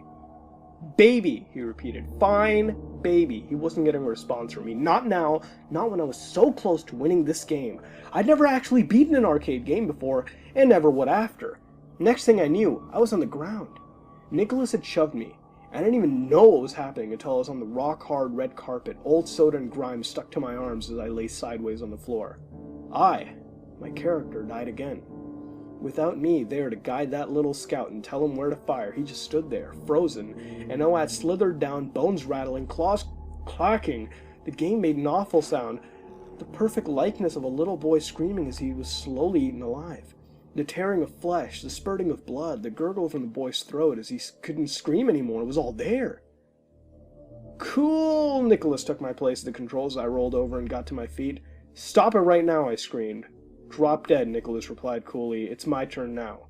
Baby, he repeated. Fine, baby. He wasn't getting a response from me. Not now. Not when I was so close to winning this game. I'd never actually beaten an arcade game before, and never would after. Next thing I knew, I was on the ground. Nicholas had shoved me. I didn't even know what was happening until I was on the rock-hard red carpet, old soda and grime stuck to my arms as I lay sideways on the floor. My character, died again. Without me there to guide that little scout and tell him where to fire, he just stood there, frozen, and OAD slithered down, bones rattling, claws clacking. The game made an awful sound, the perfect likeness of a little boy screaming as he was slowly eaten alive. The tearing of flesh, the spurting of blood, the gurgle from the boy's throat as he couldn't scream anymore, it was all there. Cool! Nicholas took my place at the controls as I rolled over and got to my feet. Stop it right now, I screamed. Drop dead, Nicholas replied coolly. It's my turn now.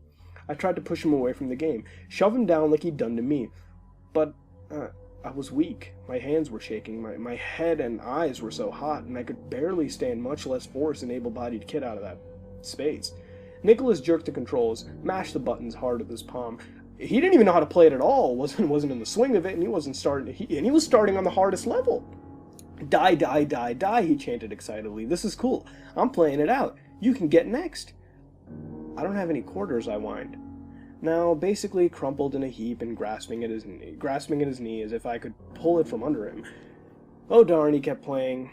I tried to push him away from the game, shove him down like he'd done to me. But, I was weak. My hands were shaking, my head and eyes were so hot, and I could barely stand, much less force an able-bodied kid out of that space. Nicholas jerked the controls, mashed the buttons hard with his palm. He didn't even know how to play it at all, wasn't in the swing of it, and he was starting on the hardest level. Die, die, die, die, he chanted excitedly. This is cool. I'm playing it out. You can get next. I don't have any quarters, I whined. Now basically crumpled in a heap and grasping at his knee as if I could pull it from under him. Oh darn, he kept playing.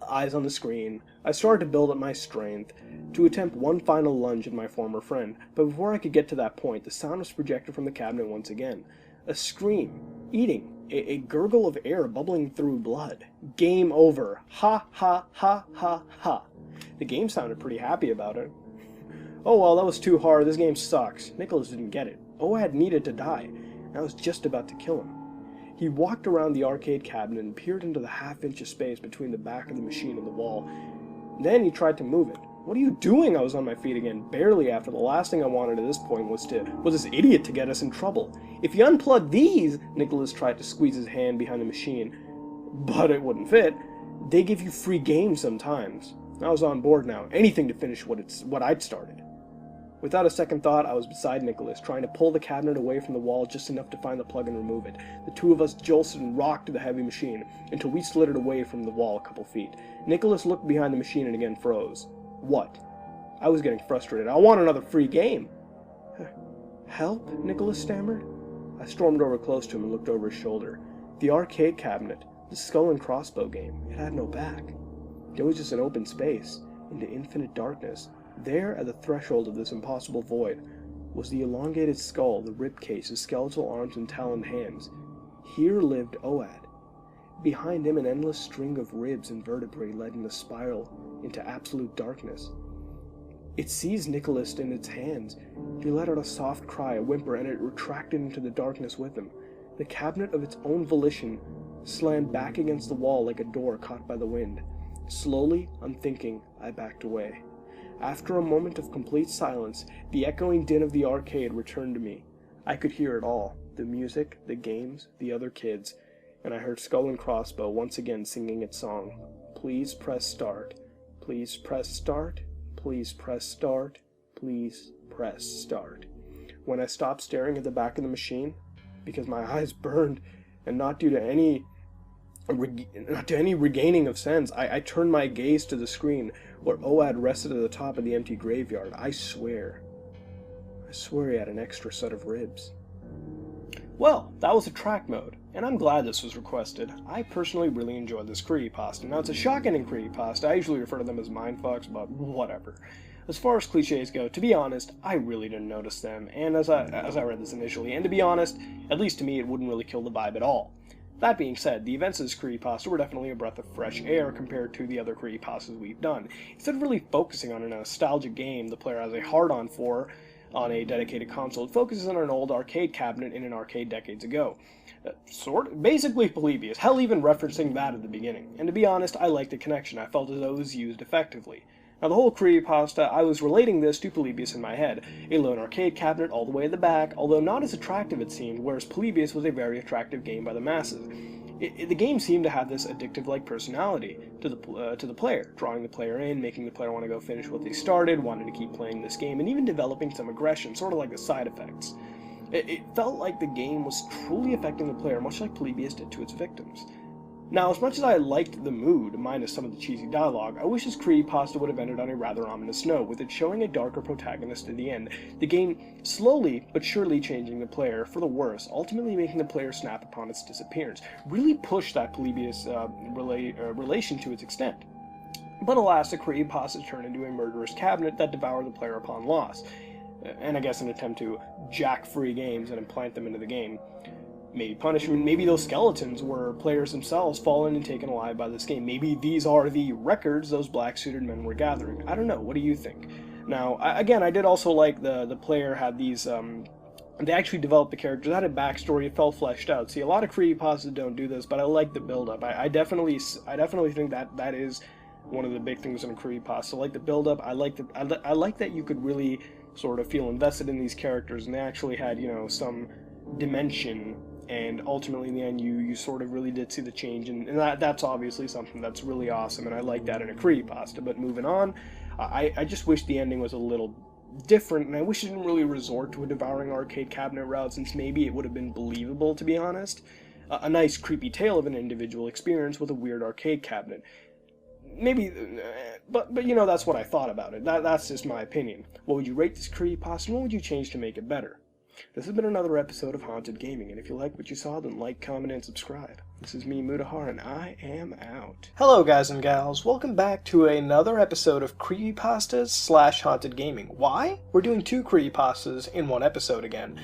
Eyes on the screen. I started to build up my strength to attempt one final lunge at my former friend, but before I could get to that point, the sound was projected from the cabinet once again. A scream. Eating. A gurgle of air bubbling through blood. Game over. Ha, ha, ha, ha, ha. The game sounded pretty happy about it. Oh well, that was too hard. This game sucks. Nicholas didn't get it. OAD needed to die, and I was just about to kill him. He walked around the arcade cabinet and peered into the half-inch of space between the back of the machine and the wall. Then he tried to move it. "What are you doing?" I was on my feet again, barely, after the last thing I wanted at this point was this idiot to get us in trouble. "If you unplug these," Nicholas tried to squeeze his hand behind the machine, but it wouldn't fit. "They give you free games sometimes." I was on board now, anything to finish what I'd started. Without a second thought, I was beside Nicholas, trying to pull the cabinet away from the wall just enough to find the plug and remove it. The two of us jolted and rocked the heavy machine until we slid it away from the wall a couple feet. Nicholas looked behind the machine and again froze. What? I was getting frustrated. "I want another free game." "Help?" Nicholas stammered. I stormed over close to him and looked over his shoulder. The arcade cabinet, the skull and crossbow game, it had no back. There was just an open space, into infinite darkness. There, at the threshold of this impossible void, was the elongated skull, the rib case, his skeletal arms and taloned hands. Here lived OAD. Behind him, an endless string of ribs and vertebrae led in a spiral into absolute darkness. It seized Nicholas in its hands. He let out a soft cry, a whimper, and it retracted into the darkness with him. The cabinet, of its own volition, slammed back against the wall like a door caught by the wind. Slowly, unthinking, I backed away. After a moment of complete silence, the echoing din of the arcade returned to me. I could hear it all, the music, the games, the other kids, and I heard Skull and Crossbow once again singing its song. "Please press start. Please press start. Please press start. Please press start." When I stopped staring at the back of the machine, because my eyes burned, and not due to any regaining of sense, I turned my gaze to the screen, where OAD rested at the top of the empty graveyard. I swear he had an extra set of ribs. Well, that was a track mode, and I'm glad this was requested. I personally really enjoyed this creepypasta. Now, it's a shotgunning creepypasta. I usually refer to them as mindfucks, but whatever. As far as cliches go, to be honest, I really didn't notice them, and as I read this initially, and to be honest, at least to me, it wouldn't really kill the vibe at all. That being said, the events of this creepypasta were definitely a breath of fresh air compared to the other creepypastas we've done. Instead of really focusing on a nostalgic game the player has a hard-on for on a dedicated console, it focuses on an old arcade cabinet in an arcade decades ago. Basically Polybius, hell, even referencing that at the beginning. And to be honest, I liked the connection. I felt as though it was used effectively. Now, the whole creepypasta, I was relating this to Polybius in my head, a lone arcade cabinet all the way at the back, although not as attractive it seemed, whereas Polybius was a very attractive game by the masses. The game seemed to have this addictive-like personality to the player, drawing the player in, making the player want to go finish what they started, wanting to keep playing this game, and even developing some aggression, sort of like the side effects. It felt like the game was truly affecting the player, much like Polybius did to its victims. Now, as much as I liked the mood, minus some of the cheesy dialogue, I wish this creepypasta would have ended on a rather ominous note, with it showing a darker protagonist at the end, the game slowly but surely changing the player for the worse, ultimately making the player snap upon its disappearance, really push that Polybius relation to its extent. But alas, the creepypasta turned into a murderous cabinet that devoured the player upon loss, and I guess an attempt to jack free games and implant them into the game. Maybe punishment, maybe those skeletons were players themselves fallen and taken alive by this game. Maybe these are the records those black-suited men were gathering. I don't know, what do you think? Now, again, I did also like the player had these, they actually developed the characters, had a backstory, it felt fleshed out. See, a lot of creepypastas don't do this, but I like the build-up. I definitely think that is one of the big things in a creepypasta. I like the build-up, I like that you could really sort of feel invested in these characters, and they actually had, some dimension. And ultimately, in the end, you sort of really did see the change, and that's obviously something that's really awesome, and I like that in a creepypasta. But moving on, I just wish the ending was a little different, and I wish it didn't really resort to a devouring arcade cabinet route, since maybe it would have been believable, to be honest. A nice, creepy tale of an individual experience with a weird arcade cabinet. Maybe, but that's what I thought about it. That's just my opinion. What would you rate this creepypasta, and what would you change to make it better? This has been another episode of Haunted Gaming, and if you like what you saw, then like, comment, and subscribe. This is me, Mutahar, and I am out. Hello, guys and gals. Welcome back to another episode of Creepypastas / Haunted Gaming. Why? We're doing 2 creepypastas in one episode again.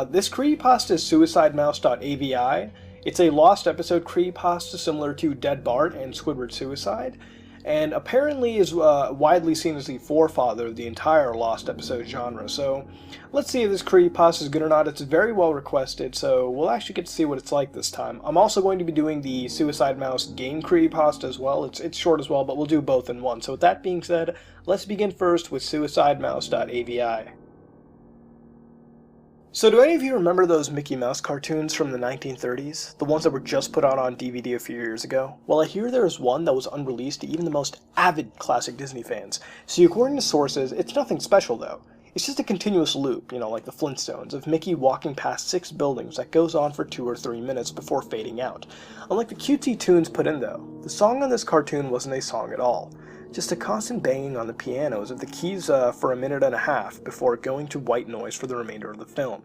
This creepypasta is suicidemouse.avi. It's a lost episode creepypasta similar to Dead Bart and Squidward Suicide. and apparently is widely seen as the forefather of the entire Lost episode genre. So let's see if this creepypasta is good or not. It's very well requested, so we'll actually get to see what it's like this time. I'm also going to be doing the Suicide Mouse game creepypasta as well. It's short as well, but we'll do both in one. So with that being said, let's begin first with suicidemouse.avi. So do any of you remember those Mickey Mouse cartoons from the 1930s? The ones that were just put out on DVD a few years ago? Well, I hear there is one that was unreleased to even the most avid classic Disney fans. See, according to sources, it's nothing special though. It's just a continuous loop, like the Flintstones, of Mickey walking past 6 buildings that goes on for 2 or 3 minutes before fading out. Unlike the cutesy tunes put in though, the song on this cartoon wasn't a song at all. Just a constant banging on the pianos of the keys for a minute and a half before going to white noise for the remainder of the film.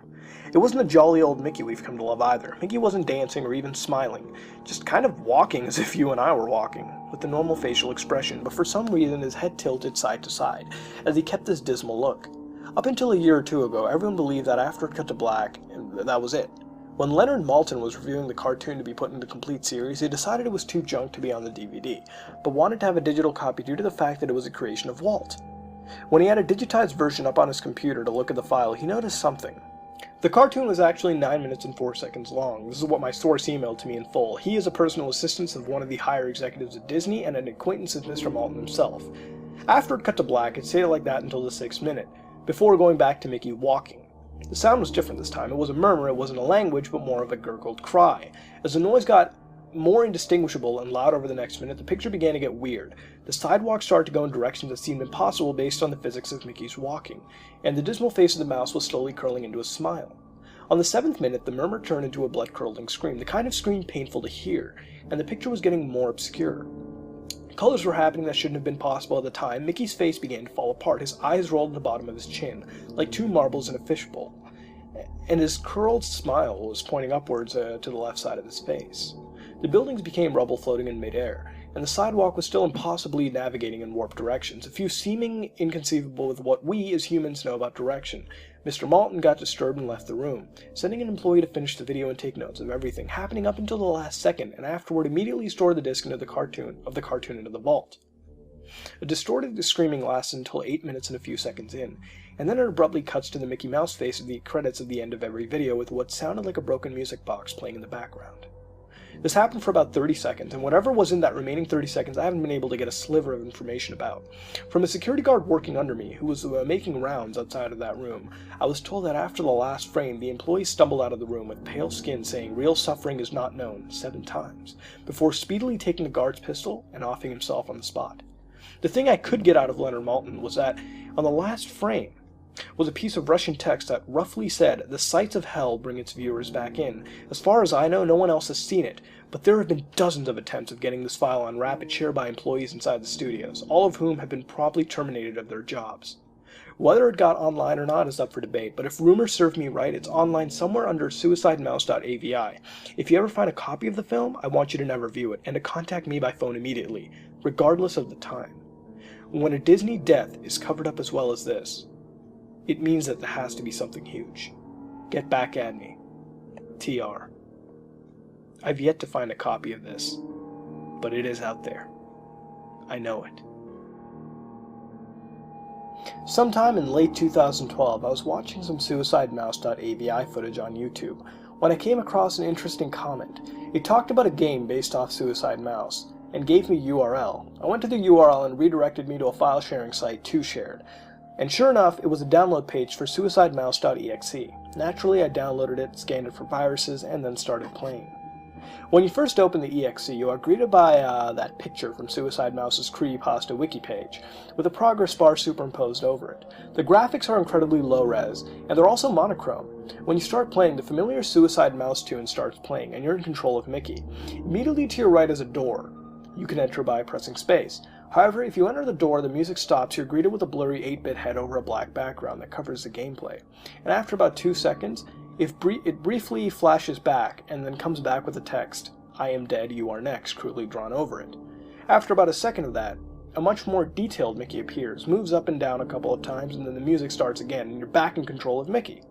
It wasn't the jolly old Mickey we've come to love either. Mickey wasn't dancing or even smiling, just kind of walking as if you and I were walking, with the normal facial expression, but for some reason his head tilted side to side, as he kept this dismal look. Up until a year or two ago, everyone believed that after it cut to black, that was it. When Leonard Maltin was reviewing the cartoon to be put into the complete series, he decided it was too junk to be on the DVD, but wanted to have a digital copy due to the fact that it was a creation of Walt. When he had a digitized version up on his computer to look at the file, he noticed something. The cartoon was actually 9 minutes and 4 seconds long. This is what my source emailed to me in full. He is a personal assistant of one of the higher executives at Disney and an acquaintance of Mr. Maltin himself. After it cut to black, it stayed like that until the 6th minute, before going back to Mickey walking. The sound was different this time. It was a murmur, it wasn't a language, but more of a gurgled cry. As the noise got more indistinguishable and loud over the next minute, the picture began to get weird. The sidewalk started to go in directions that seemed impossible based on the physics of Mickey's walking, and the dismal face of the mouse was slowly curling into a smile. On the 7th minute, the murmur turned into a blood-curdling scream, the kind of scream painful to hear, and the picture was getting more obscure. Colors were happening that shouldn't have been possible at the time. Mickey's face began to fall apart, his eyes rolled to the bottom of his chin, like 2 marbles in a fishbowl, and his curled smile was pointing upwards to the left side of his face. The buildings became rubble floating in midair, and the sidewalk was still impossibly navigating in warped directions, a few seeming inconceivable with what we as humans know about direction. Mr. Maltin got disturbed and left the room, sending an employee to finish the video and take notes of everything happening up until the last second, and afterward immediately stored the disc into the cartoon into the vault. A distorted screaming lasted until 8 minutes and a few seconds in, and then it abruptly cuts to the Mickey Mouse face of the credits at the end of every video with what sounded like a broken music box playing in the background. This happened for about 30 seconds, and whatever was in that remaining 30 seconds I haven't been able to get a sliver of information about. From a security guard working under me, who was making rounds outside of that room, I was told that after the last frame, the employee stumbled out of the room with pale skin saying "real suffering is not known" 7 times, before speedily taking the guard's pistol and offing himself on the spot. The thing I could get out of Leonard Maltin was that, on the last frame, was a piece of Russian text that roughly said, "The sights of hell bring its viewers back in. As far as I know, no one else has seen it, but there have been dozens of attempts of getting this file on rapid share by employees inside the studios, all of whom have been promptly terminated of their jobs. Whether it got online or not is up for debate, but if rumors serve me right, it's online somewhere under suicidemouse.avi. If you ever find a copy of the film, I want you to never view it, and to contact me by phone immediately, regardless of the time. When a Disney death is covered up as well as this, it means that there has to be something huge. Get back at me. TR. I've yet to find a copy of this, but it is out there. I know it. Sometime in late 2012, I was watching some suicidemouse.avi footage on YouTube when I came across an interesting comment. It talked about a game based off Suicide Mouse, and gave me URL. I went to the URL and redirected me to a file sharing site, 2shared. And sure enough, it was a download page for suicidemouse.exe. Naturally, I downloaded it, scanned it for viruses, and then started playing. When you first open the exe, you are greeted by that picture from Suicide Mouse's creepypasta wiki page, with a progress bar superimposed over it. The graphics are incredibly low-res, and they're also monochrome. When you start playing, the familiar Suicide Mouse tune starts playing, and you're in control of Mickey. Immediately to your right is a door. You can enter by pressing space. However, if you enter the door, the music stops, you're greeted with a blurry 8-bit head over a black background that covers the gameplay. And after about 2 seconds, it briefly flashes back, and then comes back with the text, "I am dead, you are next," crudely drawn over it. After about a second of that, a much more detailed Mickey appears, moves up and down a couple of times, and then the music starts again, and you're back in control of Mickey.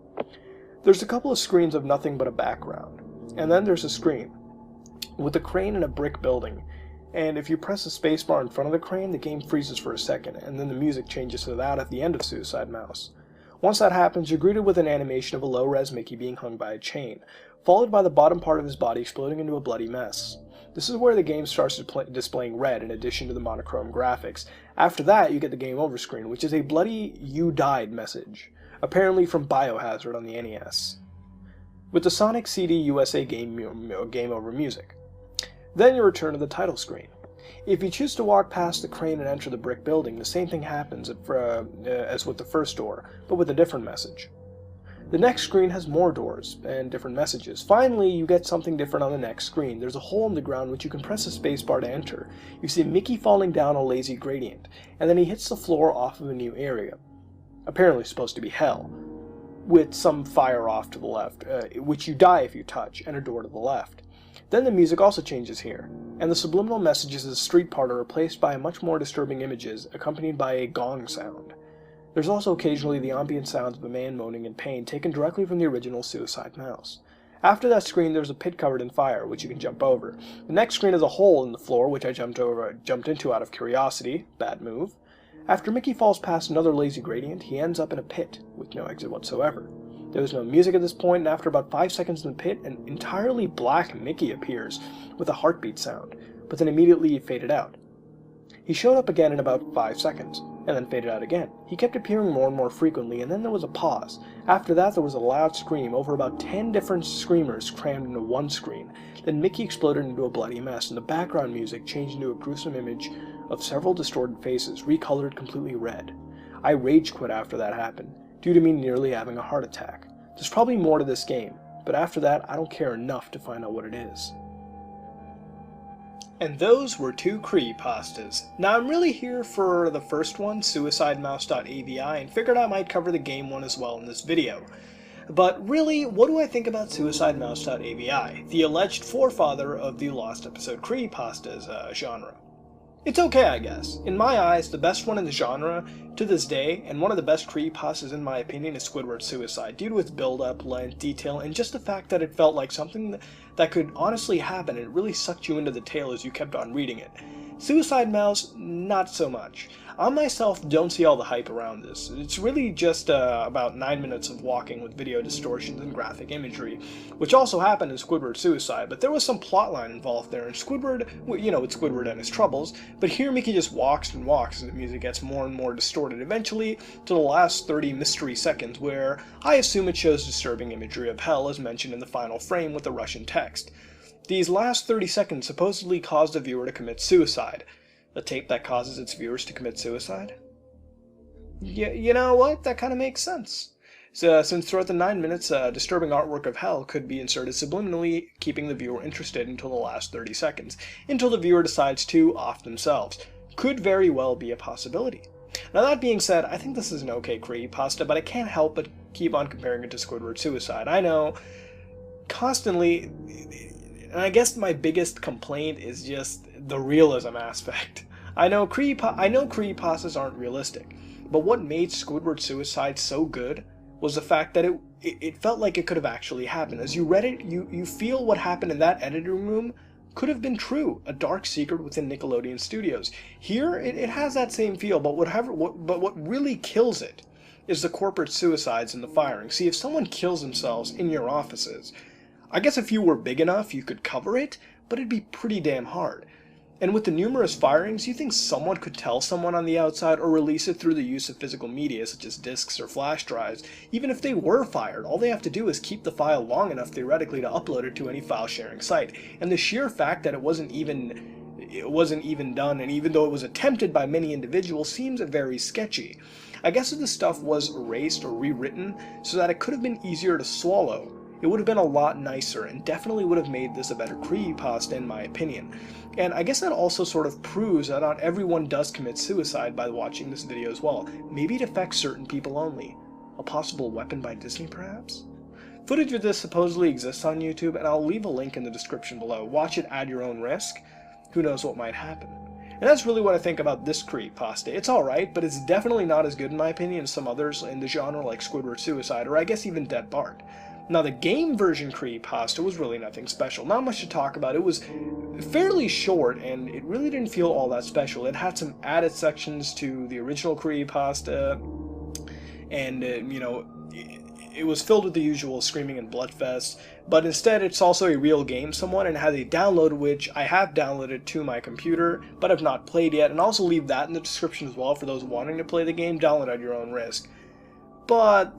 There's a couple of screens of nothing but a background, and then there's a screen with a crane in a brick building, and if you press the spacebar in front of the crane, the game freezes for a second, and then the music changes to that at the end of Suicide Mouse. Once that happens, you're greeted with an animation of a low-res Mickey being hung by a chain, followed by the bottom part of his body exploding into a bloody mess. This is where the game starts displaying red in addition to the monochrome graphics. After that, you get the game over screen, which is a bloody "you died" message, apparently from Biohazard on the NES, with the Sonic CD USA game over music. Then you return to the title screen. If you choose to walk past the crane and enter the brick building, the same thing happens as with the first door, but with a different message. The next screen has more doors and different messages. Finally, you get something different on the next screen. There's a hole in the ground which you can press the spacebar to enter. You see Mickey falling down a lazy gradient, and then he hits the floor off of a new area, apparently supposed to be hell, with some fire off to the left, which you die if you touch, and a door to the left. Then the music also changes here, and the subliminal messages of the street part are replaced by much more disturbing images, accompanied by a gong sound. There's also occasionally the ambient sounds of a man moaning in pain, taken directly from the original Suicide Mouse. After that screen, there's a pit covered in fire, which you can jump over. The next screen is a hole in the floor, which I jumped into out of curiosity. Bad move. After Mickey falls past another lazy gradient, he ends up in a pit, with no exit whatsoever. There was no music at this point, and after about 5 seconds in the pit, an entirely black Mickey appears, with a heartbeat sound, but then immediately it faded out. He showed up again in about 5 seconds, and then faded out again. He kept appearing more and more frequently, and then there was a pause. After that, there was a loud scream, over about 10 different screamers crammed into one screen. Then Mickey exploded into a bloody mess, and the background music changed into a gruesome image of several distorted faces, recolored completely red. I rage quit after that happened, due to me nearly having a heart attack. There's probably more to this game, but after that, I don't care enough to find out what it is. And those were 2 creepypastas. Now I'm really here for the first one, suicidemouse.avi, and figured I might cover the game one as well in this video. But really, what do I think about suicidemouse.avi, the alleged forefather of the Lost Episode creepypastas genre? It's okay, I guess. In my eyes, the best one in the genre to this day, and one of the best creepypastas in my opinion, is Squidward's Suicide, due to its build-up, length, detail, and just the fact that it felt like something that could honestly happen, and it really sucked you into the tale as you kept on reading it. Suicide Mouse, not so much. I myself don't see all the hype around this. It's really just about 9 minutes of walking with video distortions and graphic imagery, which also happened in Squidward's Suicide, but there was some plotline involved there, and Squidward, you know, it's Squidward and his troubles, but here Mickey just walks and walks as the music gets more and more distorted, eventually to the last 30 mystery seconds, where I assume it shows disturbing imagery of hell as mentioned in the final frame with the Russian text. These last 30 seconds supposedly cause the viewer to commit suicide. A tape that causes its viewers to commit suicide? You know what? That kind of makes sense. So, since throughout the 9 minutes, disturbing artwork of hell could be inserted subliminally, keeping the viewer interested until the last 30 seconds, until the viewer decides to off themselves. Could very well be a possibility. Now that being said, I think this is an okay creepypasta, but I can't help but keep on comparing it to Squidward's Suicide. I know, constantly, and I guess my biggest complaint is just the realism aspect. I know creepypastas aren't realistic, but what made Squidward's Suicide so good was the fact that it felt like it could have actually happened. As you read it, you feel what happened in that editing room could have been true, a dark secret within Nickelodeon Studios. Here, it has that same feel, but what really kills it is the corporate suicides and the firing. See, if someone kills themselves in your offices, I guess if you were big enough, you could cover it, but it'd be pretty damn hard. And with the numerous firings, you think someone could tell someone on the outside or release it through the use of physical media such as discs or flash drives. Even if they were fired, all they have to do is keep the file long enough theoretically to upload it to any file sharing site. And the sheer fact that it wasn't even done, and even though it was attempted by many individuals, seems very sketchy. I guess if this stuff was erased or rewritten so that it could have been easier to swallow, it would have been a lot nicer, and definitely would have made this a better creepypasta in my opinion. And I guess that also sort of proves that not everyone does commit suicide by watching this video as well. Maybe it affects certain people only. A possible weapon by Disney, perhaps? Footage of this supposedly exists on YouTube, and I'll leave a link in the description below. Watch it at your own risk. Who knows what might happen. And that's really what I think about this creepypasta. It's alright, but it's definitely not as good in my opinion as some others in the genre like Squidward's Suicide, or I guess even Dead Bart. Now, the game version creepypasta was really nothing special, not much to talk about. It was fairly short, and it really didn't feel all that special. It had some added sections to the original creepypasta, and, it was filled with the usual screaming and bloodfest, but instead it's also a real game somewhat, and has a download which I have downloaded to my computer, but have not played yet, and I'll also leave that in the description as well for those wanting to play the game. Download at your own risk. But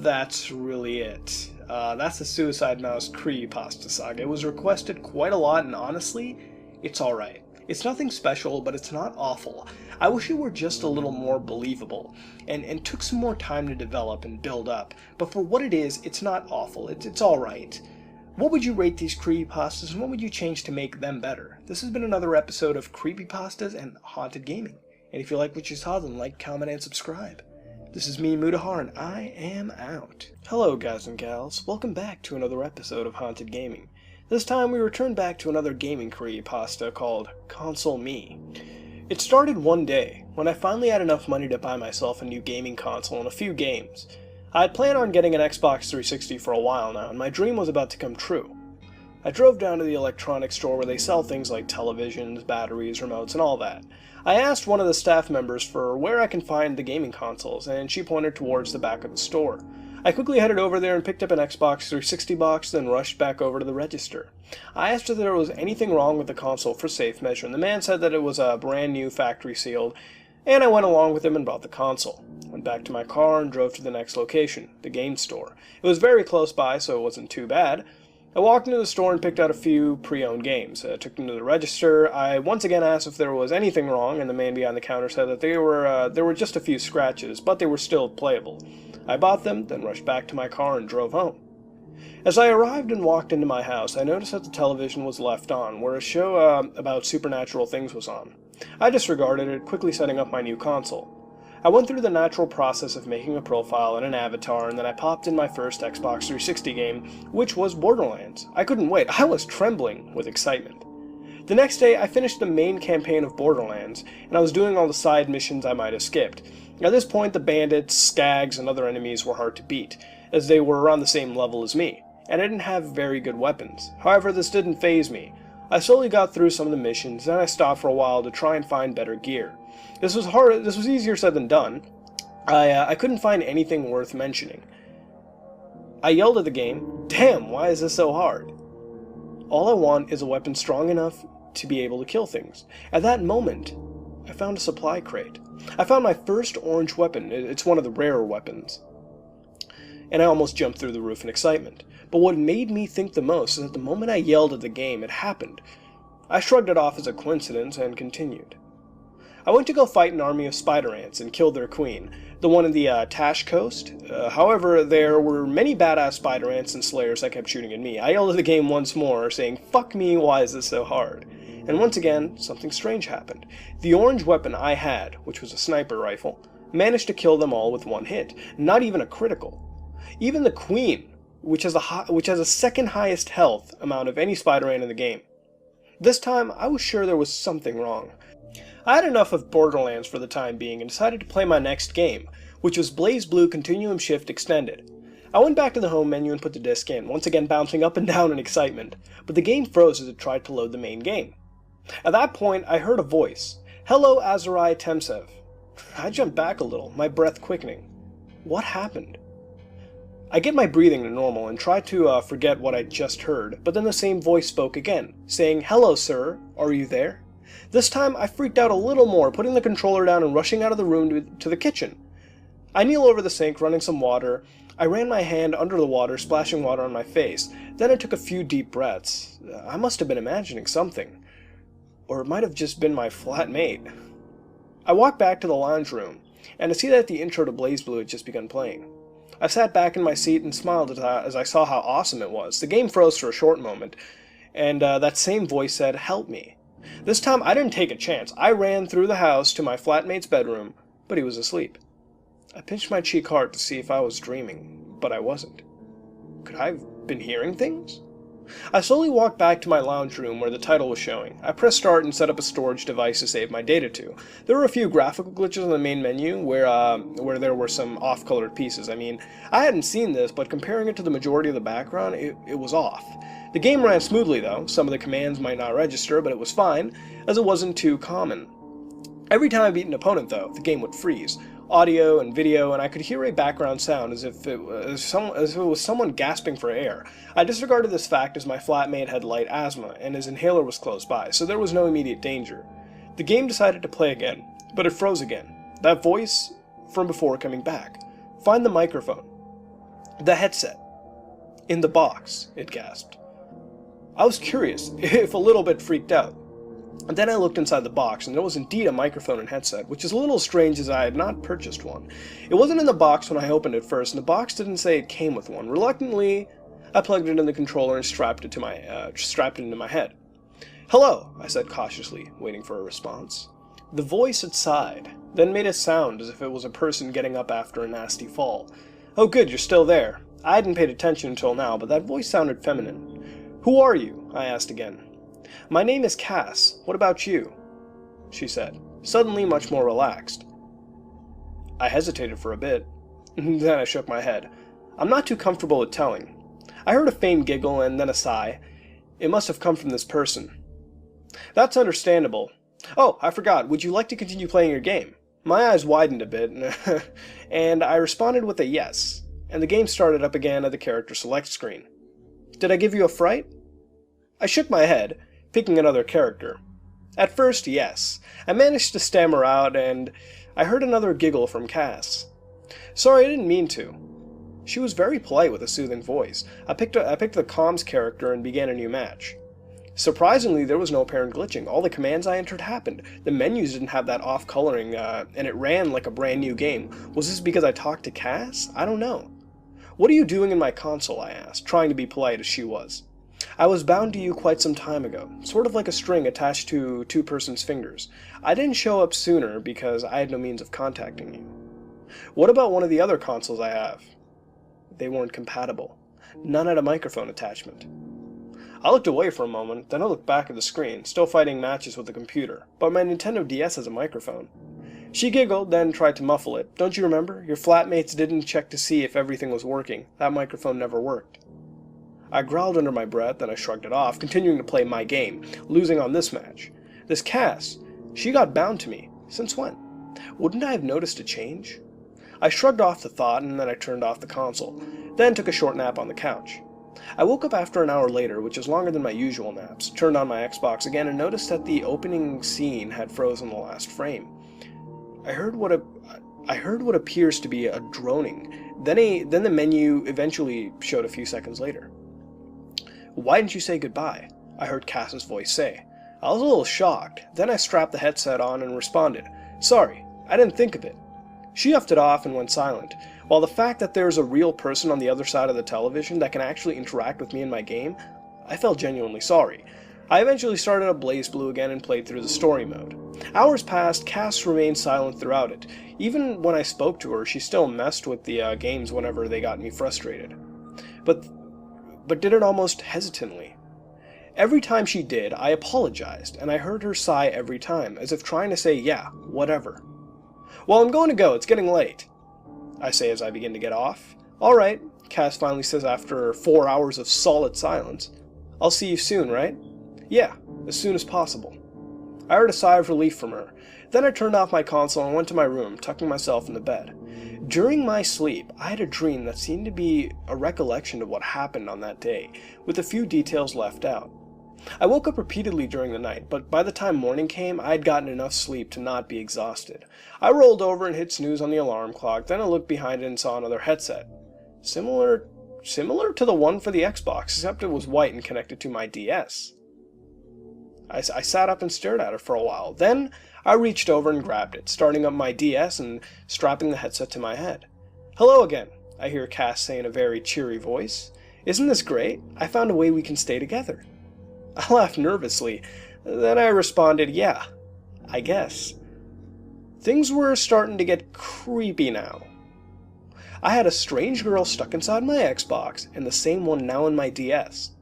that's really it. That's the Suicide Mouse creepypasta saga. It was requested quite a lot, and honestly, it's alright. It's nothing special, but it's not awful. I wish it were just a little more believable, and took some more time to develop and build up. But for what it is, it's not awful. It's alright. What would you rate these creepypastas, and what would you change to make them better? This has been another episode of Creepypastas and Haunted Gaming. And if you like what you saw, then like, comment, and subscribe. This is me, Mutahar, and I am out. Hello, guys and gals. Welcome back to another episode of Haunted Gaming. This time we return back to another gaming creepypasta called Console Me. It started one day, when I finally had enough money to buy myself a new gaming console and a few games. I had planned on getting an Xbox 360 for a while now, and my dream was about to come true. I drove down to the electronics store where they sell things like televisions, batteries, remotes, and all that. I asked one of the staff members for where I can find the gaming consoles, and she pointed towards the back of the store. I quickly headed over there and picked up an Xbox 360 box, then rushed back over to the register. I asked if there was anything wrong with the console for safe measure, and the man said that it was brand new, factory sealed, and I went along with him and bought the console. Went back to my car and drove to the next location, the game store. It was very close by, so it wasn't too bad. I walked into the store and picked out a few pre-owned games. I took them to the register. I once again asked if there was anything wrong, and the man behind the counter said that there were just a few scratches, but they were still playable. I bought them, then rushed back to my car and drove home. As I arrived and walked into my house, I noticed that the television was left on, where a show about supernatural things was on. I disregarded it, quickly setting up my new console. I went through the natural process of making a profile and an avatar, and then I popped in my first Xbox 360 game, which was Borderlands. I couldn't wait. I was trembling with excitement. The next day, I finished the main campaign of Borderlands, and I was doing all the side missions I might have skipped. At this point, the bandits, skags, and other enemies were hard to beat, as they were around the same level as me, and I didn't have very good weapons. However, this didn't faze me. I slowly got through some of the missions, then I stopped for a while to try and find better gear. This was easier said than done. I couldn't find anything worth mentioning. I yelled at the game, "Damn, why is this so hard?" All I want is a weapon strong enough to be able to kill things. At that moment, I found a supply crate. I found my first orange weapon. It's one of the rarer weapons. And I almost jumped through the roof in excitement. But what made me think the most is that the moment I yelled at the game, it happened. I shrugged it off as a coincidence and continued. I went to go fight an army of spider ants and kill their queen, the one in the Tash Coast. However, there were many badass spider ants and slayers that kept shooting at me. I yelled at the game once more, saying, "Fuck me, why is this so hard?" And once again, something strange happened. The orange weapon I had, which was a sniper rifle, managed to kill them all with one hit, not even a critical. Even the queen, which has a second highest health amount of any spider ant in the game. This time, I was sure there was something wrong. I had enough of Borderlands for the time being and decided to play my next game, which was BlazBlue Continuum Shift Extended. I went back to the home menu and put the disc in, once again bouncing up and down in excitement, but the game froze as it tried to load the main game. At that point, I heard a voice. "Hello, Azurai Temsev." I jumped back a little, my breath quickening. What happened? I get my breathing to normal and try to forget what I'd just heard, but then the same voice spoke again, saying, "Hello, sir, are you there?" This time, I freaked out a little more, putting the controller down and rushing out of the room to the kitchen. I kneel over the sink, running some water. I ran my hand under the water, splashing water on my face. Then I took a few deep breaths. I must have been imagining something. Or it might have just been my flatmate. I walked back to the lounge room, and I see that the intro to BlazBlue had just begun playing. I sat back in my seat and smiled as I saw how awesome it was. The game froze for a short moment, and that same voice said, "Help me." This time, I didn't take a chance. I ran through the house to my flatmate's bedroom, but he was asleep. I pinched my cheek hard to see if I was dreaming, but I wasn't. Could I have been hearing things? I slowly walked back to my lounge room where the title was showing. I pressed start and set up a storage device to save my data to. There were a few graphical glitches on the main menu where there were some off-colored pieces. I mean, I hadn't seen this, but comparing it to the majority of the background, it was off. The game ran smoothly though. Some of the commands might not register, but it was fine, as it wasn't too common. Every time I beat an opponent though, the game would freeze. Audio and video, and I could hear a background sound as if it was someone gasping for air. I disregarded this fact as my flatmate had light asthma, and his inhaler was close by, so there was no immediate danger. The game decided to play again, but it froze again. That voice from before coming back. Find the microphone. The headset. In the box, it gasped. I was curious, if a little bit freaked out. And then I looked inside the box, and there was indeed a microphone and headset, which is a little strange as I had not purchased one. It wasn't in the box when I opened it first, and the box didn't say it came with one. Reluctantly, I plugged it in the controller and strapped it into my head. "Hello," I said cautiously, waiting for a response. The voice had sighed, then made a sound as if it was a person getting up after a nasty fall. "Oh good, you're still there." I hadn't paid attention until now, but that voice sounded feminine. "Who are you?" I asked again. "My name is Cass. What about you?" she said, suddenly much more relaxed. I hesitated for a bit. Then I shook my head. I'm not too comfortable with telling. I heard a faint giggle and then a sigh. It must have come from this person. "That's understandable. Oh, I forgot. Would you like to continue playing your game?" My eyes widened a bit, and I responded with a yes, and the game started up again at the character select screen. "Did I give you a fright?" I shook my head, picking another character. At first, yes. I managed to stammer out, and I heard another giggle from Cass. "Sorry, I didn't mean to." She was very polite with a soothing voice. I picked the comms character and began a new match. Surprisingly, there was no apparent glitching. All the commands I entered happened. The menus didn't have that off-coloring, and it ran like a brand new game. Was this because I talked to Cass? I don't know. "What are you doing in my console?" I asked, trying to be polite as she was. "I was bound to you quite some time ago, sort of like a string attached to two persons' fingers. I didn't show up sooner because I had no means of contacting you." "What about one of the other consoles I have?" They weren't compatible. None had a microphone attachment. I looked away for a moment, then I looked back at the screen, still fighting matches with the computer, but my Nintendo DS has a microphone. She giggled, then tried to muffle it. "Don't you remember? Your flatmates didn't check to see if everything was working. That microphone never worked." I growled under my breath, then I shrugged it off, continuing to play my game, losing on this match. This Cass, she got bound to me. Since when? Wouldn't I have noticed a change? I shrugged off the thought, and then I turned off the console, then took a short nap on the couch. I woke up after an hour later, which is longer than my usual naps, turned on my Xbox again, and noticed that the opening scene had frozen the last frame. I heard what appears to be a droning. Then the menu eventually showed a few seconds later. "Why didn't you say goodbye?" I heard Cass's voice say. I was a little shocked. Then I strapped the headset on and responded, "Sorry, I didn't think of it." She huffed it off and went silent. While the fact that there's a real person on the other side of the television that can actually interact with me in my game, I felt genuinely sorry. I eventually started up BlazBlue again and played through the story mode. Hours passed, Cass remained silent throughout it. Even when I spoke to her, she still messed with the games whenever they got me frustrated. But did it almost hesitantly. Every time she did, I apologized, and I heard her sigh every time, as if trying to say, "Yeah, whatever." "Well, I'm going to go, it's getting late," I say as I begin to get off. "All right," Cass finally says after 4 hours of solid silence. "I'll see you soon, right?" "Yeah, as soon as possible." I heard a sigh of relief from her. Then I turned off my console and went to my room, tucking myself in the bed. During my sleep, I had a dream that seemed to be a recollection of what happened on that day, with a few details left out. I woke up repeatedly during the night, but by the time morning came, I had gotten enough sleep to not be exhausted. I rolled over and hit snooze on the alarm clock, then I looked behind it and saw another headset. Similar to the one for the Xbox, except it was white and connected to my DS. I sat up and stared at it for a while. Then I reached over and grabbed it, starting up my DS and strapping the headset to my head. "Hello again," I hear Cass say in a very cheery voice. "Isn't this great? I found a way we can stay together." I laughed nervously. Then I responded, "Yeah, I guess." Things were starting to get creepy now. I had a strange girl stuck inside my Xbox, and the same one now in my DS.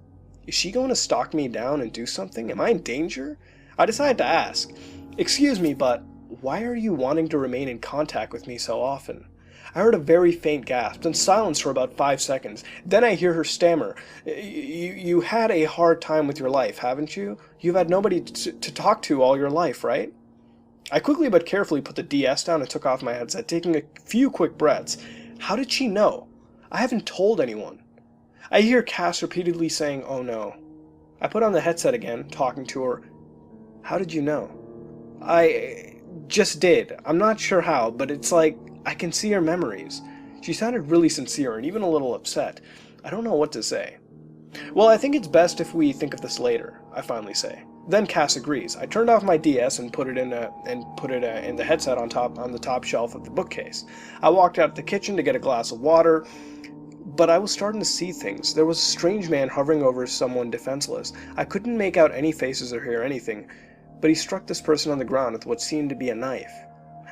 Is she going to stalk me down and do something? Am I in danger? I decided to ask, "Excuse me, but why are you wanting to remain in contact with me so often?" I heard a very faint gasp, then silence for about 5 seconds. Then I hear her stammer, You had a hard time with your life, haven't you? You've had nobody to talk to all your life, right?" I quickly but carefully put the DS down and took off my headset, taking a few quick breaths. How did she know? I haven't told anyone. I hear Cass repeatedly saying, "Oh no." I put on the headset again, talking to her. "How did you know?" "I just did. I'm not sure how, but it's like I can see her memories." She sounded really sincere and even a little upset. I don't know what to say. "Well, I think it's best if we think of this later," I finally say. Then Cass agrees. I turned off my DS and put it in the headset on the top shelf of the bookcase. I walked out of the kitchen to get a glass of water, but I was starting to see things. There was a strange man hovering over someone defenseless. I couldn't make out any faces or hear anything, but he struck this person on the ground with what seemed to be a knife.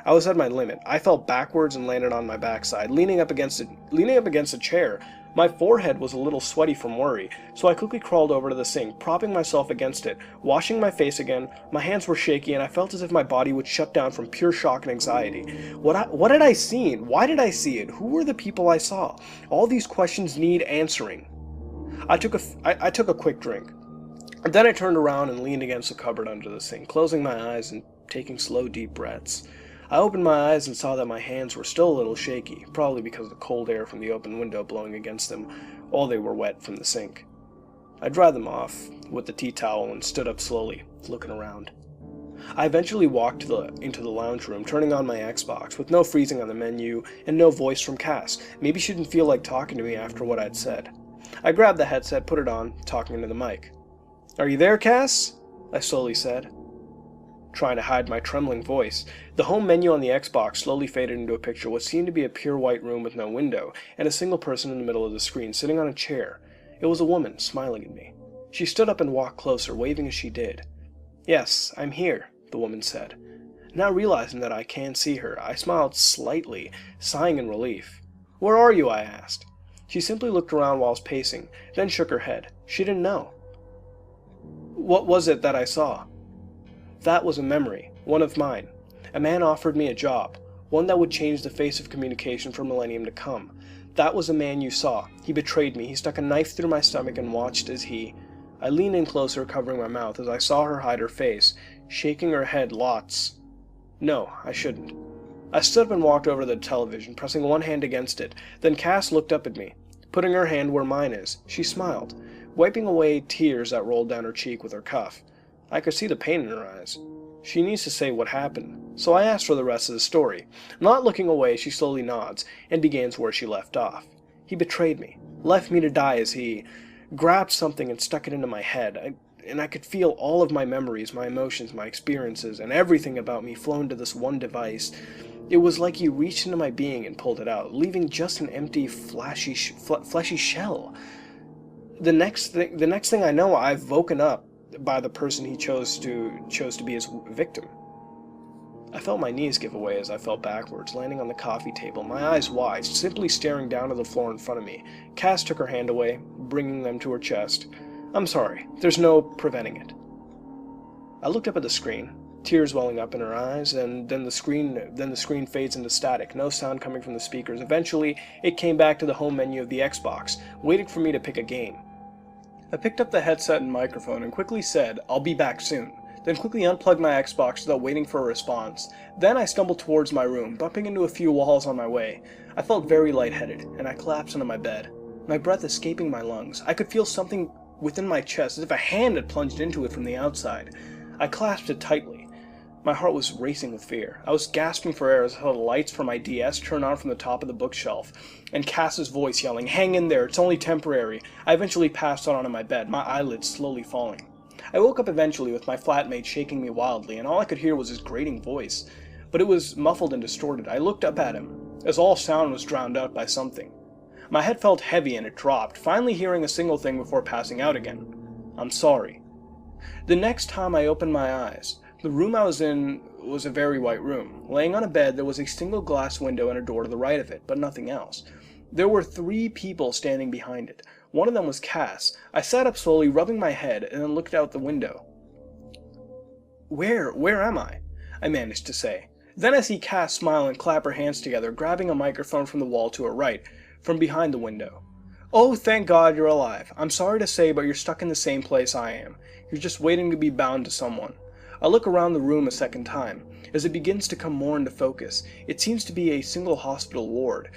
I was at my limit. I fell backwards and landed on my backside, leaning up against a chair. My forehead was a little sweaty from worry, so I quickly crawled over to the sink, propping myself against it, washing my face again. My hands were shaky, and I felt as if my body would shut down from pure shock and anxiety. What had I seen? Why did I see it? Who were the people I saw? All these questions need answering. I took a quick drink. And then I turned around and leaned against the cupboard under the sink, closing my eyes and taking slow, deep breaths. I opened my eyes and saw that my hands were still a little shaky, probably because of the cold air from the open window blowing against them while they were wet from the sink. I dried them off with the tea towel and stood up slowly, looking around. I eventually walked into the lounge room, turning on my Xbox, with no freezing on the menu and no voice from Cass. Maybe she didn't feel like talking to me after what I'd said. I grabbed the headset, put it on, talking into the mic. "Are you there, Cass?" I slowly said, trying to hide my trembling voice. The home menu on the Xbox slowly faded into a picture what seemed to be a pure white room with no window, and a single person in the middle of the screen, sitting on a chair. It was a woman, smiling at me. She stood up and walked closer, waving as she did. "Yes, I'm here," the woman said. Now realizing that I can see her, I smiled slightly, sighing in relief. "Where are you?" I asked. She simply looked around while pacing, then shook her head. She didn't know. "What was it that I saw?" "That was a memory, one of mine. A man offered me a job, one that would change the face of communication for millennium to come. That was the man you saw. He betrayed me. He stuck a knife through my stomach and watched as he..." I leaned in closer, covering my mouth, as I saw her hide her face, shaking her head lots. No, I shouldn't. I stood up and walked over to the television, pressing one hand against it. Then Cass looked up at me, putting her hand where mine is. She smiled, wiping away tears that rolled down her cheek with her cuff. I could see the pain in her eyes. She needs to say what happened, so I asked for the rest of the story. Not looking away, she slowly nods, and begins where she left off. "He betrayed me, left me to die as he grabbed something and stuck it into my head, and I could feel all of my memories, my emotions, my experiences, and everything about me flow into this one device. It was like he reached into my being and pulled it out, leaving just an empty, fleshy shell. The next thing I know, I've woken up by the person he chose to be his victim." I felt my knees give away as I fell backwards, landing on the coffee table, my eyes wide, simply staring down at the floor in front of me. Cass took her hand away, bringing them to her chest. "I'm sorry, there's no preventing it." I looked up at the screen, tears welling up in her eyes, and then the screen fades into static, no sound coming from the speakers. Eventually, it came back to the home menu of the Xbox, waiting for me to pick a game. I picked up the headset and microphone and quickly said, "I'll be back soon," then quickly unplugged my Xbox without waiting for a response. Then I stumbled towards my room, bumping into a few walls on my way. I felt very lightheaded, and I collapsed into my bed, my breath escaping my lungs. I could feel something within my chest, as if a hand had plunged into it from the outside. I clasped it tightly. My heart was racing with fear. I was gasping for air as I saw the lights from my DS turn on from the top of the bookshelf, and Cass's voice yelling, "Hang in there, it's only temporary." I eventually passed out onto my bed, my eyelids slowly falling. I woke up eventually with my flatmate shaking me wildly, and all I could hear was his grating voice. But it was muffled and distorted. I looked up at him, as all sound was drowned out by something. My head felt heavy and it dropped, finally hearing a single thing before passing out again. "I'm sorry." The next time I opened my eyes, the room I was in was a very white room. Laying on a bed, there was a single glass window and a door to the right of it, but nothing else. There were 3 people standing behind it. One of them was Cass. I sat up slowly, rubbing my head, and then looked out the window. Where am I? I managed to say. Then I see Cass smile and clap her hands together, grabbing a microphone from the wall to her right, from behind the window. Oh, thank God you're alive. I'm sorry to say, but you're stuck in the same place I am. You're just waiting to be bound to someone. I look around the room a second time. As it begins to come more into focus, it seems to be a single hospital ward.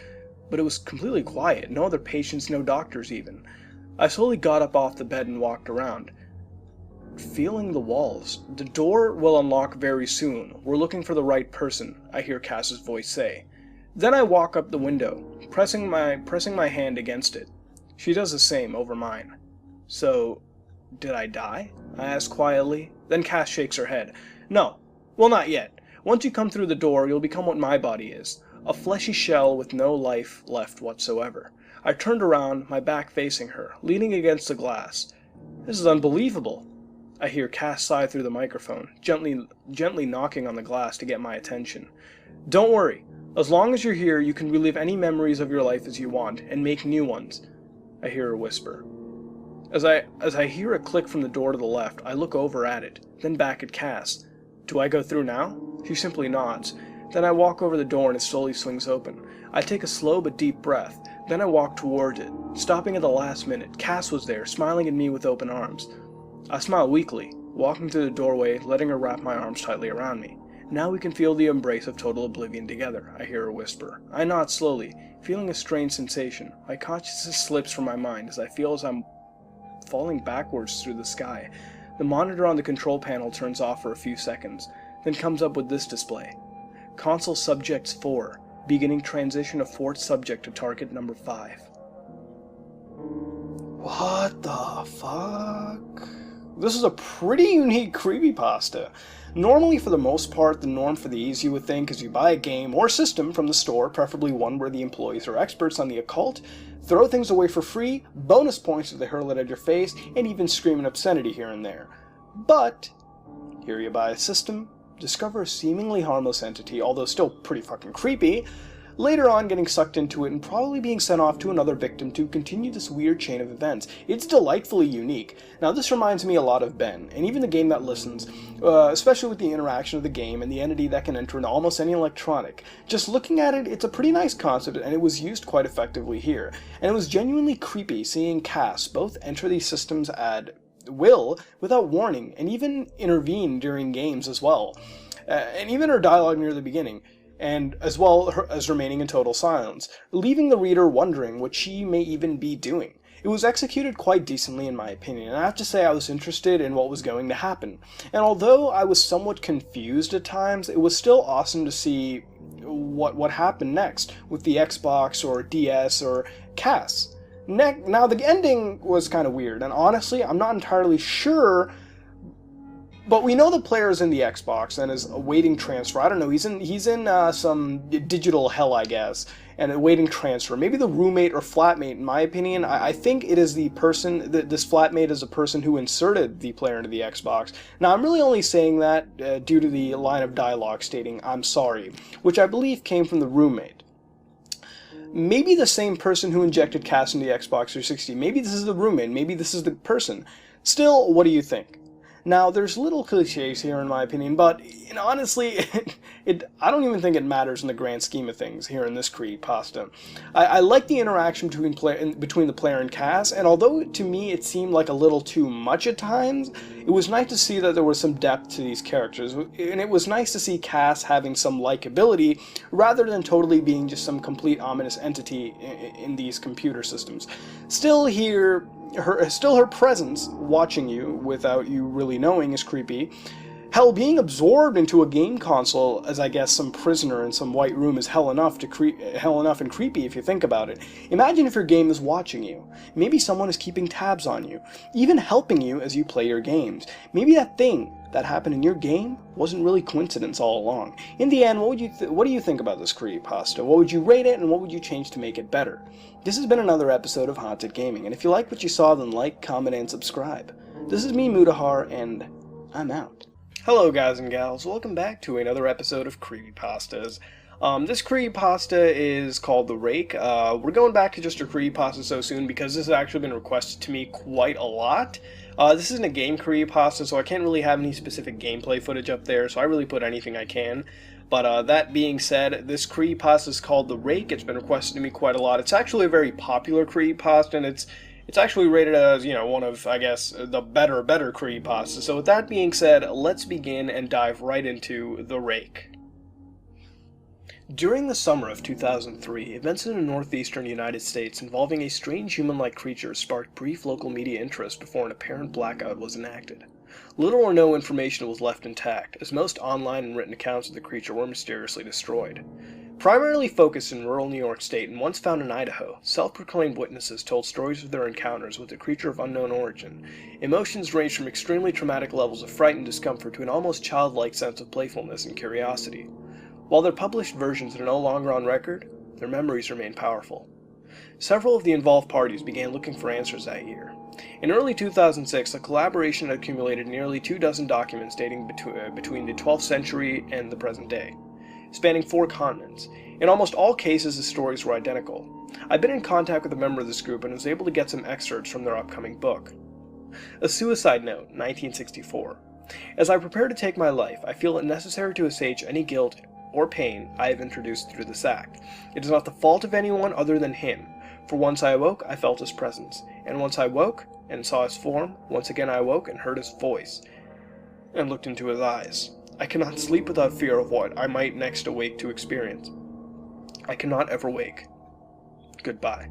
But it was completely quiet, no other patients, no doctors even. I slowly got up off the bed and walked around, feeling the walls. The door will unlock very soon. We're looking for the right person, I hear Cass's voice say. Then I walk up the window, pressing my hand against it. She does the same over mine. So, did I die? I ask quietly. Then Cass shakes her head. No. Well, not yet. Once you come through the door, you'll become what my body is. A fleshy shell with no life left whatsoever. I turned around, my back facing her, leaning against the glass. This is unbelievable. I hear Cass sigh through the microphone, gently knocking on the glass to get my attention. Don't worry. As long as you're here, you can relive any memories of your life as you want, and make new ones. I hear her whisper. As I hear a click from the door to the left, I look over at it, then back at Cass. Do I go through now? She simply nods. Then I walk over the door and it slowly swings open. I take a slow but deep breath. Then I walk towards it, stopping at the last minute. Cass was there, smiling at me with open arms. I smile weakly, walking through the doorway, letting her wrap my arms tightly around me. Now we can feel the embrace of total oblivion together, I hear her whisper. I nod slowly, feeling a strange sensation. My consciousness slips from my mind as I'm falling backwards through the sky. The monitor on the control panel turns off for a few seconds, then comes up with this display. Console Subjects 4, beginning transition of 4th subject to target number 5. What the fuck? This is a pretty unique creepypasta. Normally, for the most part, the norm for these, you would think, is you buy a game or system from the store, preferably one where the employees are experts on the occult, throw things away for free, bonus points if they hurl it at your face, and even scream an obscenity here and there. But here you buy a system, discover a seemingly harmless entity, although still pretty fucking creepy, later on getting sucked into it and probably being sent off to another victim to continue this weird chain of events. It's delightfully unique. Now this reminds me a lot of Ben, and even the game that listens, especially with the interaction of the game and the entity that can enter into almost any electronic. Just looking at it, it's a pretty nice concept, and it was used quite effectively here. And it was genuinely creepy seeing Cass both enter these systems at will without warning, and even intervene during games as well. And even her dialogue near the beginning, and as well as remaining in total silence, leaving the reader wondering what she may even be doing. It was executed quite decently in my opinion, and I have to say I was interested in what was going to happen. And although I was somewhat confused at times, it was still awesome to see what happened next with the Xbox or DS or Cass. Now the ending was kind of weird, and honestly I'm not entirely sure. But we know the player is in the Xbox and is awaiting transfer. I don't know, he's in some digital hell, I guess, and awaiting transfer. Maybe the roommate or flatmate, in my opinion. I think it is the person, this flatmate is a person who inserted the player into the Xbox. Now, I'm really only saying that due to the line of dialogue stating, "I'm sorry," which I believe came from the roommate. Maybe the same person who injected Cass into the Xbox 360. Maybe this is the roommate. Maybe this is the person. Still, what do you think? Now, there's little cliches here in my opinion, but honestly, I don't even think it matters in the grand scheme of things here in this creepypasta. I like the interaction between the player and Cass, and although to me it seemed like a little too much at times, it was nice to see that there was some depth to these characters, and it was nice to see Cass having some likability rather than totally being just some complete ominous entity in these computer systems. Still her presence, watching you without you really knowing, is creepy. Hell, being absorbed into a game console as, I guess, some prisoner in some white room is hell enough and creepy if you think about it. Imagine if your game is watching you. Maybe someone is keeping tabs on you, even helping you as you play your games. Maybe that thing that happened in your game wasn't really coincidence all along. In the end, what do you think about this creepypasta? What would you rate it, and what would you change to make it better? This has been another episode of Haunted Gaming, and if you like what you saw, then like, comment, and subscribe. This is me, Mutahar, and I'm out. Hello guys and gals, welcome back to another episode of Creepypastas. This creepypasta is called The Rake. We're going back to just a creepypasta so soon because this has actually been requested to me quite a lot. This isn't a game creepypasta, so I can't really have any specific gameplay footage up there, so I really put anything I can. But that being said, this creepypasta is called The Rake. It's been requested to me quite a lot. It's actually a very popular creepypasta, and it's actually rated as, one of, I guess, the better creepypastas. So with that being said, let's begin and dive right into The Rake. During the summer of 2003, events in the northeastern United States involving a strange human-like creature sparked brief local media interest before an apparent blackout was enacted. Little or no information was left intact, as most online and written accounts of the creature were mysteriously destroyed. Primarily focused in rural New York State and once found in Idaho, self-proclaimed witnesses told stories of their encounters with a creature of unknown origin. Emotions ranged from extremely traumatic levels of fright and discomfort to an almost childlike sense of playfulness and curiosity. While their published versions are no longer on record, their memories remain powerful. Several of the involved parties began looking for answers that year. In early 2006, a collaboration had accumulated nearly 24 documents dating between the 12th century and the present day, spanning 4 continents. In almost all cases, the stories were identical. I've been in contact with a member of this group and was able to get some excerpts from their upcoming book. A Suicide Note, 1964. As I prepare to take my life, I feel it necessary to assuage any guilt or pain I have introduced through this act. It is not the fault of anyone other than him, for once I awoke, I felt his presence, and once I woke and saw his form, once again I awoke and heard his voice, and looked into his eyes. I cannot sleep without fear of what I might next awake to experience. I cannot ever wake. Goodbye.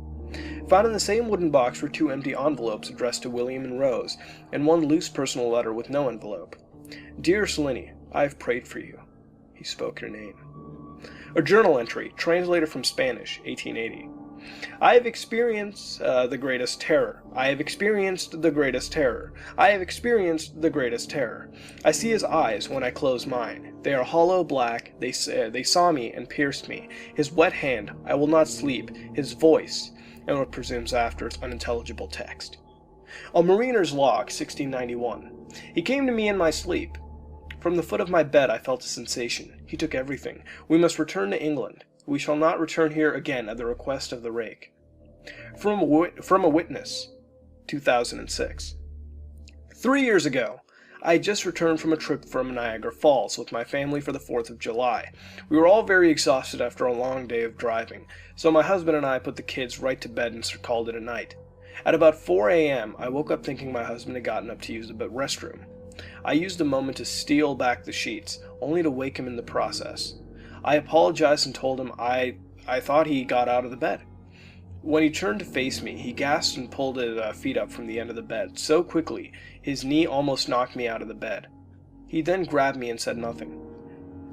Found in the same wooden box were 2 empty envelopes addressed to William and Rose, and 1 loose personal letter with no envelope. Dearest Linny, I have prayed for you. He spoke her name. A journal entry, translated from Spanish, 1880. I have experienced the greatest terror. I have experienced the greatest terror. I have experienced the greatest terror. I see his eyes when I close mine. They are hollow black. They saw me and pierced me. His wet hand, I will not sleep. His voice, and what presumes after its unintelligible text. A mariner's log, 1691. He came to me in my sleep. From the foot of my bed I felt a sensation. He took everything. We must return to England. We shall not return here again at the request of the Rake. From a Witness, 2006. 3 years ago, I had just returned from a trip from Niagara Falls with my family for the 4th of July. We were all very exhausted after a long day of driving, so my husband and I put the kids right to bed and called it a night. At about 4 a.m., I woke up thinking my husband had gotten up to use the restroom. I used the moment to steal back the sheets, only to wake him in the process. I apologized and told him I thought he got out of the bed. When he turned to face me, he gasped and pulled his feet up from the end of the bed so quickly, his knee almost knocked me out of the bed. He then grabbed me and said nothing.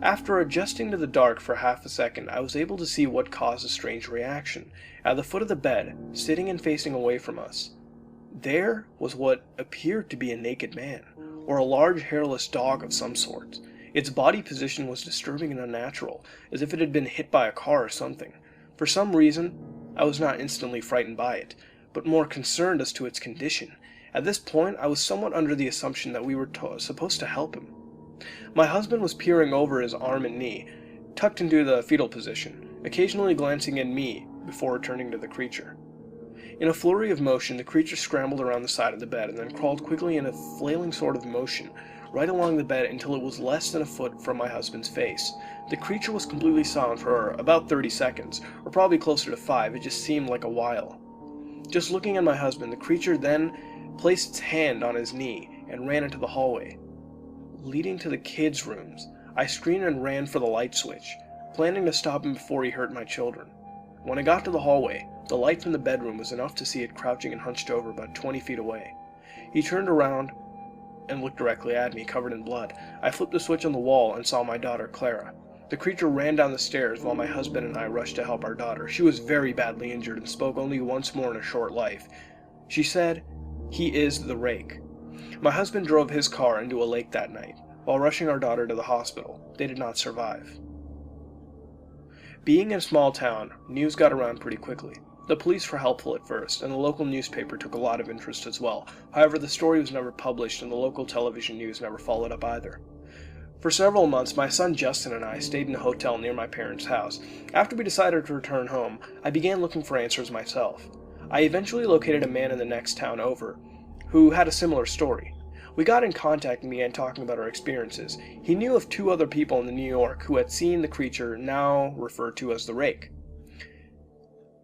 After adjusting to the dark for half a second, I was able to see what caused a strange reaction. At the foot of the bed, sitting and facing away from us, there was what appeared to be a naked man, or a large hairless dog of some sort. Its body position was disturbing and unnatural, as if it had been hit by a car or something. For some reason, I was not instantly frightened by it, but more concerned as to its condition. At this point, I was somewhat under the assumption that we were supposed to help him. My husband was peering over his arm and knee, tucked into the fetal position, occasionally glancing at me before returning to the creature. In a flurry of motion, the creature scrambled around the side of the bed and then crawled quickly in a flailing sort of motion right along the bed until it was less than a foot from my husband's face. The creature was completely silent for about 30 seconds, or probably closer to 5, it just seemed like a while. Just looking at my husband, the creature then placed its hand on his knee and ran into the hallway, leading to the kids' rooms. I screamed and ran for the light switch, planning to stop him before he hurt my children. When I got to the hallway, the light from the bedroom was enough to see it crouching and hunched over about 20 feet away. He turned around and looked directly at me, covered in blood. I flipped the switch on the wall and saw my daughter, Clara. The creature ran down the stairs while my husband and I rushed to help our daughter. She was very badly injured and spoke only once more in a short life. She said, "He is the Rake." My husband drove his car into a lake that night. While rushing our daughter to the hospital, they did not survive. Being in a small town, news got around pretty quickly. The police were helpful at first, and the local newspaper took a lot of interest as well. However, the story was never published, and the local television news never followed up either. For several months, my son Justin and I stayed in a hotel near my parents' house. After we decided to return home, I began looking for answers myself. I eventually located a man in the next town over, who had a similar story. We got in contact and began talking about our experiences. He knew of 2 other people in New York who had seen the creature now referred to as the Rake.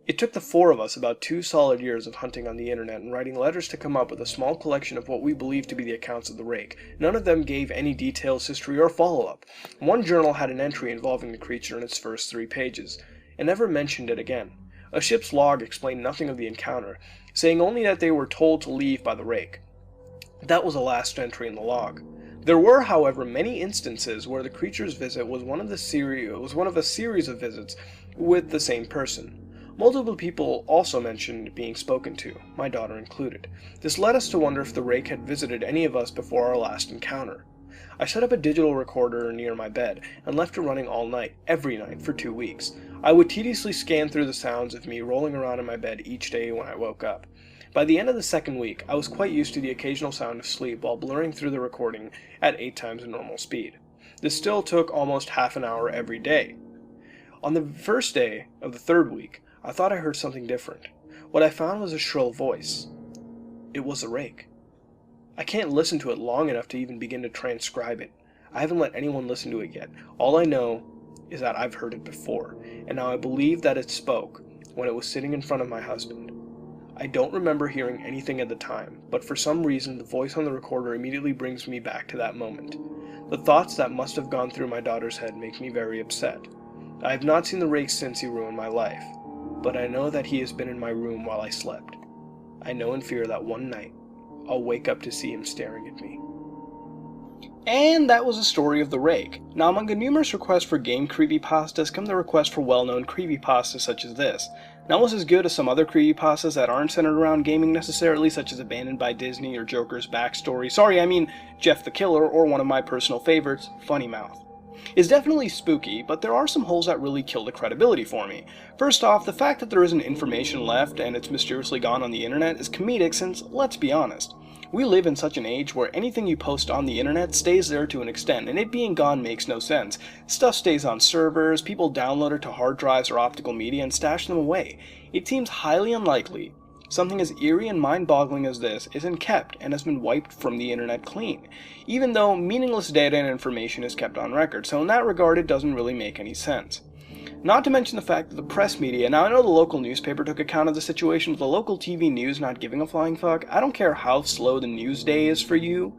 It took the 4 of us about 2 solid years of hunting on the internet and writing letters to come up with a small collection of what we believed to be the accounts of the Rake. None of them gave any details, history, or follow-up. One journal had an entry involving the creature in its first 3 pages, and never mentioned it again. A ship's log explained nothing of the encounter, saying only that they were told to leave by the Rake. That was the last entry in the log. There were, however, many instances where the creature's visit was one of a series of visits with the same person. Multiple people also mentioned being spoken to, my daughter included. This led us to wonder if the Rake had visited any of us before our last encounter. I set up a digital recorder near my bed and left it running all night, every night, for 2 weeks. I would tediously scan through the sounds of me rolling around in my bed each day when I woke up. By the end of the 2nd week, I was quite used to the occasional sound of sleep while blurring through the recording at 8 times the normal speed. This still took almost half an hour every day. On the first day of the 3rd week, I thought I heard something different. What I found was a shrill voice. It was a Rake. I can't listen to it long enough to even begin to transcribe it. I haven't let anyone listen to it yet. All I know is that I've heard it before, and now I believe that it spoke when it was sitting in front of my husband. I don't remember hearing anything at the time, but for some reason the voice on the recorder immediately brings me back to that moment. The thoughts that must have gone through my daughter's head make me very upset. I have not seen the Rake since he ruined my life, but I know that he has been in my room while I slept. I know in fear that one night, I'll wake up to see him staring at me. And that was the story of the Rake. Now, among the numerous requests for game creepypastas come the request for well-known creepypastas such as this. Not was as good as some other creepypastas that aren't centered around gaming necessarily, such as Abandoned by Disney or Joker's backstory. Sorry, I mean Jeff the Killer, or one of my personal favorites, Funny Mouth. It's definitely spooky, but there are some holes that really kill the credibility for me. First off, the fact that there isn't information left and it's mysteriously gone on the internet is comedic since, let's be honest, we live in such an age where anything you post on the internet stays there to an extent, and it being gone makes no sense. Stuff stays on servers, people download it to hard drives or optical media and stash them away. It seems highly unlikely something as eerie and mind-boggling as this isn't kept and has been wiped from the internet clean, even though meaningless data and information is kept on record, so in that regard it doesn't really make any sense. Not to mention the fact that the press media, now I know the local newspaper took account of the situation with the local TV news not giving a flying fuck. I don't care how slow the news day is for you.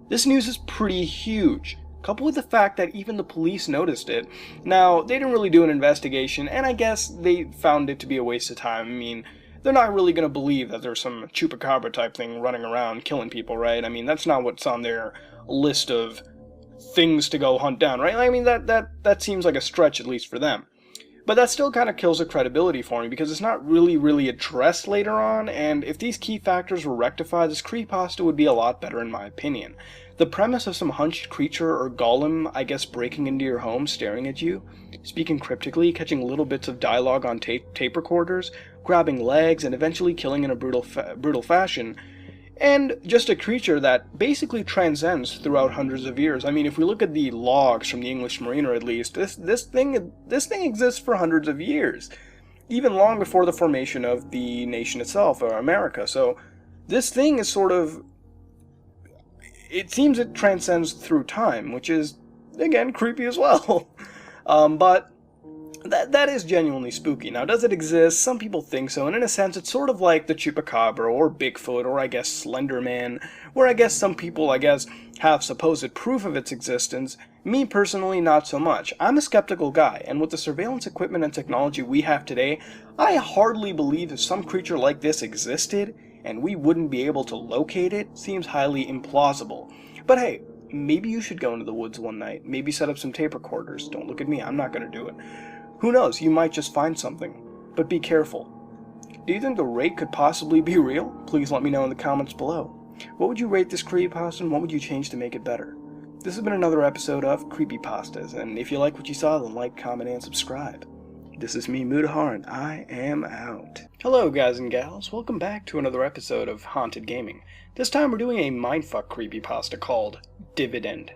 This news is pretty huge, coupled with the fact that even the police noticed it. Now, they didn't really do an investigation, and I guess they found it to be a waste of time. I mean, they're not really going to believe that there's some chupacabra type thing running around killing people, right? I mean, that's not what's on their list of things to go hunt down, right? I mean, that seems like a stretch, at least for them. But that still kind of kills the credibility for me, because it's not really addressed later on, and if these key factors were rectified, this creepypasta would be a lot better in my opinion. The premise of some hunched creature or golem, I guess, breaking into your home, staring at you, speaking cryptically, catching little bits of dialogue on tape recorders, grabbing legs, and eventually killing in a brutal fashion, and just a creature that basically transcends throughout hundreds of years. I mean, if we look at the logs from the English Mariner, at least, this thing exists for hundreds of years, even long before the formation of the nation itself, or America. So this thing is sort of, it seems it transcends through time, which is, again, creepy as well. But that is genuinely spooky. Now, does it exist? Some people think so, and in a sense, it's sort of like the Chupacabra, or Bigfoot, or I guess Slender Man, where I guess some people, have supposed proof of its existence. Me, personally, not so much. I'm a skeptical guy, and with the surveillance equipment and technology we have today, I hardly believe if some creature like this existed, and we wouldn't be able to locate it, seems highly implausible. But hey, maybe you should go into the woods one night, maybe set up some tape recorders. Don't look at me, I'm not gonna do it. Who knows, you might just find something. But be careful. Do you think the Rake could possibly be real? Please let me know in the comments below. What would you rate this creepypasta, and what would you change to make it better? This has been another episode of Creepypastas, and if you like what you saw, then like, comment, and subscribe. This is me, Mutahar, and I am out. Hello, guys and gals. Welcome back to another episode of Haunted Gaming. This time we're doing a mindfuck creepypasta called Dividend.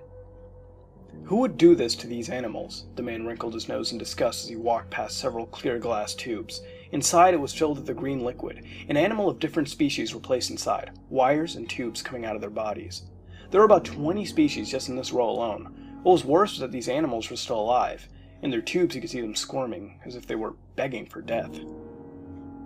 Who would do this to these animals? The man wrinkled his nose in disgust as he walked past several clear glass tubes. Inside it was filled with a green liquid. An animal of different species were placed inside, wires and tubes coming out of their bodies. There were about 20 species just in this row alone. What was worse was that these animals were still alive. In their tubes you could see them squirming, as if they were begging for death.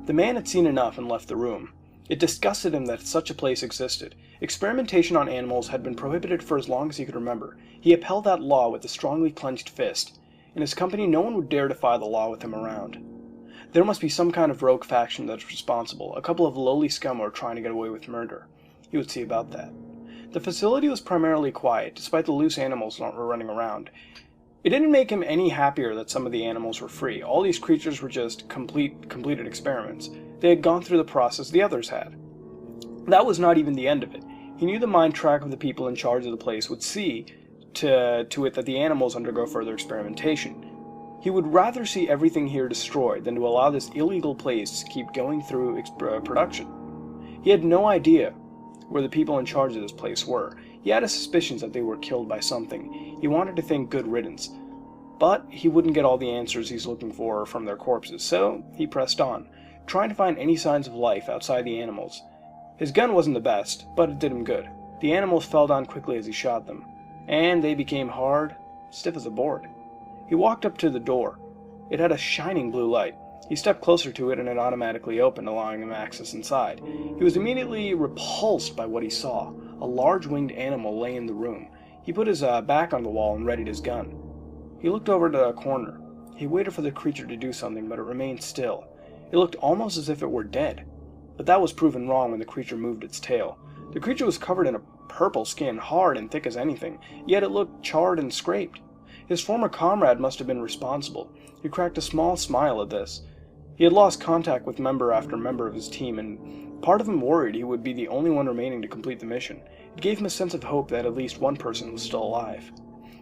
The man had seen enough and left the room. It disgusted him that such a place existed. Experimentation on animals had been prohibited for as long as he could remember. He upheld that law with a strongly clenched fist. In his company, no one would dare defy the law with him around. There must be some kind of rogue faction that is responsible. A couple of lowly scum were trying to get away with murder. He would see about that. The facility was primarily quiet, despite the loose animals that were running around. It didn't make him any happier that some of the animals were free. All these creatures were just completed experiments. They had gone through the process the others had. That was not even the end of it. He knew the mind track of the people in charge of the place would see to it that the animals undergo further experimentation. He would rather see everything here destroyed than to allow this illegal place to keep going through production. He had no idea where the people in charge of this place were. He had his suspicions that they were killed by something. He wanted to think good riddance. But he wouldn't get all the answers he's looking for from their corpses, so he pressed on, trying to find any signs of life outside the animals. His gun wasn't the best, but it did him good. The animals fell down quickly as he shot them, and they became hard, stiff as a board. He walked up to the door. It had a shining blue light. He stepped closer to it and it automatically opened, allowing him access inside. He was immediately repulsed by what he saw. A large winged animal lay in the room. He put his back on the wall and readied his gun. He looked over to a corner. He waited for the creature to do something, but it remained still. It looked almost as if it were dead. But that was proven wrong when the creature moved its tail. The creature was covered in a purple skin, hard and thick as anything, yet it looked charred and scraped. His former comrade must have been responsible. He cracked a small smile at this. He had lost contact with member after member of his team, and part of him worried he would be the only one remaining to complete the mission. It gave him a sense of hope that at least one person was still alive.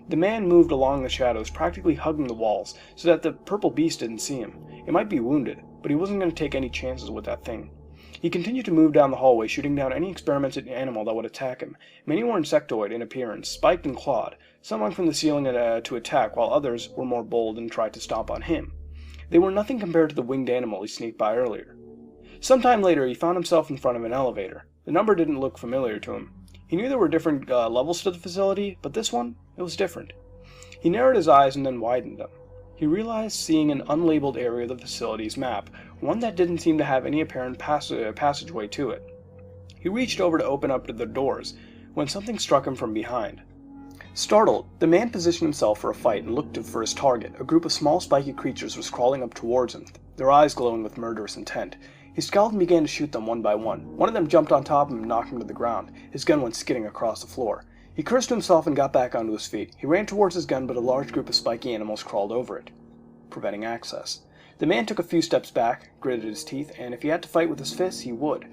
The man moved along the shadows, practically hugging the walls, so that the purple beast didn't see him. It might be wounded, but he wasn't going to take any chances with that thing. He continued to move down the hallway, shooting down any experimented animal that would attack him. Many were insectoid in appearance, spiked and clawed. Some hung from the ceiling to attack, while others were more bold and tried to stomp on him. They were nothing compared to the winged animal he sneaked by earlier. Sometime later, he found himself in front of an elevator. The number didn't look familiar to him. He knew there were different levels to the facility, but this one, it was different. He narrowed his eyes and then widened them. He realized seeing an unlabeled area of the facility's map, one that didn't seem to have any apparent passageway to it. He reached over to open up the doors, when something struck him from behind. Startled, the man positioned himself for a fight and looked for his target. A group of small spiky creatures was crawling up towards him, their eyes glowing with murderous intent. He scowled and began to shoot them one by one. One of them jumped on top of him and knocked him to the ground. His gun went skidding across the floor. He cursed to himself and got back onto his feet. He ran towards his gun, but a large group of spiky animals crawled over it, preventing access. The man took a few steps back, gritted his teeth, and if he had to fight with his fists, he would.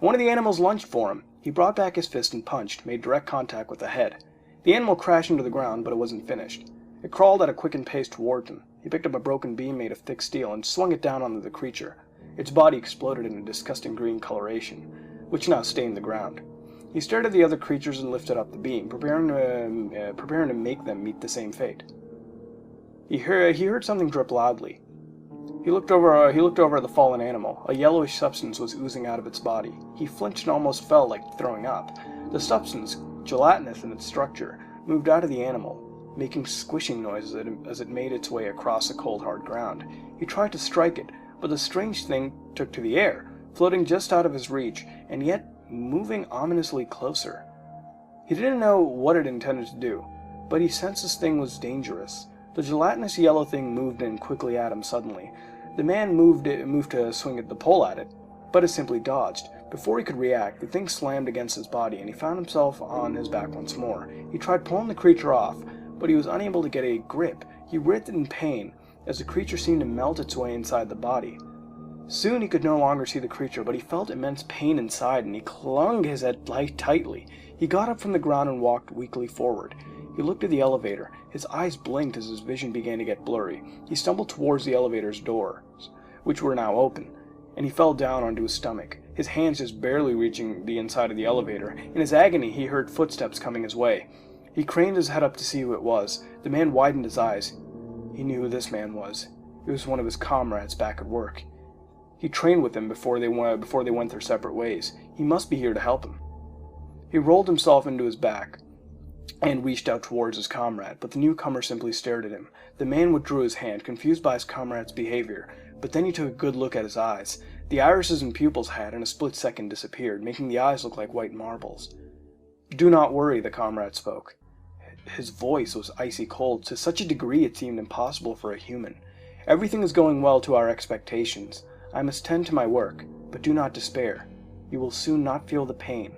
One of the animals lunged for him. He brought back his fist and punched, made direct contact with the head. The animal crashed into the ground, but it wasn't finished. It crawled at a quickened pace towards him. He picked up a broken beam made of thick steel and swung it down onto the creature. Its body exploded in a disgusting green coloration, which now stained the ground. He stared at the other creatures and lifted up the beam, preparing to make them meet the same fate. He heard something drip loudly. He looked over at the fallen animal. A yellowish substance was oozing out of its body. He flinched and almost felt like throwing up. The substance, gelatinous in its structure, moved out of the animal, making squishing noises as it made its way across the cold, hard ground. He tried to strike it, but the strange thing took to the air, floating just out of his reach, and yet moving ominously closer. He didn't know what it intended to do, but he sensed this thing was dangerous. The gelatinous yellow thing moved in quickly at him suddenly. The man moved to swing at the pole at it, but it simply dodged. Before he could react, the thing slammed against his body, and he found himself on his back once more. He tried pulling the creature off, but he was unable to get a grip. He writhed in pain, as the creature seemed to melt its way inside the body. Soon he could no longer see the creature, but he felt immense pain inside, and he clung his head tightly. He got up from the ground and walked weakly forward. He looked at the elevator. His eyes blinked as his vision began to get blurry. He stumbled towards the elevator's doors, which were now open, and he fell down onto his stomach, his hands just barely reaching the inside of the elevator. In his agony, he heard footsteps coming his way. He craned his head up to see who it was. The man widened his eyes. He knew who this man was. It was one of his comrades back at work. He trained with him before they went their separate ways. He must be here to help him. He rolled himself into his back and reached out towards his comrade, but the newcomer simply stared at him. The man withdrew his hand, confused by his comrade's behavior, but then he took a good look at his eyes. The irises and pupils had, in a split second, disappeared, making the eyes look like white marbles. "Do not worry," the comrade spoke. His voice was icy cold, to such a degree it seemed impossible for a human. "Everything is going well to our expectations. I must tend to my work, but do not despair. You will soon not feel the pain."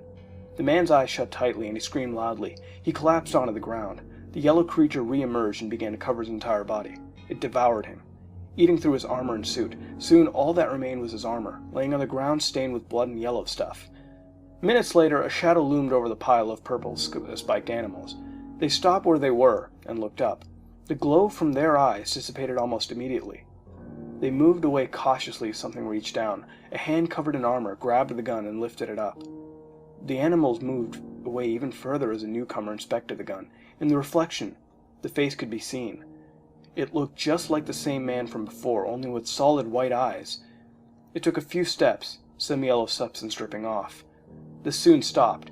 The man's eyes shut tightly, and he screamed loudly. He collapsed onto the ground. The yellow creature re-emerged and began to cover his entire body. It devoured him, eating through his armor and suit. Soon all that remained was his armor, laying on the ground stained with blood and yellow stuff. Minutes later, a shadow loomed over the pile of purple spiked animals. They stopped where they were and looked up. The glow from their eyes dissipated almost immediately. They moved away cautiously as something reached down. A hand covered in armor grabbed the gun and lifted it up. The animals moved away even further as a newcomer inspected the gun. In the reflection, the face could be seen. It looked just like the same man from before, only with solid white eyes. It took a few steps, some yellow substance dripping off. This soon stopped.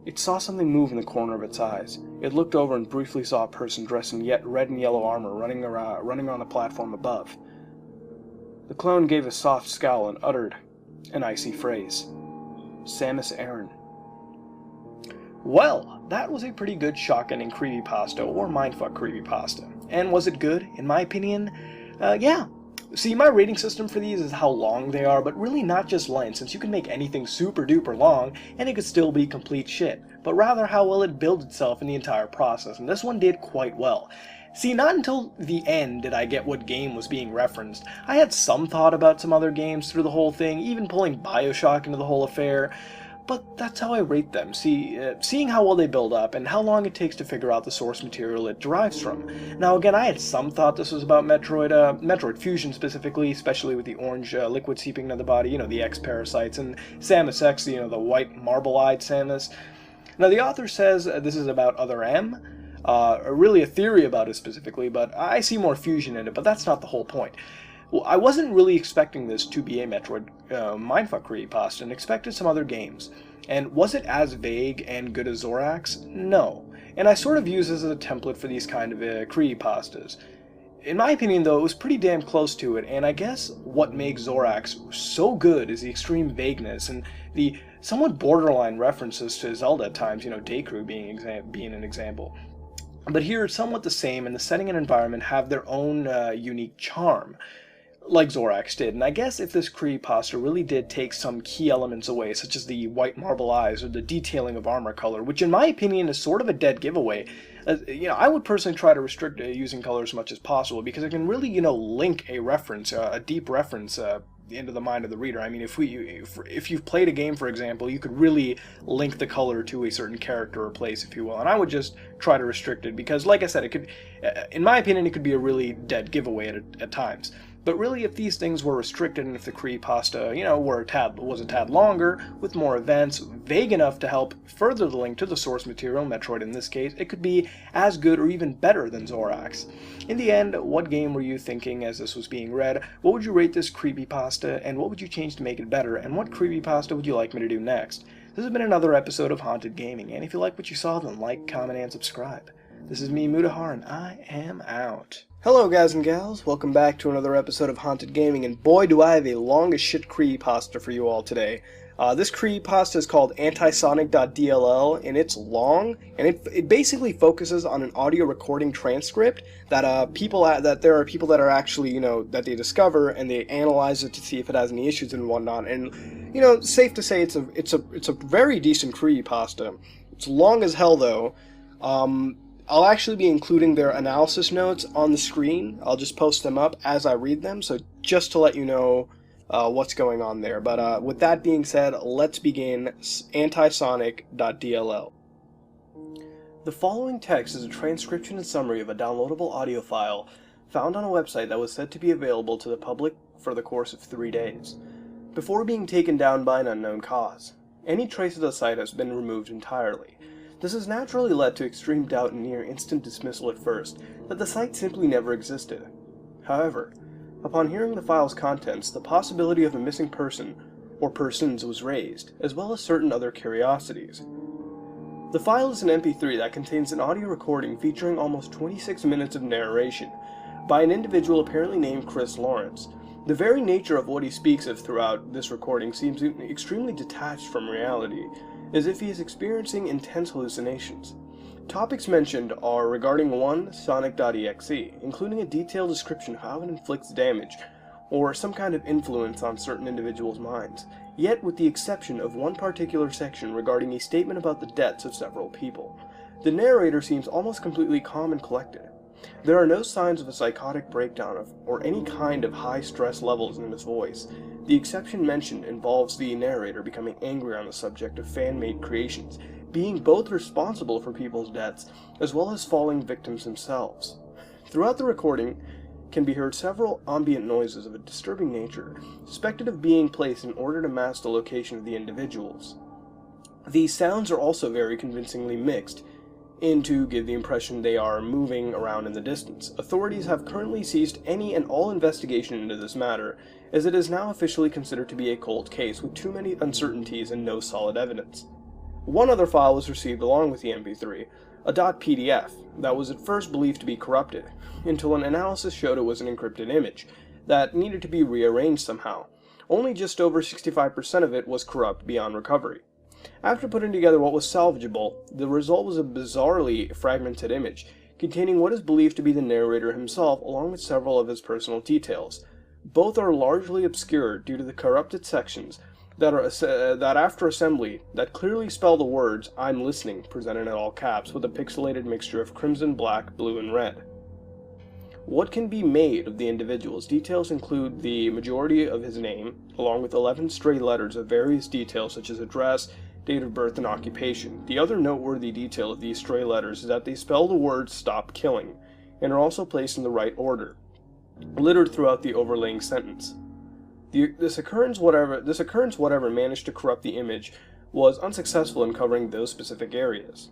It saw something move in the corner of its eyes. It looked over and briefly saw a person dressed in red and yellow armor running on the platform above. The clone gave a soft scowl and uttered an icy phrase. "Samus Aran." Well, that was a pretty good shotgunning creepypasta, or mindfuck creepypasta. And was it good? In my opinion, yeah. See, my rating system for these is how long they are, but really not just length, since you can make anything super duper long, and it could still be complete shit, but rather how well it builds itself in the entire process, and this one did quite well. See, not until the end did I get what game was being referenced. I had some thought about some other games through the whole thing, even pulling BioShock into the whole affair, but that's how I rate them. See, seeing how well they build up, and how long it takes to figure out the source material it derives from. Now again, I had some thought this was about Metroid Fusion specifically, especially with the orange liquid seeping into the body, the X-parasites, and Samus X, the white marble-eyed Samus. Now the author says this is about Other M, really a theory about it specifically, but I see more fusion in it, but that's not the whole point. Well, I wasn't really expecting this to be a Metroid mindfuck creepypasta, and expected some other games. And was it as vague and good as Zorax? No. And I sort of use this as a template for these kind of creepypastas. In my opinion, though, it was pretty damn close to it, and I guess what makes Zorax so good is the extreme vagueness and the somewhat borderline references to Zelda at times, Deku being an example. But here it's somewhat the same, and the setting and environment have their own unique charm, like Zorax did. And I guess if this creepypasta really did take some key elements away, such as the white marble eyes or the detailing of armor color, which in my opinion is sort of a dead giveaway, I would personally try to restrict using color as much as possible, because it can really, link a reference, a deep reference, into the mind of the reader. I mean, if you've played a game, for example, you could really link the color to a certain character or place, if you will, and I would just try to restrict it, because, like I said, it could, in my opinion, it could be a really dead giveaway at times. But really, if these things were restricted, and if the creepypasta, was a tad longer, with more events, vague enough to help further the link to the source material, Metroid in this case, it could be as good or even better than Zorax. In the end, what game were you thinking as this was being read? What would you rate this creepypasta, and what would you change to make it better, and what creepypasta would you like me to do next? This has been another episode of Haunted Gaming, and if you like what you saw, then like, comment, and subscribe. This is me, Mutahar, and I am out. Hello guys and gals, welcome back to another episode of Haunted Gaming, and boy do I have a long as shit creepypasta for you all today. This creepypasta is called antisonic.dll, and it's long, and it basically focuses on an audio recording transcript that there are people that are actually, that they discover, and they analyze it to see if it has any issues and whatnot, and, safe to say it's a very decent creepypasta. It's long as hell though. I'll actually be including their analysis notes on the screen. I'll just post them up as I read them, so just to let you know what's going on there. But with that being said, let's begin antisonic.dll. The following text is a transcription and summary of a downloadable audio file found on a website that was said to be available to the public for the course of 3 days, before being taken down by an unknown cause. Any trace of the site has been removed entirely. This has naturally led to extreme doubt and near instant dismissal at first, that the site simply never existed. However, upon hearing the file's contents, the possibility of a missing person, or persons, was raised, as well as certain other curiosities. The file is an MP3 that contains an audio recording featuring almost 26 minutes of narration by an individual apparently named Chris Lawrence. The very nature of what he speaks of throughout this recording seems extremely detached from reality, as if he is experiencing intense hallucinations. Topics mentioned are regarding 1. Sonic.exe, including a detailed description of how it inflicts damage, or some kind of influence on certain individuals' minds, yet with the exception of one particular section regarding a statement about the deaths of several people. The narrator seems almost completely calm and collected. There are no signs of a psychotic breakdown or any kind of high stress levels in his voice. The exception mentioned involves the narrator becoming angry on the subject of fan-made creations, being both responsible for people's deaths as well as falling victims themselves. Throughout the recording can be heard several ambient noises of a disturbing nature, suspected of being placed in order to mask the location of the individuals. These sounds are also very convincingly mixed in to give the impression they are moving around in the distance. Authorities have currently ceased any and all investigation into this matter, as it is now officially considered to be a cold case with too many uncertainties and no solid evidence. One other file was received along with the MP3, a .pdf, that was at first believed to be corrupted, until an analysis showed it was an encrypted image that needed to be rearranged somehow. Only just over 65% of it was corrupt beyond recovery. After putting together what was salvageable, the result was a bizarrely fragmented image, containing what is believed to be the narrator himself along with several of his personal details. Both are largely obscured due to the corrupted sections that after assembly, that clearly spell the words, "I'm listening," presented in all caps with a pixelated mixture of crimson, black, blue, and red. What can be made of the individual's details include the majority of his name, along with 11 stray letters of various details such as address, date of birth, and occupation. The other noteworthy detail of these stray letters is that they spell the words "stop killing," and are also placed in the right order, littered throughout the overlaying sentence. This occurrence, whatever managed to corrupt the image, was unsuccessful in covering those specific areas.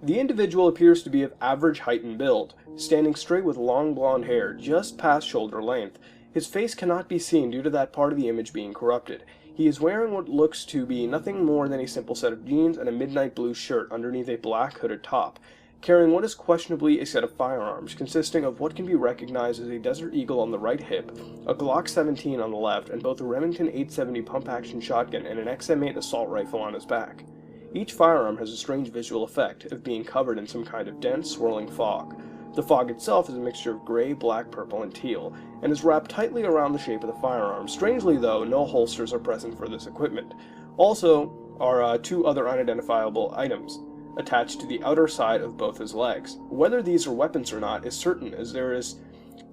The individual appears to be of average height and build, standing straight with long blonde hair just past shoulder length. His face cannot be seen due to that part of the image being corrupted. He is wearing what looks to be nothing more than a simple set of jeans and a midnight blue shirt underneath a black hooded top, carrying what is questionably a set of firearms, consisting of what can be recognized as a Desert Eagle on the right hip, a Glock 17 on the left, and both a Remington 870 pump-action shotgun and an XM8 assault rifle on his back. Each firearm has a strange visual effect of being covered in some kind of dense, swirling fog. The fog itself is a mixture of gray, black, purple, and teal, and is wrapped tightly around the shape of the firearm. Strangely, though, no holsters are present for this equipment. Also are two other unidentifiable items attached to the outer side of both his legs. Whether these are weapons or not is certain, as there is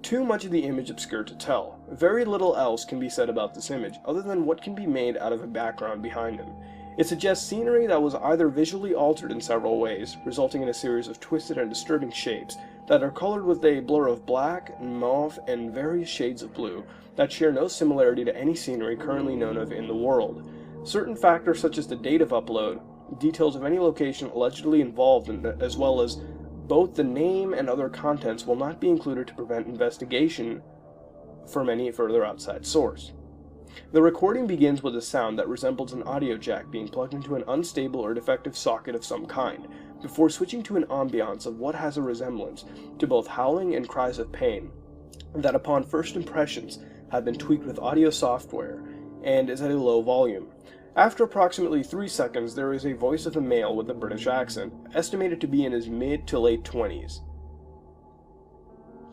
too much of the image obscured to tell. Very little else can be said about this image, other than what can be made out of a background behind him. It suggests scenery that was either visually altered in several ways, resulting in a series of twisted and disturbing shapes that are colored with a blur of black, mauve, and various shades of blue that share no similarity to any scenery currently known of in the world. Certain factors such as the date of upload, details of any location allegedly involved in it, as well as both the name and other contents, will not be included to prevent investigation from any further outside source. The recording begins with a sound that resembles an audio jack being plugged into an unstable or defective socket of some kind, before switching to an ambiance of what has a resemblance to both howling and cries of pain, that upon first impressions have been tweaked with audio software, and is at a low volume. After approximately 3 seconds, there is a voice of a male with a British accent, estimated to be in his mid to late 20s.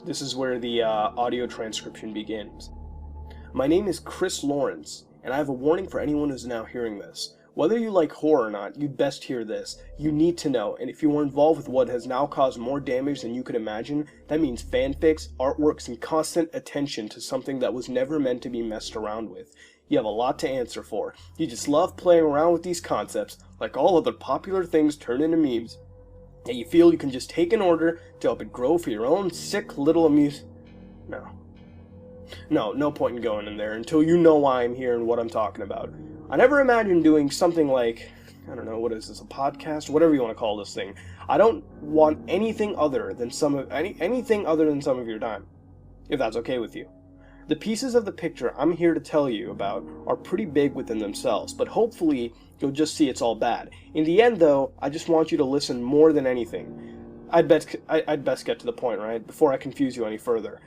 This is where the audio transcription begins. "My name is Chris Lawrence, and I have a warning for anyone who's now hearing this. Whether you like horror or not, you'd best hear this. You need to know, and if you were involved with what has now caused more damage than you could imagine, that means fanfics, artworks, and constant attention to something that was never meant to be messed around with. You have a lot to answer for. You just love playing around with these concepts, like all other popular things turned into memes, and you feel you can just take an order to help it grow for your own sick little No point in going in there until you know why I'm here and what I'm talking about. I never imagined doing something like I don't know, what is this, a podcast? Whatever you want to call this thing. I don't want anything other than anything other than some of your time, if that's okay with you. The pieces of the picture I'm here to tell you about are pretty big within themselves, but hopefully you'll just see it's all bad. In the end, though, I just want you to listen more than anything. I'd best get to the point, right? Before I confuse you any further.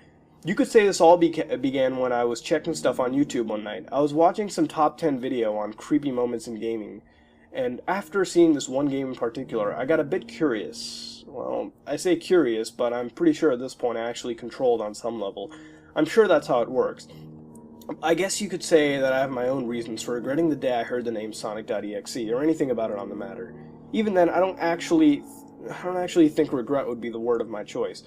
You could say this all began when I was checking stuff on YouTube one night. I was watching some top 10 video on creepy moments in gaming, and after seeing this one game in particular, I got a bit curious. Well, I say curious, but I'm pretty sure at this point I actually controlled on some level. I'm sure that's how it works. I guess you could say that I have my own reasons for regretting the day I heard the name Sonic.exe, or anything about it on the matter. Even then, I don't actually think regret would be the word of my choice.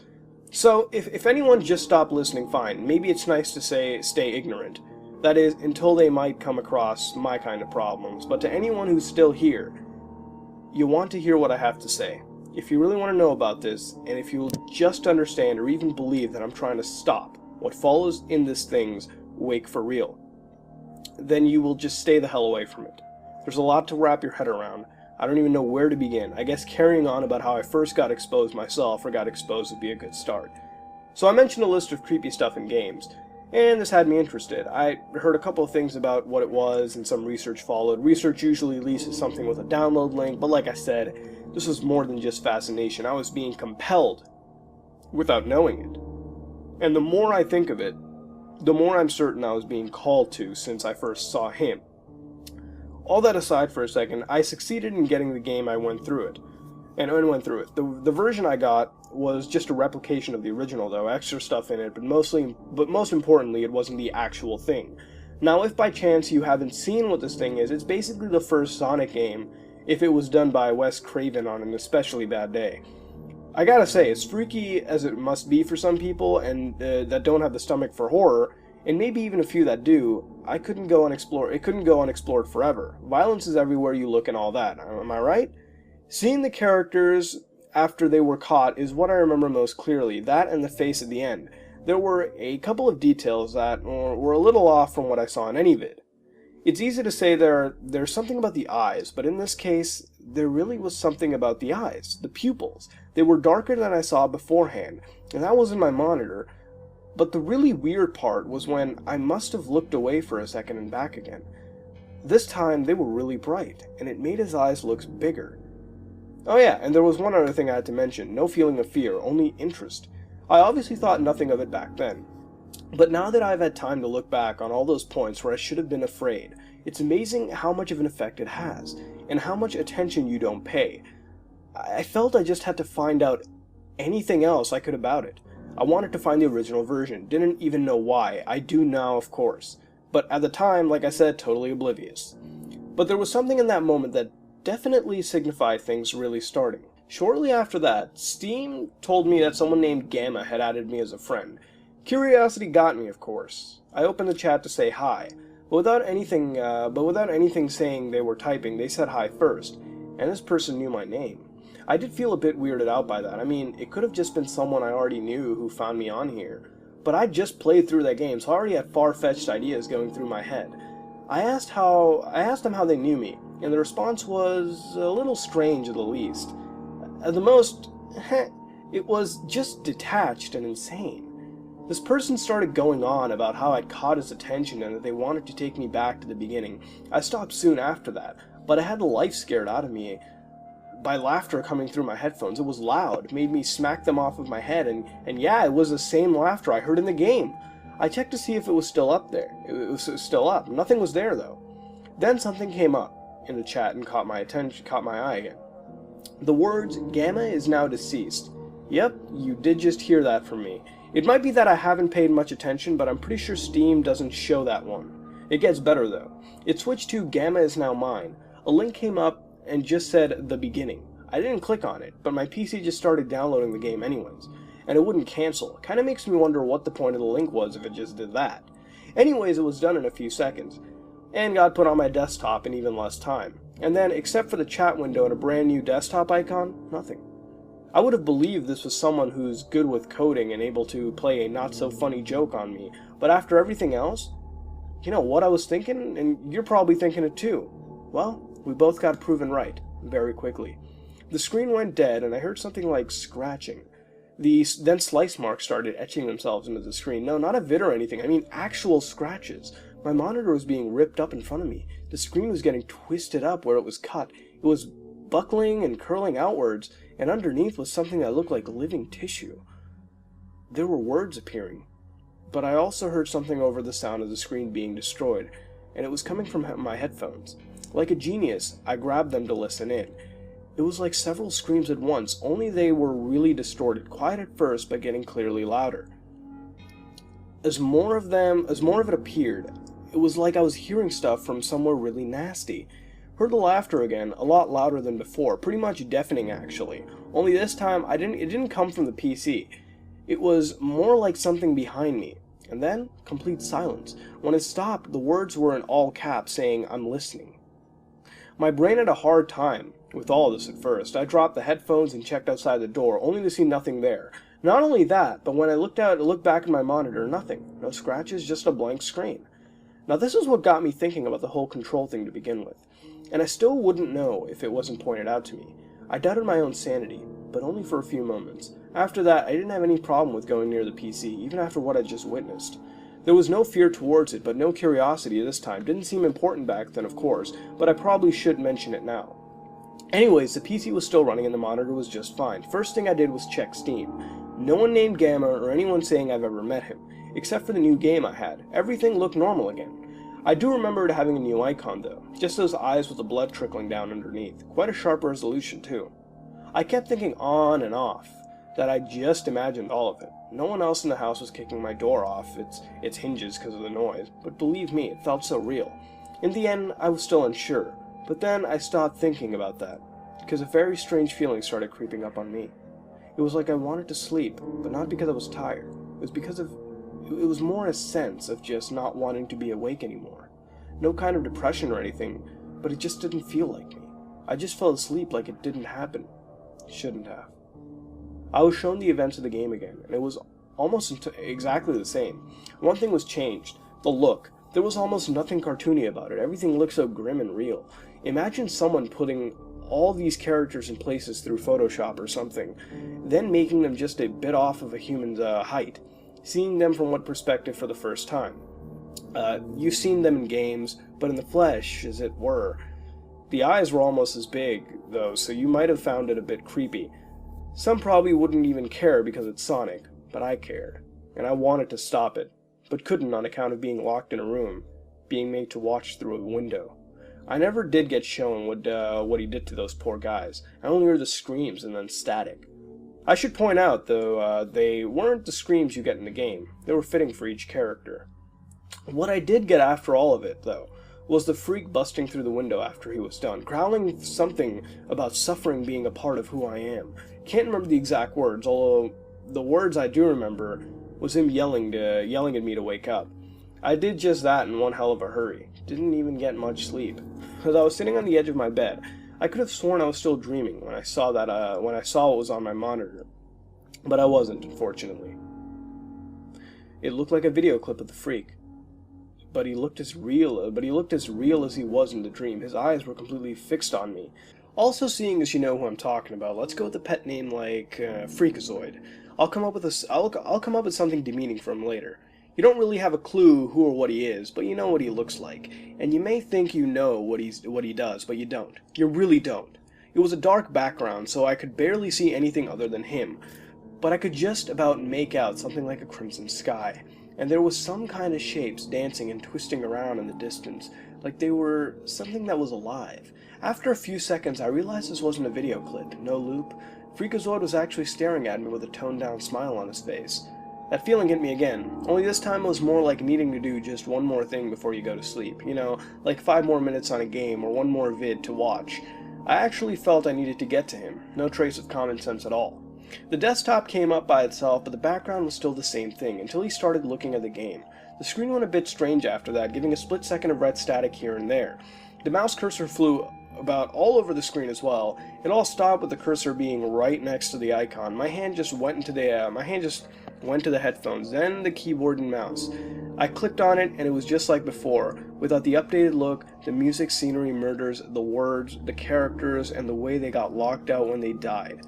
So, if anyone just stopped listening, fine. Maybe it's nice to say, stay ignorant. That is, until they might come across my kind of problems. But to anyone who's still here, you want to hear what I have to say. If you really want to know about this, and if you'll just understand or even believe that I'm trying to stop what follows in this thing's wake for real, then you will just stay the hell away from it. There's a lot to wrap your head around. I don't even know where to begin. I guess carrying on about how I first got exposed myself or got exposed would be a good start. So I mentioned a list of creepy stuff in games, and this had me interested. I heard a couple of things about what it was, and some research followed. Research usually leads to something with a download link, but like I said, this was more than just fascination. I was being compelled without knowing it. And the more I think of it, the more I'm certain I was being called to since I first saw him. All that aside for a second, I succeeded in getting the game. I went through it. The version I got was just a replication of the original, though, extra stuff in it, but most importantly, it wasn't the actual thing. Now, if by chance you haven't seen what this thing is, it's basically the first Sonic game if it was done by Wes Craven on an especially bad day. I gotta say, as freaky as it must be for some people and that don't have the stomach for horror, and maybe even a few that do, it couldn't go unexplored forever. Violence is everywhere you look and all that, am I right? Seeing the characters after they were caught is what I remember most clearly, that and the face at the end. There were a couple of details that were a little off from what I saw in any vid. It's easy to say there's something about the eyes, but in this case, there really was something about the eyes, the pupils. They were darker than I saw beforehand, and that was in my monitor. But the really weird part was when I must have looked away for a second and back again. This time they were really bright, and it made his eyes look bigger. Oh yeah, and there was one other thing I had to mention. No feeling of fear, only interest. I obviously thought nothing of it back then. But now that I've had time to look back on all those points where I should have been afraid, it's amazing how much of an effect it has, and how much attention you don't pay. I felt I just had to find out anything else I could about it. I wanted to find the original version, didn't even know why. I do now, of course. But at the time, like I said, totally oblivious. But there was something in that moment that definitely signified things really starting. Shortly after that, Steam told me that someone named Gamma had added me as a friend. Curiosity got me, of course. I opened the chat to say hi, but without anything saying they were typing, they said hi first, and this person knew my name. I did feel a bit weirded out by that. I mean, it could have just been someone I already knew who found me on here. But I just played through that game, so I already had far-fetched ideas going through my head. I asked them how they knew me, and the response was a little strange at the least. At the most, it was just detached and insane. This person started going on about how I'd caught his attention and that they wanted to take me back to the beginning. I stopped soon after that, but I had the life scared out of me by laughter coming through my headphones. It was loud, made me smack them off of my head, and yeah, it was the same laughter I heard in the game. I checked to see if it was still up there. It was still up. Nothing was there, though. Then something came up in the chat and caught my eye again. The words, "Gamma is now deceased." Yep, you did just hear that from me. It might be that I haven't paid much attention, but I'm pretty sure Steam doesn't show that one. It gets better, though. It switched to "Gamma is now mine." A link came up and just said "the beginning." I didn't click on it, but my PC just started downloading the game anyways, and it wouldn't cancel. Kinda makes me wonder what the point of the link was if it just did that. Anyways, it was done in a few seconds, and got put on my desktop in even less time. And then, except for the chat window and a brand new desktop icon, nothing. I would have believed this was someone who's good with coding and able to play a not-so-funny joke on me, but after everything else, you know what I was thinking, and you're probably thinking it too. Well, We both got proven right, very quickly. The screen went dead, and I heard something like scratching. Then slice marks started etching themselves into the screen. No, not a vid or anything, I mean actual scratches. My monitor was being ripped up in front of me. The screen was getting twisted up where it was cut. It was buckling and curling outwards, and underneath was something that looked like living tissue. There were words appearing. But I also heard something over the sound of the screen being destroyed, and it was coming from my headphones. Like a genius, I grabbed them to listen in. It was like several screams at once, only they were really distorted, quiet at first, but getting clearly louder. As more of it appeared, it was like I was hearing stuff from somewhere really nasty. Heard the laughter again, a lot louder than before, pretty much deafening actually. Only this time, it didn't come from the PC. It was more like something behind me. And then, complete silence. When it stopped, the words were in all caps saying, "I'm listening." My brain had a hard time with all this at first. I dropped the headphones and checked outside the door, only to see nothing there. Not only that, but when I looked back at my monitor, nothing. No scratches, just a blank screen. Now this is what got me thinking about the whole control thing to begin with. And I still wouldn't know if it wasn't pointed out to me. I doubted my own sanity, but only for a few moments. After that, I didn't have any problem with going near the PC, even after what I'd just witnessed. There was no fear towards it, but no curiosity this time. Didn't seem important back then, of course, but I probably should mention it now. Anyways, the PC was still running and the monitor was just fine. First thing I did was check Steam. No one named Gamma or anyone saying I've ever met him, except for the new game I had. Everything looked normal again. I do remember it having a new icon though, just those eyes with the blood trickling down underneath. Quite a sharp resolution too. I kept thinking on and off that I just imagined all of it. No one else in the house was kicking my door off its hinges because of the noise, but believe me, it felt so real. In the end, I was still unsure, but then I stopped thinking about that, because a very strange feeling started creeping up on me. It was like I wanted to sleep, but not because I was tired. It was more a sense of just not wanting to be awake anymore. No kind of depression or anything, but it just didn't feel like me. I just fell asleep like it didn't happen. Shouldn't have. I was shown the events of the game again, and it was almost exactly the same. One thing was changed. The look. There was almost nothing cartoony about it. Everything looked so grim and real. Imagine someone putting all these characters in places through Photoshop or something, then making them just a bit off of a human's height. Seeing them from what perspective for the first time. You've seen them in games, but in the flesh, as it were. The eyes were almost as big, though, so you might have found it a bit creepy. Some probably wouldn't even care because it's Sonic, but I cared, and I wanted to stop it, but couldn't on account of being locked in a room, being made to watch through a window. I never did get shown what he did to those poor guys. I only heard the screams and then static. I should point out, though, they weren't the screams you get in the game. They were fitting for each character. What I did get after all of it, though, was the freak busting through the window after he was done, growling something about suffering being a part of who I am. Can't remember the exact words, although the words I do remember was him yelling at me to wake up. I did just that in one hell of a hurry. Didn't even get much sleep. As I was sitting on the edge of my bed, I could have sworn I was still dreaming when I saw what was on my monitor. But I wasn't, unfortunately. It looked like a video clip of the freak. But he looked as real as he was in the dream. His eyes were completely fixed on me. Also, seeing as you know who I'm talking about, let's go with a pet name like Freakazoid. I'll come up with something demeaning for him later. You don't really have a clue who or what he is, but you know what he looks like. And you may think you know what he does, but you don't. You really don't. It was a dark background, so I could barely see anything other than him. But I could just about make out something like a crimson sky. And there was some kind of shapes dancing and twisting around in the distance, like they were something that was alive. After a few seconds, I realized this wasn't a video clip, no loop. Freakazoid was actually staring at me with a toned-down smile on his face. That feeling hit me again, only this time it was more like needing to do just one more thing before you go to sleep. You know, like 5 more minutes on a game or one more vid to watch. I actually felt I needed to get to him, no trace of common sense at all. The desktop came up by itself, but the background was still the same thing, until he started looking at the game. The screen went a bit strange after that, giving a split second of red static here and there. The mouse cursor flew about all over the screen as well. It all stopped with the cursor being right next to the icon. My hand just went to the headphones, then the keyboard and mouse. I clicked on it and it was just like before, without the updated look, the music, scenery, murders, the words, the characters, and the way they got locked out when they died.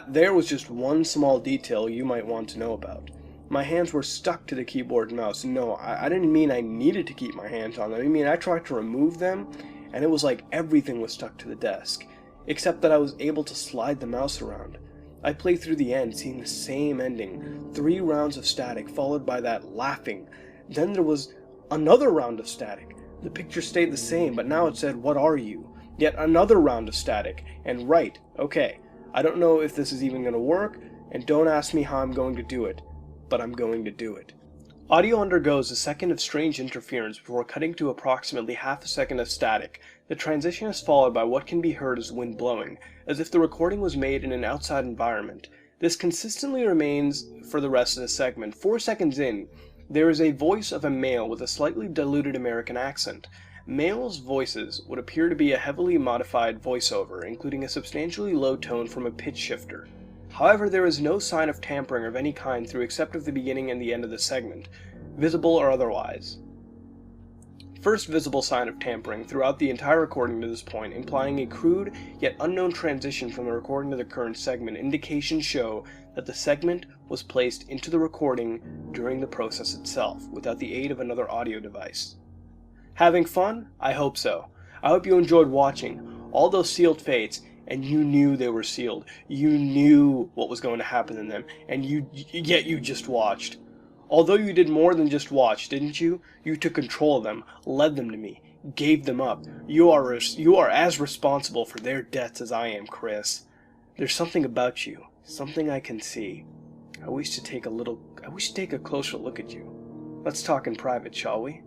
There was just one small detail you might want to know about. My hands were stuck to the keyboard and mouse. No, I didn't mean I needed to keep my hands on them. I mean I tried to remove them, and it was like everything was stuck to the desk, except that I was able to slide the mouse around. I played through the end, seeing the same ending. 3 rounds of static, followed by that laughing. Then there was another round of static. The picture stayed the same, but now it said, "What are you?" Yet another round of static, and right, okay. I don't know if this is even going to work, and don't ask me how I'm going to do it, but I'm going to do it. Audio undergoes a second of strange interference before cutting to approximately half a second of static. The transition is followed by what can be heard as wind blowing, as if the recording was made in an outside environment. This consistently remains for the rest of the segment. 4 seconds in, there is a voice of a male with a slightly diluted American accent. Males' voices would appear to be a heavily modified voiceover, including a substantially low tone from a pitch shifter. However, there is no sign of tampering of any kind through except of the beginning and the end of the segment, visible or otherwise. First visible sign of tampering throughout the entire recording to this point, implying a crude yet unknown transition from the recording to the current segment. Indications show that the segment was placed into the recording during the process itself, without the aid of another audio device. Having fun? I hope so. I hope you enjoyed watching all those sealed fates, and you knew they were sealed. You knew what was going to happen in them, and yet you just watched. Although you did more than just watch, didn't you? You took control of them, led them to me, gave them up. You are as responsible for their deaths as I am, Chris. There's something about you, something I can see. I wish to take a closer look at you. Let's talk in private, shall we?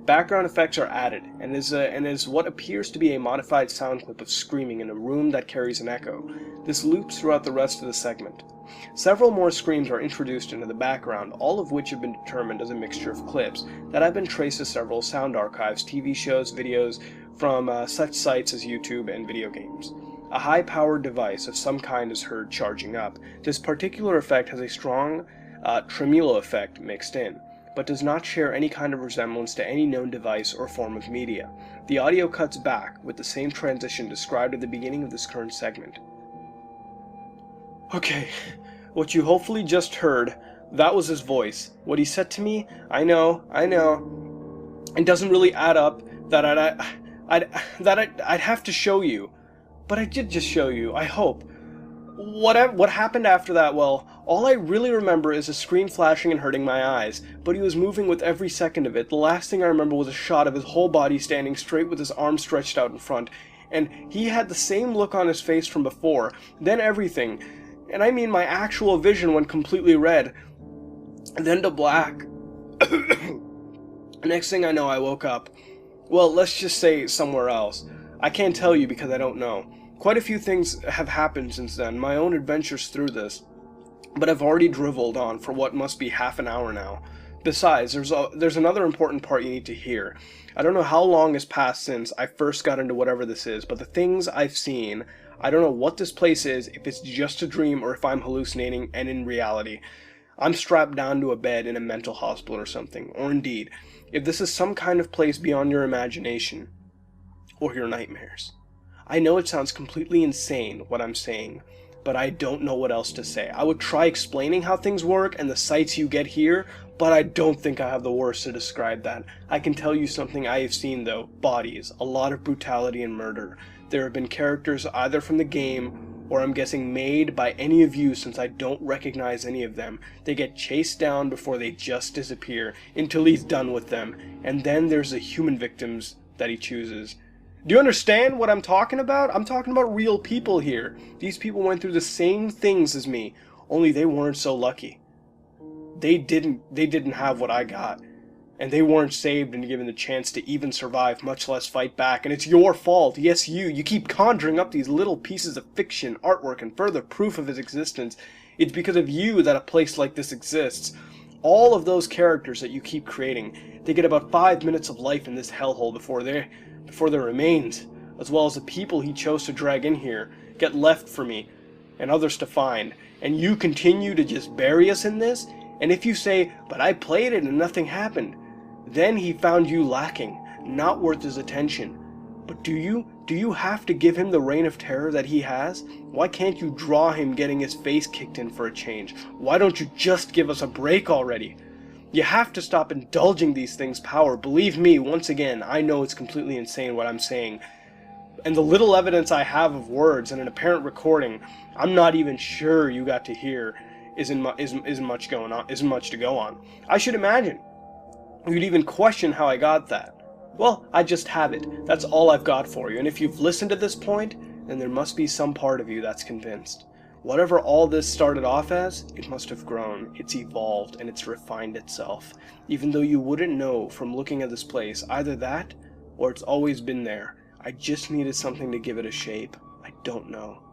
Background effects are added, and is what appears to be a modified sound clip of screaming in a room that carries an echo. This loops throughout the rest of the segment. Several more screams are introduced into the background, all of which have been determined as a mixture of clips that have been traced to several sound archives, TV shows, videos from such sites as YouTube and video games. A high-powered device of some kind is heard charging up. This particular effect has a strong tremolo effect mixed in, but does not share any kind of resemblance to any known device or form of media. The audio cuts back with the same transition described at the beginning of this current segment. Okay, what you hopefully just heard, that was his voice. What he said to me, I know. It doesn't really add up that I'd have to show you. But I did just show you, I hope. What happened after that, well, all I really remember is a screen flashing and hurting my eyes, but he was moving with every second of it. The last thing I remember was a shot of his whole body standing straight with his arms stretched out in front, and he had the same look on his face from before. Then everything, and I mean my actual vision, went completely red, then to black. Next thing I know, I woke up. Well, let's just say somewhere else. I can't tell you because I don't know. Quite a few things have happened since then, my own adventures through this, but I've already driveled on for what must be half an hour now. Besides, there's another important part you need to hear. I don't know how long has passed since I first got into whatever this is, but the things I've seen, I don't know what this place is, if it's just a dream or if I'm hallucinating and in reality. I'm strapped down to a bed in a mental hospital or something, or indeed, if this is some kind of place beyond your imagination or your nightmares. I know it sounds completely insane what I'm saying, but I don't know what else to say. I would try explaining how things work and the sights you get here, but I don't think I have the words to describe that. I can tell you something I have seen though. Bodies, a lot of brutality and murder. There have been characters either from the game, or I'm guessing made by any of you since I don't recognize any of them. They get chased down before they just disappear, until he's done with them, and then there's the human victims that he chooses. Do you understand what I'm talking about? I'm talking about real people here. These people went through the same things as me, only they weren't so lucky. They didn't have what I got, and they weren't saved and given the chance to even survive, much less fight back, and it's your fault. Yes, you keep conjuring up these little pieces of fiction, artwork, and further proof of its existence. It's because of you that a place like this exists. All of those characters that you keep creating, they get about 5 minutes of life in this hellhole before their remains, as well as the people he chose to drag in here, get left for me and others to find. And you continue to just bury us in this? And if you say, but I played it and nothing happened, then he found you lacking, not worth his attention. But do you have to give him the reign of terror that he has? Why can't you draw him getting his face kicked in for a change? Why don't you just give us a break already? You have to stop indulging these things' power. Believe me, once again, I know it's completely insane what I'm saying. And the little evidence I have of words and an apparent recording, I'm not even sure you got to hear, isn't much to go on. I should imagine you'd even question how I got that. Well, I just have it. That's all I've got for you. And if you've listened to this point, then there must be some part of you that's convinced. Whatever all this started off as, it must have grown, it's evolved, and it's refined itself. Even though you wouldn't know from looking at this place, either that, or it's always been there. I just needed something to give it a shape. I don't know.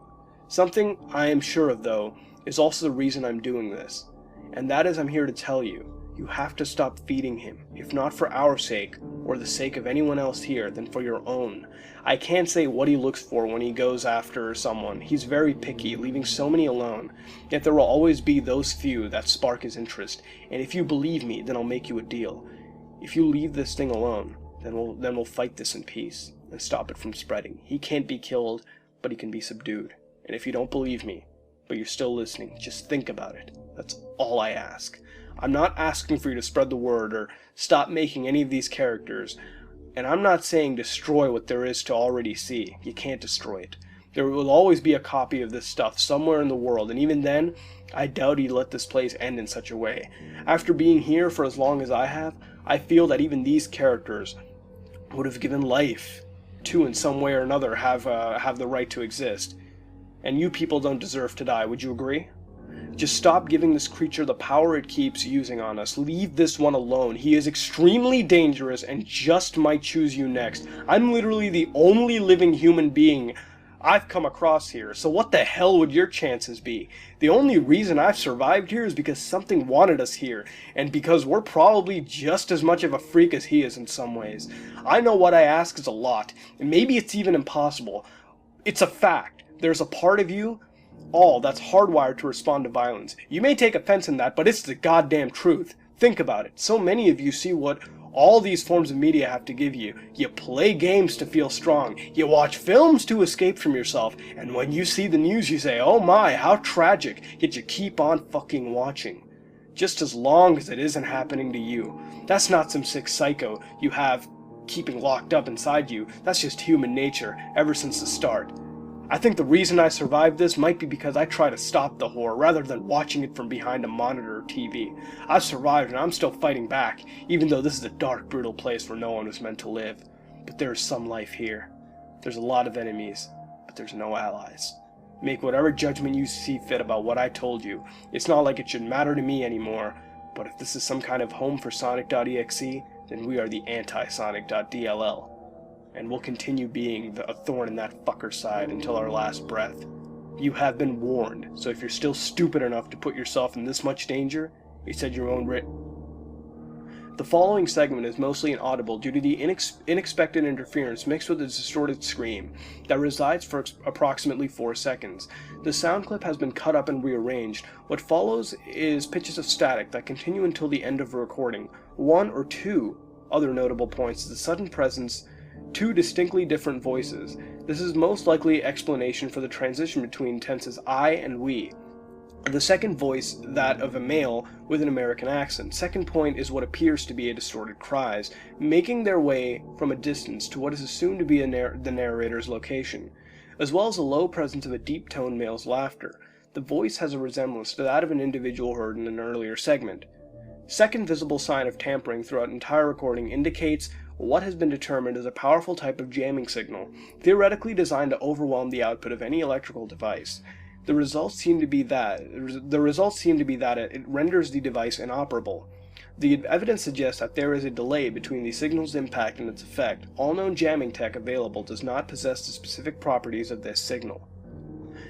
Something I am sure of, though, is also the reason I'm doing this. And that is I'm here to tell you, you have to stop feeding him, if not for our sake, or the sake of anyone else here, then for your own. I can't say what he looks for when he goes after someone. He's very picky, leaving so many alone. Yet there will always be those few that spark his interest, and if you believe me, then I'll make you a deal. If you leave this thing alone, then we'll fight this in peace, and stop it from spreading. He can't be killed, but he can be subdued. And if you don't believe me, but you're still listening, just think about it. That's all I ask. I'm not asking for you to spread the word or stop making any of these characters. And I'm not saying destroy what there is to already see. You can't destroy it. There will always be a copy of this stuff somewhere in the world, and even then, I doubt he'd let this place end in such a way. After being here for as long as I have, I feel that even these characters would have given life to, in some way or another, have the right to exist. And you people don't deserve to die, would you agree? Just stop giving this creature the power it keeps using on us. Leave this one alone. He is extremely dangerous and just might choose you next. I'm literally the only living human being I've come across here, so what the hell would your chances be? The only reason I've survived here is because something wanted us here, and because we're probably just as much of a freak as he is in some ways. I know what I ask is a lot, and maybe it's even impossible. It's a fact. There's a part of you all that's hardwired to respond to violence. You may take offense in that, but it's the goddamn truth. Think about it. So many of you see what all these forms of media have to give you. You play games to feel strong. You watch films to escape from yourself. And when you see the news, you say, oh my, how tragic. Yet you keep on fucking watching. Just as long as it isn't happening to you. That's not some sick psycho you have keeping locked up inside you. That's just human nature, ever since the start. I think the reason I survived this might be because I try to stop the horror rather than watching it from behind a monitor or TV. I've survived and I'm still fighting back, even though this is a dark, brutal place where no one was meant to live. But there is some life here. There's a lot of enemies, but there's no allies. Make whatever judgment you see fit about what I told you. It's not like it should matter to me anymore, but if this is some kind of home for Sonic.exe, then we are the anti-Sonic.dll. And we'll continue being a thorn in that fucker's side until our last breath. You have been warned, so if you're still stupid enough to put yourself in this much danger, it's at your own risk. The following segment is mostly inaudible due to the unexpected interference mixed with a distorted scream that resides for approximately 4 seconds. The sound clip has been cut up and rearranged. What follows is pitches of static that continue until the end of a recording. One or two other notable points is the sudden presence two distinctly different voices. This is most likely explanation for the transition between tenses I and we. The second voice, that of a male with an American accent. Second point is what appears to be a distorted cries, making their way from a distance to what is assumed to be the narrator's location, as well as a low presence of a deep-toned male's laughter. The voice has a resemblance to that of an individual heard in an earlier segment. Second visible sign of tampering throughout entire recording indicates what has been determined as a powerful type of jamming signal, theoretically designed to overwhelm the output of any electrical device. The results seem to be that it renders the device inoperable. The evidence suggests that there is a delay between the signal's impact and its effect. All known jamming tech available does not possess the specific properties of this signal.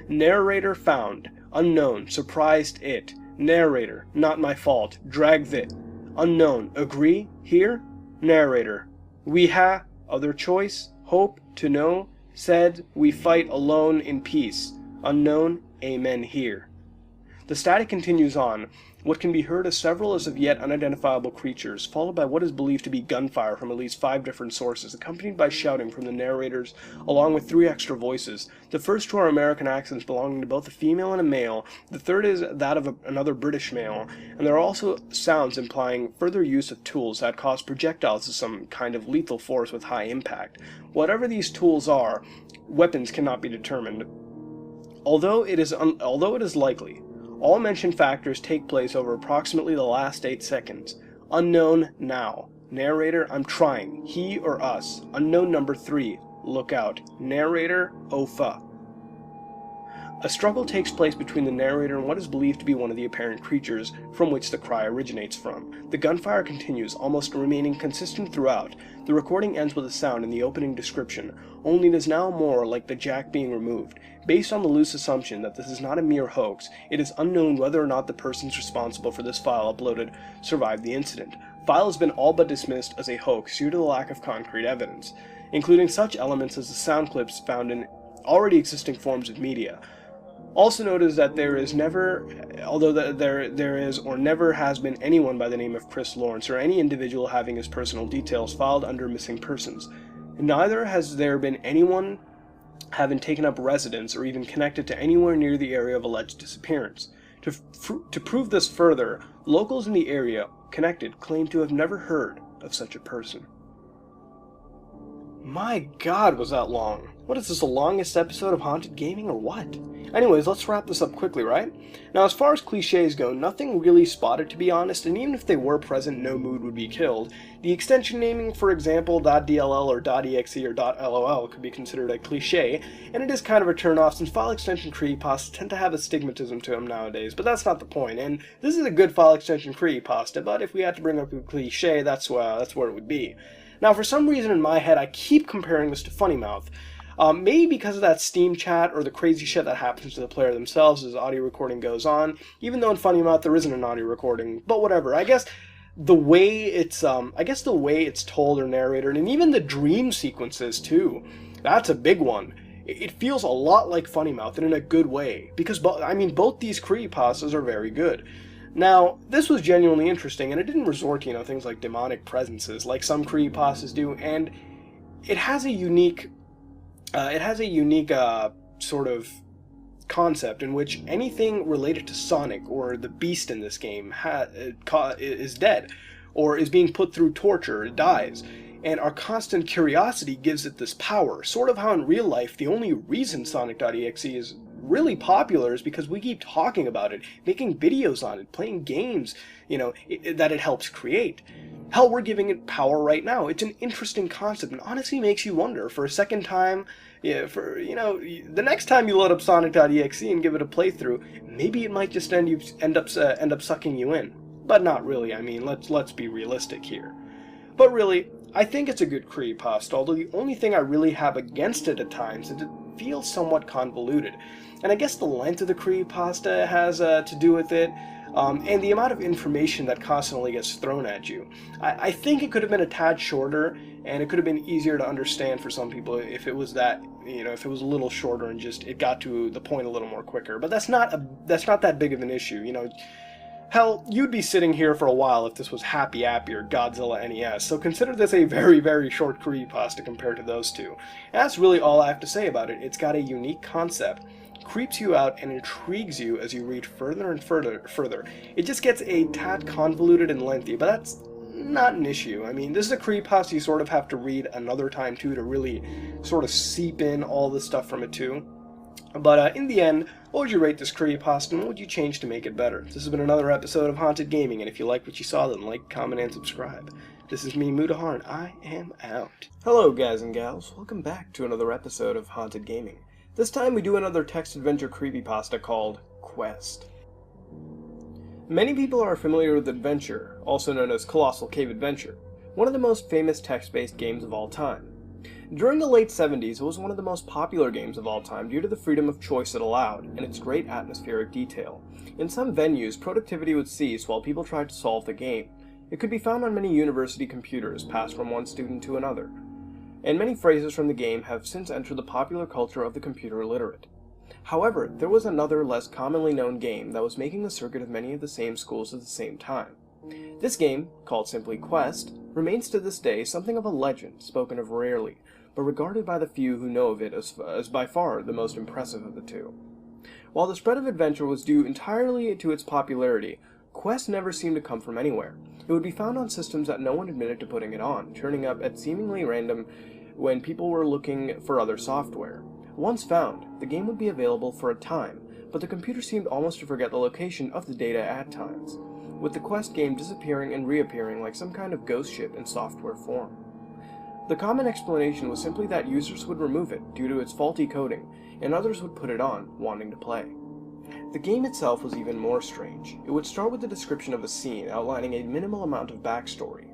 Narrator found, unknown, surprised it, Narrator, not my fault. Drag thit. Unknown, agree? Here? Narrator, we ha, other choice, hope, to know, said, we fight alone in peace. Unknown, amen here. The static continues on. What can be heard as several as of yet unidentifiable creatures, followed by what is believed to be gunfire from at least 5 different sources, accompanied by shouting from the narrators, along with 3 extra voices. The first 2 are American accents belonging to both a female and a male, the third is that of another British male, and there are also sounds implying further use of tools that cause projectiles of some kind of lethal force with high impact. Whatever these tools are, weapons cannot be determined. Although it is likely, all mentioned factors take place over approximately the last 8 seconds. Unknown now. Narrator, I'm trying. He or us. Unknown number 3. Look out. Narrator, Ofa. A struggle takes place between the narrator and what is believed to be one of the apparent creatures from which the cry originates from. The gunfire continues, almost remaining consistent throughout. The recording ends with a sound in the opening description, only it is now more like the jack being removed. Based on the loose assumption that this is not a mere hoax, it is unknown whether or not the persons responsible for this file uploaded survived the incident. File has been all but dismissed as a hoax due to the lack of concrete evidence, including such elements as the sound clips found in already existing forms of media. Also notice that there is never, although there is or never has been anyone by the name of Chris Lawrence or any individual having his personal details filed under missing persons. Neither has there been anyone having taken up residence or even connected to anywhere near the area of alleged disappearance. To prove this further, locals in the area connected claim to have never heard of such a person. My God, was that long? What is this, the longest episode of Haunted Gaming or what? Anyways, let's wrap this up quickly, right? Now, as far as cliches go, nothing really spotted, to be honest, and even if they were present, no mood would be killed. The extension naming, for example, .dll or .exe or .lol could be considered a cliche, and it is kind of a turn-off since file extension creepypastas tend to have a stigmatism to them nowadays, but that's not the point, and this is a good file extension creepypasta, but if we had to bring up a cliche, that's where it would be. Now, for some reason in my head, I keep comparing this to Funny Mouth. Maybe because of that Steam chat or the crazy shit that happens to the player themselves as audio recording goes on, even though in Funny Mouth there isn't an audio recording, but whatever. I guess the way it's told or narrated, and even the dream sequences too, that's a big one. It feels a lot like Funny Mouth and in a good way, because both these creepypastas are very good. Now, this was genuinely interesting, and it didn't resort to, things like demonic presences, like some creepypastas do, and it has a unique sort of concept in which anything related to Sonic or the Beast in this game is dead, or is being put through torture, or dies. And our constant curiosity gives it this power, sort of how in real life the only reason Sonic.exe is really popular is because we keep talking about it, making videos on it, playing games, that it helps create. Hell, we're giving it power right now. It's an interesting concept and honestly makes you wonder for a second time, the next time you load up Sonic.exe and give it a playthrough, maybe it might just end up sucking you in. But not really, let's be realistic here. But really, I think it's a good creepypasta, although the only thing I really have against it at times is it feels somewhat convoluted. And I guess the length of the creepypasta has to do with it, and the amount of information that constantly gets thrown at you. I think it could have been a tad shorter, and it could have been easier to understand for some people if it was if it was a little shorter and just it got to the point a little more quicker. But that's not that big of an issue, Hell, you'd be sitting here for a while if this was Happy Appy or Godzilla NES, so consider this a very, very short creepypasta compared to those two. And that's really all I have to say about it. It's got a unique concept, creeps you out, and intrigues you as you read further and further. It just gets a tad convoluted and lengthy, but that's not an issue. This is a creepypasta you sort of have to read another time too to really sort of seep in all the stuff from it too. But in the end, what would you rate this creepypasta and what would you change to make it better? This has been another episode of Haunted Gaming, and if you like what you saw, then like, comment, and subscribe. This is me, Mutahar, and I am out. Hello, guys and gals. Welcome back to another episode of Haunted Gaming. This time we do another text adventure creepypasta called Quest. Many people are familiar with Adventure, also known as Colossal Cave Adventure, one of the most famous text-based games of all time. During the late 70s, it was one of the most popular games of all time due to the freedom of choice it allowed and its great atmospheric detail. In some venues, productivity would cease while people tried to solve the game. It could be found on many university computers, passed from one student to another. And many phrases from the game have since entered the popular culture of the computer illiterate. However, there was another less commonly known game that was making the circuit of many of the same schools at the same time. This game, called simply Quest, remains to this day something of a legend, spoken of rarely, but regarded by the few who know of it as by far the most impressive of the two. While the spread of adventure was due entirely to its popularity, Quest never seemed to come from anywhere. It would be found on systems that no one admitted to putting it on, turning up at seemingly random when people were looking for other software. Once found, the game would be available for a time, but the computer seemed almost to forget the location of the data at times, with the Quest game disappearing and reappearing like some kind of ghost ship in software form. The common explanation was simply that users would remove it due to its faulty coding, and others would put it on, wanting to play. The game itself was even more strange. It would start with the description of a scene outlining a minimal amount of backstory,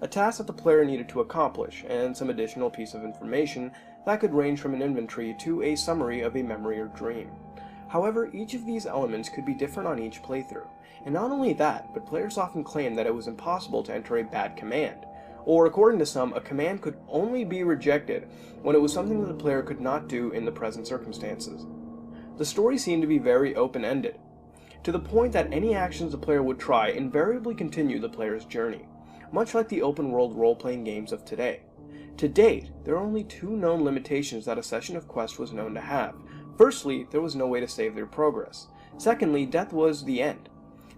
a task that the player needed to accomplish, and some additional piece of information that could range from an inventory to a summary of a memory or dream. However, each of these elements could be different on each playthrough, and not only that, but players often claimed that it was impossible to enter a bad command, or according to some, a command could only be rejected when it was something that the player could not do in the present circumstances. The story seemed to be very open-ended, to the point that any actions the player would try invariably continue the player's journey, much like the open-world role-playing games of today. To date, there are only two known limitations that a session of Quest was known to have. Firstly, there was no way to save their progress. Secondly, death was the end.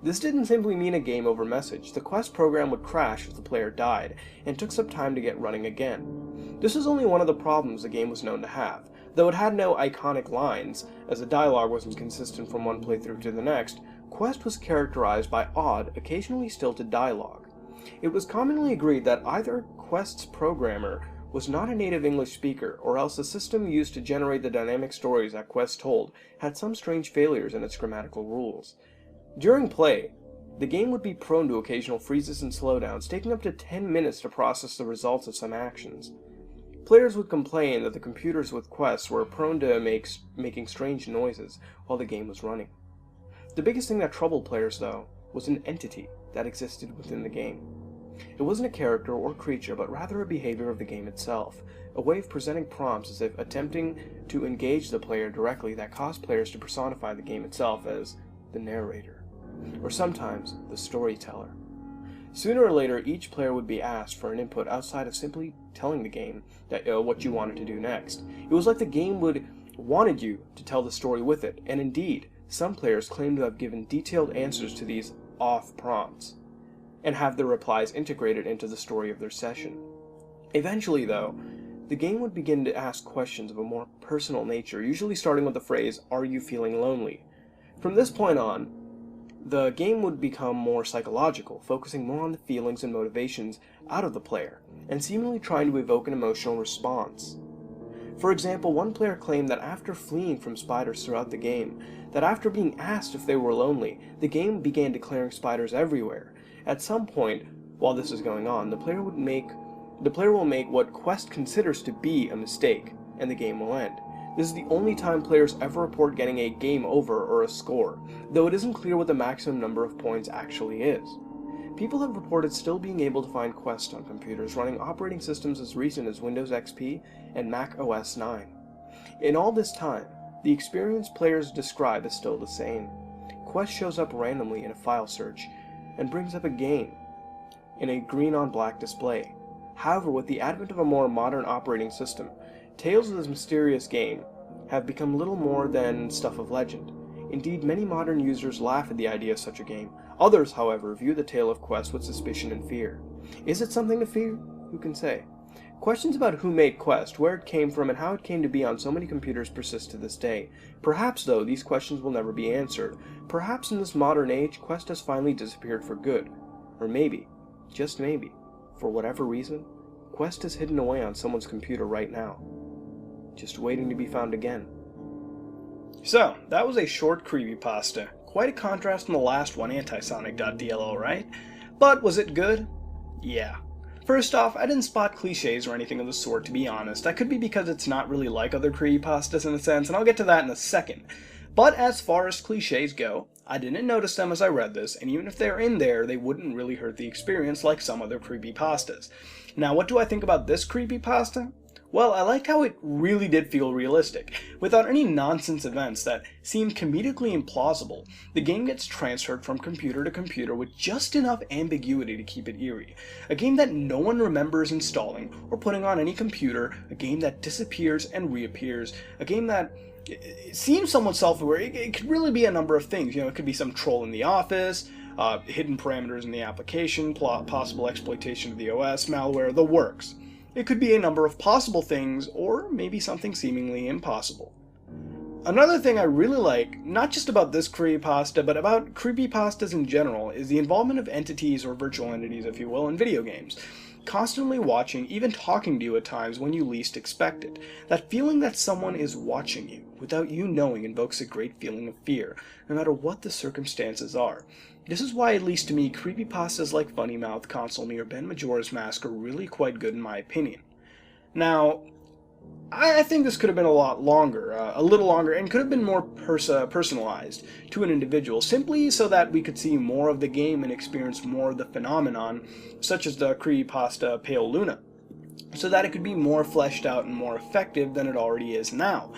This didn't simply mean a game over message. The Quest program would crash if the player died, and took some time to get running again. This was only one of the problems the game was known to have. Though it had no iconic lines, as the dialogue wasn't consistent from one playthrough to the next, Quest was characterized by odd, occasionally stilted dialogue. It was commonly agreed that either Quest's programmer was not a native English speaker, or else the system used to generate the dynamic stories that Quest told had some strange failures in its grammatical rules. During play, the game would be prone to occasional freezes and slowdowns, taking up to 10 minutes to process the results of some actions. Players would complain that the computers with Quest were prone to making strange noises while the game was running. The biggest thing that troubled players, though, was an entity that existed within the game. It wasn't a character or creature, but rather a behavior of the game itself, a way of presenting prompts as if attempting to engage the player directly that caused players to personify the game itself as the narrator, or sometimes the storyteller. Sooner or later, each player would be asked for an input outside of simply telling the game that what you wanted to do next. It was like the game wanted you to tell the story with it, and indeed, some players claim to have given detailed answers to these off prompts, and have their replies integrated into the story of their session. Eventually, though, the game would begin to ask questions of a more personal nature, usually starting with the phrase, "Are you feeling lonely?" From this point on, the game would become more psychological, focusing more on the feelings and motivations out of the player, and seemingly trying to evoke an emotional response. For example, one player claimed that after fleeing from spiders throughout the game, that after being asked if they were lonely, the game began declaring spiders everywhere. At some point, while this is going on, the player will make what Quest considers to be a mistake, and the game will end. This is the only time players ever report getting a game over or a score, though it isn't clear what the maximum number of points actually is. People have reported still being able to find Quest on computers running operating systems as recent as Windows XP and Mac OS 9. In all this time, the experience players describe is still the same. Quest shows up randomly in a file search, and brings up a game in a green-on-black display. However, with the advent of a more modern operating system, tales of this mysterious game have become little more than stuff of legend. Indeed, many modern users laugh at the idea of such a game. Others, however, view the tale of Quest with suspicion and fear. Is it something to fear? Who can say? Questions about who made Quest, where it came from, and how it came to be on so many computers persist to this day. Perhaps, though, these questions will never be answered. Perhaps in this modern age, Quest has finally disappeared for good. Or maybe, just maybe, for whatever reason, Quest is hidden away on someone's computer right now, just waiting to be found again. So, that was a short creepypasta. Quite a contrast from the last one, Antisonic.dll, right? But was it good? Yeah. First off, I didn't spot cliches or anything of the sort, to be honest. That could be because it's not really like other creepypastas in a sense, and I'll get to that in a second. But as far as cliches go, I didn't notice them as I read this, and even if they're in there, they wouldn't really hurt the experience like some other creepypastas. Now, what do I think about this creepypasta? Well, I liked how it really did feel realistic. Without any nonsense events that seemed comedically implausible, the game gets transferred from computer to computer with just enough ambiguity to keep it eerie. A game that no one remembers installing or putting on any computer, a game that disappears and reappears, a game that it seems somewhat self-aware. It could really be a number of things. It could be some troll in the office, hidden parameters in the application, possible exploitation of the OS, malware, the works. It could be a number of possible things, or maybe something seemingly impossible. Another thing I really like, not just about this creepypasta, but about creepypastas in general, is the involvement of entities, or virtual entities if you will, in video games. Constantly watching, even talking to you at times when you least expect it. That feeling that someone is watching you, without you knowing, invokes a great feeling of fear, no matter what the circumstances are. This is why, at least to me, creepypastas like Funny Mouth, Console Me, or Ben Majora's Mask are really quite good in my opinion. Now, I think this could have been a lot longer, a little longer, and could have been more personalized to an individual, simply so that we could see more of the game and experience more of the phenomenon, such as the creepypasta Pale Luna, so that it could be more fleshed out and more effective than it already is now.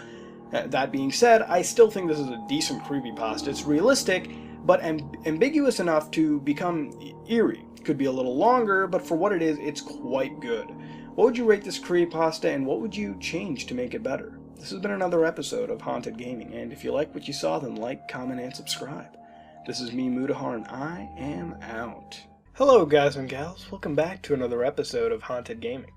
That being said, I still think this is a decent creepypasta. It's realistic, but ambiguous enough to become eerie. Could be a little longer, but for what it is, it's quite good. What would you rate this creepypasta, and what would you change to make it better? This has been another episode of Haunted Gaming, and if you like what you saw, then like, comment, and subscribe. This is me, Mutahar, and I am out. Hello guys and gals, welcome back to another episode of Haunted Gaming.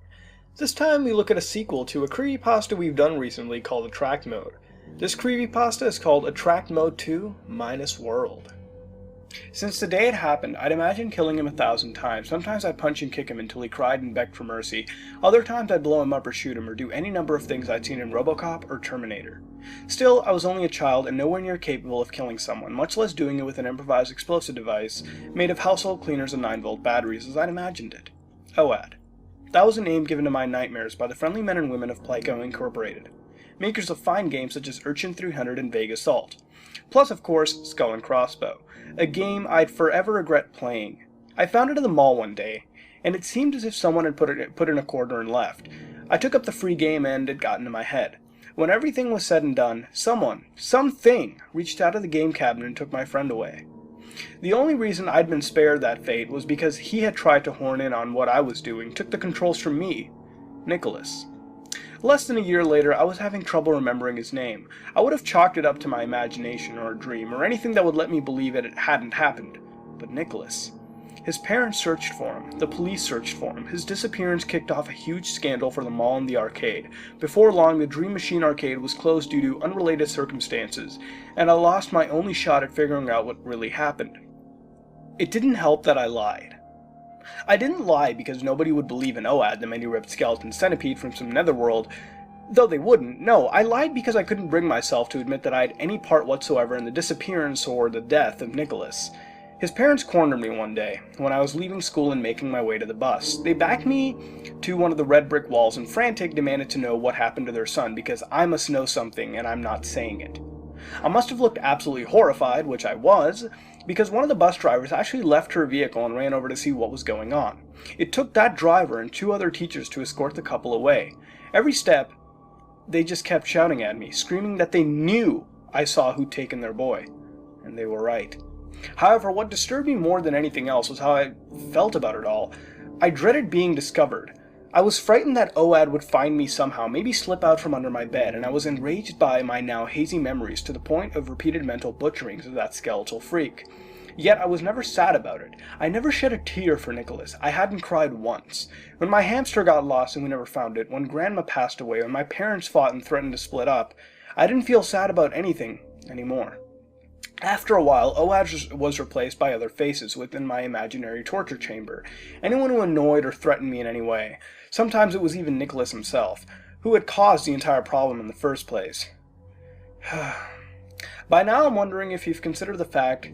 This time we look at a sequel to a creepypasta we've done recently called Attract Mode. This creepypasta is called Attract Mode 2 - World. Since the day it happened, I'd imagine killing him 1,000 times. Sometimes I'd punch and kick him until he cried and begged for mercy. Other times I'd blow him up or shoot him or do any number of things I'd seen in RoboCop or Terminator. Still, I was only a child and nowhere near capable of killing someone, much less doing it with an improvised explosive device made of household cleaners and 9-volt batteries as I'd imagined it. OAD. That was a name given to my nightmares by the friendly men and women of Plyco Incorporated, makers of fine games such as Urchin 300 and Vague Assault. Plus, of course, Skull and Crossbow, a game I'd forever regret playing. I found it in the mall one day, and it seemed as if someone had put it in a corner and left. I took up the free game and it got into my head. When everything was said and done, something, reached out of the game cabinet and took my friend away. The only reason I'd been spared that fate was because he had tried to horn in on what I was doing, took the controls from me, Nicholas. Less than a year later, I was having trouble remembering his name. I would have chalked it up to my imagination or a dream, or anything that would let me believe it hadn't happened. But Nicholas. His parents searched for him. The police searched for him. His disappearance kicked off a huge scandal for the mall and the arcade. Before long, the Dream Machine arcade was closed due to unrelated circumstances, and I lost my only shot at figuring out what really happened. It didn't help that I lied. I didn't lie because nobody would believe in OAD, the many-ribbed skeleton centipede from some netherworld, though they wouldn't. No, I lied because I couldn't bring myself to admit that I had any part whatsoever in the disappearance or the death of Nicholas. His parents cornered me one day, when I was leaving school and making my way to the bus. They backed me to one of the red brick walls and frantic demanded to know what happened to their son because I must know something and I'm not saying it. I must have looked absolutely horrified, which I was, because one of the bus drivers actually left her vehicle and ran over to see what was going on. It took that driver and 2 other teachers to escort the couple away. Every step, they just kept shouting at me, screaming that they knew I saw who'd taken their boy. And they were right. However, what disturbed me more than anything else was how I felt about it all. I dreaded being discovered. I was frightened that OAD would find me somehow, maybe slip out from under my bed, and I was enraged by my now hazy memories to the point of repeated mental butcherings of that skeletal freak. Yet I was never sad about it. I never shed a tear for Nicholas. I hadn't cried once. When my hamster got lost and we never found it, when Grandma passed away, when my parents fought and threatened to split up, I didn't feel sad about anything anymore. After a while, OAD was replaced by other faces within my imaginary torture chamber. Anyone who annoyed or threatened me in any way. Sometimes it was even Nicholas himself, who had caused the entire problem in the first place. By now I'm wondering if you've considered the fact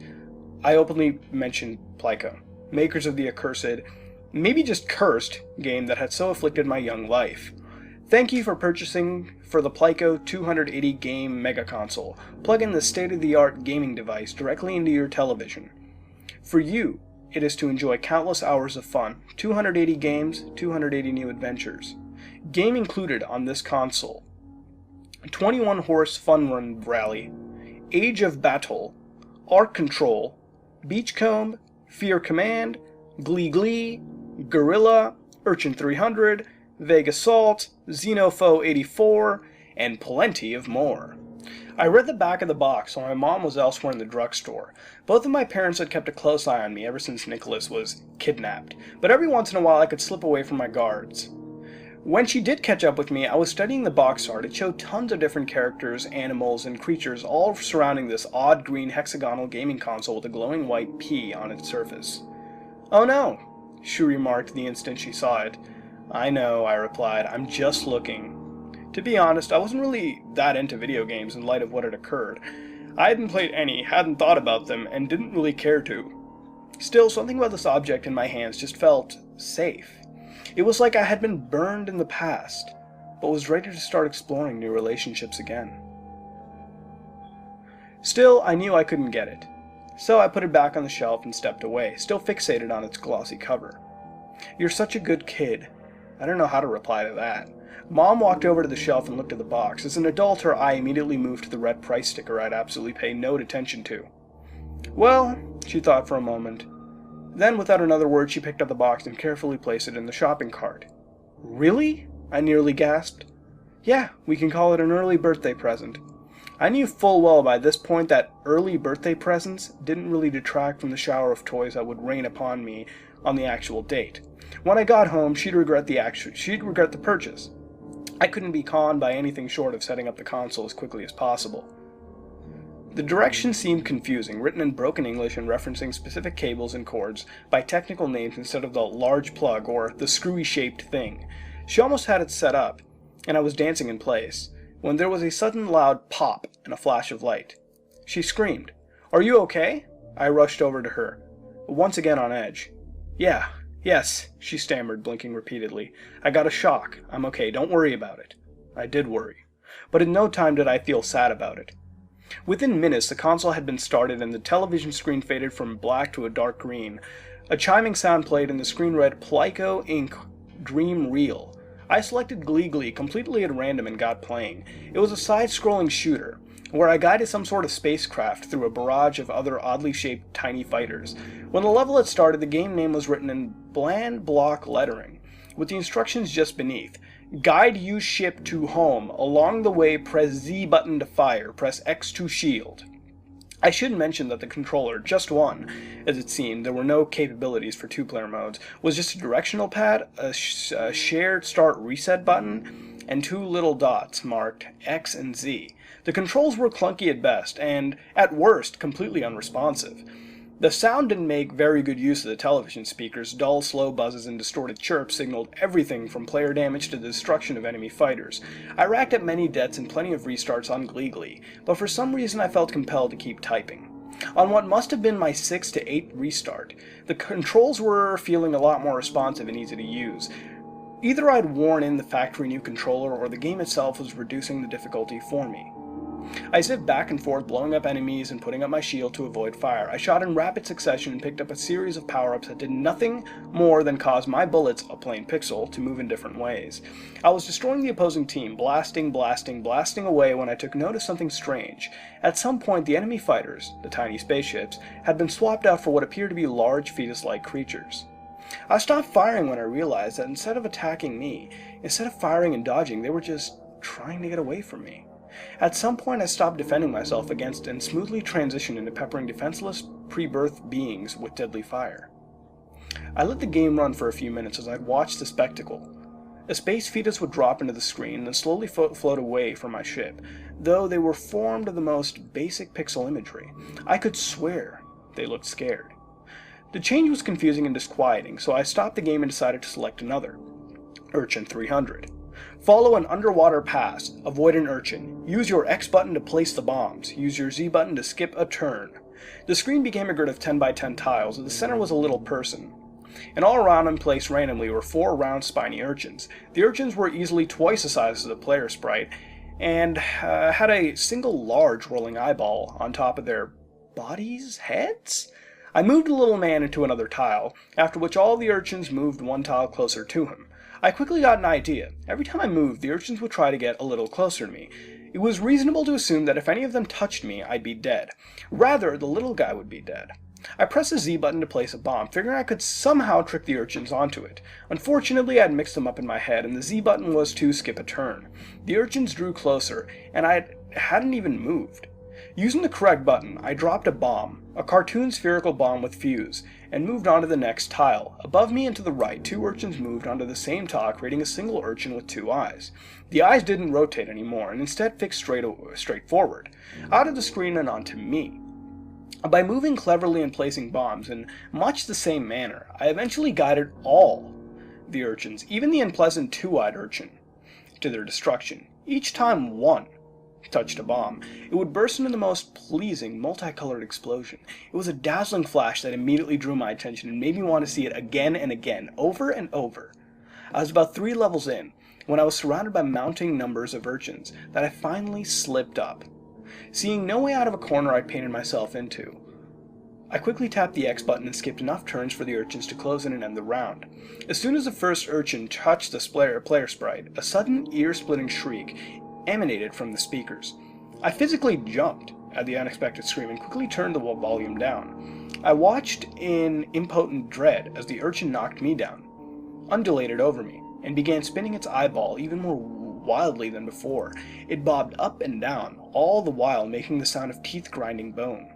I openly mentioned Plyco, makers of the accursed maybe just cursed, game that had so afflicted my young life. Thank you for purchasing for the Plyco 280 game mega console. Plug in the state-of-the-art gaming device directly into your television. For you, it is to enjoy countless hours of fun, 280 games, 280 new adventures. Game included on this console: 21-horse fun run rally, Age of Battle, Arc Control, Beachcomb, Fear Command, Glee Glee, Gorilla, Urchin 300, Vegas Assault, Xenopho 84, and plenty of more. I read the back of the box while my mom was elsewhere in the drugstore. Both of my parents had kept a close eye on me ever since Nicholas was kidnapped, but every once in a while I could slip away from my guards. When she did catch up with me, I was studying the box art. It showed tons of different characters, animals, and creatures all surrounding this odd green hexagonal gaming console with a glowing white P on its surface. "Oh no," she remarked the instant she saw it. "I know," I replied. "I'm just looking." To be honest, I wasn't really that into video games in light of what had occurred. I hadn't played any, hadn't thought about them, and didn't really care to. Still, something about this object in my hands just felt safe. It was like I had been burned in the past, but was ready to start exploring new relationships again. Still, I knew I couldn't get it. So I put it back on the shelf and stepped away, still fixated on its glossy cover. "You're such a good kid." I don't know how to reply to that. Mom walked over to the shelf and looked at the box. As an adult, her eye immediately moved to the red price sticker I'd absolutely pay no attention to. "Well," she thought for a moment. Then, without another word, she picked up the box and carefully placed it in the shopping cart. "Really?" I nearly gasped. "Yeah, we can call it an early birthday present." I knew full well by this point that early birthday presents didn't really detract from the shower of toys that would rain upon me on the actual date. When I got home, she'd regret the purchase. I couldn't be conned by anything short of setting up the console as quickly as possible. The directions seemed confusing, written in broken English and referencing specific cables and cords by technical names instead of the large plug or the screwy-shaped thing. She almost had it set up, and I was dancing in place, when there was a sudden loud pop and a flash of light. She screamed. "Are you okay?" I rushed over to her, once again on edge. Yes, she stammered, blinking repeatedly. "I got a shock. I'm okay, don't worry about it." I did worry. But in no time did I feel sad about it. Within minutes, the console had been started and the television screen faded from black to a dark green. A chiming sound played and the screen read Plyco Inc. Dream Reel. I selected Glee Glee completely at random and got playing. It was a side-scrolling shooter, where I guided some sort of spacecraft through a barrage of other oddly shaped tiny fighters. When the level had started, the game name was written in bland block lettering, with the instructions just beneath. "Guide you ship to home. Along the way, press Z button to fire. Press X to shield." I should mention that the controller, just one, as it seemed, there were no capabilities for two-player modes, was just a directional pad, a shared start reset button, and two little dots marked X and Z. The controls were clunky at best, and, at worst, completely unresponsive. The sound didn't make very good use of the television speakers. Dull, slow buzzes and distorted chirps signaled everything from player damage to the destruction of enemy fighters. I racked up many deaths and plenty of restarts on Glee Glee, but for some reason I felt compelled to keep typing. On what must have been my 6th to 8th restart, the controls were feeling a lot more responsive and easy to use. Either I'd worn in the factory new controller or the game itself was reducing the difficulty for me. I zipped back and forth, blowing up enemies and putting up my shield to avoid fire. I shot in rapid succession and picked up a series of power-ups that did nothing more than cause my bullets, a plain pixel, to move in different ways. I was destroying the opposing team, blasting away when I took note of something strange. At some point, the enemy fighters, the tiny spaceships, had been swapped out for what appeared to be large fetus-like creatures. I stopped firing when I realized that instead of attacking me, instead of firing and dodging, they were just trying to get away from me. At some point I stopped defending myself against and smoothly transitioned into peppering defenseless pre-birth beings with deadly fire. I let the game run for a few minutes as I'd watched the spectacle. A space fetus would drop into the screen and then slowly float away from my ship, though they were formed of the most basic pixel imagery. I could swear they looked scared. The change was confusing and disquieting, so I stopped the game and decided to select another. Urchin 300. Follow an underwater pass. Avoid an urchin. Use your X button to place the bombs. Use your Z button to skip a turn. The screen became a grid of 10 by 10 tiles, and the center was a little person. and all around and placed randomly were 4 round spiny urchins. The urchins were easily twice the size of the player sprite, and had a single large rolling eyeball on top of their heads? I moved the little man into another tile, after which all the urchins moved 1 tile closer to him. I quickly got an idea. Every time I moved, the urchins would try to get a little closer to me. It was reasonable to assume that if any of them touched me, I'd be dead. Rather, the little guy would be dead. I pressed the Z button to place a bomb, figuring I could somehow trick the urchins onto it. Unfortunately, I had mixed them up in my head, and the Z button was to skip a turn. The urchins drew closer, and I hadn't even moved. Using the correct button, I dropped a bomb, a cartoon spherical bomb with fuse, and moved on to the next tile. Above me and to the right, 2 urchins moved onto the same tile, creating a single urchin with 2 eyes. The eyes didn't rotate anymore, and instead fixed straight forward, out of the screen and onto me. By moving cleverly and placing bombs in much the same manner, I eventually guided all the urchins, even the unpleasant 2-eyed urchin, to their destruction. Each time one touched a bomb, it would burst into the most pleasing, multicolored explosion. It was a dazzling flash that immediately drew my attention and made me want to see it again and again, over and over. I was about 3 levels in, when I was surrounded by mounting numbers of urchins, that I finally slipped up. Seeing no way out of a corner I'd painted myself into, I quickly tapped the X button and skipped enough turns for the urchins to close in and end the round. As soon as the first urchin touched the player sprite, a sudden ear-splitting shriek emanated from the speakers. I physically jumped at the unexpected scream and quickly turned the volume down. I watched in impotent dread as the urchin knocked me down, undulated over me, and began spinning its eyeball even more wildly than before. It bobbed up and down, all the while making the sound of teeth grinding bone.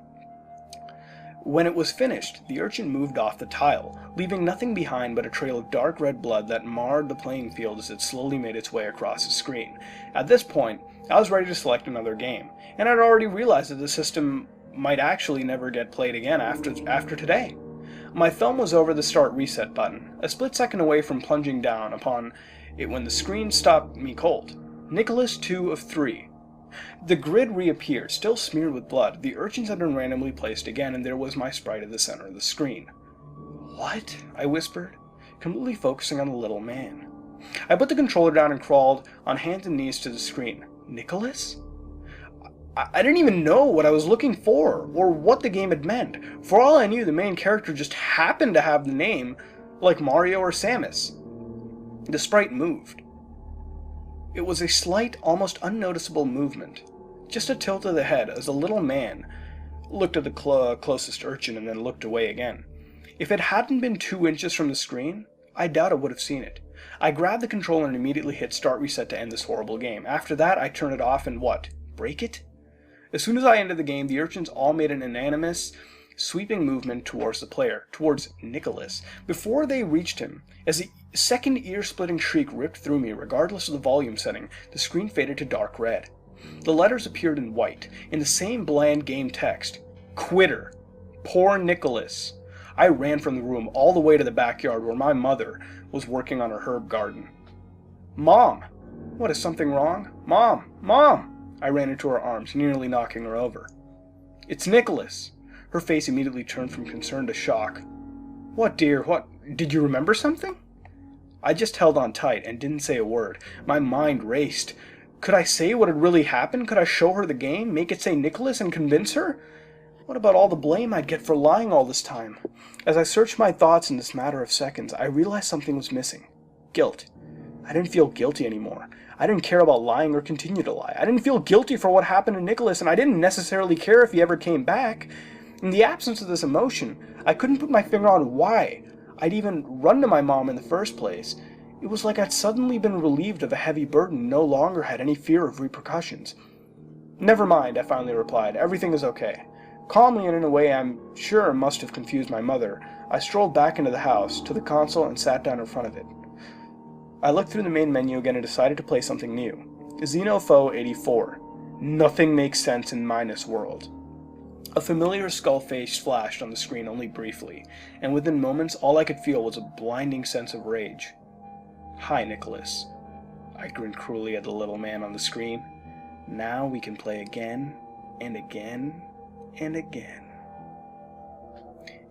When it was finished, the urchin moved off the tile, leaving nothing behind but a trail of dark red blood that marred the playing field as it slowly made its way across the screen. At this point, I was ready to select another game, and I'd already realized that the system might actually never get played again after today. My thumb was over the start reset button, a split second away from plunging down upon it when the screen stopped me cold. Nicholas 2 of 3. The grid reappeared, still smeared with blood. The urchins had been randomly placed again, and there was my sprite at the center of the screen. "What?" I whispered, completely focusing on the little man. I put the controller down and crawled on hands and knees to the screen. Nicholas? I didn't even know what I was looking for, or what the game had meant. For all I knew, the main character just happened to have the name, like Mario or Samus. The sprite moved. It was a slight, almost unnoticeable movement, just a tilt of the head as the little man looked at the closest urchin and then looked away again. If it hadn't been 2 inches from the screen, I doubt I would have seen it. I grabbed the controller and immediately hit start reset to end this horrible game. After that, I turned it off and break it? As soon as I ended the game, the urchins all made an unanimous, sweeping movement towards the player, towards Nicholas, before they reached him. As a second ear-splitting shriek ripped through me, regardless of the volume setting, the screen faded to dark red. The letters appeared in white, in the same bland game text. Quitter. Poor Nicholas. I ran from the room all the way to the backyard where my mother was working on her herb garden. "Mom! What, is something wrong? Mom! Mom!" I ran into her arms, nearly knocking her over. "It's Nicholas." Her face immediately turned from concern to shock. "What, dear? What? Did you remember something?" I just held on tight and didn't say a word. My mind raced. Could I say what had really happened? Could I show her the game, make it say Nicholas, and convince her? What about all the blame I'd get for lying all this time? As I searched my thoughts in this matter of seconds, I realized something was missing. Guilt. I didn't feel guilty anymore. I didn't care about lying or continue to lie. I didn't feel guilty for what happened to Nicholas, and I didn't necessarily care if he ever came back. In the absence of this emotion, I couldn't put my finger on why I'd even run to my mom in the first place. It was like I'd suddenly been relieved of a heavy burden and no longer had any fear of repercussions. "Never mind," I finally replied. "Everything is okay." Calmly and in a way I'm sure must have confused my mother, I strolled back into the house, to the console, and sat down in front of it. I looked through the main menu again and decided to play something new. Xenophoe 84. Nothing makes sense in Minus World. A familiar skull face flashed on the screen only briefly, and within moments all I could feel was a blinding sense of rage. "Hi, Nicholas." I grinned cruelly at the little man on the screen. "Now we can play again, and again, and again."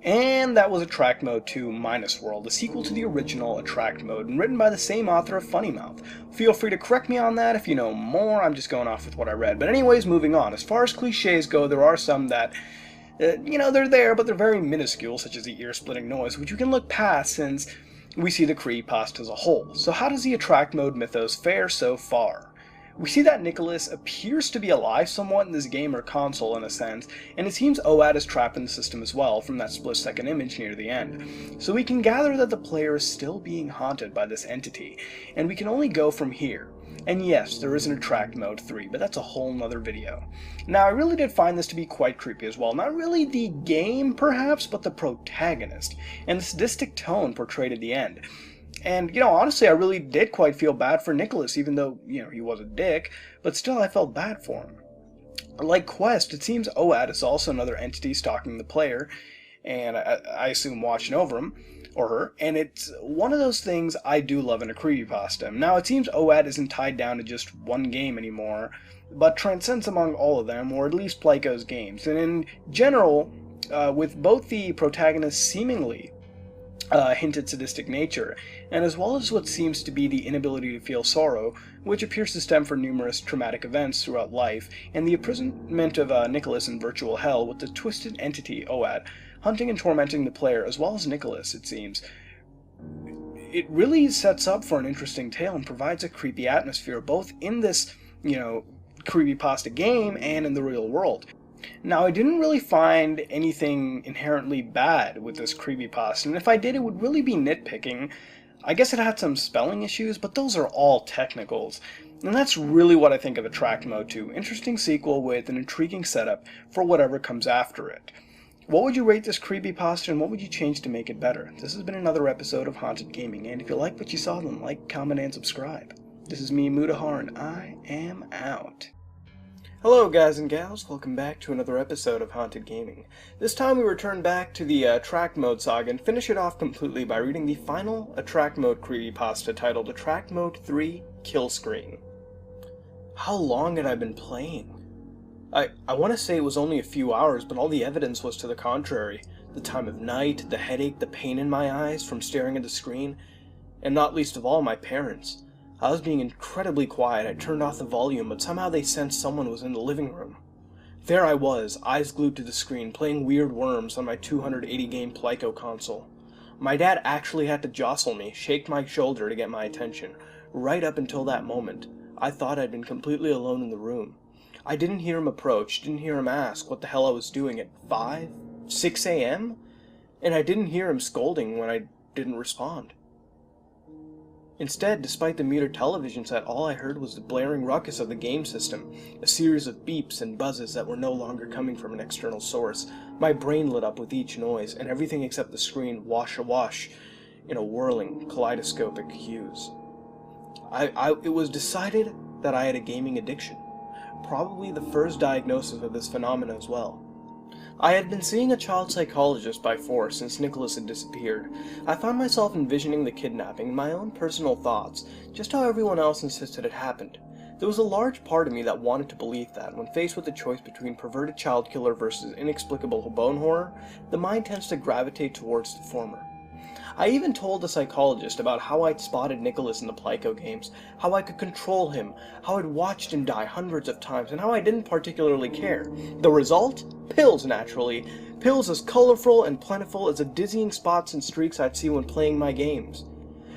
And that was Attract Mode 2 Minus World, the sequel to the original Attract Mode, and written by the same author of Funny Mouth. Feel free to correct me on that if you know more, I'm just going off with what I read. But anyways, moving on. As far as cliches go, there are some that, they're there, but they're very minuscule, such as the ear-splitting noise, which you can look past since we see the creepypasta as a whole. So how does the Attract Mode mythos fare so far? We see that Nicholas appears to be alive somewhat in this game or console in a sense, and it seems OAD is trapped in the system as well from that split-second image near the end. So we can gather that the player is still being haunted by this entity, and we can only go from here. And yes, there is an Attract Mode 3, but that's a whole nother video. Now, I really did find this to be quite creepy as well. Not really the game, perhaps, but the protagonist, and the sadistic tone portrayed at the end. And, honestly, I really did quite feel bad for Nicholas, even though, he was a dick, but still I felt bad for him. Like Quest, it seems OAD is also another entity stalking the player, and I assume watching over him, or her, and it's one of those things I do love in a creepypasta. Now, it seems OAD isn't tied down to just one game anymore, but transcends among all of them, or at least Plyco's games, and in general, with both the protagonists seemingly hinted sadistic nature, and as well as what seems to be the inability to feel sorrow, which appears to stem from numerous traumatic events throughout life, and the imprisonment of Nicholas in virtual hell with the twisted entity OAD, hunting and tormenting the player as well as Nicholas, it seems. It really sets up for an interesting tale and provides a creepy atmosphere both in this, creepypasta game and in the real world. Now, I didn't really find anything inherently bad with this creepypasta, and if I did, it would really be nitpicking. I guess it had some spelling issues, but those are all technicals. And that's really what I think of Attract Mode 2. Interesting sequel with an intriguing setup for whatever comes after it. What would you rate this creepypasta, and what would you change to make it better? This has been another episode of Haunted Gaming, and if you like what you saw, then like, comment, and subscribe. This is me, Mutahar, and I am out. Hello guys and gals, welcome back to another episode of Haunted Gaming. This time we return back to the Attract Mode saga and finish it off completely by reading the final Attract Mode creepypasta titled Attract Mode 3 Kill Screen. How long had I been playing? I want to say it was only a few hours, but all the evidence was to the contrary. The time of night, the headache, the pain in my eyes from staring at the screen, and not least of all my parents. I was being incredibly quiet. I turned off the volume, but somehow they sensed someone was in the living room. There I was, eyes glued to the screen, playing Weird Worms on my 280-game Plyco console. My dad actually had to jostle me, shake my shoulder to get my attention. Right up until that moment, I thought I'd been completely alone in the room. I didn't hear him approach, didn't hear him ask what the hell I was doing at 5, 6 a.m., and I didn't hear him scolding when I didn't respond. Instead, despite the muted television set, all I heard was the blaring ruckus of the game system, a series of beeps and buzzes that were no longer coming from an external source. My brain lit up with each noise, and everything except the screen wash in a whirling, kaleidoscopic hues. It was decided that I had a gaming addiction, probably the first diagnosis of this phenomena as well. I had been seeing a child psychologist by force since Nicholas had disappeared. I found myself envisioning the kidnapping in my own personal thoughts, just how everyone else insisted it happened. There was a large part of me that wanted to believe that, when faced with the choice between perverted child killer versus inexplicable bone horror, the mind tends to gravitate towards the former. I even told the psychologist about how I'd spotted Nicholas in the Plyco games, how I could control him, how I'd watched him die hundreds of times, and how I didn't particularly care. The result? Pills, naturally. Pills as colorful and plentiful as the dizzying spots and streaks I'd see when playing my games.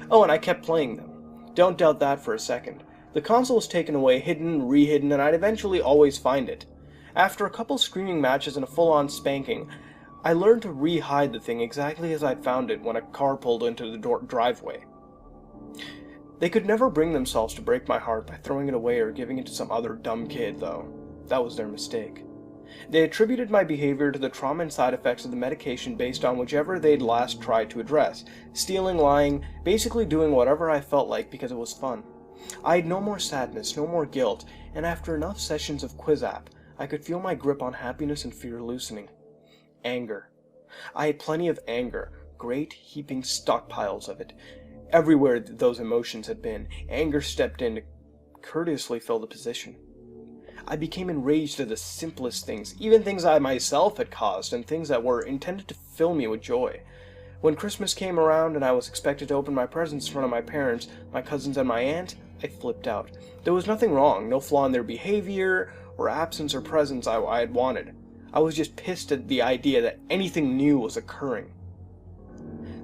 Oh, and I kept playing them. Don't doubt that for a second. The console was taken away, hidden, re-hidden, and I'd eventually always find it. After a couple screaming matches and a full-on spanking, I learned to re-hide the thing exactly as I'd found it when a car pulled into the driveway. They could never bring themselves to break my heart by throwing it away or giving it to some other dumb kid, though. That was their mistake. They attributed my behavior to the trauma and side effects of the medication based on whichever they'd last tried to address. Stealing, lying, basically doing whatever I felt like because it was fun. I had no more sadness, no more guilt, and after enough sessions of Quiz-App, I could feel my grip on happiness and fear loosening. Anger. I had plenty of anger, great heaping stockpiles of it. Everywhere those emotions had been, anger stepped in to courteously fill the position. I became enraged at the simplest things, even things I myself had caused, and things that were intended to fill me with joy. When Christmas came around and I was expected to open my presents in front of my parents, my cousins, and my aunt, I flipped out. There was nothing wrong, no flaw in their behavior, or absence or presence I had wanted. I was just pissed at the idea that anything new was occurring.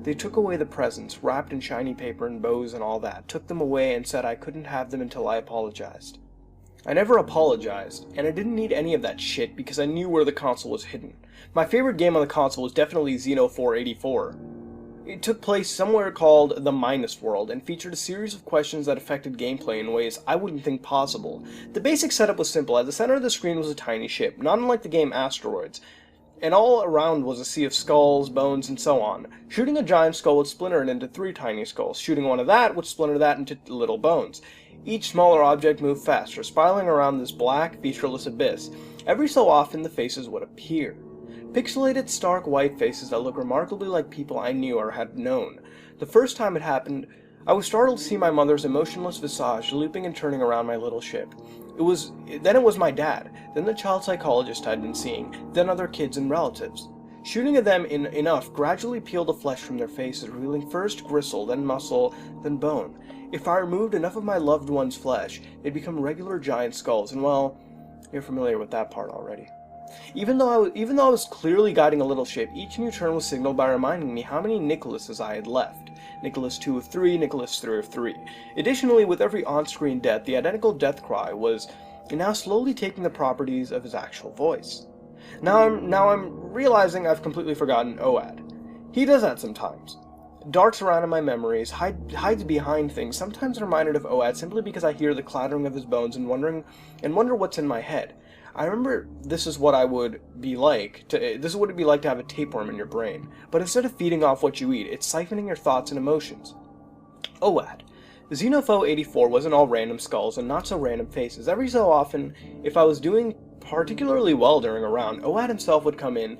They took away the presents, wrapped in shiny paper and bows and all that, took them away and said I couldn't have them until I apologized. I never apologized, and I didn't need any of that shit because I knew where the console was hidden. My favorite game on the console was definitely Xeno 484. It took place somewhere called the Minus World, and featured a series of questions that affected gameplay in ways I wouldn't think possible. The basic setup was simple. At the center of the screen was a tiny ship, not unlike the game Asteroids, and all around was a sea of skulls, bones, and so on. Shooting a giant skull would splinter it into 3 tiny skulls. Shooting one of that would splinter that into little bones. Each smaller object moved faster, spiraling around this black, featureless abyss. Every so often, the faces would appear. Pixelated, stark white faces that looked remarkably like people I knew or had known. The first time it happened, I was startled to see my mother's emotionless visage looping and turning around my little ship. Then it was my dad, then the child psychologist I'd been seeing, then other kids and relatives. Shooting at them enough gradually peeled the flesh from their faces, revealing first gristle, then muscle, then bone. If I removed enough of my loved one's flesh, they'd become regular giant skulls, and well, you're familiar with that part already. Even though I was clearly guiding a little ship, each new turn was signaled by reminding me how many Nicholases I had left. Nicholas 2 of 3, Nicholas 3 of 3. Additionally, with every on-screen death, the identical death cry was now slowly taking the properties of his actual voice. Now I'm realizing I've completely forgotten OAD. He does that sometimes. Darts around in my memories, hides behind things, sometimes reminded of OAD simply because I hear the clattering of his bones and wonder what's in my head. I remember this is what it would be like to have a tapeworm in your brain, but instead of feeding off what you eat, it's siphoning your thoughts and emotions. OAD. Xenopho 84 wasn't all random skulls and not so random faces. Every so often, if I was doing particularly well during a round, OAD himself would come in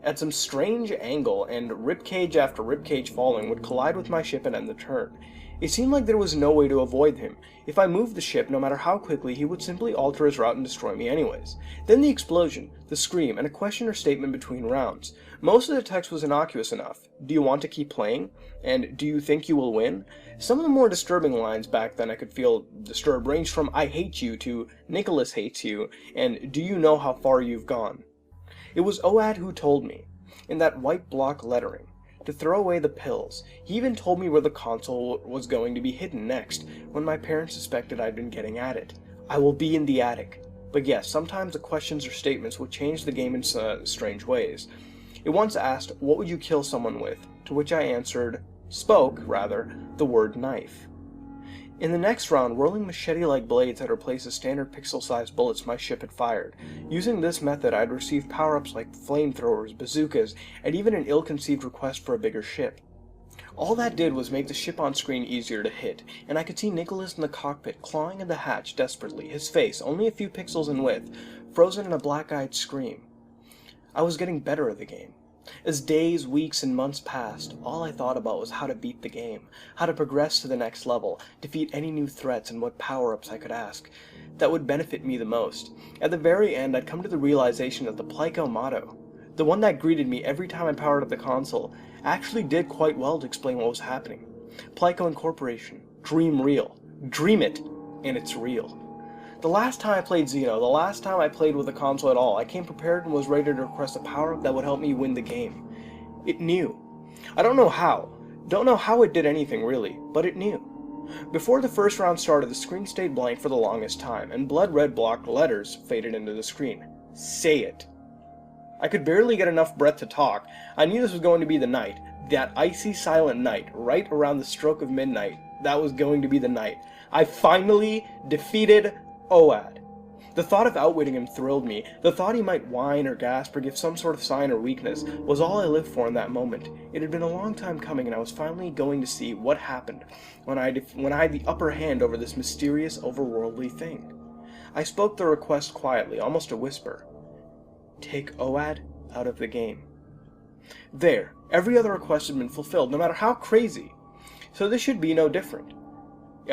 at some strange angle, and ribcage after ribcage falling would collide with my ship and end the turn. It seemed like there was no way to avoid him. If I moved the ship, no matter how quickly, he would simply alter his route and destroy me anyways. Then the explosion, the scream, and a question or statement between rounds. Most of the text was innocuous enough. Do you want to keep playing? And do you think you will win? Some of the more disturbing lines back then I could feel disturbed ranged from I hate you to Nicholas hates you and do you know how far you've gone? It was OAD who told me, in that white block lettering, to throw away the pills. He even told me where the console was going to be hidden next, when my parents suspected I'd been getting at it. I will be in the attic. But yes, sometimes the questions or statements would change the game in strange ways. It once asked, what would you kill someone with? To which I spoke, the word knife. In the next round, whirling machete-like blades had replaced the standard pixel-sized bullets my ship had fired. Using this method, I had received power-ups like flamethrowers, bazookas, and even an ill-conceived request for a bigger ship. All that did was make the ship on screen easier to hit, and I could see Nicholas in the cockpit clawing at the hatch desperately, his face, only a few pixels in width, frozen in a black-eyed scream. I was getting better at the game. As days, weeks, and months passed, all I thought about was how to beat the game, how to progress to the next level, defeat any new threats, and what power-ups I could ask that would benefit me the most. At the very end, I'd come to the realization that the Plyco motto, the one that greeted me every time I powered up the console, actually did quite well to explain what was happening. Plyco Incorporation. Dream real. Dream it, and it's real. The last time I played Xeno, the last time I played with a console at all, I came prepared and was ready to request a power-up that would help me win the game. It knew. I don't know how it did anything really, but it knew. Before the first round started, the screen stayed blank for the longest time, and blood-red blocked letters faded into the screen. Say it. I could barely get enough breath to talk. I knew this was going to be the night. That icy, silent night, right around the stroke of midnight. That was going to be the night. I finally defeated OAD. The thought of outwitting him thrilled me. The thought he might whine or gasp or give some sort of sign or weakness was all I lived for in that moment. It had been a long time coming, and I was finally going to see what happened when I had the upper hand over this mysterious, overworldly thing. I spoke the request quietly, almost a whisper. Take OAD out of the game. There, every other request had been fulfilled, no matter how crazy. So this should be no different.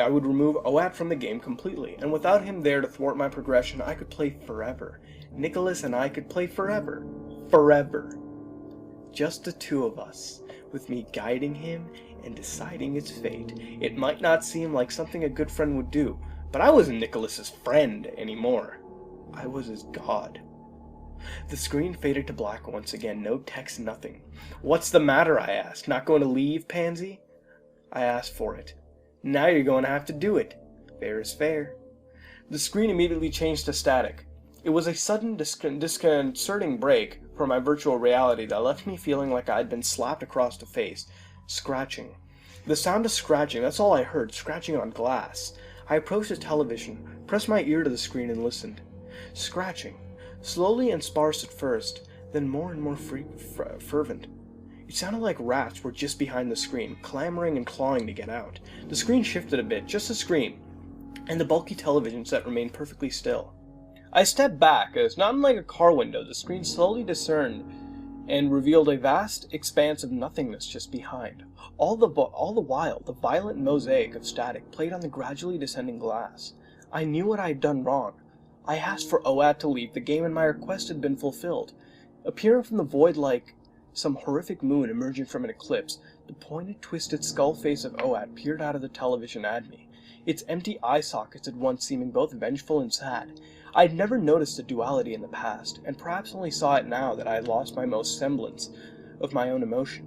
I would remove OAT from the game completely, and without him there to thwart my progression, I could play forever. Nicholas and I could play forever. Forever. Just the two of us, with me guiding him and deciding his fate. It might not seem like something a good friend would do, but I wasn't Nicholas's friend anymore. I was his god. The screen faded to black once again, no text, nothing. "What's the matter?" I asked. "Not going to leave, pansy?" I asked for it. "Now you're going to have to do it. Fair is fair." The screen immediately changed to static. It was a sudden disconcerting break from my virtual reality that left me feeling like I had been slapped across the face. Scratching. The sound of scratching, that's all I heard, scratching on glass. I approached the television, pressed my ear to the screen and listened. Scratching. Slowly and sparse at first, then more and more fervent. It sounded like rats were just behind the screen, clamoring and clawing to get out. The screen shifted a bit, just a screen, and the bulky television set remained perfectly still. I stepped back, as not unlike a car window, the screen slowly discerned and revealed a vast expanse of nothingness just behind. All the while, the violent mosaic of static played on the gradually descending glass. I knew what I had done wrong. I asked for OAT to leave the game, and my request had been fulfilled. Appearing from the void like some horrific moon emerging from an eclipse, the pointed, twisted skull face of OAT peered out of the television at me, its empty eye sockets at once seeming both vengeful and sad. I had never noticed the duality in the past, and perhaps only saw it now that I had lost my most semblance of my own emotion.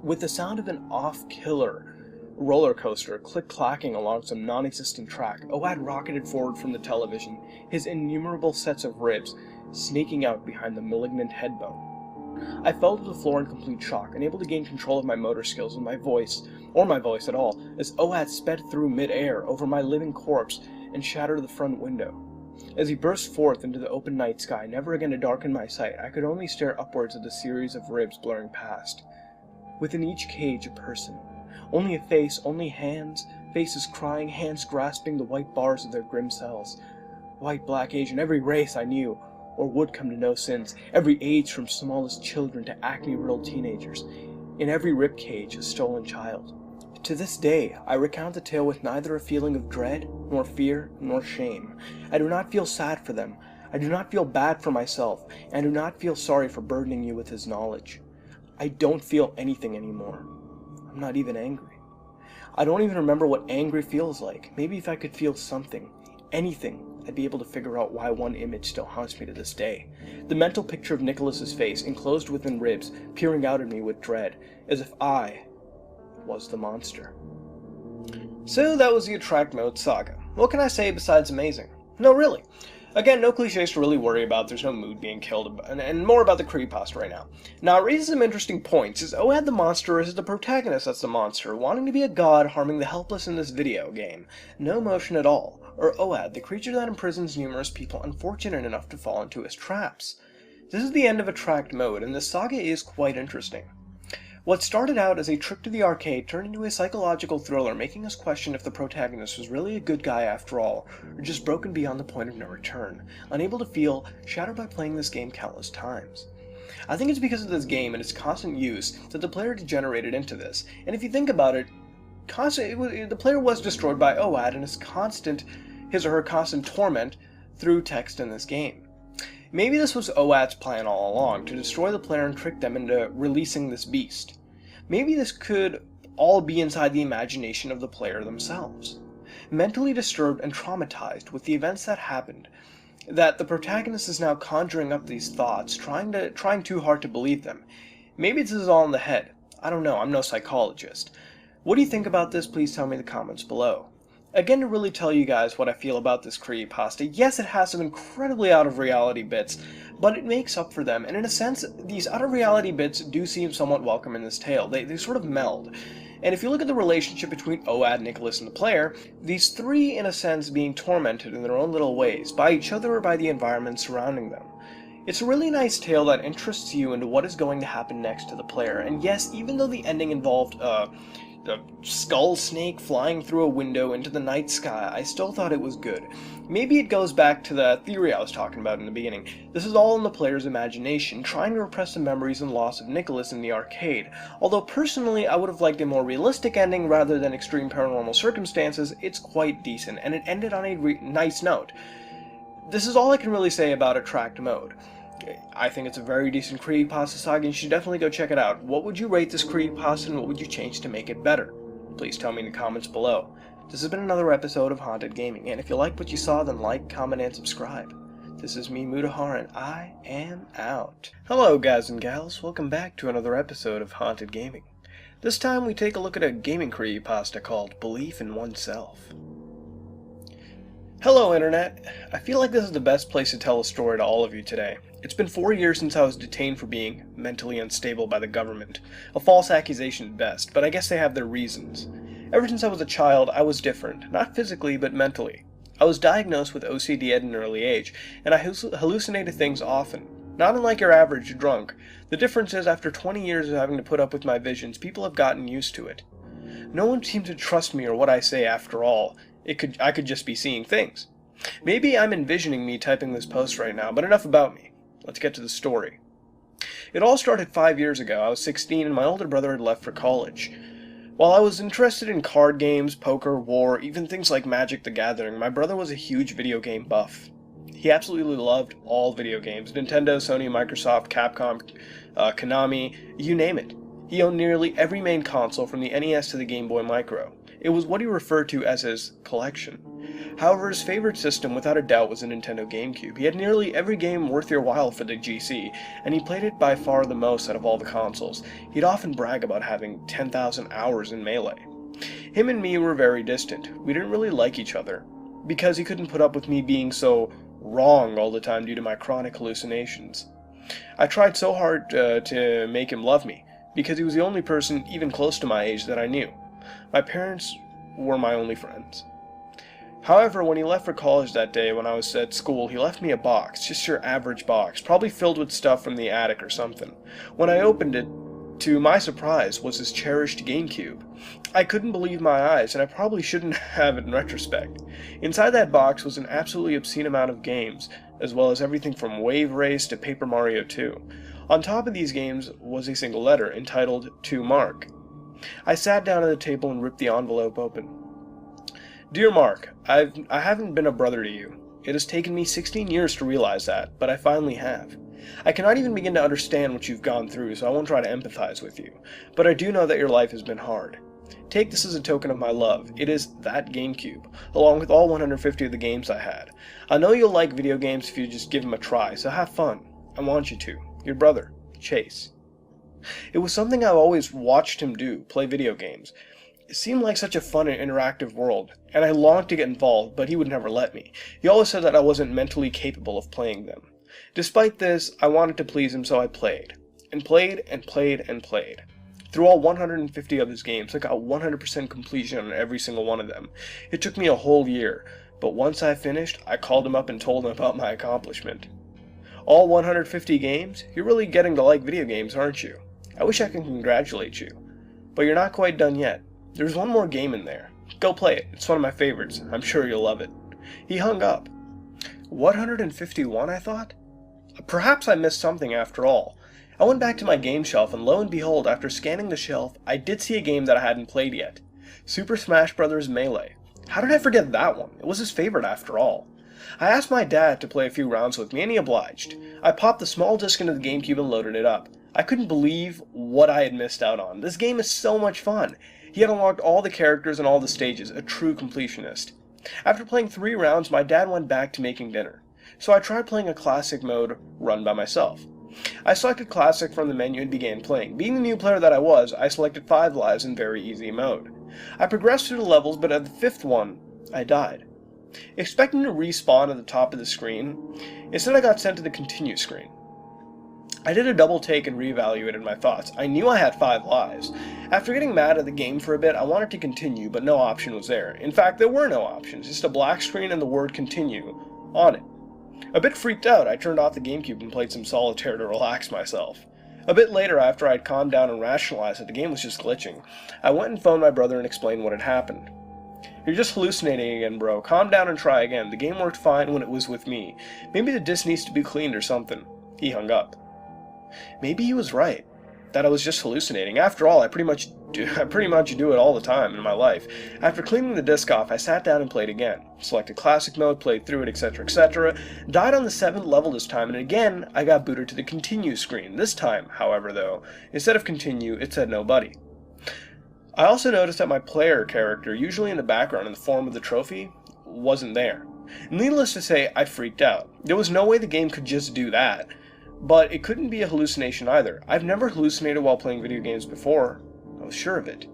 With the sound of an off-killer roller coaster click-clacking along some non-existent track, OAT rocketed forward from the television, his innumerable sets of ribs snaking out behind the malignant head bone. I fell to the floor in complete shock, unable to gain control of my motor skills and my voice at all, as OAT sped through mid-air over my living corpse and shattered the front window. As he burst forth into the open night sky, never again to darken my sight, I could only stare upwards at the series of ribs blurring past. Within each cage, a person. Only a face, only hands, faces crying, hands grasping the white bars of their grim cells. White, black, Asian, every race I knew, or would come to know since, every age from smallest children to acne-riddled teenagers. In every ribcage, a stolen child. To this day, I recount the tale with neither a feeling of dread, nor fear, nor shame. I do not feel sad for them. I do not feel bad for myself, and I do not feel sorry for burdening you with his knowledge. I don't feel anything anymore. I'm not even angry. I don't even remember what angry feels like. Maybe if I could feel something, anything, I'd be able to figure out why one image still haunts me to this day. The mental picture of Nicholas's face, enclosed within ribs, peering out at me with dread, as if I was the monster. So that was the Attract Mode saga. What can I say besides amazing? No, really. Again, no cliches to really worry about, there's no mood being killed, and more about the creepypasta right now. Now, it raises some interesting points. Is OAD the monster, or is it the protagonist that's the monster, wanting to be a god harming the helpless in this video game? No emotion at all. Or OAD, the creature that imprisons numerous people unfortunate enough to fall into his traps? This is the end of Attract Mode, and this saga is quite interesting. What started out as a trip to the arcade turned into a psychological thriller, making us question if the protagonist was really a good guy after all, or just broken beyond the point of no return, unable to feel, shattered by playing this game countless times. I think it's because of this game and its constant use that the player degenerated into this, and if you think about it, the player was destroyed by OAD and his or her constant torment through text in this game. Maybe this was OAD's plan all along, to destroy the player and trick them into releasing this beast. Maybe this could all be inside the imagination of the player themselves. Mentally disturbed and traumatized with the events that happened, that the protagonist is now conjuring up these thoughts, trying too hard to believe them. Maybe this is all in the head. I don't know, I'm no psychologist. What do you think about this? Please tell me in the comments below. Again, to really tell you guys what I feel about this creepypasta, yes, it has some incredibly out-of-reality bits, but it makes up for them, and in a sense, these out-of-reality bits do seem somewhat welcome in this tale. They sort of meld. And if you look at the relationship between OAD, Nicholas, and the player, these three, in a sense, being tormented in their own little ways, by each other or by the environment surrounding them. It's a really nice tale that interests you into what is going to happen next to the player, and yes, even though the ending involved, a skull snake flying through a window into the night sky, I still thought it was good. Maybe it goes back to the theory I was talking about in the beginning. This is all in the player's imagination, trying to repress the memories and loss of Nicholas in the arcade. Although personally I would have liked a more realistic ending rather than extreme paranormal circumstances, it's quite decent, and it ended on a nice note. This is all I can really say about Attract Mode. I think it's a very decent creepypasta saga, and you should definitely go check it out. What would you rate this creepypasta, and what would you change to make it better? Please tell me in the comments below. This has been another episode of Haunted Gaming, and if you liked what you saw, then like, comment, and subscribe. This is me, Mutahar, and I am out. Hello, guys and gals. Welcome back to another episode of Haunted Gaming. This time we take a look at a gaming creepypasta called Belief in Oneself. Hello, Internet. I feel like this is the best place to tell a story to all of you today. It's been 4 years since I was detained for being mentally unstable by the government. A false accusation at best, but I guess they have their reasons. Ever since I was a child, I was different, not physically, but mentally. I was diagnosed with OCD at an early age, and I hallucinated things often. Not unlike your average drunk. The difference is, after 20 years of having to put up with my visions, people have gotten used to it. No one seems to trust me or what I say after all. I could just be seeing things. Maybe I'm envisioning me typing this post right now, but enough about me. Let's get to the story. It all started 5 years ago. I was 16 and my older brother had left for college. While I was interested in card games, poker, war, even things like Magic the Gathering, my brother was a huge video game buff. He absolutely loved all video games. Nintendo, Sony, Microsoft, Capcom, Konami, you name it. He owned nearly every main console from the NES to the Game Boy Micro. It was what he referred to as his collection. However, his favorite system without a doubt was a Nintendo GameCube. He had nearly every game worth your while for the GC, and he played it by far the most out of all the consoles. He'd often brag about having 10,000 hours in Melee. Him and me were very distant. We didn't really like each other, because he couldn't put up with me being so wrong all the time due to my chronic hallucinations. I tried so hard to make him love me, because he was the only person even close to my age that I knew. My parents were my only friends. However, when he left for college that day when I was at school, he left me a box, just your average box, probably filled with stuff from the attic or something. When I opened it, to my surprise, was his cherished GameCube. I couldn't believe my eyes, and I probably shouldn't have in retrospect. Inside that box was an absolutely obscene amount of games, as well as everything from Wave Race to Paper Mario 2. On top of these games was a single letter, entitled To Mark. I sat down at the table and ripped the envelope open. Dear Mark, I haven't been a brother to you. It has taken me 16 years to realize that, but I finally have. I cannot even begin to understand what you've gone through, so I won't try to empathize with you. But I do know that your life has been hard. Take this as a token of my love. It is that GameCube, along with all 150 of the games I had. I know you'll like video games if you just give them a try, so have fun. I want you to. Your brother, Chase. It was something I've always watched him do, play video games. It seemed like such a fun and interactive world, and I longed to get involved, but he would never let me. He always said that I wasn't mentally capable of playing them. Despite this, I wanted to please him, so I played. And played, and played, and played. Through all 150 of his games, I got 100% completion on every single one of them. It took me a whole year, but once I finished, I called him up and told him about my accomplishment. All 150 games? You're really getting to like video games, aren't you? I wish I could congratulate you. But you're not quite done yet. There's one more game in there. Go play it. It's one of my favorites. I'm sure you'll love it. He hung up. 151, I thought? Perhaps I missed something after all. I went back to my game shelf, and lo and behold, after scanning the shelf, I did see a game that I hadn't played yet. Super Smash Bros. Melee. How did I forget that one? It was his favorite after all. I asked my dad to play a few rounds with me, and he obliged. I popped the small disc into the GameCube and loaded it up. I couldn't believe what I had missed out on. This game is so much fun. He had unlocked all the characters and all the stages, a true completionist. After playing 3 rounds, my dad went back to making dinner. So I tried playing a classic mode run by myself. I selected classic from the menu and began playing. Being the new player that I was, I selected 5 lives in very easy mode. I progressed through the levels, but at the 5th one, I died. Expecting to respawn at the top of the screen, instead I got sent to the continue screen. I did a double take and reevaluated my thoughts. I knew I had 5 lives. After getting mad at the game for a bit, I wanted to continue, but no option was there. In fact, there were no options, just a black screen and the word continue on it. A bit freaked out, I turned off the GameCube and played some solitaire to relax myself. A bit later, after I'd calmed down and rationalized that the game was just glitching, I went and phoned my brother and explained what had happened. "You're just hallucinating again, bro. Calm down and try again. The game worked fine when it was with me. Maybe the disc needs to be cleaned or something." He hung up. Maybe he was right, that I was just hallucinating. After all, I pretty much do it all the time in my life. After cleaning the disc off, I sat down and played again. Selected classic mode, played through it, etc., etc. Died on the 7th level this time, and again, I got booted to the continue screen. This time, however, though, instead of continue, it said nobody. I also noticed that my player character, usually in the background in the form of the trophy, wasn't there. Needless to say, I freaked out. There was no way the game could just do that. But it couldn't be a hallucination either. I've never hallucinated while playing video games before. I was sure of it.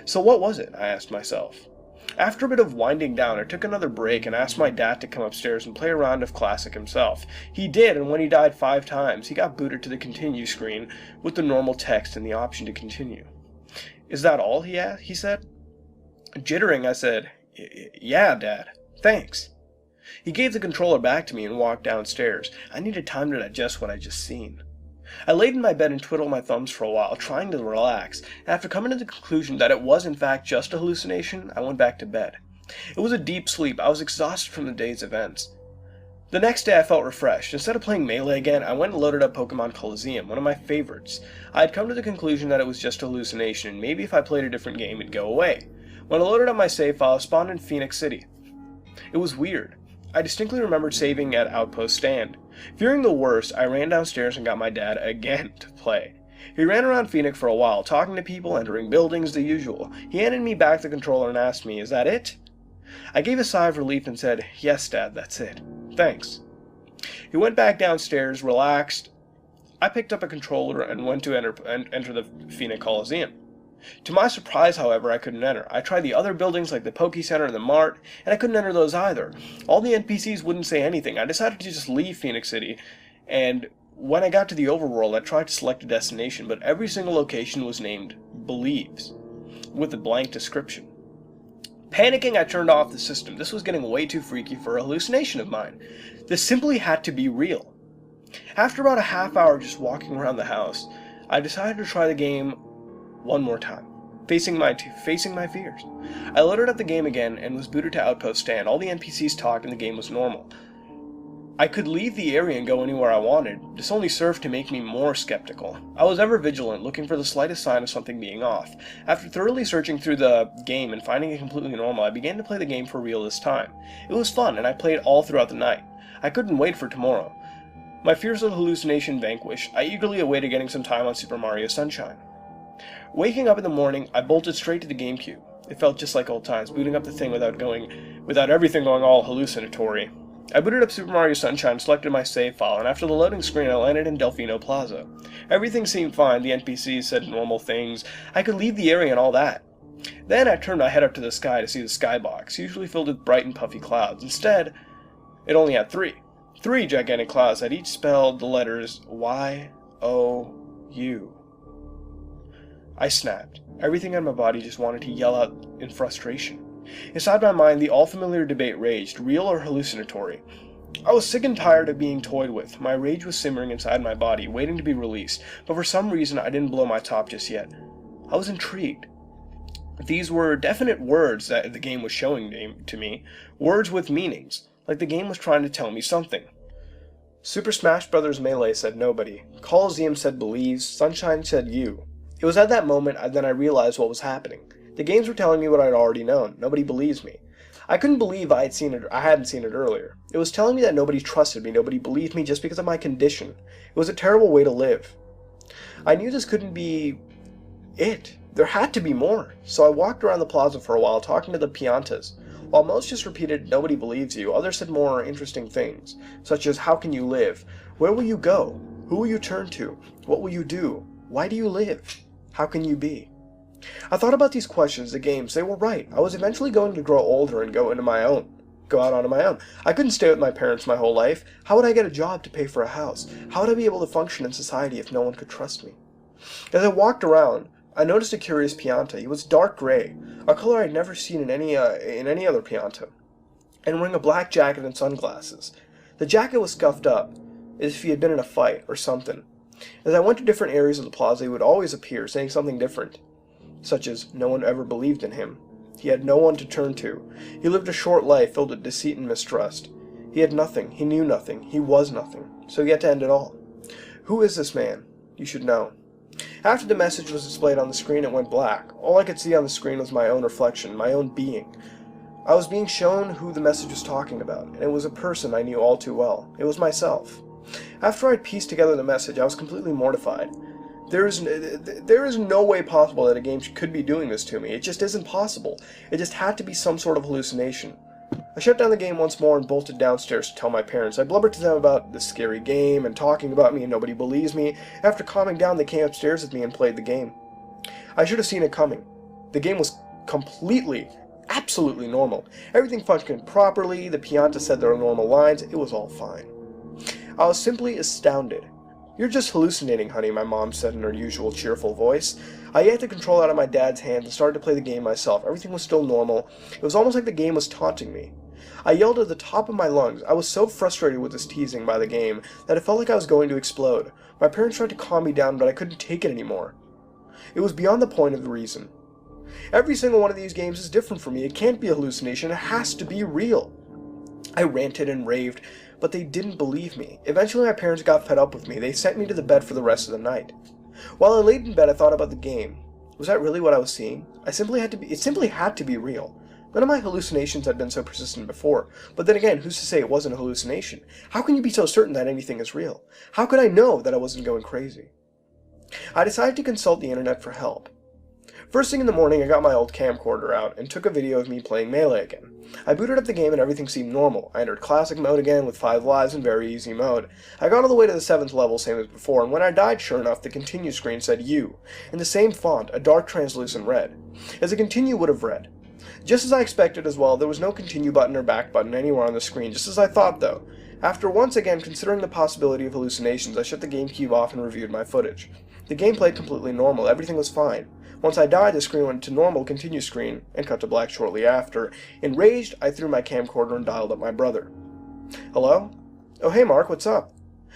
So what was it? I asked myself. After a bit of winding down, I took another break and asked my dad to come upstairs and play a round of Classic himself. He did, and when he died 5 times, he got booted to the continue screen with the normal text and the option to continue. "Is that all?" he said. Jittering, I said, "Yeah, Dad. Thanks." He gave the controller back to me and walked downstairs. I needed time to digest what I'd just seen. I laid in my bed and twiddled my thumbs for a while, trying to relax, and after coming to the conclusion that it was in fact just a hallucination, I went back to bed. It was a deep sleep. I was exhausted from the day's events. The next day I felt refreshed. Instead of playing Melee again, I went and loaded up Pokemon Colosseum, one of my favorites. I had come to the conclusion that it was just a hallucination, and maybe if I played a different game it'd go away. When I loaded up my save file, I spawned in Phoenix City. It was weird. I distinctly remembered saving at Outpost Stand. Fearing the worst, I ran downstairs and got my dad again to play. He ran around Phoenix for a while, talking to people, entering buildings, the usual. He handed me back the controller and asked me, "Is that it?" I gave a sigh of relief and said, "Yes, Dad, that's it. Thanks." He went back downstairs, relaxed. I picked up a controller and went to enter the Phoenix Coliseum. To my surprise, however, I couldn't enter. I tried the other buildings like the Poke Center and the Mart, and I couldn't enter those either. All the NPCs wouldn't say anything. I decided to just leave Phoenix City, and when I got to the overworld, I tried to select a destination, but every single location was named Believes, with a blank description. Panicking, I turned off the system. This was getting way too freaky for a hallucination of mine. This simply had to be real. After about a half hour just walking around the house, I decided to try the game one more time, facing my fears. I loaded up the game again and was booted to Outpost Stand. All the NPCs talked and the game was normal. I could leave the area and go anywhere I wanted. This only served to make me more skeptical. I was ever vigilant, looking for the slightest sign of something being off. After thoroughly searching through the game and finding it completely normal, I began to play the game for real this time. It was fun, and I played all throughout the night. I couldn't wait for tomorrow. My fears of hallucination vanquished, I eagerly awaited getting some time on Super Mario Sunshine. Waking up in the morning, I bolted straight to the GameCube. It felt just like old times, booting up the thing without everything going all hallucinatory. I booted up Super Mario Sunshine, selected my save file, and after the loading screen I landed in Delfino Plaza. Everything seemed fine, the NPCs said normal things, I could leave the area and all that. Then I turned my head up to the sky to see the skybox, usually filled with bright and puffy clouds. Instead, it only had 3. 3 gigantic clouds that each spelled the letters Y-O-U. I snapped. Everything in my body just wanted to yell out in frustration. Inside my mind, the all-familiar debate raged, real or hallucinatory. I was sick and tired of being toyed with. My rage was simmering inside my body, waiting to be released, but for some reason I didn't blow my top just yet. I was intrigued. These were definite words that the game was showing to me, words with meanings, like the game was trying to tell me something. Super Smash Bros. Melee said nobody. Colosseum said believes. Sunshine said you. It was at that moment that I realized what was happening. The games were telling me what I'd already known. Nobody believes me. I couldn't believe I hadn't seen it earlier. It was telling me that nobody trusted me, nobody believed me just because of my condition. It was a terrible way to live. I knew this couldn't be it. There had to be more. So I walked around the plaza for a while talking to the piantas. While most just repeated, "Nobody believes you," others said more interesting things, such as, "How can you live? Where will you go? Who will you turn to? What will you do? Why do you live? How can you be?" I thought about these questions, the games, they were right. I was eventually going to grow older and go out on my own. I couldn't stay with my parents my whole life. How would I get a job to pay for a house? How would I be able to function in society if no one could trust me? As I walked around, I noticed a curious pianta. He was dark gray, a color I'd never seen in any other pianta, and wearing a black jacket and sunglasses. The jacket was scuffed up, as if he had been in a fight or something. As I went to different areas of the plaza, he would always appear, saying something different, such as no one ever believed in him. He had no one to turn to. He lived a short life filled with deceit and mistrust. He had nothing, he knew nothing, he was nothing, so he had to end it all. Who is this man? You should know. After the message was displayed on the screen, it went black. All I could see on the screen was my own reflection, my own being. I was being shown who the message was talking about, and it was a person I knew all too well. It was myself. After I had pieced together the message, I was completely mortified. There is no way possible that a game could be doing this to me. It just isn't possible. It just had to be some sort of hallucination. I shut down the game once more and bolted downstairs to tell my parents. I blubbered to them about this scary game and talking about me and nobody believes me. After calming down, they came upstairs with me and played the game. I should have seen it coming. The game was completely, absolutely normal. Everything functioned properly, the Pianta said there were normal lines, it was all fine. I was simply astounded. "You're just hallucinating, honey," my mom said in her usual cheerful voice. I yanked the controller out of my dad's hands and started to play the game myself. Everything was still normal. It was almost like the game was taunting me. I yelled at the top of my lungs. I was so frustrated with this teasing by the game that it felt like I was going to explode. My parents tried to calm me down, but I couldn't take it anymore. It was beyond the point of the reason. Every single one of these games is different for me. It can't be a hallucination. It has to be real. I ranted and raved, but they didn't believe me. Eventually my parents got fed up with me. They sent me to the bed for the rest of the night. While I laid in bed, I thought about the game. Was that really what I was seeing? It simply had to be real. None of my hallucinations had been so persistent before. But then again, who's to say it wasn't a hallucination? How can you be so certain that anything is real? How could I know that I wasn't going crazy? I decided to consult the internet for help. First thing in the morning, I got my old camcorder out and took a video of me playing Melee again. I booted up the game and everything seemed normal. I entered classic mode again with 5 lives in very easy mode. I got all the way to the 7th level, same as before, and when I died, sure enough, the continue screen said "You" in the same font, a dark translucent red, as a continue would have read. Just as I expected as well, there was no continue button or back button anywhere on the screen, just as I thought though. After once again considering the possibility of hallucinations, I shut the GameCube off and reviewed my footage. The game played completely normal, everything was fine. Once I died, the screen went to normal continue screen, and cut to black shortly after. Enraged, I threw my camcorder and dialed up my brother. "Hello? Oh hey Mark, what's up?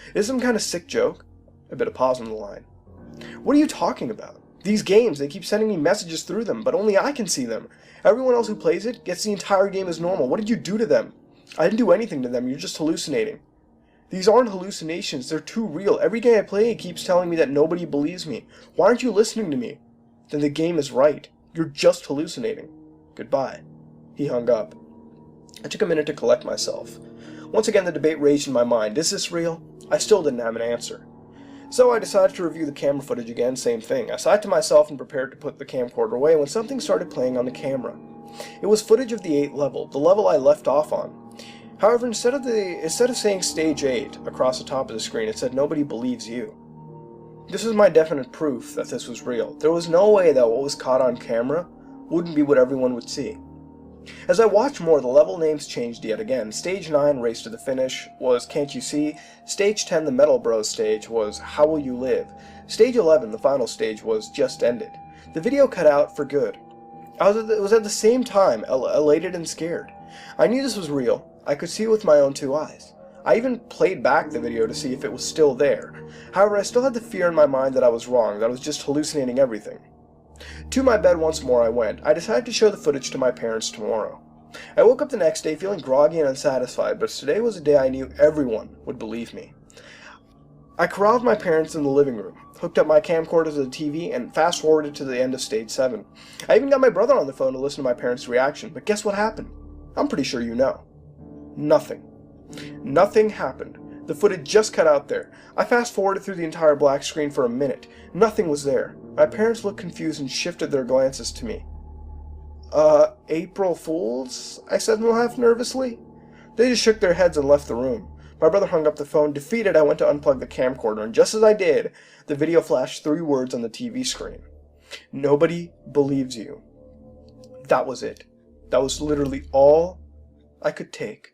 Is this some kind of sick joke?" A bit of pause on the line. "What are you talking about? These games, they keep sending me messages through them, but only I can see them. Everyone else who plays it gets the entire game as normal. What did you do to them?" "I didn't do anything to them, you're just hallucinating." "These aren't hallucinations, they're too real. Every game I play it keeps telling me that nobody believes me. Why aren't you listening to me?" "Then the game is right. You're just hallucinating. Goodbye." He hung up. I took a minute to collect myself. Once again the debate raged in my mind. Is this real? I still didn't have an answer. So I decided to review the camera footage again, same thing. I sighed to myself and prepared to put the camcorder away when something started playing on the camera. It was footage of the 8th level, the level I left off on. However, instead of saying Stage 8 across the top of the screen, it said "Nobody believes you." This was my definite proof that this was real. There was no way that what was caught on camera wouldn't be what everyone would see. As I watched more, the level names changed yet again. Stage 9, Race to the Finish, was Can't You See? Stage 10, the Metal Bros stage, was How Will You Live? Stage 11, the final stage, was Just Ended. The video cut out for good. I was at the same time elated and scared. I knew this was real. I could see it with my own 2 eyes. I even played back the video to see if it was still there. However, I still had the fear in my mind that I was wrong, that I was just hallucinating everything. To my bed once more I went. I decided to show the footage to my parents tomorrow. I woke up the next day feeling groggy and unsatisfied, but today was a day I knew everyone would believe me. I corralled my parents in the living room, hooked up my camcorder to the TV, and fast-forwarded to the end of Stage 7. I even got my brother on the phone to listen to my parents' reaction, but guess what happened? I'm pretty sure you know. Nothing. Nothing happened. The footage just cut out there. I fast-forwarded through the entire black screen for a minute. Nothing was there. My parents looked confused and shifted their glances to me. April Fools?" I said half nervously. They just shook their heads and left the room. My brother hung up the phone. Defeated, I went to unplug the camcorder, and just as I did, the video flashed 3 words on the TV screen. "Nobody believes you." That was it. That was literally all I could take.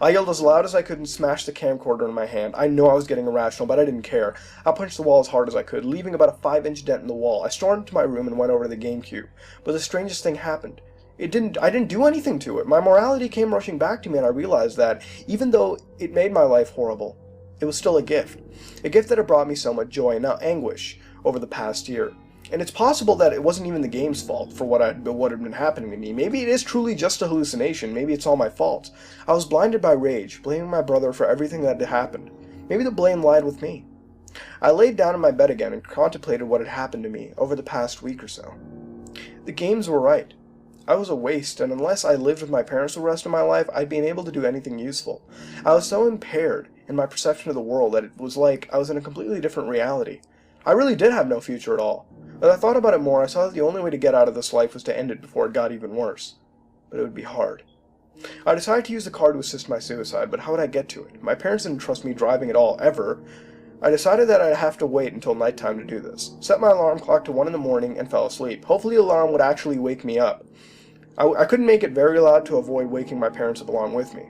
I yelled as loud as I could and smashed the camcorder in my hand. I know I was getting irrational, but I didn't care. I punched the wall as hard as I could, leaving about a 5-inch dent in the wall. I stormed into my room and went over to the GameCube. But the strangest thing happened. I didn't do anything to it. My morality came rushing back to me, and I realized that, even though it made my life horrible, it was still a gift that had brought me so much joy and now anguish over the past year. And it's possible that it wasn't even the game's fault for what had been happening to me. Maybe it is truly just a hallucination. Maybe it's all my fault. I was blinded by rage, blaming my brother for everything that had happened. Maybe the blame lied with me. I laid down in my bed again and contemplated what had happened to me over the past week or so. The games were right. I was a waste, and unless I lived with my parents the rest of my life, I'd be unable to do anything useful. I was so impaired in my perception of the world that it was like I was in a completely different reality. I really did have no future at all. As I thought about it more, I saw that the only way to get out of this life was to end it before it got even worse. But it would be hard. I decided to use the car to assist my suicide, but how would I get to it? My parents didn't trust me driving at all, ever. I decided that I'd have to wait until nighttime to do this. Set my alarm clock to 1 in the morning and fell asleep. Hopefully the alarm would actually wake me up. I couldn't make it very loud to avoid waking my parents up along with me.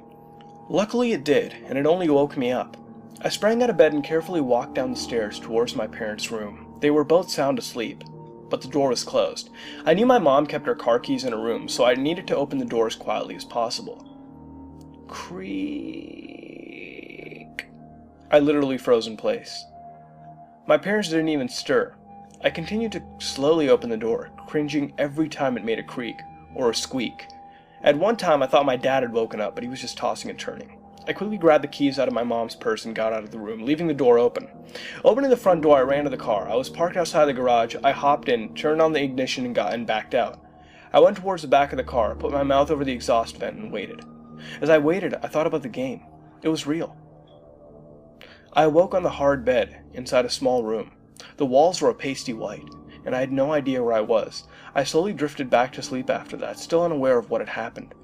Luckily it did, and it only woke me up. I sprang out of bed and carefully walked down the stairs towards my parents' room. They were both sound asleep, but the door was closed. I knew my mom kept her car keys in her room, so I needed to open the door as quietly as possible. Creak. I literally froze in place. My parents didn't even stir. I continued to slowly open the door, cringing every time it made a creak or a squeak. At one time I thought my dad had woken up, but he was just tossing and turning. I quickly grabbed the keys out of my mom's purse and got out of the room, leaving the door open. Opening the front door, I ran to the car. I was parked outside the garage. I hopped in, turned on the ignition, and backed out. I went towards the back of the car, put my mouth over the exhaust vent, and waited. As I waited, I thought about the game. It was real. I awoke on the hard bed, inside a small room. The walls were a pasty white, and I had no idea where I was. I slowly drifted back to sleep after that, still unaware of what had happened.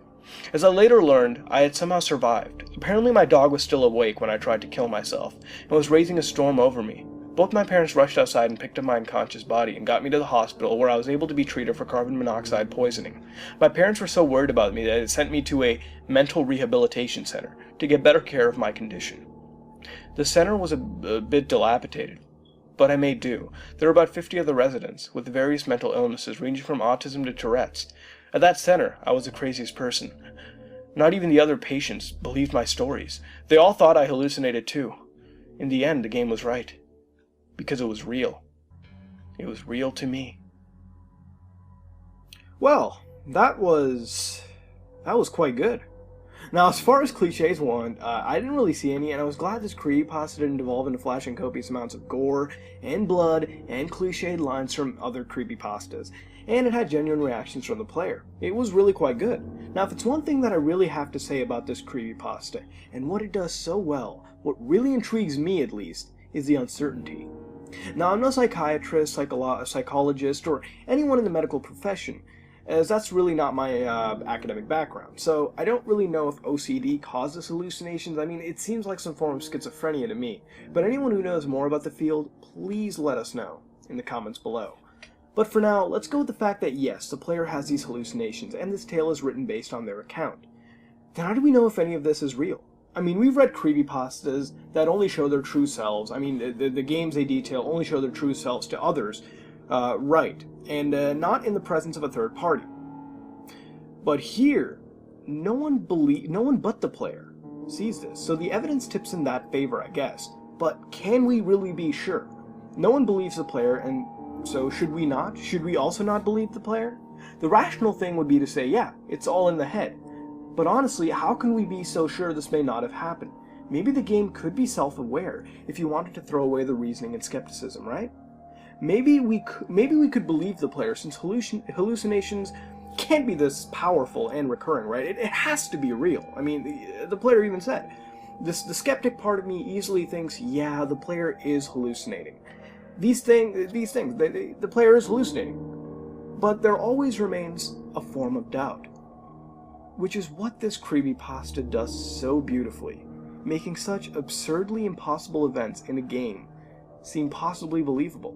As I later learned, I had somehow survived. Apparently my dog was still awake when I tried to kill myself, and was raising a storm over me. Both my parents rushed outside and picked up my unconscious body and got me to the hospital, where I was able to be treated for carbon monoxide poisoning. My parents were so worried about me that they sent me to a mental rehabilitation center to get better care of my condition. The center was a bit dilapidated, but I made do. There were about 50 of the residents, with various mental illnesses ranging from autism to Tourette's. At that center, I was the craziest person. Not even the other patients believed my stories. They all thought I hallucinated too. In the end, the game was right. Because it was real. It was real to me. Well, that was quite good. Now, as far as cliches went, I didn't really see any, and I was glad this creepypasta didn't devolve into flashing copious amounts of gore and blood and cliched lines from other creepypastas, and it had genuine reactions from the player. It was really quite good. Now, if it's one thing that I really have to say about this creepypasta, and what it does so well, what really intrigues me at least, is the uncertainty. Now, I'm no psychiatrist, psychologist, or anyone in the medical profession, as that's really not my academic background. So I don't really know if OCD causes hallucinations. I mean, it seems like some form of schizophrenia to me. But anyone who knows more about the field, please let us know in the comments below. But for now, let's go with the fact that yes, the player has these hallucinations, and this tale is written based on their account. Then how do we know if any of this is real? I mean, we've read creepypastas that only show their true selves. I mean, the games they detail only show their true selves to others, right, and not in the presence of a third party. But here, no one but the player sees this, so the evidence tips in that favor, I guess. But can we really be sure? No one believes the player, and so should we not? Should we also not believe the player? The rational thing would be to say, yeah, it's all in the head. But honestly, how can we be so sure this may not have happened? Maybe the game could be self-aware if you wanted to throw away the reasoning and skepticism, right? Maybe we could believe the player, since hallucinations can't be this powerful and recurring, right? It has to be real. I mean, the player even said, the skeptic part of me easily thinks, yeah, the player is hallucinating. These things, the player is hallucinating. But there always remains a form of doubt. Which is what this creepypasta does so beautifully, making such absurdly impossible events in a game seem possibly believable.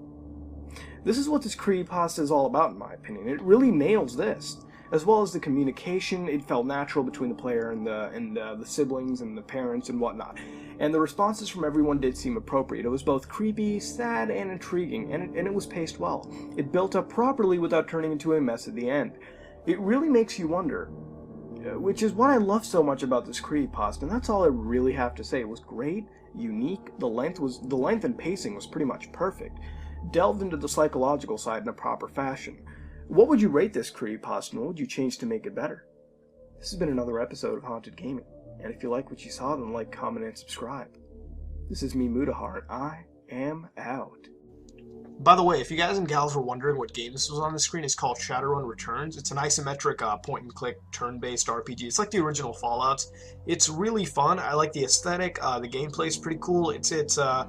This is what this creepypasta is all about, in my opinion. It really nails this. As well as the communication, it felt natural between the player and the siblings and the parents and whatnot. And the responses from everyone did seem appropriate. It was both creepy, sad, and intriguing, and it was paced well. It built up properly without turning into a mess at the end. It really makes you wonder, which is what I love so much about this creepypasta, and that's all I really have to say. It was great, unique, the length and pacing was pretty much perfect. Delved into the psychological side in a proper fashion. What would you rate this creepypasta, and what would you change to make it better? This has been another episode of Haunted Gaming, and if you like what you saw, then like, comment, and subscribe. This is me, Mutahar, and I am out. By the way, if you guys and gals were wondering what game this was on the screen, it's called Shadowrun Returns. It's an isometric point-and-click turn-based RPG. It's like the original Fallouts. It's really fun. I like the aesthetic. The gameplay is pretty cool. It's a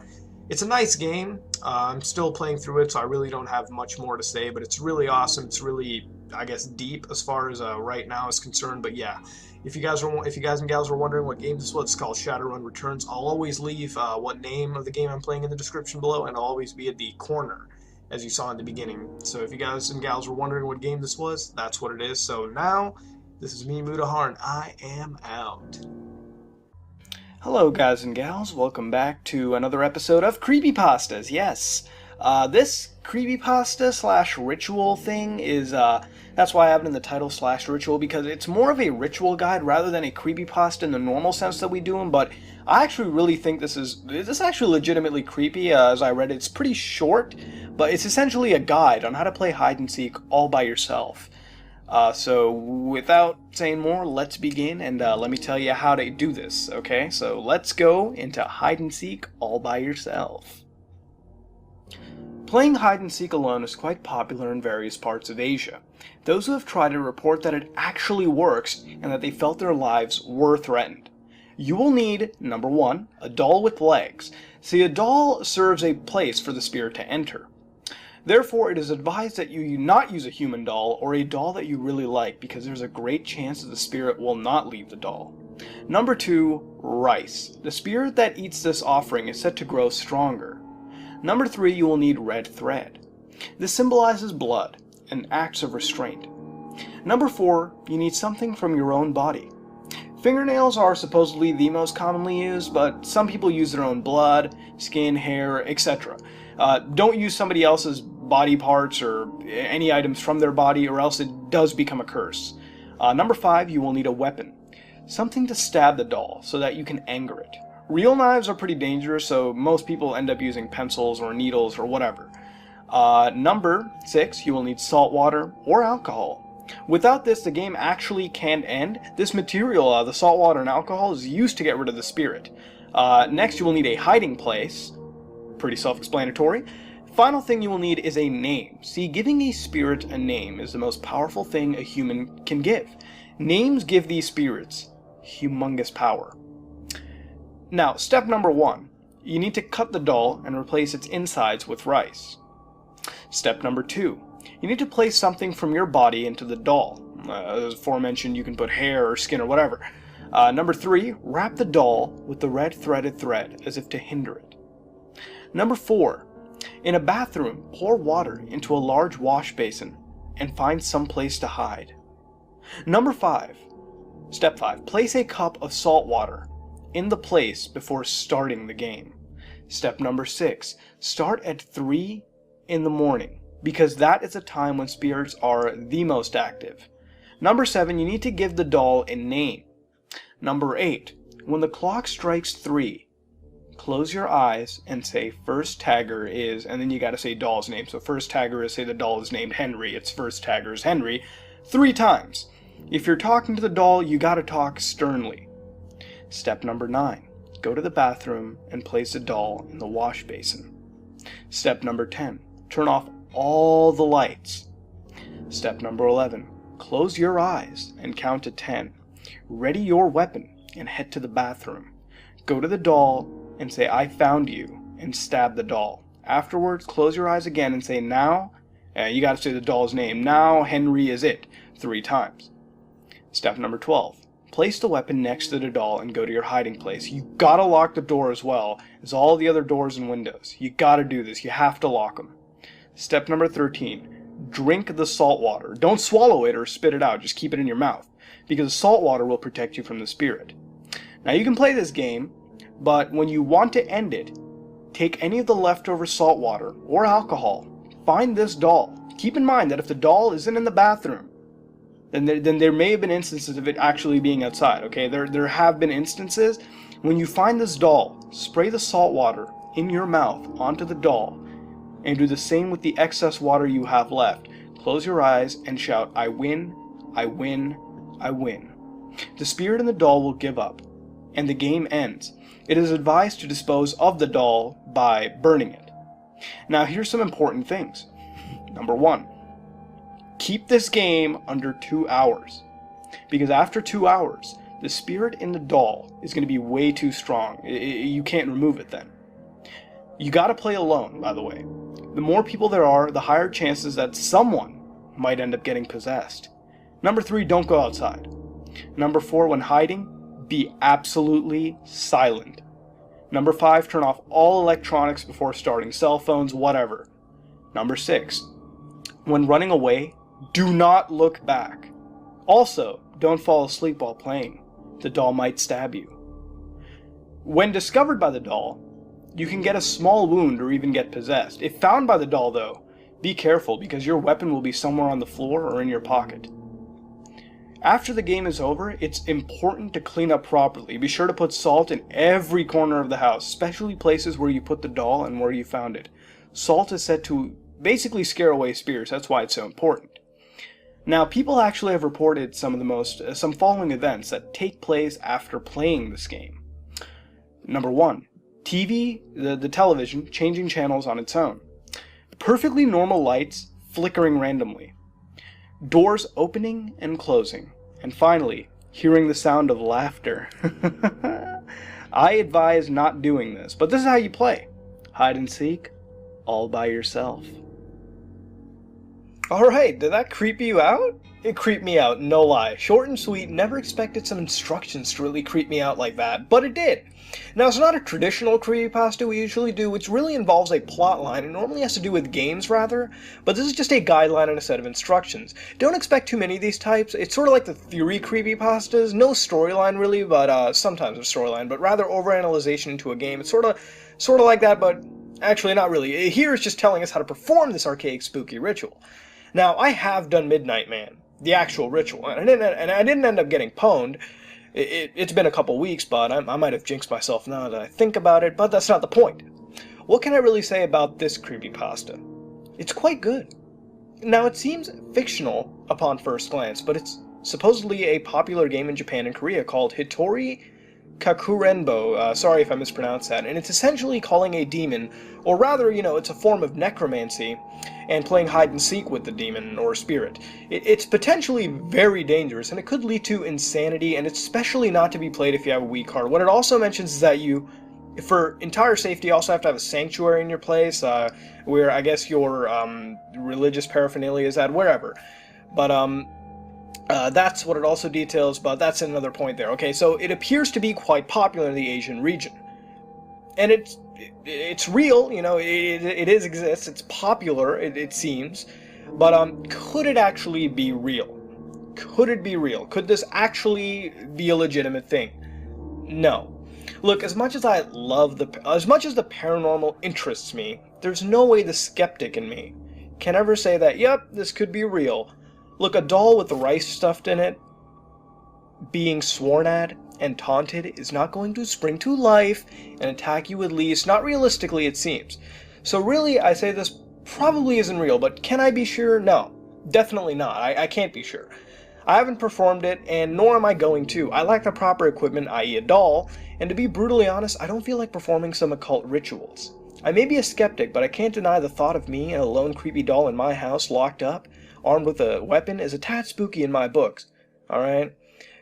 nice game. I'm still playing through it, so I really don't have much more to say, but it's really awesome. It's really, I guess, deep as far as right now is concerned. But yeah, if you guys and gals were wondering what game this was, it's called Shadowrun Returns. I'll always leave what name of the game I'm playing in the description below, and I'll always be at the corner, as you saw in the beginning. So if you guys and gals were wondering what game this was, that's what it is. So now, this is me, Mutahar, and I am out. Hello guys and gals, welcome back to another episode of Creepypastas. Yes, this creepypasta slash ritual thing is, that's why I have it in the title slash ritual, because it's more of a ritual guide rather than a creepypasta in the normal sense that we do them, but I actually really think this is actually legitimately creepy. As I read it, it's pretty short, but it's essentially a guide on how to play hide and seek all by yourself. So without saying more, let's begin, and let me tell you how to do this, okay? So let's go into hide and seek all by yourself. Playing hide and seek alone is quite popular in various parts of Asia. Those who have tried it report that it actually works and that they felt their lives were threatened. You will need, number 1, a doll with legs. See, a doll serves a place for the spirit to enter. Therefore, it is advised that you not use a human doll or a doll that you really like, because there's a great chance that the spirit will not leave the doll. Number 2, rice. The spirit that eats this offering is said to grow stronger. Number 3, you will need red thread. This symbolizes blood and acts of restraint. Number 4, you need something from your own body. Fingernails are supposedly the most commonly used, but some people use their own blood, skin, hair, etc. Don't use somebody else's body parts or any items from their body, or else it does become a curse. Number 5, you will need a weapon. Something to stab the doll so that you can anger it. Real knives are pretty dangerous, so most people end up using pencils or needles or whatever. Number 6, you will need salt water or alcohol. Without this, the game actually can't end. This material, the salt water and alcohol, is used to get rid of the spirit. Next, you will need a hiding place. Pretty self-explanatory. Final thing you will need is a name. See, giving a spirit a name is the most powerful thing a human can give. Names give these spirits humongous power. Now, step number 1. You need to cut the doll and replace its insides with rice. Step number 2. You need to place something from your body into the doll. As aforementioned, you can put hair or skin or whatever. Number 3. Wrap the doll with the red threaded thread as if to hinder it. Number 4. In a bathroom, pour water into a large wash basin and find some place to hide. Number 5. Step 5. Place a cup of salt water in the place before starting the game. Step number 6. Start at 3 in the morning, because that is a time when spirits are the most active. Number 7. You need to give the doll a name. Number 8. When the clock strikes 3, close your eyes and say first tagger is, and then you gotta say doll's name. So first tagger is, say the doll is named Henry, its first tagger is Henry, 3 times. If you're talking to the doll, you gotta talk sternly. Step number 9. Go to the bathroom and place the doll in the wash basin. Step number 10. Turn off all the lights. Step number 11. Close your eyes and count to 10. Ready your weapon and head to the bathroom. Go to the doll and say, I found you, and stab the doll. Afterwards, close your eyes again and say, now, you gotta say the doll's name, now Henry is it, 3 times. Step number 12. Place the weapon next to the doll and go to your hiding place. You gotta lock the door as well as all the other doors and windows. You gotta do this. You have to lock them. Step number 13. Drink the salt water. Don't swallow it or spit it out. Just keep it in your mouth, because salt water will protect you from the spirit. Now you can play this game, but when you want to end it, take any of the leftover salt water or alcohol. Find this doll. Keep in mind that if the doll isn't in the bathroom, then there may have been instances of it actually being outside, okay? There have been instances. When you find this doll, spray the salt water in your mouth onto the doll, and do the same with the excess water you have left. Close your eyes and shout, "I win, I win, I win." The spirit in the doll will give up, and the game ends. It is advised to dispose of the doll by burning it. Now here's some important things. Number 1, keep this game under 2 hours, because after 2 hours, the spirit in the doll is going to be way too strong. You can't remove it then. You gotta play alone, by the way. The more people there are, the higher chances that someone might end up getting possessed. Number 3, don't go outside. Number 4, when hiding, be absolutely silent. Number 5, turn off all electronics before starting, cell phones, whatever. Number 6, when running away, do not look back. Also, don't fall asleep while playing. The doll might stab you. When discovered by the doll, you can get a small wound or even get possessed. If found by the doll, though, be careful because your weapon will be somewhere on the floor or in your pocket. After the game is over, it's important to clean up properly. Be sure to put salt in every corner of the house, especially places where you put the doll and where you found it. Salt is said to basically scare away spirits, that's why it's so important. Now, people actually have reported some following events that take place after playing this game. Number 1, TV, the television, changing channels on its own. Perfectly normal lights flickering randomly. Doors opening and closing. And finally, hearing the sound of laughter. I advise not doing this, but this is how you play. Hide and seek, all by yourself. Alright, did that creep you out? It creeped me out, no lie. Short and sweet, never expected some instructions to really creep me out like that, but it did. Now, it's not a traditional creepypasta we usually do, which really involves a plot line. It normally has to do with games, rather, but this is just a guideline and a set of instructions. Don't expect too many of these types. It's sort of like the theory creepypastas. No storyline, really, but sometimes a storyline, but rather overanalyzation into a game. It's sort of like that, but actually not really. Here it's just telling us how to perform this archaic spooky ritual. Now, I have done Midnight Man, the actual ritual, and I didn't end up getting pwned. It's been a couple weeks, but I might have jinxed myself now that I think about it, but that's not the point. What can I really say about this creepypasta? It's quite good. Now, it seems fictional upon first glance, but it's supposedly a popular game in Japan and Korea called Hitori Kakurenbo, sorry if I mispronounced that, and it's essentially calling a demon, or rather, it's a form of necromancy, and playing hide-and-seek with the demon or spirit. It's potentially very dangerous, and it could lead to insanity, and it's especially not to be played if you have a weak heart. What it also mentions is that you, for entire safety, you also have to have a sanctuary in your place, where I guess your religious paraphernalia is at, wherever. But, that's what it also details, but that's another point there. Okay, so it appears to be quite popular in the Asian region. And it's real, it exists, it's popular, it seems, but could it actually be real? Could it be real? Could this actually be a legitimate thing? No. Look, as much as the paranormal interests me, there's no way the skeptic in me can ever say that, yep, this could be real. Look, a doll with rice stuffed in it, being sworn at and taunted, is not going to spring to life and attack you, at least, not realistically it seems. So really, I say this probably isn't real, but can I be sure? No, definitely not. I can't be sure. I haven't performed it, and nor am I going to. I lack the proper equipment, i.e. a doll, and to be brutally honest, I don't feel like performing some occult rituals. I may be a skeptic, but I can't deny the thought of me and a lone creepy doll in my house, locked up, armed with a weapon, is a tad spooky in my books. Alright?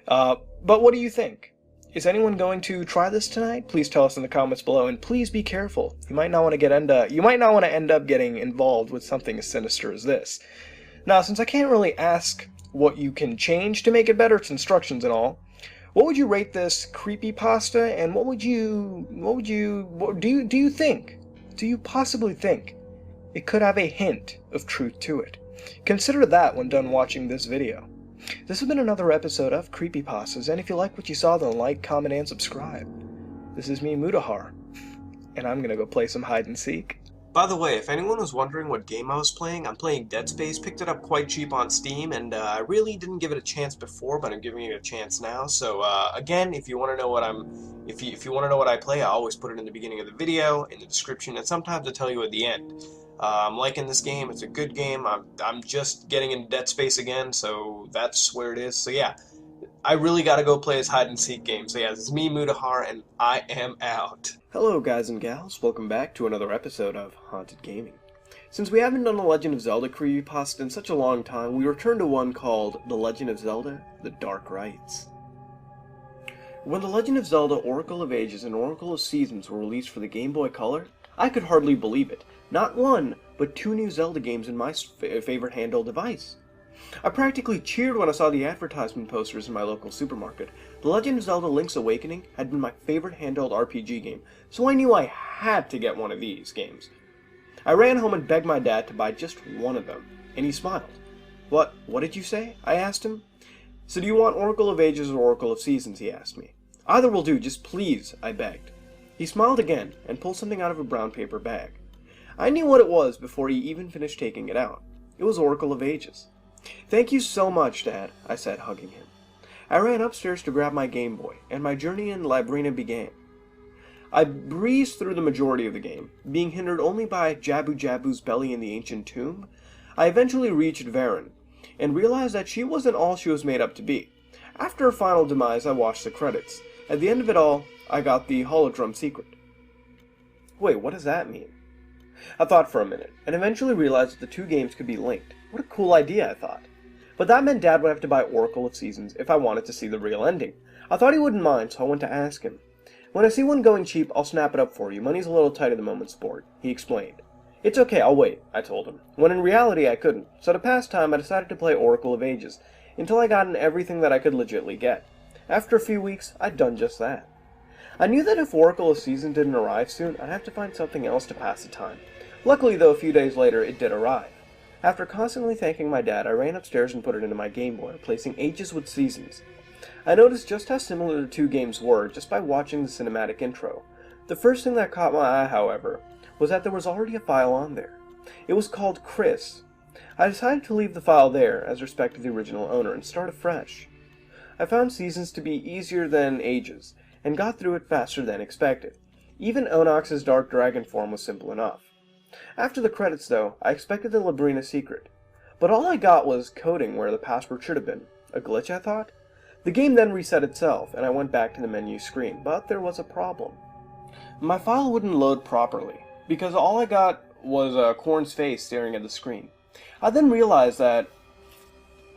But what do you think? Is anyone going to try this tonight? Please tell us in the comments below, and please be careful. You might not want to end up getting involved with something as sinister as this. Now, since I can't really ask what you can change to make it better, it's instructions and all, what would you rate this creepypasta, and do you think? Do you possibly think it could have a hint of truth to it? Consider that when done watching this video. This has been another episode of Creepypastas, and if you like what you saw, then like, comment, and subscribe. This is me, Mutahar, and I'm gonna go play some hide and seek. By the way, if anyone was wondering what game I was playing, I'm playing Dead Space. Picked it up quite cheap on Steam, and I really didn't give it a chance before, but I'm giving it a chance now. So again, if you want to know what if you want to know what I play, I always put it in the beginning of the video, in the description, and sometimes I tell you at the end. I'm liking this game. It's a good game. I'm just getting into Dead Space again, so that's where it is. So yeah, I really got to go play his hide and seek game. So yeah, this is me, Mutahar, and I am out. Hello guys and gals, welcome back to another episode of Haunted Gaming. Since we haven't done a Legend of Zelda creepypasta in such a long time, we return to one called The Legend of Zelda: The Dark Rites. When The Legend of Zelda Oracle of Ages and Oracle of Seasons were released for the Game Boy Color, I could hardly believe it. Not one, but two new Zelda games in my favorite handheld device. I practically cheered when I saw the advertisement posters in my local supermarket. The Legend of Zelda Link's Awakening had been my favorite handheld RPG game, so I knew I had to get one of these games. I ran home and begged my dad to buy just one of them, and he smiled. What did you say?" I asked him. "So do you want Oracle of Ages or Oracle of Seasons?" he asked me. "Either will do, just please," I begged. He smiled again and pulled something out of a brown paper bag. I knew what it was before he even finished taking it out. It was Oracle of Ages. "Thank you so much, Dad," I said, hugging him. I ran upstairs to grab my Game Boy, and my journey in Labrina began. I breezed through the majority of the game, being hindered only by Jabu Jabu's belly in the ancient tomb. I eventually reached Varen, and realized that she wasn't all she was made up to be. After her final demise, I watched the credits. At the end of it all, I got the holodrum secret. Wait, what does that mean? I thought for a minute, and eventually realized that the two games could be linked. What a cool idea, I thought. But that meant Dad would have to buy Oracle of Seasons if I wanted to see the real ending. I thought he wouldn't mind, so I went to ask him. "When I see one going cheap, I'll snap it up for you. Money's a little tight at the moment, sport," he explained. "It's okay, I'll wait," I told him, when in reality I couldn't. So to pass time, I decided to play Oracle of Ages, until I gotten everything that I could legitly get. After a few weeks, I'd done just that. I knew that if Oracle of Seasons didn't arrive soon, I'd have to find something else to pass the time. Luckily, though, a few days later, it did arrive. After constantly thanking my dad, I ran upstairs and put it into my Game Boy, replacing Ages with Seasons. I noticed just how similar the two games were just by watching the cinematic intro. The first thing that caught my eye, however, was that there was already a file on there. It was called Chris. I decided to leave the file there, as respect to the original owner, and start afresh. I found Seasons to be easier than Ages, and got through it faster than expected. Even Onox's Dark Dragon form was simple enough. After the credits, though, I expected the Labrina secret. But all I got was coding where the password should have been. A glitch, I thought? The game then reset itself, and I went back to the menu screen, but there was a problem. My file wouldn't load properly, because all I got was Korn's face staring at the screen. I then realized that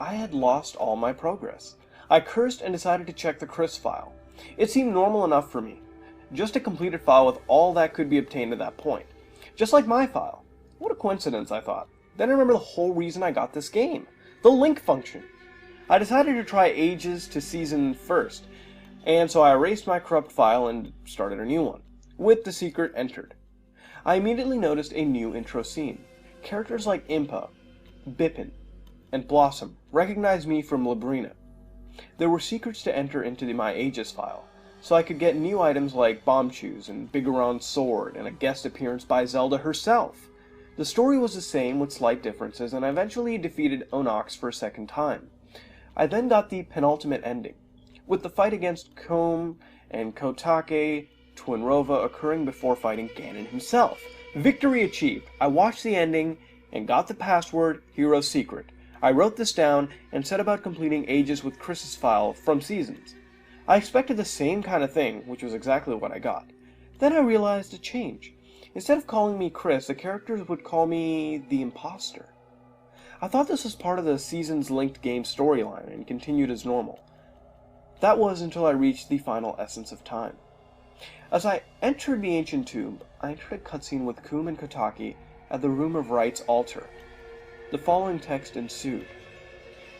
I had lost all my progress. I cursed and decided to check the Chris file. It seemed normal enough for me. Just a completed file with all that could be obtained at that point. Just like my file. What a coincidence, I thought. Then I remember the whole reason I got this game. The link function. I decided to try Ages to Season first, and so I erased my corrupt file and started a new one, with the secret entered. I immediately noticed a new intro scene. Characters like Impa, Bippin, and Blossom recognized me from Labrina. There were secrets to enter into my Ages file, so I could get new items like Bombchus and Bigoron's sword, and a guest appearance by Zelda herself. The story was the same with slight differences, and I eventually defeated Onox for a second time. I then got the penultimate ending, with the fight against Combe and Kotake Twinrova occurring before fighting Ganon himself. Victory achieved! I watched the ending and got the password Hero Secret. I wrote this down and set about completing Ages with Chris's file from Seasons. I expected the same kind of thing, which was exactly what I got. Then I realized a change. Instead of calling me Chris, the characters would call me the Imposter. I thought this was part of the Seasons-linked game storyline and continued as normal. That was until I reached the final essence of time. As I entered the ancient tomb, I entered a cutscene with Coombe and Kotake at the Room of Right's altar. The following text ensued.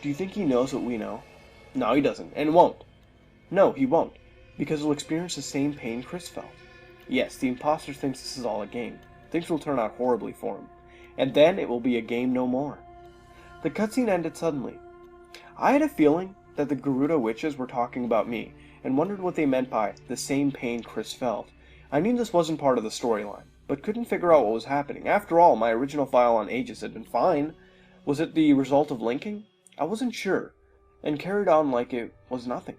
"Do you think he knows what we know?" "No, he doesn't, and won't." "No, he won't, because he'll experience the same pain Chris felt." "Yes, the imposter thinks this is all a game. Things will turn out horribly for him. And then it will be a game no more." The cutscene ended suddenly. I had a feeling that the Gerudo witches were talking about me, and wondered what they meant by the same pain Chris felt. I knew this wasn't part of the storyline. but couldn't figure out what was happening. After all, my original file on Aegis had been fine. Was it the result of linking? I wasn't sure, and carried on like it was nothing.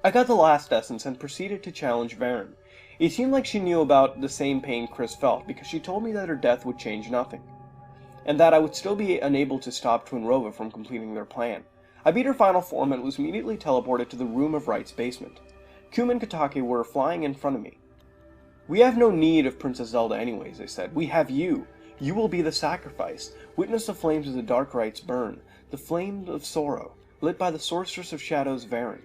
I got the last essence and proceeded to challenge Varen. It seemed like she knew about the same pain Chris felt, because she told me that her death would change nothing, and that I would still be unable to stop Twinrova from completing their plan. I beat her final form and was immediately teleported to the Room of Right's basement. Kuma and Katake were flying in front of me. "We have no need of Princess Zelda anyways," they said. "We have you. You will be the sacrifice. Witness the flames of the Dark Rites burn, the flame of sorrow, lit by the Sorceress of Shadows Varen.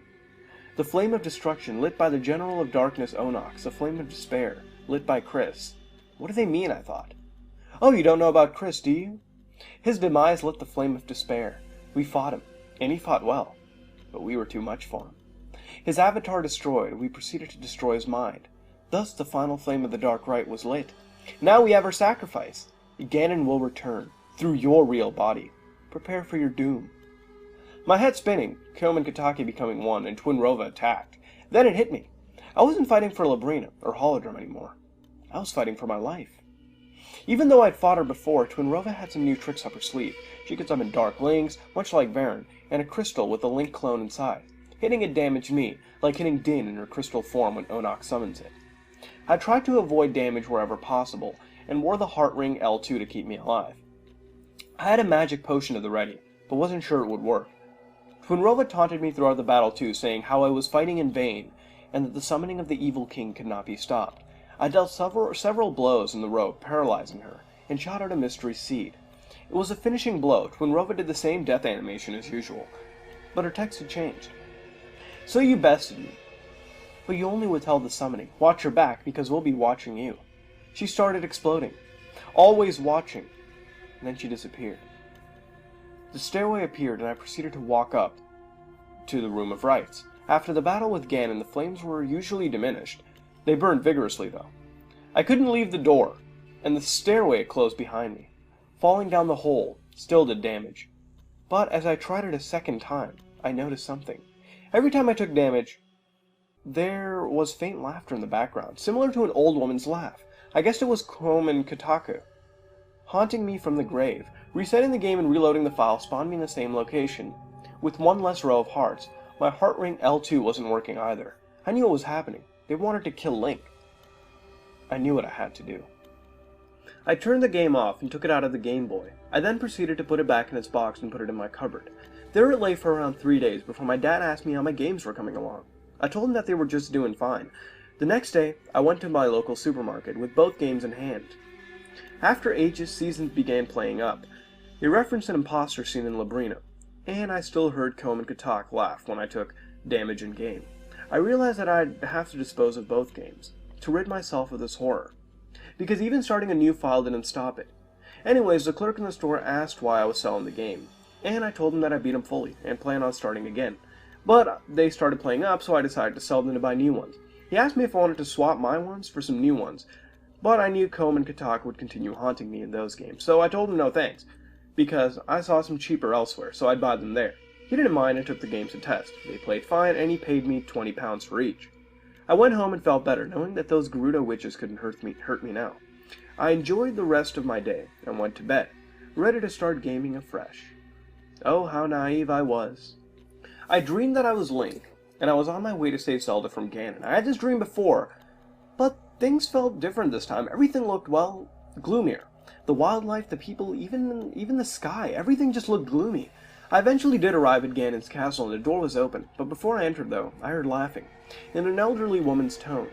The flame of destruction, lit by the General of Darkness Onox, the flame of despair, lit by Chris." What do they mean, I thought. Oh, you don't know about Chris, do you? His demise lit the flame of despair. We fought him, and he fought well, but we were too much for him. His avatar destroyed, we proceeded to destroy his mind. Thus the final flame of the Dark Rite was lit. Now we have our sacrifice. Ganon will return, through your real body. Prepare for your doom. My head spinning, Kuma and Katake becoming one, and Twinrova attacked. Then it hit me. I wasn't fighting for Labrina, or Holodrum anymore. I was fighting for my life. Even though I'd fought her before, Twinrova had some new tricks up her sleeve. She could summon Dark Links, much like Varen, and a crystal with a Link clone inside. Hitting it damaged me, like hitting Din in her crystal form when Onox summons it. I tried to avoid damage wherever possible, and wore the Heart Ring L2 to keep me alive. I had a magic potion at the ready, but wasn't sure it would work. Twinrova taunted me throughout the battle too, saying how I was fighting in vain, and that the summoning of the Evil King could not be stopped. I dealt several blows in the robe, paralyzing her, and shot out a mystery seed. It was a finishing blow. Twinrova did the same death animation as usual, but her text had changed. "So you bested me, but you only withheld the summoning. Watch your back, because we'll be watching you." She started exploding. "Always watching." And then she disappeared. The stairway appeared, and I proceeded to walk up to the Room of Rites. After the battle with Ganon, the flames were usually diminished. They burned vigorously, though. I couldn't leave the door, and the stairway closed behind me. Falling down the hole still did damage. But as I tried it a second time, I noticed something. Every time I took damage, there was faint laughter in the background, similar to an old woman's laugh. I guessed it was Kuma and Katake, haunting me from the grave. Resetting the game and reloading the file spawned me in the same location, with one less row of hearts. My Heart Ring L2 wasn't working either. I knew what was happening. They wanted to kill Link. I knew what I had to do. I turned the game off and took it out of the Game Boy. I then proceeded to put it back in its box and put it in my cupboard. There it lay for around 3 days before my dad asked me how my games were coming along. I told him that they were just doing fine. The next day, I went to my local supermarket with both games in hand. After Aegis seasons began playing up, they referenced an imposter scene in Labrina, and I still heard Kuma and Katake laugh when I took damage in game. I realized that I'd have to dispose of both games, to rid myself of this horror, because even starting a new file didn't stop it. Anyways, the clerk in the store asked why I was selling the game, and I told him that I beat him fully, and plan on starting again. But they started playing up, so I decided to sell them to buy new ones. He asked me if I wanted to swap my ones for some new ones, but I knew Kuma and Katake would continue haunting me in those games, so I told him no thanks, because I saw some cheaper elsewhere, so I'd buy them there. He didn't mind and took the games to test. They played fine, and he paid me £20 for each. I went home and felt better, knowing that those Gerudo witches couldn't hurt me now. I enjoyed the rest of my day, and went to bed, ready to start gaming afresh. Oh, how naive I was. I dreamed that I was Link, and I was on my way to save Zelda from Ganon. I had this dream before, but things felt different this time. Everything looked, well, gloomier. The wildlife, the people, even the sky, everything just looked gloomy. I eventually did arrive at Ganon's castle, and the door was open, but before I entered, though, I heard laughing, in an elderly woman's tone.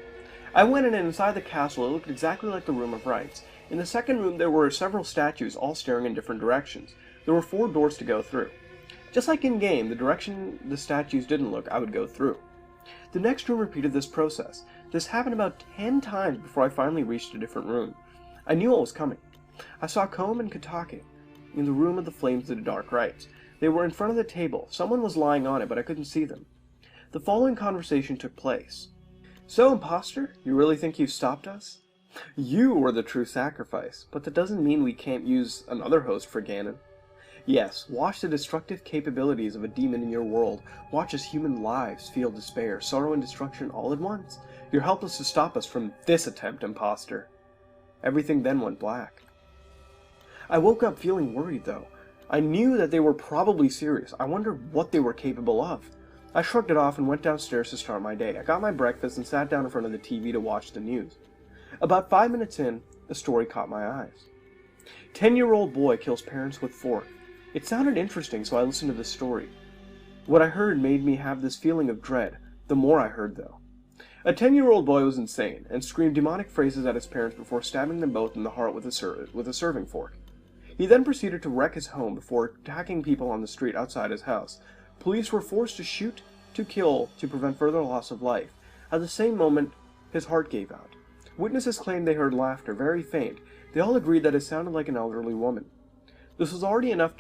I went in, and inside the castle it looked exactly like the Room of Rites. In the second room there were several statues, all staring in different directions. There were 4 doors to go through. Just like in-game, the direction the statues didn't look, I would go through. The next room repeated this process. This happened about 10 times before I finally reached a different room. I knew what was coming. I saw Kuma and Katake in the Room of the Flames of the Dark Rites. They were in front of the table. Someone was lying on it, but I couldn't see them. The following conversation took place. "So, imposter, you really think you've stopped us? You were the true sacrifice, but that doesn't mean we can't use another host for Ganon. Yes, watch the destructive capabilities of a demon in your world. Watch as human lives feel despair, sorrow, and destruction all at once. You're helpless to stop us from this attempt, imposter." Everything then went black. I woke up feeling worried, though. I knew that they were probably serious. I wondered what they were capable of. I shrugged it off and went downstairs to start my day. I got my breakfast and sat down in front of the TV to watch the news. About 5 minutes in, a story caught my eyes. 10-year-old boy kills parents with fork. It sounded interesting, so I listened to the story. What I heard made me have this feeling of dread, the more I heard, though. A 10-year-old boy was insane, and screamed demonic phrases at his parents before stabbing them both in the heart with a serving fork. He then proceeded to wreck his home before attacking people on the street outside his house. Police were forced to shoot, to kill, to prevent further loss of life. At the same moment, his heart gave out. Witnesses claimed they heard laughter, very faint. They all agreed that it sounded like an elderly woman. This is already enough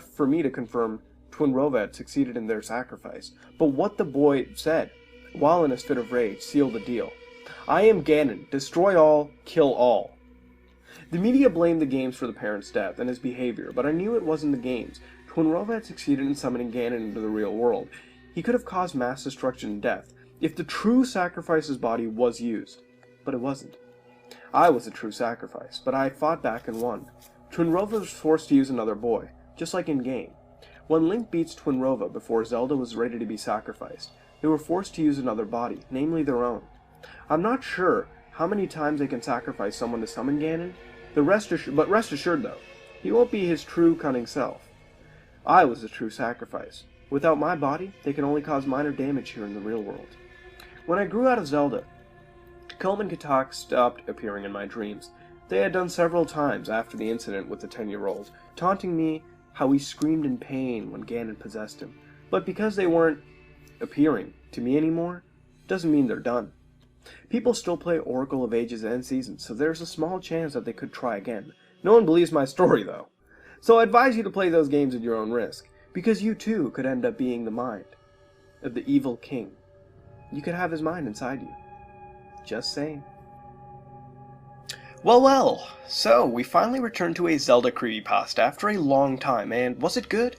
for me to confirm Twinrova had succeeded in their sacrifice. But what the boy said, while in his fit of rage, sealed the deal. I am Ganon. Destroy all, kill all. The media blamed the games for the parent's death and his behavior, but I knew it wasn't the games. Twinrova had succeeded in summoning Ganon into the real world. He could have caused mass destruction and death, if the true sacrifice's body was used. But it wasn't. I was the true sacrifice, but I fought back and won. Twinrova was forced to use another boy, just like in-game. When Link beats Twinrova before Zelda was ready to be sacrificed, they were forced to use another body, namely their own. I'm not sure how many times they can sacrifice someone to summon Ganon, but rest assured though, he won't be his true cunning self. I was the true sacrifice. Without my body, they can only cause minor damage here in the real world. When I grew out of Zelda, Culm and Katak stopped appearing in my dreams. They had done several times after the incident with the 10-year-old, taunting me how he screamed in pain when Ganon possessed him. But because they weren't appearing to me anymore, doesn't mean they're done. People still play Oracle of Ages and Seasons, so there's a small chance that they could try again. No one believes my story, though. So I advise you to play those games at your own risk, because you too could end up being the mind of the evil king. You could have his mind inside you. Just saying. Well, so we finally returned to a Zelda creepypasta after a long time, and was it good?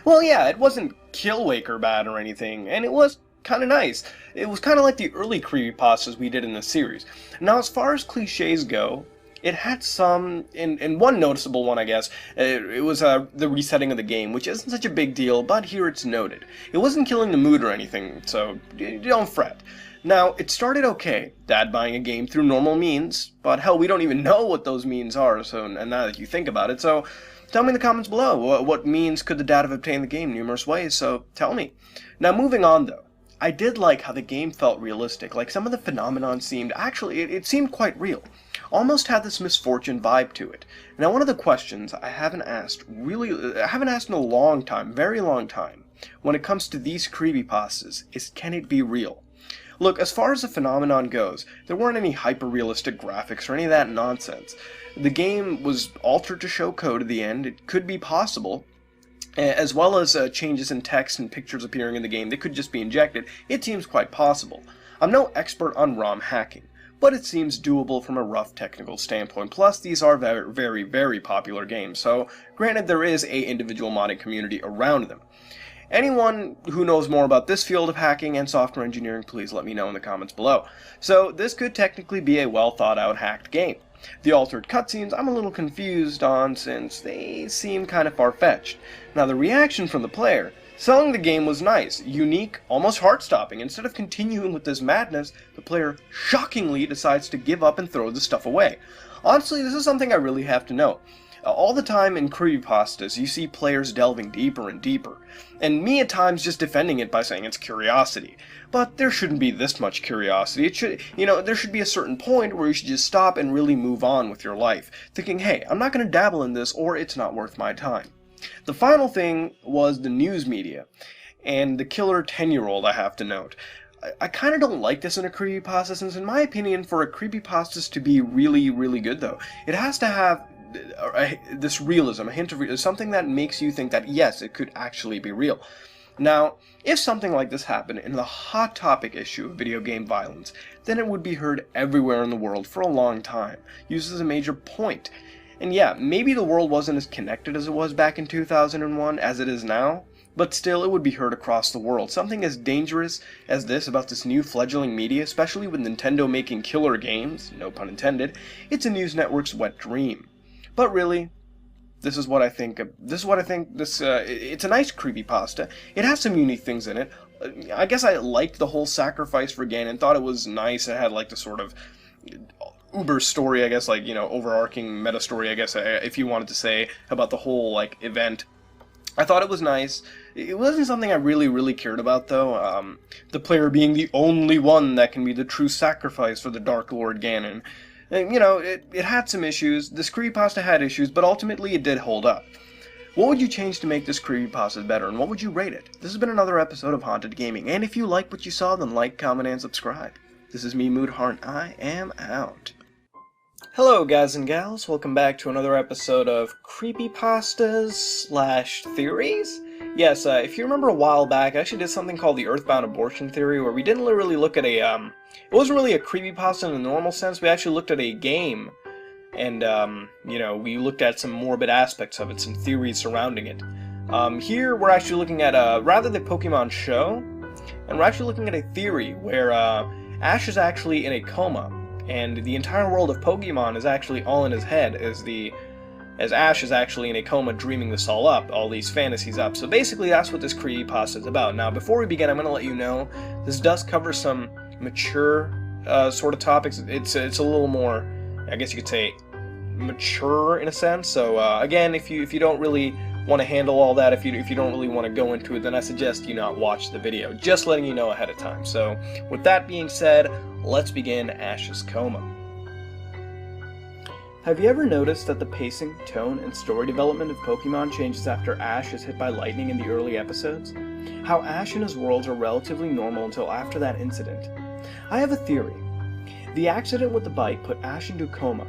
Well, yeah, it wasn't Killwaker bad or anything, and it was kind of nice. It was kind of like the early creepypastas we did in the series. Now, as far as cliches go, it had some, and one noticeable one, I guess, it was the resetting of the game, which isn't such a big deal, but here it's noted. It wasn't killing the mood or anything, so don't fret. Now, it started okay, Dad buying a game through normal means, but hell, we don't even know what those means are, and now that you think about it, so tell me in the comments below, what means could the dad have obtained the game? Numerous ways, so tell me. Now, moving on though, I did like how the game felt realistic, like some of the phenomenon seemed, actually, it seemed quite real. Almost had this misfortune vibe to it. Now, one of the questions I haven't asked in a long time, very long time, when it comes to these creepypastas, is can it be real? Look, as far as the phenomenon goes, there weren't any hyper-realistic graphics or any of that nonsense. The game was altered to show code at the end. It could be possible, as well as changes in text and pictures appearing in the game that could just be injected. It seems quite possible. I'm no expert on ROM hacking, but it seems doable from a rough technical standpoint. Plus, these are very, very, very popular games, so granted there is a individual modding community around them. Anyone who knows more about this field of hacking and software engineering, please let me know in the comments below. So, this could technically be a well thought out hacked game. The altered cutscenes I'm a little confused on since they seem kind of far-fetched. Now, the reaction from the player, selling the game was nice, unique, almost heart-stopping. Instead of continuing with this madness, the player shockingly decides to give up and throw the stuff away. Honestly, this is something I really have to note. All the time in creepypastas, you see players delving deeper and deeper, and me at times just defending it by saying it's curiosity. But there shouldn't be this much curiosity. There should be a certain point where you should just stop and really move on with your life, thinking, hey, I'm not going to dabble in this, or it's not worth my time. The final thing was the news media, and the killer 10-year-old, I have to note. I kind of don't like this in a creepypasta, since in my opinion, for a creepypasta to be really, really good though, it has to have this realism, a hint of realism, something that makes you think that yes, it could actually be real. Now, if something like this happened in the hot topic issue of video game violence, then it would be heard everywhere in the world for a long time, used as a major point. And yeah, maybe the world wasn't as connected as it was back in 2001 as it is now, but still it would be heard across the world. Something as dangerous as this about this new fledgling media, especially with Nintendo making killer games, no pun intended, it's a news network's wet dream. But really, this is what I think. It's a nice creepypasta. It has some unique things in it. I guess I liked the whole sacrifice for Ganon. Thought it was nice. It had like the sort of uber story, I guess, like, you know, overarching meta story, I guess, if you wanted to say, about the whole like event. I thought it was nice. It wasn't something I really cared about, though. The player being the only one that can be the true sacrifice for the Dark Lord Ganon. And, you know, it had some issues. This creepypasta had issues, but ultimately it did hold up. What would you change to make this creepypasta better, and what would you rate it? This has been another episode of Haunted Gaming, and if you like what you saw, then like, comment, and subscribe. This is me, mutahar, and I am out. Hello, guys and gals. Welcome back to another episode of creepypastas/theories. Yes, if you remember a while back, I actually did something called the Earthbound Abortion Theory, where we didn't really look at a, it wasn't really a creepypasta in the normal sense. We actually looked at a game, and, you know, we looked at some morbid aspects of it, some theories surrounding it. Here, we're actually looking at, rather the Pokemon show, and we're actually looking at a theory where, Ash is actually in a coma, and the entire world of Pokemon is actually all in his head, as Ash is actually in a coma dreaming this all up, all these fantasies up. So basically that's what this creepypasta is about. Now before we begin, I'm going to let you know, this does cover some mature sort of topics. It's a little more, I guess you could say, mature in a sense. So again, if you don't really want to handle all that, if you don't really want to go into it, then I suggest you not watch the video. Just letting you know ahead of time. So with that being said, let's begin Ash's coma. Have you ever noticed that the pacing, tone, and story development of Pokemon changes after Ash is hit by lightning in the early episodes? How Ash and his worlds are relatively normal until after that incident? I have a theory. The accident with the bike put Ash into a coma.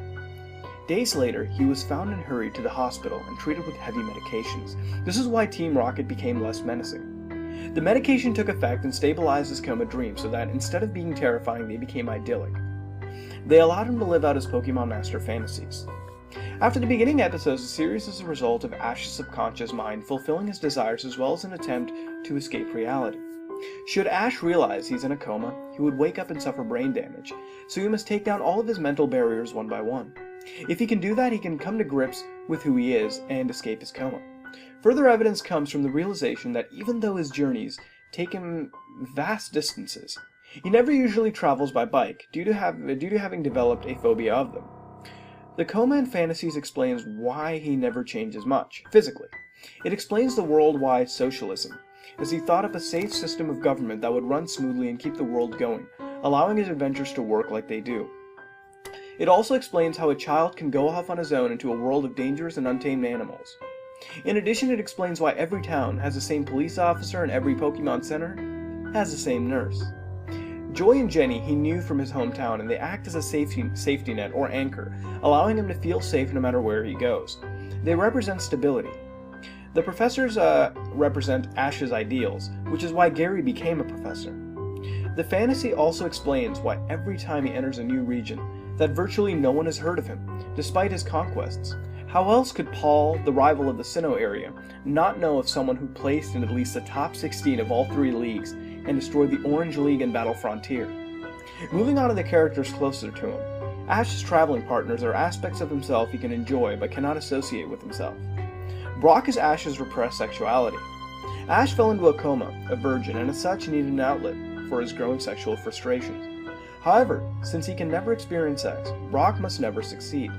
Days later, he was found and hurried to the hospital and treated with heavy medications. This is why Team Rocket became less menacing. The medication took effect and stabilized his coma dream so that instead of being terrifying, they became idyllic. They allowed him to live out his Pokemon Master fantasies. After the beginning episodes, the series is a result of Ash's subconscious mind fulfilling his desires as well as an attempt to escape reality. Should Ash realize he's in a coma, he would wake up and suffer brain damage, so he must take down all of his mental barriers one by one. If he can do that, he can come to grips with who he is and escape his coma. Further evidence comes from the realization that even though his journeys take him vast distances, he never usually travels by bike due to having developed a phobia of them. The coma in fantasies explains why he never changes much, physically. It explains the worldwide socialism, as he thought up a safe system of government that would run smoothly and keep the world going, allowing his adventures to work like they do. It also explains how a child can go off on his own into a world of dangerous and untamed animals. In addition, it explains why every town has the same police officer and every Pokemon Center has the same nurse. Joy and Jenny he knew from his hometown, and they act as a safety net or anchor, allowing him to feel safe no matter where he goes. They represent stability. The professors represent Ash's ideals, which is why Gary became a professor. The fantasy also explains why every time he enters a new region, that virtually no one has heard of him, despite his conquests. How else could Paul, the rival of the Sinnoh area, not know of someone who placed in at least the top 16 of all 3 leagues and destroyed the Orange League and Battle Frontier? Moving on to the characters closer to him, Ash's traveling partners are aspects of himself he can enjoy but cannot associate with himself. Brock is Ash's repressed sexuality. Ash fell into a coma, a virgin, and as such needed an outlet for his growing sexual frustrations. However, since he can never experience sex, Brock must never succeed.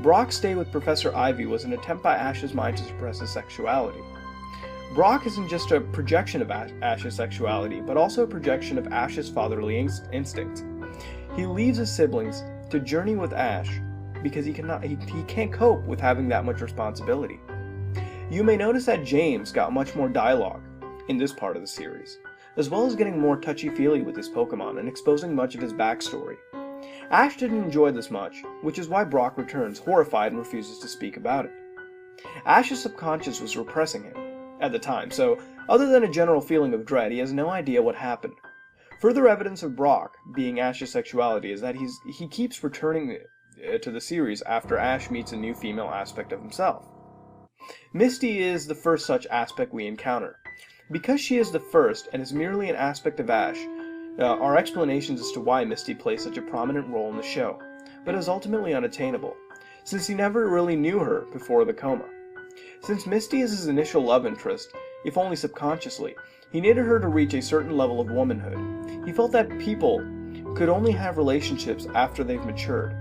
Brock's stay with Professor Ivy was an attempt by Ash's mind to suppress his sexuality. Brock isn't just a projection of Ash's sexuality, but also a projection of Ash's fatherly instincts. He leaves his siblings to journey with Ash because he can't cope with having that much responsibility. You may notice that James got much more dialogue in this part of the series, as well as getting more touchy-feely with his Pokemon and exposing much of his backstory. Ash didn't enjoy this much, which is why Brock returns horrified and refuses to speak about it. Ash's subconscious was repressing him at the time, so other than a general feeling of dread, he has no idea what happened. Further evidence of Brock being Ash's sexuality is that he keeps returning to the series after Ash meets a new female aspect of himself. Misty is the first such aspect we encounter. Because she is the first and is merely an aspect of Ash, are explanations as to why Misty plays such a prominent role in the show, but is ultimately unattainable, since he never really knew her before the coma. Since Misty is his initial love interest, if only subconsciously, he needed her to reach a certain level of womanhood. He felt that people could only have relationships after they've matured.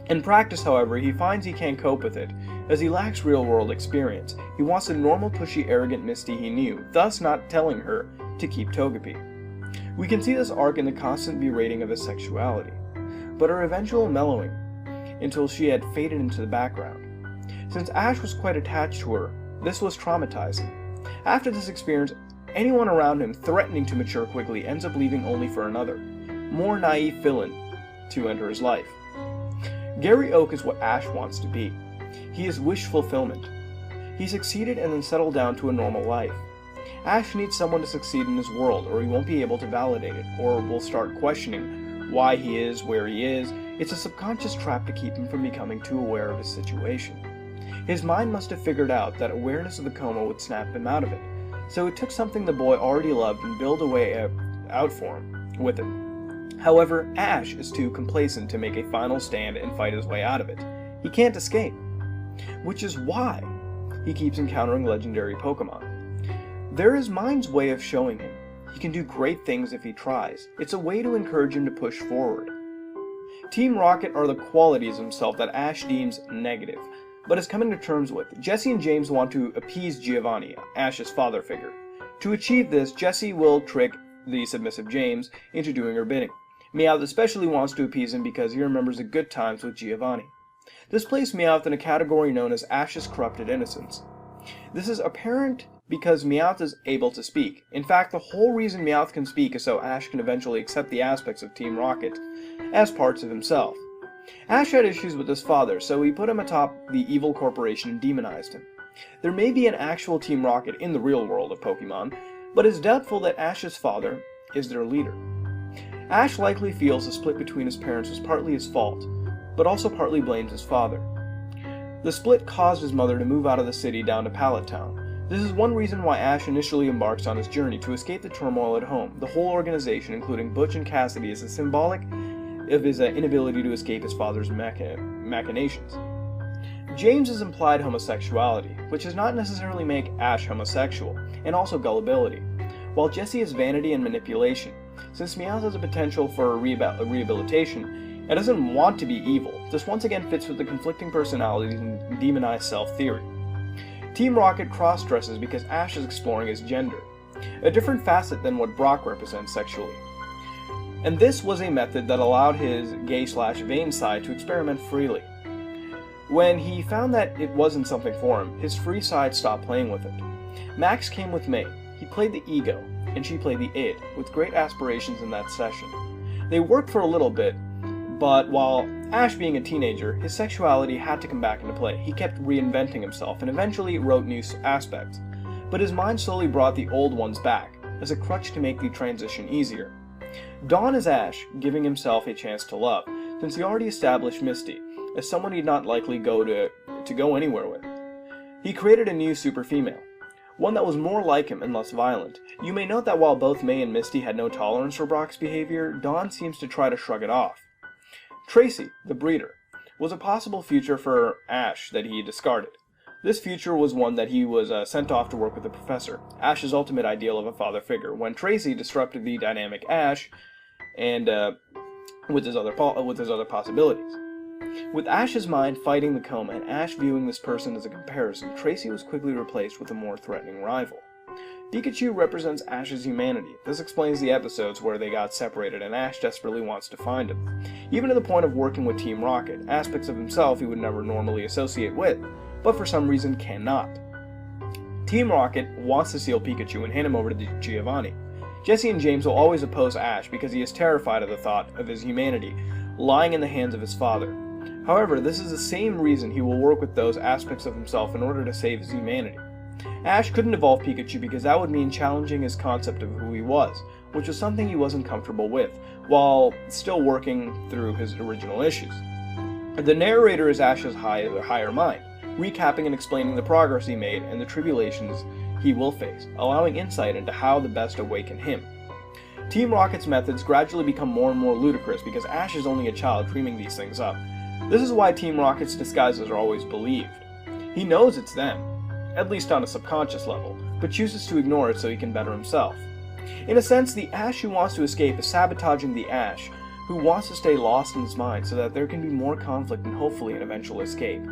In practice, however, he finds he can't cope with it, as he lacks real-world experience. He wants the normal, pushy, arrogant Misty he knew, thus not telling her to keep Togepi. We can see this arc in the constant berating of his sexuality, but her eventual mellowing until she had faded into the background. Since Ash was quite attached to her, this was traumatizing. After this experience, anyone around him threatening to mature quickly ends up leaving only for another, more naive villain to enter his life. Gary Oak is what Ash wants to be. He is wish fulfillment. He succeeded and then settled down to a normal life. Ash needs someone to succeed in his world, or he won't be able to validate it, or will start questioning why he is where he is. It's a subconscious trap to keep him from becoming too aware of his situation. His mind must have figured out that awareness of the coma would snap him out of it, so it took something the boy already loved and built a way out for him with it. However, Ash is too complacent to make a final stand and fight his way out of it. He can't escape, which is why he keeps encountering legendary Pokemon. They're his mind's way of showing him he can do great things if he tries. It's a way to encourage him to push forward. Team Rocket are the qualities of himself that Ash deems negative, but is coming to terms with. Jesse and James want to appease Giovanni, Ash's father figure. To achieve this, Jesse will trick the submissive James into doing her bidding. Meowth especially wants to appease him because he remembers the good times with Giovanni. This places Meowth in a category known as Ash's corrupted innocence. This is apparent because Meowth is able to speak. In fact, the whole reason Meowth can speak is so Ash can eventually accept the aspects of Team Rocket as parts of himself. Ash had issues with his father, so he put him atop the evil corporation and demonized him. There may be an actual Team Rocket in the real world of Pokemon, but it's doubtful that Ash's father is their leader. Ash likely feels the split between his parents was partly his fault, but also partly blames his father. The split caused his mother to move out of the city down to Pallet Town. This is one reason why Ash initially embarks on his journey to escape the turmoil at home. The whole organization, including Butch and Cassidy, is symbolic of his inability to escape his father's machinations. James's implied homosexuality, which does not necessarily make Ash homosexual, and also gullibility, while Jesse is vanity and manipulation. Since Meowth has a potential for rehabilitation, it doesn't want to be evil. This once again fits with the conflicting personalities and demonized self theory. Team Rocket cross-dresses because Ash is exploring his gender, a different facet than what Brock represents sexually. And this was a method that allowed his gay/vain side to experiment freely. When he found that it wasn't something for him, his free side stopped playing with it. Max came with May. He played the ego, and she played the id, with great aspirations in that session. They worked for a little bit, but while Ash being a teenager, his sexuality had to come back into play. He kept reinventing himself and eventually wrote new aspects, but his mind slowly brought the old ones back, as a crutch to make the transition easier. Dawn is Ash, giving himself a chance to love, since he already established Misty as someone he'd not likely go anywhere with. He created a new super female, one that was more like him and less violent. You may note that while both May and Misty had no tolerance for Brock's behavior, Dawn seems to try to shrug it off. Tracy, the breeder, was a possible future for Ash that he discarded. This future was one that he was sent off to work with the professor, Ash's ultimate ideal of a father figure, when Tracy disrupted the dynamic Ash and with his other possibilities. With Ash's mind fighting the coma and Ash viewing this person as a comparison, Tracy was quickly replaced with a more threatening rival. Pikachu represents Ash's humanity. This explains the episodes where they got separated and Ash desperately wants to find him. Even to the point of working with Team Rocket, aspects of himself he would never normally associate with, but for some reason cannot. Team Rocket wants to steal Pikachu and hand him over to Giovanni. Jesse and James will always oppose Ash because he is terrified of the thought of his humanity lying in the hands of his father. However, this is the same reason he will work with those aspects of himself in order to save his humanity. Ash couldn't evolve Pikachu because that would mean challenging his concept of who he was, which was something he wasn't comfortable with, while still working through his original issues. The narrator is Ash's higher mind, recapping and explaining the progress he made and the tribulations he will face, allowing insight into how to best awaken him. Team Rocket's methods gradually become more and more ludicrous because Ash is only a child dreaming these things up. This is why Team Rocket's disguises are always believed. He knows it's them, at least on a subconscious level, but chooses to ignore it so he can better himself. In a sense, the Ash who wants to escape is sabotaging the Ash who wants to stay lost in his mind so that there can be more conflict and hopefully an eventual escape.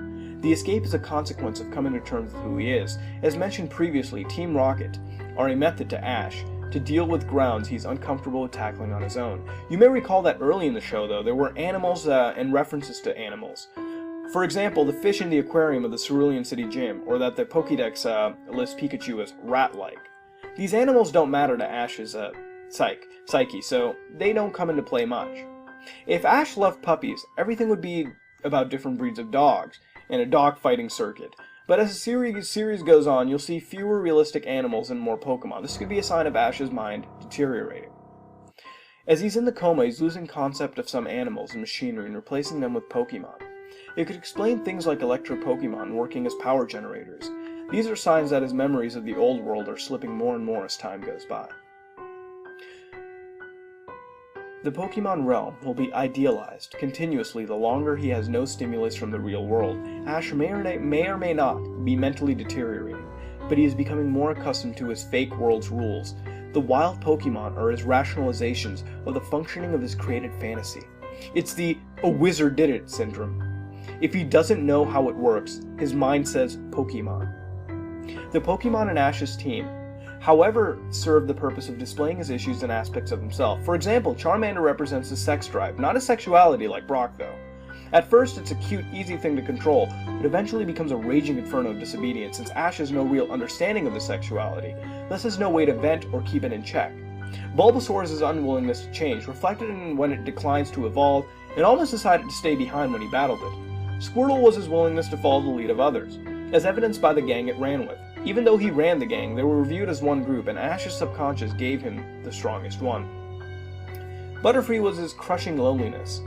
The escape is a consequence of coming to terms with who he is. As mentioned previously, Team Rocket are a method to Ash to deal with grounds he's uncomfortable with tackling on his own. You may recall that early in the show, though, there were animals and references to animals. For example, the fish in the aquarium of the Cerulean City Gym, or that the Pokédex lists Pikachu as rat-like. These animals don't matter to Ash's psyche, so they don't come into play much. If Ash loved puppies, everything would be about different breeds of dogs, and a dog fighting circuit. But as the series goes on, you'll see fewer realistic animals and more Pokemon. This could be a sign of Ash's mind deteriorating. As he's in the coma, he's losing concept of some animals and machinery and replacing them with Pokemon. It could explain things like Electro-Pokemon working as power generators. These are signs that his memories of the old world are slipping more and more as time goes by. The Pokemon realm will be idealized continuously the longer he has no stimulus from the real world. Ash may or may not be mentally deteriorating, but he is becoming more accustomed to his fake world's rules. The wild Pokemon are his rationalizations of the functioning of his created fantasy. It's the "a wizard did it" syndrome. If he doesn't know how it works, his mind says Pokemon. The Pokemon in Ash's team, however, serve the purpose of displaying his issues and aspects of himself. For example, Charmander represents his sex drive, not his sexuality like Brock though. At first, it's a cute, easy thing to control, but eventually becomes a raging inferno of disobedience since Ash has no real understanding of his sexuality, thus has no way to vent or keep it in check. Bulbasaur's unwillingness to change, reflected in when it declines to evolve, and almost decided to stay behind when he battled it. Squirtle was his willingness to follow the lead of others, as evidenced by the gang it ran with. Even though he ran the gang, they were viewed as one group, and Ash's subconscious gave him the strongest one. Butterfree was his crushing loneliness,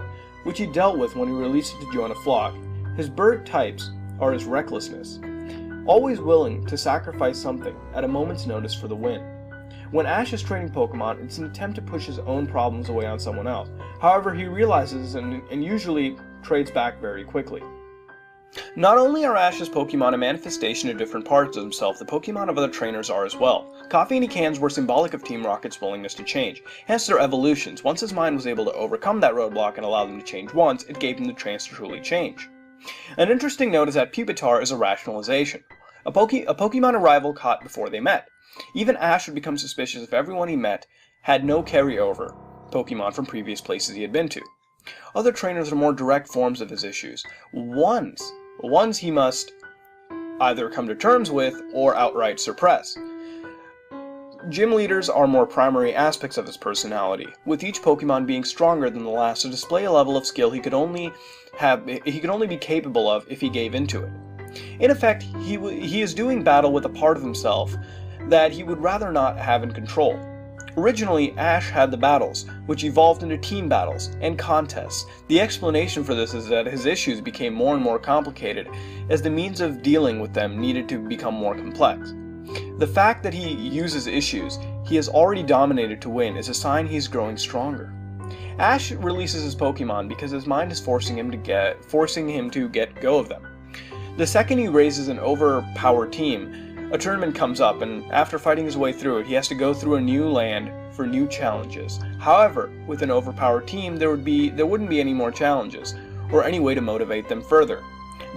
which he dealt with when he released it to join a flock. His bird types are his recklessness, always willing to sacrifice something at a moment's notice for the win. When Ash is training Pokemon, it's an attempt to push his own problems away on someone else. However, he realizes and usually trades back very quickly. Not only are Ash's Pokemon a manifestation of different parts of himself, the Pokemon of other trainers are as well. Coffee and Cans were symbolic of Team Rocket's willingness to change, hence their evolutions. Once his mind was able to overcome that roadblock and allow them to change once, it gave him the chance to truly change. An interesting note is that Pupitar is a rationalization, a Pokemon arrival caught before they met. Even Ash would become suspicious if everyone he met had no carryover Pokemon from previous places he had been to. Other trainers are more direct forms of his issues. Ones he must either come to terms with or outright suppress. Gym leaders are more primary aspects of his personality, with each Pokemon being stronger than the last to display a level of skill he could only be capable of if he gave into it. In effect, he is doing battle with a part of himself that he would rather not have in control. Originally, Ash had the battles, which evolved into team battles and contests. The explanation for this is that his issues became more and more complicated as the means of dealing with them needed to become more complex. The fact that he uses issues he has already dominated to win is a sign he's growing stronger. Ash releases his Pokemon because his mind is forcing him to get go of them. The second he raises an overpowered team, a tournament comes up, and after fighting his way through it, he has to go through a new land for new challenges. However, with an overpowered team, there wouldn't be any more challenges, or any way to motivate them further.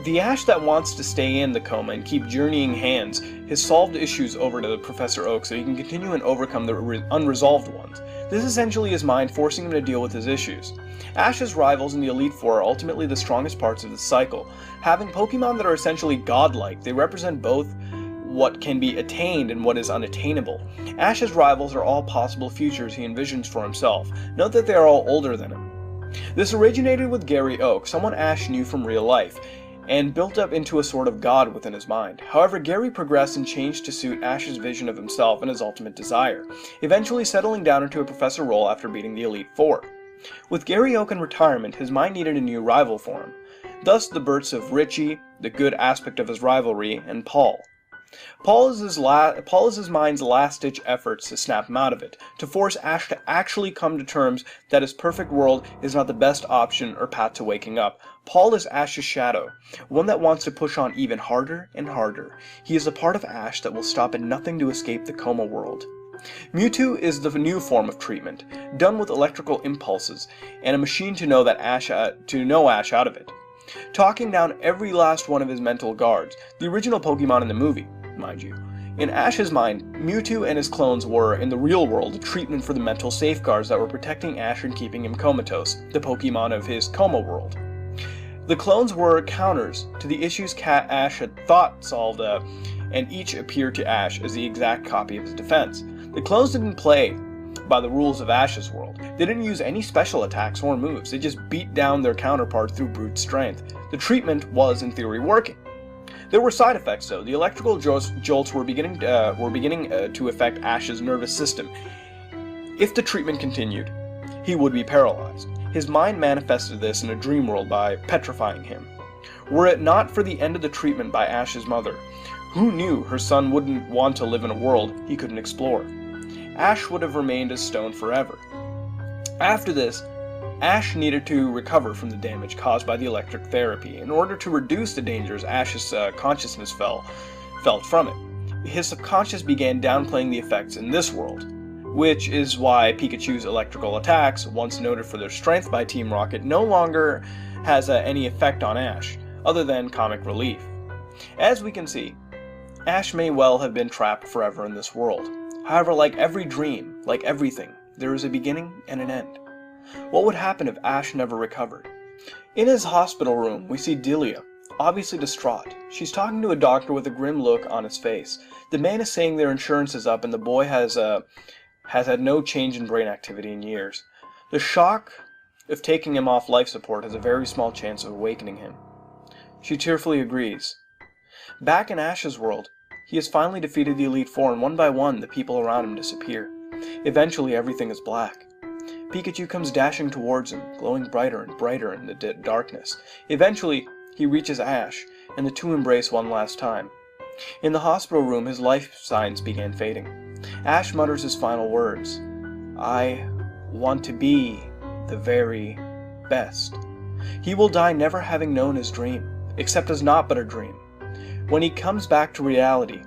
The Ash that wants to stay in the coma and keep journeying hands has solved issues over to Professor Oak so he can continue and overcome the unresolved ones. This is essentially his mind forcing him to deal with his issues. Ash's rivals in the Elite Four are ultimately the strongest parts of the cycle. Having Pokemon that are essentially godlike, they represent both what can be attained and what is unattainable. Ash's rivals are all possible futures he envisions for himself. Note that they are all older than him. This originated with Gary Oak, someone Ash knew from real life, and built up into a sort of god within his mind. However, Gary progressed and changed to suit Ash's vision of himself and his ultimate desire, eventually settling down into a professor role after beating the Elite Four. With Gary Oak in retirement, his mind needed a new rival for him. Thus the births of Richie, the good aspect of his rivalry, and Paul. Paul is his mind's last-ditch efforts to snap him out of it, to force Ash to actually come to terms that his perfect world is not the best option or path to waking up. Paul is Ash's shadow, one that wants to push on even harder and harder. He is a part of Ash that will stop at nothing to escape the coma world. Mewtwo is the new form of treatment, done with electrical impulses and a machine to know Ash out of it, talking down every last one of his mental guards, the original Pokemon in the movie, mind you. In Ash's mind, Mewtwo and his clones were, in the real world, a treatment for the mental safeguards that were protecting Ash and keeping him comatose, the Pokemon of his coma world. The clones were counters to the issues Ash had thought solved, and each appeared to Ash as the exact copy of his defense. The clones didn't play by the rules of Ash's world. They didn't use any special attacks or moves. They just beat down their counterparts through brute strength. The treatment was, in theory, working. There were side effects, though. The electrical jolts were beginning to affect Ash's nervous system. If the treatment continued, he would be paralyzed. His mind manifested this in a dream world by petrifying him. Were it not for the end of the treatment by Ash's mother, who knew her son wouldn't want to live in a world he couldn't explore? Ash would have remained as stone forever. After this, Ash needed to recover from the damage caused by the electric therapy. In order to reduce the dangers Ash's consciousness felt from it, his subconscious began downplaying the effects in this world, which is why Pikachu's electrical attacks, once noted for their strength by Team Rocket, no longer has any effect on Ash, other than comic relief. As we can see, Ash may well have been trapped forever in this world. However, like every dream, like everything, there is a beginning and an end. What would happen if Ash never recovered? In his hospital room, we see Delia, obviously distraught. She's talking to a doctor with a grim look on his face. The man is saying their insurance is up and the boy has had no change in brain activity in years. The shock of taking him off life support has a very small chance of awakening him. She tearfully agrees. Back in Ash's world, he has finally defeated the Elite Four, and one by one the people around him disappear. Eventually everything is black. Pikachu comes dashing towards him, glowing brighter and brighter in the darkness. Eventually he reaches Ash, and the two embrace one last time. In the hospital room, his life signs began fading. Ash mutters his final words. "I want to be the very best." He will die never having known his dream, except as naught but a dream. When he comes back to reality,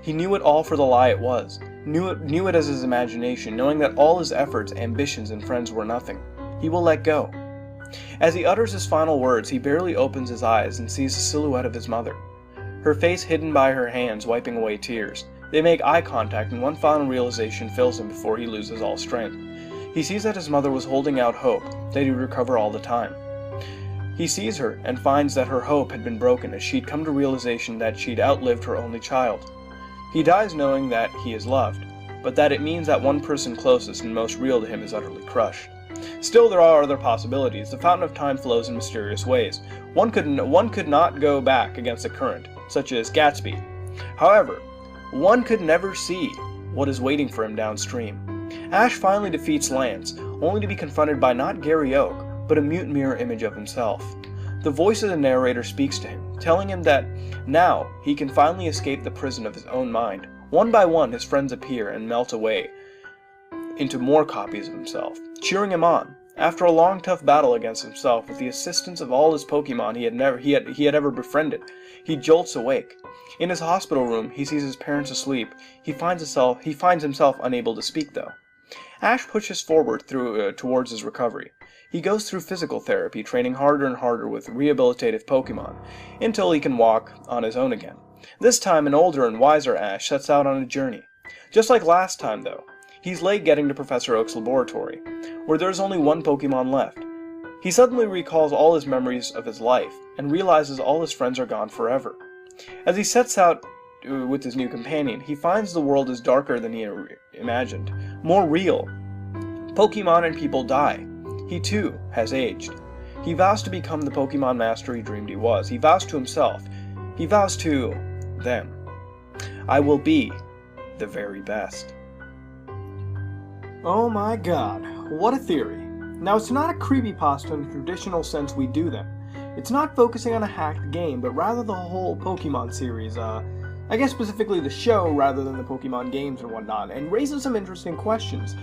he knew it all for the lie it was, knew it as his imagination, knowing that all his efforts, ambitions, and friends were nothing. He will let go. As he utters his final words, he barely opens his eyes and sees the silhouette of his mother, her face hidden by her hands wiping away tears. They make eye contact, and one final realization fills him before he loses all strength. He sees that his mother was holding out hope that he would recover all the time. He sees her and finds that her hope had been broken as she'd come to realization that she'd outlived her only child. He dies knowing that he is loved, but that it means that one person closest and most real to him is utterly crushed. Still, there are other possibilities. The fountain of time flows in mysterious ways. One could not go back against the current, such as Gatsby. However, one could never see what is waiting for him downstream. Ash finally defeats Lance, only to be confronted by not Gary Oak, but a mute mirror image of himself. The voice of the narrator speaks to him, telling him that now he can finally escape the prison of his own mind. One by one, his friends appear and melt away into more copies of himself, cheering him on. After a long, tough battle against himself, with the assistance of all his Pokemon he had ever befriended, he jolts awake. In his hospital room, he sees his parents asleep. He finds himself unable to speak, though. Ash pushes forward towards his recovery. He goes through physical therapy, training harder and harder with rehabilitative Pokemon, until he can walk on his own again. This time, an older and wiser Ash sets out on a journey. Just like last time, though, he's late getting to Professor Oak's laboratory, where there's only one Pokemon left. He suddenly recalls all his memories of his life, and realizes all his friends are gone forever. As he sets out with his new companion, he finds the world is darker than he imagined, more real. Pokemon and people die. He too has aged. He vows to become the Pokemon master he dreamed he was. He vows to himself. He vows to them. "I will be the very best." Oh my god, what a theory. Now, it's not a creepypasta in the traditional sense we do them. It's not focusing on a hacked game, but rather the whole Pokemon series, I guess specifically the show rather than the Pokemon games and whatnot, and raises some interesting questions.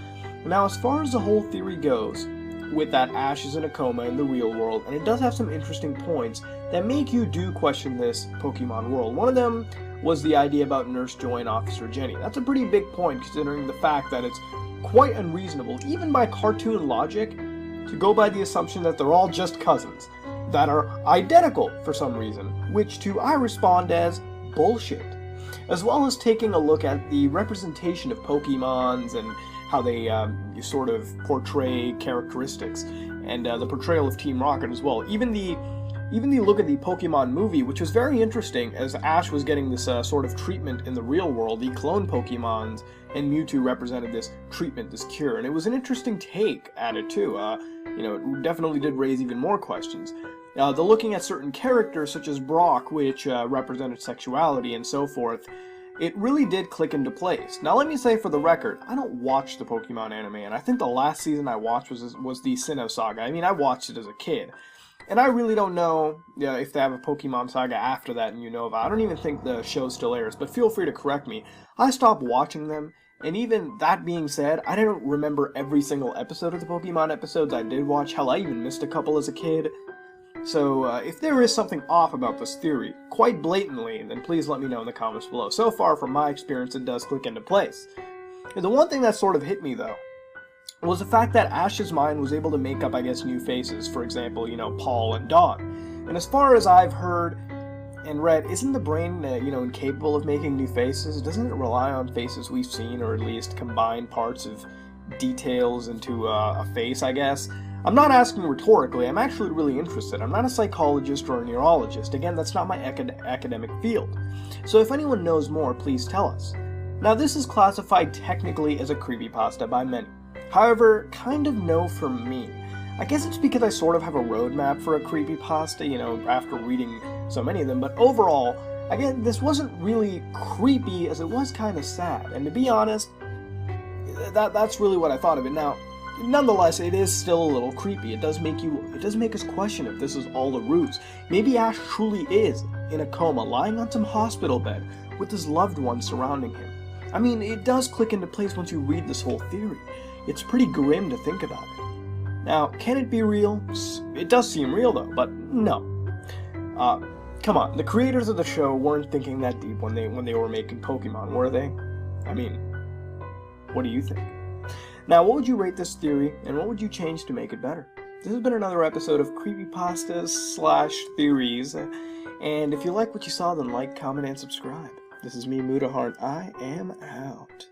Now, as far as the whole theory goes, with that Ash is in a coma in the real world, and it does have some interesting points that make you do question this Pokemon world. One of them was the idea about Nurse Joy and Officer Jenny. That's a pretty big point considering the fact that it's quite unreasonable, even by cartoon logic, to go by the assumption that they're all just cousins that are identical for some reason, which to I respond as bullshit. As well as taking a look at the representation of Pokemons and how they sort of portray characteristics, and the portrayal of Team Rocket as well. Even the look at the Pokemon movie, which was very interesting, as Ash was getting this sort of treatment in the real world. The clone Pokemons and Mewtwo represented this treatment, this cure, and it was an interesting take at it too. It definitely did raise even more questions. The looking at certain characters, such as Brock, which represented sexuality and so forth, it really did click into place. Now, let me say for the record, I don't watch the Pokemon anime, and I think the last season I watched was the Sinnoh Saga. I mean, I watched it as a kid, and I really don't know if they have a Pokemon Saga after that and you know about. I don't even think the show still airs, but feel free to correct me. I stopped watching them, and even that being said, I didn't remember every single episode of the Pokemon episodes I did watch. Hell, I even missed a couple as a kid. So, if there is something off about this theory, quite blatantly, then please let me know in the comments below. So far, from my experience, it does click into place. And the one thing that sort of hit me, though, was the fact that Ash's mind was able to make up, I guess, new faces. For example, Paul and Dawn. And as far as I've heard and read, isn't the brain, incapable of making new faces? Doesn't it rely on faces we've seen, or at least combine parts of details into a face, I guess? I'm not asking rhetorically, I'm actually really interested. I'm not a psychologist or a neurologist. Again, that's not my academic field. So if anyone knows more, please tell us. Now, this is classified technically as a creepypasta by many. However, kind of no for me. I guess it's because I sort of have a roadmap for a creepypasta, after reading so many of them, but overall, again, this wasn't really creepy as it was kind of sad. And to be honest, that's really what I thought of it. Now, nonetheless, it is still a little creepy. It does make us question if this is all a ruse. Maybe Ash truly is in a coma, lying on some hospital bed with his loved ones surrounding him. I mean, it does click into place once you read this whole theory. It's pretty grim to think about it. Now, can it be real? It does seem real though, but no. Come on, the creators of the show weren't thinking that deep when they were making Pokemon, were they? I mean, what do you think? Now, what would you rate this theory, and what would you change to make it better? This has been another episode of Creepypastas/Theories, and if you like what you saw, then like, comment, and subscribe. This is me, Mutahar, and I am out.